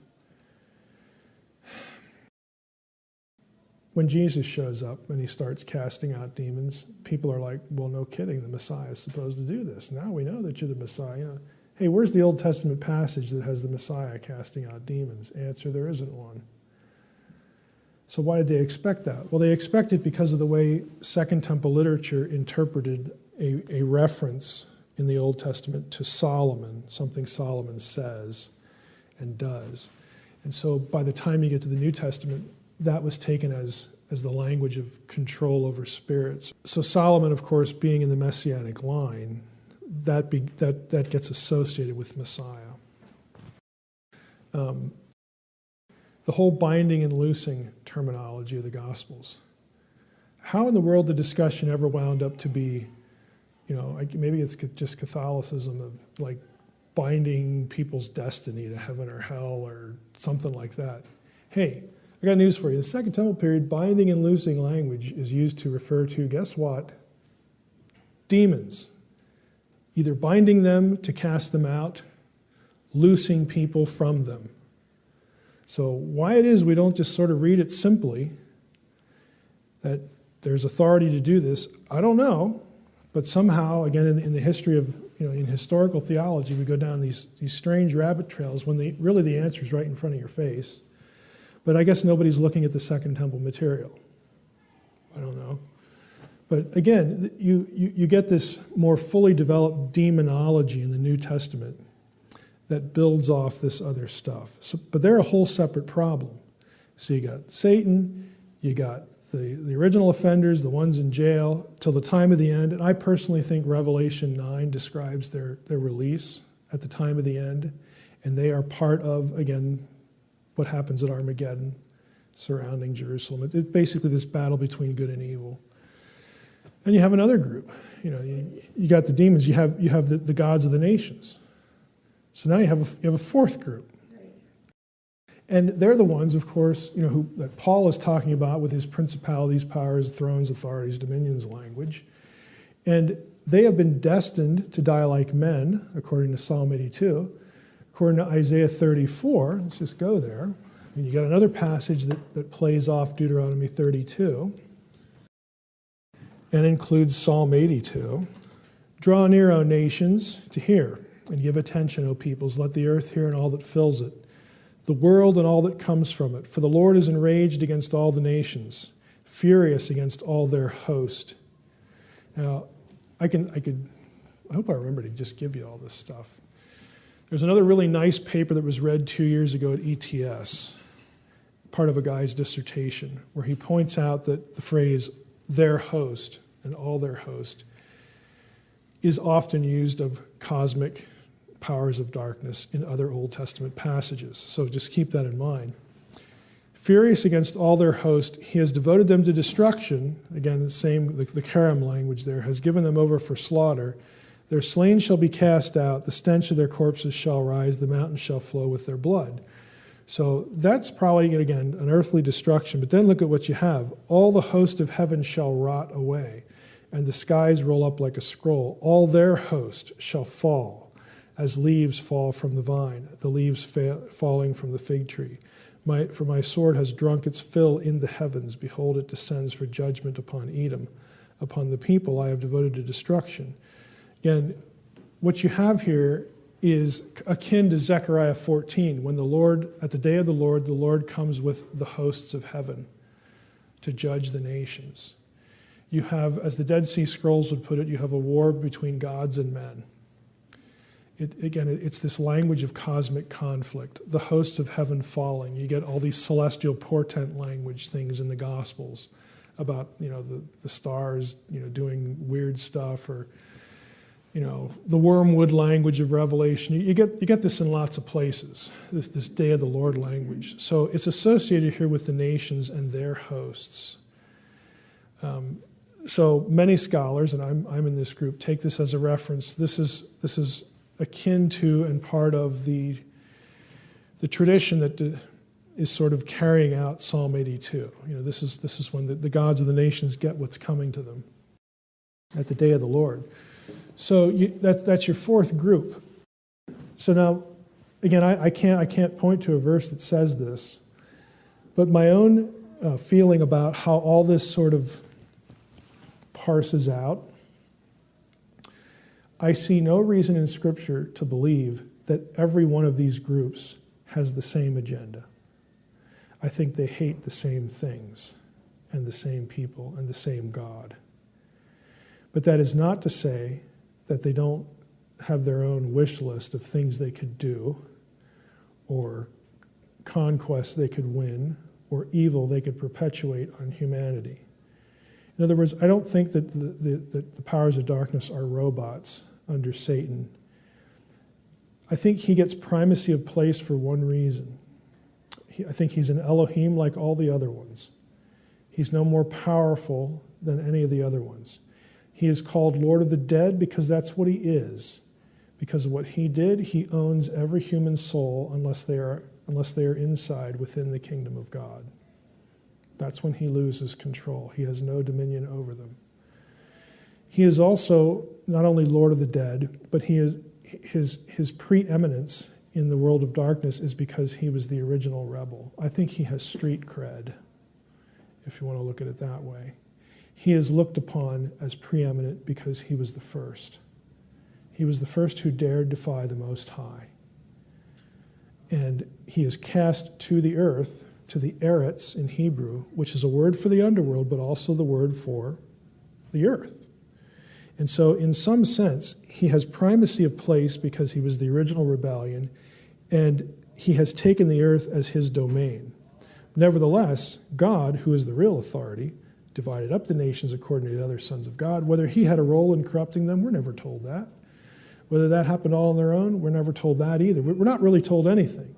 S1: When Jesus shows up and he starts casting out demons, people are like, well, no kidding, the Messiah is supposed to do this. Now we know that you're the Messiah. Hey, where's the Old Testament passage that has the Messiah casting out demons? Answer, there isn't one. So why did they expect that? Well, they expect it because of the way Second Temple literature interpreted a reference in the Old Testament to Solomon, something Solomon says and does. And so by the time you get to the New Testament, that was taken as the language of control over spirits. So Solomon, of course, being in the Messianic line, that gets associated with Messiah. The whole binding and loosing terminology of the Gospels. How in the world the discussion ever wound up to be, maybe it's just Catholicism of like binding people's destiny to heaven or hell or something like that. Hey, I got news for you. In the Second Temple period, binding and loosing language is used to refer to, guess what? Demons. Either binding them to cast them out, loosing people from them. So why it is we don't just sort of read it simply, that there's authority to do this, I don't know. But somehow, again, in the history of, in historical theology, we go down these strange rabbit trails when really the answer is right in front of your face. But I guess nobody's looking at the Second Temple material. I don't know. But again, you get this more fully developed demonology in the New Testament that builds off this other stuff. But they're a whole separate problem. So you got Satan, you got the original offenders, the ones in jail, till the time of the end. And I personally think Revelation 9 describes their release at the time of the end. And they are part of, again, what happens at Armageddon surrounding Jerusalem. It's basically this battle between good and evil. And you have another group. You got the demons. You have the gods of the nations. So now you have a fourth group. And they're the ones, of course, that Paul is talking about with his principalities, powers, thrones, authorities, dominions language. And they have been destined to die like men, according to Psalm 82. According to Isaiah 34, let's just go there. And you got another passage that plays off Deuteronomy 32. and includes Psalm 82. Draw near, O nations, to hear, and give attention, O peoples. Let the earth hear and all that fills it, the world and all that comes from it. For the Lord is enraged against all the nations, furious against all their host. Now, I hope I remember to just give you all this stuff. There's another really nice paper that was read 2 years ago at ETS, part of a guy's dissertation, where he points out that the phrase their host and all their host is often used of cosmic powers of darkness in other Old Testament passages. So just keep that in mind. Furious against all their host, he has devoted them to destruction. Again, the same, the Karam language there, has given them over for slaughter. Their slain shall be cast out, the stench of their corpses shall rise, the mountains shall flow with their blood. So that's probably, again, an earthly destruction. But then look at what you have. All the host of heaven shall rot away, and the skies roll up like a scroll. All their host shall fall, as leaves fall from the vine, the leaves falling from the fig tree. For my sword has drunk its fill in the heavens. Behold, it descends for judgment upon Edom. Upon the people I have devoted to destruction. Again, what you have here is akin to Zechariah 14, when the Lord, at the day of the Lord comes with the hosts of heaven to judge the nations. You have, as the Dead Sea Scrolls would put it, you have a war between gods and men. It's this language of cosmic conflict, the hosts of heaven falling. You get all these celestial portent language things in the Gospels about, the stars, doing weird stuff, or, the wormwood language of Revelation. You get this in lots of places, this day of the Lord language. So it's associated here with the nations and their hosts. So many scholars, and I'm in this group, take this as a reference. This is akin to and part of the tradition that is sort of carrying out Psalm 82. This is when the gods of the nations get what's coming to them at the day of the Lord. So that's your fourth group. So now, again, I can't point to a verse that says this, but my own feeling about how all this sort of parses out, I see no reason in Scripture to believe that every one of these groups has the same agenda. I think they hate the same things and the same people and the same God. But that is not to say that they don't have their own wish list of things they could do, or conquests they could win, or evil they could perpetuate on humanity. In other words, I don't think that the powers of darkness are robots under Satan. I think he gets primacy of place for one reason. I think he's an Elohim like all the other ones. He's no more powerful than any of the other ones. He is called Lord of the Dead because that's what he is. Because of what he did, he owns every human soul unless they are inside within the kingdom of God. That's when he loses control. He has no dominion over them. He is also not only Lord of the Dead, but his preeminence in the world of darkness is because he was the original rebel. I think he has street cred, if you want to look at it that way. He is looked upon as preeminent because he was the first. He was the first who dared defy the Most High. And he is cast to the earth, to the eretz in Hebrew, which is a word for the underworld, but also the word for the earth. And so in some sense, he has primacy of place because he was the original rebellion, and he has taken the earth as his domain. Nevertheless, God, who is the real authority, divided up the nations according to the other sons of God. Whether he had a role in corrupting them, we're never told that. Whether that happened all on their own, we're never told that either. We're not really told anything.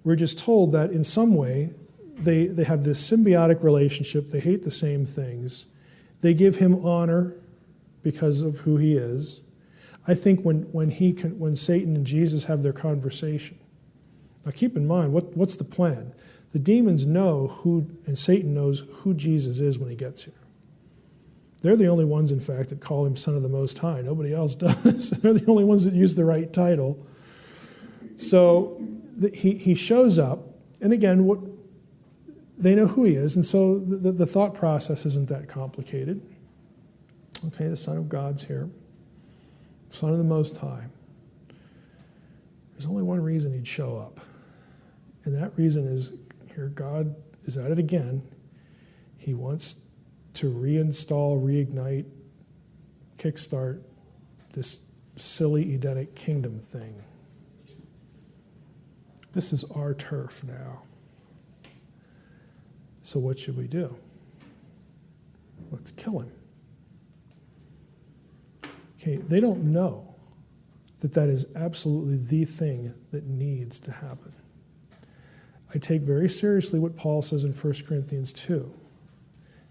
S1: We're just told that in some way they have this symbiotic relationship. They hate the same things. They give him honor because of who he is. I think when Satan and Jesus have their conversation, now keep in mind, what's the plan? The demons know who, and Satan knows who Jesus is when he gets here. They're the only ones, in fact, that call him Son of the Most High. Nobody else does. They're the only ones that use the right title. So he shows up, and again, they know who he is, and so the thought process isn't that complicated. Okay, the Son of God's here. Son of the Most High. There's only one reason he'd show up. And that reason is, here God is at it again. He wants to reinstall, reignite, kickstart this silly Edenic kingdom thing. This is our turf now. So what should we do? Let's kill him. Okay, they don't know that that is absolutely the thing that needs to happen. I take very seriously what Paul says in 1 Corinthians 2.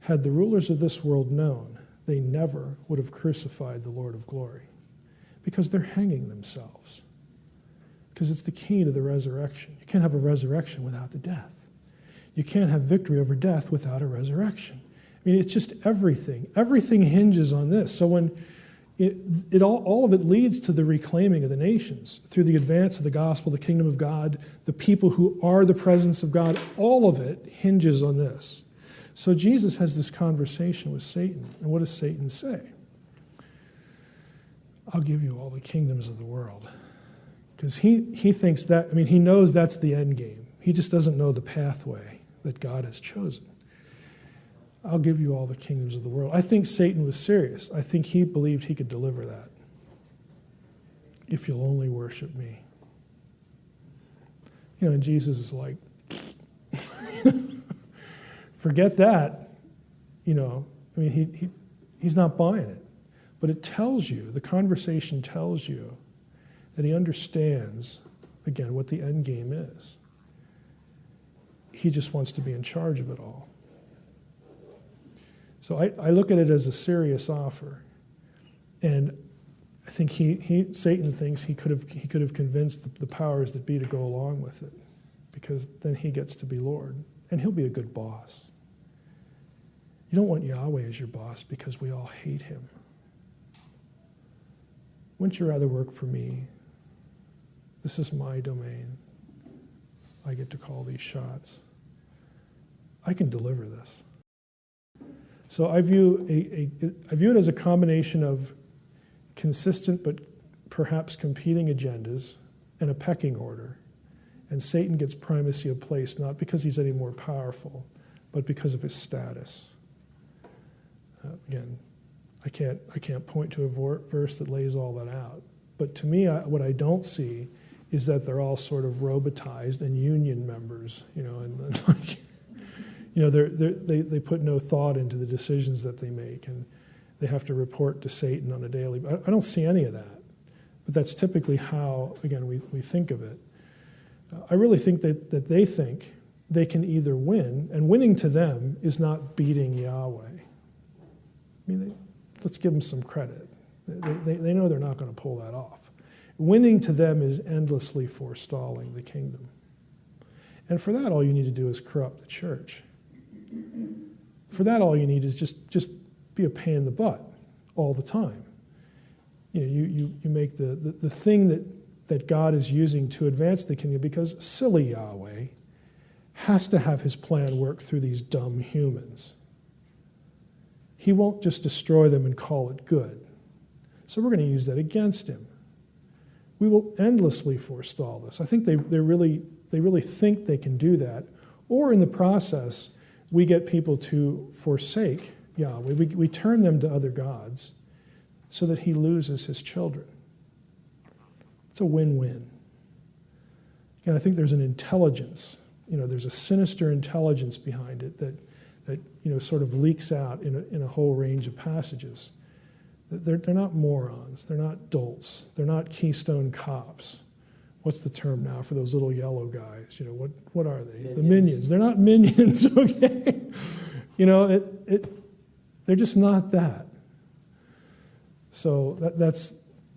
S1: Had the rulers of this world known, they never would have crucified the Lord of glory, because they're hanging themselves. Because it's the key to the resurrection. You can't have a resurrection without the death. You can't have victory over death without a resurrection. I mean, it's just everything. Everything hinges on this. So when all of it leads to the reclaiming of the nations through the advance of the gospel, the kingdom of God, the people who are the presence of God, all of it hinges on this. So Jesus has this conversation with Satan. And what does Satan say? I'll give you all the kingdoms of the world. Because he thinks that, I mean, he knows that's the end game. He just doesn't know the pathway that God has chosen. I'll give you all the kingdoms of the world. I think Satan was serious. I think he believed he could deliver that. If you'll only worship me. You know, and Jesus is like, forget that. You know, I mean, he's not buying it. But it tells you, the conversation tells you that he understands, again, what the end game is. He just wants to be in charge of it all. So I look at it as a serious offer. And I think Satan thinks he could have convinced the powers that be to go along with it, because then he gets to be Lord. And he'll be a good boss. You don't want Yahweh as your boss because we all hate him. Wouldn't you rather work for me? This is my domain. I get to call these shots. I can deliver this. So I view it as a combination of consistent but perhaps competing agendas and a pecking order. And Satan gets primacy of place not because he's any more powerful, but because of his status. Again, I can't point to a verse that lays all that out. But to me, what I don't see is that they're all sort of robotized and union members, you know, and like, you know, they put no thought into the decisions that they make, and they have to report to Satan on a daily. I don't see any of that, but that's typically how, again, we think of it. I really think that they think they can either win, and winning to them is not beating Yahweh. I mean, let's give them some credit. They know they're not going to pull that off. Winning to them is endlessly forestalling the kingdom. And for that, all you need to do is corrupt the church. For that, all you need is just be a pain in the butt all the time. You know, you make the thing that God is using to advance the kingdom, because silly Yahweh has to have his plan work through these dumb humans. He won't just destroy them and call it good. So we're going to use that against him. We will endlessly forestall this. I think they really think they can do that. Or in the process, we get people to forsake Yahweh. We turn them to other gods so that he loses his children. It's a win-win. And I think there's an intelligence, you know, there's a sinister intelligence behind it that you know, sort of leaks out in a whole range of passages. They're not morons. They're not dolts. They're not Keystone cops. What's the term now for those little yellow guys? You know, what are they? Minions. The minions. They're not minions, okay? You know, they're just not that. So that's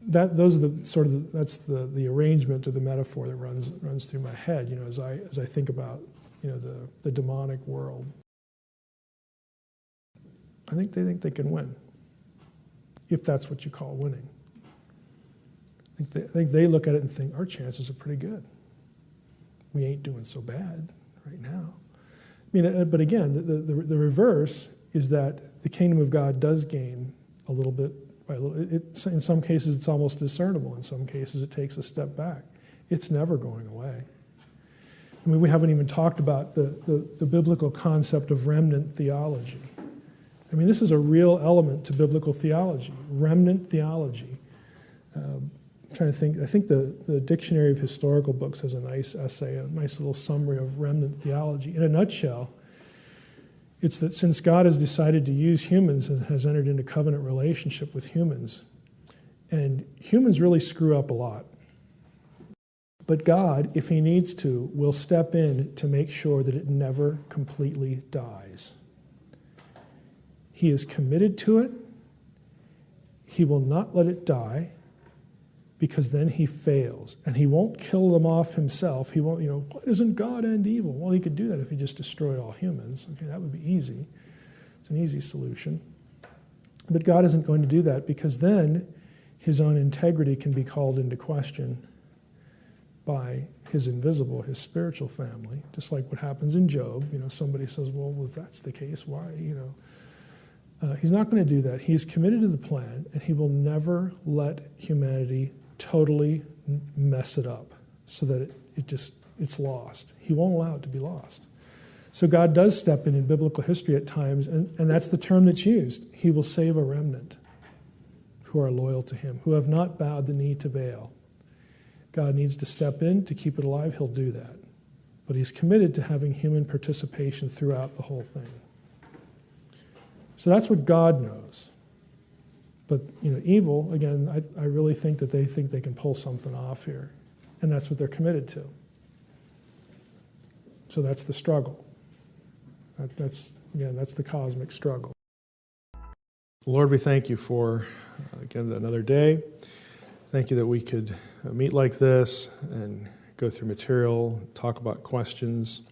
S1: the arrangement of the metaphor that runs through my head, you know, as I think about, you know, the demonic world. I think they can win, if that's what you call winning. I think they look at it and think, our chances are pretty good. We ain't doing so bad right now. I mean, but again, the reverse is that the kingdom of God does gain a little bit by little. In some cases, it's almost discernible. In some cases, it takes a step back. It's never going away. I mean, we haven't even talked about the biblical concept of remnant theology. I mean, this is a real element to biblical theology, remnant theology. I'm trying to think, I think the Dictionary of Historical Books has a nice essay, a nice little summary of remnant theology. In a nutshell, it's that since God has decided to use humans and has entered into covenant relationship with humans, and humans really screw up a lot. But God, if he needs to, will step in to make sure that it never completely dies. He is committed to it. He will not let it die, because then he fails. And he won't kill them off himself. He won't, why doesn't God end evil? Well, he could do that if he just destroyed all humans. Okay, that would be easy. It's an easy solution. But God isn't going to do that, because then his own integrity can be called into question by his invisible, his spiritual family, just like what happens in Job. Somebody says, well, if that's the case, why, He's not going to do that. He's committed to the plan, and he will never let humanity totally mess it up so that it's lost. He won't allow it to be lost. So God does step in biblical history at times, and that's the term that's used. He will save a remnant who are loyal to him, who have not bowed the knee to Baal. God needs to step in to keep it alive, he'll do that. But he's committed to having human participation throughout the whole thing. So that's what God knows. But evil, again, I really think that they think they can pull something off here. And that's what they're committed to. So that's the struggle. That's the cosmic struggle. Lord, we thank you for, again, another day. Thank you that we could meet like this and go through material, talk about questions,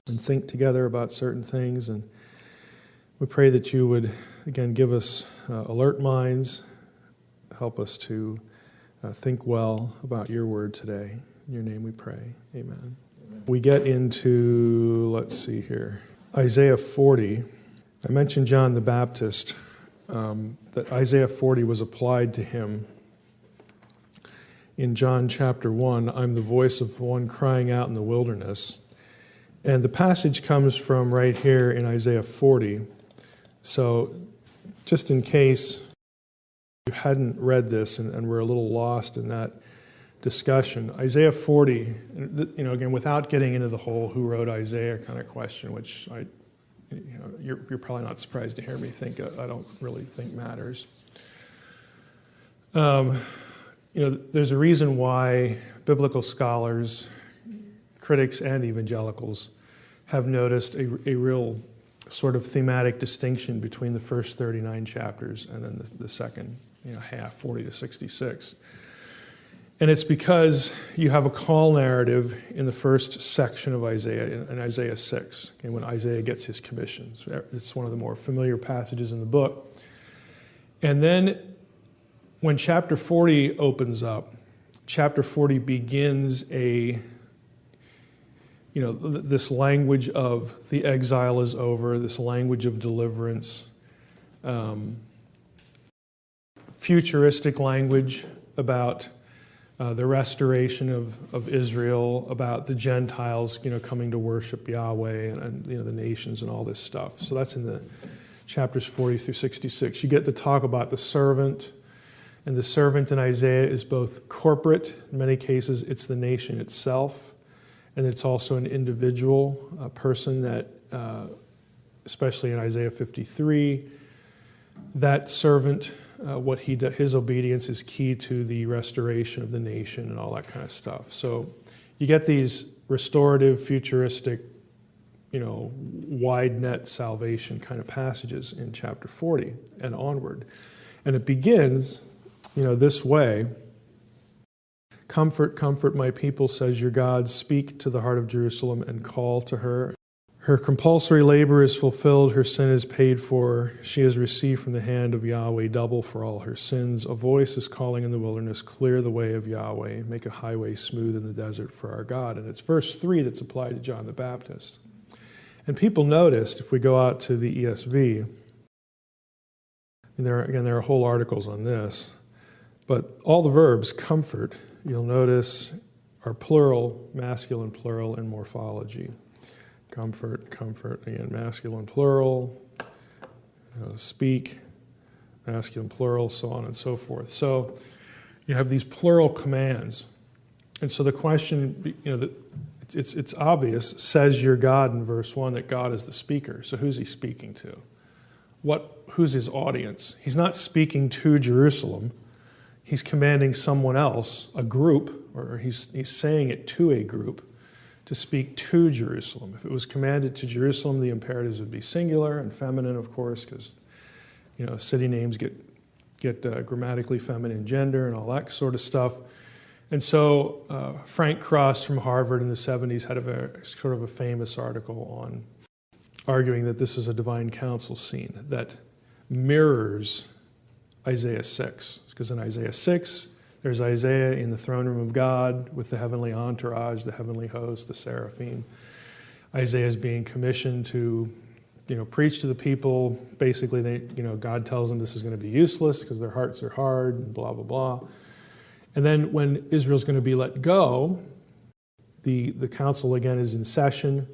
S1: and think together about certain things. And we pray that you would, again, give us alert minds, help us to think well about your word today. In your name we pray. Amen. We get into, let's see here, Isaiah 40. I mentioned John the Baptist, that Isaiah 40 was applied to him. In John chapter 1, I'm the voice of one crying out in the wilderness. And the passage comes from right here in Isaiah 40. So just in case you hadn't read this and were a little lost in that discussion, Isaiah 40, again, without getting into the whole who wrote Isaiah kind of question, which you're probably not surprised to hear me think I don't really think matters. There's a reason why biblical scholars, critics, and evangelicals have noticed a real sort of thematic distinction between the first 39 chapters and then the second half, 40 to 66. And it's because you have a call narrative in the first section of Isaiah, in Isaiah 6, when Isaiah gets his commissions. It's one of the more familiar passages in the book. And then when chapter 40 opens up, chapter 40 begins this language of the exile is over, this language of deliverance, futuristic language about the restoration of Israel, about the Gentiles, coming to worship Yahweh and the nations and all this stuff. So that's in the chapters 40 through 66. You get to talk about the servant, and the servant in Isaiah is both corporate, in many cases it's the nation itself, and it's also an individual, a person that, especially in Isaiah 53, that servant, what he does, his obedience is key to the restoration of the nation and all that kind of stuff. So you get these restorative, futuristic, wide net salvation kind of passages in chapter 40 and onward. And it begins, this way. Comfort, comfort my people, says your God. Speak to the heart of Jerusalem and call to her. Her compulsory labor is fulfilled. Her sin is paid for. She has received from the hand of Yahweh double for all her sins. A voice is calling in the wilderness, clear the way of Yahweh. Make a highway smooth in the desert for our God. And it's verse 3 that's applied to John the Baptist. And people noticed, if we go out to the ESV, And there are whole articles on this. But all the verbs, comfort, you'll notice, are plural, masculine plural in morphology. Comfort, comfort, again, masculine plural, speak, masculine plural, so on and so forth. So you have these plural commands. And so the question, it's obvious, says your God in verse 1 that God is the speaker. So who's he speaking to? Who's his audience? He's not speaking to Jerusalem. He's commanding someone else, a group, or he's saying it to a group, to speak to Jerusalem. If it was commanded to Jerusalem, the imperatives would be singular and feminine, of course, because city names get grammatically feminine gender and all that sort of stuff. And so Frank Cross from Harvard in the 70s had a famous article on arguing that this is a divine council scene that mirrors Isaiah 6. Because in Isaiah 6, there's Isaiah in the throne room of God with the heavenly entourage, the heavenly host, the seraphim. Isaiah is being commissioned to, preach to the people. Basically, God tells them this is going to be useless because their hearts are hard, and blah, blah, blah. And then when Israel's going to be let go, the council again is in session,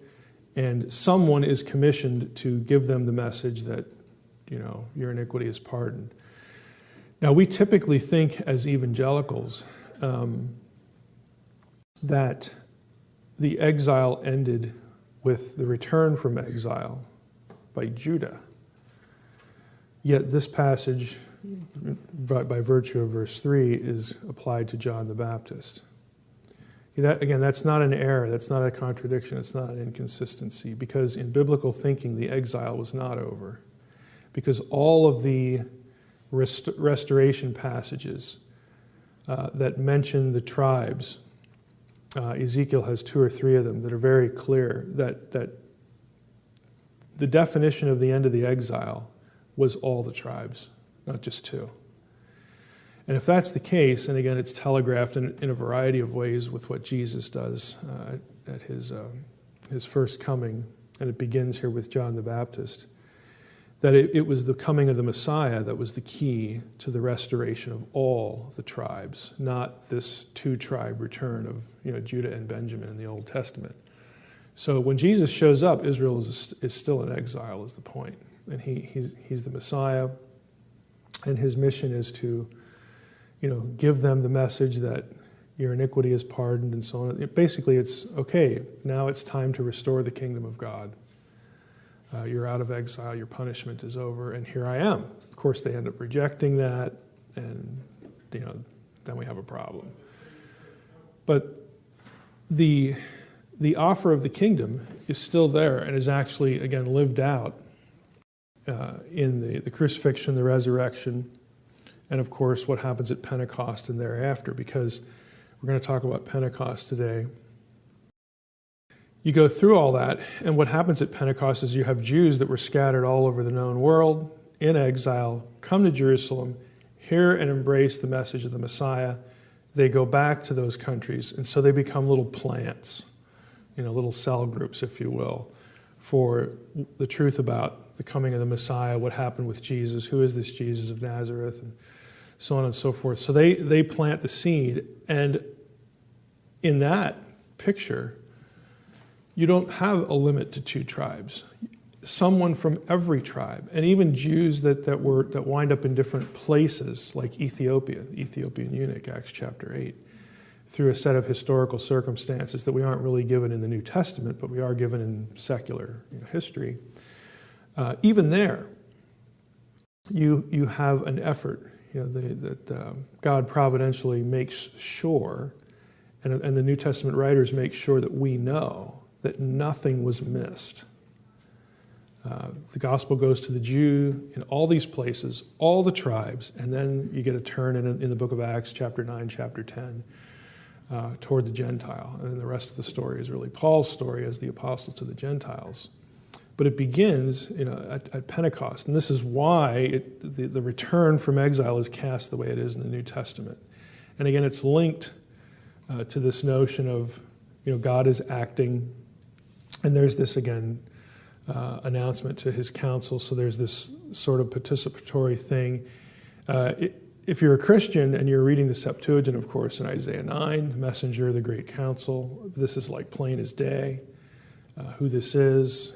S1: and someone is commissioned to give them the message that, your iniquity is pardoned. Now, we typically think as evangelicals that the exile ended with the return from exile by Judah. Yet this passage, by virtue of verse 3, is applied to John the Baptist. That's not an error, that's not a contradiction, it's not an inconsistency, because in biblical thinking, the exile was not over. Because all of the restoration passages that mention the tribes, Ezekiel has 2 or 3 of them that are very clear that the definition of the end of the exile was all the tribes, not just 2. And if that's the case, and again it's telegraphed in a variety of ways with what Jesus does at his first coming, and it begins here with John the Baptist, that it was the coming of the Messiah that was the key to the restoration of all the tribes, not this 2-tribe return of Judah and Benjamin in the Old Testament. So when Jesus shows up, Israel is still in exile, is the point. And he's the Messiah, and his mission is to give them the message that your iniquity is pardoned and so on. Basically, it's, okay, now it's time to restore the kingdom of God. You're out of exile, your punishment is over, and here I am. Of course, they end up rejecting that, and then we have a problem. But the offer of the kingdom is still there and is actually, again, lived out in the crucifixion, the resurrection, and of course what happens at Pentecost and thereafter, because we're going to talk about Pentecost today. You go through all that, and what happens at Pentecost is you have Jews that were scattered all over the known world, in exile, come to Jerusalem, hear and embrace the message of the Messiah. They go back to those countries, and so they become little plants, little cell groups, if you will, for the truth about the coming of the Messiah, what happened with Jesus, who is this Jesus of Nazareth, and so on and so forth. So they plant the seed, and in that picture, you don't have a limit to 2 tribes. Someone from every tribe, and even Jews that wind up in different places, like Ethiopia, the Ethiopian eunuch, Acts chapter 8, through a set of historical circumstances that we aren't really given in the New Testament, but we are given in secular history. Even there, you have an effort that God providentially makes sure, and the New Testament writers make sure that we know that nothing was missed. The gospel goes to the Jew in all these places, all the tribes, and then you get a turn in the book of Acts, chapter 9, chapter 10, toward the Gentile. And then the rest of the story is really Paul's story as the apostle to the Gentiles. But it begins at Pentecost, and this is why the return from exile is cast the way it is in the New Testament. And again, it's linked to this notion of God is acting. And there's this, again, announcement to his council. So there's this sort of participatory thing. If you're a Christian and you're reading the Septuagint, of course, in Isaiah 9, the messenger, the great council, this is like plain as day. Who this is,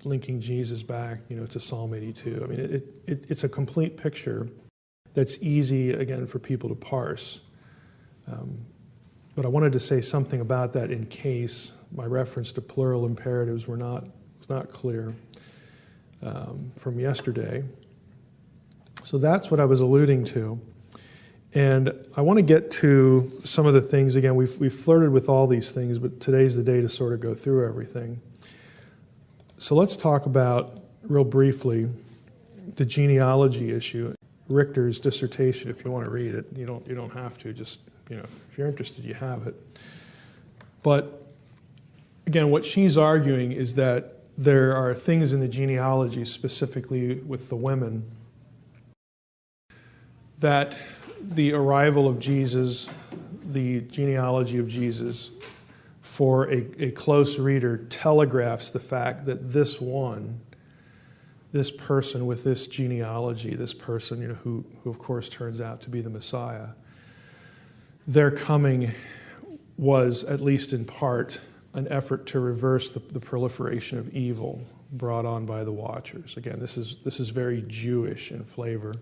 S1: linking Jesus back, to Psalm 82. I mean, it's a complete picture that's easy, again, for people to parse. But I wanted to say something about that in case my reference to plural imperatives was not clear from yesterday. So that's what I was alluding to. And I want to get to some of the things. Again, we've flirted with all these things, but today's the day to sort of go through everything. So let's talk about, real briefly, the genealogy issue. Richter's dissertation, if you want to read it. You don't have to. Just, if you're interested, you have it. But again, what she's arguing is that there are things in the genealogy, specifically with the women, that the arrival of Jesus, the genealogy of Jesus, for a close reader telegraphs the fact that this person with this genealogy, this person who of course turns out to be the Messiah, their coming was, at least in part, an effort to reverse the proliferation of evil brought on by the Watchers. Again, this is very Jewish in flavor.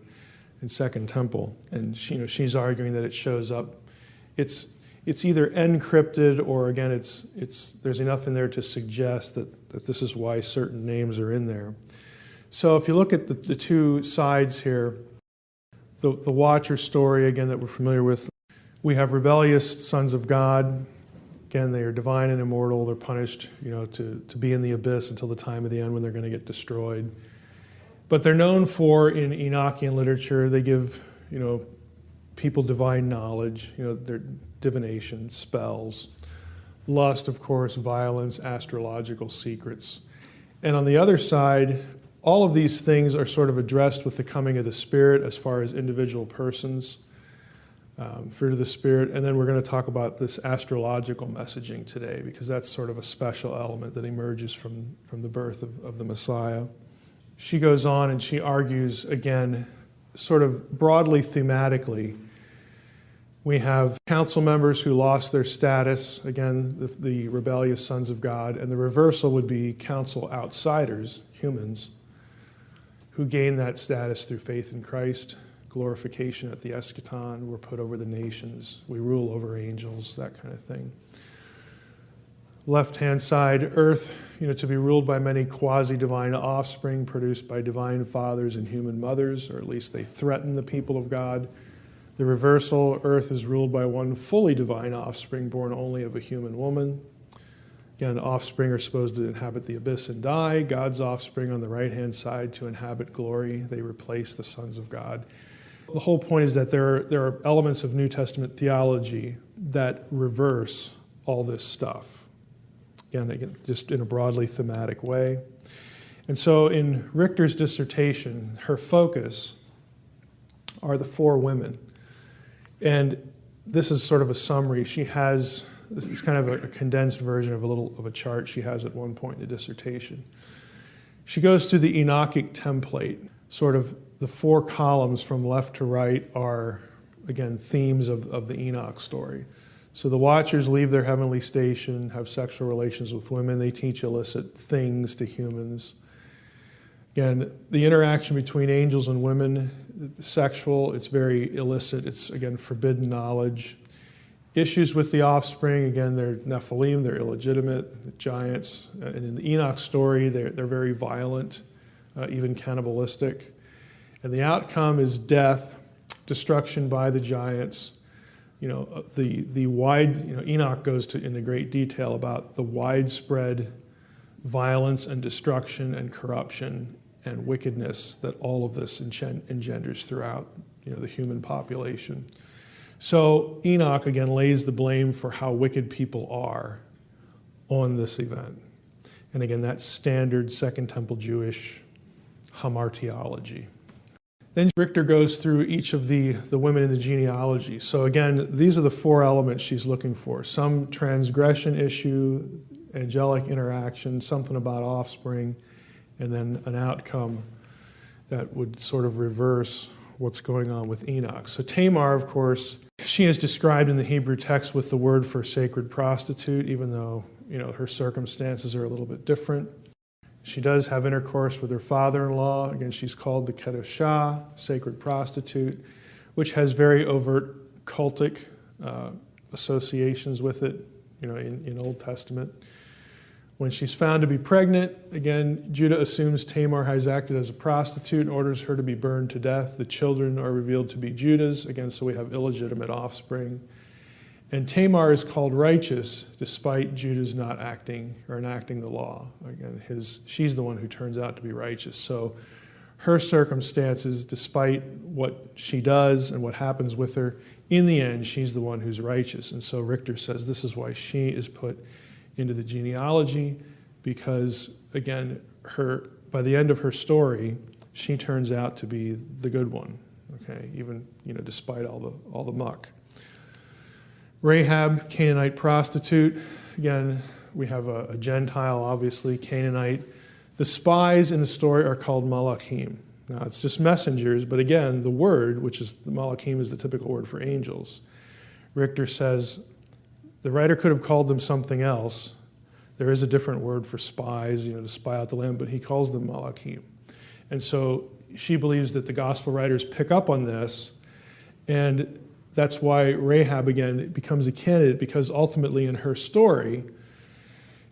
S1: In Second Temple, and she's arguing that it shows up. It's either encrypted or, again, there's enough in there to suggest that this is why certain names are in there. So if you look at the two sides here, the Watcher story, again, that we're familiar with, we have rebellious sons of God. Again, they are divine and immortal. They're punished, to be in the abyss until the time of the end when they're going to get destroyed. But they're known for, in Enochian literature, they give, people divine knowledge, their divination, spells, lust, of course, violence, astrological secrets. And on the other side, all of these things are sort of addressed with the coming of the Spirit as far as individual persons, fruit of the Spirit. And then we're going to talk about this astrological messaging today, because that's sort of a special element that emerges from the birth of the Messiah. She goes on and she argues, again, sort of broadly thematically. We have council members who lost their status, again, the rebellious sons of God, and the reversal would be council outsiders, humans, who gain that status through faith in Christ, glorification at the eschaton, we're put over the nations, we rule over angels, that kind of thing. Left-hand side, earth, to be ruled by many quasi-divine offspring produced by divine fathers and human mothers, or at least they threaten the people of God. The reversal, earth is ruled by one fully divine offspring born only of a human woman. Again, offspring are supposed to inhabit the abyss and die. God's offspring on the right-hand side to inhabit glory. They replace the sons of God. The whole point is that there are elements of New Testament theology that reverse all this stuff. Again, just in a broadly thematic way. And so in Richter's dissertation, her focus are the four women. And this is sort of a summary. This is kind of a condensed version of a chart she has at one point in the dissertation. She goes through the Enochic template. Sort of the four columns from left to right are, again, themes of the Enoch story. So the Watchers leave their heavenly station, have sexual relations with women. They teach illicit things to humans. Again, the interaction between angels and women, sexual, it's very illicit. It's, again, forbidden knowledge. Issues with the offspring, again, they're Nephilim, they're illegitimate, the giants. And in the Enoch story, they're very violent, even cannibalistic. And the outcome is death, destruction by the giants. Enoch goes into great detail about the widespread violence and destruction and corruption and wickedness that all of this engenders throughout, the human population. So Enoch, again, lays the blame for how wicked people are on this event. And again, that's standard Second Temple Jewish hamartiology. Then Richter goes through each of the women in the genealogy. So again, these are the four elements she's looking for. Some transgression issue, angelic interaction, something about offspring, and then an outcome that would sort of reverse what's going on with Enoch. So Tamar, of course, she is described in the Hebrew text with the word for sacred prostitute, even though, her circumstances are a little bit different. She does have intercourse with her father-in-law. Again, she's called the Kedoshah, sacred prostitute, which has very overt cultic associations with it, in Old Testament. When she's found to be pregnant, again, Judah assumes Tamar has acted as a prostitute and orders her to be burned to death. The children are revealed to be Judah's, again, so we have illegitimate offspring. And Tamar is called righteous despite Judah's not acting or enacting the law. Again, she's the one who turns out to be righteous. So her circumstances, despite what she does and what happens with her, in the end, she's the one who's righteous. And so Richter says this is why she is put into the genealogy, because, again, by the end of her story, she turns out to be the good one, okay, even, despite all the muck. Rahab, Canaanite prostitute. Again, we have a Gentile, obviously, Canaanite. The spies in the story are called malachim. Now, it's just messengers, but again, the word, which is the malachim, is the typical word for angels. Richter says the writer could have called them something else. There is a different word for spies, to spy out the land, but he calls them malachim. And so she believes that the gospel writers pick up on this, and that's why Rahab, again, becomes a candidate, because ultimately in her story,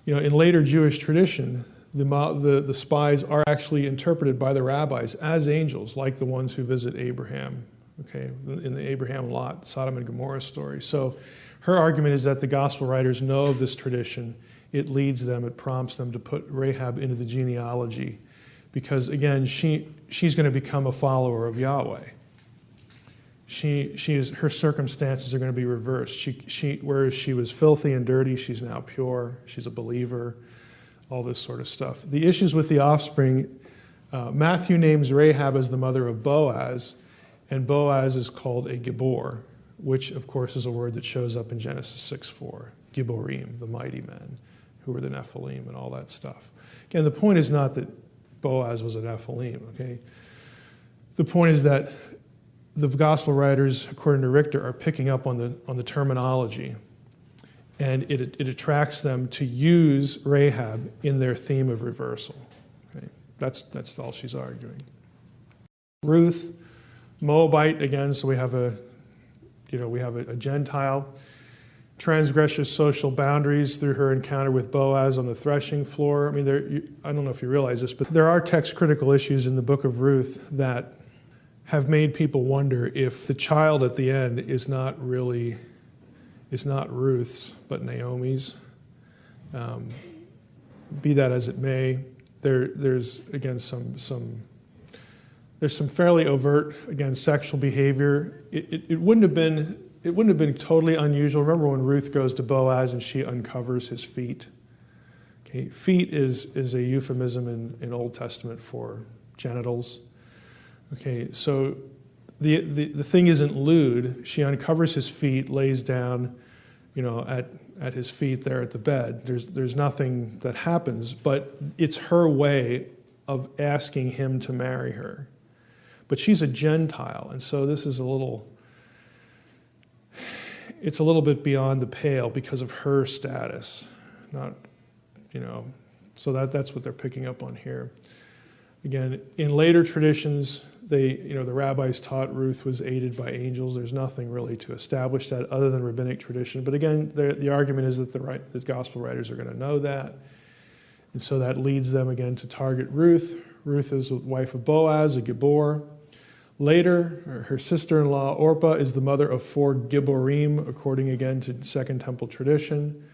S1: in later Jewish tradition, the spies are actually interpreted by the rabbis as angels, like the ones who visit Abraham, okay, in the Abraham Lot, Sodom and Gomorrah story. So her argument is that the gospel writers know of this tradition. It leads them, it prompts them to put Rahab into the genealogy, because, again, she's going to become a follower of Yahweh. Her circumstances are going to be reversed. Whereas she was filthy and dirty, she's now pure. She's a believer, all this sort of stuff. The issues with the offspring, Matthew names Rahab as the mother of Boaz, and Boaz is called a Gibor, which, of course, is a word that shows up in Genesis 6:4, Giborim, the mighty men, who were the Nephilim and all that stuff. Again, the point is not that Boaz was a Nephilim, okay? The point is that the gospel writers, according to Richter, are picking up on the terminology, and it attracts them to use Rahab in their theme of reversal. Okay? That's all she's arguing. Ruth, Moabite, again, so we have a Gentile, transgresses social boundaries through her encounter with Boaz on the threshing floor. I mean, I don't know if you realize this, but there are text-critical issues in the book of Ruth that have made people wonder if the child at the end is not Ruth's, but Naomi's. Be that as it may, there's again there's some fairly overt, again, sexual behavior. It wouldn't have been totally unusual. Remember when Ruth goes to Boaz and she uncovers his feet? Okay, feet is a euphemism in Old Testament for genitals. Okay, so the thing isn't lewd. She uncovers his feet, lays down, at his feet there at the bed. There's nothing that happens, but it's her way of asking him to marry her. But she's a Gentile, and so this is it's a little bit beyond the pale because of her status, not, so that's what they're picking up on here. Again, in later traditions, the rabbis taught Ruth was aided by angels. There's nothing really to establish that other than rabbinic tradition. But again, the argument is that the gospel writers are going to know that. And so that leads them again to target Ruth. Ruth is the wife of Boaz, a Gibor. Later, her sister-in-law Orpah is the mother of 4 Giborim, according again to Second Temple tradition.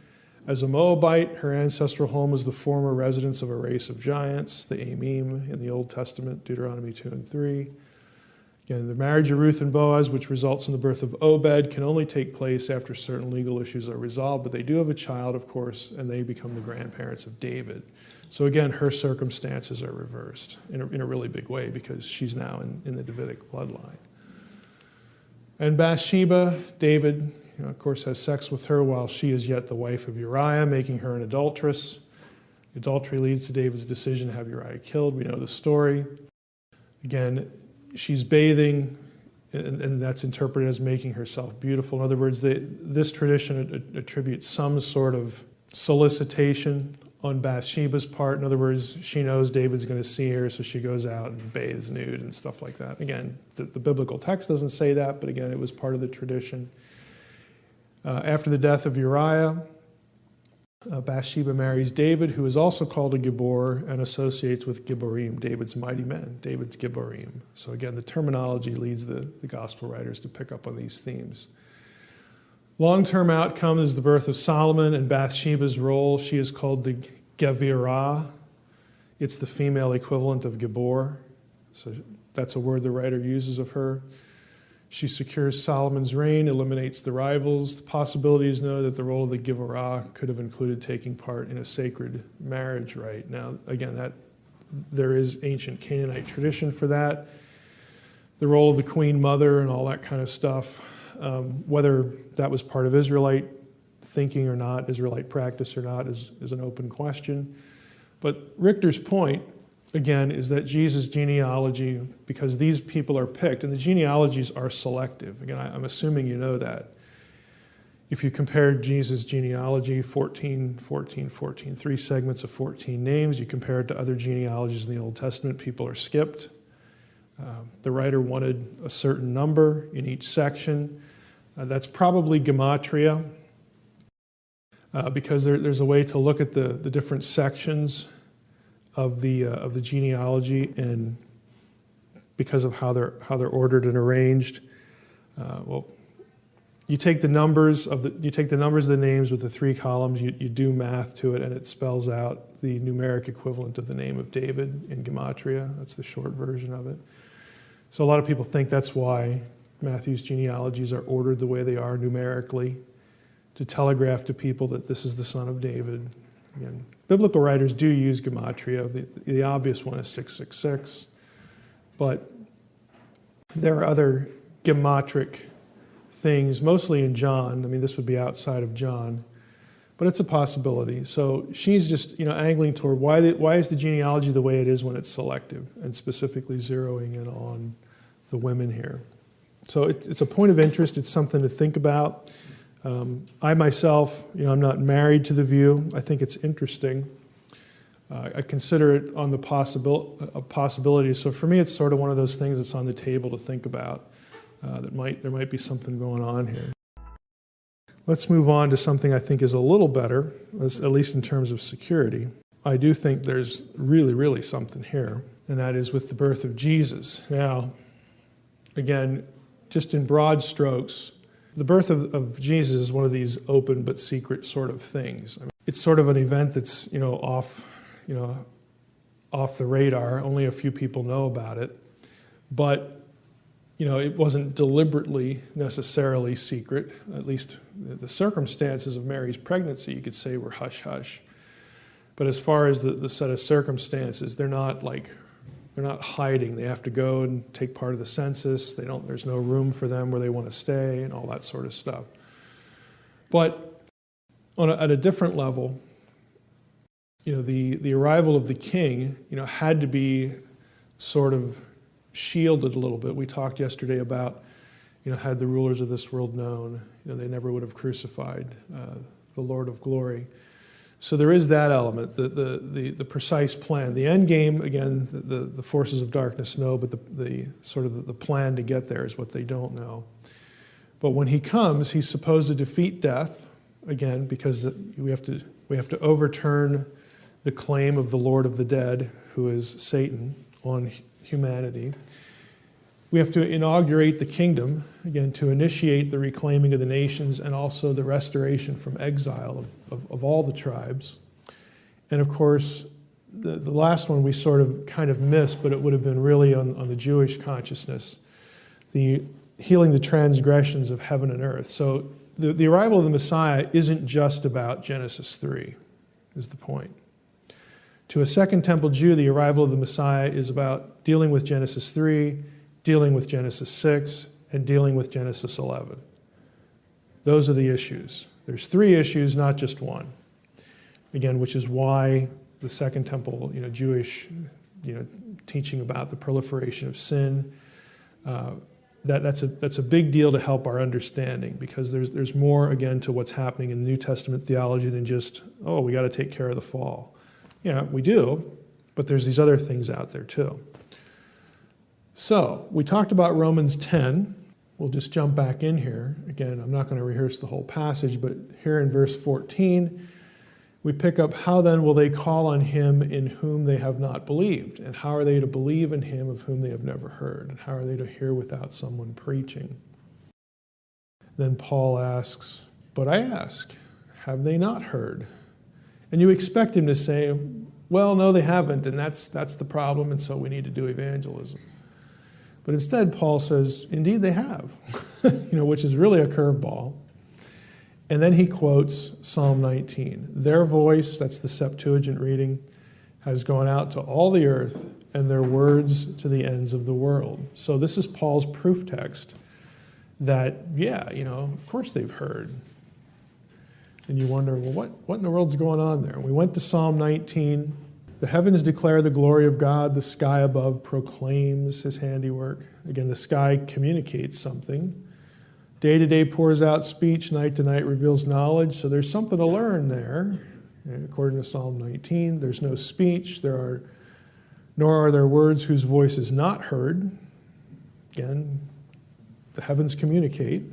S1: As a Moabite, her ancestral home was the former residence of a race of giants, the Amim in the Old Testament, Deuteronomy 2 and 3. Again, the marriage of Ruth and Boaz, which results in the birth of Obed, can only take place after certain legal issues are resolved, but they do have a child, of course, and they become the grandparents of David. So again, her circumstances are reversed in a really big way because she's now in the Davidic bloodline. And Bathsheba, David, of course, has sex with her while she is yet the wife of Uriah, making her an adulteress. Adultery leads to David's decision to have Uriah killed. We know the story. Again, she's bathing, and that's interpreted as making herself beautiful. In other words, this tradition attributes some sort of solicitation on Bathsheba's part. In other words, she knows David's going to see her, so she goes out and bathes nude and stuff like that. Again, the biblical text doesn't say that, but again, it was part of the tradition. After the death of Uriah, Bathsheba marries David, who is also called a Gibor and associates with Giborim, David's mighty men, David's Giborim. So again, the terminology leads the gospel writers to pick up on these themes. Long-term outcome is the birth of Solomon and Bathsheba's role. She is called the Gevirah. It's the female equivalent of Gibor. So that's a word the writer uses of her. She secures Solomon's reign, eliminates the rivals. The possibility is known that the role of the Gevirah could have included taking part in a sacred marriage rite. Now, again, there is ancient Canaanite tradition for that. The role of the queen mother and all that kind of stuff. Whether that was part of Israelite thinking or not, Israelite practice or not, is an open question. But Richter's point, again, is that Jesus' genealogy, because these people are picked, and the genealogies are selective. Again, I'm assuming you know that. If you compare Jesus' genealogy, 14, 14, 14, 3 segments of 14 names, you compare it to other genealogies in the Old Testament, people are skipped. The writer wanted a certain number in each section. That's probably gematria, because there's a way to look at the different sections of the genealogy, and because of how they're ordered and arranged. You take the numbers of the names with the 3 columns. You do math to it, and it spells out the numeric equivalent of the name of David in gematria. That's the short version of it. So a lot of people think that's why Matthew's genealogies are ordered the way they are numerically, to telegraph to people that this is the son of David. Again, biblical writers do use gematria. The obvious one is 666, but there are other gematric things, mostly in John. I mean, this would be outside of John, but it's a possibility. So she's just angling toward why is the genealogy the way it is when it's selective, and specifically zeroing in on the women here. So it's a point of interest. It's something to think about. I myself, I'm not married to the view. I think it's interesting. I consider it on the possibility. So for me, it's sort of one of those things that's on the table to think about. There might be something going on here. Let's move on to something I think is a little better, at least in terms of security. I do think there's really, really something here, and that is with the birth of Jesus. Now, again, just in broad strokes, the birth of Jesus is one of these open but secret sort of things. I mean, it's sort of an event that's off the radar. Only a few people know about it, but it wasn't deliberately necessarily secret. At least the circumstances of Mary's pregnancy, you could say, were hush-hush. But as far as the set of circumstances, they're not hiding. They have to go and take part of the census. There's no room for them where they want to stay and all that sort of stuff. But at a different level, the arrival of the king, had to be sort of shielded a little bit. We talked yesterday about, had the rulers of this world known, they never would have crucified the Lord of glory. So there is that element, the precise plan. The end game, again, the forces of darkness know, but the sort of the plan to get there is what they don't know. But when he comes, he's supposed to defeat death, again, because we have to overturn the claim of the Lord of the dead, who is Satan, on humanity. We have to inaugurate the kingdom, again, to initiate the reclaiming of the nations and also the restoration from exile of all the tribes. And of course, the last one we sort of kind of missed, but it would have been really on the Jewish consciousness, the healing the transgressions of heaven and earth. So the arrival of the Messiah isn't just about Genesis 3, is the point. To a Second Temple Jew, the arrival of the Messiah is about dealing with Genesis 3, dealing with Genesis 6, and dealing with Genesis 11. Those are the issues. There's 3 issues, not just one. Again, which is why the Second Temple, Jewish, teaching about the proliferation of sin, that's a big deal to help our understanding, because there's more, again, to what's happening in New Testament theology than just, we got to take care of the fall. Yeah, we do, but there's these other things out there too. So we talked about Romans 10. We'll just jump back in here. Again, I'm not going to rehearse the whole passage, but here in verse 14, we pick up, how then will they call on him in whom they have not believed? And how are they to believe in him of whom they have never heard? And how are they to hear without someone preaching? Then Paul asks, but I ask, have they not heard? And you expect him to say, well, no, they haven't, and that's the problem, and so we need to do evangelism. But instead, Paul says, indeed they have, which is really a curveball. And then he quotes Psalm 19. Their voice, that's the Septuagint reading, has gone out to all the earth, and their words to the ends of the world. So this is Paul's proof text that, of course they've heard. And you wonder, well, what in the world's going on there? We went to Psalm 19. The heavens declare the glory of God. The sky above proclaims his handiwork. Again, the sky communicates something. Day to day pours out speech. Night to night reveals knowledge. So there's something to learn there. And according to Psalm 19, there's no speech. Nor are there words whose voice is not heard. Again, the heavens communicate.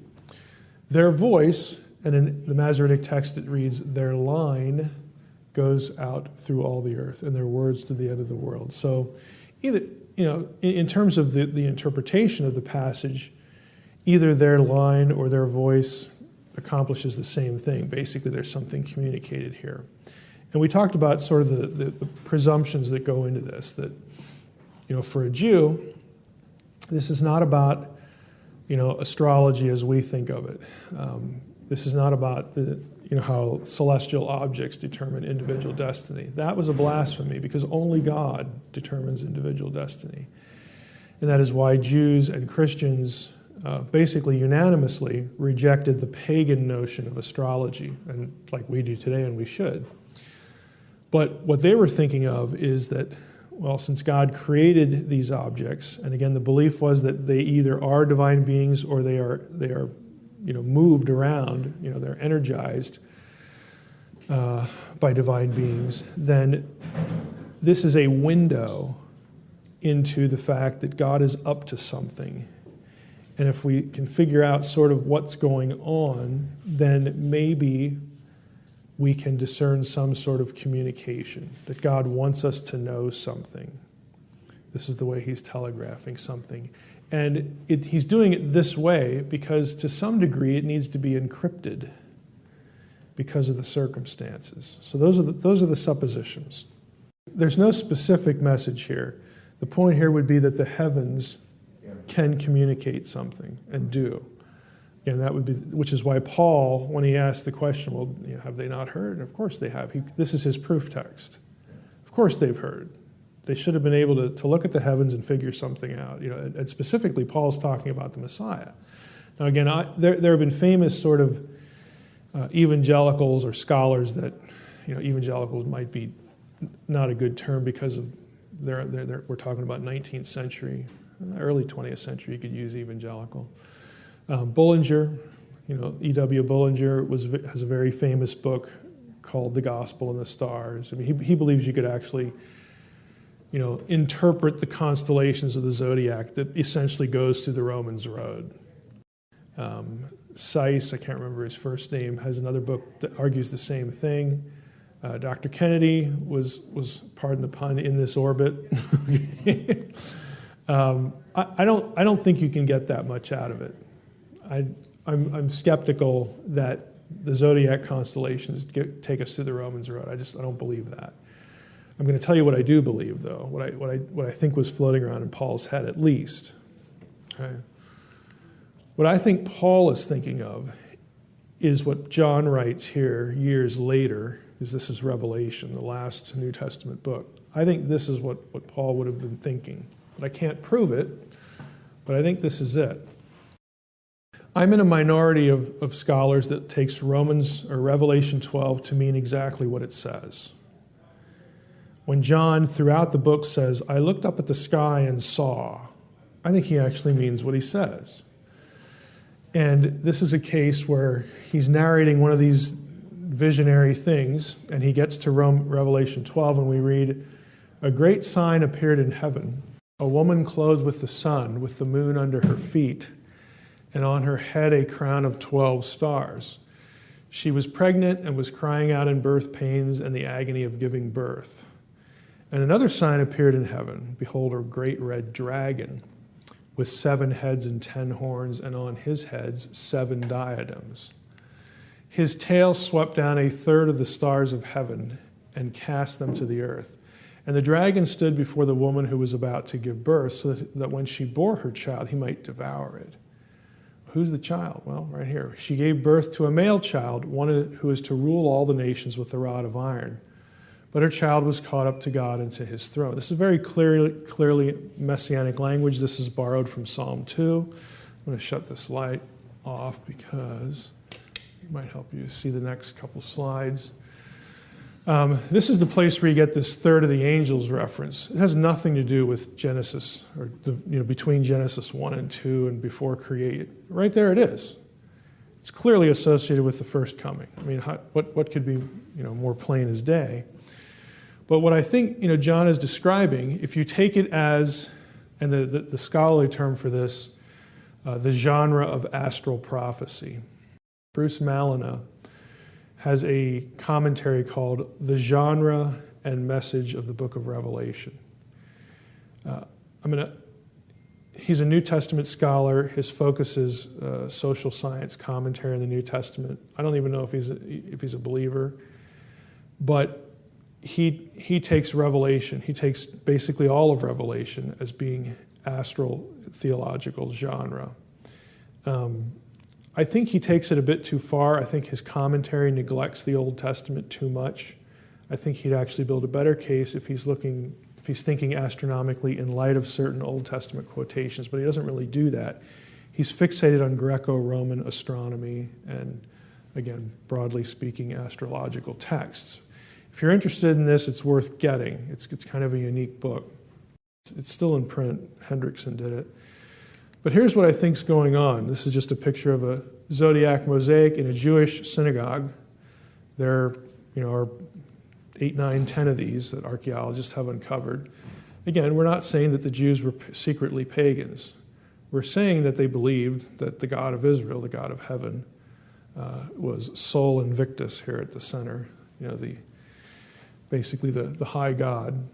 S1: Their voice, and in the Masoretic text it reads, their line goes out through all the earth, and their words to the end of the world. So either, in terms of the interpretation of the passage, either their line or their voice accomplishes the same thing. Basically, there's something communicated here. And we talked about sort of the presumptions that go into this, that, for a Jew, this is not about, astrology as we think of it. This is not about how celestial objects determine individual destiny. That was a blasphemy, because only God determines individual destiny. And that is why Jews and Christians basically unanimously rejected the pagan notion of astrology, and like we do today, and we should. But what they were thinking of is that, well, since God created these objects, and again, the belief was that they either are divine beings or they are moved around, they're energized by divine beings, then this is a window into the fact that God is up to something. And if we can figure out sort of what's going on, then maybe we can discern some sort of communication, that God wants us to know something. This is the way he's telegraphing something. And he's doing it this way because to some degree it needs to be encrypted because of the circumstances. So those are the suppositions. There's no specific message here. The point here would be that the heavens can communicate something and do. And that would be, which is why Paul, when he asked the question, well, have they not heard? And of course they have. This is his proof text. Of course they've heard. They should have been able to look at the heavens and figure something out. And specifically, Paul's talking about the Messiah. Now, again, there have been famous sort of evangelicals or scholars that, evangelicals might be not a good term because of we're talking about 19th century, early 20th century. You could use evangelical. Bullinger, E.W. Bullinger has a very famous book called The Gospel and the Stars. I mean, he believes you could actually interpret the constellations of the zodiac that essentially goes through the Romans road. Seiss, I can't remember his first name, has another book that argues the same thing. Dr. Kennedy was, pardon the pun, in this orbit. I don't think you can get that much out of it. I'm skeptical that the zodiac constellations take us through the Romans road. I don't believe that. I'm going to tell you what I do believe, though, what I think was floating around in Paul's head, at least. Okay. What I think Paul is thinking of is what John writes here years later, because this is Revelation, the last New Testament book. I think this is what Paul would have been thinking. But I can't prove it, but I think this is it. I'm in a minority of scholars that takes Romans or Revelation 12 to mean exactly what it says. When John, throughout the book, says, I looked up at the sky and saw, I think he actually means what he says. And this is a case where he's narrating one of these visionary things, and he gets to Revelation 12, and we read, a great sign appeared in heaven, a woman clothed with the sun, with the moon under her feet, and on her head a crown of 12 stars. She was pregnant and was crying out in birth pains and the agony of giving birth. And another sign appeared in heaven. Behold, a great red dragon with 7 heads and 10 horns, and on his heads 7 diadems. His tail swept down a third of the stars of heaven and cast them to the earth. And the dragon stood before the woman who was about to give birth, so that when she bore her child, he might devour it. Who's the child? Well, right here. She gave birth to a male child, one who is to rule all the nations with a rod of iron. But her child was caught up to God and to his throne. This is very clearly messianic language. This is borrowed from Psalm 2. I'm going to shut this light off because it might help you see the next couple slides. This is the place where you get this third of the angels reference. It has nothing to do with Genesis, or between Genesis 1 and 2 and before create. Right there it is. It's clearly associated with the first coming. I mean, what could be more plain as day? But what I think John is describing, if you take it as, and the scholarly term for this, the genre of astral prophecy. Bruce Malina has a commentary called The Genre and Message of the Book of Revelation. He's a New Testament scholar. His focus is social science commentary on the New Testament. I don't even know if he's a believer, but he takes Revelation. He takes basically all of Revelation as being astral theological genre. I think he takes it a bit too far. I think his commentary neglects the Old Testament too much. I think he'd actually build a better case if he's thinking astronomically in light of certain Old Testament quotations, but he doesn't really do that. He's fixated on Greco-Roman astronomy and, again, broadly speaking, astrological texts. If you're interested in this, it's worth getting. It's kind of a unique book. It's still in print. Hendrickson did it. But here's what I think's going on. This is just a picture of a zodiac mosaic in a Jewish synagogue. There are 8, 9, 10 of these that archaeologists have uncovered. Again, we're not saying that the Jews were secretly pagans. We're saying that they believed that the God of Israel, the God of heaven, was Sol Invictus here at the center. Basically the high God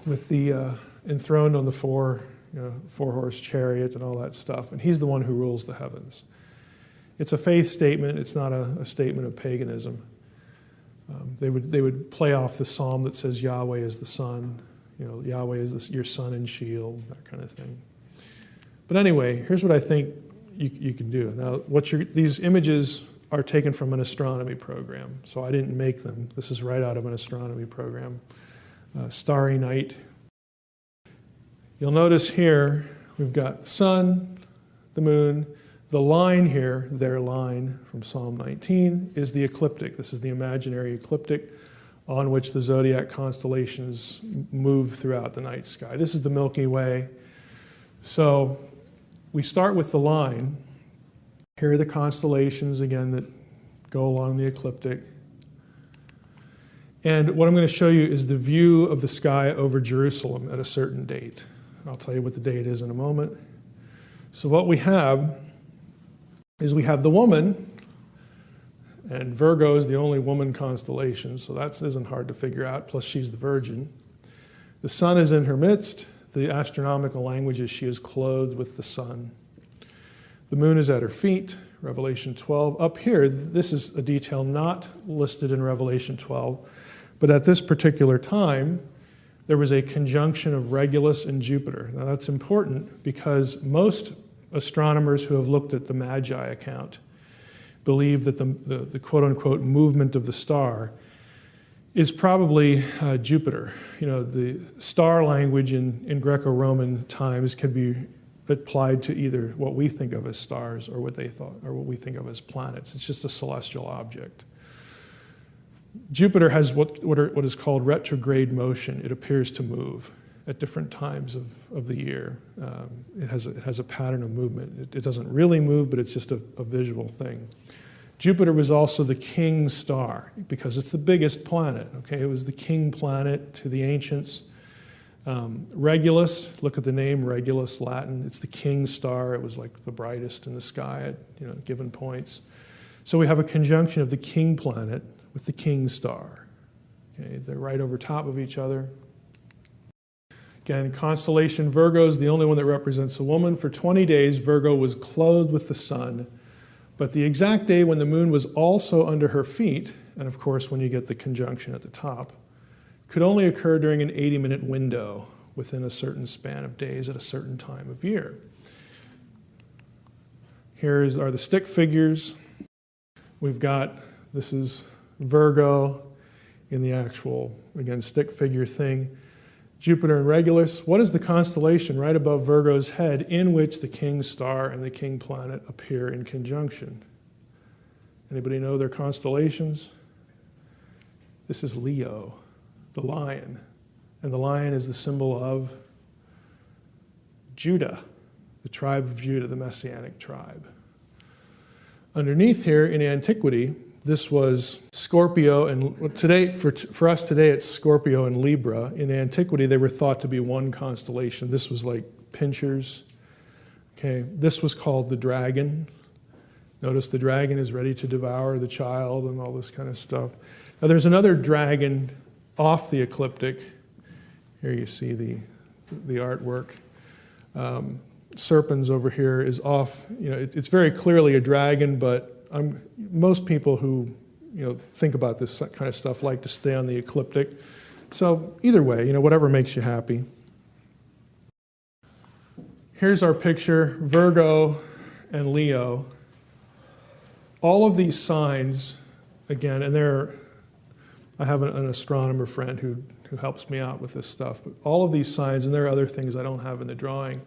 S1: with the enthroned on the four-horse chariot and all that stuff. And he's the one who rules the heavens. It's a faith statement. It's not a statement of paganism. They would play off the psalm that says Yahweh is the sun. Yahweh is your sun and shield, that kind of thing. But anyway, here's what I think you can do. Now, these images are taken from an astronomy program, so I didn't make them. This is right out of an astronomy program. Starry Night. You'll notice here we've got the sun, the moon. The line here, their line from Psalm 19, is the ecliptic. This is the imaginary ecliptic on which the zodiac constellations move throughout the night sky. This is the Milky Way. So we start with the line. Here are the constellations, again, that go along the ecliptic. And what I'm going to show you is the view of the sky over Jerusalem at a certain date. I'll tell you what the date is in a moment. So what we have is we have the woman, and Virgo is the only woman constellation, so that isn't hard to figure out, plus she's the virgin. The sun is in her midst. The astronomical language is she is clothed with the sun. The moon is at her feet, Revelation 12. Up here, this is a detail not listed in Revelation 12, but at this particular time, there was a conjunction of Regulus and Jupiter. Now that's important because most astronomers who have looked at the Magi account believe that the quote-unquote movement of the star is probably Jupiter. The star language in Greco-Roman times could be applied to either what we think of as stars or what they thought, or what we think of as planets. It's just a celestial object. Jupiter has what is called retrograde motion. It appears to move at different times of the year. It has a pattern of movement. It doesn't really move, but it's just a visual thing. Jupiter was also the king star because it's the biggest planet. Okay, it was the king planet to the ancients. Regulus, look at the name Regulus, Latin. It's the king star. It was like the brightest in the sky at given points. So we have a conjunction of the king planet with the king star. Okay, they're right over top of each other. Again, constellation Virgo is the only one that represents a woman. For 20 days, Virgo was clothed with the sun, but the exact day when the moon was also under her feet, and of course when you get the conjunction at the top, could only occur during an 80-minute window within a certain span of days at a certain time of year. Here are the stick figures. We've got, this is Virgo in the actual, again, stick figure thing. Jupiter and Regulus. What is the constellation right above Virgo's head in which the king star and the king planet appear in conjunction? Anybody know their constellations? This is Leo, the lion. And the lion is the symbol of Judah, the tribe of Judah, the Messianic tribe. Underneath here in antiquity, this was Scorpio, and today, for us today, it's Scorpio and Libra. In antiquity, they were thought to be one constellation. This was like Pinchers. Okay, this was called the dragon. Notice the dragon is ready to devour the child and all this kind of stuff. Now there's another dragon off the ecliptic. Here you see the artwork. Serpens over here is off. It's very clearly a dragon, but most people who think about this kind of stuff like to stay on the ecliptic. So either way, whatever makes you happy. Here's our picture, Virgo and Leo. All of these signs, again, and I have an astronomer friend who helps me out with this stuff, but all of these signs, and there are other things I don't have in the drawing,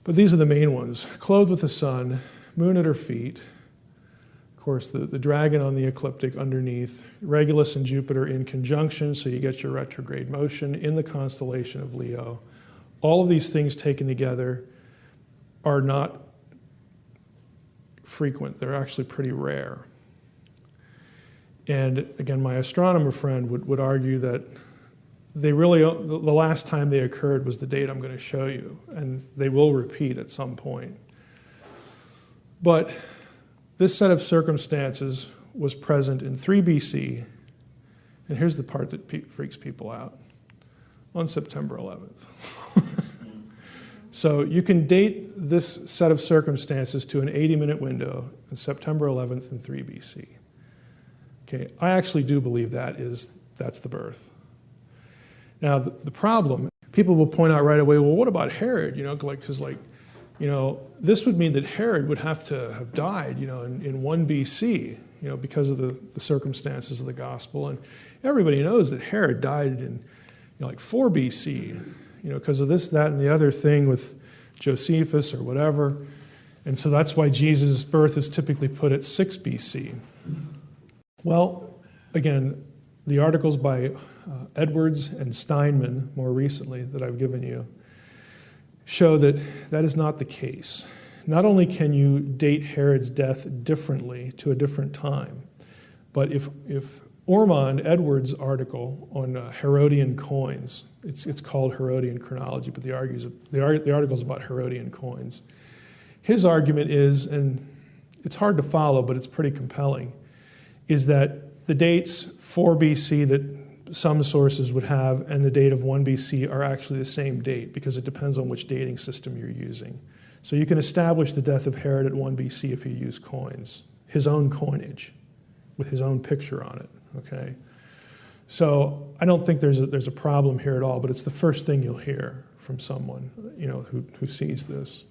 S1: but these are the main ones. Clothed with the sun, moon at her feet, of course, the dragon on the ecliptic underneath, Regulus and Jupiter in conjunction, so you get your retrograde motion in the constellation of Leo. All of these things taken together are not frequent. They're actually pretty rare. And again, my astronomer friend would argue that the last time they occurred was the date I'm going to show you, and they will repeat at some point. But this set of circumstances was present in 3 BC, and here's the part that freaks people out, on September 11th. So you can date this set of circumstances to an 80-minute window on September 11th in 3 BC. Okay, I actually do believe that's the birth. Now, the problem, people will point out right away, well, what about Herod? Because this would mean that Herod would have to have died, in 1 BC, because of the circumstances of the gospel. And everybody knows that Herod died in, 4 BC, because of this, that, and the other thing with Josephus or whatever. And so that's why Jesus' birth is typically put at 6 BC. Well, again, the articles by Edwards and Steinman, more recently, that I've given you, show that that is not the case. Not only can you date Herod's death differently to a different time, but if Ormond Edwards' article on Herodian coins, it's called Herodian chronology, but the article is about Herodian coins. His argument is, and it's hard to follow, but it's pretty compelling, is that the dates 4 BC that some sources would have and the date of 1 BC are actually the same date because it depends on which dating system you're using. So you can establish the death of Herod at 1 BC if you use coins, his own coinage with his own picture on it, okay? So I don't think there's a problem here at all, but it's the first thing you'll hear from someone, who sees this.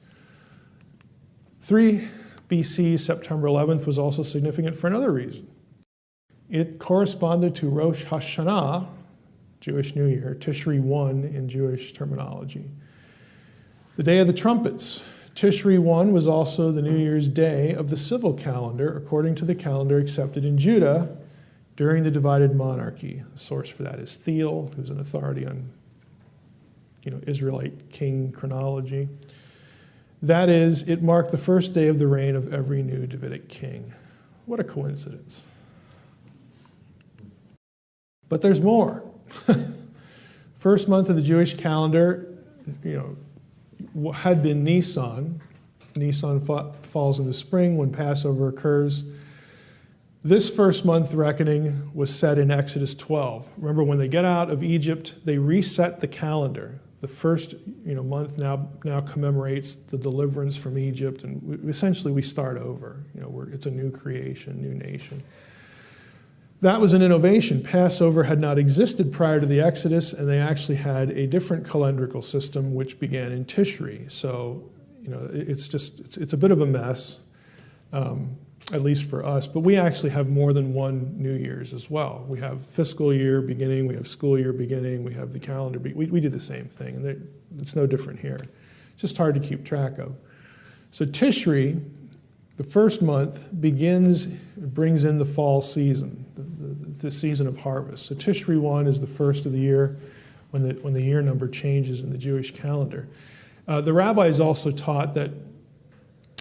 S1: 3 BC, September 11th was also significant for another reason. It corresponded to Rosh Hashanah, Jewish New Year, Tishri 1 in Jewish terminology. The Day of the Trumpets. Tishri 1 was also the New Year's Day of the civil calendar, according to the calendar accepted in Judah during the divided monarchy. The source for that is Theol, who's an authority on Israelite king chronology. That is, it marked the first day of the reign of every new Davidic king. What a coincidence. But there's more. First month of the Jewish calendar, had been Nisan. Nisan falls in the spring when Passover occurs. This first month reckoning was set in Exodus 12. Remember, when they get out of Egypt, they reset the calendar. The first month now commemorates the deliverance from Egypt, and essentially we start over. It's a new creation, new nation. That was an innovation. Passover had not existed prior to the Exodus, and they actually had a different calendrical system which began in Tishri. So, it's a bit of a mess, at least for us. But we actually have more than one New Year's as well. We have fiscal year beginning, we have school year beginning, we have the calendar. We do the same thing, and it's no different here. It's just hard to keep track of. So Tishri, the first month, brings in the fall season, the season of harvest. So Tishri 1 is the first of the year when the year number changes in the Jewish calendar. The rabbis also taught that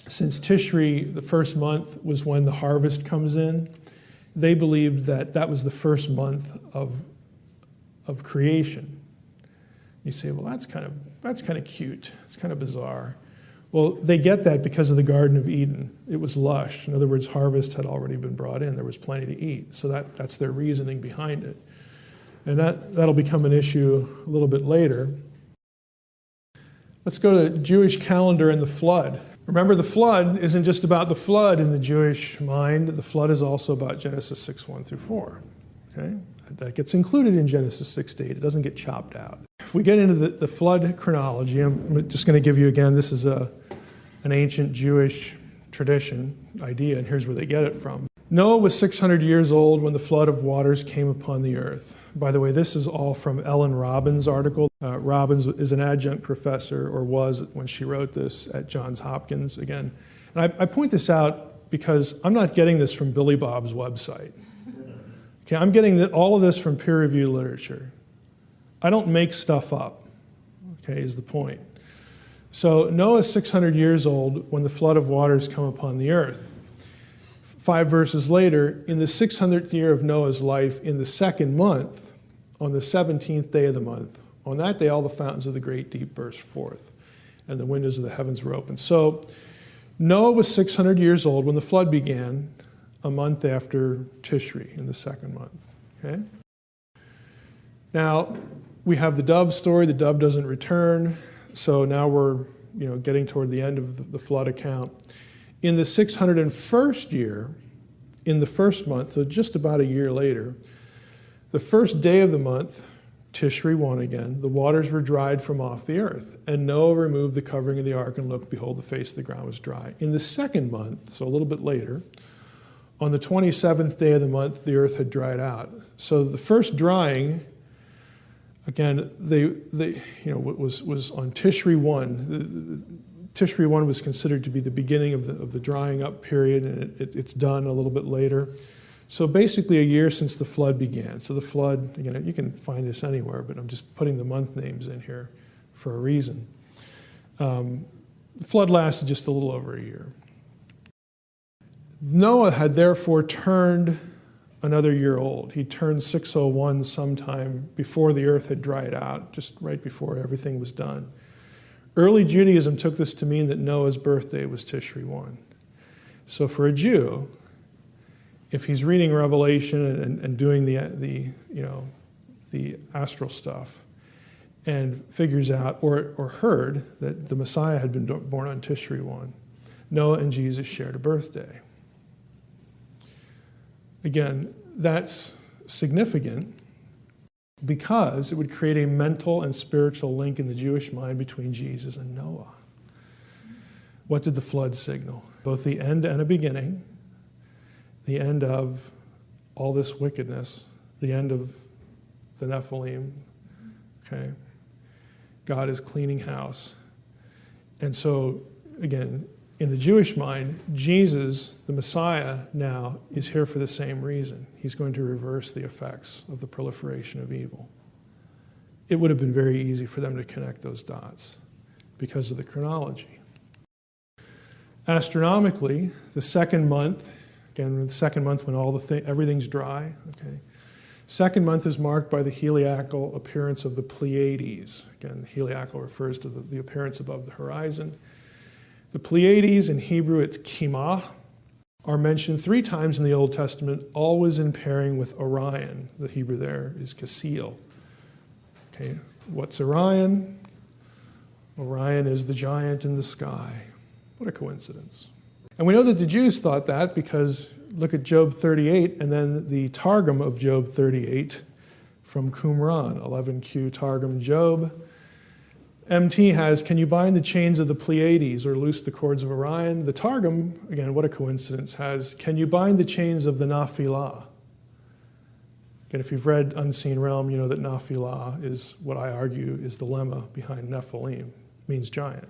S1: since Tishri, the first month, was when the harvest comes in, they believed that was the first month of creation. You say, well, that's kind of cute. It's kind of bizarre. Well, they get that because of the Garden of Eden. It was lush. In other words, harvest had already been brought in. There was plenty to eat. So that's their reasoning behind it. And that'll become an issue a little bit later. Let's go to the Jewish calendar and the flood. Remember, the flood isn't just about the flood in the Jewish mind. The flood is also about Genesis 6, 1 through 4. Okay? That gets included in Genesis 6 to 8. It doesn't get chopped out. If we get into the flood chronology, I'm just going to give you again, this is an ancient Jewish tradition idea, and here's where they get it from. Noah was 600 years old when the flood of waters came upon the earth. By the way, this is all from Ellen Robbins' article. Robbins is an adjunct professor, or was when she wrote this, at Johns Hopkins again. And I point this out because I'm not getting this from Billy Bob's website. Okay, I'm getting all of this from peer-reviewed literature. I don't make stuff up, okay, is the point. So Noah's 600 years old when the flood of waters come upon the earth. 5 verses later, in the 600th year of Noah's life, in the second month, on the 17th day of the month, on that day all the fountains of the great deep burst forth, and the windows of the heavens were opened. So Noah was 600 years old when the flood began, a month after Tishri, in the second month. Okay? Now, we have the dove story. The dove doesn't return. So now we're getting toward the end of the flood account. In the 601st year, in the first month, so just about a year later, the first day of the month, Tishri 1 again, the waters were dried from off the earth. And Noah removed the covering of the ark and looked, behold, the face of the ground was dry. In the second month, so a little bit later, on the 27th day of the month, the earth had dried out. So the first drying, again, was on Tishri 1. Tishri 1 was considered to be the beginning of the drying up period, and it's done a little bit later. So basically a year since the flood began. So the flood, again, you can find this anywhere, but I'm just putting the month names in here for a reason. The flood lasted just a little over a year. Noah had therefore turned another year old. He turned 601 sometime before the earth had dried out, just right before everything was done. Early Judaism took this to mean that Noah's birthday was Tishri 1. So for a Jew, if he's reading Revelation and doing the astral stuff and figures out or heard that the Messiah had been born on Tishri 1, Noah and Jesus shared a birthday. Again, that's significant because it would create a mental and spiritual link in the Jewish mind between Jesus and Noah. What did the flood signal? Both the end and a beginning, the end of all this wickedness, the end of the Nephilim, okay? God is cleaning house. And so, again, in the Jewish mind, Jesus, the Messiah, now is here for the same reason. He's going to reverse the effects of the proliferation of evil. It would have been very easy for them to connect those dots because of the chronology. Astronomically, the second month, again, the second month when everything's dry, okay, second month is marked by the heliacal appearance of the Pleiades. Again, heliacal refers to the appearance above the horizon. The Pleiades, in Hebrew it's Kimah, are mentioned 3 times in the Old Testament, always in pairing with Orion. The Hebrew there is Casil. Okay, what's Orion? Orion is the giant in the sky. What a coincidence. And we know that the Jews thought that because look at Job 38 and then the Targum of Job 38 from Qumran, 11Q Targum Job. MT has, can you bind the chains of the Pleiades or loose the cords of Orion? The Targum, again, what a coincidence, has, can you bind the chains of the Naphilah? Again, if you've read Unseen Realm, you know that Naphilah is what I argue is the lemma behind Nephilim, means giant.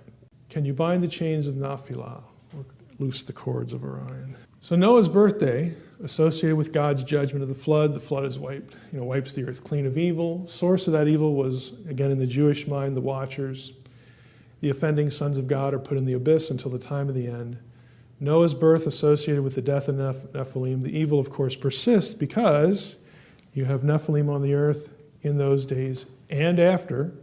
S1: Can you bind the chains of Naphilah or loose the cords of Orion? So Noah's birthday, associated with God's judgment of the flood is wipes the earth clean of evil. Source of that evil was, again, in the Jewish mind, the Watchers. The offending sons of God are put in the abyss until the time of the end. Noah's birth associated with the death of Nephilim. The evil, of course, persists because you have Nephilim on the earth in those days and after.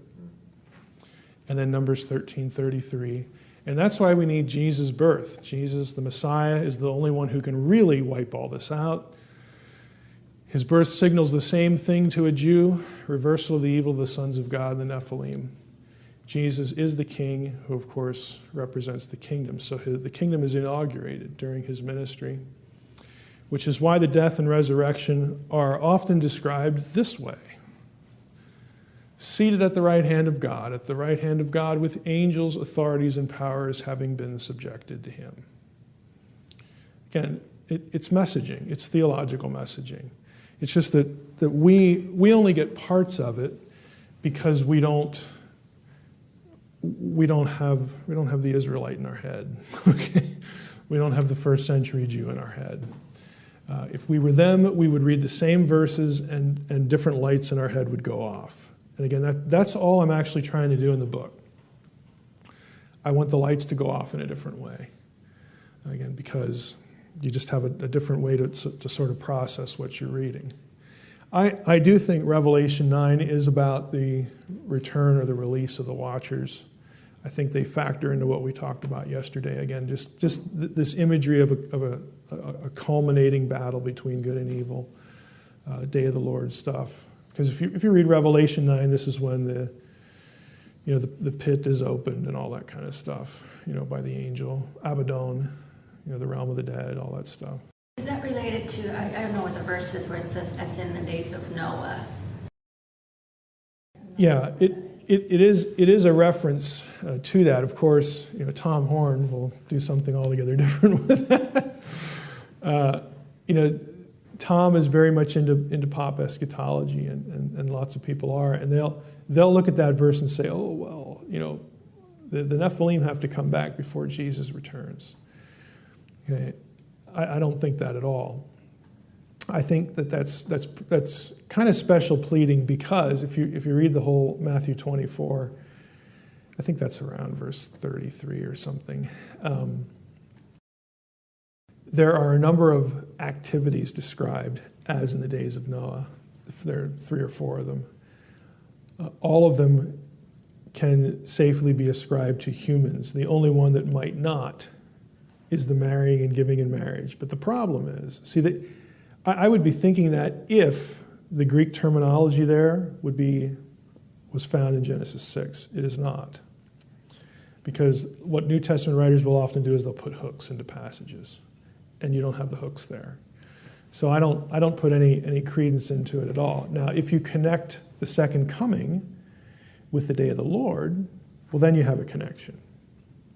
S1: And then Numbers 13:33. And that's why we need Jesus' birth. Jesus, the Messiah, is the only one who can really wipe all this out. His birth signals the same thing to a Jew, reversal of the evil of the sons of God, the Nephilim. Jesus is the king who, of course, represents the kingdom. So the kingdom is inaugurated during his ministry, which is why the death and resurrection are often described this way. Seated at the right hand of God with angels, authorities, and powers having been subjected to him. Again, it's messaging. It's theological messaging. It's just that we only get parts of it because we don't have the Israelite in our head. Okay? We don't have the first century Jew in our head. If we were them, we would read the same verses and different lights in our head would go off. And again, that's all I'm actually trying to do in the book. I want the lights to go off in a different way. Again, because you just have a different way to sort of process what you're reading. I do think Revelation 9 is about the return or the release of the Watchers. I think they factor into what we talked about yesterday. Again, just this imagery of a culminating battle between good and evil, Day of the Lord stuff. Because if you read Revelation 9, this is when the pit is opened and all that kind of stuff, by the angel, Abaddon, the realm of the dead, all that stuff.
S2: Is that related to, I don't know what the verse is where it says, as in the days of Noah?
S1: Yeah, it is a reference to that. Of course, Tom Horn will do something altogether different with that. Tom is very much into pop eschatology, and lots of people are, and they'll look at that verse and say, oh, well, the Nephilim have to come back before Jesus returns. Okay. I don't think that at all. I think that's kind of special pleading because if you read the whole Matthew 24, I think that's around verse 33 or something. There are a number of activities described as in the days of Noah. There are 3 or 4 of them. All of them can safely be ascribed to humans. The only one that might not is the marrying and giving in marriage. But the problem is, I would be thinking that if the Greek terminology there was found in Genesis 6. It is not. Because what New Testament writers will often do is they'll put hooks into passages. And you don't have the hooks there. So I don't put any credence into it at all. Now, if you connect the second coming with the day of the Lord, well, then you have a connection.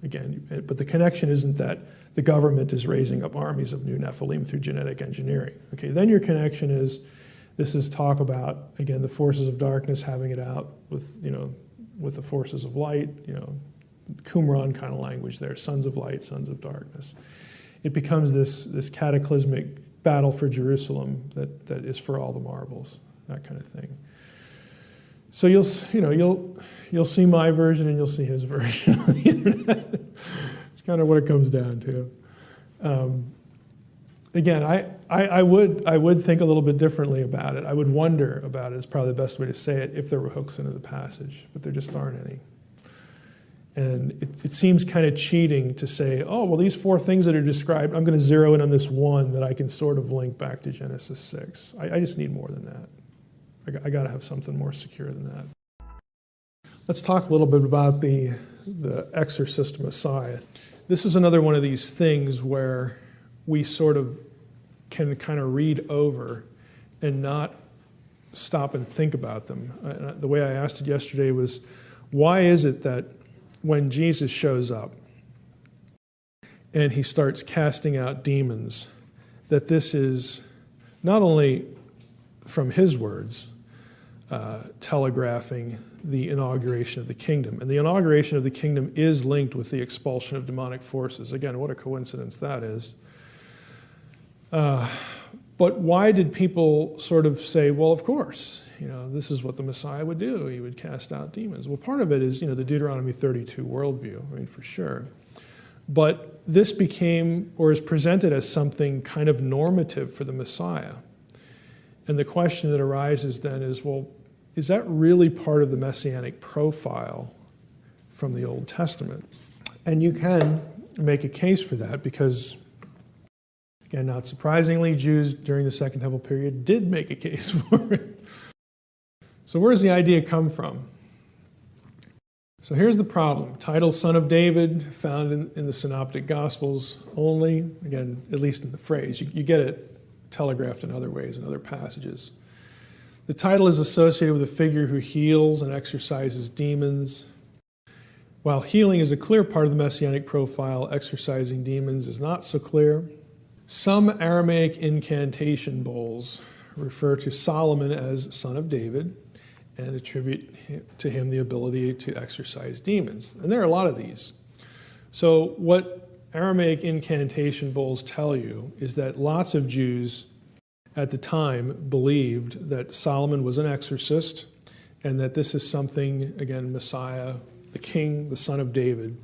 S1: Again, but the connection isn't that the government is raising up armies of new Nephilim through genetic engineering. Okay, then your connection is, this is talk about, again, the forces of darkness having it out with the forces of light, Qumran kind of language there, sons of light, sons of darkness. It becomes this cataclysmic battle for Jerusalem that is for all the marbles, that kind of thing. So you'll see my version and you'll see his version on the internet. It's kind of what it comes down to. Again, I would think a little bit differently about it. I would wonder about it, is probably the best way to say it, if there were hooks into the passage, but there just aren't any. And it seems kind of cheating to say, oh, well, these 4 things that are described, I'm going to zero in on this one that I can sort of link back to Genesis 6. I just need more than that. I got to have something more secure than that. Let's talk a little bit about the exorcist Messiah. This is another one of these things where we sort of can kind of read over and not stop and think about them. The way I asked it yesterday was, why is it that when Jesus shows up and he starts casting out demons, that this is not only from his words, telegraphing the inauguration of the kingdom. And the inauguration of the kingdom is linked with the expulsion of demonic forces. Again, what a coincidence that is. But why did people sort of say, well, of course, this is what the Messiah would do. He would cast out demons. Well, part of it is, the Deuteronomy 32 worldview, for sure. But this became, or is presented as something kind of normative for the Messiah. And the question that arises then is, well, is that really part of the messianic profile from the Old Testament? And you can make a case for that because, again, not surprisingly, Jews during the Second Temple period did make a case for it. So where does the idea come from? So here's the problem. Title, Son of David, found in the Synoptic Gospels only, again, at least in the phrase. You get it telegraphed in other ways, in other passages. The title is associated with a figure who heals and exorcises demons. While healing is a clear part of the messianic profile, exorcising demons is not so clear. Some Aramaic incantation bowls refer to Solomon as son of David and attribute to him the ability to exorcise demons. And there are a lot of these. So what Aramaic incantation bowls tell you is that lots of Jews at the time believed that Solomon was an exorcist and that this is something, again, Messiah, the king, the son of David,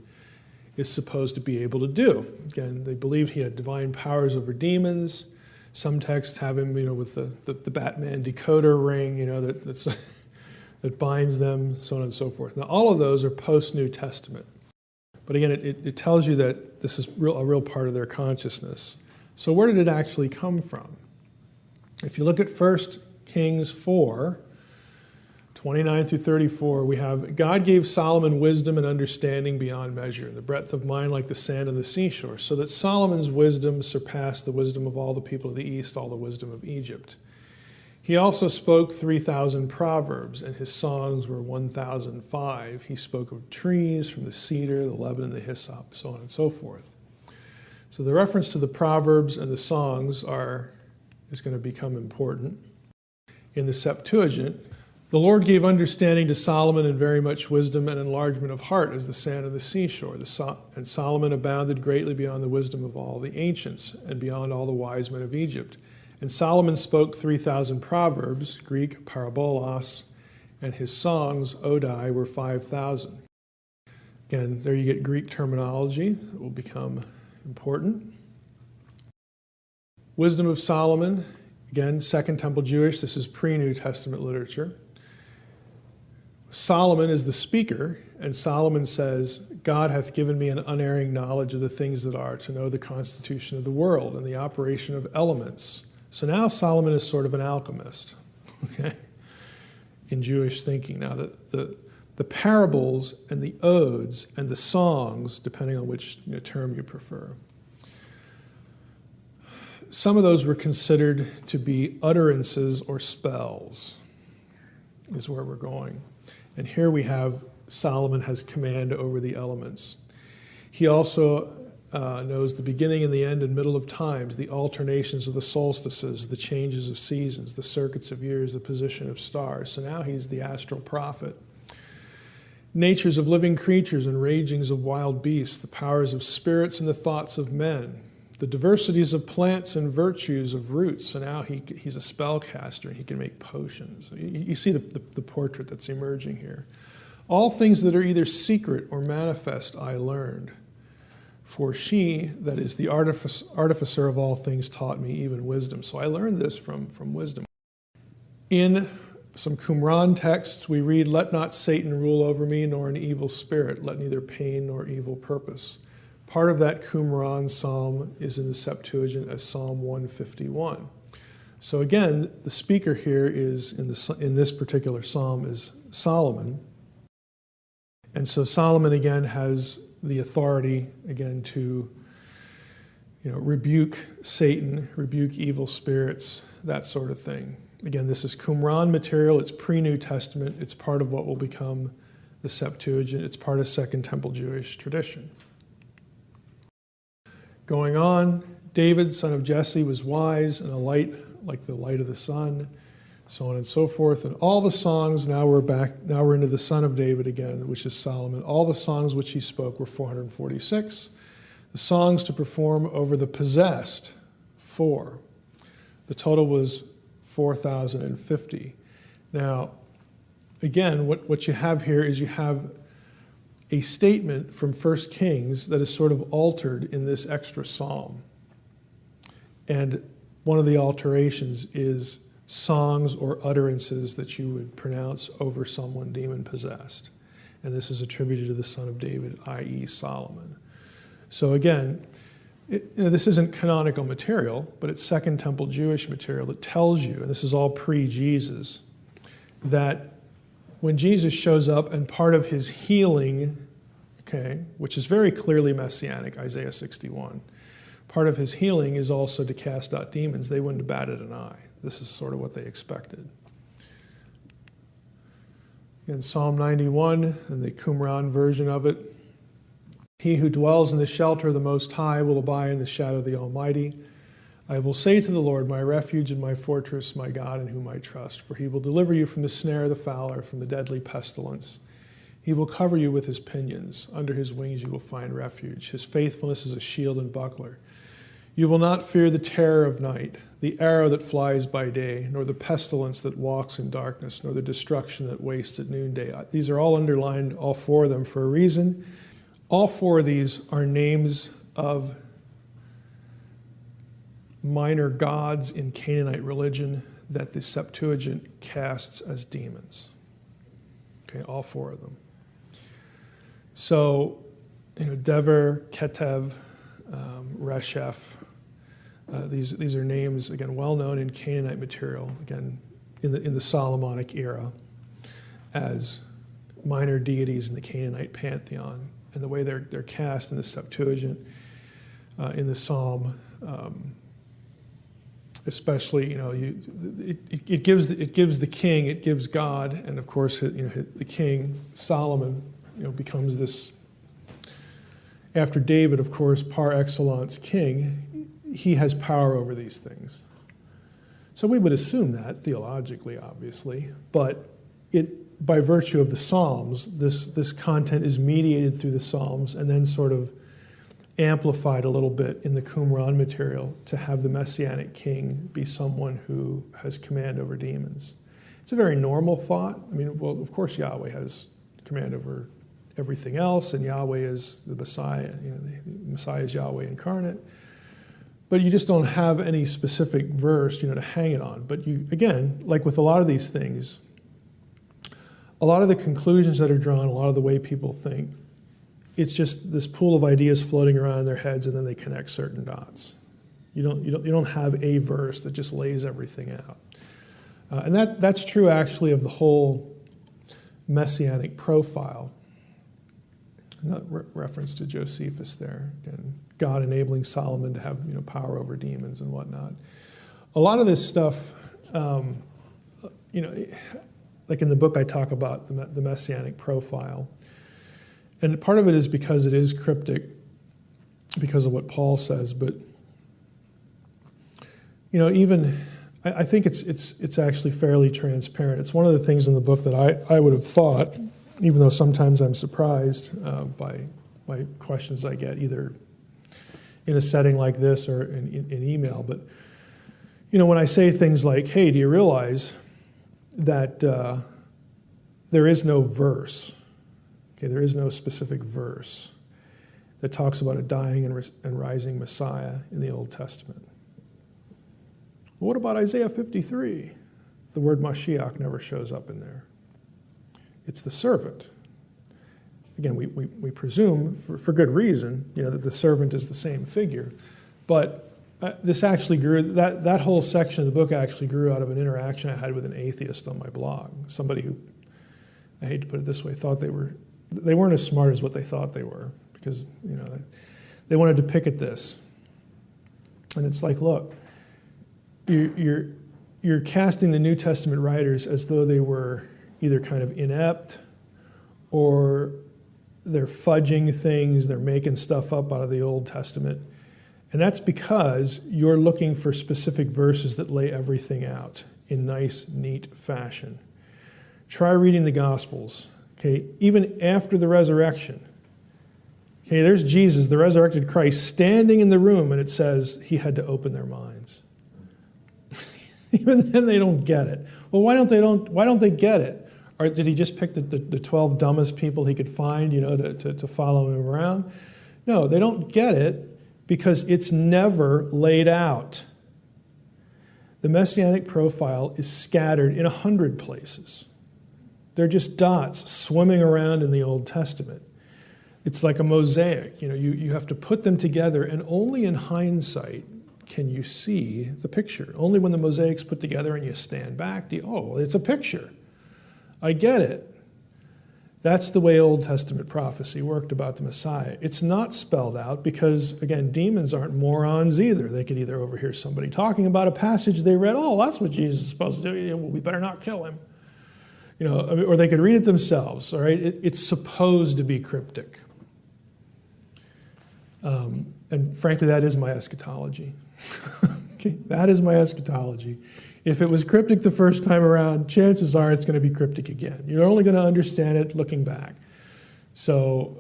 S1: is supposed to be able to do. Again, they believed he had divine powers over demons. Some texts have him, with the Batman decoder ring, that binds them, so on and so forth. Now, all of those are post-New Testament. But again, it tells you that this is a real part of their consciousness. So where did it actually come from? If you look at 1 Kings 4, 29 through 34, we have, God gave Solomon wisdom and understanding beyond measure, the breadth of mind like the sand on the seashore, so that Solomon's wisdom surpassed the wisdom of all the people of the east, all the wisdom of Egypt. He also spoke 3,000 proverbs, and his songs were 1,005. He spoke of trees from the cedar, the Lebanon, the hyssop, so on and so forth. So the reference to the proverbs and the songs is going to become important. In the Septuagint, the Lord gave understanding to Solomon and very much wisdom and enlargement of heart as the sand of the seashore. And Solomon abounded greatly beyond the wisdom of all the ancients and beyond all the wise men of Egypt. And Solomon spoke 3,000 proverbs, Greek parabolos, and his songs, Odai, were 5,000. Again, there you get Greek terminology that will become important. Wisdom of Solomon, again, Second Temple Jewish, this is pre-New Testament literature. Solomon is the speaker, and Solomon says, God hath given me an unerring knowledge of the things that are, to know the constitution of the world and the operation of elements. So now Solomon is sort of an alchemist, okay, in Jewish thinking. Now, the parables and the odes and the songs, depending on which term you prefer, some of those were considered to be utterances or spells, is where we're going. And here we have Solomon has command over the elements. He also knows the beginning and the end and middle of times, the alternations of the solstices, the changes of seasons, the circuits of years, the position of stars. So now he's the astral prophet. natures of living creatures and ragings of wild beasts, the powers of spirits and the thoughts of men, the diversities of plants and virtues of roots. So now he's a spellcaster and he can make potions. You see the portrait that's emerging here. All things that are either secret or manifest I learned. For she, that is the artificer of all things, taught me even wisdom. So I learned this from wisdom. In some Qumran texts, we read, let not Satan rule over me, nor an evil spirit, let neither pain nor evil purpose. Part of that Qumran psalm is in the Septuagint as Psalm 151. So again, the speaker here is, in this particular psalm, is Solomon. And so Solomon, again, has the authority, again, to rebuke Satan, rebuke evil spirits, that sort of thing. Again, this is Qumran material. It's pre-New Testament. It's part of what will become the Septuagint. It's part of Second Temple Jewish tradition. Going on, David, son of Jesse, was wise and a light like the light of the sun, so on and so forth. And all the songs, now we're into the son of David again, which is Solomon. All the songs which he spoke were 446. The songs to perform over the possessed, 4. The total was 4,050. Now, again, what you have here is you have a statement from 1 Kings that is sort of altered in this extra psalm. And one of the alterations is songs or utterances that you would pronounce over someone demon-possessed. And this is attributed to the son of David, i.e. Solomon. So again, this isn't canonical material, but it's Second Temple Jewish material that tells you, and this is all pre-Jesus, that when Jesus shows up and part of his healing, okay, which is very clearly messianic, Isaiah 61, part of his healing is also to cast out demons. They wouldn't have batted an eye. This is sort of what they expected. In Psalm 91, in the Qumran version of it, he who dwells in the shelter of the Most High will abide in the shadow of the Almighty. I will say to the Lord, my refuge and my fortress, my God in whom I trust, for he will deliver you from the snare of the fowler, from the deadly pestilence. He will cover you with his pinions. Under his wings you will find refuge. His faithfulness is a shield and buckler. You will not fear the terror of night, the arrow that flies by day, nor the pestilence that walks in darkness, nor the destruction that wastes at noonday. These are all underlined, all 4 of them, for a reason. All 4 of these are names of minor gods in Canaanite religion that the Septuagint casts as demons. Okay, all 4 of them. So, Dever, Ketev, Resheph, these are names, again, well known in Canaanite material, again, in the Solomonic era, as minor deities in the Canaanite pantheon. And the way they're cast in the Septuagint, in the Psalm, especially, it gives the king, it gives God, and of course, the king Solomon, becomes this. After David, of course, par excellence king, he has power over these things. So we would assume that theologically, obviously, but by virtue of the Psalms, this content is mediated through the Psalms and then sort of amplified a little bit in the Qumran material to have the Messianic king be someone who has command over demons. It's a very normal thought. I mean, well, of course Yahweh has command over everything else, and Yahweh is the Messiah. The Messiah is Yahweh incarnate. But you just don't have any specific verse, to hang it on. But you, again, like with a lot of these things, a lot of the conclusions that are drawn, a lot of the way people think, it's just this pool of ideas floating around in their heads, and then they connect certain dots. You don't have a verse that just lays everything out. And that's true, actually, of the whole messianic profile. Not reference to Josephus there. Again, God enabling Solomon to have power over demons and whatnot. A lot of this stuff, like in the book I talk about the messianic profile. And part of it is because it is cryptic, because of what Paul says. But even I think it's actually fairly transparent. It's one of the things in the book that I would have thought even though sometimes I'm surprised by questions I get, either in a setting like this or in email. But, when I say things like, hey, do you realize that there is no verse, okay, there is no specific verse that talks about a dying and rising Messiah in the Old Testament? Well, what about Isaiah 53? The word Mashiach never shows up in there. It's the servant. Again, we presume, for good reason, that the servant is the same figure. But this actually grew, that whole section of the book actually grew out of an interaction I had with an atheist on my blog. Somebody who, I hate to put it this way, thought they weren't as smart as what they thought they were, because they wanted to pick at this. And it's like, look, you're casting the New Testament writers as though they were either kind of inept, or they're fudging things, they're making stuff up out of the Old Testament. And that's because you're looking for specific verses that lay everything out in nice, neat fashion. Try reading the Gospels, okay? Even after the resurrection. Okay, there's Jesus, the resurrected Christ, standing in the room, and it says he had to open their minds. Even then they don't get it. Well, why don't they get it? Or did he just pick the 12 dumbest people he could find, to follow him around? No, they don't get it because it's never laid out. The Messianic profile is scattered in 100 places. They're just dots swimming around in the Old Testament. It's like a mosaic. You have to put them together, and only in hindsight can you see the picture. Only when the mosaic's put together and you stand back, it's a picture. I get it. That's the way Old Testament prophecy worked about the Messiah. It's not spelled out because, again, demons aren't morons either. They could either overhear somebody talking about a passage they read, that's what Jesus is supposed to do, we better not kill him. Or they could read it themselves, all right? It's supposed to be cryptic. And frankly, that is my eschatology. Okay, that is my eschatology. If it was cryptic the first time around, chances are it's going to be cryptic again. You're only going to understand it looking back. So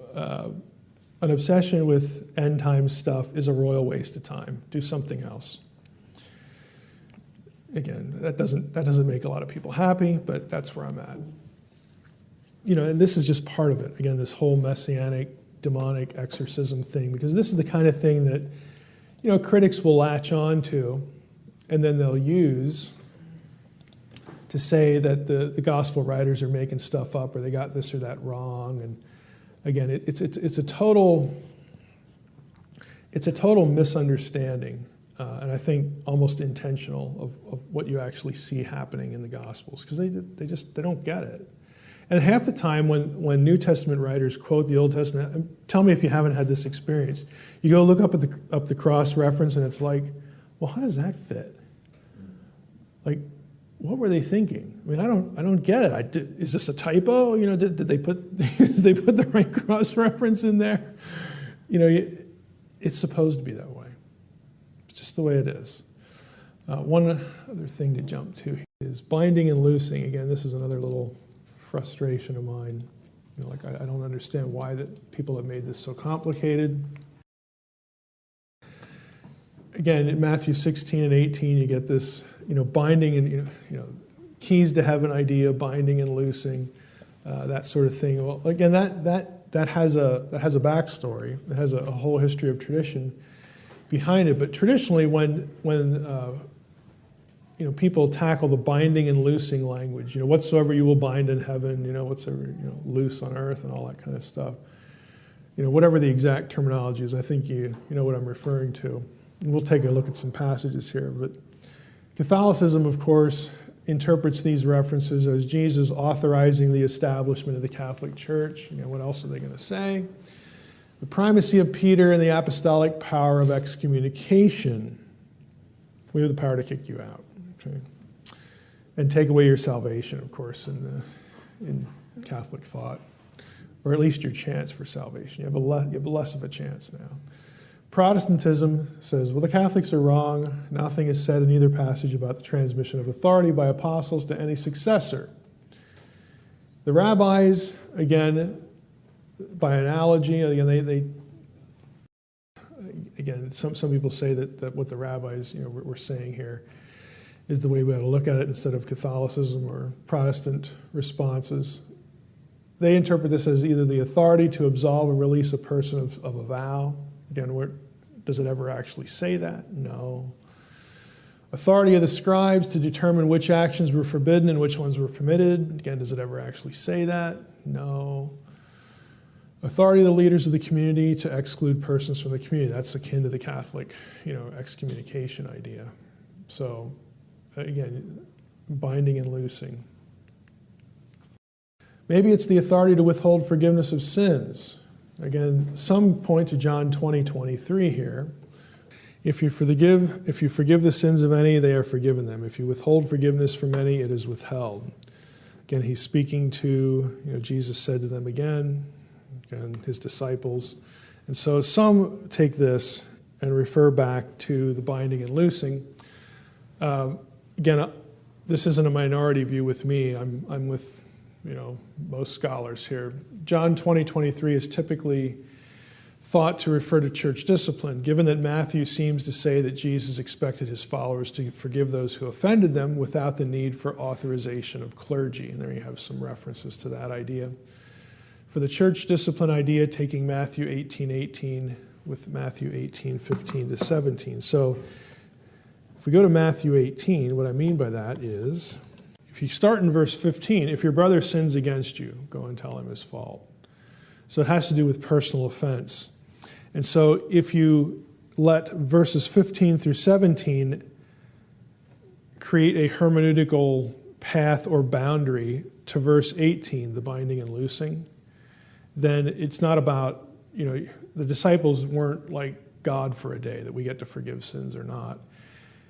S1: an obsession with end time stuff is a royal waste of time. Do something else. Again, that doesn't make a lot of people happy, but that's where I'm at. And this is just part of it. Again, this whole messianic, demonic exorcism thing, because this is the kind of thing that, critics will latch on to, and then they'll use to say that the gospel writers are making stuff up, or they got this or that wrong. And again, it's a total misunderstanding, and I think almost intentional of what you actually see happening in the Gospels, because they don't get it. And half the time when New Testament writers quote the Old Testament, tell me if you haven't had this experience. You go look up at the cross reference, and it's like, well, how does that fit? Like, what were they thinking? I mean, I don't get it. Is this a typo? Did they put the right cross reference in there? It's supposed to be that way. It's just the way it is. One other thing to jump to is binding and loosing. Again, this is another little frustration of mine. I don't understand why that people have made this so complicated. Again, in Matthew 16 and 18, you get this, binding and, keys to heaven idea, binding and loosing, that sort of thing. Well, again, that has a backstory. It has a whole history of tradition behind it. But traditionally, when people tackle the binding and loosing language, whatsoever you will bind in heaven, whatsoever, loose on earth and all that kind of stuff. Whatever the exact terminology is, I think you know what I'm referring to. And we'll take a look at some passages here. But Catholicism, of course, interprets these references as Jesus authorizing the establishment of the Catholic Church. What else are they going to say? The primacy of Peter and the apostolic power of excommunication. We have the power to kick you out. Okay? And take away your salvation, of course, in Catholic thought, or at least your chance for salvation. You have less of a chance now. Protestantism says, well, the Catholics are wrong. Nothing is said in either passage about the transmission of authority by apostles to any successor. The rabbis, again, by analogy, again, some people say that what the rabbis were saying here is the way we ought to look at it instead of Catholicism or Protestant responses. They interpret this as either the authority to absolve or release a person of a vow. Again, does it ever actually say that? No. Authority of the scribes to determine which actions were forbidden and which ones were permitted. Again, does it ever actually say that? No. Authority of the leaders of the community to exclude persons from the community. That's akin to the Catholic, excommunication idea. So, again, binding and loosing. Maybe it's the authority to withhold forgiveness of sins. Again, some point to John 20:23 here. If you forgive the sins of any, they are forgiven them. If you withhold forgiveness from any, it is withheld. Again, he's speaking to, Jesus said to them again, his disciples. And so some take this and refer back to the binding and loosing. Again, this isn't a minority view with me. I'm with most scholars here. John 20:23 is typically thought to refer to church discipline, given that Matthew seems to say that Jesus expected his followers to forgive those who offended them without the need for authorization of clergy. And there you have some references to that idea. For the church discipline idea, taking Matthew 18:18 with Matthew 18:15 to 17. So if we go to Matthew 18, what I mean by that is, if you start in verse 15, if your brother sins against you, go and tell him his fault. So it has to do with personal offense. And so if you let verses 15 through 17 create a hermeneutical path or boundary to verse 18, the binding and loosing, then it's not about, the disciples weren't like God for a day, that we get to forgive sins or not.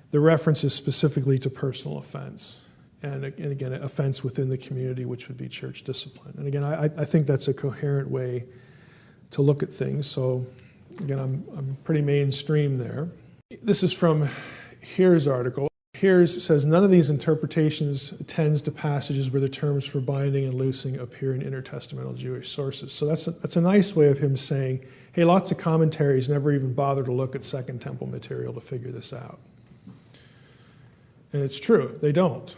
S1: The reference is specifically to personal offense. And again, an offense within the community, which would be church discipline. And again, I think that's a coherent way to look at things. So again, I'm pretty mainstream there. This is from Here's article. Here's says, none of these interpretations tends to passages where the terms for binding and loosing appear in intertestamental Jewish sources. So that's a nice way of him saying, hey, lots of commentaries never even bother to look at Second Temple material to figure this out. And it's true, they don't.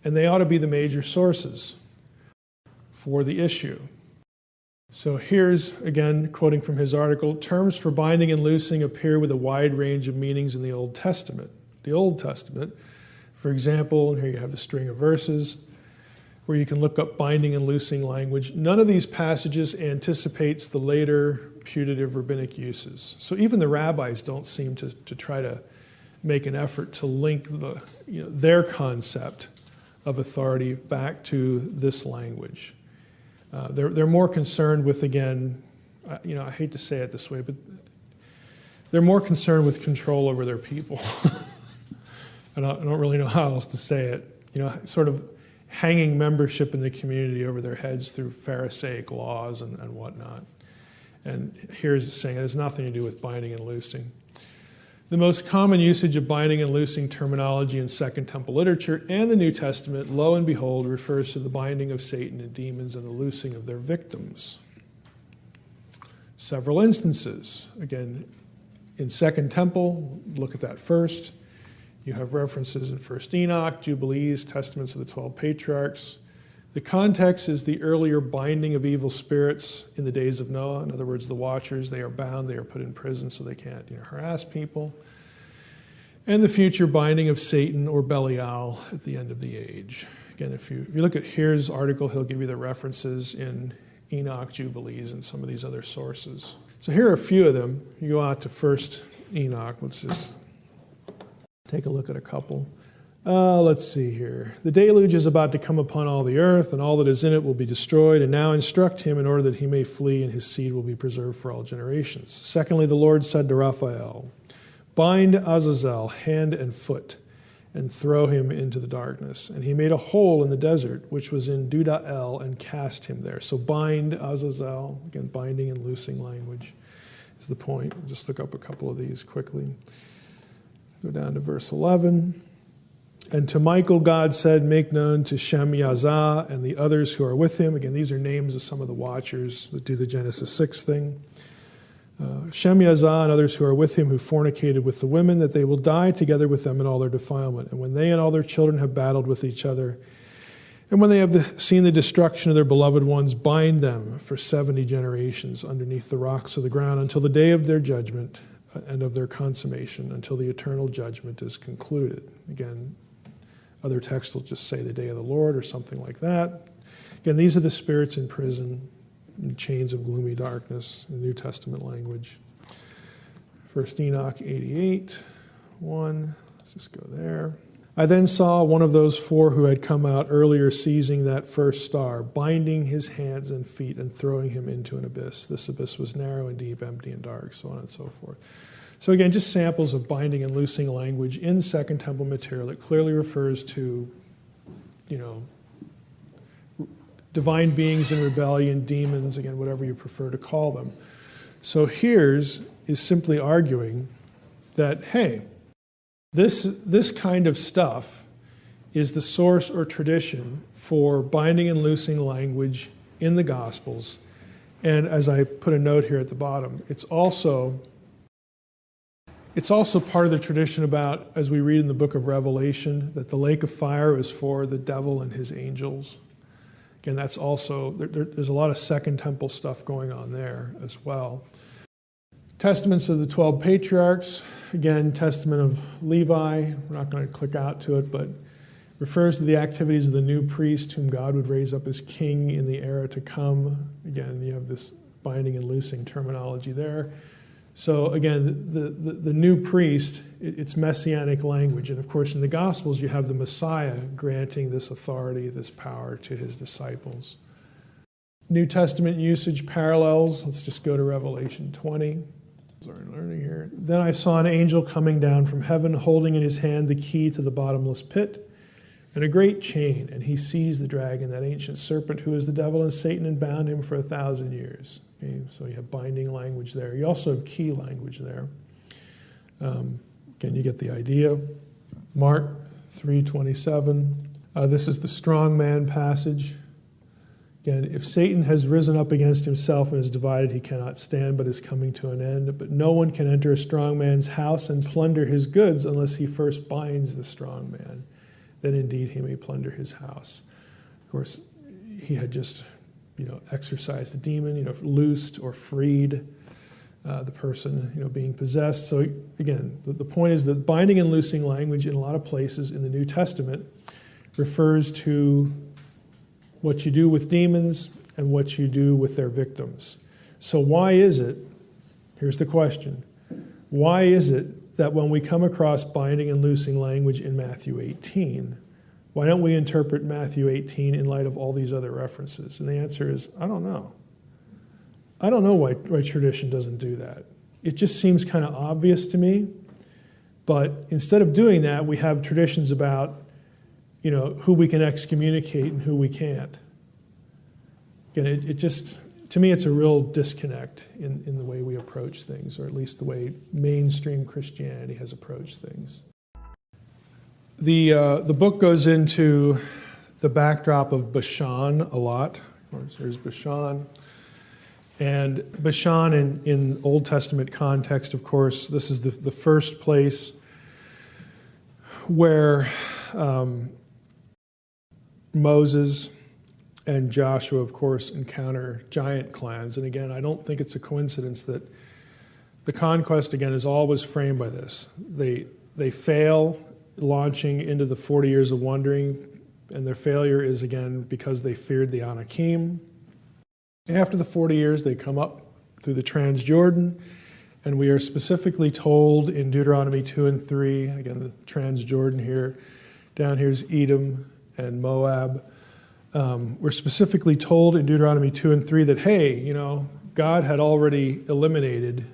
S1: And they ought to be the major sources for the issue. So here's, again, quoting from his article, terms for binding and loosing appear with a wide range of meanings in the Old Testament. The Old Testament, for example, and here you have the string of verses, where you can look up binding and loosing language. None of these passages anticipates the later putative rabbinic uses. So even the rabbis don't seem to try to make an effort to link their concept of authority back to this language. They're more concerned with, again, I hate to say it this way, but they're more concerned with control over their people. I don't really know how else to say it. Sort of hanging membership in the community over their heads through Pharisaic laws and whatnot. And here's saying it has nothing to do with binding and loosing. The most common usage of binding and loosing terminology in Second Temple literature and the New Testament, lo and behold, refers to the binding of Satan and demons and the loosing of their victims. Several instances. Again, in Second Temple, look at that first. You have references in 1 Enoch, Jubilees, Testaments of the 12 Patriarchs. The context is the earlier binding of evil spirits in the days of Noah. In other words, the watchers, they are bound, they are put in prison so they can't harass people. And the future binding of Satan or Belial at the end of the age. Again, if you look at Here's article, he'll give you the references in Enoch, Jubilees, and some of these other sources. So here are a few of them. You go out to 1 Enoch. Let's just take a look at a couple. Let's see here. The deluge is about to come upon all the earth, and all that is in it will be destroyed. And now instruct him in order that he may flee, and his seed will be preserved for all generations. Secondly, the Lord said to Raphael, bind Azazel hand and foot, and throw him into the darkness. And he made a hole in the desert, which was in Duda-El, and cast him there. So bind Azazel, again, binding and loosing language is the point. We'll just look up a couple of these quickly. Go down to verse 11. And to Michael, God said, make known to Shem Yazah and the others who are with him. Again, these are names of some of the watchers that do the Genesis 6 thing. Shem Yazah and others who are with him who fornicated with the women, that they will die together with them in all their defilement. And when they and all their children have battled with each other, and when they have seen the destruction of their beloved ones, bind them for 70 generations underneath the rocks of the ground until the day of their judgment and of their consummation, until the eternal judgment is concluded. Again, other texts will just say the day of the Lord or something like that. Again, these are the spirits in prison, in chains of gloomy darkness, in New Testament language. 1 Enoch 88, 1. Let's just go there. I then saw one of those four who had come out earlier seizing that first star, binding his hands and feet and throwing him into an abyss. This abyss was narrow and deep, empty and dark, so on and so forth. So again, just samples of binding and loosing language in Second Temple material that clearly refers to, divine beings in rebellion, demons, again, whatever you prefer to call them. So here's is simply arguing that, hey, this kind of stuff is the source or tradition for binding and loosing language in the Gospels. And as I put a note here at the bottom, it's also part of the tradition about, as we read in the book of Revelation, that the lake of fire is for the devil and his angels. Again, that's also, there's a lot of Second Temple stuff going on there as well. Testaments of the 12 patriarchs, again, Testament of Levi, we're not going to click out to it, but refers to the activities of the new priest whom God would raise up as king in the era to come. Again, you have this binding and loosing terminology there. So again, the new priest, it's messianic language. And of course, in the Gospels, you have the Messiah granting this authority, this power to his disciples. New Testament usage parallels. Let's just go to Revelation 20. Sorry, learning here. Then I saw an angel coming down from heaven, holding in his hand the key to the bottomless pit and a great chain. And he seized the dragon, that ancient serpent who is the devil and Satan, and bound him for 1,000 years. Okay, so you have binding language there. You also have key language there. Again, you get the idea. Mark 3:27. This is the strong man passage. Again, if Satan has risen up against himself and is divided, he cannot stand, but is coming to an end. But no one can enter a strong man's house and plunder his goods unless he first binds the strong man. Then indeed he may plunder his house. Of course, he had just exorcised the demon, loosed or freed the person, being possessed. So again, the point is that binding and loosing language in a lot of places in the New Testament refers to what you do with demons and what you do with their victims. So why is it, here's the question, why is it that when we come across binding and loosing language in Matthew 18, why don't we interpret Matthew 18 in light of all these other references? And the answer is, I don't know. I don't know why tradition doesn't do that. It just seems kind of obvious to me. But instead of doing that, we have traditions about, who we can excommunicate and who we can't. Again, it just, to me, it's a real disconnect in the way we approach things, or at least the way mainstream Christianity has approached things. The book goes into the backdrop of Bashan a lot. Of course, there's Bashan. And Bashan in Old Testament context, of course, this is the first place where Moses and Joshua, of course, encounter giant clans. And again, I don't think it's a coincidence that the conquest, again, is always framed by this. They fail launching into the 40 years of wandering, and their failure is, again, because they feared the Anakim. After the 40 years, they come up through the Transjordan, and we are specifically told in Deuteronomy 2 and 3, again, the Transjordan here, down here is Edom and Moab. We're specifically told in Deuteronomy 2 and 3 that, hey, God had already eliminated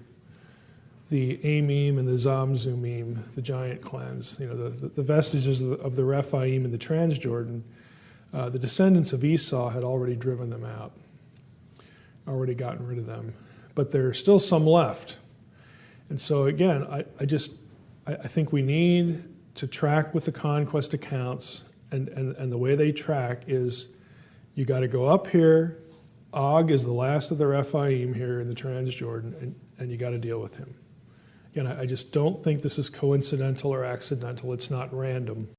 S1: the Amim and the Zamzumim, the giant clans, the vestiges of the Rephaim and the Transjordan. The descendants of Esau had already driven them out, already gotten rid of them. But there are still some left. And so again, I think we need to track with the conquest accounts, and the way they track is you got to go up here. Og is the last of the Rephaim here in the Transjordan, and you got to deal with him. Again, I just don't think this is coincidental or accidental. It's not random.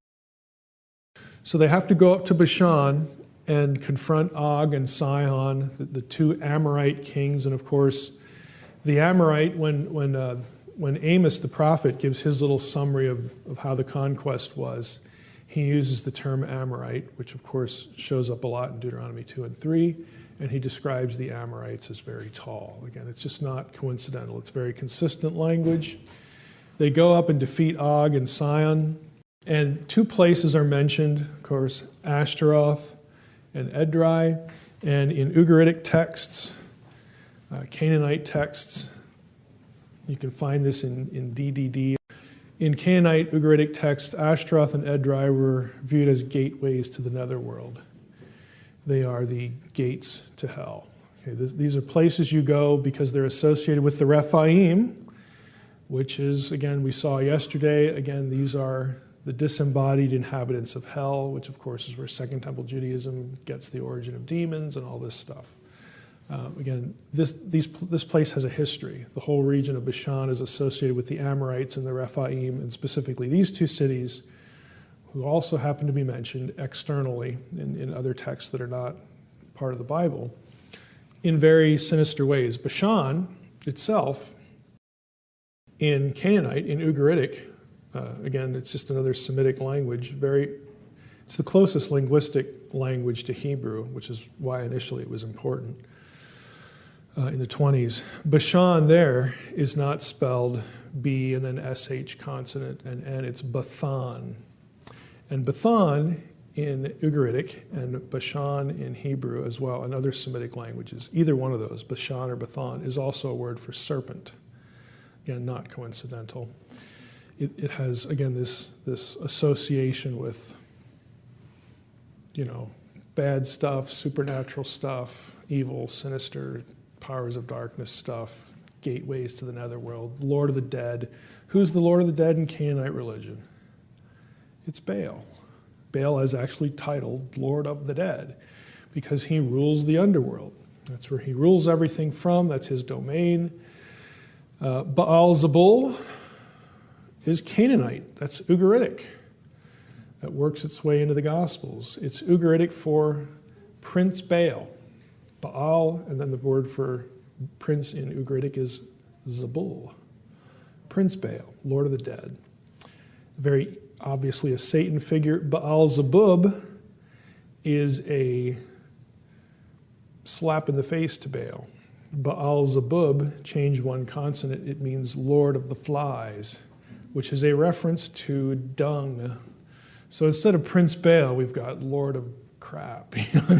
S1: So they have to go up to Bashan and confront Og and Sihon, the two Amorite kings. And of course, the Amorite, when Amos the prophet gives his little summary of how the conquest was, he uses the term Amorite, which of course shows up a lot in Deuteronomy 2 and 3, and he describes the Amorites as very tall. Again, it's just not coincidental. It's very consistent language. They go up and defeat Og and Sihon, and two places are mentioned, of course, Ashtaroth and Edrei, and in Ugaritic texts, Canaanite texts, you can find this in DDD. In Canaanite Ugaritic texts, Ashtaroth and Edrei were viewed as gateways to the netherworld. They are the gates to hell. Okay, these are places you go because they're associated with the Rephaim, which is, again, we saw yesterday, again, these are the disembodied inhabitants of hell, which of course is where Second Temple Judaism gets the origin of demons and all this stuff. Again, this place has a history. The whole region of Bashan is associated with the Amorites and the Rephaim, and specifically these two cities, who also happen to be mentioned externally in other texts that are not part of the Bible, in very sinister ways. Bashan itself, in Canaanite, in Ugaritic, again, it's just another Semitic language, it's the closest linguistic language to Hebrew, which is why initially it was important. In the 20s. Bashan there is not spelled B and then SH consonant and N, it's Bathan. And Bathan in Ugaritic and Bashan in Hebrew as well, and other Semitic languages, either one of those, Bashan or Bathan, is also a word for serpent. Again, not coincidental. It has, again, this association with, bad stuff, supernatural stuff, evil, sinister, powers of darkness stuff, gateways to the netherworld, Lord of the dead. Who's the Lord of the dead in Canaanite religion? It's Baal. Baal is actually titled Lord of the dead because he rules the underworld. That's where he rules everything from. That's his domain. Baal-zebul is Canaanite. That's Ugaritic. That works its way into the Gospels. It's Ugaritic for Prince Baal. Baal, and then the word for prince in Ugaritic is Zebul. Prince Baal, Lord of the dead. Very obviously a Satan figure. Baal-zebub is a slap in the face to Baal. Baal-zebub, change one consonant, it means Lord of the flies, which is a reference to dung. So instead of Prince Baal, we've got Lord of crap,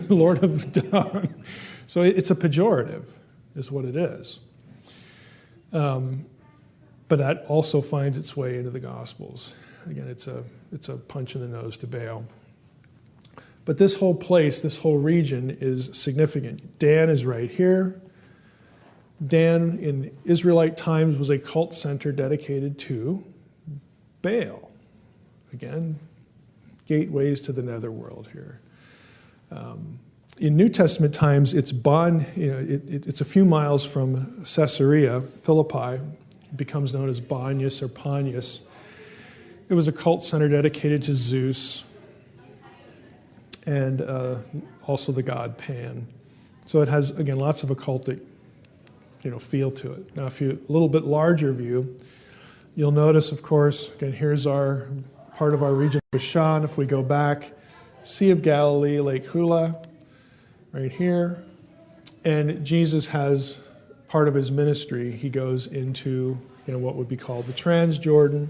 S1: Lord of dung. So it's a pejorative, is what it is. But that also finds its way into the Gospels. Again, it's a punch in the nose to Baal. But this whole place, this whole region is significant. Dan is right here. Dan, in Israelite times, was a cult center dedicated to Baal. Again, gateways to the netherworld here. In New Testament times, it's it's a few miles from Caesarea Philippi. It becomes known as Banyas or Panias. It was a cult center dedicated to Zeus and also the god Pan. So it has, again, lots of occultic feel to it. Now, a little bit larger view, you'll notice, of course, again, here's our part of our region, Bashan. If we go back, Sea of Galilee, Lake Hula, right here. And Jesus has part of his ministry. He goes into what would be called the Transjordan.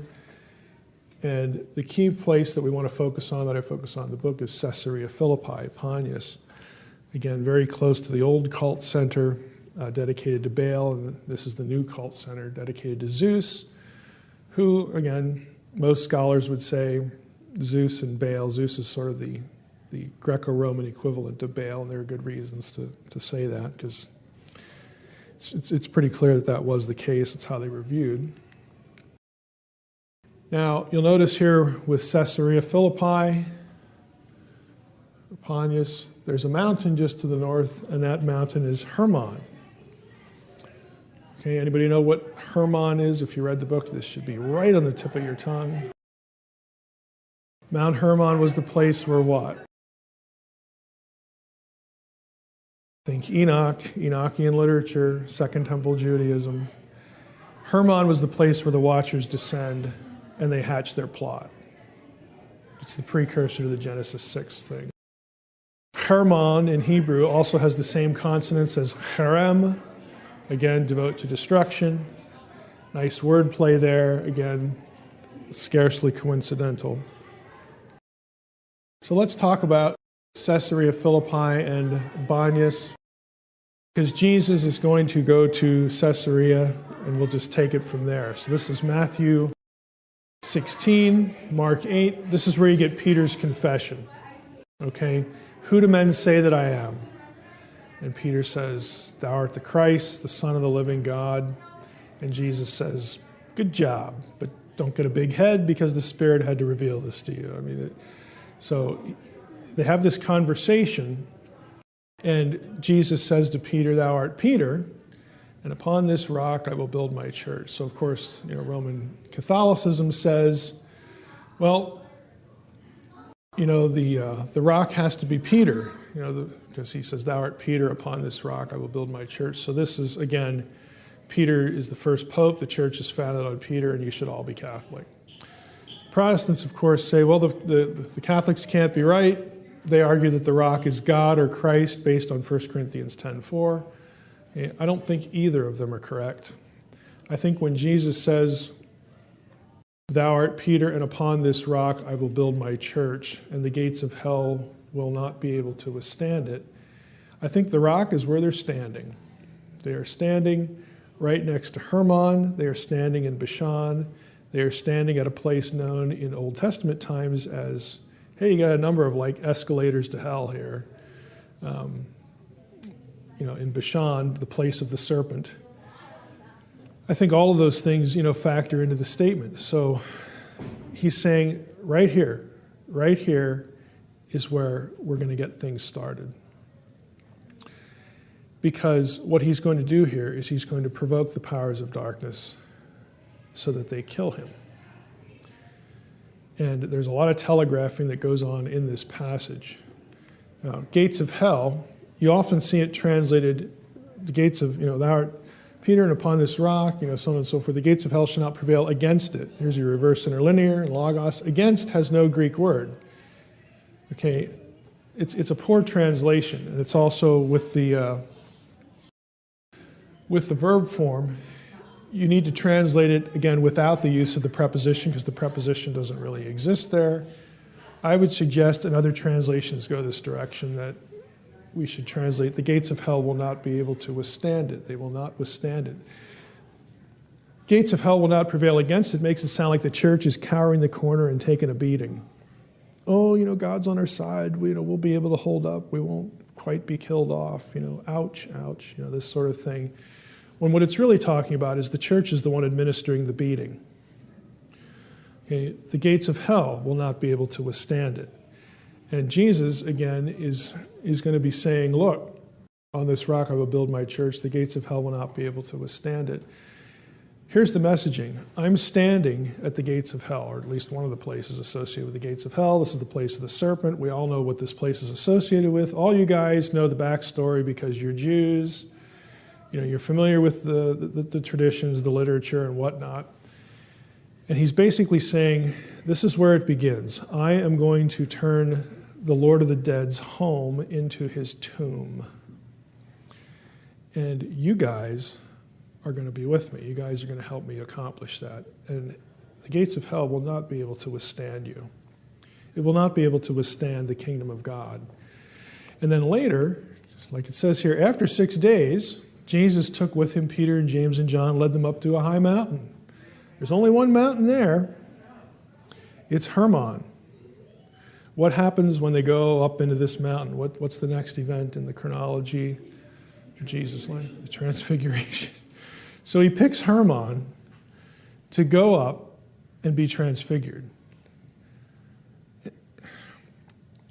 S1: And the key place that we want to focus on, that I focus on in the book, is Caesarea Philippi, Panias. Again, very close to the old cult center dedicated to Baal. And this is the new cult center dedicated to Zeus, who, again, most scholars would say Zeus and Baal. Zeus is sort of the Greco-Roman equivalent of Baal, and there are good reasons to say that, because it's pretty clear that was the case. It's how they were viewed. Now, you'll notice here with Caesarea Philippi, Ponius, there's a mountain just to the north, and that mountain is Hermon. Okay, anybody know what Hermon is? If you read the book, this should be right on the tip of your tongue. Mount Hermon was the place where what? Think Enoch, Enochian literature, Second Temple Judaism. Hermon was the place where the Watchers descend and they hatch their plot. It's the precursor to the Genesis 6 thing. Hermon in Hebrew also has the same consonants as Herem. Again, devote to destruction. Nice wordplay there. Again, scarcely coincidental. So let's talk about Caesarea Philippi and Banias, because Jesus is going to go to Caesarea, and we'll just take it from there. So this is Matthew 16, Mark 8. This is where you get Peter's confession. Okay? Who do men say that I am? And Peter says, thou art the Christ, the Son of the living God. And Jesus says, good job, but don't get a big head because the Spirit had to reveal this to you. I mean, so they have this conversation, and Jesus says to Peter, thou art Peter, and upon this rock I will build my church. So, of course, Roman Catholicism says, well, the rock has to be Peter, because he says, thou art Peter, upon this rock I will build my church. So this is, again, Peter is the first pope, the church is founded on Peter, and you should all be Catholic. Protestants, of course, say, well, the Catholics can't be right. They argue that the rock is God or Christ based on 1 Corinthians 10:4. I don't think either of them are correct. I think when Jesus says, thou art Peter, and upon this rock I will build my church, and the gates of hell will not be able to withstand it, I think the rock is where they're standing. They are standing right next to Hermon. They are standing in Bashan. They are standing at a place known in Old Testament times as, hey, you got a number of like escalators to hell here. In Bashan, the place of the serpent. I think all of those things, factor into the statement. So he's saying right here is where we're going to get things started. Because what he's going to do here is he's going to provoke the powers of darkness so that they kill him. And there's a lot of telegraphing that goes on in this passage. Gates of hell, you often see it translated, the gates of, thou art Peter, and upon this rock, so on and so forth. The gates of hell shall not prevail against it. Here's your reverse interlinear, and logos. Against has no Greek word. Okay, it's a poor translation, and it's also with the verb form. You need to translate it, again, without the use of the preposition, because the preposition doesn't really exist there. I would suggest, and other translations go this direction, that we should translate, the gates of hell will not be able to withstand it. They will not withstand it. Gates of hell will not prevail against it makes it sound like the church is cowering the corner and taking a beating. Oh, God's on our side. We'll be able to hold up. We won't quite be killed off. Ouch, ouch, this sort of thing. When what it's really talking about is the church is the one administering the beating. Okay, the gates of hell will not be able to withstand it. And Jesus, again, is going to be saying, look, on this rock I will build my church. The gates of hell will not be able to withstand it. Here's the messaging. I'm standing at the gates of hell, or at least one of the places associated with the gates of hell. This is the place of the serpent. We all know what this place is associated with. All you guys know the backstory because you're Jews. You're familiar with the traditions, the literature, and whatnot. And he's basically saying, this is where it begins. I am going to turn the Lord of the Dead's home into his tomb. And you guys are going to be with me. You guys are going to help me accomplish that. And the gates of hell will not be able to withstand you. It will not be able to withstand the kingdom of God. And then later, just like it says here, after 6 days, Jesus took with him Peter and James and John, led them up to a high mountain. There's only one mountain there. It's Hermon. What happens when they go up into this mountain? What's the next event in the chronology of Jesus' life? The Transfiguration. So he picks Hermon to go up and be transfigured.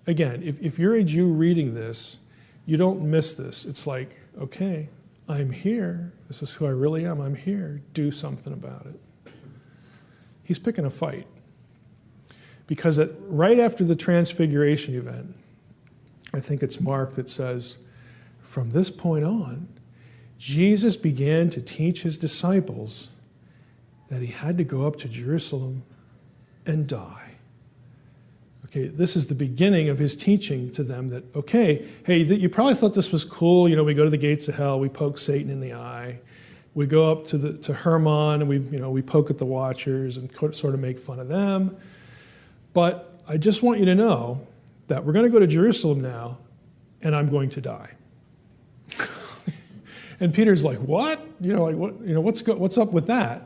S1: Again, if you're a Jew reading this, you don't miss this. It's like, okay, I'm here. This is who I really am. I'm here. Do something about it. He's picking a fight. Because right after the transfiguration event, I think it's Mark that says, from this point on, Jesus began to teach his disciples that he had to go up to Jerusalem and die. Okay, this is the beginning of his teaching to them that, okay, hey, you probably thought this was cool. You know, we go to the gates of hell, we poke Satan in the eye. We go up to Hermon, and we poke at the watchers and sort of make fun of them. But I just want you to know that we're going to go to Jerusalem now, and I'm going to die. And Peter's like, what? What's up with that?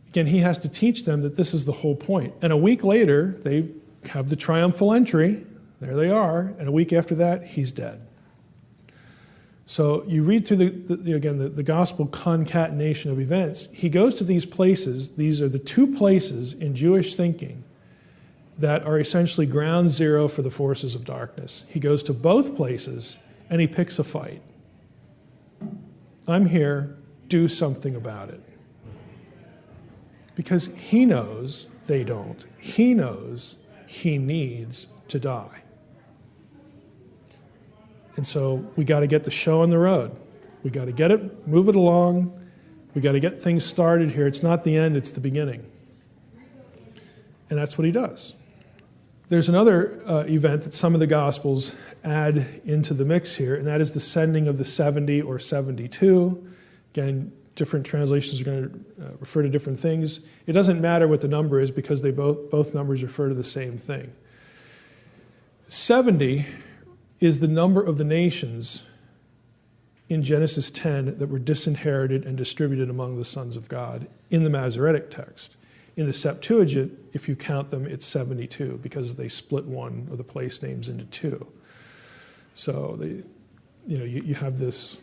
S1: Again, he has to teach them that this is the whole point. And a week later, they have the triumphal entry. There they are. And a week after that, he's dead. So you read through the gospel concatenation of events. He goes to these places. These are the two places in Jewish thinking that are essentially ground zero for the forces of darkness. He goes to both places and he picks a fight. I'm here, do something about it. Because he knows they don't. He knows he needs to die. And so we got to get the show on the road. We got to get it, move it along. We got to get things started here. It's not the end, it's the beginning. And that's what he does. There's another event that some of the Gospels add into the mix here, and that is the sending of the 70 or 72. Again, different translations are going to refer to different things. It doesn't matter what the number is because they both numbers refer to the same thing. 70 is the number of the nations in Genesis 10 that were disinherited and distributed among the sons of God in the Masoretic text. In the Septuagint, if you count them, it's 72 because they split one of the place names into two. So you have this.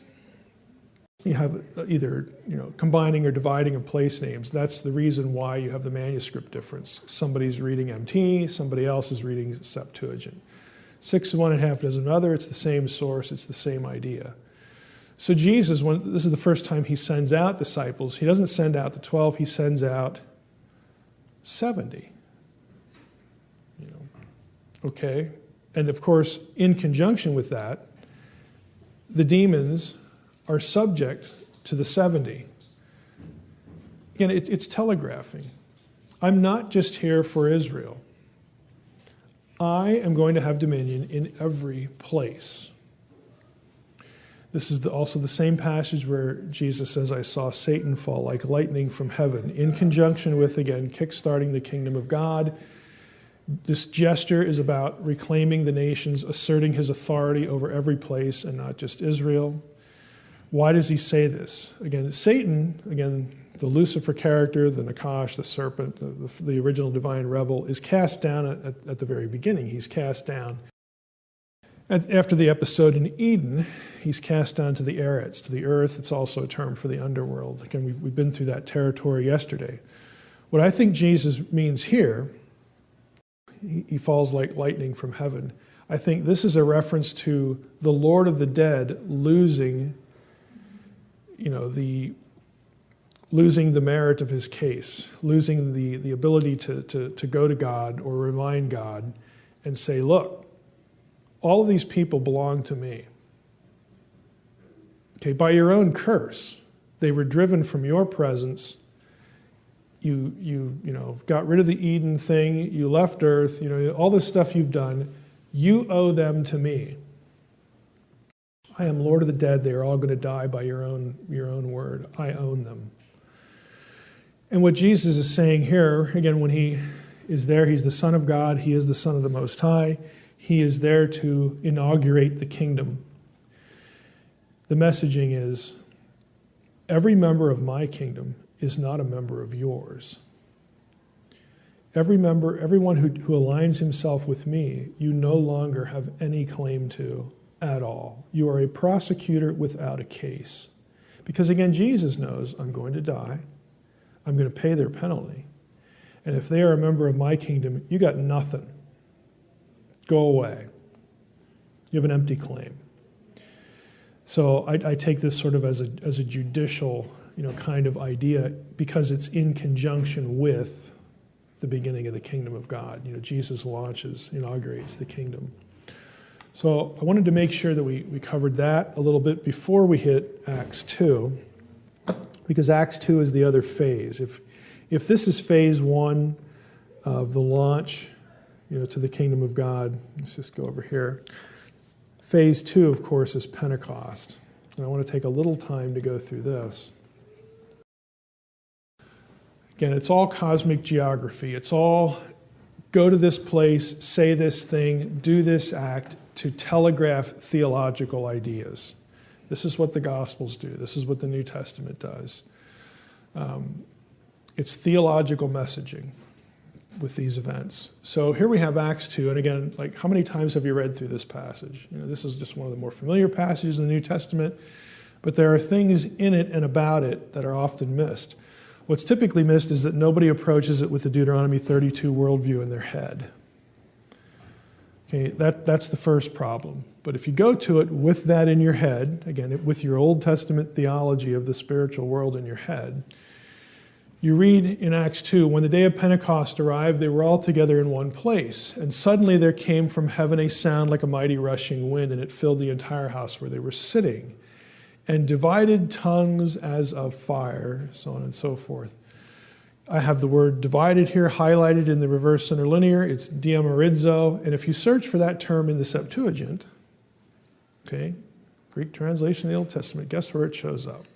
S1: You have either combining or dividing of place names. That's the reason why you have the manuscript difference. Somebody's reading MT, somebody else is reading Septuagint. 6 of one and half dozen another. It's the same source. It's the same idea. So Jesus, this is the first time he sends out disciples. He doesn't send out the 12. He sends out 70. Okay, and of course, in conjunction with that, the demons are subject to the 70. Again, it's telegraphing. I'm not just here for Israel. I am going to have dominion in every place. This is also the same passage where Jesus says, I saw Satan fall like lightning from heaven, in conjunction with, again, kickstarting the kingdom of God. This gesture is about reclaiming the nations, asserting his authority over every place and not just Israel. Why does he say this? Again, Satan, the Lucifer character, the Knox, the serpent, the original divine rebel, is cast down at the very beginning. He's cast down. After the episode in Eden, he's cast down to the Eretz, to the earth. It's also a term for the underworld. Again, we've been through that territory yesterday. What I think Jesus means here, he falls like lightning from heaven. I think this is a reference to the Lord of the dead losing the merit of his case, losing the ability to go to God or remind God and say, look, all of these people belong to me. Okay, by your own curse, they were driven from your presence. You got rid of the Eden thing. You left Earth. All this stuff you've done. You owe them to me. I am Lord of the dead. They are all going to die by your own word. I own them. And what Jesus is saying here, again, when he is there, he's the Son of God. He is the Son of the Most High. He is there to inaugurate the kingdom. The messaging is, every member of my kingdom is not a member of yours. Everyone who aligns himself with me, you no longer have any claim to at all. You are a prosecutor without a case. Because again, Jesus knows, I'm going to die. I'm going to pay their penalty. And if they are a member of my kingdom, you got nothing. Go away. You have an empty claim. So I take this sort of as a judicial, kind of idea, because it's in conjunction with the beginning of the kingdom of God. Jesus inaugurates the kingdom. So I wanted to make sure that we covered that a little bit before we hit Acts 2, because Acts 2 is the other phase. If this is phase 1 of the launch, to the kingdom of God, let's just go over here. Phase 2, of course, is Pentecost. And I want to take a little time to go through this. Again, it's all cosmic geography. It's all go to this place, say this thing, do this act to telegraph theological ideas. This is what the Gospels do. This is what the New Testament does. It's theological messaging with these events. So here we have Acts 2, and again, how many times have you read through this passage? This is just one of the more familiar passages in the New Testament, but there are things in it and about it that are often missed. What's typically missed is that nobody approaches it with the Deuteronomy 32 worldview in their head. Okay, that's the first problem. But if you go to it with that in your head, again, with your Old Testament theology of the spiritual world in your head, you read in Acts 2, when the day of Pentecost arrived, they were all together in one place. And suddenly there came from heaven a sound like a mighty rushing wind, and it filled the entire house where they were sitting. And divided tongues as of fire, so on and so forth. I have the word divided here highlighted in the reverse interlinear. It's diamorizo. And if you search for that term in the Septuagint, okay, Greek translation of the Old Testament, guess where it shows up?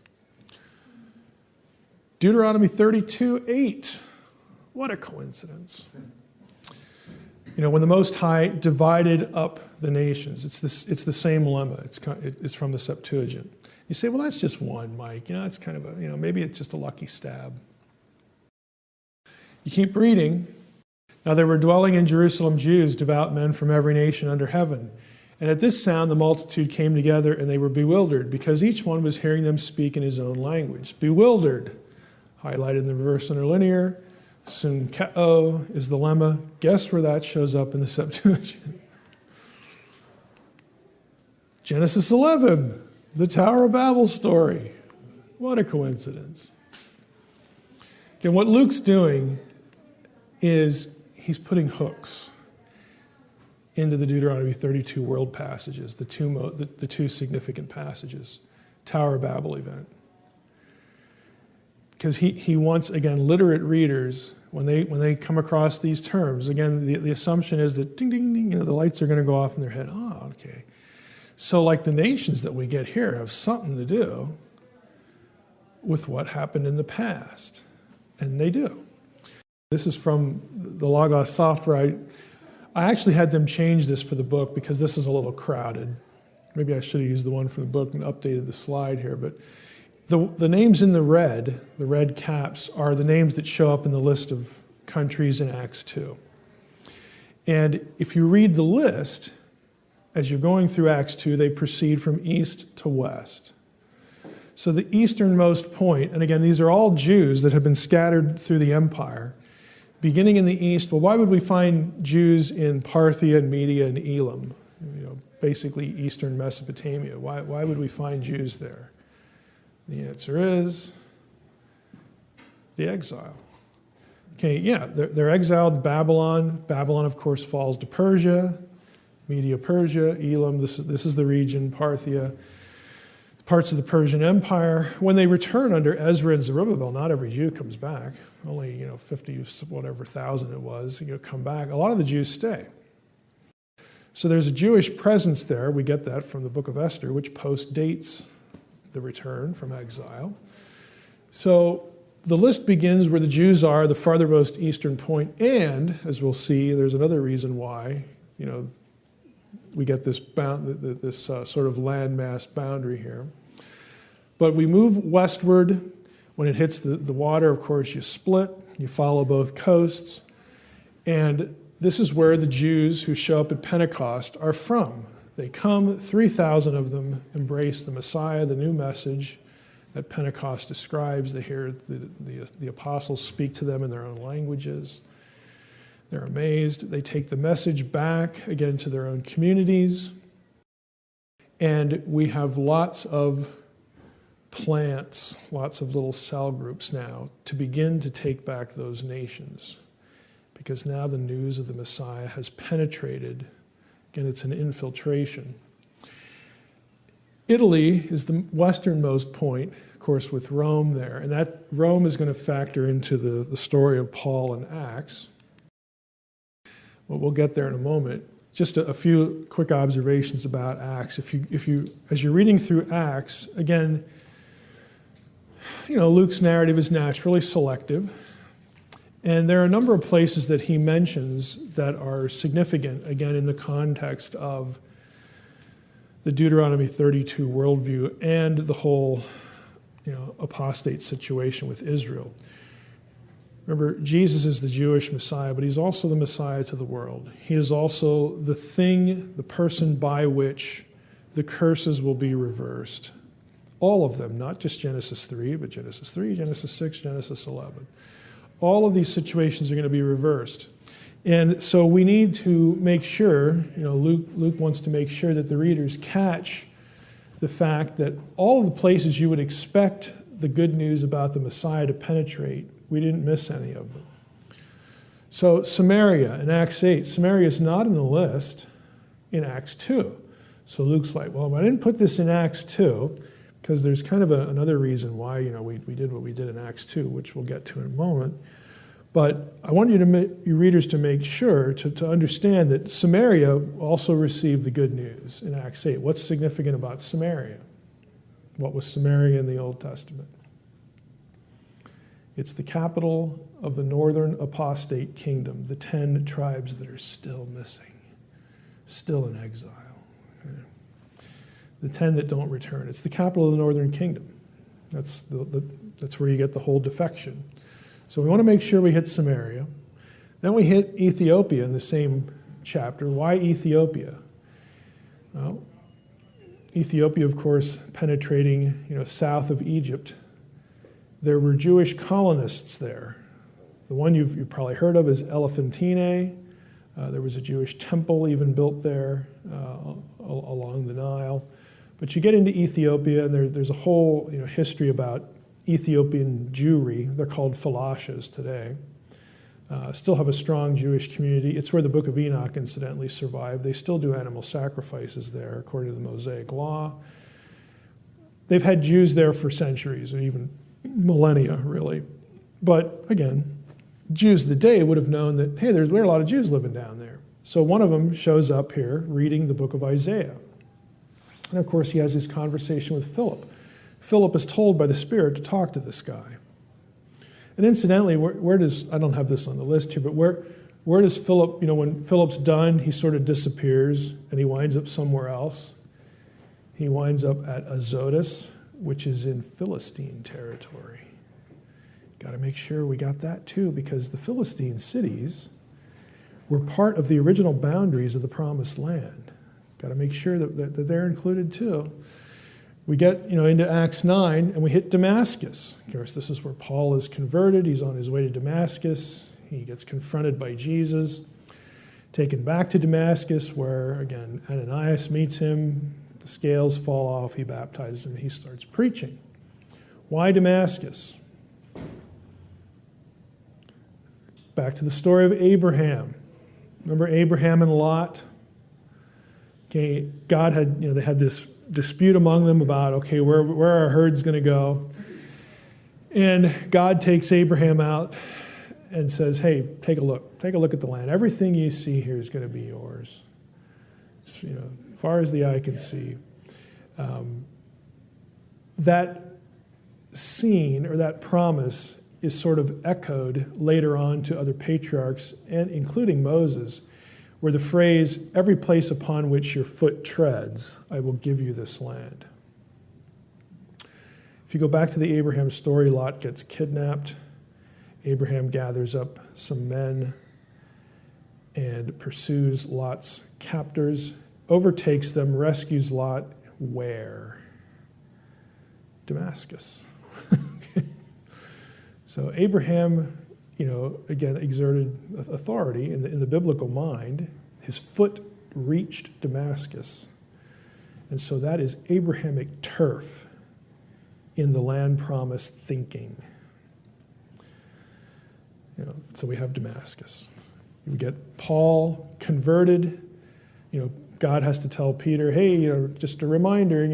S1: Deuteronomy 32:8. What a coincidence. When the Most High divided up the nations, it's the same lemma. It's from the Septuagint. You say, well, that's just one, Mike. It's kind of maybe it's just a lucky stab. You keep reading. Now there were dwelling in Jerusalem Jews, devout men from every nation under heaven. And at this sound the multitude came together, and they were bewildered, because each one was hearing them speak in his own language. Bewildered, highlighted in the reverse interlinear. Sunkeo is the lemma. Guess where that shows up in the Septuagint? Genesis 11, the Tower of Babel story. What a coincidence. Okay, what Luke's doing is he's putting hooks into the Deuteronomy 32 world passages, the two significant passages, Tower of Babel event. Because he wants, again, literate readers, when they come across these terms, again, the assumption is that ding, ding, ding, the lights are going to go off in their head. Oh, okay. So the nations that we get here have something to do with what happened in the past. And they do. This is from the Logos software. I actually had them change this for the book because this is a little crowded. Maybe I should have used the one from the book and updated the slide here. But the names in the red caps, are the names that show up in the list of countries in Acts 2. And if you read the list, as you're going through Acts 2, they proceed from east to west. So the easternmost point, and again, these are all Jews that have been scattered through the empire, beginning in the east. Well, why would we find Jews in Parthia and Media and Elam, basically eastern Mesopotamia? Why would we find Jews there? The answer is the exile. Okay, yeah, they're exiled in Babylon. Babylon, of course, falls to Persia, Media, Persia, Elam. This is the region, Parthia. Parts of the Persian Empire. When they return under Ezra and Zerubbabel, not every Jew comes back. Only 50,000 it was come back. A lot of the Jews stay. So there's a Jewish presence there. We get that from the book of Esther, which post-dates the return from exile. So the list begins where the Jews are, the farthermost eastern point, and as we'll see, there's another reason why we get this sort of landmass boundary here. But we move westward. When it hits the water, of course, you split. You follow both coasts. And this is where the Jews who show up at Pentecost are from. They come, 3,000 of them embrace the Messiah, the new message. at Pentecost describes. They hear the apostles speak to them in their own languages. They're amazed. They take the message back again to their own communities. And we have lots of plants, lots of little cell groups now to begin to take back those nations. Because now the news of the Messiah has penetrated. Again, it's an infiltration. Italy is the westernmost point, of course, with Rome there. And that Rome is going to factor into the story of Paul in Acts. Well, we'll get there in a moment. Just a few quick observations about Acts. If you, as you're reading through Acts, again, Luke's narrative is naturally selective. And there are a number of places that he mentions that are significant, again, in the context of the Deuteronomy 32 worldview and the whole, apostate situation with Israel. Remember, Jesus is the Jewish Messiah, but he's also the Messiah to the world. He is also the thing, the person by which the curses will be reversed. All of them, not just Genesis 3, but Genesis 3, Genesis 6, Genesis 11. All of these situations are going to be reversed. And so we need to make sure, Luke wants to make sure that the readers catch the fact that all of the places you would expect the good news about the Messiah to penetrate, we didn't miss any of them. So Samaria in Acts 8, Samaria is not in the list in Acts 2. So Luke's like, well, I didn't put this in Acts 2 because there's kind of another reason why, we did what we did in Acts 2, which we'll get to in a moment. But I want you readers to make sure to understand that Samaria also received the good news in Acts 8. What's significant about Samaria? What was Samaria in the Old Testament? It's the capital of the northern apostate kingdom, the 10 tribes that are still missing, still in exile. Okay? The 10 that don't return. It's the capital of the northern kingdom. That's where you get the whole defection. So we want to make sure we hit Samaria. Then we hit Ethiopia in the same chapter. Why Ethiopia? Well, Ethiopia, of course, penetrating south of Egypt. There were Jewish colonists there. The one you've probably heard of is Elephantine. There was a Jewish temple even built there along the Nile. But you get into Ethiopia, and there's a whole history about Ethiopian Jewry. They're called Falashas today. Still have a strong Jewish community. It's where the Book of Enoch, incidentally, survived. They still do animal sacrifices there, according to the Mosaic Law. They've had Jews there for centuries, or even millennia, really. But again, Jews of the day would have known that, hey, there are a lot of Jews living down there. So one of them shows up here reading the book of Isaiah. And of course, he has his conversation with Philip. Philip is told by the Spirit to talk to this guy. And incidentally, where does, I don't have this on the list here, but where does Philip, when Philip's done, he sort of disappears and he winds up somewhere else. He winds up at Azotus, which is in Philistine territory. Got to make sure we got that too, because the Philistine cities were part of the original boundaries of the Promised Land. Got to make sure that they're included too. We get into Acts 9 and we hit Damascus. Of course, this is where Paul is converted. He's on his way to Damascus. He gets confronted by Jesus, taken back to Damascus, where again Ananias meets him. The scales fall off. He baptizes him. He starts preaching. Why Damascus? Back to the story of Abraham. Remember Abraham and Lot? Okay, God had, they had this dispute among them about, okay, where are our herds going to go? And God takes Abraham out and says, hey, take a look at the land. Everything you see here is going to be yours. As far as the eye can see. That scene or that promise is sort of echoed later on to other patriarchs, and including Moses, where the phrase, every place upon which your foot treads, I will give you this land. If you go back to the Abraham story, Lot gets kidnapped. Abraham gathers up some men and pursues Lot's captors, overtakes them, rescues Lot where? Damascus. So Abraham, again, exerted authority in the biblical mind. His foot reached Damascus. And so that is Abrahamic turf in the land promise thinking. So we have Damascus. We get Paul converted. God has to tell Peter, hey, just a reminder,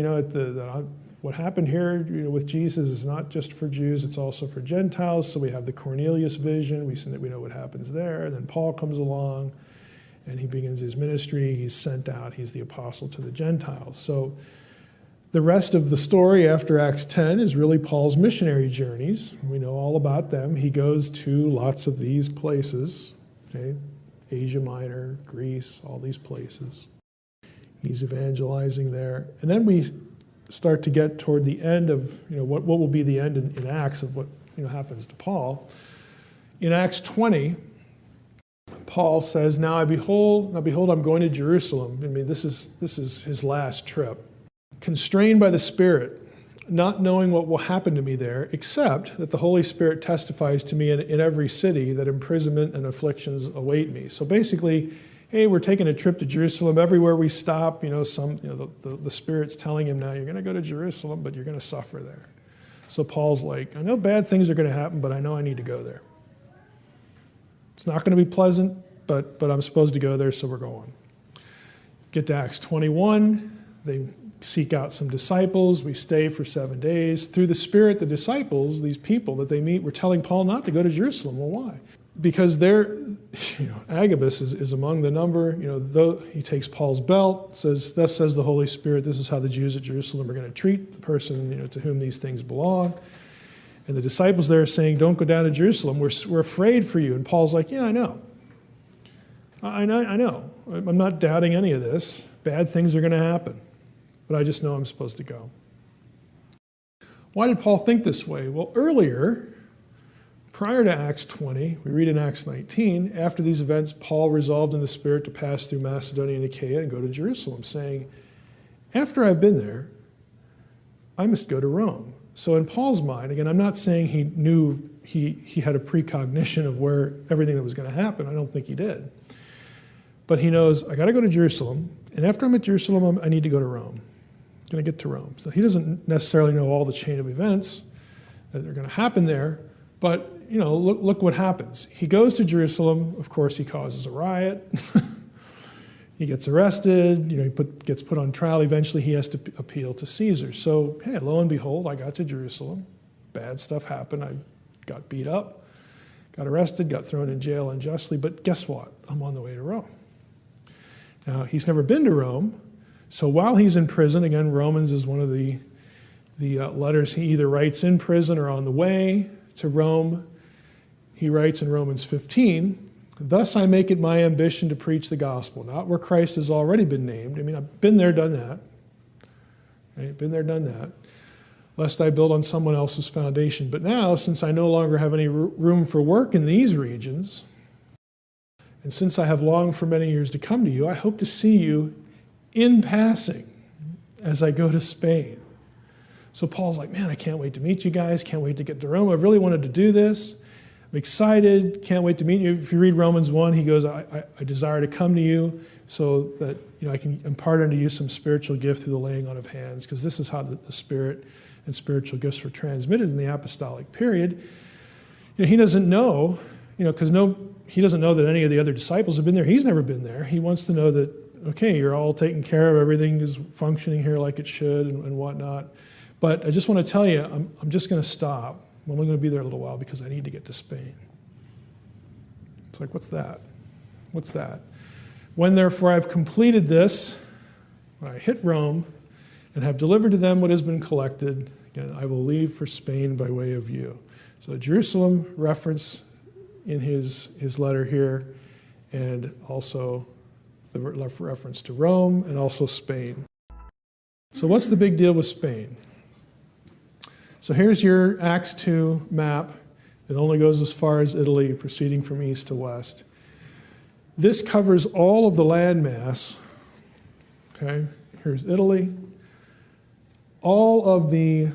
S1: what happened here with Jesus is not just for Jews, it's also for Gentiles. So we have the Cornelius vision. We know what happens there. And then Paul comes along, and he begins his ministry. He's sent out. He's the apostle to the Gentiles. So the rest of the story after Acts 10 is really Paul's missionary journeys. We know all about them. He goes to lots of these places, okay? Asia Minor, Greece, all these places. He's evangelizing there. And then we start to get toward the end of, what will be the end in Acts of what happens to Paul. In Acts 20, Paul says, now behold, I'm going to Jerusalem. This is his last trip. Constrained by the Spirit, not knowing what will happen to me there, except that the Holy Spirit testifies to me in every city that imprisonment and afflictions await me. So basically, hey, we're taking a trip to Jerusalem. Everywhere we stop, the Spirit's telling him now, you're going to go to Jerusalem, but you're going to suffer there. So Paul's like, I know bad things are going to happen, but I know I need to go there. It's not going to be pleasant, but I'm supposed to go there, so we're going. Get to Acts 21. They seek out some disciples. We stay for 7 days. Through the Spirit, the disciples, these people that they meet, were telling Paul not to go to Jerusalem. Well, why? Because Agabus is among the number. Though he takes Paul's belt, says, thus says the Holy Spirit, this is how the Jews at Jerusalem are going to treat the person to whom these things belong. And the disciples there are saying, don't go down to Jerusalem. We're afraid for you. And Paul's like, yeah, I know. I know. I'm not doubting any of this. Bad things are going to happen. But I just know I'm supposed to go. Why did Paul think this way? Well, earlier, prior to Acts 20, we read in Acts 19, after these events, Paul resolved in the Spirit to pass through Macedonia and Achaia and go to Jerusalem, saying, after I've been there, I must go to Rome. So in Paul's mind, again, I'm not saying he knew he had a precognition of where everything that was going to happen. I don't think he did. But he knows, I got to go to Jerusalem, and after I'm at Jerusalem, I need to go to Rome. I'm going to get to Rome. So he doesn't necessarily know all the chain of events that are going to happen there, but look what happens. He goes to Jerusalem. Of course, he causes a riot. He gets arrested. He gets put on trial. Eventually, he has to appeal to Caesar. So, hey, lo and behold, I got to Jerusalem. Bad stuff happened. I got beat up, got arrested, got thrown in jail unjustly. But guess what? I'm on the way to Rome. Now, he's never been to Rome. So while he's in prison, again, Romans is one of the letters he either writes in prison or on the way to Rome. He writes in Romans 15, thus I make it my ambition to preach the gospel, not where Christ has already been named. I've been there, done that. Right? Been there, done that. Lest I build on someone else's foundation. But now, since I no longer have any room for work in these regions, and since I have longed for many years to come to you, I hope to see you in passing as I go to Spain. So Paul's like, man, I can't wait to meet you guys. Can't wait to get to Rome. I've really wanted to do this. I'm excited. Can't wait to meet you. If you read Romans 1, he goes, I desire to come to you so that I can impart unto you some spiritual gift through the laying on of hands, because this is how the Spirit and spiritual gifts were transmitted in the apostolic period. He doesn't know, because he doesn't know that any of the other disciples have been there. He's never been there. He wants to know that, okay, you're all taken care of. Everything is functioning here like it should and whatnot. But I just want to tell you, I'm just going to stop. I'm only going to be there a little while because I need to get to Spain. It's like, what's that? What's that? When therefore I've completed this, when I hit Rome and have delivered to them what has been collected, again, I will leave for Spain by way of you. So Jerusalem reference in his letter here, and also the reference to Rome and also Spain. So what's the big deal with Spain? So here's your Acts 2 map. It only goes as far as Italy, proceeding from east to west. This covers all of the landmass. Okay, here's Italy. All of the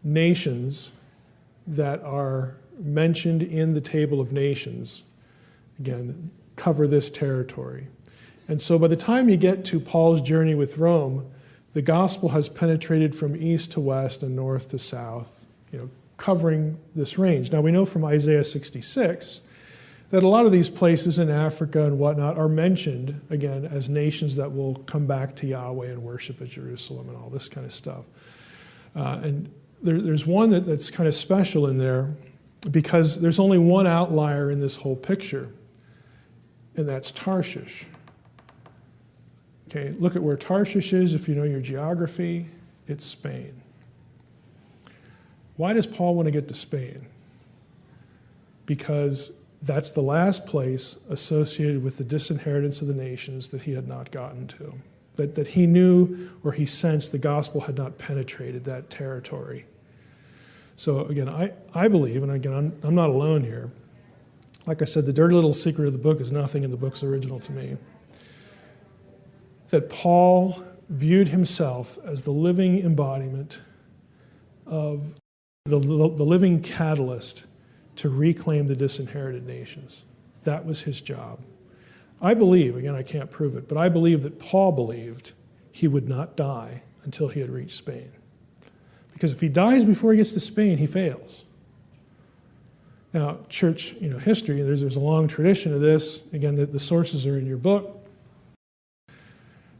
S1: nations that are mentioned in the table of nations, again, cover this territory. And so by the time you get to Paul's journey with Rome, the gospel has penetrated from east to west and north to south, covering this range. Now we know from Isaiah 66 that a lot of these places in Africa and whatnot are mentioned, again, as nations that will come back to Yahweh and worship at Jerusalem and all this kind of stuff. And there's one that's kind of special in there because there's only one outlier in this whole picture, and that's Tarshish. Okay, look at where Tarshish is. If you know your geography, it's Spain. Why does Paul want to get to Spain? Because that's the last place associated with the disinheritance of the nations that he had not gotten to. That he knew or he sensed the gospel had not penetrated that territory. So again, I believe, and again, I'm not alone here. Like I said, the dirty little secret of the book is nothing in the book's original to me. That Paul viewed himself as the living embodiment of the living catalyst to reclaim the disinherited nations. That was his job. I believe, again, I can't prove it, but I believe that Paul believed he would not die until he had reached Spain. Because if he dies before he gets to Spain, he fails. Now, church history, there's a long tradition of this. Again, the sources are in your book.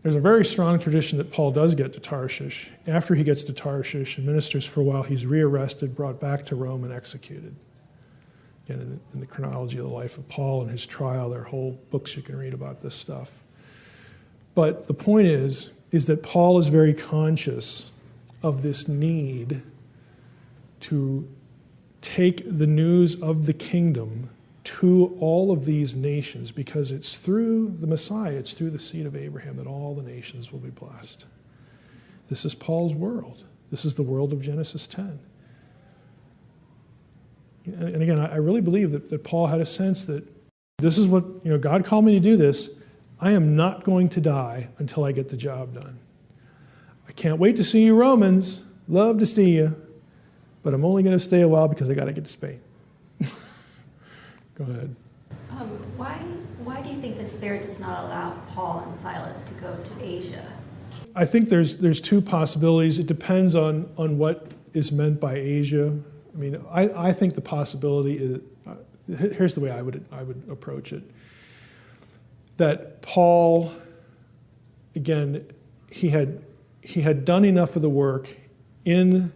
S1: There's a very strong tradition that Paul does get to Tarshish. After he gets to Tarshish and ministers for a while, he's rearrested, brought back to Rome, and executed. Again, in the chronology of the life of Paul and his trial, there are whole books you can read about this stuff. But the point is that Paul is very conscious of this need to take the news of the kingdom to all of these nations, because it's through the Messiah, it's through the seed of Abraham that all the nations will be blessed. This is Paul's world. This is the world of Genesis 10. And again, I really believe that Paul had a sense that this is what, God called me to do this. I am not going to die until I get the job done. I can't wait to see you, Romans. Love to see you. But I'm only going to stay a while because I got to get to Spain. Go ahead.
S2: Why do you think the Spirit does not allow Paul and Silas to go to Asia?
S1: I think there's two possibilities. It depends on what is meant by Asia. I mean, I think the possibility is, here's the way I would approach it. That Paul, again, he had done enough of the work in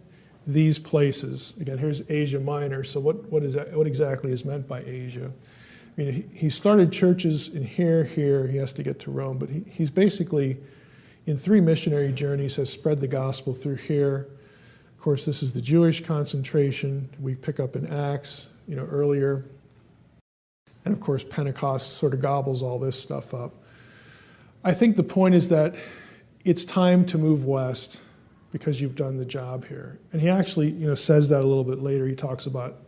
S1: these places. Again, here's Asia Minor. So what exactly is meant by Asia? I mean, he started churches in here. He has to get to Rome, but he's basically, in 3 missionary journeys, has spread the gospel through here. Of course, this is the Jewish concentration. We pick up in Acts, earlier. And of course, Pentecost sort of gobbles all this stuff up. I think the point is that it's time to move west because you've done the job here. And he actually, says that a little bit later. He talks about,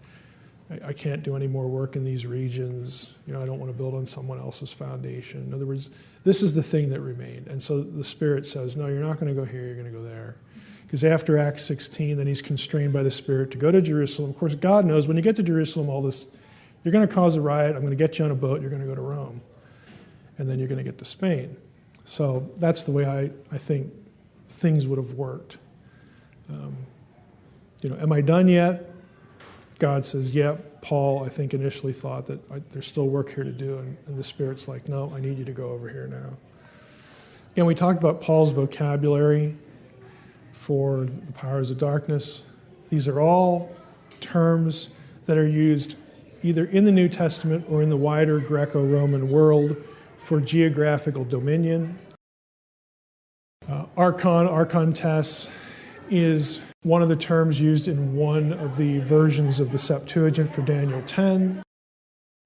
S1: I can't do any more work in these regions. I don't want to build on someone else's foundation. In other words, this is the thing that remained. And so the Spirit says, no, you're not going to go here, you're going to go there. Because after Acts 16, then he's constrained by the Spirit to go to Jerusalem. Of course, God knows when you get to Jerusalem, all this, you're going to cause a riot, I'm going to get you on a boat, you're going to go to Rome. And then you're going to get to Spain. So that's the way I think things would have worked. Am I done yet? God says, yep. Paul, I think, initially thought that there's still work here to do, and the Spirit's like, no, I need you to go over here now. Again, we talked about Paul's vocabulary for the powers of darkness. These are all terms that are used either in the New Testament or in the wider Greco-Roman world for geographical dominion. Archontes is one of the terms used in one of the versions of the Septuagint for Daniel 10.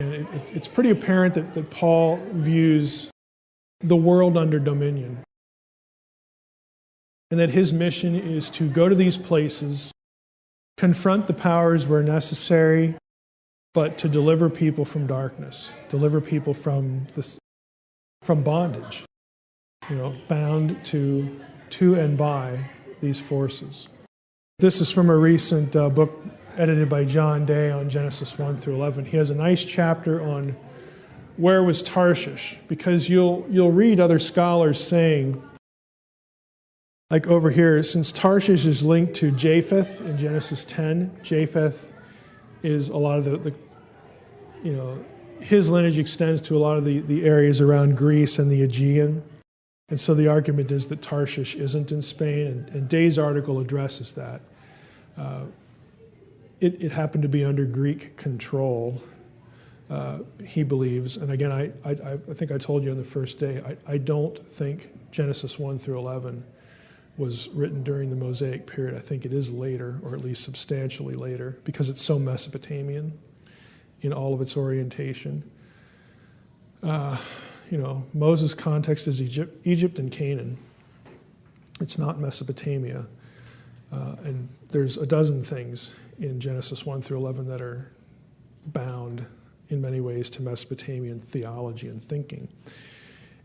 S1: And it's pretty apparent that Paul views the world under dominion. And that his mission is to go to these places, confront the powers where necessary, but to deliver people from darkness, deliver people from bondage, bound to and by these forces. This is from a recent book edited by John Day on Genesis 1 through 11. He has a nice chapter on where was Tarshish, because you'll read other scholars saying, like over here, since Tarshish is linked to Japheth in Genesis 10, Japheth is a lot of the his lineage extends to a lot of the areas around Greece and the Aegean. And so the argument is that Tarshish isn't in Spain, and Day's article addresses that. It happened to be under Greek control, he believes. And again, I think I told you on the first day, I don't think Genesis 1 through 11 was written during the Mosaic period. I think it is later, or at least substantially later, because it's so Mesopotamian in all of its orientation. Moses' context is Egypt and Canaan. It's not Mesopotamia. And there's a dozen things in Genesis 1 through 11 that are bound in many ways to Mesopotamian theology and thinking.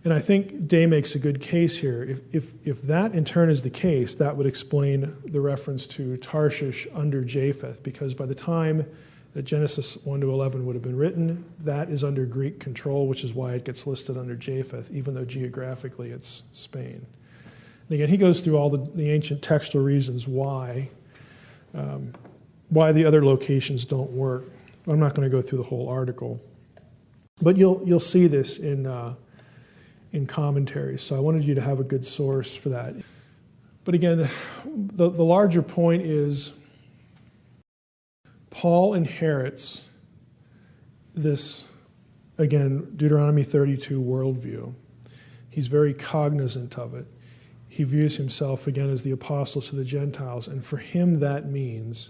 S1: And I think Day makes a good case here. If that in turn is the case, that would explain the reference to Tarshish under Japheth, because by the time that Genesis 1 to 11 would have been written, that is under Greek control, which is why it gets listed under Japheth, even though geographically it's Spain. And again, he goes through all the ancient textual reasons why the other locations don't work. I'm not going to go through the whole article, but you'll see this in commentaries. So I wanted you to have a good source for that. But again, the larger point is Paul inherits this, again, Deuteronomy 32 worldview. He's very cognizant of it. He views himself, again, as the apostle to the Gentiles, and for him that means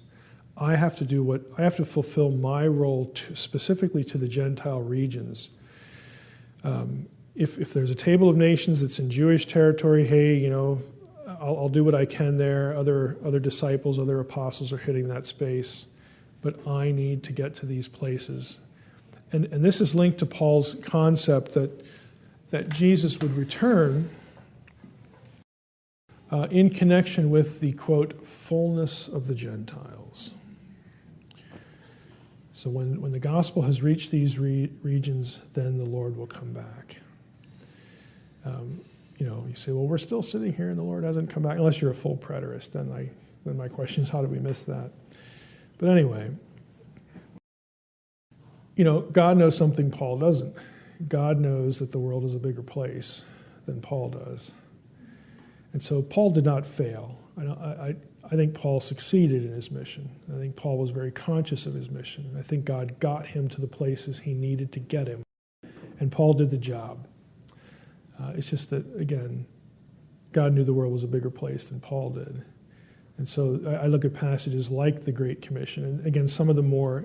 S1: I have to fulfill my role specifically to the Gentile regions. If there's a table of nations that's in Jewish territory, hey, I'll do what I can there. Other disciples, other apostles are hitting that space. But I need to get to these places. And this is linked to Paul's concept that Jesus would return in connection with the, quote, fullness of the Gentiles. So when the gospel has reached these regions, then the Lord will come back. You say, well, we're still sitting here and the Lord hasn't come back. Unless you're a full preterist, then my question is, how did we miss that? But anyway, God knows something Paul doesn't. God knows that the world is a bigger place than Paul does. And so Paul did not fail. I think Paul succeeded in his mission. I think Paul was very conscious of his mission. I think God got him to the places he needed to get him. And Paul did the job. It's just that, again, God knew the world was a bigger place than Paul did. And so I look at passages like the Great Commission, and again, some of the more,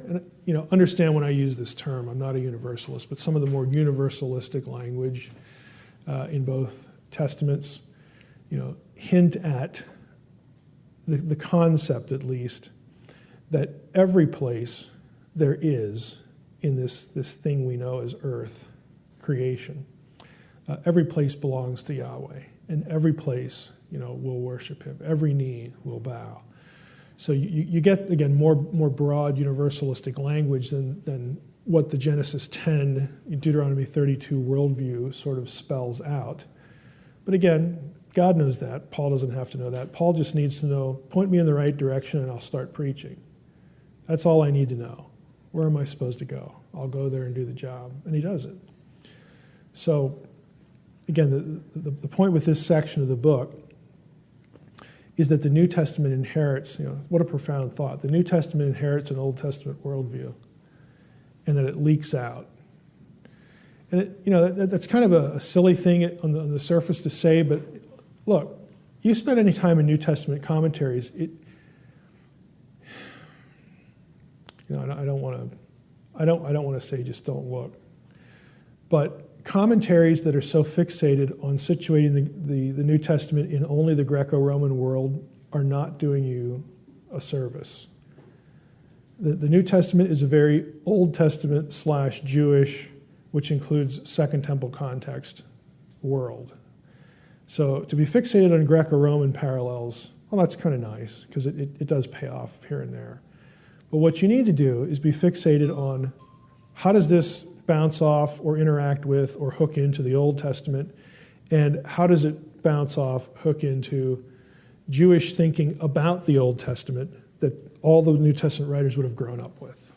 S1: understand when I use this term, I'm not a universalist, but some of the more universalistic language in both testaments, hint at the concept, at least, that every place there is in this thing we know as earth, creation, every place belongs to Yahweh, and every place will worship him. Every knee will bow. So you get, again, more broad universalistic language than what the Genesis 10, Deuteronomy 32 worldview sort of spells out. But again, God knows that. Paul doesn't have to know that. Paul just needs to know, point me in the right direction and I'll start preaching. That's all I need to know. Where am I supposed to go? I'll go there and do the job. And he does it. So, again, the point with this section of the book is that the New Testament inherits, what a profound thought. The New Testament inherits an Old Testament worldview, and that it leaks out. And that's kind of a silly thing on the surface to say, but look, you spend any time in New Testament commentaries, I don't want to say just don't look, but commentaries that are so fixated on situating the New Testament in only the Greco-Roman world are not doing you a service. The New Testament is a very Old Testament / Jewish, which includes Second Temple context, world. So to be fixated on Greco-Roman parallels well, that's kind of nice, because it does pay off here and there. But what you need to do is be fixated on how does this bounce off or interact with or hook into the Old Testament, and how does it bounce off, hook into Jewish thinking about the Old Testament that all the New Testament writers would have grown up with,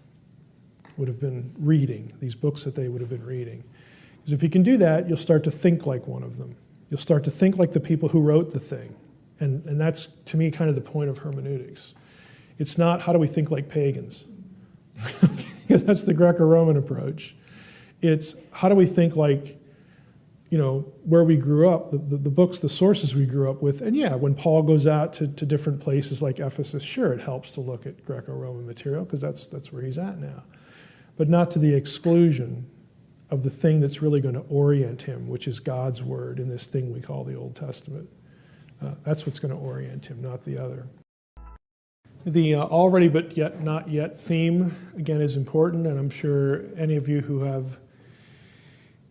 S1: would have been reading, these books that they would have been reading. Because if you can do that, you'll start to think like one of them. You'll start to think like the people who wrote the thing. And that's, to me, kind of the point of hermeneutics. It's not how do we think like pagans, because that's the Greco-Roman approach. It's how do we think like, where we grew up, the books, the sources we grew up with. And yeah, when Paul goes out to different places like Ephesus, sure, it helps to look at Greco-Roman material, because that's where he's at now. But not to the exclusion of the thing that's really going to orient him, which is God's word in this thing we call the Old Testament. That's what's going to orient him, not the other. The already but yet not yet theme, again, is important, and I'm sure any of you who have,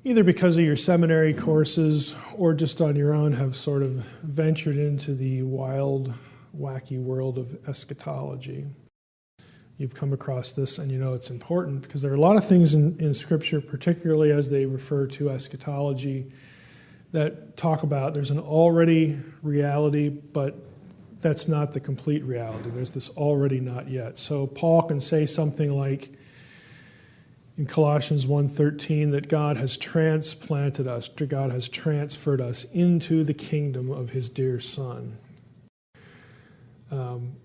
S1: either because of your seminary courses or just on your own, have sort of ventured into the wild, wacky world of eschatology. You've come across this and you know it's important, because there are a lot of things in Scripture, particularly as they refer to eschatology, that talk about there's an already reality, but that's not the complete reality. There's this already not yet. So Paul can say something like in Colossians 1:13 that God has transplanted us, God has transferred us into the kingdom of his dear Son.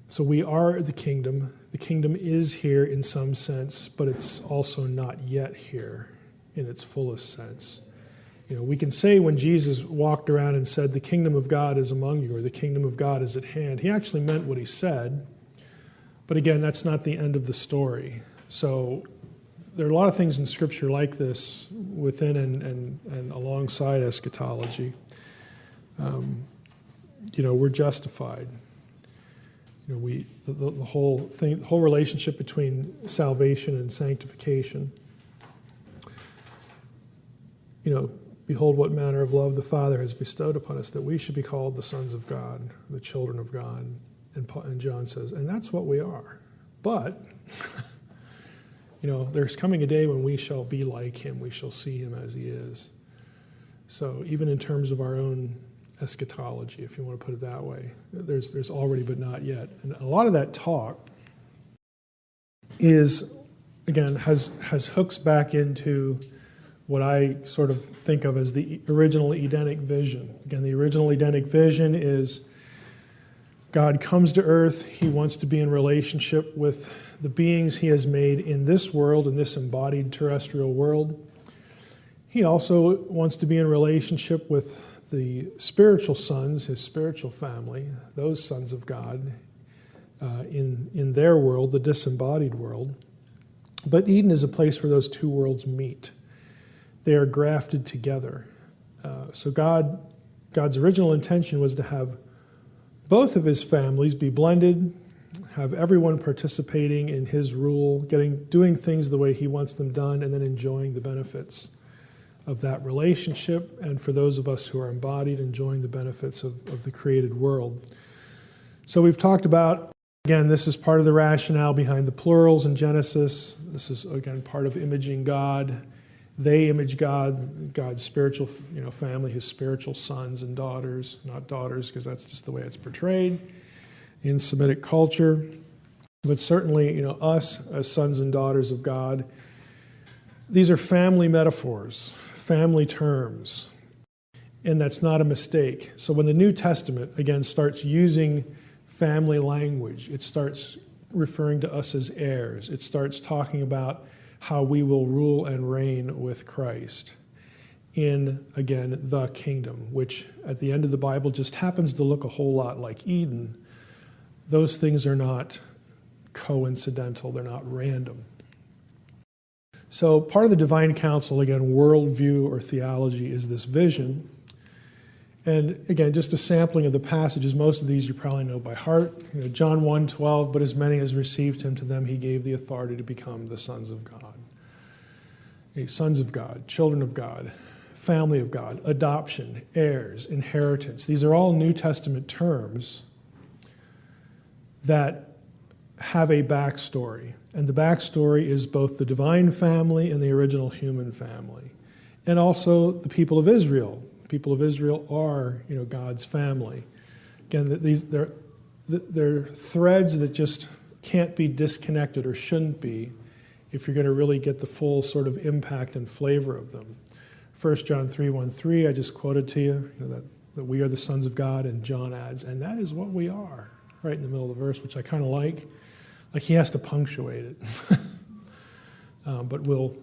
S1: So we are the kingdom. The kingdom is here in some sense, but it's also not yet here in its fullest sense. We can say when Jesus walked around and said, the kingdom of God is among you, or the kingdom of God is at hand, he actually meant what he said. But again, that's not the end of the story. So there are a lot of things in Scripture like this within and alongside eschatology. We're justified. The whole thing, the whole relationship between salvation and sanctification. Behold what manner of love the Father has bestowed upon us, that we should be called the sons of God, the children of God. And John says, and that's what we are. But, there's coming a day when we shall be like him. We shall see him as he is. So even in terms of our own eschatology, if you want to put it that way, there's already but not yet. And a lot of that talk is, again, has hooks back into what I sort of think of as the original Edenic vision. Again, the original Edenic vision is God comes to earth. He wants to be in relationship with the beings he has made in this world, in this embodied terrestrial world. He also wants to be in relationship with the spiritual sons, his spiritual family, those sons of God, in their world, the disembodied world. But Eden is a place where those two worlds meet. They are grafted together. So God's original intention was to have both of his families be blended, have everyone participating in his rule, doing things the way he wants them done, and then enjoying the benefits of that relationship, and for those of us who are embodied, enjoying the benefits of the created world. So we've talked about, again, this is part of the rationale behind the plurals in Genesis. This is, again, part of imaging God. They image God, God's spiritual family, his spiritual sons and daughters, not daughters, because that's just the way it's portrayed in Semitic culture. But certainly, us as sons and daughters of God, these are family metaphors, family terms, and that's not a mistake. So when the New Testament, again, starts using family language, it starts referring to us as heirs. It starts talking about how we will rule and reign with Christ in, again, the kingdom, which at the end of the Bible just happens to look a whole lot like Eden. Those things are not coincidental. They're not random. So part of the divine counsel, again, worldview or theology, is this vision. And again, just a sampling of the passages. Most of these you probably know by heart. John 1:12, but as many as received him, to them he gave the authority to become the sons of God. Sons of God, children of God, family of God, adoption, heirs, inheritance. These are all New Testament terms that have a backstory. And the backstory is both the divine family and the original human family. And also the people of Israel. The people of Israel are, God's family. Again, they're threads that just can't be disconnected or shouldn't be if you're going to really get the full sort of impact and flavor of them. 1 John 3:1-3, I just quoted to you, that we are the sons of God, and John adds, and that is what we are, right in the middle of the verse, which I kind of like. Like he has to punctuate it. But we'll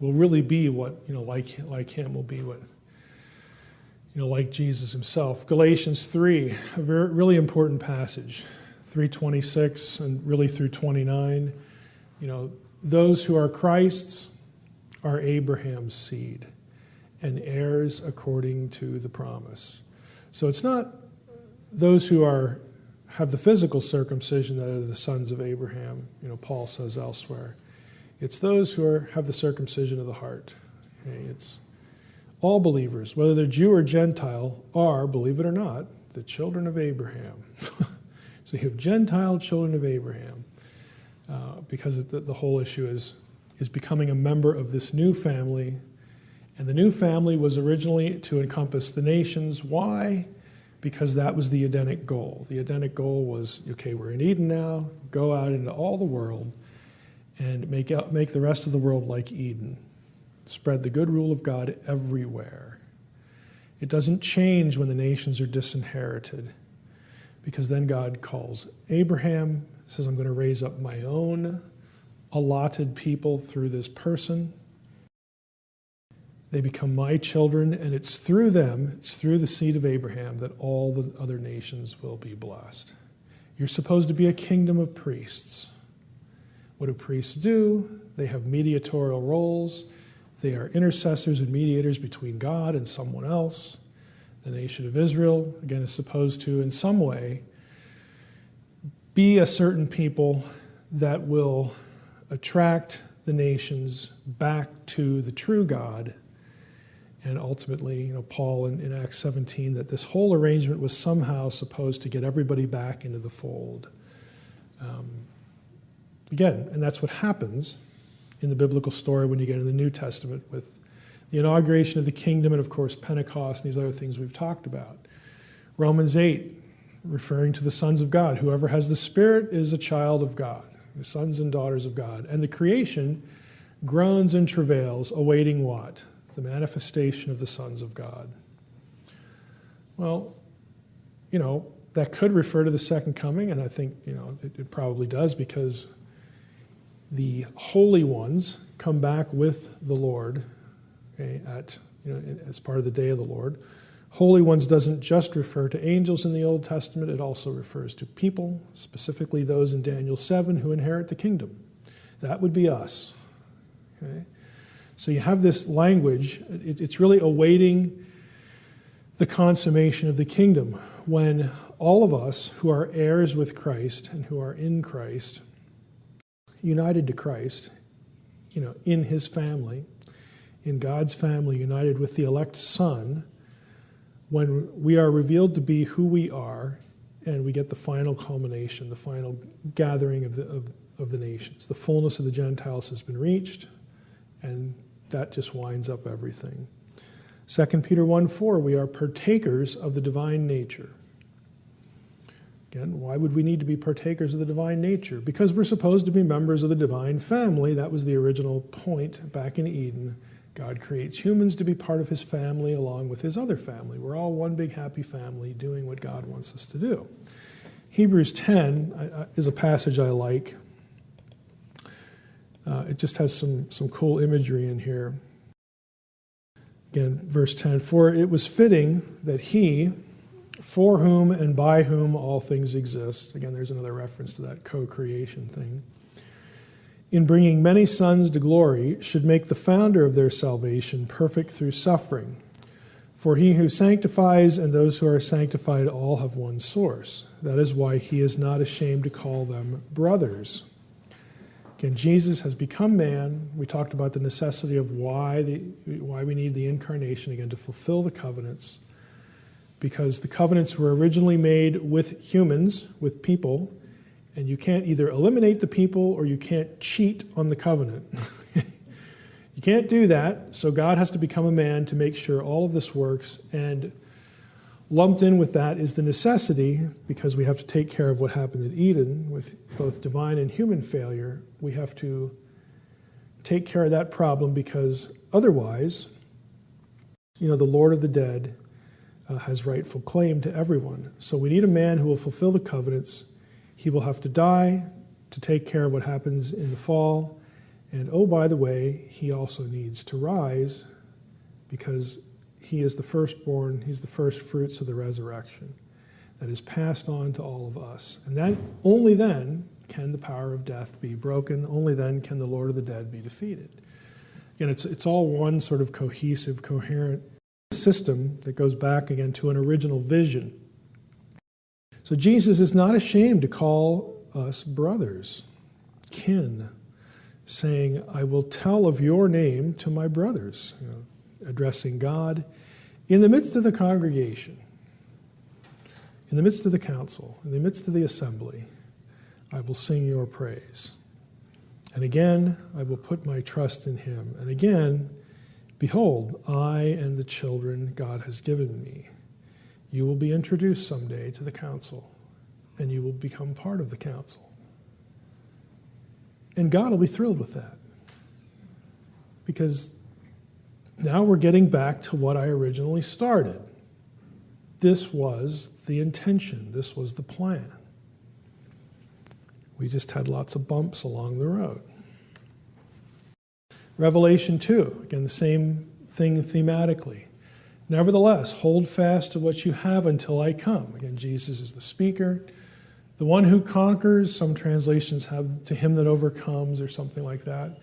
S1: really be what, like him, will be what, like Jesus himself. Galatians 3, a really important passage, 3:26 and really through 29. Those who are Christ's are Abraham's seed and heirs according to the promise. So it's not those who have the physical circumcision that are the sons of Abraham, Paul says elsewhere. It's those who have the circumcision of the heart. Okay? It's all believers, whether they're Jew or Gentile, are, believe it or not, the children of Abraham. So you have Gentile children of Abraham, because the whole issue is becoming a member of this new family. And the new family was originally to encompass the nations. Why? Because that was the Edenic goal. The Edenic goal was, okay, we're in Eden now, go out into all the world and make the rest of the world like Eden. Spread the good rule of God everywhere. It doesn't change when the nations are disinherited, because then God calls Abraham, says, I'm going to raise up my own allotted people through this person. They become my children, and it's through them, it's through the seed of Abraham, that all the other nations will be blessed. You're supposed to be a kingdom of priests. What do priests do? They have mediatorial roles. They are intercessors and mediators between God and someone else. The nation of Israel, again, is supposed to, in some way, be a certain people that will attract the nations back to the true God. And ultimately, Paul in Acts 17, that this whole arrangement was somehow supposed to get everybody back into the fold. Again, and that's what happens in the biblical story when you get in the New Testament with the inauguration of the kingdom and, of course, Pentecost and these other things we've talked about. Romans 8, referring to the sons of God. Whoever has the Spirit is a child of God, the sons and daughters of God. And the creation groans and travails, awaiting what? The manifestation of the sons of God. Well, that could refer to the second coming, and I think, it probably does, because the holy ones come back with the Lord, okay, as part of the day of the Lord. Holy ones doesn't just refer to angels in the Old Testament, it also refers to people, specifically those in Daniel 7 who inherit the kingdom. That would be us. Okay? So you have this language, it's really awaiting the consummation of the kingdom, when all of us who are heirs with Christ and who are in Christ, united to Christ, in his family, in God's family, united with the elect Son, when we are revealed to be who we are, and we get the final culmination, the final gathering of the nations. The fullness of the Gentiles has been reached, and that just winds up everything. 2 Peter 1:4, we are partakers of the divine nature. Again, why would we need to be partakers of the divine nature? Because we're supposed to be members of the divine family. That was the original point back in Eden. God creates humans to be part of his family along with his other family. We're all one big happy family doing what God wants us to do. Hebrews 10 is a passage I like. It just has some cool imagery in here. Again, verse 10, for it was fitting that he, for whom and by whom all things exist, again, there's another reference to that co-creation thing, in bringing many sons to glory, should make the founder of their salvation perfect through suffering. For he who sanctifies and those who are sanctified all have one source. That is why he is not ashamed to call them brothers. Again, Jesus has become man. We talked about the necessity of why we need the incarnation, again, to fulfill the covenants. because the covenants were originally made with humans, with people, and you can't either eliminate the people or you can't cheat on the covenant. You can't do that, so God has to become a man to make sure all of this works, and lumped in with that is the necessity, because we have to take care of what happened at Eden with both divine and human failure. We have to take care of that problem, because otherwise, the Lord of the dead has rightful claim to everyone. So we need a man who will fulfill the covenants. He will have to die to take care of what happens in the fall. And oh, by the way, he also needs to rise, because he is the firstborn, he's the first fruits of the resurrection that is passed on to all of us. And that only then can the power of death be broken, only then can the Lord of the dead be defeated. Again, it's all one sort of cohesive, coherent system that goes back again to an original vision. So Jesus is not ashamed to call us brothers, kin, saying, I will tell of your name to my brothers, addressing God in the midst of the congregation, in the midst of the council, in the midst of the assembly. I will sing your praise. And again, I will put my trust in him. And again, behold, I and the children God has given me. You will be introduced someday to the council, and you will become part of the council. And God will be thrilled with that, because now we're getting back to what I originally started. This was the intention. This was the plan. We just had lots of bumps along the road. Revelation 2, again, the same thing thematically. Nevertheless, hold fast to what you have until I come. Again, Jesus is the speaker. The one who conquers, some translations have to him that overcomes or something like that.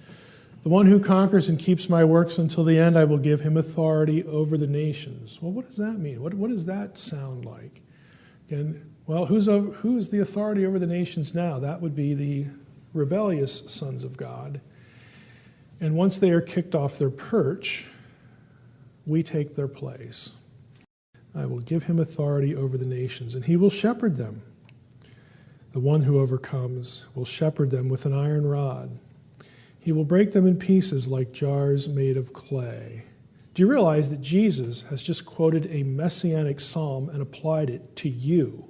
S1: The one who conquers and keeps my works until the end, I will give him authority over the nations. Well, what does that mean? What does that sound like? Again, well, who's the authority over the nations now? That would be the rebellious sons of God. And once they are kicked off their perch, we take their place. I will give him authority over the nations, and he will shepherd them. The one who overcomes will shepherd them with an iron rod. He will break them in pieces like jars made of clay. Do you realize that Jesus has just quoted a messianic psalm and applied it to you?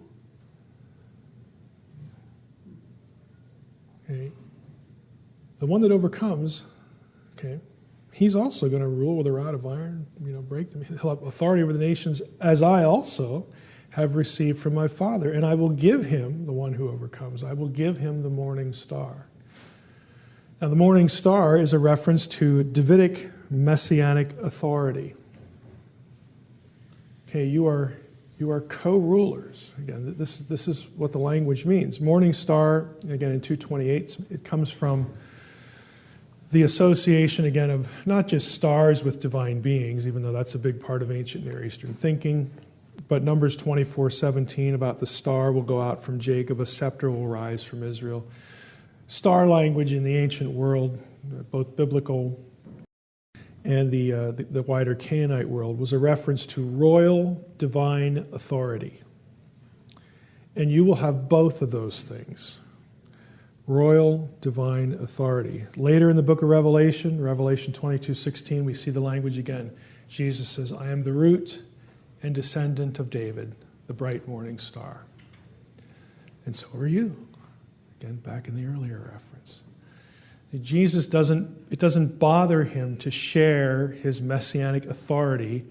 S1: Okay. The one that overcomes, okay, he's also going to rule with a rod of iron, break them. He'll have authority over the nations, as I also have received from my Father. And I will give him, the one who overcomes, I will give him the morning star. Now, the morning star is a reference to Davidic messianic authority. Okay, you are co-rulers. Again, this is what the language means. Morning star, again, in 228, it comes from the association, again, of not just stars with divine beings, even though that's a big part of ancient Near Eastern thinking, but Numbers 24:17 about the star will go out from Jacob, a scepter will rise from Israel. Star language in the ancient world, both biblical and the wider Canaanite world, was a reference to royal divine authority. And you will have both of those things. Royal divine authority. Later in the book of Revelation, Revelation 22:16, we see the language again. Jesus says, I am the root and descendant of David, the bright morning star. And so are you. Again, back in the earlier reference. Jesus it doesn't bother him to share his messianic authority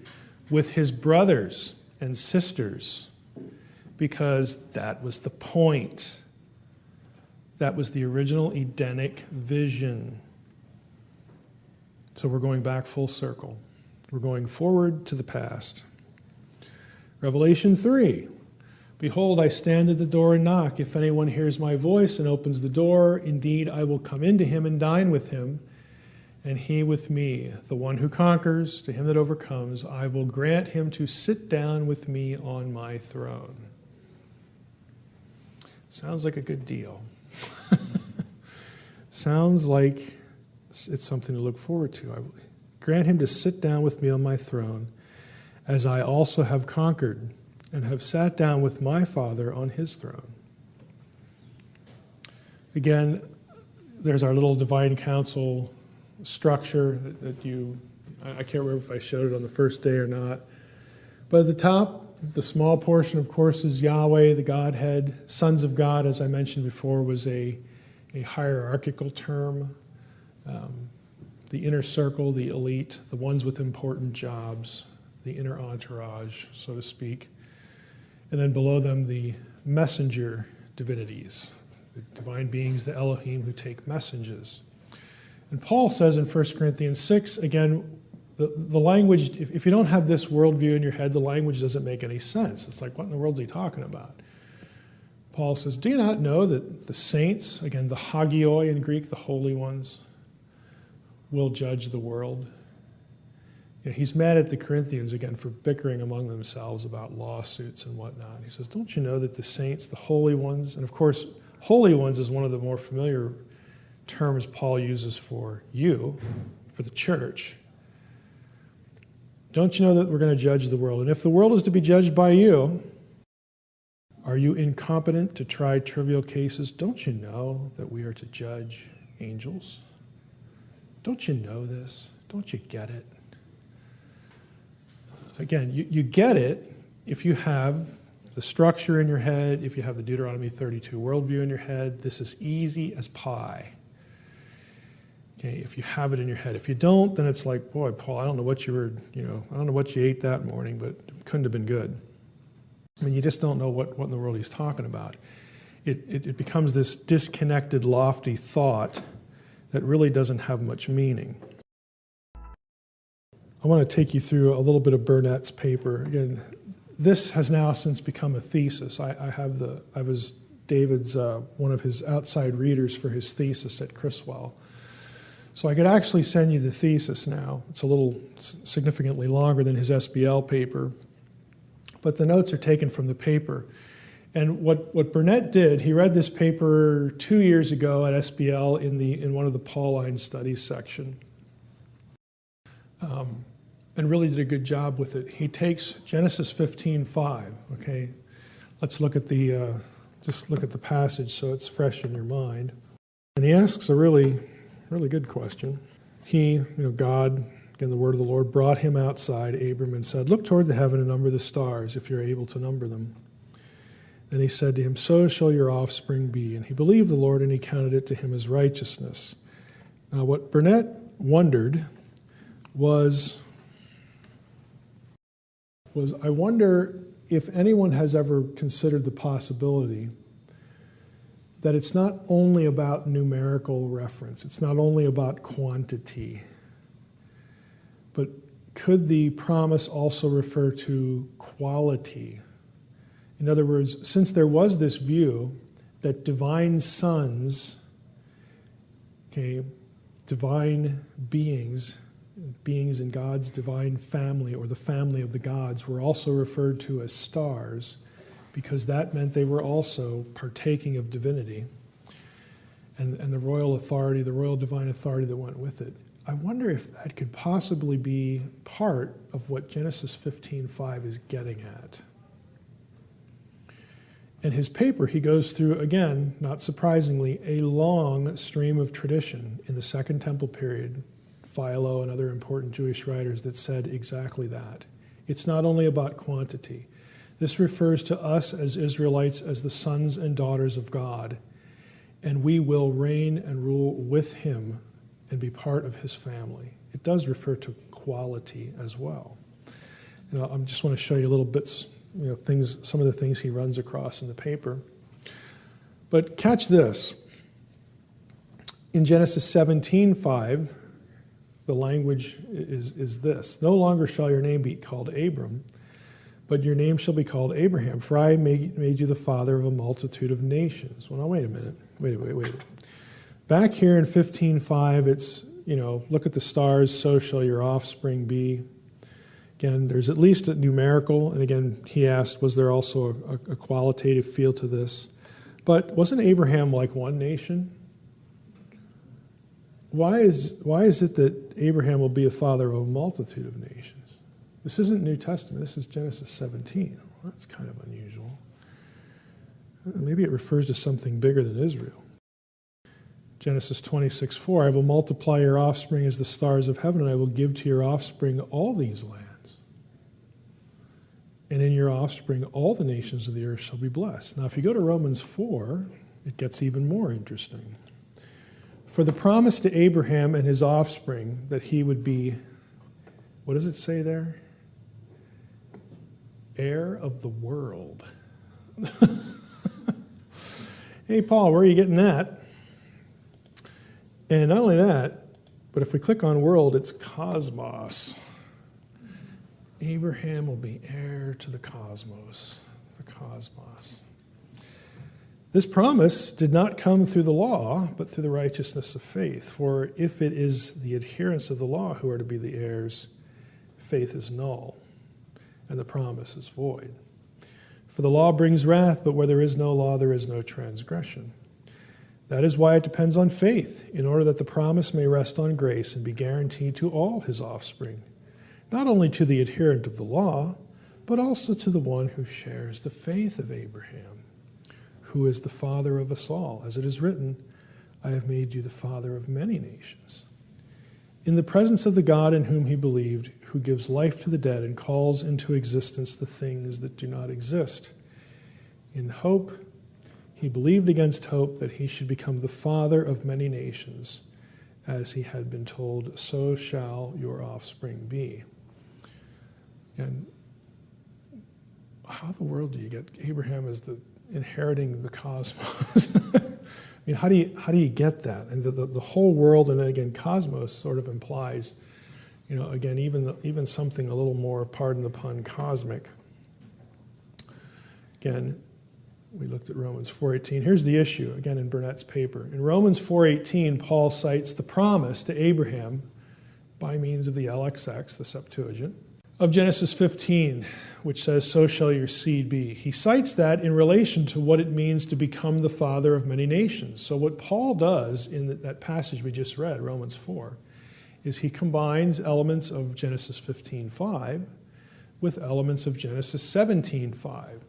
S1: with his brothers and sisters, because that was the point. That was the original Edenic vision. So we're going back full circle. We're going forward to the past. Revelation 3. Behold, I stand at the door and knock. If anyone hears my voice and opens the door, indeed I will come into him and dine with him, and he with me. The one who conquers, to him that overcomes, I will grant him to sit down with me on my throne. Sounds like a good deal. Sounds like it's something to look forward to. I will grant him to sit down with me on my throne, as I also have conquered and have sat down with my Father on his throne. Again, there's our little divine council structure that I can't remember if I showed it on the first day or not. But at the top, the small portion, of course, is Yahweh, the Godhead. Sons of God, as I mentioned before, was a hierarchical term. The inner circle, the elite, the ones with important jobs, the inner entourage, so to speak. And then below them, the messenger divinities, the divine beings, the Elohim, who take messages. And Paul says in 1 Corinthians 6, again, the language, if you don't have this worldview in your head, the language doesn't make any sense. It's like, what in the world is he talking about? Paul says, do you not know that the saints, again, the hagioi in Greek, the holy ones, will judge the world? You know, he's mad at the Corinthians, again, for bickering among themselves about lawsuits and whatnot. He says, don't you know that the saints, the holy ones, and of course, holy ones is one of the more familiar terms Paul uses for you, for the church. Don't you know that we're going to judge the world? And if the world is to be judged by you, are you incompetent to try trivial cases? Don't you know that we are to judge angels? Don't you know this? Don't you get it? Again, you get it if you have the structure in your head, if you have the Deuteronomy 32 worldview in your head. This is easy as pie. Okay, if you have it in your head. If you don't, then it's like, boy, Paul, I don't know what you ate that morning, but it couldn't have been good. I mean, you just don't know what in the world he's talking about. It becomes this disconnected, lofty thought that really doesn't have much meaning. I want to take you through a little bit of Burnett's paper. Again, this has now since become a thesis. I was David's, one of his outside readers for his thesis at Criswell. So I could actually send you the thesis now. It's a little significantly longer than his SBL paper, but the notes are taken from the paper. And what Burnett did, he read this paper 2 years ago at SBL in one of the Pauline studies section, and really did a good job with it. He takes Genesis 15:5. Okay, let's look at just look at the passage so it's fresh in your mind. And he asks a really good question. God, again, the word of the Lord, brought him outside, Abram, and said, look toward the heaven and number the stars, if you're able to number them. Then he said to him, so shall your offspring be. And he believed the Lord, and he counted it to him as righteousness. Now, what Burnett wondered was I wonder if anyone has ever considered the possibility that it's not only about numerical reference, it's not only about quantity, but could the promise also refer to quality? In other words, since there was this view that divine sons, divine beings in God's divine family, or the family of the gods, were also referred to as stars, because that meant they were also partaking of divinity and the royal authority, the royal divine authority that went with it. I wonder if that could possibly be part of what Genesis 15:5 is getting at. In his paper, he goes through, again, not surprisingly, a long stream of tradition in the Second Temple period, Philo and other important Jewish writers that said exactly that. It's not only about quantity. This refers to us as Israelites as the sons and daughters of God, and we will reign and rule with him and be part of his family. It does refer to quality as well. I just want to show you little bits, some of the things he runs across in the paper. But catch this. In Genesis 17:5, the language is this: no longer shall your name be called Abram, but your name shall be called Abraham, for I made you the father of a multitude of nations. Well, now, wait a minute. Wait. Back here in 15:5, it's, look at the stars, so shall your offspring be. Again, there's at least a numerical, and again, he asked, was there also a qualitative feel to this? But wasn't Abraham like one nation? Why is it that Abraham will be a father of a multitude of nations? This isn't New Testament. This is Genesis 17. That's kind of unusual. Maybe it refers to something bigger than Israel. Genesis 26:4, I will multiply your offspring as the stars of heaven, and I will give to your offspring all these lands. And in your offspring all the nations of the earth shall be blessed. Now if you go to Romans 4, it gets even more interesting. For the promise to Abraham and his offspring that he would be, what does it say there? Heir of the world. Hey, Paul, where are you getting that? And not only that, but if we click on world, it's cosmos. Abraham will be heir to the cosmos. The cosmos. This promise did not come through the law, but through the righteousness of faith. For if it is the adherents of the law who are to be the heirs, faith is null, and the promise is void. For the law brings wrath, but where there is no law, there is no transgression. That is why it depends on faith, in order that the promise may rest on grace and be guaranteed to all his offspring, not only to the adherent of the law, but also to the one who shares the faith of Abraham, who is the father of us all. As it is written, I have made you the father of many nations. In the presence of the God in whom he believed, who gives life to the dead and calls into existence the things that do not exist. In hope, he believed against hope that he should become the father of many nations, as he had been told, so shall your offspring be. And how in the world do you get Abraham as the inheriting the cosmos? I mean, how do you get that? And the whole world, and then again, cosmos sort of implies, again, even something a little more, pardon the pun, cosmic. Again, we looked at Romans 4:18. Here's the issue, again, in Burnett's paper. In Romans 4:18, Paul cites the promise to Abraham by means of the LXX, the Septuagint, of Genesis 15, which says, so shall your seed be. He cites that in relation to what it means to become the father of many nations. So what Paul does in that passage we just read, Romans 4, is he combines elements of Genesis 15:5 with elements of Genesis 17:5.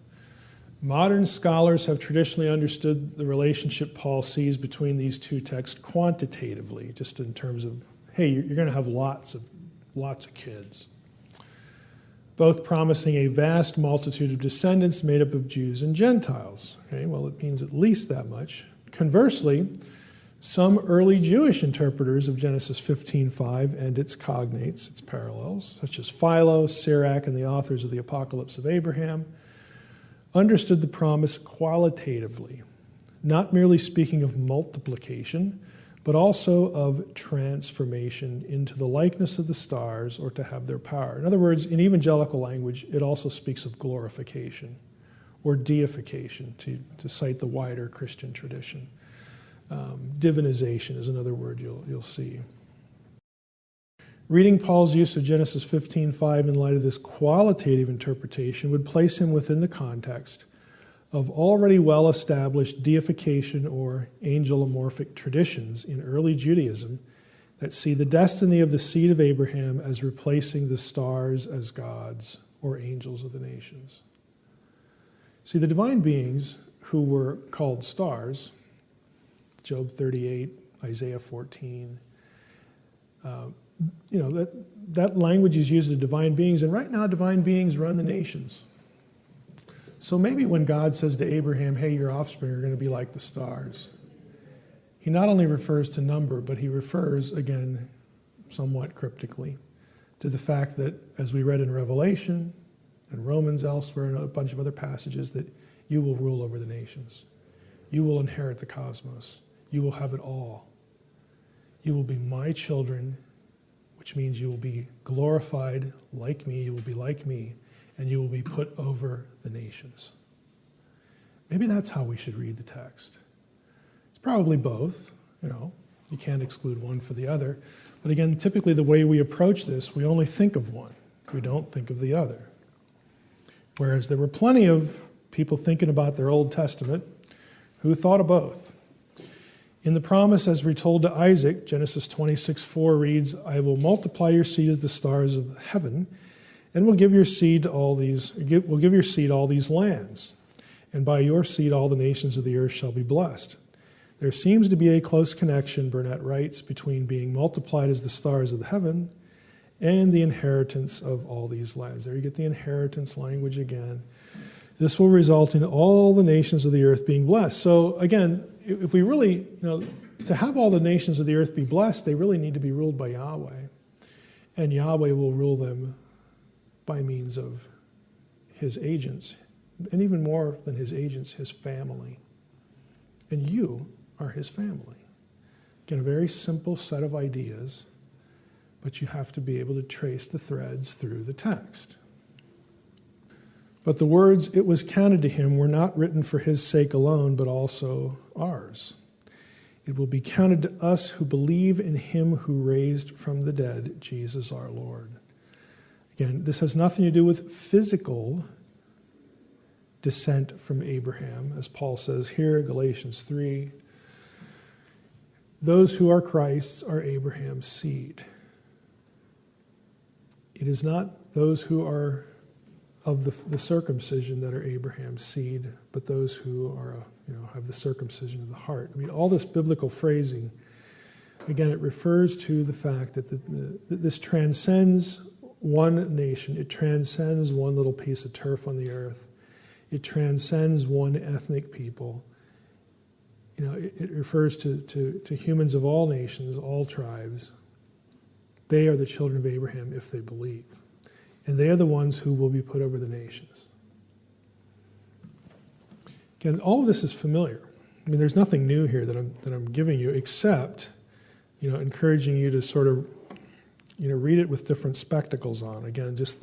S1: Modern scholars have traditionally understood the relationship Paul sees between these two texts quantitatively, just in terms of, hey, you're going to have lots of kids, both promising a vast multitude of descendants made up of Jews and Gentiles. Okay, well, it means at least that much. Conversely, some early Jewish interpreters of Genesis 15:5 and its cognates, its parallels, such as Philo, Sirach, and the authors of the Apocalypse of Abraham, understood the promise qualitatively, not merely speaking of multiplication, but also of transformation into the likeness of the stars, or to have their power. In other words, in evangelical language, it also speaks of glorification or deification, to cite the wider Christian tradition. Divinization is another word you'll see. Reading Paul's use of Genesis 15:5 in light of this qualitative interpretation would place him within the context of already well-established deification or angelomorphic traditions in early Judaism that see the destiny of the seed of Abraham as replacing the stars as gods or angels of the nations. See, the divine beings who were called stars, Job 38, Isaiah 14, that language is used of divine beings, and right now divine beings run the nations. So maybe when God says to Abraham, hey, your offspring are going to be like the stars, he not only refers to number, but he refers, again, somewhat cryptically, to the fact that, as we read in Revelation and Romans elsewhere and a bunch of other passages, that you will rule over the nations. You will inherit the cosmos. You will have it all. You will be my children, which means you will be glorified like me, you will be like me, and you will be put over the nations. Maybe that's how we should read the text. It's probably both, you can't exclude one for the other. But again, typically the way we approach this, we only think of one. We don't think of the other. Whereas there were plenty of people thinking about their Old Testament who thought of both. In the promise, as we're told to Isaac, Genesis 26:4 reads, I will multiply your seed as the stars of heaven, And will give your seed all these lands, and by your seed all the nations of the earth shall be blessed. There seems to be a close connection, Burnett writes, between being multiplied as the stars of the heaven and the inheritance of all these lands. There you get the inheritance language again. This will result in all the nations of the earth being blessed. So again, if we really, to have all the nations of the earth be blessed, they really need to be ruled by Yahweh. And Yahweh will rule them by means of his agents, and even more than his agents, his family. And you are his family. Again, a very simple set of ideas, but you have to be able to trace the threads through the text. But the words, "it was counted to him," were not written for his sake alone, but also ours. It will be counted to us who believe in him who raised from the dead Jesus our Lord. Again, this has nothing to do with physical descent from Abraham, as Paul says here, Galatians 3. Those who are Christ's are Abraham's seed. It is not those who are of the circumcision that are Abraham's seed, but those who are, have the circumcision of the heart. I mean, all this biblical phrasing, again, it refers to the fact that this transcends one nation. It transcends one little piece of turf on the earth. It transcends one ethnic people. It refers to humans of all nations, all tribes. They are the children of Abraham if they believe. And they are the ones who will be put over the nations. Again, all of this is familiar. I mean, there's nothing new here that I'm giving you, except, encouraging you to sort of, read it with different spectacles on. Again, just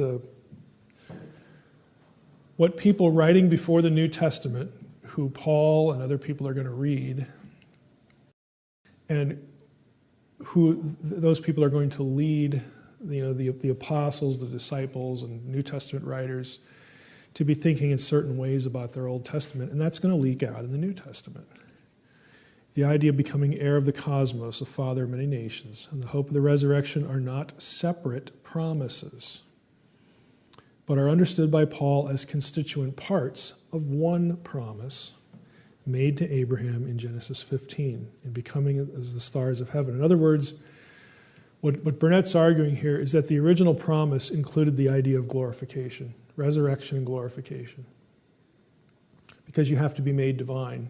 S1: what people writing before the New Testament, who Paul and other people are going to read, and who those people are going to lead, the apostles, the disciples, and New Testament writers to be thinking in certain ways about their Old Testament, and that's going to leak out in the New Testament. The idea of becoming heir of the cosmos, a father of many nations, and the hope of the resurrection are not separate promises, but are understood by Paul as constituent parts of one promise made to Abraham in Genesis 15, in becoming as the stars of heaven. In other words, what Burnett's arguing here is that the original promise included the idea of glorification, resurrection and glorification, because you have to be made divine,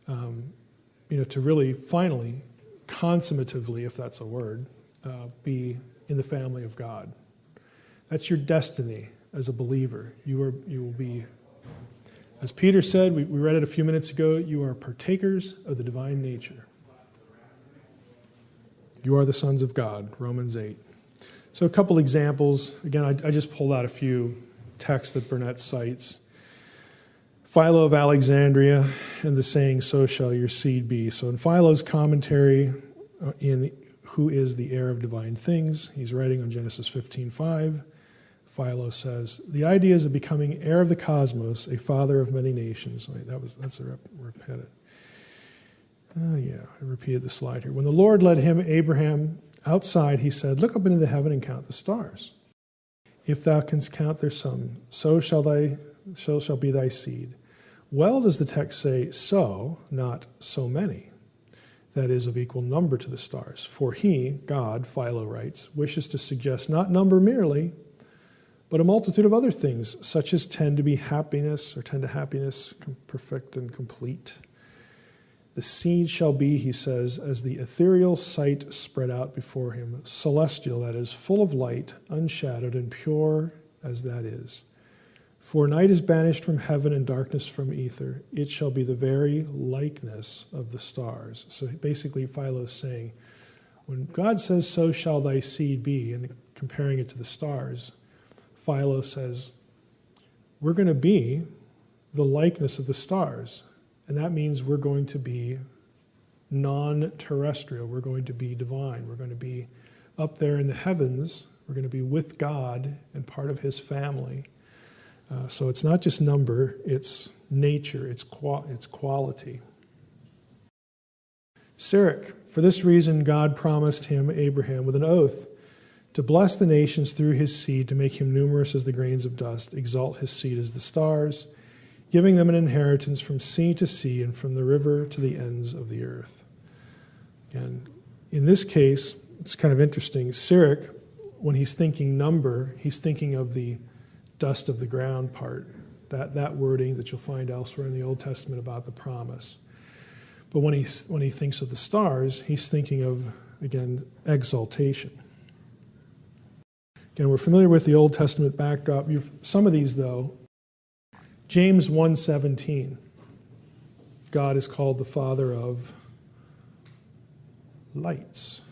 S1: to really finally, consummatively, if that's a word, be in the family of God. That's your destiny as a believer. You will be, as Peter said, we read it a few minutes ago, you are partakers of the divine nature. You are the sons of God, Romans 8. So a couple examples. Again, I just pulled out a few texts that Burnett cites. Philo of Alexandria and the saying, "So shall your seed be." So in Philo's commentary in Who is the Heir of Divine Things, he's writing on Genesis 15:5. Philo says, "The ideas of becoming heir of the cosmos, a father of many nations." Wait, that's a repeated. I repeated the slide here. When the Lord led him, Abraham, outside, he said, "Look up into the heaven and count the stars. If thou canst count their sum, so shall be thy seed." Well does the text say so, not so many. That is, of equal number to the stars. For he, God, Philo writes, wishes to suggest not number merely, but a multitude of other things, such as tend to happiness, perfect and complete. The seed shall be, he says, as the ethereal sight spread out before him, celestial, that is, full of light, unshadowed, and pure as that is. For night is banished from heaven and darkness from ether. It shall be the very likeness of the stars. So basically, Philo is saying, when God says, "So shall thy seed be," and comparing it to the stars, Philo says, we're going to be the likeness of the stars. And that means we're going to be non-terrestrial. We're going to be divine. We're going to be up there in the heavens. We're going to be with God and part of his family. So it's not just number, it's nature, it's quality. Sirach, for this reason God promised him, Abraham, with an oath, to bless the nations through his seed, to make him numerous as the grains of dust, exalt his seed as the stars, giving them an inheritance from sea to sea and from the river to the ends of the earth. And in this case, it's kind of interesting. Sirach, when he's thinking number, he's thinking of the dust of the ground part, that wording that you'll find elsewhere in the Old Testament about the promise. But when he thinks of the stars, he's thinking of, again, exaltation. Again, we're familiar with the Old Testament backdrop. Some of these, though, James 1:17, God is called the Father of lights.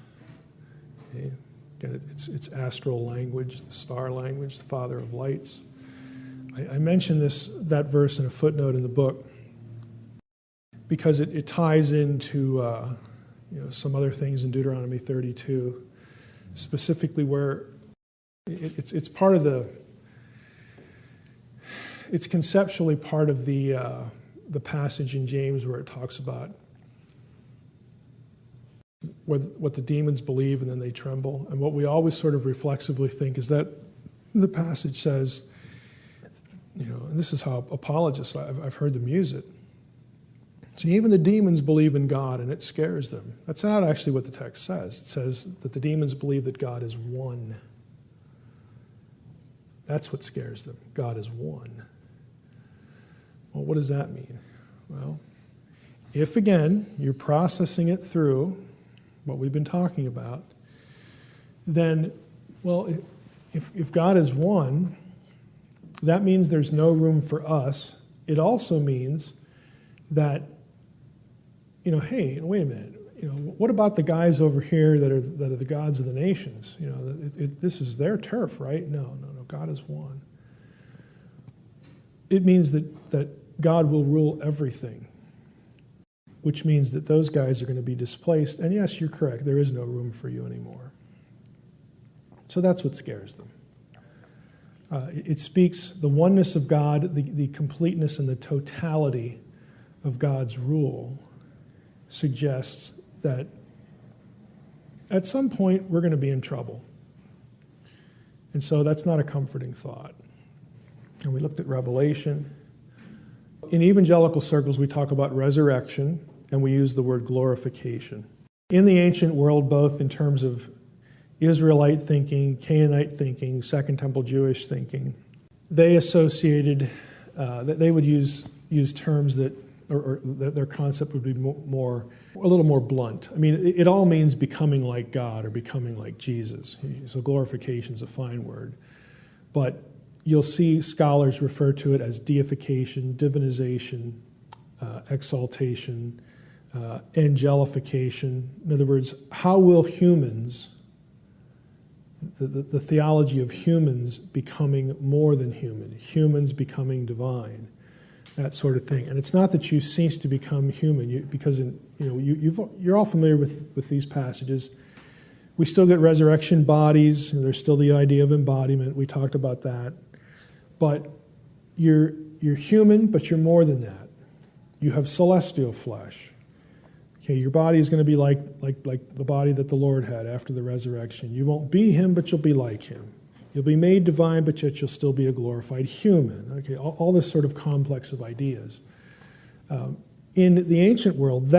S1: Okay. Again, it's astral language, the star language, the Father of lights. I mentioned that verse in a footnote in the book because it ties into some other things in Deuteronomy 32, specifically where it's part of it's conceptually part of the passage in James where it talks about what the demons believe and then they tremble. And what we always sort of reflexively think is that the passage says, and this is how apologists, I've heard them use it. So even the demons believe in God and it scares them. That's not actually what the text says. It says that the demons believe that God is one. That's what scares them. God is one. Well, what does that mean? Well, if again, you're processing it through what we've been talking about, then, well, if God is one, that means there's no room for us. It also means that, hey, wait a minute. What about the guys over here that are the gods of the nations? This is their turf, right? No. God is one. It means that God will rule everything, which means that those guys are going to be displaced. And yes, you're correct. There is no room for you anymore. So that's what scares them. It speaks the oneness of God, the completeness and the totality of God's rule suggests that at some point we're going to be in trouble. And so that's not a comforting thought. And we looked at Revelation. In evangelical circles, we talk about resurrection, and we use the word glorification. In the ancient world, both in terms of Israelite thinking, Canaanite thinking, Second Temple Jewish thinking, they associated, that they would use terms that, or that their concept would be a little more blunt. I mean, it all means becoming like God or becoming like Jesus. So glorification is a fine word. But you'll see scholars refer to it as deification, divinization, exaltation, angelification. In other words, how will humans, the theology of humans becoming more than human, humans becoming divine, that sort of thing. And it's not that you cease to become human, because you're all familiar with these passages. We still get resurrection bodies, and there's still the idea of embodiment. We talked about that. But you're human, but you're more than that. You have celestial flesh. Okay, your body is going to be like the body that the Lord had after the resurrection. You won't be him, but you'll be like him. You'll be made divine, but yet you'll still be a glorified human. Okay, all this sort of complex of ideas. In the ancient world,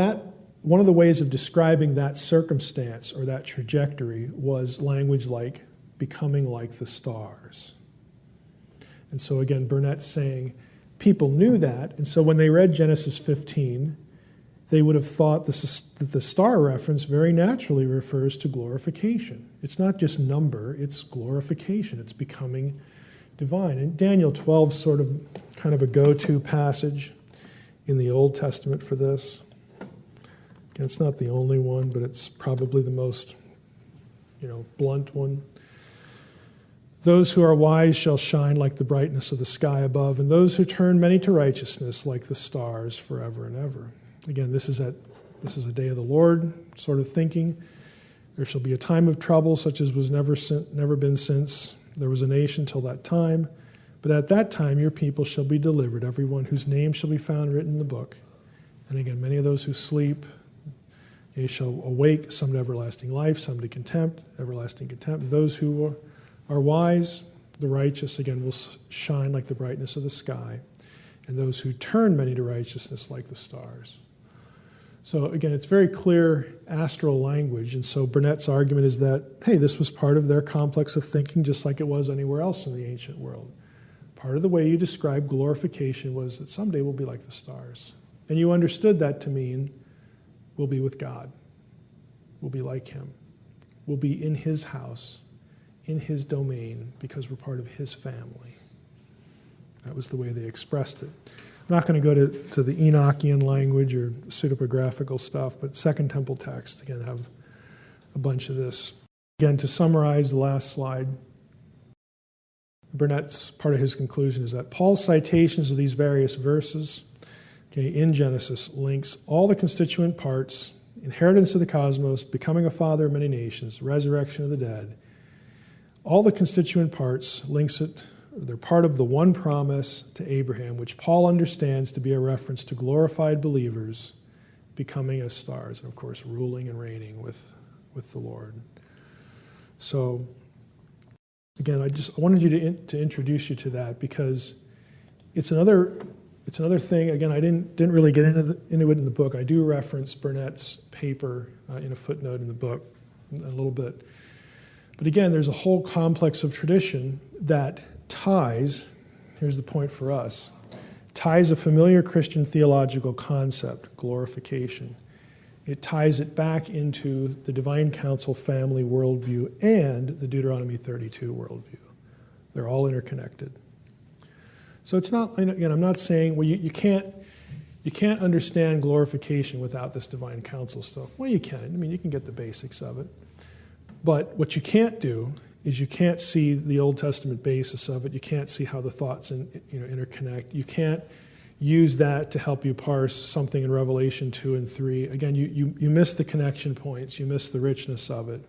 S1: one of the ways of describing that circumstance or that trajectory was language like becoming like the stars. And so again, Burnett's saying people knew that, and so when they read Genesis 15, they would have thought that the star reference very naturally refers to glorification. It's not just number, it's glorification. It's becoming divine. And Daniel 12 is sort of kind of a go-to passage in the Old Testament for this. And it's not the only one, but it's probably the most, blunt one. Those who are wise shall shine like the brightness of the sky above, and those who turn many to righteousness like the stars forever and ever. Again, this is a day of the Lord sort of thinking. There shall be a time of trouble such as was never been since there was a nation till that time. But at that time your people shall be delivered, everyone whose name shall be found written in the book. And again, many of those who sleep, He shall awake some to everlasting life, some to contempt, everlasting contempt. Those who are wise, the righteous, again, will shine like the brightness of the sky. And those who turn many to righteousness like the stars. So again, it's very clear astral language. And so Burnett's argument is that, hey, this was part of their complex of thinking just like it was anywhere else in the ancient world. Part of the way you describe glorification was that someday we'll be like the stars. And you understood that to mean we'll be with God. We'll be like him. We'll be in his house, in his domain, because we're part of his family. That was the way they expressed it. I'm not going to go to the Enochian language or pseudepigraphical stuff, but Second Temple texts, again, have a bunch of this. Again, to summarize the last slide, Burnett's part of his conclusion is that Paul's citations of these various verses in Genesis links all the constituent parts, inheritance of the cosmos, becoming a father of many nations, resurrection of the dead. All the constituent parts links it. They're part of the one promise to Abraham, which Paul understands to be a reference to glorified believers becoming as stars, and of course, ruling and reigning with the Lord. So, again, I wanted you to introduce you to that because it's another thing. Again, I didn't really get into it in the book. I do reference Burnett's paper in a footnote in the book a little bit. But again, there's a whole complex of tradition that ties, here's the point for us, ties a familiar Christian theological concept, glorification. It ties it back into the divine council family worldview and the Deuteronomy 32 worldview. They're all interconnected. So it's not, again, I'm not saying, well, you can't understand glorification without this divine council stuff. Well, you can. I mean, you can get the basics of it. But what you can't do is you can't see the Old Testament basis of it. You can't see how the thoughts interconnect. You can't use that to help you parse something in Revelation 2 and 3. Again, you miss the connection points. You miss the richness of it.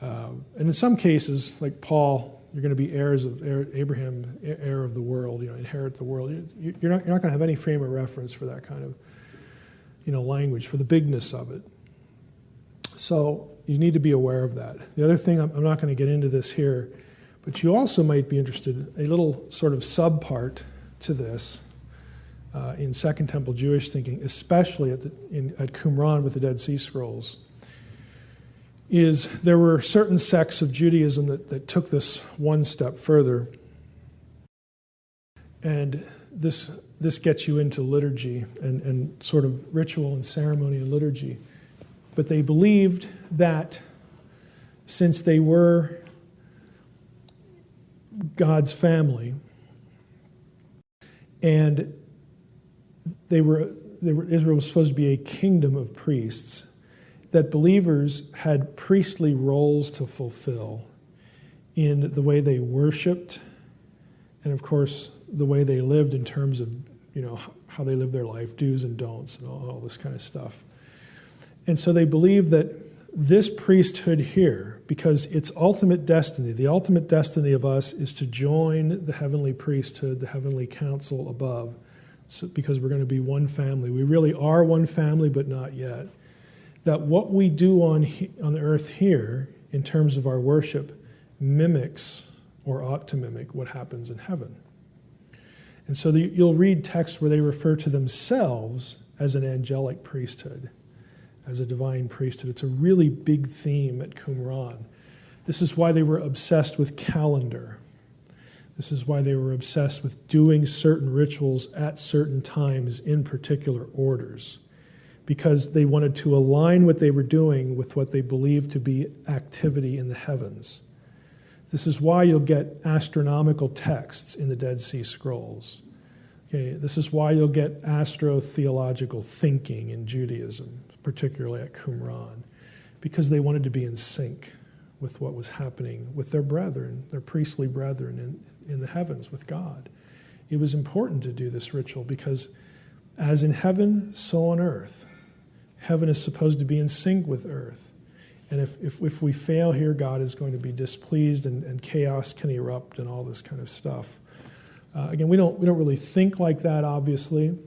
S1: And in some cases, like Paul, you're going to be heirs of Abraham, heir of the world, inherit the world. You're not going to have any frame of reference for that kind of language, for the bigness of it. So you need to be aware of that. The other thing, I'm not going to get into this here, but you also might be interested, a little sort of subpart to this in Second Temple Jewish thinking, especially at Qumran with the Dead Sea Scrolls, is there were certain sects of Judaism that took this one step further. And this gets you into liturgy and sort of ritual and ceremony and liturgy. But they believed that since they were God's family and Israel was supposed to be a kingdom of priests, that believers had priestly roles to fulfill in the way they worshiped and, of course, the way they lived in terms of, how they lived their life, do's and don'ts and all this kind of stuff. And so they believe that this priesthood here, because its ultimate destiny, the ultimate destiny of us is to join the heavenly priesthood, the heavenly council above, because we're going to be one family. We really are one family, but not yet. That what we do on the earth here, in terms of our worship, mimics or ought to mimic what happens in heaven. And so you'll read texts where they refer to themselves as an angelic priesthood, as a divine priesthood. It's a really big theme at Qumran. This is why they were obsessed with calendar. This is why they were obsessed with doing certain rituals at certain times in particular orders, because they wanted to align what they were doing with what they believed to be activity in the heavens. This is why you'll get astronomical texts in the Dead Sea Scrolls. Okay, this is why you'll get astro-theological thinking in Judaism, particularly at Qumran, because they wanted to be in sync with what was happening with their brethren, their priestly brethren in the heavens with God. It was important to do this ritual because as in heaven, so on earth. Heaven is supposed to be in sync with earth. And if we fail here, God is going to be displeased and chaos can erupt and all this kind of stuff. Again, we don't really think like that, obviously.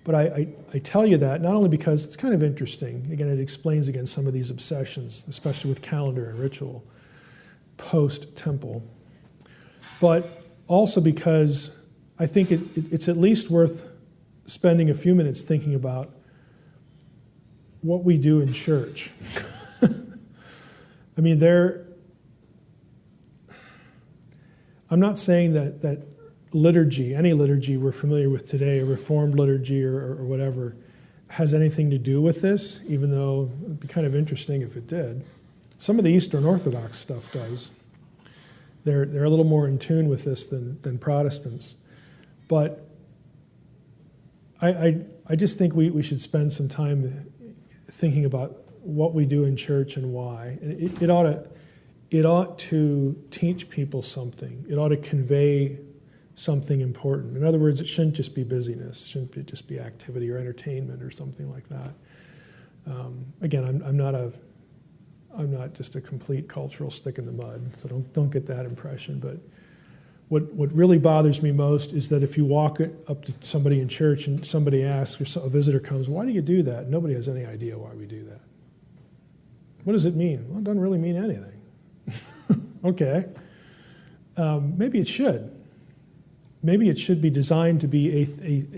S1: But I tell you that not only because it's kind of interesting. Again, it explains again some of these obsessions, especially with calendar and ritual, post-temple. But also because I think it's at least worth spending a few minutes thinking about what we do in church. I mean, I'm not saying that liturgy, any liturgy we're familiar with today, a Reformed liturgy or whatever, has anything to do with this, even though it would be kind of interesting if it did. Some of the Eastern Orthodox stuff does. They're a little more in tune with this than Protestants. But I just think we should spend some time thinking about what we do in church and why. And it ought to teach people something. It ought to convey something important. In other words, it shouldn't just be busyness. It shouldn't just be activity or entertainment or something like that. Again, I'm not just a complete cultural stick in the mud, so don't get that impression. But what really bothers me most is that if you walk up to somebody in church and somebody asks, or a visitor comes, "Why do you do that?" Nobody has any idea why we do that. What does it mean? Well, it doesn't really mean anything. Okay. Maybe it should. Maybe it should be designed to be a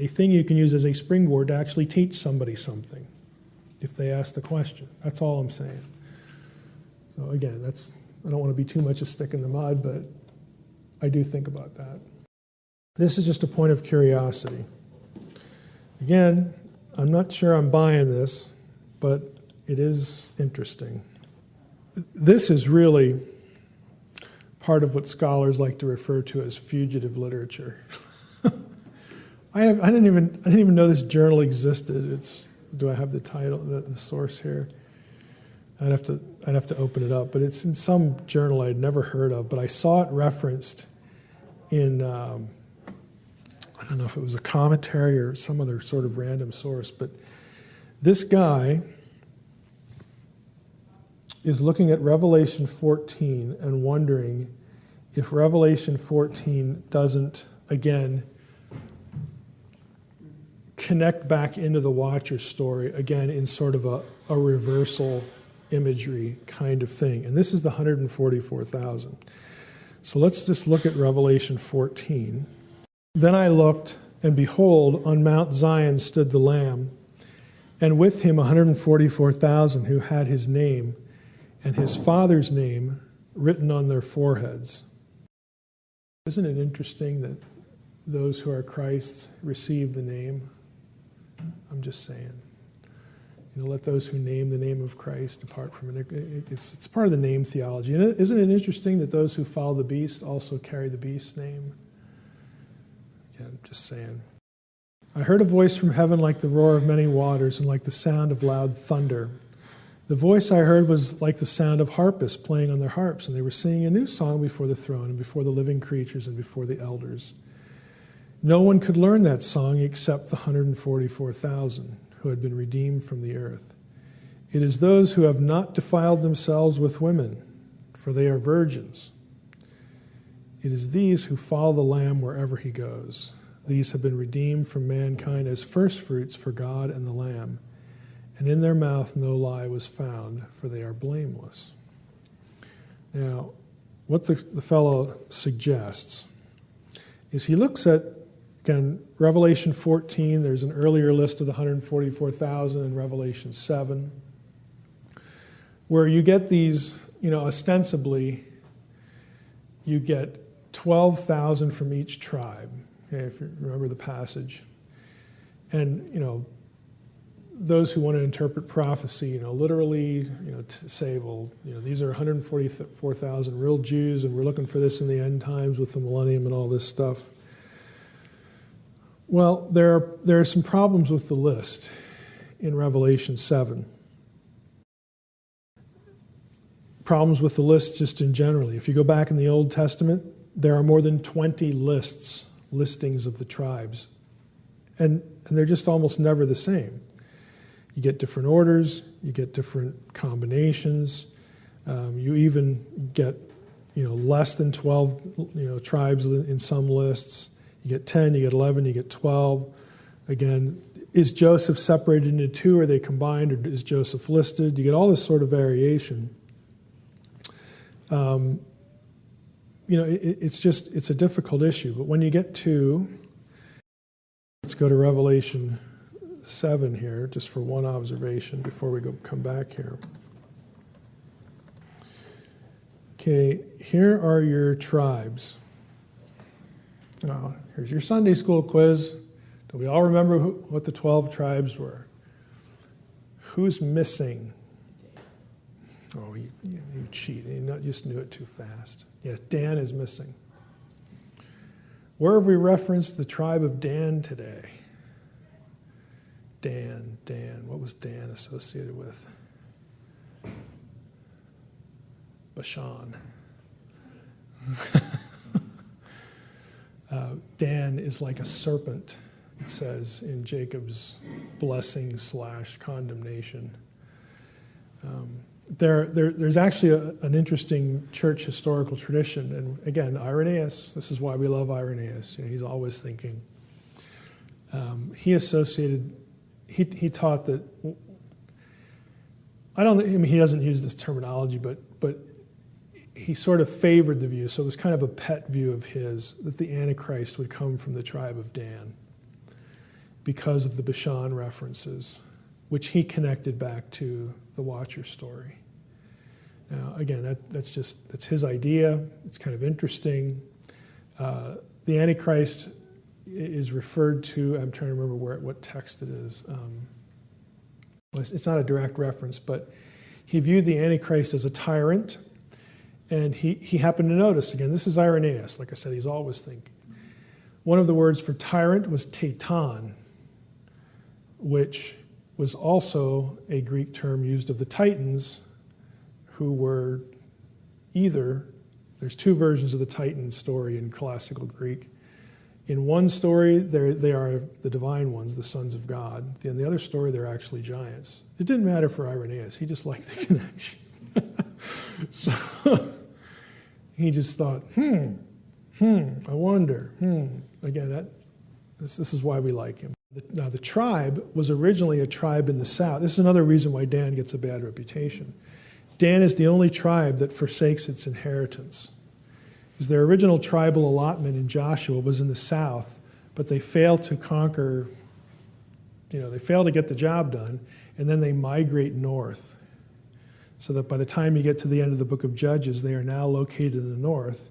S1: thing you can use as a springboard to actually teach somebody something if they ask the question. That's all I'm saying. So again, I don't want to be too much a stick in the mud, but I do think about that. This is just a point of curiosity. Again, I'm not sure I'm buying this, but it is interesting. This is really part of what scholars like to refer to as fugitive literature. I didn't even know this journal existed. Do I have the title, the source here? I'd have to open it up, but it's in some journal I'd never heard of, but I saw it referenced in I don't know if it was a commentary or some other sort of random source, but this guy is looking at Revelation 14 and wondering if Revelation 14 doesn't, again, connect back into the Watcher's story, again, in sort of a reversal imagery kind of thing. And this is the 144,000. So let's just look at Revelation 14. Then I looked, and behold, on Mount Zion stood the Lamb, and with him 144,000 who had his name and his Father's name written on their foreheads. Isn't it interesting that those who are Christ's receive the name? I'm just saying. Let those who name the name of Christ depart from it. It's part of the name theology. And isn't it interesting that those who follow the beast also carry the beast's name? Again, just saying. I heard a voice from heaven like the roar of many waters and like the sound of loud thunder. The voice I heard was like the sound of harpists playing on their harps, and they were singing a new song before the throne and before the living creatures and before the elders. No one could learn that song except the 144,000 who had been redeemed from the earth. It is those who have not defiled themselves with women, for they are virgins. It is these who follow the Lamb wherever he goes. These have been redeemed from mankind as firstfruits for God and the Lamb. And in their mouth no lie was found, for they are blameless. Now, what the fellow suggests is he looks at, again, Revelation 14, there's an earlier list of the 144,000 in Revelation 7, where you get these, ostensibly, you get 12,000 from each tribe, okay, if you remember the passage. And, those who want to interpret prophecy, literally, to say, well, these are 144,000 real Jews, and we're looking for this in the end times with the millennium and all this stuff. Well, there are some problems with the list in Revelation 7. Problems with the list just in general. If you go back in the Old Testament, there are more than 20 listings of the tribes, and they're just almost never the same. You get different orders, you get different combinations, you even get less than 12 tribes in some lists. You get 10, you get 11, you get 12. Again, is Joseph separated into two? Are they combined, or is Joseph listed? You get all this sort of variation. It's a difficult issue. But when you get to, let's go to Revelation 7 here, just for one observation before we come back here. Okay, here are your tribes. Here's your Sunday school quiz. Do we all remember what the 12 tribes were? Who's missing? Oh, you cheat. You just knew it too fast. Yes, Dan is missing. Where have we referenced the tribe of Dan today? Dan. What was Dan associated with? Bashan. Dan is like a serpent, it says in Jacob's blessing / condemnation. There's actually an interesting church historical tradition, and again, Irenaeus, this is why we love Irenaeus. He's always thinking. He taught that, he doesn't use this terminology, but he sort of favored the view, so it was kind of a pet view of his, that the Antichrist would come from the tribe of Dan because of the Bashan references, which he connected back to the Watcher story. Now, again, that's his idea. It's kind of interesting. The Antichrist is referred to, I'm trying to remember what text it is. It's not a direct reference, but he viewed the Antichrist as a tyrant, and he happened to notice, again, this is Irenaeus, like I said, he's always thinking. One of the words for tyrant was teitan, which was also a Greek term used of the Titans, who were there's two versions of the Titan story in classical Greek. In one story, they are the divine ones, the sons of God. In the other story, they're actually giants. It didn't matter for Irenaeus. He just liked the connection. So he just thought, I wonder. Again, this is why we like him. Now, the tribe was originally a tribe in the south. This is another reason why Dan gets a bad reputation. Dan is the only tribe that forsakes its inheritance. Because their original tribal allotment in Joshua was in the south, but they failed to conquer, they failed to get the job done, and then they migrate north. So that by the time you get to the end of the book of Judges, they are now located in the north.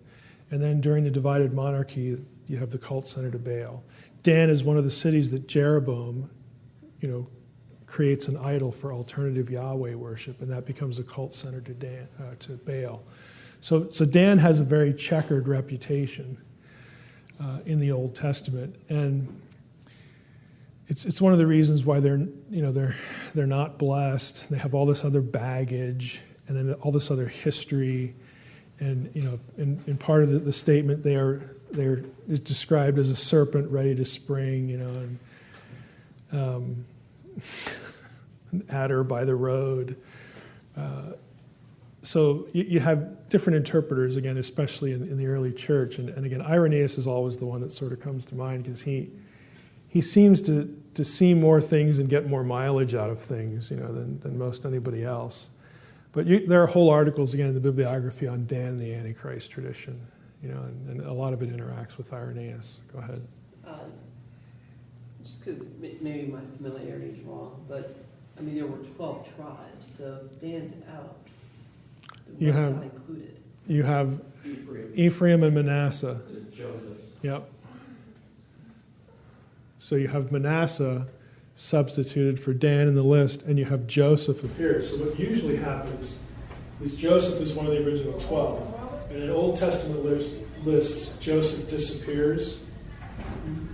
S1: And then during the divided monarchy, you have the cult center to Baal. Dan is one of the cities that Jeroboam, creates an idol for alternative Yahweh worship, and that becomes a cult center to Baal. So Dan has a very checkered reputation in the Old Testament, and it's one of the reasons why they're not blessed. They have all this other baggage, and then all this other history, and in part of the statement they're described as a serpent ready to spring, and an adder by the road. So you have different interpreters, again, especially in the early church. And again, Irenaeus is always the one that sort of comes to mind because he seems to see more things and get more mileage out of things, than most anybody else. But there are whole articles, again, in the bibliography on Dan and the Antichrist tradition, and a lot of it interacts with Irenaeus. Go ahead.
S5: Just because maybe my familiarity is wrong, but there were 12 tribes, so Dan's out.
S1: You have
S5: not included.
S1: You have Ephraim and Manasseh.
S7: It's Joseph.
S1: Yep. So you have Manasseh substituted for Dan in the list, and you have Joseph appear. So what usually happens is Joseph is one of the original 12, and in Old Testament lists Joseph disappears,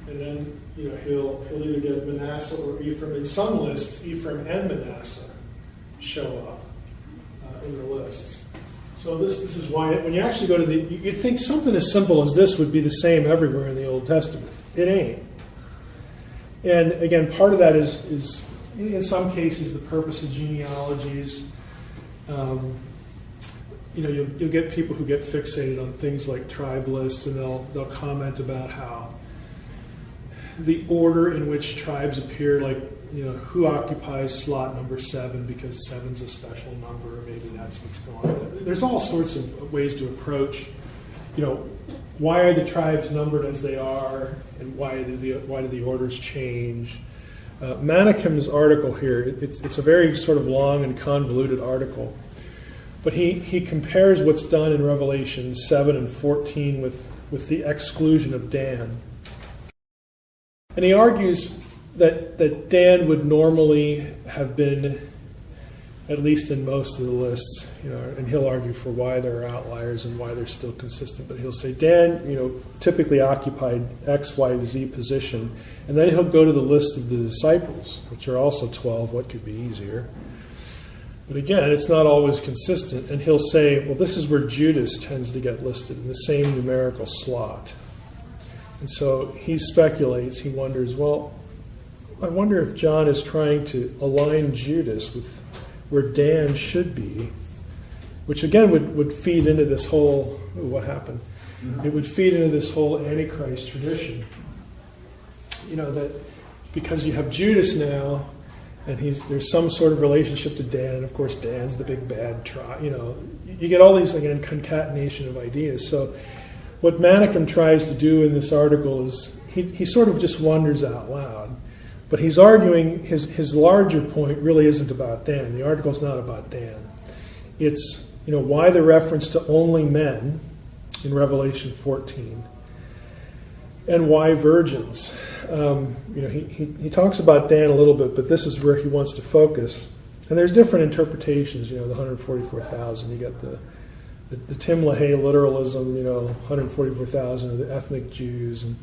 S1: and then he'll either get Manasseh or Ephraim. In some lists, Ephraim and Manasseh show up in the lists. So this is why when you actually go to you'd think something as simple as this would be the same everywhere in the Old Testament. It ain't. And again, part of that is in some cases the purpose of genealogies. You'll get people who get fixated on things like tribe lists, and they'll comment about how the order in which tribes appear, like, who occupies slot number 7 because 7's a special number, maybe that's what's going on. There's all sorts of ways to approach, why are the tribes numbered as they are, and why do the orders change? Manikim's article here, it's a very sort of long and convoluted article, but he compares what's done in Revelation 7 and 14 with the exclusion of Dan. And he argues that Dan would normally have been, at least in most of the lists, and he'll argue for why there are outliers and why they're still consistent, but he'll say Dan, typically occupied X, Y, Z position, and then he'll go to the list of the disciples, which are also 12, what could be easier? But again, it's not always consistent, and he'll say, well, this is where Judas tends to get listed, in the same numerical slot. And so he speculates, he wonders, well, I wonder if John is trying to align Judas with where Dan should be, which again would feed into this whole, what happened? It would feed into this whole Antichrist tradition. That because you have Judas now, and there's some sort of relationship to Dan, and of course Dan's the big bad you get all these, again, concatenation of ideas. So what Manikim tries to do in this article is he sort of just wonders out loud. But he's arguing his larger point really isn't about Dan. The article's not about Dan. It's, why the reference to only men in Revelation 14, and why virgins. He talks about Dan a little bit, but this is where he wants to focus. And there's different interpretations, the 144,000. You got the Tim LaHaye literalism, 144,000 of the ethnic Jews, and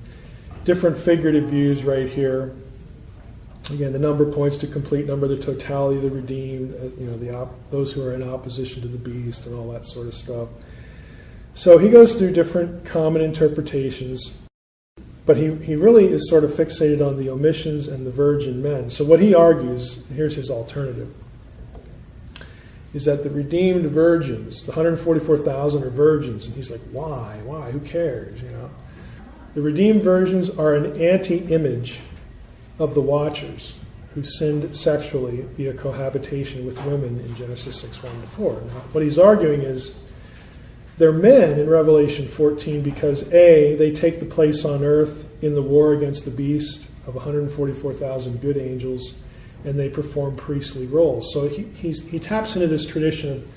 S1: different figurative views right here. Again, the number points to complete number, the totality of the redeemed, those who are in opposition to the beast, and all that sort of stuff. So he goes through different common interpretations, but he really is sort of fixated on the omissions and the virgin men. So what he argues, here's his alternative, is that the redeemed virgins, the 144,000 are virgins, and he's like, why? Who cares? The redeemed virgins are an anti-image of the watchers who sinned sexually via cohabitation with women in Genesis 6:1-4. Now, what he's arguing is they're men in Revelation 14 because A, they take the place on earth in the war against the beast of 144,000 good angels, and they perform priestly roles. So he taps into this tradition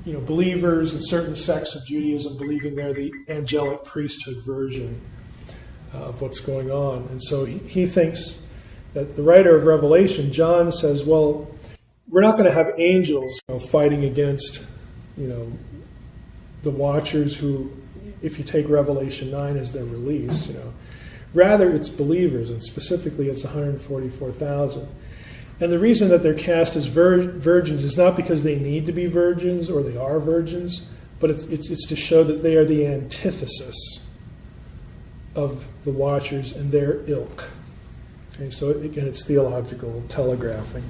S1: of believers in certain sects of Judaism believing they're the angelic priesthood version of what's going on. And so he thinks that the writer of Revelation, John, says, well, we're not going to have angels fighting against the watchers who, if you take Revelation 9 as their release, rather it's believers, and specifically it's 144,000. And the reason that they're cast as virgins is not because they need to be virgins or they are virgins, but it's to show that they are the antithesis of the watchers and their ilk. Okay, so again, it's theological telegraphing.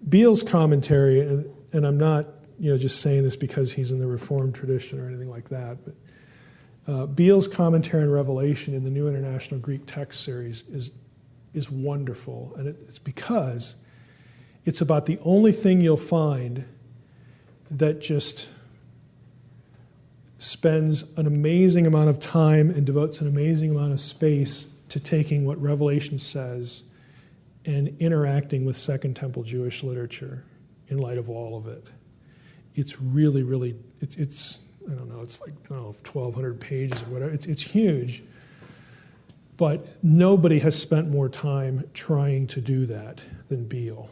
S1: Beale's commentary, and I'm not just saying this because he's in the Reformed tradition or anything like that, but Beale's commentary on Revelation in the New International Greek Text series is wonderful, and it's because it's about the only thing you'll find that just spends an amazing amount of time and devotes an amazing amount of space to taking what Revelation says and interacting with Second Temple Jewish literature in light of all of it. It's really, really, it's I don't know, it's like 1,200 pages or whatever. It's huge, but nobody has spent more time trying to do that than Beale.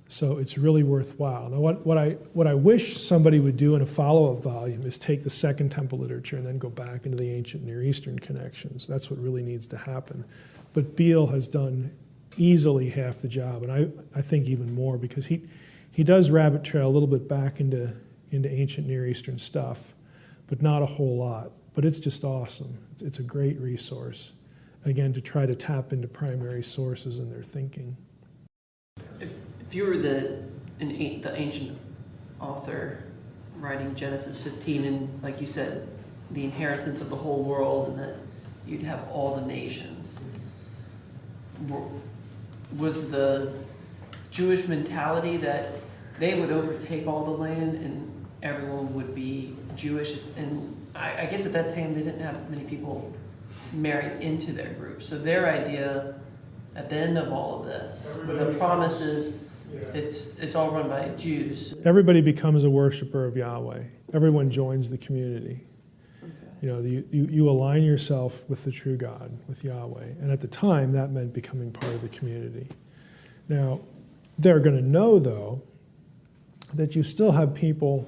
S1: So it's really worthwhile. Now, what I wish somebody would do in a follow-up volume is take the Second Temple literature and then go back into the ancient Near Eastern connections. That's what really needs to happen. But Beale has done easily half the job, and I think even more, because he does rabbit trail a little bit back into ancient Near Eastern stuff, but not a whole lot. But it's just awesome. It's a great resource, again, to try to tap into primary sources in their thinking.
S5: If you were the ancient author writing Genesis 15, and like you said, the inheritance of the whole world, and that you'd have all the nations. Was the Jewish mentality that they would overtake all the land and everyone would be Jewish? And I guess at that time they didn't have many people married into their group. So their idea at the end of all of this, with the promises, it's all run by Jews.
S1: Everybody becomes a worshiper of Yahweh. Everyone joins the community.
S5: Okay.
S1: You align yourself with the true God, with Yahweh. And at the time, that meant becoming part of the community. Now, they're going to know, though, that you still have people,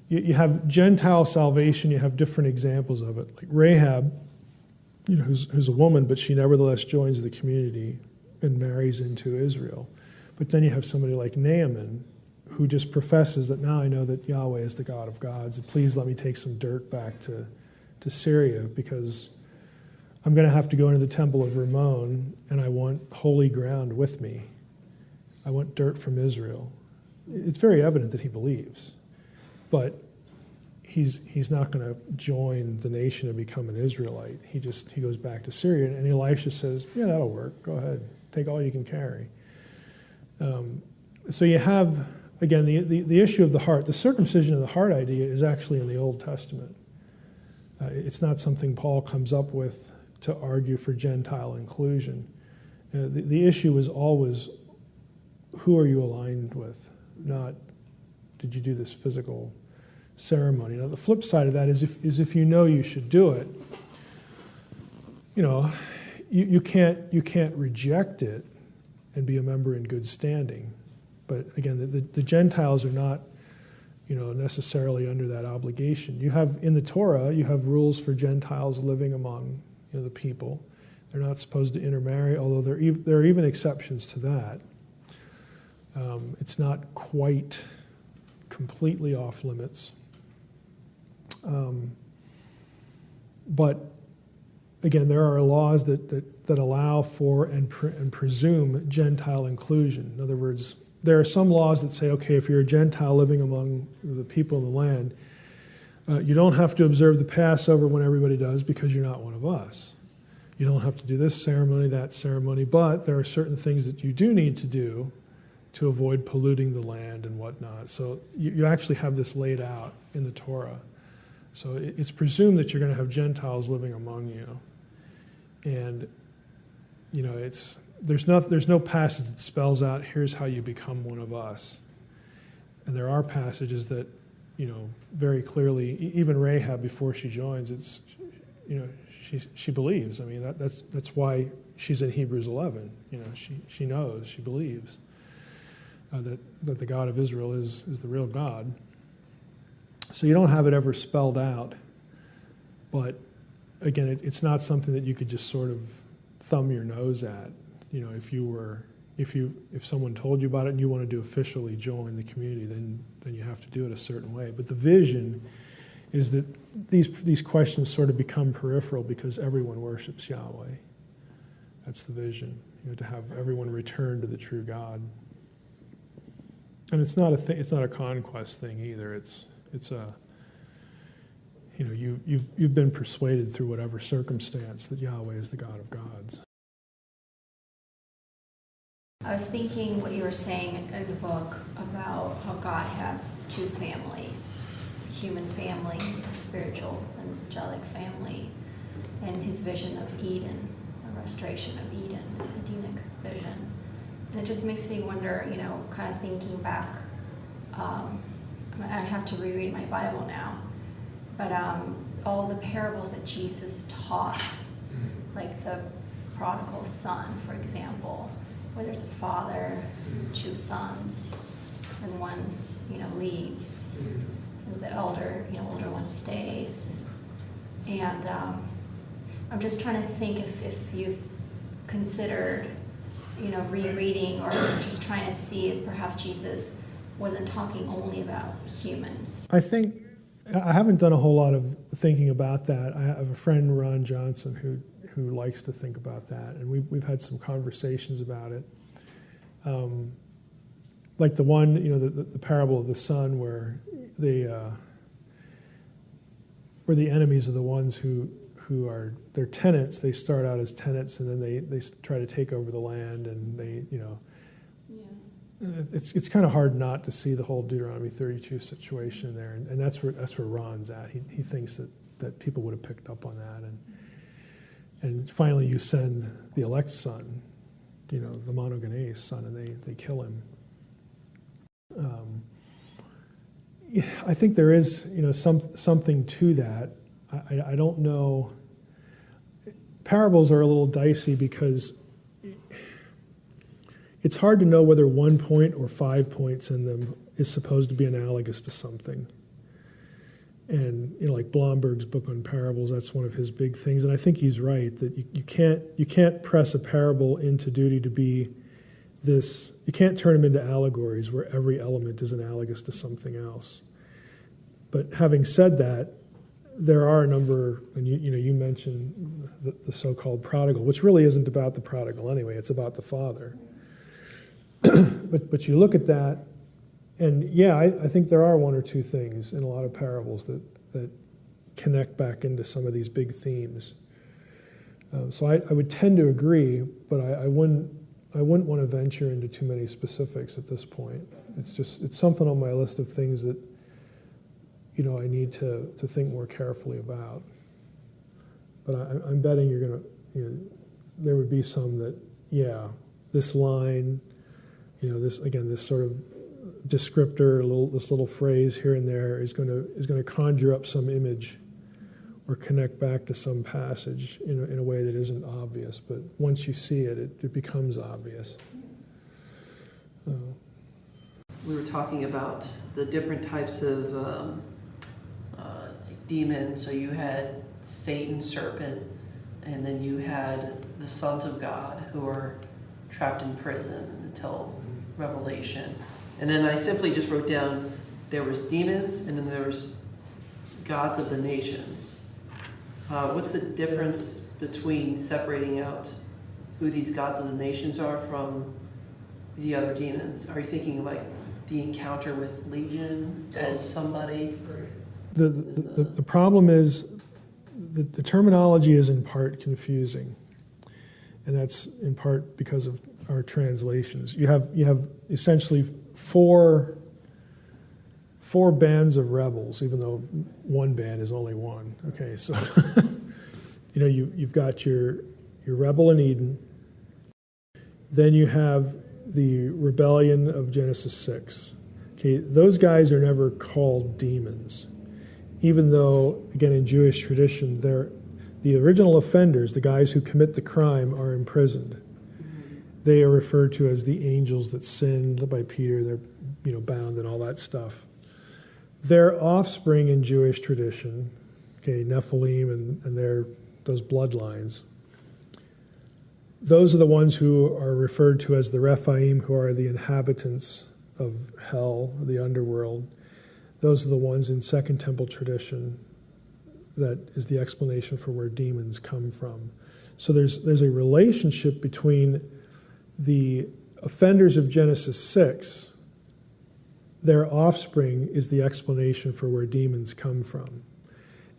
S1: you have Gentile salvation, you have different examples of it. Like Rahab, who's a woman, but she nevertheless joins the community and marries into Israel. But then you have somebody like Naaman, who just professes that now I know that Yahweh is the God of gods. Please let me take some dirt back to Syria, because I'm going to have to go into the temple of Rimmon, and I want holy ground with me. I want dirt from Israel. It's very evident that he believes, but he's not going to join the nation and become an Israelite. He goes back to Syria, and Elisha says, yeah, that'll work. Go ahead. Take all you can carry. So you have, again, the issue of the heart. The circumcision of the heart idea is actually in the Old Testament. It's not something Paul comes up with to argue for Gentile inclusion. The issue is always, who are you aligned with? Not, did you do this physical ceremony? Now, the flip side of that is if you know you should do it, you can't reject it and be a member in good standing. But again, the Gentiles are not, necessarily under that obligation. You have, in the Torah, you have rules for Gentiles living among the people. They're not supposed to intermarry, although there are even exceptions to that. It's not quite completely off limits. But again, there are laws that allow for and presume Gentile inclusion. In other words, there are some laws that say, okay, if you're a Gentile living among the people in the land, you don't have to observe the Passover when everybody does because you're not one of us. You don't have to do this ceremony, that ceremony, but there are certain things that you do need to do to avoid polluting the land and whatnot. So you actually have this laid out in the Torah. So it's presumed that you're going to have Gentiles living among you. And, there's no passage that spells out, here's how you become one of us. And there are passages that, very clearly, even Rahab, before she joins, it's, she believes. I mean, that's why she's in Hebrews 11. She knows, she believes that the God of Israel is the real God. So you don't have it ever spelled out, but again, it's not something that you could just sort of thumb your nose at. If someone told you about it and you wanted to officially join the community, then you have to do it a certain way. But the vision is that these questions sort of become peripheral because everyone worships Yahweh. That's the vision, to have everyone return to the true God. And it's not a conquest thing either. It's a you've been persuaded through whatever circumstance that Yahweh is the God of gods.
S2: I was thinking what you were saying in the book about how God has two families, a human family, a spiritual, angelic family, and his vision of Eden, the restoration of Eden, his edenic vision. And it just makes me wonder, kind of thinking back, I have to reread my Bible now, but all the parables that Jesus taught, like the prodigal son, for example, where there's a father with two sons, and one, leaves, and the older one stays. And I'm just trying to think if you've considered, rereading or just trying to see if perhaps Jesus wasn't talking only about humans.
S1: I think I haven't done a whole lot of thinking about that. I have a friend, Ron Johnson, who likes to think about that, and we've had some conversations about it. Like the one, the parable of the son, where the enemies are the ones who they're tenants. They start out as tenants, and then they try to take over the land, and they, you know, it's kind of hard not to see the whole Deuteronomy 32 situation there, and that's where Ron's at. He thinks that people would have picked up on that, and finally you send the elect son, you know, the monogenes son, and they kill him. I think there is, you know, something to that. I don't know. Parables are a little dicey because it's hard to know whether 1 point or 5 points in them is supposed to be analogous to something. And, you know, like Blomberg's book on parables, that's one of his big things. And I think he's right that you can't press a parable into duty to be this. You can't turn them into allegories where every element is analogous to something else. But having said that, there are a number, and you mentioned the so-called prodigal, which really isn't about the prodigal anyway. It's about the father. But you look at that, and yeah, I think there are one or two things in a lot of parables that connect back into some of these big themes. So I would tend to agree, but I wouldn't want to venture into too many specifics at this point. It's something on my list of things that, you know, I need to think more carefully about. But I'm betting you're going to, you know, there would be some that, yeah, this line, you know, this sort of descriptor, this little phrase here and there is going to conjure up some image or connect back to some passage in a way that isn't obvious. But once you see it, it becomes obvious.
S5: We were talking about the different types of demons. So you had Satan, serpent, and then you had the sons of God who are trapped in prison until Revelation. And then I simply just wrote down there was demons, and then there was gods of the nations. What's the difference between separating out who these gods of the nations are from the other demons? Are you thinking like the encounter with Legion as somebody?
S1: The problem is the terminology is in part confusing, and that's in part because of our translations. You have essentially four bands of rebels, even though one band is only one. Okay, so you know you've got your rebel in Eden, then you have the rebellion of Genesis 6. Okay, those guys are never called demons, even though, again, in Jewish tradition, the original offenders, the guys who commit the crime, are imprisoned. They are referred to as the angels that sinned by Peter. They're, you know, bound and all that stuff. Their offspring in Jewish tradition, okay, Nephilim and those bloodlines, those are the ones who are referred to as the Rephaim, who are the inhabitants of hell, the underworld. Those are the ones in Second Temple tradition that is the explanation for where demons come from. So there's a relationship between the offenders of Genesis 6. Their offspring is the explanation for where demons come from.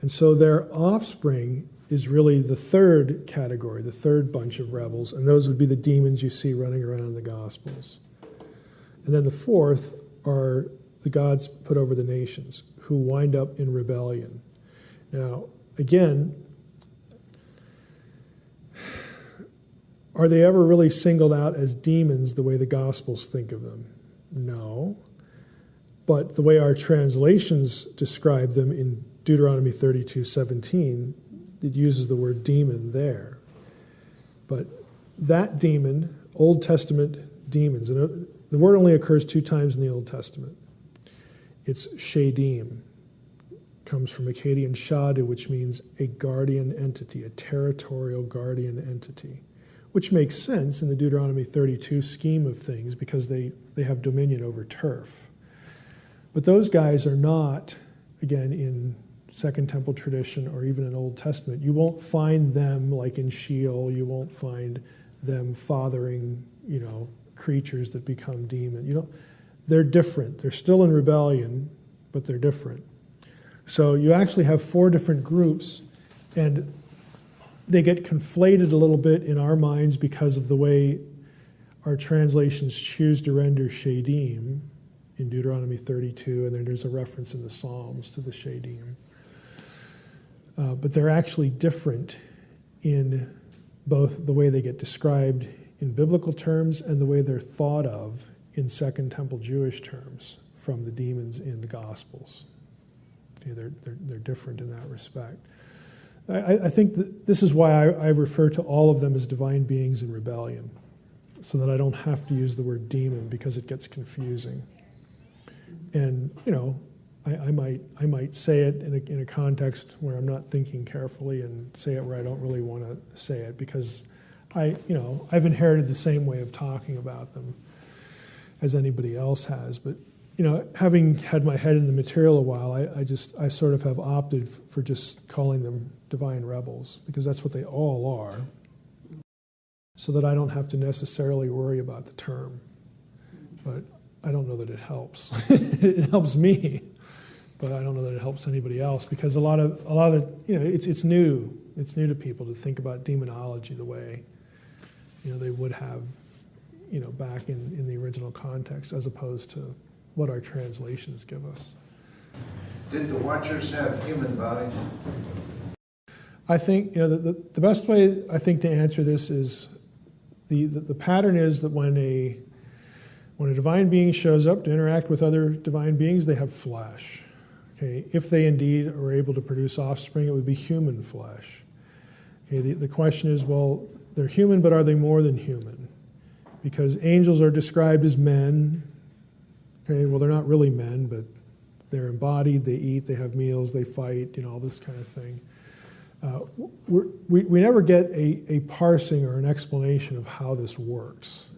S1: And so their offspring is really the third category, the third bunch of rebels, and those would be the demons you see running around in the Gospels. And then the fourth are the gods put over the nations, who wind up in rebellion. Now, again, are they ever really singled out as demons the way the Gospels think of them? No. But the way our translations describe them in Deuteronomy 32:17, it uses the word demon there. But that demon, Old Testament demons, and the word only occurs 2 times in the Old Testament. It's shadim. Comes from Akkadian shadu, which means a guardian entity, a territorial guardian entity, which makes sense in the Deuteronomy 32 scheme of things because they have dominion over turf. But those guys are not, again, in Second Temple tradition or even in Old Testament. You won't find them like in Sheol. You won't find them fathering, you know, creatures that become demon. You know, they're different. They're still in rebellion, but they're different. So you actually have 4 different groups, and they get conflated a little bit in our minds because of the way our translations choose to render shadim in Deuteronomy 32, and then there's a reference in the Psalms to the shadim. But they're actually different in both the way they get described in biblical terms and the way they're thought of in Second Temple Jewish terms from the demons in the Gospels. Okay, they're different in that respect. I think that this is why I refer to all of them as divine beings in rebellion, so that I don't have to use the word demon because it gets confusing. And, I might say it in a context where I'm not thinking carefully and say it where I don't really want to say it because I've inherited the same way of talking about them as anybody else has. But, having had my head in the material a while, I sort of have opted for just calling them divine rebels because that's what they all are, so that I don't have to necessarily worry about the term. But I don't know that it helps. It helps me, but I don't know that it helps anybody else because a lot of the, it's new. It's new to people to think about demonology the way, they would have, back in the original context, as opposed to what our translations give us.
S3: Did the Watchers have human bodies?
S1: I think, the best way I think to answer this is the pattern is that when a divine being shows up to interact with other divine beings, they have flesh. Okay, if they indeed are able to produce offspring, it would be human flesh. Okay, the question is, well, they're human, but are they more than human? Because angels are described as men. Okay, well, they're not really men, but they're embodied, they eat, they have meals, they fight, all this kind of thing. We never get a parsing or an explanation of how this works.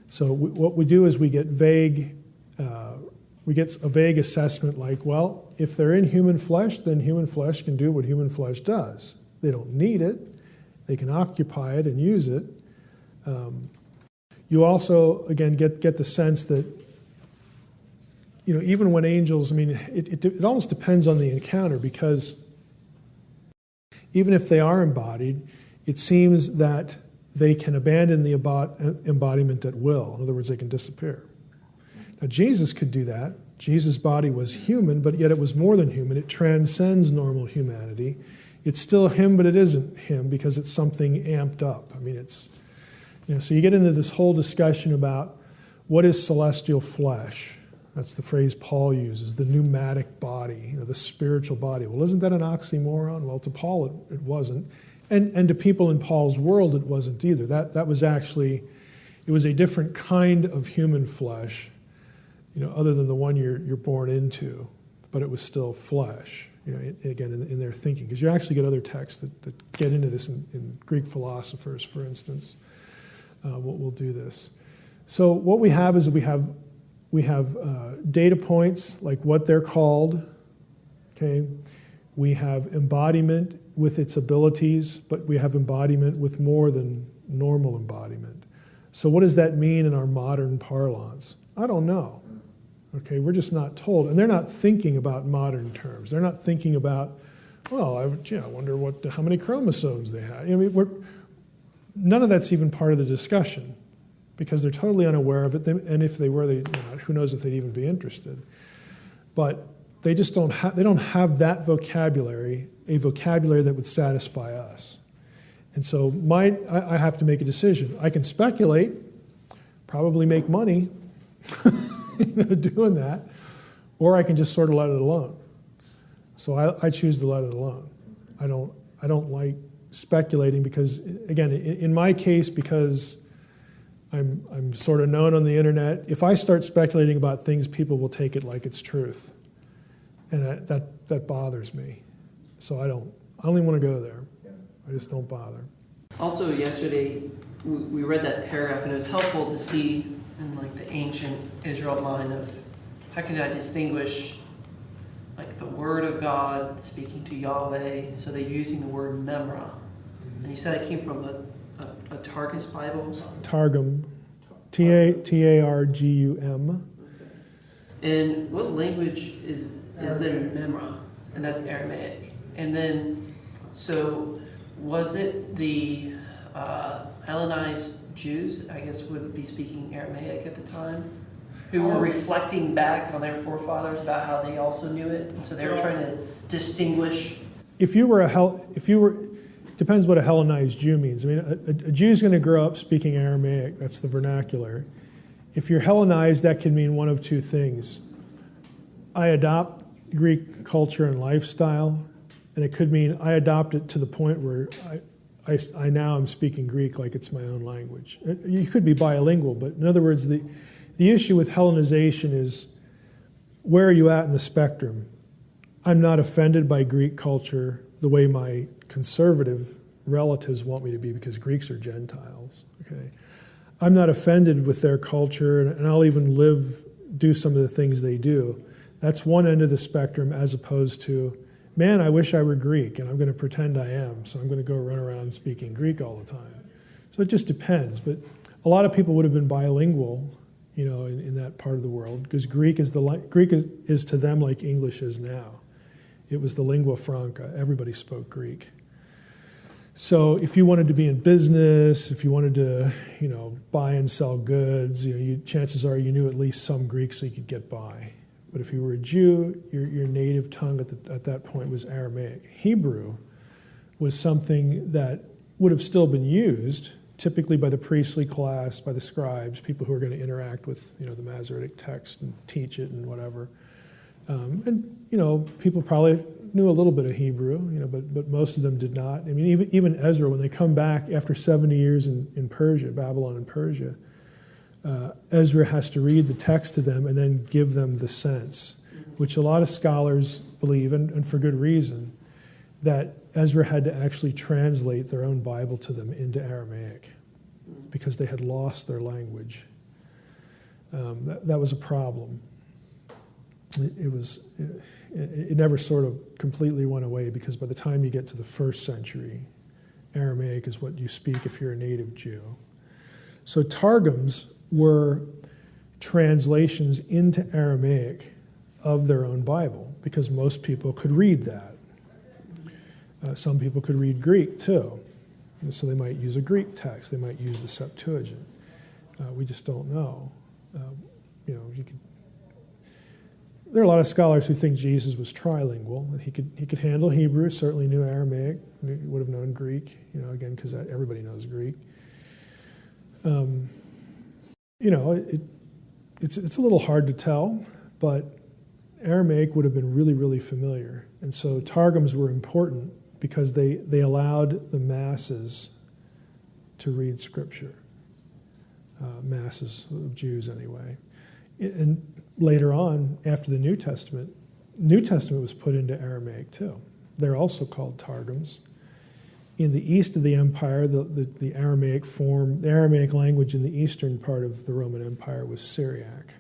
S1: So what we do is we get a vague assessment like, well, if they're in human flesh, then human flesh can do what human flesh does. They don't need it. They can occupy it and use it. You also, again, get the sense that, even when angels, it almost depends on the encounter because even if they are embodied, it seems that they can abandon the embodiment at will. In other words, they can disappear. Now, Jesus could do that. Jesus' body was human, but yet it was more than human. It transcends normal humanity. It's still him, but it isn't him because it's something amped up. So you get into this whole discussion about what is celestial flesh. That's the phrase Paul uses, the pneumatic body, the spiritual body. Well, isn't that an oxymoron? Well, to Paul it wasn't. And to people in Paul's world, it wasn't either. That was actually, it was a different kind of human flesh, other than the one you're born into, but it was still flesh, again, in their thinking. Because you actually get other texts that get into this in Greek philosophers, for instance. We'll do this. So what we have is we have data points, like what they're called, okay? We have embodiment with its abilities, but we have embodiment with more than normal embodiment. So what does that mean in our modern parlance? I don't know. Okay, we're just not told. And they're not thinking about modern terms. They're not thinking about, well, I wonder how many chromosomes they have. None of that's even part of the discussion because they're totally unaware of it. And if they were, who knows if they'd even be interested. But they just don't have that vocabulary, a vocabulary that would satisfy us. And so I have to make a decision. I can speculate, probably make money doing that, or I can just sort of let it alone. So I choose to let it alone. I don't like speculating because, again, in my case, because I'm sort of known on the internet, if I start speculating about things, people will take it like it's truth. And that bothers me. So I only want to go there. I just don't bother.
S5: Also, yesterday, we read that paragraph, and it was helpful to see in the ancient Israel mind of how can I distinguish the Word of God speaking to Yahweh, so they're using the word memra. And you said it came from a Targum Bible?
S1: Targum. Targum.
S5: Okay. And what language is there memra? And that's Aramaic. And then, so Was it the Hellenized Jews, I guess would be speaking Aramaic at the time, who were reflecting back on their forefathers about how they also knew it, and so they were trying to distinguish?
S1: Depends what a Hellenized Jew means. I mean, a Jew's going to grow up speaking Aramaic. That's the vernacular. If you're Hellenized, that can mean one of two things. I adopt Greek culture and lifestyle, and it could mean I adopt it to the point where I now am speaking Greek like it's my own language. You could be bilingual, but in other words, the issue with Hellenization is, where are you at in the spectrum? I'm not offended by Greek culture the way my conservative relatives want me to be, because Greeks are Gentiles. Okay, I'm not offended with their culture, and I'll even do some of the things they do. That's one end of the spectrum, as opposed to, man, I wish I were Greek, and I'm going to pretend I am, so I'm going to go run around speaking Greek all the time. So it just depends. But a lot of people would have been bilingual, in that part of the world, because Greek is to them like English is now. It was the lingua franca. Everybody spoke Greek. So if you wanted to be in business, if you wanted to, buy and sell goods, chances are you knew at least some Greek so you could get by. But if you were a Jew, your native tongue at that point was Aramaic. Hebrew was something that would have still been used, typically by the priestly class, by the scribes, people who are going to interact with the Masoretic text and teach it and whatever. People probably knew a little bit of Hebrew, but most of them did not. I mean, even Ezra, when they come back after 70 years in Persia, Babylon and Persia, Ezra has to read the text to them and then give them the sense, which a lot of scholars believe, and for good reason, that Ezra had to actually translate their own Bible to them into Aramaic because they had lost their language. That was a problem. It never sort of completely went away, because by the time you get to the 1st century, Aramaic is what you speak if you're a native Jew. So Targums were translations into Aramaic of their own Bible, because most people could read that. Some people could read Greek too, so they might use a Greek text. They might use the Septuagint. We just don't know. There are a lot of scholars who think Jesus was trilingual, that he could handle Hebrew, certainly knew Aramaic, would have known Greek, again, because everybody knows Greek. It's a little hard to tell, but Aramaic would have been really, really familiar. And so Targums were important because they allowed the masses to read Scripture, masses of Jews anyway. And later on, after the New Testament was put into Aramaic too. They're also called Targums. In the east of the empire, the Aramaic form, the Aramaic language in the eastern part of the Roman Empire was Syriac.